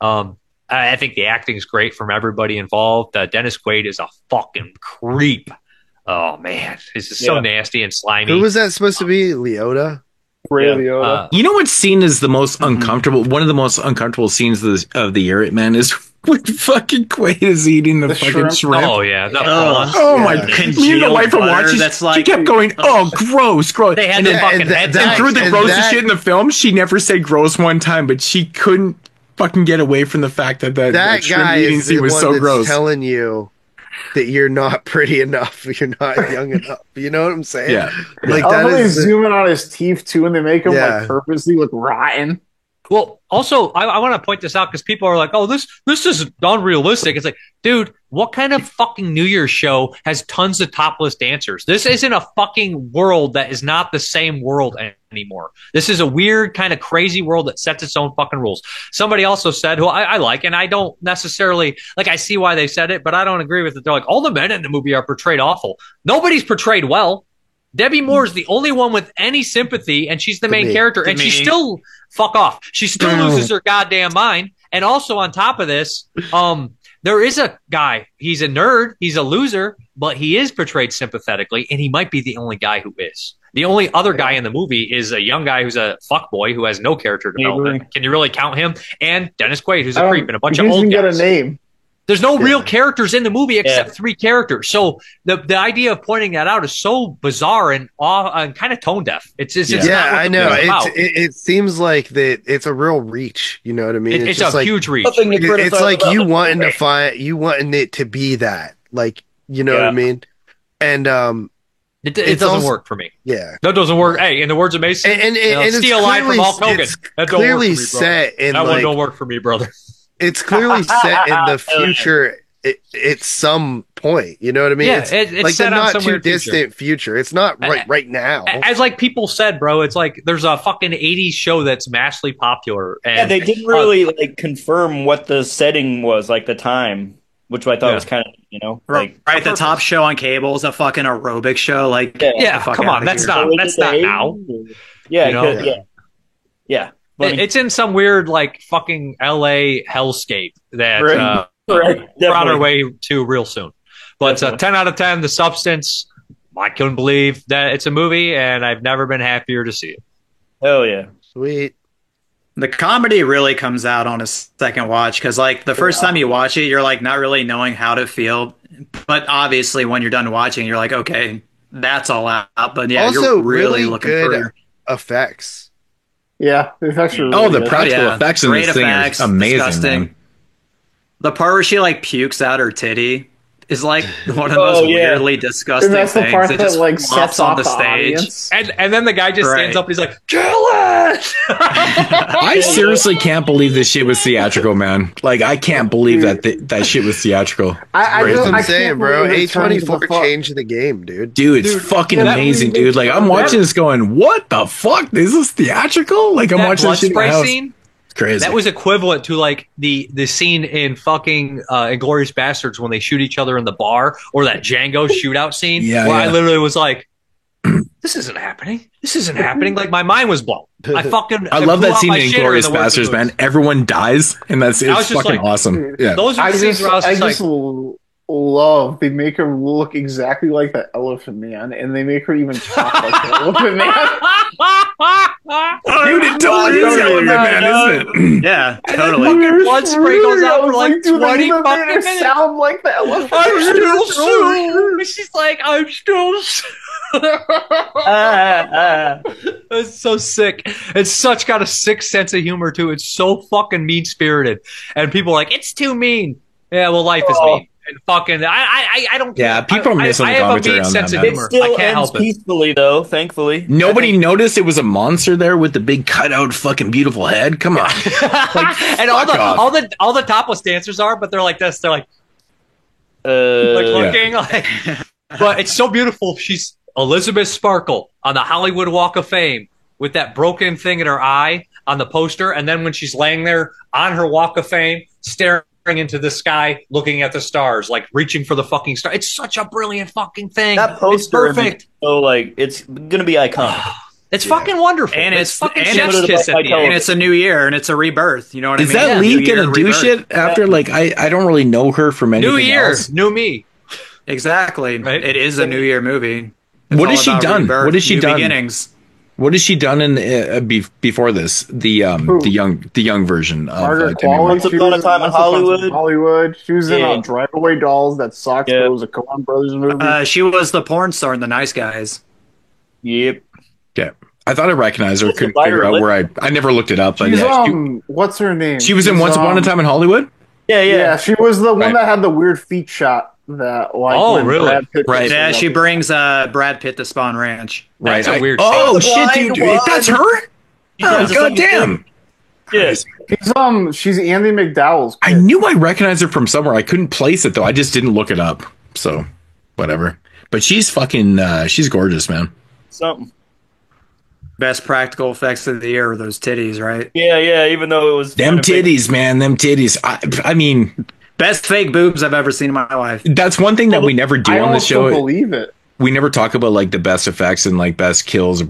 I think the acting is great from everybody involved. Dennis Quaid is a fucking creep. Oh man, this is so nasty and slimy. Who was that supposed to be? Leota? Leota. You know what scene is the most uncomfortable? One of the most uncomfortable scenes of the year, man, is when fucking Quaid is eating the fucking shrimp. Oh yeah. Oh my god. Me and the wife are watching. She kept going, "Oh, gross." They had the fucking heads. And through the gross shit in the film, she never said gross one time, but she couldn't fucking get away from the fact that that shrimp guy eating is scene the was one so that's gross. telling you that you're not pretty enough, you're not young enough. You know what I'm saying? Yeah. Like I love that how they is zoom in on his teeth too, and they make him Yeah. like purposely look rotten. Well, also, I want to point this out because people are like, "Oh, this is unrealistic." It's like, dude, what kind of fucking New Year's show has tons of topless dancers? This isn't a fucking world that is not the same world anymore. This is a weird kind of crazy world that sets its own fucking rules. Somebody also said, who I like, and I don't necessarily like. I see why they said it, but I don't agree with it. They're like, all the men in the movie are portrayed awful. Nobody's portrayed well. Debbie Moore is the only one with any sympathy, and she's the main character, and she still fuck off. She still loses her goddamn mind. And also on top of this, there is a guy. He's a nerd. He's a loser, but he is portrayed sympathetically, and he might be the only guy who is. The only other guy in the movie is a young guy who's a fuckboy who has no character development. Can you really count him? And Dennis Quaid, who's a creep, and a bunch of old guys. He doesn't get a name. There's no real characters in the movie except 3 characters. So the idea of pointing that out is so bizarre and kind of tone deaf. It's not what I know. about. It seems like that it's a real reach. You know what I mean? It's just a like, huge reach. It's like you wanting it to be that. Like, you know what I mean? And it doesn't work for me. Yeah, that doesn't work. Hey, in the words of Mason, and steal a line from Hulk Hogan. It's That don't clearly work for me, bro. set in that like, one don't work for me, brother. It's clearly set in the future at some point. You know what I mean? Yeah, it's it's like set the on not some too weird distant future. It's not right now. As like people said, bro, it's like there's a fucking 80s show that's massively popular. And, yeah, they didn't really like confirm what the setting was, like the time, which I thought was kind of, you know, like right. The top show on cable is a fucking aerobic show. Like, come on, that's not now. Yeah, you know? yeah. It's in some weird like fucking LA hellscape that Right, brought our way to real soon. But 10 out of 10, The Substance. I couldn't believe that it's a movie, and I've never been happier to see it. Hell yeah. Sweet. The comedy really comes out on a second watch because, like, the first time you watch it, you're like not really knowing how to feel. But obviously, when you're done watching, you're like, okay, that's all out. But yeah, also, you're really looking good for effects. Yeah, the effects are really the good. practical effects in Great this thing effects, are amazing. disgusting. Man. The part where she like pukes out her titty is like one of the most weirdly disgusting And that's the things. part It that just like flops sets on off the the stage. audience. And then the guy just stands up and he's like, kill it! I seriously can't believe this shit was theatrical, man. Like, I can't believe that shit was theatrical. That's what I'm I saying, can't bro. believe it turned into A24 the fuck. changed the game, dude. Dude, it's fucking amazing, dude. Like, I'm watching this going, what the fuck? Is this theatrical? Like, I'm That watching blood this shit in my spray house. scene? It's crazy. That was equivalent to like the scene in fucking Inglourious Bastards when they shoot each other in the bar, or that Django shootout scene. Yeah, where yeah. I literally was like, "This isn't happening. This isn't happening." Like my mind was blown. I love blew that out scene my in shitter Inglourious the worst Bastards, of it. man. Everyone dies, and that's I was it's just fucking like, awesome. Yeah. Those are the scenes where I was just like, love they make her look exactly like the Elephant Man, and they make her even talk like the Elephant Man. Dude, it totally is Elephant Man, isn't it? Yeah, and totally. then fucking blood spray goes out for like 20 fucking fucking minutes. sound like the Elephant I'm Man. still sued. She's like, I'm still sued. It's so sick. It's got a sick sense of humor too. It's so fucking mean spirited, and people are like, it's too mean. Yeah, well, life is mean. And fucking, I don't. Yeah, people are missing the I have a commentary mean on sense that, of man. humor. It still I can't ends help it. peacefully, though. Thankfully, Nobody noticed it was a monster there with the big cutout fucking beautiful head. Come on. And all the topless dancers are, but they're like this. They're like looking. Like, but it's so beautiful. She's Elizabeth Sparkle on the Hollywood Walk of Fame with that broken thing in her eye on the poster, and then when she's laying there on her Walk of Fame, staring into the sky, looking at the stars, like reaching for the fucking star. It's such a brilliant fucking thing. That poster is perfect. So like it's gonna be iconic. It's fucking wonderful. And it's fucking and chef's kiss at the end. and it's a new year and it's a rebirth. You know what I Is mean? that New Lee year, gonna do rebirth. shit after? Like, I don't really know her from anything New year, else. new me. Exactly. Right? It is a new year movie. It's What all has she about done? rebirth, What has she new done? Beginnings. What has she done in before this? The young version of Margaret Demi Moore? Qualley. Once Upon a Time in Hollywood. She was in Yeah. Drive-Away Dolls. That sucks. Yeah. But it was a Coen Brothers movie. She was the porn star in The Nice Guys. Yep. Okay, I thought I recognized her. She's a Couldn't figure out viral where I never looked it up. But She's yeah, what's her name? she was in She's, Once Upon a Time in Hollywood. Yeah, she was the one Right. that had the weird feet shot. That like Oh, when really? Brad Pitt Right. was Yeah, in she it. brings Brad Pitt to Spawn Ranch. Right. That's a weird Oh scene. shit, dude! Blind That's one. her. She Oh, does the God same damn! thing. Yes. She's Andy McDowell's I knew I recognized her from somewhere. I couldn't place it though. I just didn't look it up. So, whatever. But she's fucking. She's gorgeous, man. Something. Best practical effects of the year were those titties, right? Yeah. Even though it was Them kind of fake. titties, man. Them titties. I mean, Best fake boobs I've ever seen in my life. that's one thing that we never do I on the also show. believe it. We never talk about like the best effects and like best kills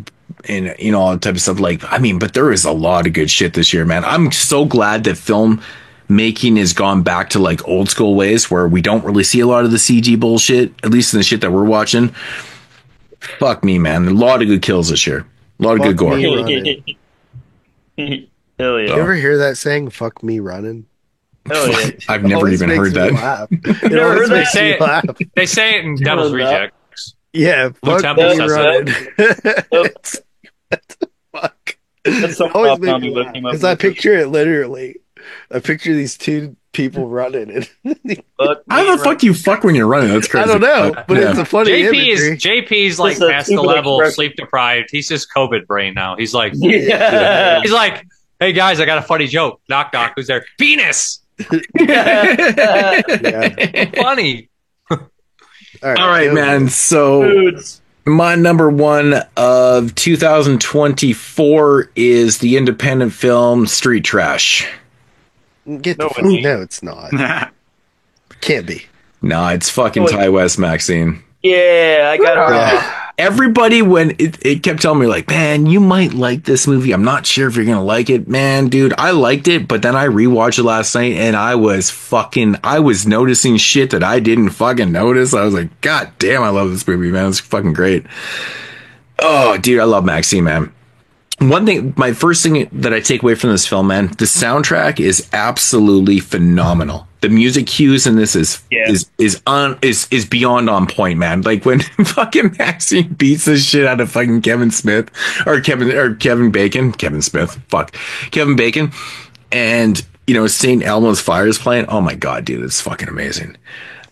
and all that type of stuff. Like, I mean, but there is a lot of good shit this year, man. I'm so glad that film making has gone back to like old school ways where we don't really see a lot of the CG bullshit, at least in the shit that we're watching. Fuck me, man. A lot of good kills this year. A lot of good gore. me running. Hell yeah. You ever hear that saying? Fuck me running. Hell yeah. I've never Always even makes heard me that. laugh. You It never always heard that? makes me laugh. They say it in Devil's know that? Rejects. Yeah, Lou fuck Temple me says running. Fuck. That's so Always pop make zombie me that laugh came up because I with. picture it literally. I picture these two people running, and Fuck How me the fuck you fuck when you're running? That's crazy. I don't know, but yeah. it's a funny imagery. JP's like Just a past the stupid level, expression. sleep deprived. He's just COVID brain now. He's like, Yeah. he's like, hey guys, I got a funny joke. Knock knock. Who's there? Penis. Yeah. Funny. All All right, go. man. So Dudes. my number one of 2024 is the independent film Street Trash. Get the No, fuck. it ain't. No, it's not. Can't be. Nah, it's fucking Oh, Ty West, Maxine. Yeah, I got her. Yeah. Everybody, when it kept telling me, like, man, you might like this movie. I'm not sure if you're gonna like it, man, dude. I liked it, but then I rewatched it last night, and I was noticing shit that I didn't fucking notice. I was like, God damn, I love this movie, man. It's fucking great. Oh, dude, I love Maxine, man. My first thing that I take away from this film, man, the soundtrack is absolutely phenomenal. The music cues in this is beyond on point, man. Like when fucking Maxine beats the shit out of fucking Kevin Bacon, and St. Elmo's Fire is playing. Oh my god, dude, it's fucking amazing.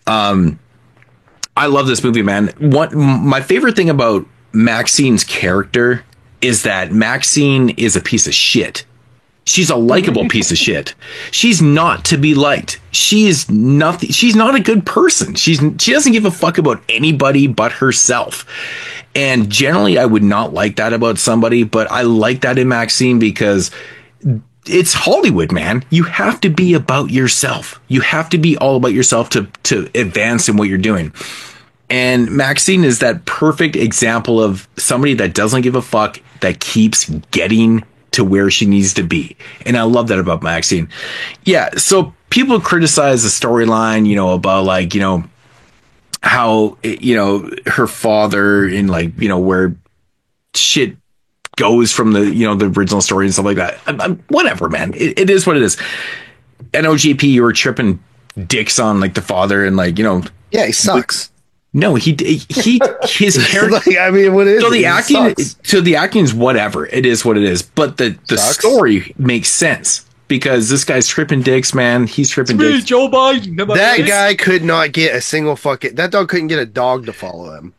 I love this movie, man. My favorite thing about Maxine's character is that Maxine is a piece of shit. She's a likable piece of shit. She's not to be liked. She is nothing. She's not a good person. She doesn't give a fuck about anybody but herself. And generally, I would not like that about somebody, but I like that in Maxine because it's Hollywood, man. You have to be about yourself. You have to be all about yourself to advance in what you're doing. And Maxine is that perfect example of somebody that doesn't give a fuck, that keeps getting to where she needs to be. And I love that about Maxine. Yeah, so people criticize the storyline, about like, how, her father and like, where shit goes from the, the original story and stuff like that. Whatever, man. It is what it is. NOGP, you were tripping dicks on like the father and like, Yeah, he sucks. No, his character. Like, I mean, what is so it? the He acting? sucks. So the acting is whatever. It is what it is. But the Sucks. story makes sense because this guy's tripping dicks, man. He's tripping dicks. Joe Biden. That guy could not get a single fucking. That dog couldn't get a dog to follow him.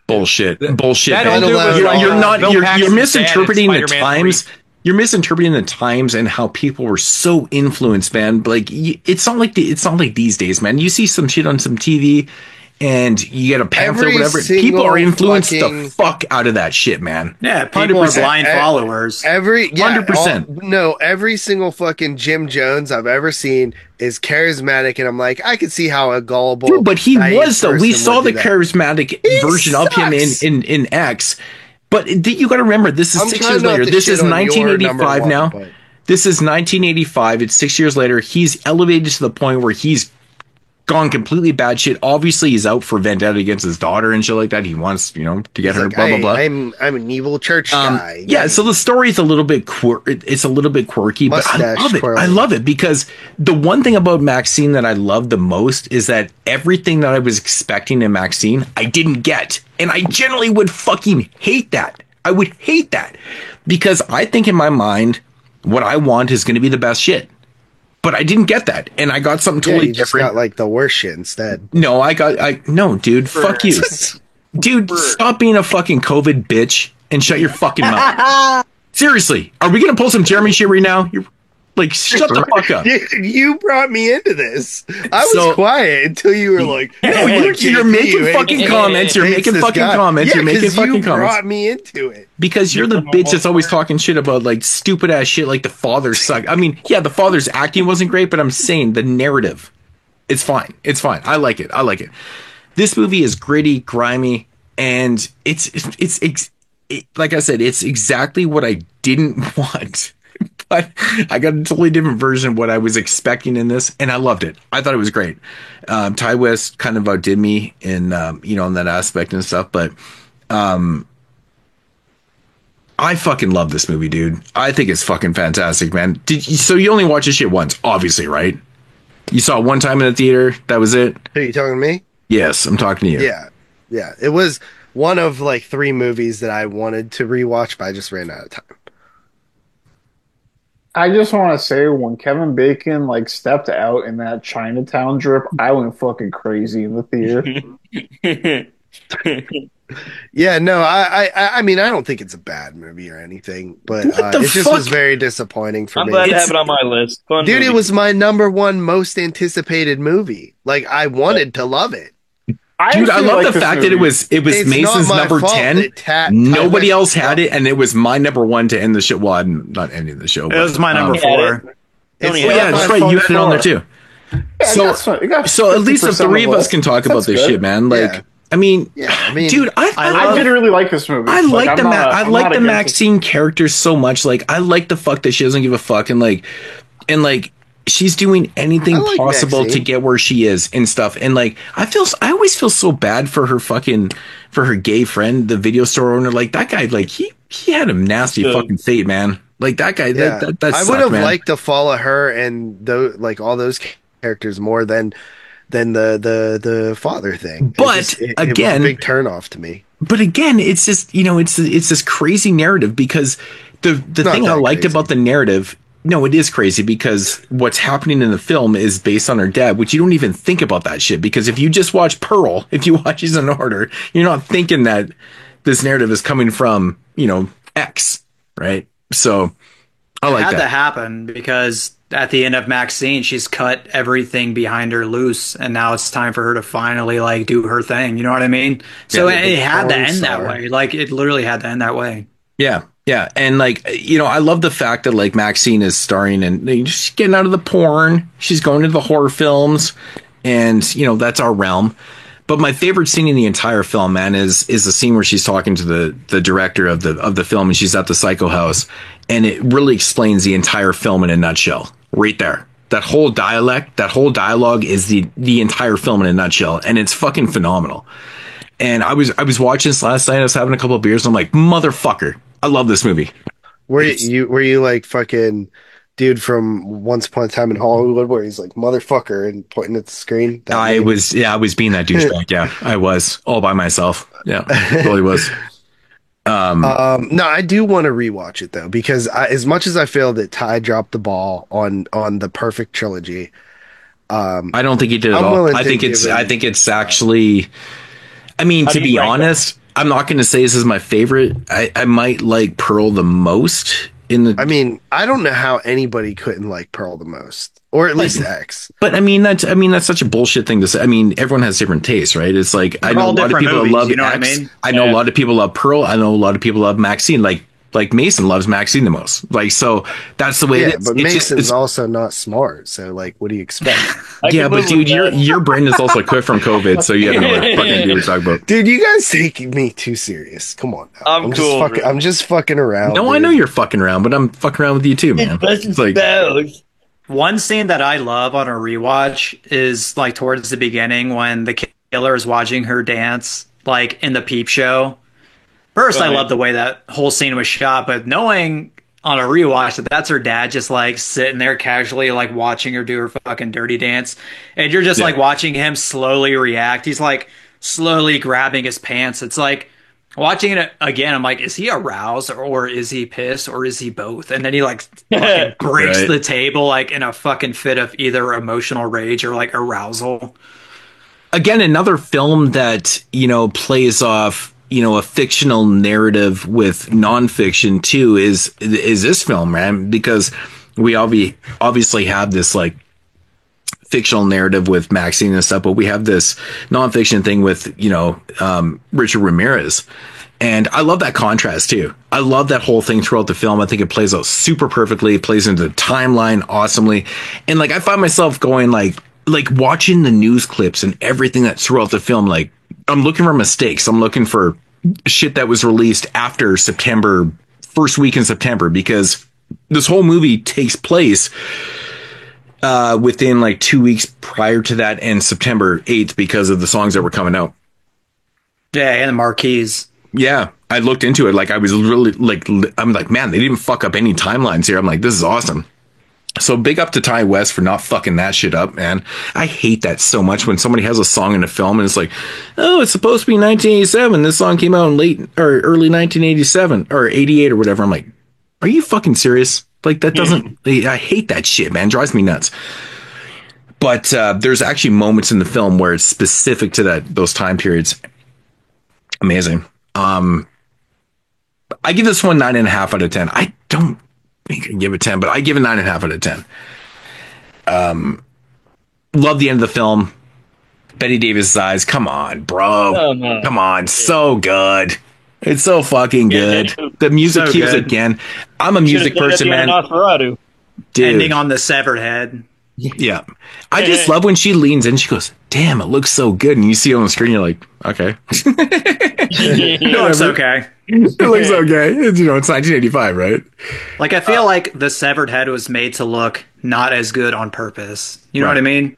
Bullshit. That man. old dude was You're not. Bill You're Paxton's misinterpreting dad in the Spider-Man times. 3. You're misinterpreting the times and how people were so influenced, man. Like it's not like these days, man. You see some shit on some TV. and you get a pamphlet or whatever. People are influenced the fuck out of that shit, man. Yeah, people are blind followers. 100%. No, every single fucking Jim Jones I've ever seen is charismatic, and I'm like, I can see how a gullible. Dude, but he was though. We saw the charismatic version of him in X. But you got to remember, this is 6 years later. This is 1985 now. This is 1985. It's 6 years later. He's elevated to the point where he's gone completely bad shit. Obviously, he's out for vendetta against his daughter and shit like that. He wants, to get her. Blah blah blah. I'm an evil church guy. Yeah. So the story is a little bit it's a little bit quirky, but I love it. Twirling. I love it because the one thing about Maxine that I love the most is that everything that I was expecting in Maxine, I didn't get, and I generally would fucking hate that. I would hate that because I think in my mind, what I want is going to be the best shit. But I didn't get that, and I got something totally you just different. Got like the worst shit instead. No, no, dude, fuck you, dude. Stop being a fucking COVID bitch and shut your fucking mouth. Seriously, are we gonna pull some Jeremy shit right now? You're like, shut the fuck up. You brought me into this. I was quiet until you were like, no, you're making fucking comments. You're making fucking comments. You're making fucking comments. You brought me into it. Because you're the bitch that's always talking shit about like stupid ass shit like the father suck. I mean, yeah, the father's acting wasn't great, but I'm saying the narrative, it's fine. It's fine. I like it. This movie is gritty, grimy, and it's like I said, it's exactly what I didn't want. But I got a totally different version of what I was expecting in this, and I loved it. I thought it was great. Ty West kind of outdid me in in that aspect and stuff, but I fucking love this movie, dude. I think it's fucking fantastic, man. So you only watch this shit once, obviously, right? You saw it one time in the theater. That was it. Are you talking to me? Yes, I'm talking to you. Yeah. It was one of like 3 movies that I wanted to rewatch, but I just ran out of time. I just want to say, when Kevin Bacon stepped out in that Chinatown drip, I went fucking crazy in the theater. Yeah, no, I mean, I don't think it's a bad movie or anything, but it just was very disappointing for me. I'm glad to have it on my list. Dude, movie. It was my #1 most anticipated movie. Like, I wanted to love it. Dude, I love the fact that it was Mason's number 10. Nobody else had it, and it was my #1 to end the show. Well, I'm not ending the show. It was my number 4. Yeah, that's right. You had it on there too. So at least the 3 of us can talk about this shit, man. Like, I mean, dude, I didn't really like this movie. I like the Maxine character so much. Like, I like the fact that she doesn't give a fuck, and she's doing anything possible Maxine to get where she is and stuff. And like, I always feel so bad for her gay friend, the video store owner. Like, that guy, like he had a nasty fucking fate, man. Like, that guy, that I would have liked to follow her and all those characters more than the father thing. But it again, was a big turnoff to me. But again, it's just, it's this crazy narrative, because the thing I liked about the narrative. No, it is crazy, because what's happening in the film is based on her dad, which you don't even think about that shit. Because if you just watch Pearl, if you watch She's in Order, you're not thinking that this narrative is coming from, X, right? So I like that. It had to happen, because at the end of Maxine, she's cut everything behind her loose, and now it's time for her to finally do her thing. You know what I mean? So it had to end that way. It literally had to end that way. Yeah. Yeah, and I love the fact that Maxine is starring and she's getting out of the porn, she's going into the horror films, and that's our realm. But my favorite scene in the entire film, man, is the scene where she's talking to the director of the film, and she's at the Psycho House, and it really explains the entire film in a nutshell. Right there, that whole dialogue is the entire film in a nutshell, and it's fucking phenomenal. And I was watching this last night. I was having a couple of beers, and I'm like, motherfucker, I love this movie. Were you like fucking dude from Once Upon a Time in Hollywood, where he's like motherfucker and pointing at the screen? I was being that douchebag. Yeah, I was all by myself. Yeah, totally was. No, I do want to rewatch it though, because as much as I feel that Ty dropped the ball on the perfect trilogy, I don't think he did at all. I think it's actually. I mean, to be honest, I'm not going to say this is my favorite. I might like Pearl the most I mean, I don't know how anybody couldn't like Pearl the most, or at least X. But I mean that's such a bullshit thing to say. I mean, everyone has different tastes, right? It's like I know a lot of people movies, love you know X. what I mean? I know a lot of people love Pearl. I know a lot of people love Maxine. Like Mason loves Maxine the most. Like, so that's the way it is. But Mason's also not smart. So like, what do you expect? Yeah, but dude, your brain is also quit from COVID, so you have no fucking idea what to talk about. Dude, you guys take me too serious. Come on. Now. I'm cool. I'm just fucking around. No, dude. I know you're fucking around, but I'm fucking around with you too, man. It's like, one scene that I love on a rewatch is like towards the beginning when the killer is watching her dance, like in the peep show. First, I love the way that whole scene was shot, but knowing on a rewatch that that's her dad just like sitting there casually like watching her do her fucking dirty dance, and you're just like watching him slowly react. He's like slowly grabbing his pants. It's like watching it again. I'm like, is he aroused or is he pissed or is he both? And then he like fucking breaks the table like in a fucking fit of either emotional rage or like arousal. Again, another film that, you know, plays off, you know, a fictional narrative with nonfiction too is this film, man, because we obviously have this like fictional narrative with Maxine and stuff, but we have this nonfiction thing with, you know, Richard Ramirez. And I love that contrast too. I love that whole thing throughout the film. I think it plays out super perfectly. It plays into the timeline awesomely. And like, I find myself going like watching the news clips and everything that's throughout the film. Like, I'm looking for mistakes. I'm looking for shit that was released after September, first week in September, because this whole movie takes place within like 2 weeks prior to that and September 8th because of the songs that were coming out. Yeah, and the marquees. Yeah, I looked into it. Like, I was really like, I'm like, man, they didn't fuck up any timelines here. I'm like, this is awesome. So big up to Ty West for not fucking that shit up, man. I hate that so much when somebody has a song in a film and it's like, oh, it's supposed to be 1987. This song came out in late or early 1987 or 88 or whatever. I'm like, are you fucking serious? Like, that doesn't, I hate that shit, man. It drives me nuts. But there's actually moments in the film where it's specific to those time periods. Amazing. I give this one 9.5 out of 10. I don't think I can give it 10, but I give it 9.5 out of 10. Love the end of the film. Betty Davis' eyes. Come on, bro. Come on. So good. It's so fucking good. The music keeps it again. I'm a music person, man. Dude. Ending on the severed head. Yeah. I just love when she leans in. She goes, damn, it looks so good. And you see it on the screen, you're like, okay. It looks okay. It looks okay. It's, you know, it's 1985, right? Like, I feel like the severed head was made to look not as good on purpose. You know what I mean?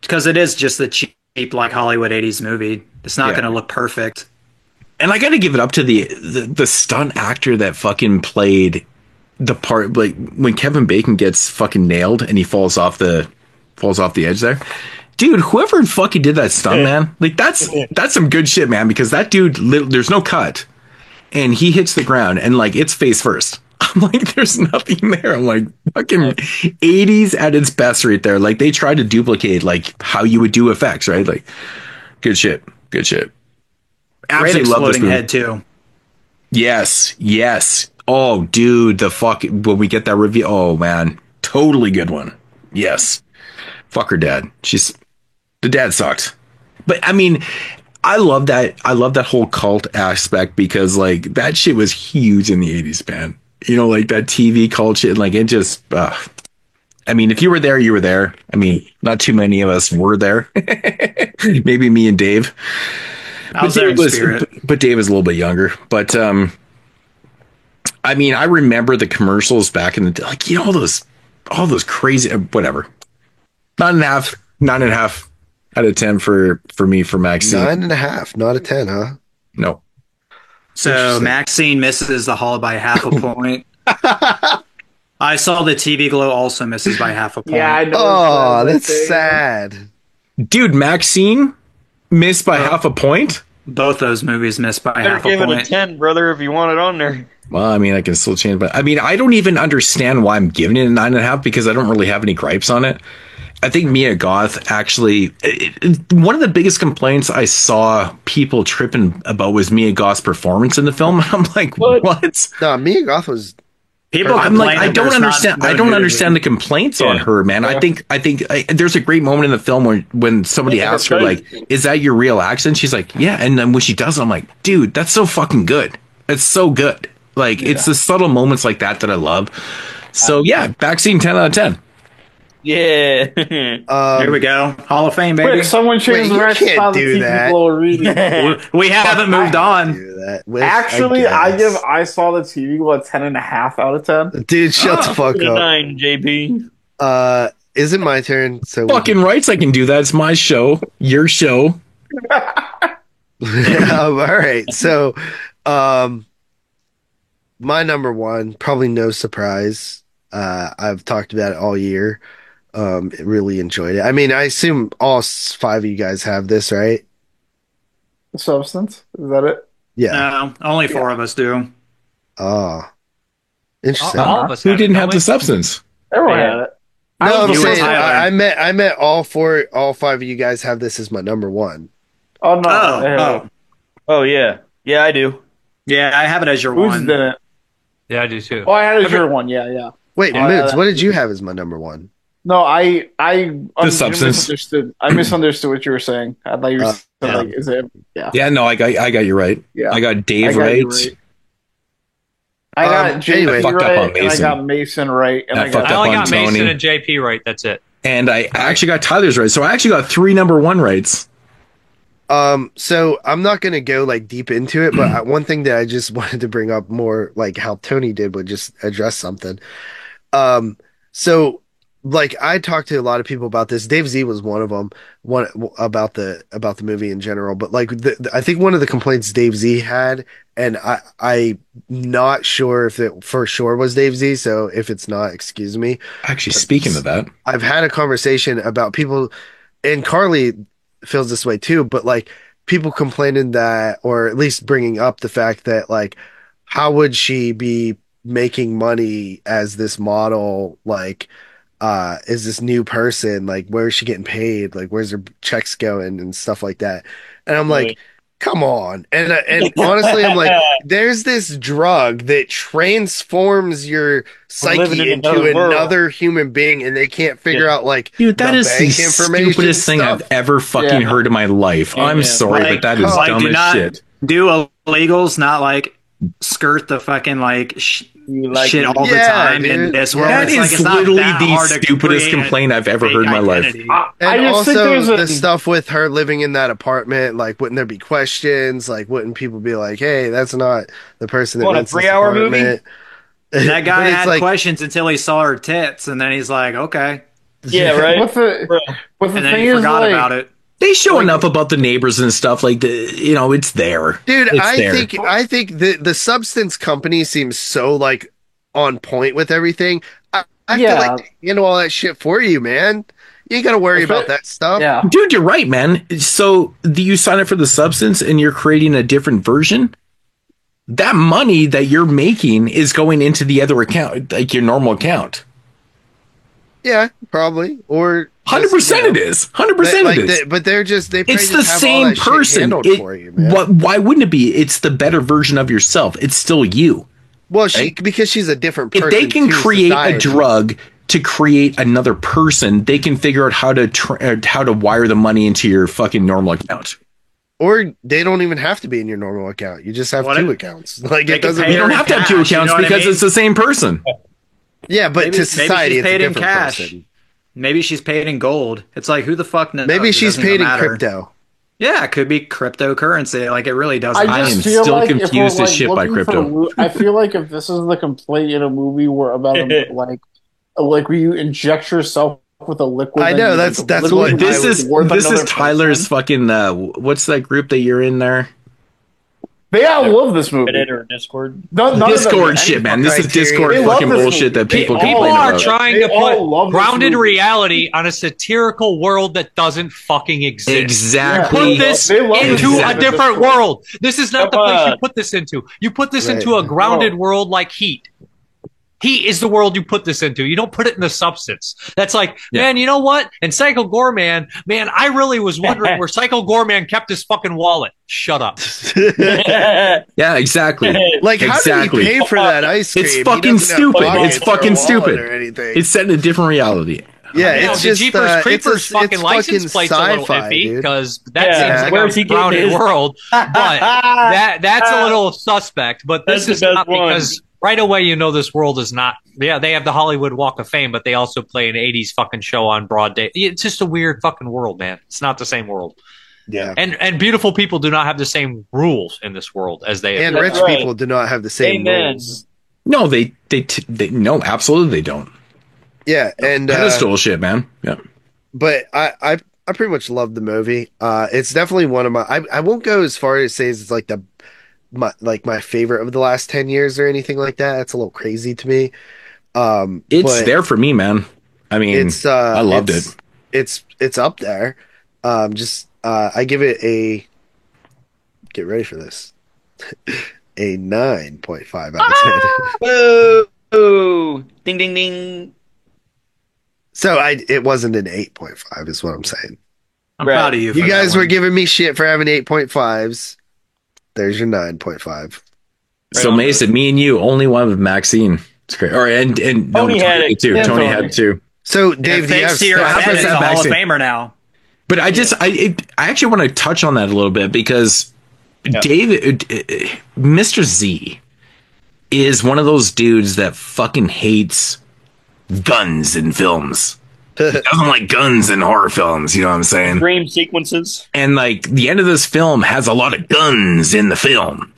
Because it is just the cheap, like, Hollywood 80s movie. It's not going to look perfect. And I got to give it up to the stunt actor that fucking played the part, like when Kevin Bacon gets fucking nailed and he falls off the edge there. Dude, whoever fucking did that stunt, man, like that's some good shit, man, because that dude, there's no cut and he hits the ground and like it's face first. I'm like, there's nothing there. I'm like, fucking 80s at its best right there. Like, they tried to duplicate like how you would do effects, right? Like, good shit. Good shit. Absolutely love this movie. Head too. Yes. Oh, dude, when we get that review, oh man, totally good one. Yes. Fuck her dad. The dad sucks. But I mean, I love that whole cult aspect because like that shit was huge in the 80s, man. You know, like that TV cult shit, like it just, I mean, if you were there, you were there. I mean, not too many of us were there. Maybe me and Dave. I was there in spirit. But Dave is a little bit younger. But I mean, I remember the commercials back in the day, like, you know, all those crazy, whatever. 9.5 out of 10 for me for Maxine. 9.5, not a 10, huh? No. So Maxine misses the Hall by half a point. I saw the TV Glow also misses by half a point. Yeah, I know. Oh, that's sad. Dude, Maxine missed by half a point? Both those movies missed by half a point. Give it a 10, brother, if you want it on there. Well, I mean, I can still change, but I mean, I don't even understand why I'm giving it a 9.5 because I don't really have any gripes on it. I think Mia Goth actually, one of the biggest complaints I saw people tripping about was Mia Goth's performance in the film. I'm like, what? No, Mia Goth was I'm like, I don't understand the complaints on her, man. I think there's a great moment in the film when somebody asks her, like, is that your real accent? She's like, yeah. And then when she does it, I'm like, dude, that's so fucking good. It's so good. Like, it's the subtle moments like that I love. So yeah, vaccine 10 out of 10. Yeah. Here we go. Hall of Fame, baby. Quick, someone changed the right can't do that. We haven't moved on. Actually, I saw the TV Glue a 10.5 out of 10. Dude, shut the fuck up. 9, JP. Is it my turn? So fucking rights, I can do that. It's my show. Your show. All right. So, my number one, probably no surprise. I've talked about it all year. Really enjoyed it. I mean, I assume all 5 of you guys have this, right? The Substance? Is that it? Yeah. No, only 4 of us do. Oh. Interesting. All of us Who didn't have The Substance? Everyone had it. No, I'm saying I met all 5 of you guys have this as my number one. Oh no. Oh yeah. Yeah, I do. Yeah, I have it as your Who's one. did it? Yeah, I do too. Oh, I had it as your one. Yeah. Wait, Moods, what did you have as my number one? No, I The Substance. misunderstood. I misunderstood what you were saying. I thought you were saying, like, is it? Yeah. Yeah, no, I got you right. Yeah. I got Dave I got JP anyway, fucked right, up on and I Mason. got Mason right, and I I fucked got. up I only on got Mason Tony. and JP right. That's it. And I actually got Tyler's right. So I actually got 3 number 1 rights. So I'm not going to go like deep into it, but one thing that I just wanted to bring up more, like how Tony did, would just address something. So like I talked to a lot of people about this. Dave Z was one of them, about the movie in general. But like I think one of the complaints Dave Z had, and I'm not sure if it for sure was Dave Z. So if it's not, excuse me. Actually, speaking of that, I've had a conversation about people, and Carly feels this way too, but like people complaining that, or at least bringing up the fact that, like, how would she be making money as this model? Like, is this new person? Like, where is she getting paid? Like, where's her checks going and stuff like that? And I'm like, come on. And honestly, I'm like, there's this drug that transforms your psyche into another human being, and they can't figure out, like, dude, that is the information stupidest thing stuff. I've ever fucking heard in my life. I'm sorry, Like, but that is dumb do as not shit. Do illegals not like skirt the fucking like shit all the Yeah, time dude. in this world? Yeah. That It's like, is it's not literally that the hard to stupidest create complaint I've ever fake heard in my life. identity. And I just think also there's the stuff with her living in that apartment, like, wouldn't there be questions? Like, wouldn't people be like, hey, that's not the person that What, a rents this 3-hour movie? apartment? That guy But it's had like, questions until he saw her tits, and then he's like, okay. Yeah, right. But the And then thing he is, forgot like, about it. They show enough about the neighbors and stuff. Like, it's there. dude, It's I there. think the substance company seems so, like, on point with everything. I feel like all that shit for you, man. You ain't got to worry about that stuff. Yeah. Dude, you're right, man. So do you sign up for the substance and you're creating a different version? That money that you're making is going into the other account, like your normal account. Yeah, probably. Or 100% it is. 100% it is. But they're just they. It's just the have all same that shit person. handled for you, man. Why wouldn't it be? It's the better version of yourself. It's still you. Well, because she's a different person. If they can to create society. a drug to create another person, they can figure out how to wire the money into your fucking normal account. Or they don't even have to be in your normal account. You just have two accounts. Like, it doesn't. You don't have to have 2 accounts because it's the same person. Yeah, but to society, maybe she's it's paid a in different cash. person. Maybe she's paid in gold. It's like, who the fuck knows? Maybe It she's doesn't paid even in matter. crypto. Yeah, it could be cryptocurrency. Like, it really doesn't. I just feel like if we're, like, looking for I feel like if this is the complaint in a movie where about like where you inject yourself with a liquid. I know, that's what this is Tyler's fucking what's that group that you're in there? They all love this movie. Reddit or Discord. Discord shit, man. This is Discord fucking bullshit that people complain are about. trying to put grounded reality on a satirical world that doesn't fucking exist. Exactly. Put this into a different world. This is not the place you put this into. You put this into a grounded world like Heat. He is the world you put this into. You don't put it in the substance. That's like, man, you know what? And Psycho Goreman, man, I really was wondering where Psycho Goreman kept his fucking wallet. Shut up. Yeah, exactly. Like, how did he pay for that ice cream? It's fucking stupid. It's fucking stupid. Anything. It's set in a different reality. Yeah, it's the just Jeepers Creepers it's fucking license plate's a little iffy because that seems Where's he like a getting grounded his- world, but that's a little suspect. But this That's is the best not one. because right away you know this world is not. Yeah, they have the Hollywood Walk of Fame, but they also play an '80s fucking show on broad day. It's just a weird fucking world, man. It's not the same world. Yeah, and beautiful people do not have the same rules in this world as they and have. rich people do not have the same rules. No, they no, absolutely they don't. Yeah, and pedestal shit, man. Yeah, but I pretty much love the movie. It's definitely one of my. I won't go as far as say it's like my favorite of the last 10 years or anything like that. That's a little crazy to me. It's there for me, man. I mean, I loved it. It's up there. I give it a. Get ready for this. A 9.5 out of 10. Whoa! Ding ding ding. So it wasn't an 8.5 is what I'm saying. I'm proud of you. You guys were giving me shit for having 8.5s. There's your 9.5. So Mason, me and you, only one with Maxine. It's great. Or and Tony had it too. too. Tony had it too. So Dave, do you have Thanks to your stats? dad, he's a Hall of Famer now. But I actually want to touch on that a little bit because David, Mr. Z, is one of those dudes that fucking hates guns in films. He doesn't like guns in horror films, you know what I'm saying? Dream sequences. And like the end of this film has a lot of guns in the film.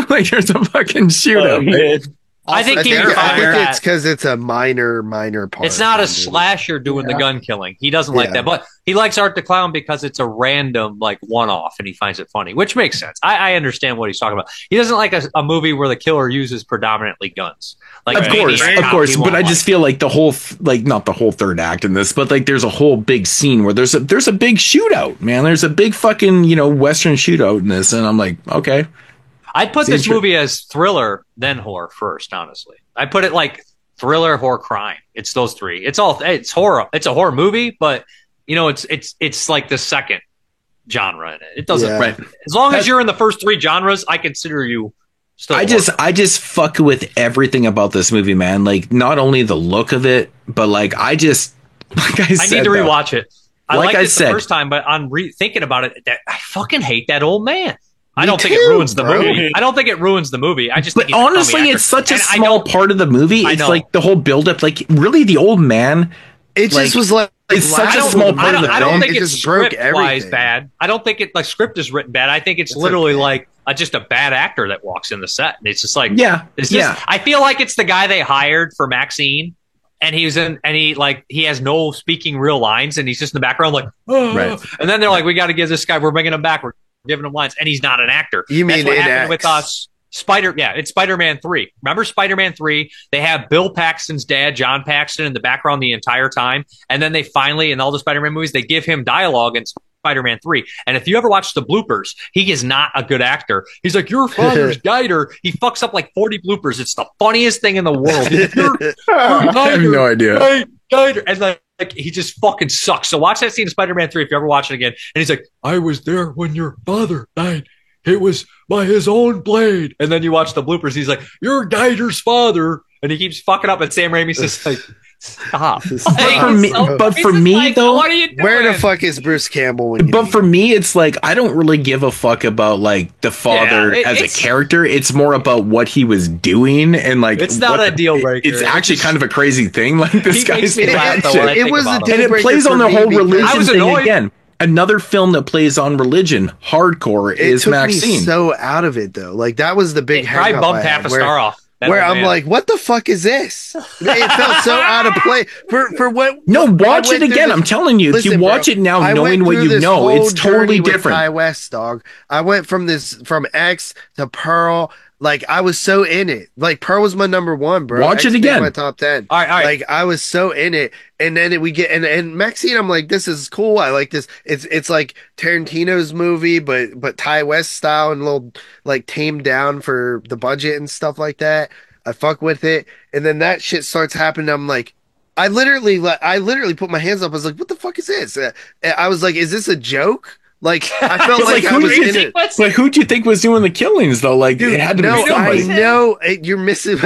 Like there's a fucking shootout. I think I think it's because it's a minor part. It's not a slasher doing the gun killing. He doesn't like that, but he likes Art the Clown because it's a random like one-off, and he finds it funny, which makes sense. I understand what he's talking about. He doesn't like a movie where the killer uses predominantly guns. Like of course, but I just feel like the whole not the whole third act in this, but like there's a whole big scene where there's a big shootout, man. There's a big fucking Western shootout in this, and I'm like, okay. I'd put this movie as thriller, then horror first, honestly. I put it like thriller, horror, crime. It's those three. It's horror. It's a horror movie, but it's like the second genre in it. It doesn't as long as you're in the first three genres, I consider you still I just fuck with everything about this movie, man. Like not only the look of it, but like I need to rewatch it. I liked it said the first time, but on thinking about it, I fucking hate that old man. I don't think it ruins the movie. I don't think it ruins the movie. I just. But think he's honestly, a it's such a small part of the movie. It's like the whole buildup. Like really, the old man. It just was like it's such a small part of the film. I don't think it's just broke script-wise bad. I don't think it script is written bad. I think it's literally like just a bad actor that walks in the set, and it's just like I feel like it's the guy they hired for Maxine. And he has no speaking real lines, and he's just in the background like, right. And then they're like, we got to give this guy. We're bringing him back. We're giving him lines, and he's not an actor. You mean that's what happened X. with us? It's Spider-Man 3. Remember Spider-Man 3? They have Bill Paxton's dad, John Paxton, in the background the entire time, and then they finally, in all the Spider-Man movies, they give him dialogue in Spider-Man 3. And if you ever watch the bloopers, he is not a good actor. He's like, your father's guider. He fucks up like 40 bloopers. It's the funniest thing in the world. I have no idea. Guider. And like he just fucking sucks. So watch that scene in Spider-Man 3 if you ever watch it again. And he's like, I was there when your father died. It was by his own blade. And then you watch the bloopers. He's like, you're Guider's father. And he keeps fucking up. And Sam Raimi's just like, stop. But for me, though, what are you doing? Where the fuck is Bruce Campbell? But for me, it's like I don't really give a fuck about like the father as a character. It's more about what he was doing and like it's not a deal breaker. It's actually kind of a crazy thing. Like this guy's it was a deal breaker. It plays on the whole religion thing annoyed. again. Another film that plays on religion, hardcore, is Maxine. Me so out of it though. Like that was the big. I bumped half a star off. Where I'm like, what the fuck is this? It felt so out of place for what. No, watch it again. I'm telling you, if you watch it now, knowing what you know, it's totally different. Ty West, dog. I went from X to Pearl. Like I was so in it. Like Pearl was my number one, bro. Watch it again. My top 10. All right. Like I was so in it, and then we get and Maxine. I'm like, this is cool. I like this. It's like Tarantino's movie, but Ty West style and a little like tamed down for the budget and stuff like that. I fuck with it, and then that shit starts happening. I'm like, I literally put my hands up. I was like, what the fuck is this? I was like, is this a joke? Like, I felt like I was in it. But who do you think was doing the killings though? Like, it had to be somebody. I know you're missing.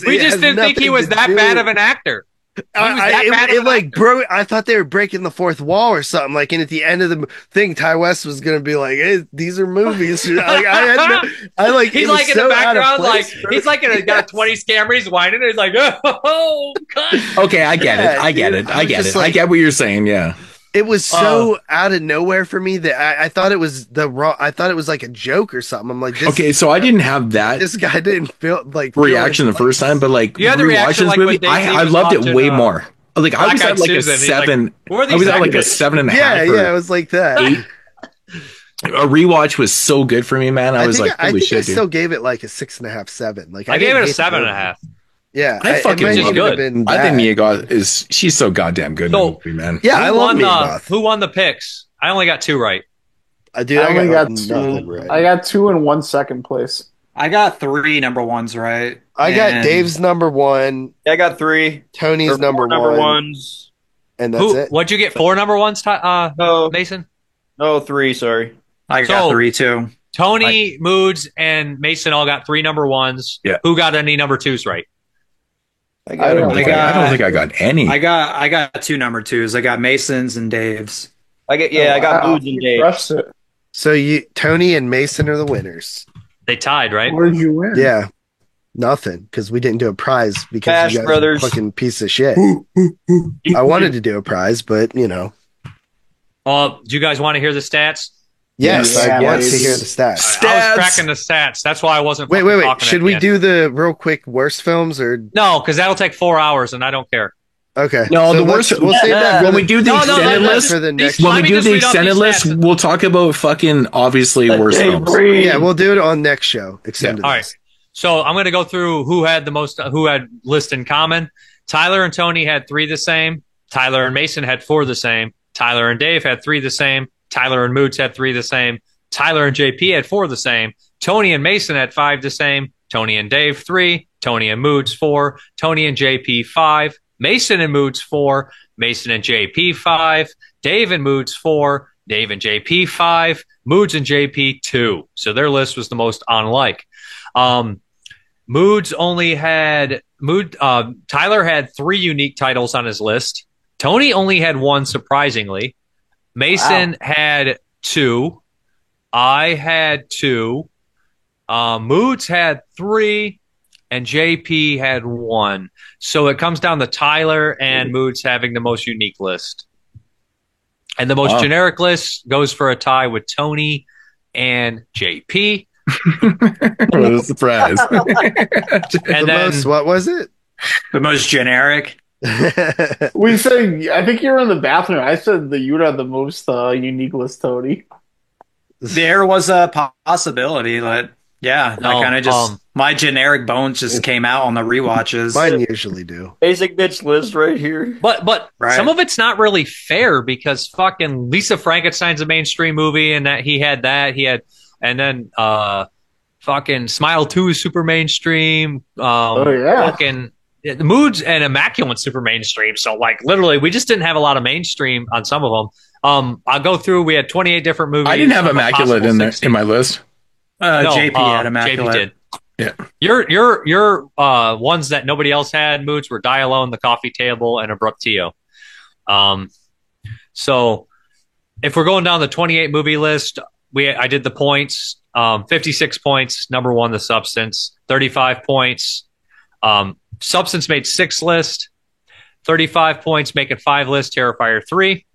We just didn't think he was that bad of an actor. I thought they were breaking the fourth wall or something. Like, and at the end of the thing, Ty West was gonna be like, "Hey, these are movies." He's like in the background, like he's like got 20 scammers whining. And he's like, "Oh, God." Okay, I get it. I get I get what you're saying. Yeah. It was so out of nowhere for me that I thought it was I thought it was like a joke or something. I'm like, okay, so I didn't have that. This guy didn't feel like reaction the first time, but like you had the reaction this like movie, I loved it way more. Like I was at like a 7. I was at like a 7.5. Yeah, it was like that. 8. A rewatch was so good for me, man. I was like, holy shit, I still gave it like a 6.5, 7. Like I gave it a 7.5. Yeah, I fucking love it. I think Mia Goth she's so goddamn good in the movie, man. Yeah, I love Mia Goth. Who won the picks? I only got 2 right. I only got 2. Right. I got 2 and 1 second place. I got 3 number ones right. I got Dave's number 1. I got 3. Tony's number 1. And that's it. What'd you get? 4 number ones, Mason? No, 3. Sorry, I got 3 too. Tony, Moods, and Mason all got 3 number 1s. Yeah. Who got any number 2s right? I don't think I got any. I got 2 number 2s. I got Mason's and Dave's. I got Moods and Dave's. So Tony and Mason are the winners. They tied, right? Where did you win? Yeah, nothing, because we didn't do a prize because Cash you guys Brothers. are a fucking piece of shit. I wanted to do a prize, but you know. Do you guys want to hear the stats? Yes, I want to hear the stats. I was cracking the stats. That's why I wasn't. Wait. Should we do the real quick worst films or no? Because that'll take 4 hours, and I don't care. Okay. No, the worst. We'll save that when we do the extended list. When we do the extended list, we'll talk about fucking obviously worst films. Yeah, we'll do it on next show. Extended. All right. So I'm going to go through who had list in common. Tyler and Tony had 3 the same. Tyler and Mason had 4 the same. Tyler and Dave had 3 the same. Tyler and Moods had 3 the same. Tyler and JP had 4 the same. Tony and Mason had 5 the same. Tony and Dave 3. Tony and Moods 4. Tony and JP 5. Mason and Moods 4. Mason and JP 5. Dave and Moods 4. Dave and JP 5. Moods and JP 2. So their list was the most unlike. Moods only had Tyler had 3 unique titles on his list. Tony only had 1, surprisingly. Mason had 2. I had 2. Moods had 3. And JP had 1. So it comes down to Tyler and Moods having the most unique list. And the most generic list goes for a tie with Tony and JP. What a surprise. And what was it? The most generic. We said, I think you were in the bathroom. I said that you would have the most unique list, Tony. There was a possibility that, I kind of just, my generic bones just came out on the rewatches. Mine usually do. Basic bitch list right here. But some of it's not really fair because fucking Lisa Frankenstein's a mainstream movie and that he had, and then fucking Smile 2 is super mainstream. Fucking the Moods and Immaculate super mainstream. So like literally we just didn't have a lot of mainstream on some of them. I'll go through. We had 28 different movies. I didn't have Immaculate in there in my list. No, JP had Immaculate. JP did. Yeah. Your ones that nobody else had, Moods, were Die Alone, The Coffee Table, and Abruptio. So if we're going down the 28 movie list, I did the points. 56 points. Number 1, The Substance. 35 points. Substance made 6 list. 35 points, make it 5 list. Terrifier 3.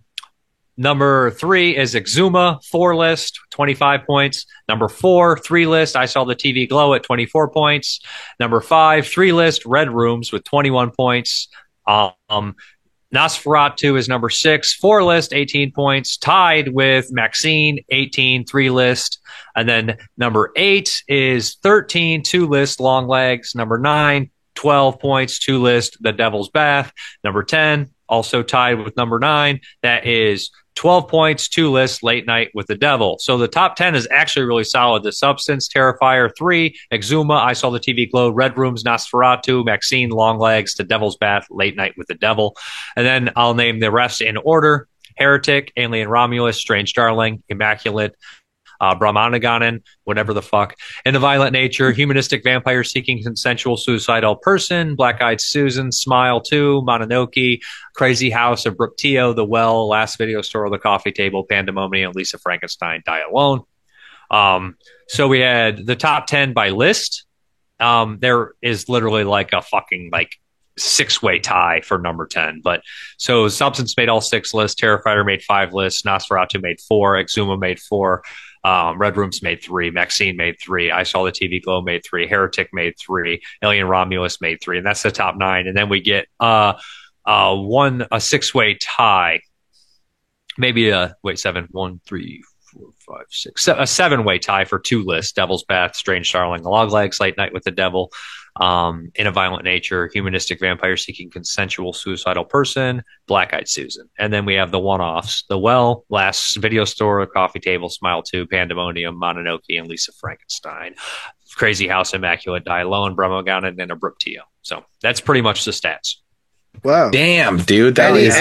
Number 3 is Exuma, 4 list, 25 points. Number 4, 3 list, I Saw the TV Glow at 24 points. Number 5, 3 list, Red Rooms with 21 points. Nosferatu is number 6, 4 list, 18 points. Tied with Maxine, 18, 3 list. And then number 8 is 13, 2 list, Long Legs. Number 9, 12 points, 2 list, The Devil's Bath. Number 10, also tied with number 9, that is 12 points, 2 lists, Late Night with the Devil. So the top 10 is actually really solid. The Substance, Terrifier 3, Exuma, I Saw the TV Glow, Red Rooms, Nosferatu, Maxine, Longlegs, The Devil's Bath, Late Night with the Devil. And then I'll name the rest in order. Heretic, Alien Romulus, Strange Darling, Immaculate, Brahmanaganon, whatever the fuck, In a Violent Nature, Humanistic Vampire Seeking Consensual Suicidal Person, Black Eyed Susan, Smile 2, Mononoke, Crazy House of Brooke Teo, The Well, Last Video Store, The Coffee Table, Pandemonium, Lisa Frankenstein, Die Alone. So we had the top 10 by list. There is literally like a fucking like 6-way tie for number 10. But so Substance made all 6 lists, Terrifier made 5 lists, Nosferatu made 4, Exuma made 4, Red Rooms made 3, Maxine made 3, I Saw the TV Glow made 3, Heretic made 3, Alien Romulus made 3, and that's the top 9. And then we get a 6-way tie, maybe a 7-way tie for 2 lists: Devil's Bath, Strange Darling, Longlegs, Late Night with the Devil, In a Violent Nature, Humanistic Vampire Seeking Consensual Suicidal Person, Black Eyed Susan. And then we have the one-offs: The Well, Last Video Store, Coffee Table, Smile 2, Pandemonium, Mononoke, and Lisa Frankenstein, Crazy House, Immaculate, Die Alone, Brahmanaganon, and a Brooke Teo. So that's pretty much the stats. Wow. Damn, dude. That is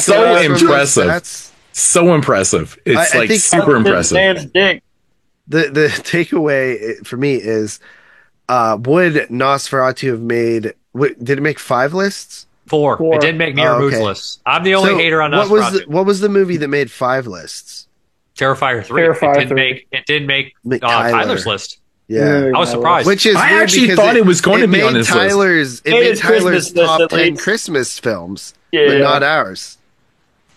so impressive. So impressive. It's I think super impressive. The takeaway for me is, would Nosferatu have made? Did it make 5 lists? 4. It didn't make Mirror Mood's list. I'm the only hater on Nosferatu. What was the movie that made 5 lists? Terrifier 3. It didn't make Tyler's list. Yeah, I was surprised. Which is I actually thought it was going to be on his list. It made Tyler's top 10 Christmas films, but not ours.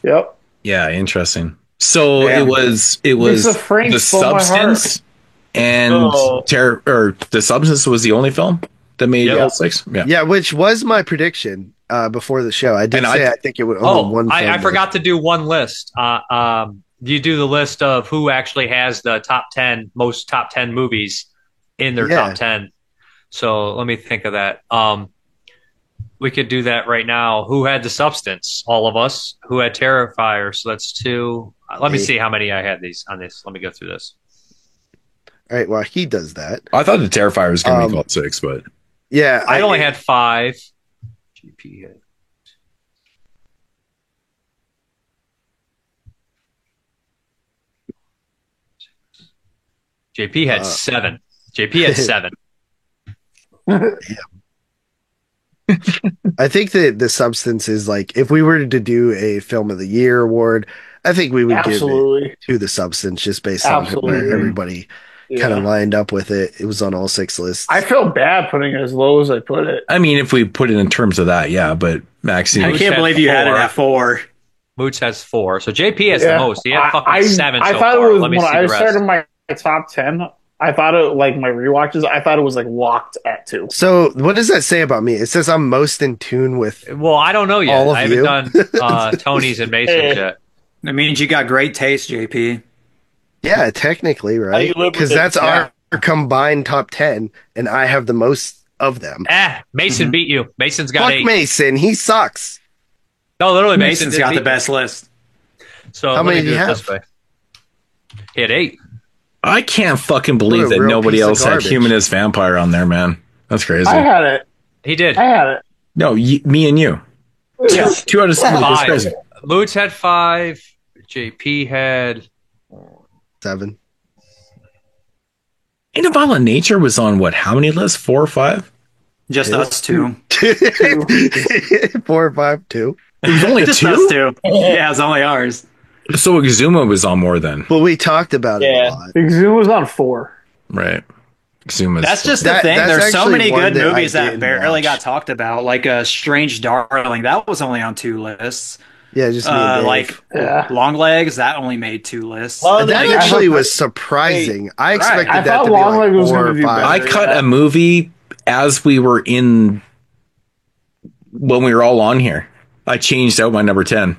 Yep. Yeah, interesting. So it was The Substance and The Substance was the only film that made all 6. Yeah, which was my prediction before the show. I think it would only one. I forgot to do one list. You do the list of who actually has the top 10 movies in their top 10. So let me think of that. We could do that right now. Who had The Substance? All of us. Who had Terrifier? So that's 2. Let me see how many I had on this. Let me go through this. All right. Well, he does that. I thought the Terrifier was going to be called 6, but yeah, I only had 5. GP had. JP had 7. JP had 7. I think that The Substance is like, if we were to do a Film of the Year award, I think we would give it to The Substance just based on where everybody kind of lined up with it. It was on all 6 lists. I feel bad putting it as low as I put it. I mean, if we put it in terms of that, yeah, but Maxine. I can't believe you had it at 4. Moots has 4. So JP has the most. He had fucking 7 I so thought far. it was, Let me when see I the rest. started my top 10, I thought it, like my rewatches, I thought it was like locked at 2. So what does that say about me? It says I'm most in tune with. Well, I don't know yet. All of I you. haven't done Tony's and Mason's yet. That means you got great taste, JP. Yeah, technically, right? Because that's our combined top 10, and I have the most of them. Mason beat you. Mason's got Fuck 8. Mason, he sucks. No, literally, Mason's got the best list. So how many do do you have? This way. He had 8. I can't fucking believe that nobody else had Humanist Vampire on there, man. That's crazy. I had it. He did. I had it. No, me and you. Yeah. 2 out of 7. That's crazy. Moots had 5. JP had 7. In a Violent Nature was on what? How many lists? 4 or 5? Just us 2. 4 or 5, 2. It was only Just 2? us 2. Yeah, it's only ours. So Exuma was on more than. But we talked about it a lot. Exuma was on 4. Right. Exuma's. That's just the thing. There's so many good movies that barely got talked about, like Strange Darling. That was only on 2 lists. Yeah, just me and Dave. Longlegs, that only made 2 lists. That actually was surprising. I expected I that to be Longlegs was like 4 gonna or do 5. I cut a movie as we were in when we were all on here. I changed out my number 10.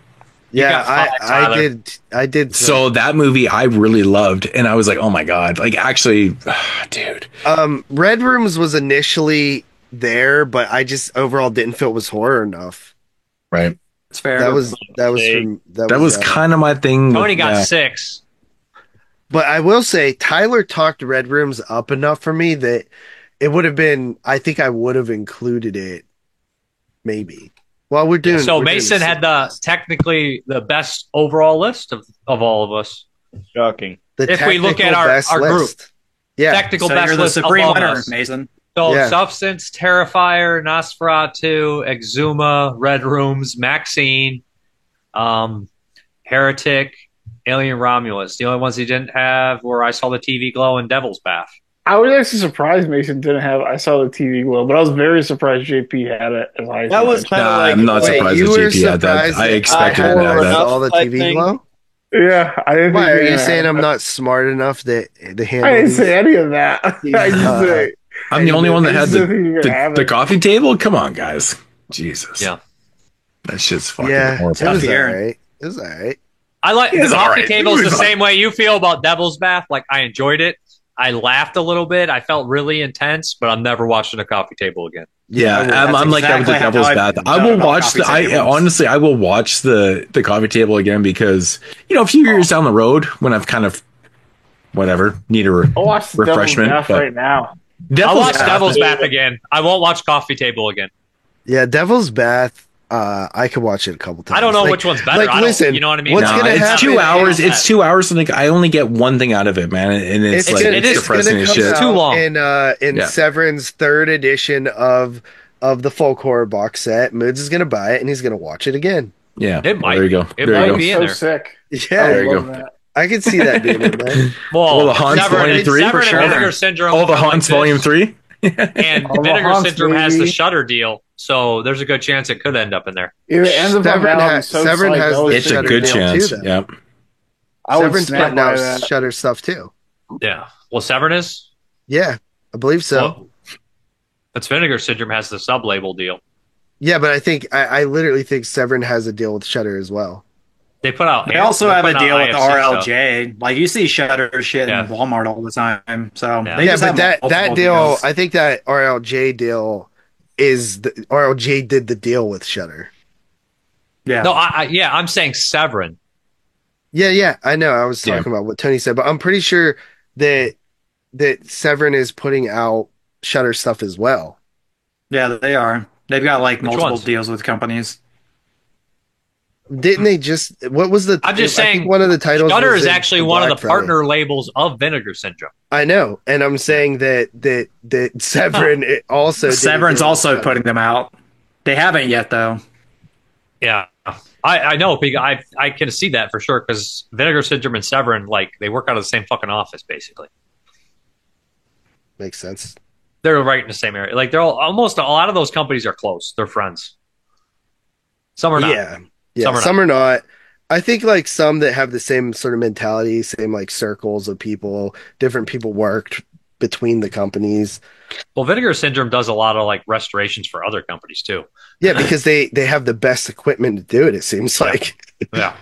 Yeah, I did. So that movie I really loved, and I was like, oh my god, like actually, dude. Red Rooms was initially there, but I just overall didn't feel it was horror enough. Right. It's fair. That was kind of my thing. Tony got 6. But I will say, Tyler talked Red Rooms up enough for me that it would have been. I think I would have included it. Maybe. Well, we're doing. So Mason had technically the best overall list of all of us. Shocking. If we look at our group, technical so best you're the list supreme above winner, us. Mason. So Substance, Terrifier, Nosferatu, Exuma, Red Rooms, Maxine, Heretic, Alien Romulus. The only ones he didn't have were I Saw the TV Glow and Devil's Bath. I was actually surprised Mason didn't have I Saw the TV Glow, but I was very surprised JP had it as high as that was kind of like. I'm not surprised that JP had that. I expected him to have that. All the TV Glow? Yeah, I didn't. Why are you saying I'm not smart enough to handle? I didn't say any of that. I just say I'm the only one that had the coffee table. Come on, guys. Jesus. Yeah. That shit's fucking It horrible. was alright. It was alright. I like the coffee alright. table is It the was same way you feel about Devil's Bath. Like I enjoyed it. I laughed a little bit. I felt really intense, but I'm never watching a coffee table again. Yeah, I'm like that with the Devil's Bath. I will watch honestly, I will watch the coffee table again because a few years down the road when I've kind of need a refreshment. Devil's Bath right now. I'll watch Devil's Bath again. I won't watch Coffee Table again. Yeah, Devil's Bath. I could watch it a couple times. I don't know which one's better. Listen, you know what I mean? What's gonna happen? It's 2 hours. It's 2 hours, and I only get one thing out of it, man. And it's depressing as shit. It's too long. In Severin's third edition of the folk horror box set, Moods is gonna buy it and he's gonna watch it again. Yeah, it might. There you go. It might be in there. Sick. Yeah, there you go. That. I could see that being in there. Well, the Hans Volume 3 for sure. Vinegar Syndrome. Oh, the Hans Volume 3. And Vinegar Syndrome has the Shudder deal, so there's a good chance it could end up in there. Severn has it's a good chance. Too, yep. Severn's putting out Shudder stuff too. Yeah. Well, Severn is? Yeah, I believe so. Well, that's Vinegar Syndrome has the sub-label deal. Yeah, but I think I literally think Severn has a deal with Shudder as well. They put out. They also have a deal with IFC RLJ. Like you see Shudder shit in Walmart all the time. So but that deal, I think that RLJ deal is RLJ did the deal with Shudder. Yeah. No, I'm saying Severn. Yeah, I know. I was talking about what Tony said, but I'm pretty sure that Severn is putting out Shudder stuff as well. Yeah, they are. They've got like multiple deals with companies. Didn't they just? What was the? I'm just saying. One of the titles. Shudder is actually one of the partner labels of Vinegar Syndrome. I know, and I'm saying that Severn also. Severn's also putting them out. They haven't yet, though. Yeah, I know. I can see that for sure because Vinegar Syndrome and Severn, like, they work out of the same fucking office, basically. Makes sense. They're right in the same area. Like, they're almost a lot of those companies are close. They're friends. Some are not. Yeah, some are not. I think like some that have the same sort of mentality, same like circles of people, different people worked between the companies. Well, Vinegar Syndrome does a lot of like restorations for other companies too. Yeah, because they have the best equipment to do it, it seems like. Yeah.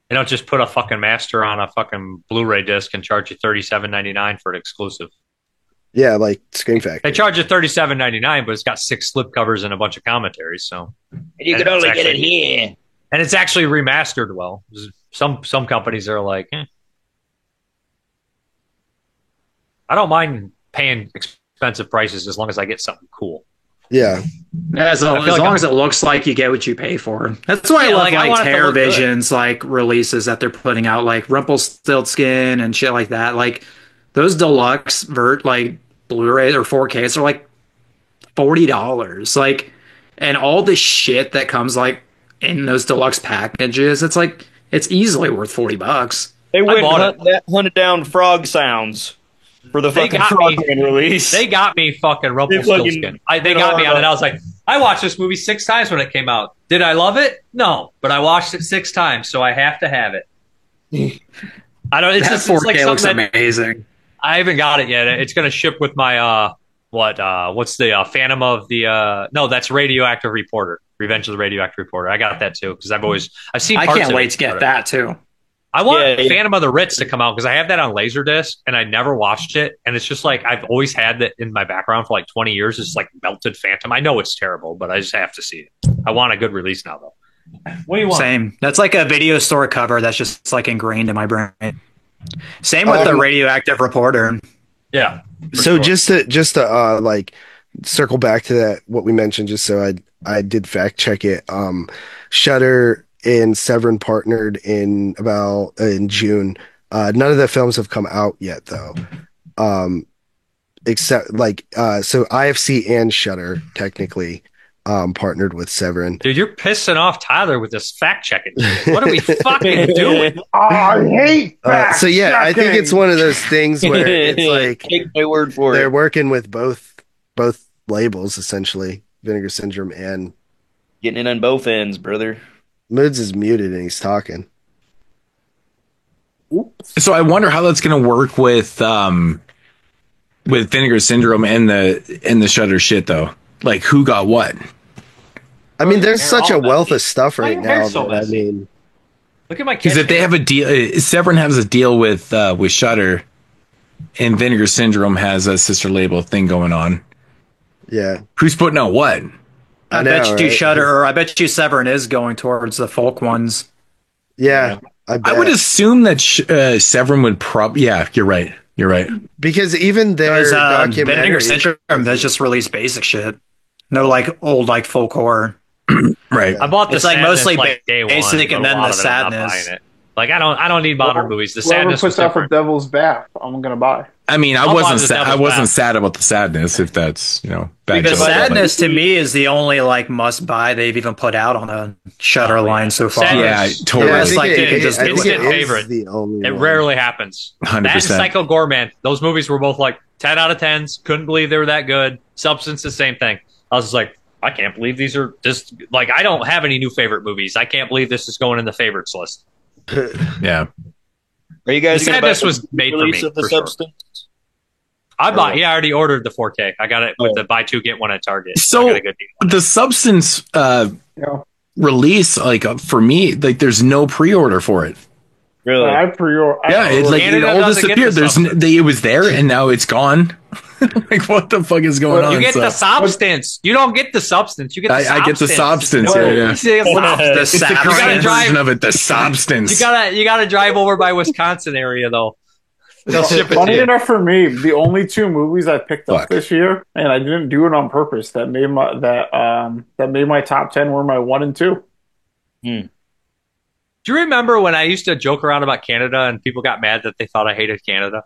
They don't just put a fucking master on a fucking Blu-ray disc and charge you $37.99 for an exclusive. Yeah, like Scream Factory. They charge you $37.99, but it's got 6 slipcovers and a bunch of commentaries. So you could only get it here, and it's actually remastered well. Some companies are like, I don't mind paying expensive prices as long as I get something cool. Yeah, as long as it looks like you get what you pay for. That's why I love like TerraVision's like releases that they're putting out, like Rumpelstiltskin and shit like that. Like those deluxe like Blu-rays or 4Ks are like $40. Like, and all the shit that comes like in those deluxe packages, it's like it's easily worth $40. They hunted down frog sounds for the fucking Frogman release. They got me fucking Rumpelstiltskin. They got me on it. I was like, I watched this movie 6 times when it came out. Did I love it? No, but I watched it 6 times, so I have to have it. I don't. It's that just 4K it's like looks something amazing. I haven't got it yet. It's going to ship with my what's the Phantom of the no, that's Radioactive Reporter, Revenge of the Radioactive Reporter. I got that too because I've seen. I can't wait to get that too. I want Phantom of the Ritz to come out because I have that on Laserdisc and I never watched it, and it's just like I've always had that in my background for like 20 years. It's like melted Phantom. I know it's terrible, but I just have to see it. I want a good release now though. What do you want? Same. That's like a video store cover that's just like ingrained in my brain. Same with the radioactive reporter. Yeah. So sure. just to like circle back to that, what we mentioned, just so I did fact check it. Shudder and Severin partnered in June. None of the films have come out yet though. Except so IFC and Shudder technically partnered with Severin. Dude, you're pissing off Tyler with this fact checking. What are we fucking doing? I hate fact so yeah, I think it's one of those things where it's like take my word for they're it. working with both labels essentially, Vinegar Syndrome and getting it on both ends, brother. Moods is muted and he's talking. Oops. So I wonder how that's going to work with Vinegar Syndrome and the Shudder shit though. Like who got what? I mean, there's such a wealth of stuff right now. So I mean, look at my because if they have a deal, Severin has a deal with Shudder, and Vinegar Syndrome has a sister label thing going on. Yeah, who's putting out what? I bet you Shudder, or I bet you Severin is going towards the folk ones. Yeah, I would assume that Severin would probably. Yeah, you're right. You're right. Because even their documentary, Vinegar Syndrome has just released basic shit. No, like old like folk horror. Right. I bought the it's like Sadness, mostly like, day basic, one, and then a lot the of it I'm not Sadness. buying it. Like I don't need modern movies. The Whoever Sadness puts was out for different. Devil's Bath, I'm gonna buy. I mean, I I'll buy wasn't the I Devil's wasn't Bath. sad about the Sadness, if that's bad. The joke. Sadness to me is the only like must buy they've even put out on a Shutter line so far. Sadness. Yeah, totally. Yeah, it's like you can just instant favorite. It rarely happens. 100%. That and Psycho Gorman. Those movies were both like 10 out of 10s. Couldn't believe they were that good. Substance, the same thing. I was just like, I can't believe these are just like I don't have any new favorite movies. I can't believe this is going in the favorites list. Yeah. Are you guys? The Sadness was made for me. Of the for Substance? Sure. I bought. Yeah, I already ordered the 4K. I got it with the buy two get one at Target. So I got a good deal. the Substance release, like for me, like there's no pre-order for it. Really? I pre-order. Yeah, it's like it all disappeared. It was there and now it's gone. Like what the fuck is going on? You get the substance. You don't get the substance. You get the substance. I get the substance. Yeah. The Korean version of it, the substance. You gotta drive over by Wisconsin area though. They'll ship it Funny to you. enough for me, the only two movies I picked up this year, and I didn't do it on purpose, that made my top 10 were my 1 and 2. Do you remember when I used to joke around about Canada and people got mad that they thought I hated Canada?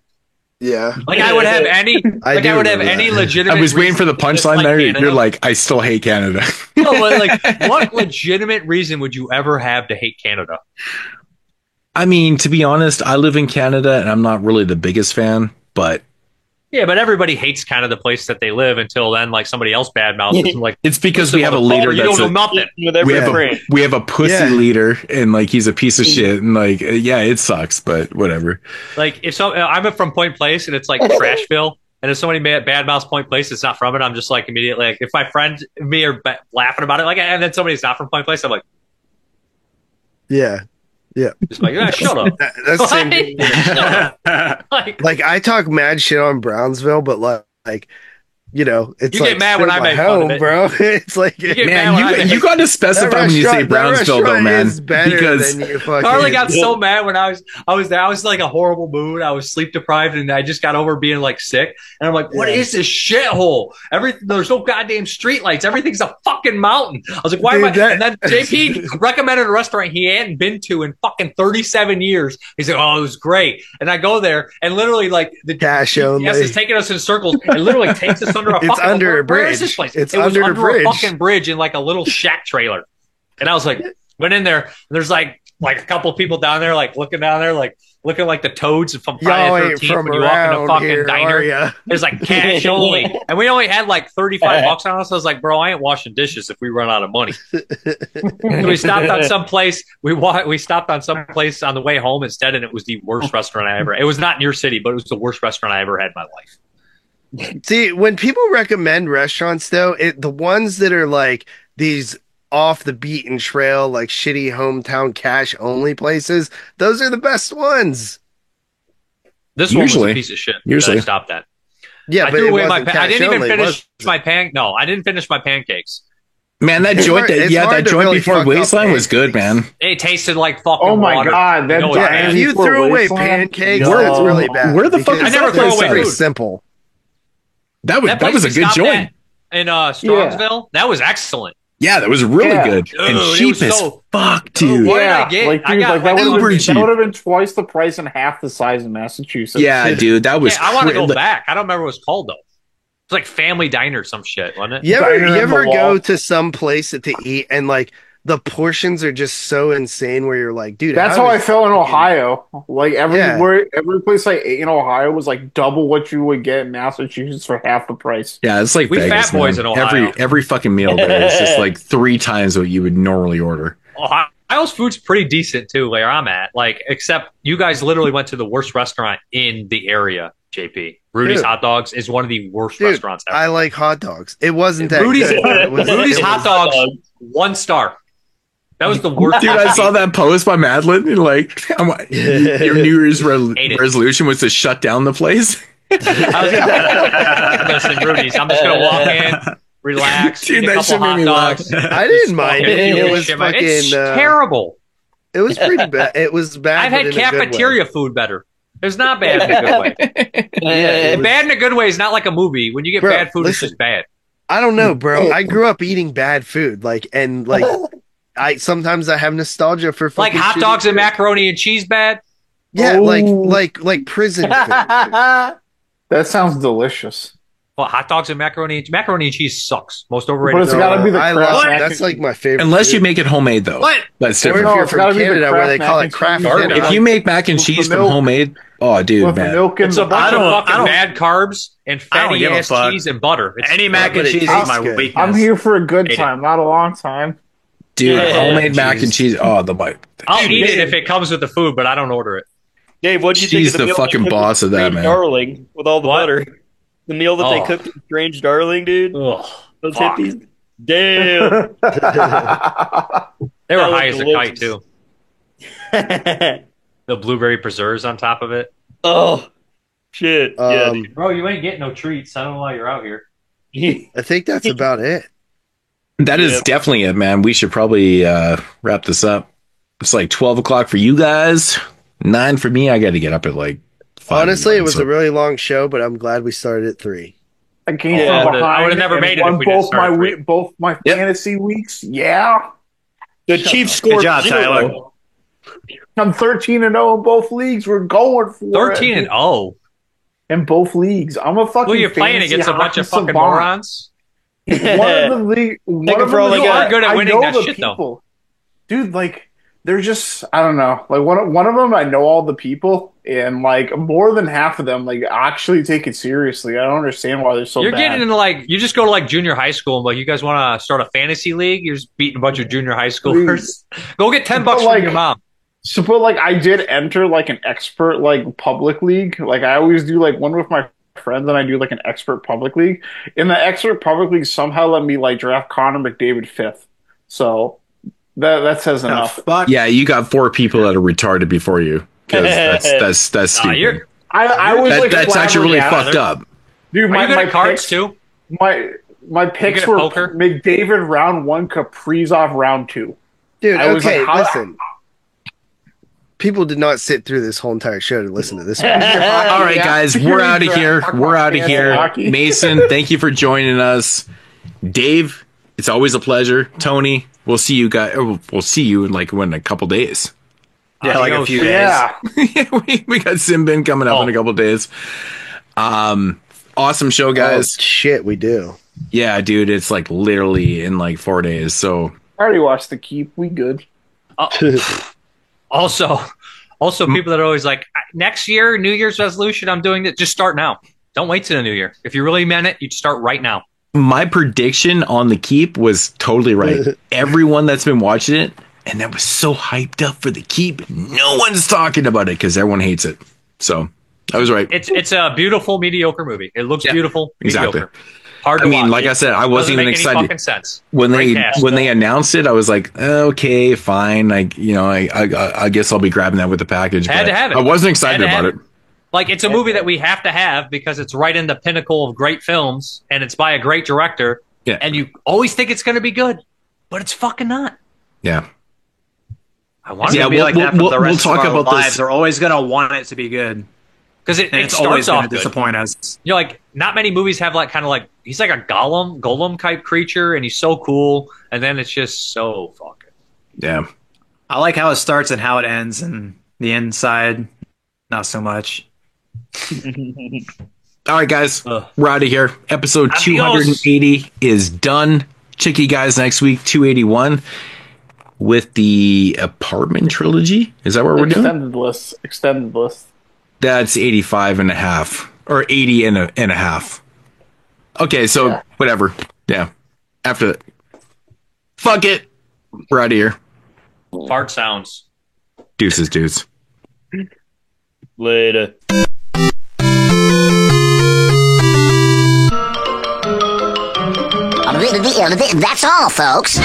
Yeah. Like I would have any legitimate. I was waiting for the punchline there. Canada. You're like, I still hate Canada. No, but like, what legitimate reason would you ever have to hate Canada? I mean, to be honest, I live in Canada and I'm not really the biggest fan, but yeah, but everybody hates kind of the place that they live until then, like somebody else badmouths it. Like it's because we have a leader. You don't know nothing. We have a pussy leader, and like he's a piece of shit, and like yeah, it sucks, but whatever. Like if I'm from Point Place and it's like Trashville, and if somebody badmouths Point Place, it's not from it. I'm just like immediately like if my friend me are laughing about it, like and then somebody's not from Point Place, I'm like, yeah. Yeah, just like shut up. That's the same thing. Like I talk mad shit on Brownsville, but like you know, it's you like get mad when I make home, fun of it. bro. It's like man, you got to specify when you say Brownsville, though, man. Because Carly got so mad when I was there. I was like a horrible mood. I was sleep deprived, and I just got over being like sick. And I'm like, what is this shithole? There's no goddamn streetlights. Everything's a fucking mountain. I was like, why am I? And then JP recommended a restaurant he hadn't been to in fucking 37 years. He's like, oh, it was great. And I go there, and literally like the cash only. Yes, it's taking us in circles. It literally takes us under a fucking under a bridge. Where is this place? It's it was under a bridge. A fucking bridge in like a little shack trailer. And I was like, went in there, and there's like a couple of people down there, like looking down there, like looking like the toads from Friday the 13th when you walk in a fucking diner. There's like cash only. And we only had like $35 on us. I was like, bro, I ain't washing dishes if we run out of money. So we stopped on some place. We stopped on some place on the way home instead, and it was the worst restaurant I ever. It was not in your city, but it was the worst restaurant I ever had in my life. See, when people recommend restaurants, though, the ones that are like these off the beaten trail, like shitty hometown cash only places, those are the best ones. This one was a piece of shit. Usually, I stopped that. Yeah, I but threw away I didn't even finish my I didn't finish my pancakes. Man, that joint, that joint before Wasteland was good, man. It tasted like fucking Oh my water. god, that If you threw away pancakes, that's really bad. Where the fuck because is that never throw place away at? Very food. simple. That was place a we good stopped joint. at in Strongsville. That was excellent. Yeah, that was really Yeah. good Dude, and it cheap was as so- fuck, dude. What did Yeah, I get? like I dude, got like that uber would cheap. have been twice the price and half the size in Massachusetts. Yeah, dude, that was. Yeah, I want to go cra- back. I don't remember what it's called though. It's like Family Diner or some shit, wasn't it? You Diner in ever the go wall. to some place to eat and like the portions are just so insane where you're like, dude, That's how I does felt in fucking- Ohio. Like every Yeah. place I ate in Ohio was like double what you would get in Massachusetts for half the price. Yeah, it's like We Vegas, fat boys man. in Ohio. Every fucking meal there is just like 3 times what you would normally order. Ohio's food's pretty decent too, where I'm at. Like, except you guys literally went to the worst restaurant in the area. JP, Rudy's Dude. Hot Dogs is one of the worst Dude, restaurants ever. I like hot dogs. It wasn't that Rudy's, good. It was- Rudy's it Hot was- Dogs, 1 star. That was the worst. Dude, I saw that post by Madeline. And like, your New Year's resolution was to shut down the place. I was gonna, listen, Rudy's. I'm just gonna walk in, relax, Dude, eat a that couple shit made hot me dogs. laugh. I didn't mind it. It was It's fucking terrible. It was pretty bad. It was bad. I've but had in a good way. cafeteria food better. It's not bad in a good way. Yeah, it was- Bad in a good way is not like a movie. When you get Bro, bad food, it's listen. just bad. I don't know, bro. I grew up eating bad food, I sometimes I have nostalgia for Like fucking hot shitty dogs and food. macaroni and cheese bad. Yeah, Oh. like prison food. That sounds delicious. Well, hot dogs and macaroni and cheese sucks. Most overrated. But it's gotta be the I Kraft love mac That's and like my favorite. Unless food. you make it homemade, though. What? That's Or different. if No, you're it's gotta from be the Canada where they Kraft call mac it and craft cheese. dinner. If you make mac and With cheese the from milk. homemade, oh, dude, with the man. milk and It's a bunch of I fucking don't- bad carbs and I don't fatty give a ass fuck. cheese and butter. It's Any mac and but it cheese is tastes my good. weakness. I'm here for a good Hate it. time, not a long time. Dude, Yeah. homemade mac and Jeez. cheese. Oh, the bite. I'll Dude, eat it Dave. if it comes with the food, but I don't order it. Dave, what do you think She's of the the meal fucking they cooked boss in of that, Strange man. Darling with all the What? butter. The meal that they Oh. cooked in Strange Darling, dude. Ugh, Those fuck. hippies. Damn. They were That high was as a kite too. delicious. The blueberry preserves on top of it. Oh, shit. Yeah, dude. Bro, you ain't getting no treats. I don't know why you're out here. I think that's about it. That is Yeah. definitely it, man. We should probably wrap this up. It's like 12 o'clock for you guys, 9 for me. I got to get up at like 5. Honestly, it in the was a morning, really long show, but I'm glad we started at 3. I came Yeah, from I behind. would've never and made it if won we didn't both start my at three. both my Yep. fantasy weeks. Yeah, The Chiefs scored Good job, 0. Tyler. I'm 13-0 in both leagues. We're going for 13 it. and 0. in both leagues. I'm a fucking. Well, you're playing fantasy against a bunch of hockey fucking savant. morons. One of the league. One Take it of for all them they is got. like, Good at I winning know that the shit, though. people. Dude, like they're just I don't know. Like one of them, I know all the people, and like more than half of them, like actually take it seriously. I don't understand why they're so. You're bad. getting into like, you just go to like junior high school and like, you guys want to start a fantasy league? You're just beating a bunch of junior high schoolers. Go get $10 But, from like, your mom. So, but like I did enter like an expert like public league. Like I always do like one with my friends, and I do like an expert public league. In the expert public league, somehow let me like draft Connor McDavid 5th. So that says enough. Yeah, you got 4 people that are retarded before you. 'Cause that's stupid. I was like that's actually really flabbergasted. fucked up. Dude, Are you good at cards picks, too? My picks good at were poker? McDavid round 1, Kaprizov round 2. Dude, I was okay, like, how- listen. People did not sit through this whole entire show to listen to this. All right, guys, we're out of here. We're out of here. Hockey. Mason, thank you for joining us. Dave, it's always a pleasure. Tony, we'll see you guys. We'll see you in like a couple days. Yeah, like a few days. Yeah. we got Simbin coming up in a couple days. Awesome show, guys. Oh, shit, we do. Yeah, dude, it's like literally in like 4 days. So I already watched The Keep. We good. Also, people that are always like, next year, New Year's resolution, I'm doing it. Just start now. Don't wait till the new year. If you really meant it, you'd start right now. my prediction on the Keep was totally right. Everyone that's been watching it, and that was so hyped up for the Keep, no one's talking about it because everyone hates it. So I was right. It's a beautiful, mediocre movie. It looks beautiful, Exactly. mediocre. Hard to I mean, watch. like I said, I wasn't even Doesn't make excited any fucking sense. when Great they cast. when they announced it. I was like, okay, fine. I guess I'll be grabbing that with the package. Had but to have it. I wasn't excited Had to about have it. Like, it's a movie that we have to have because it's right in the pinnacle of great films, and it's by a great director. Yeah. And you always think it's going to be good. but it's fucking not. Yeah. I want it to to be like that for the rest we'll talk of our about lives. this. They're always gonna want it to be good. Because it it's starts always off gonna good. disappoint us. You know, like not many movies have like kind of like he's like a golem type creature, and he's so cool, and then it's just so fucking. Yeah. I like how it starts and how it ends, and the inside, not so much. All right, guys, we're out of here. Episode 280 is done. Check you guys next week, 281, with the Apartment Trilogy. Is that what we're doing? Extended list. That's 85 and a half, or 80 and a half. Okay, so whatever. Yeah. After that. Fuck it. We're out of here. Fart sounds. Deuces, dudes. Later. That's all, folks.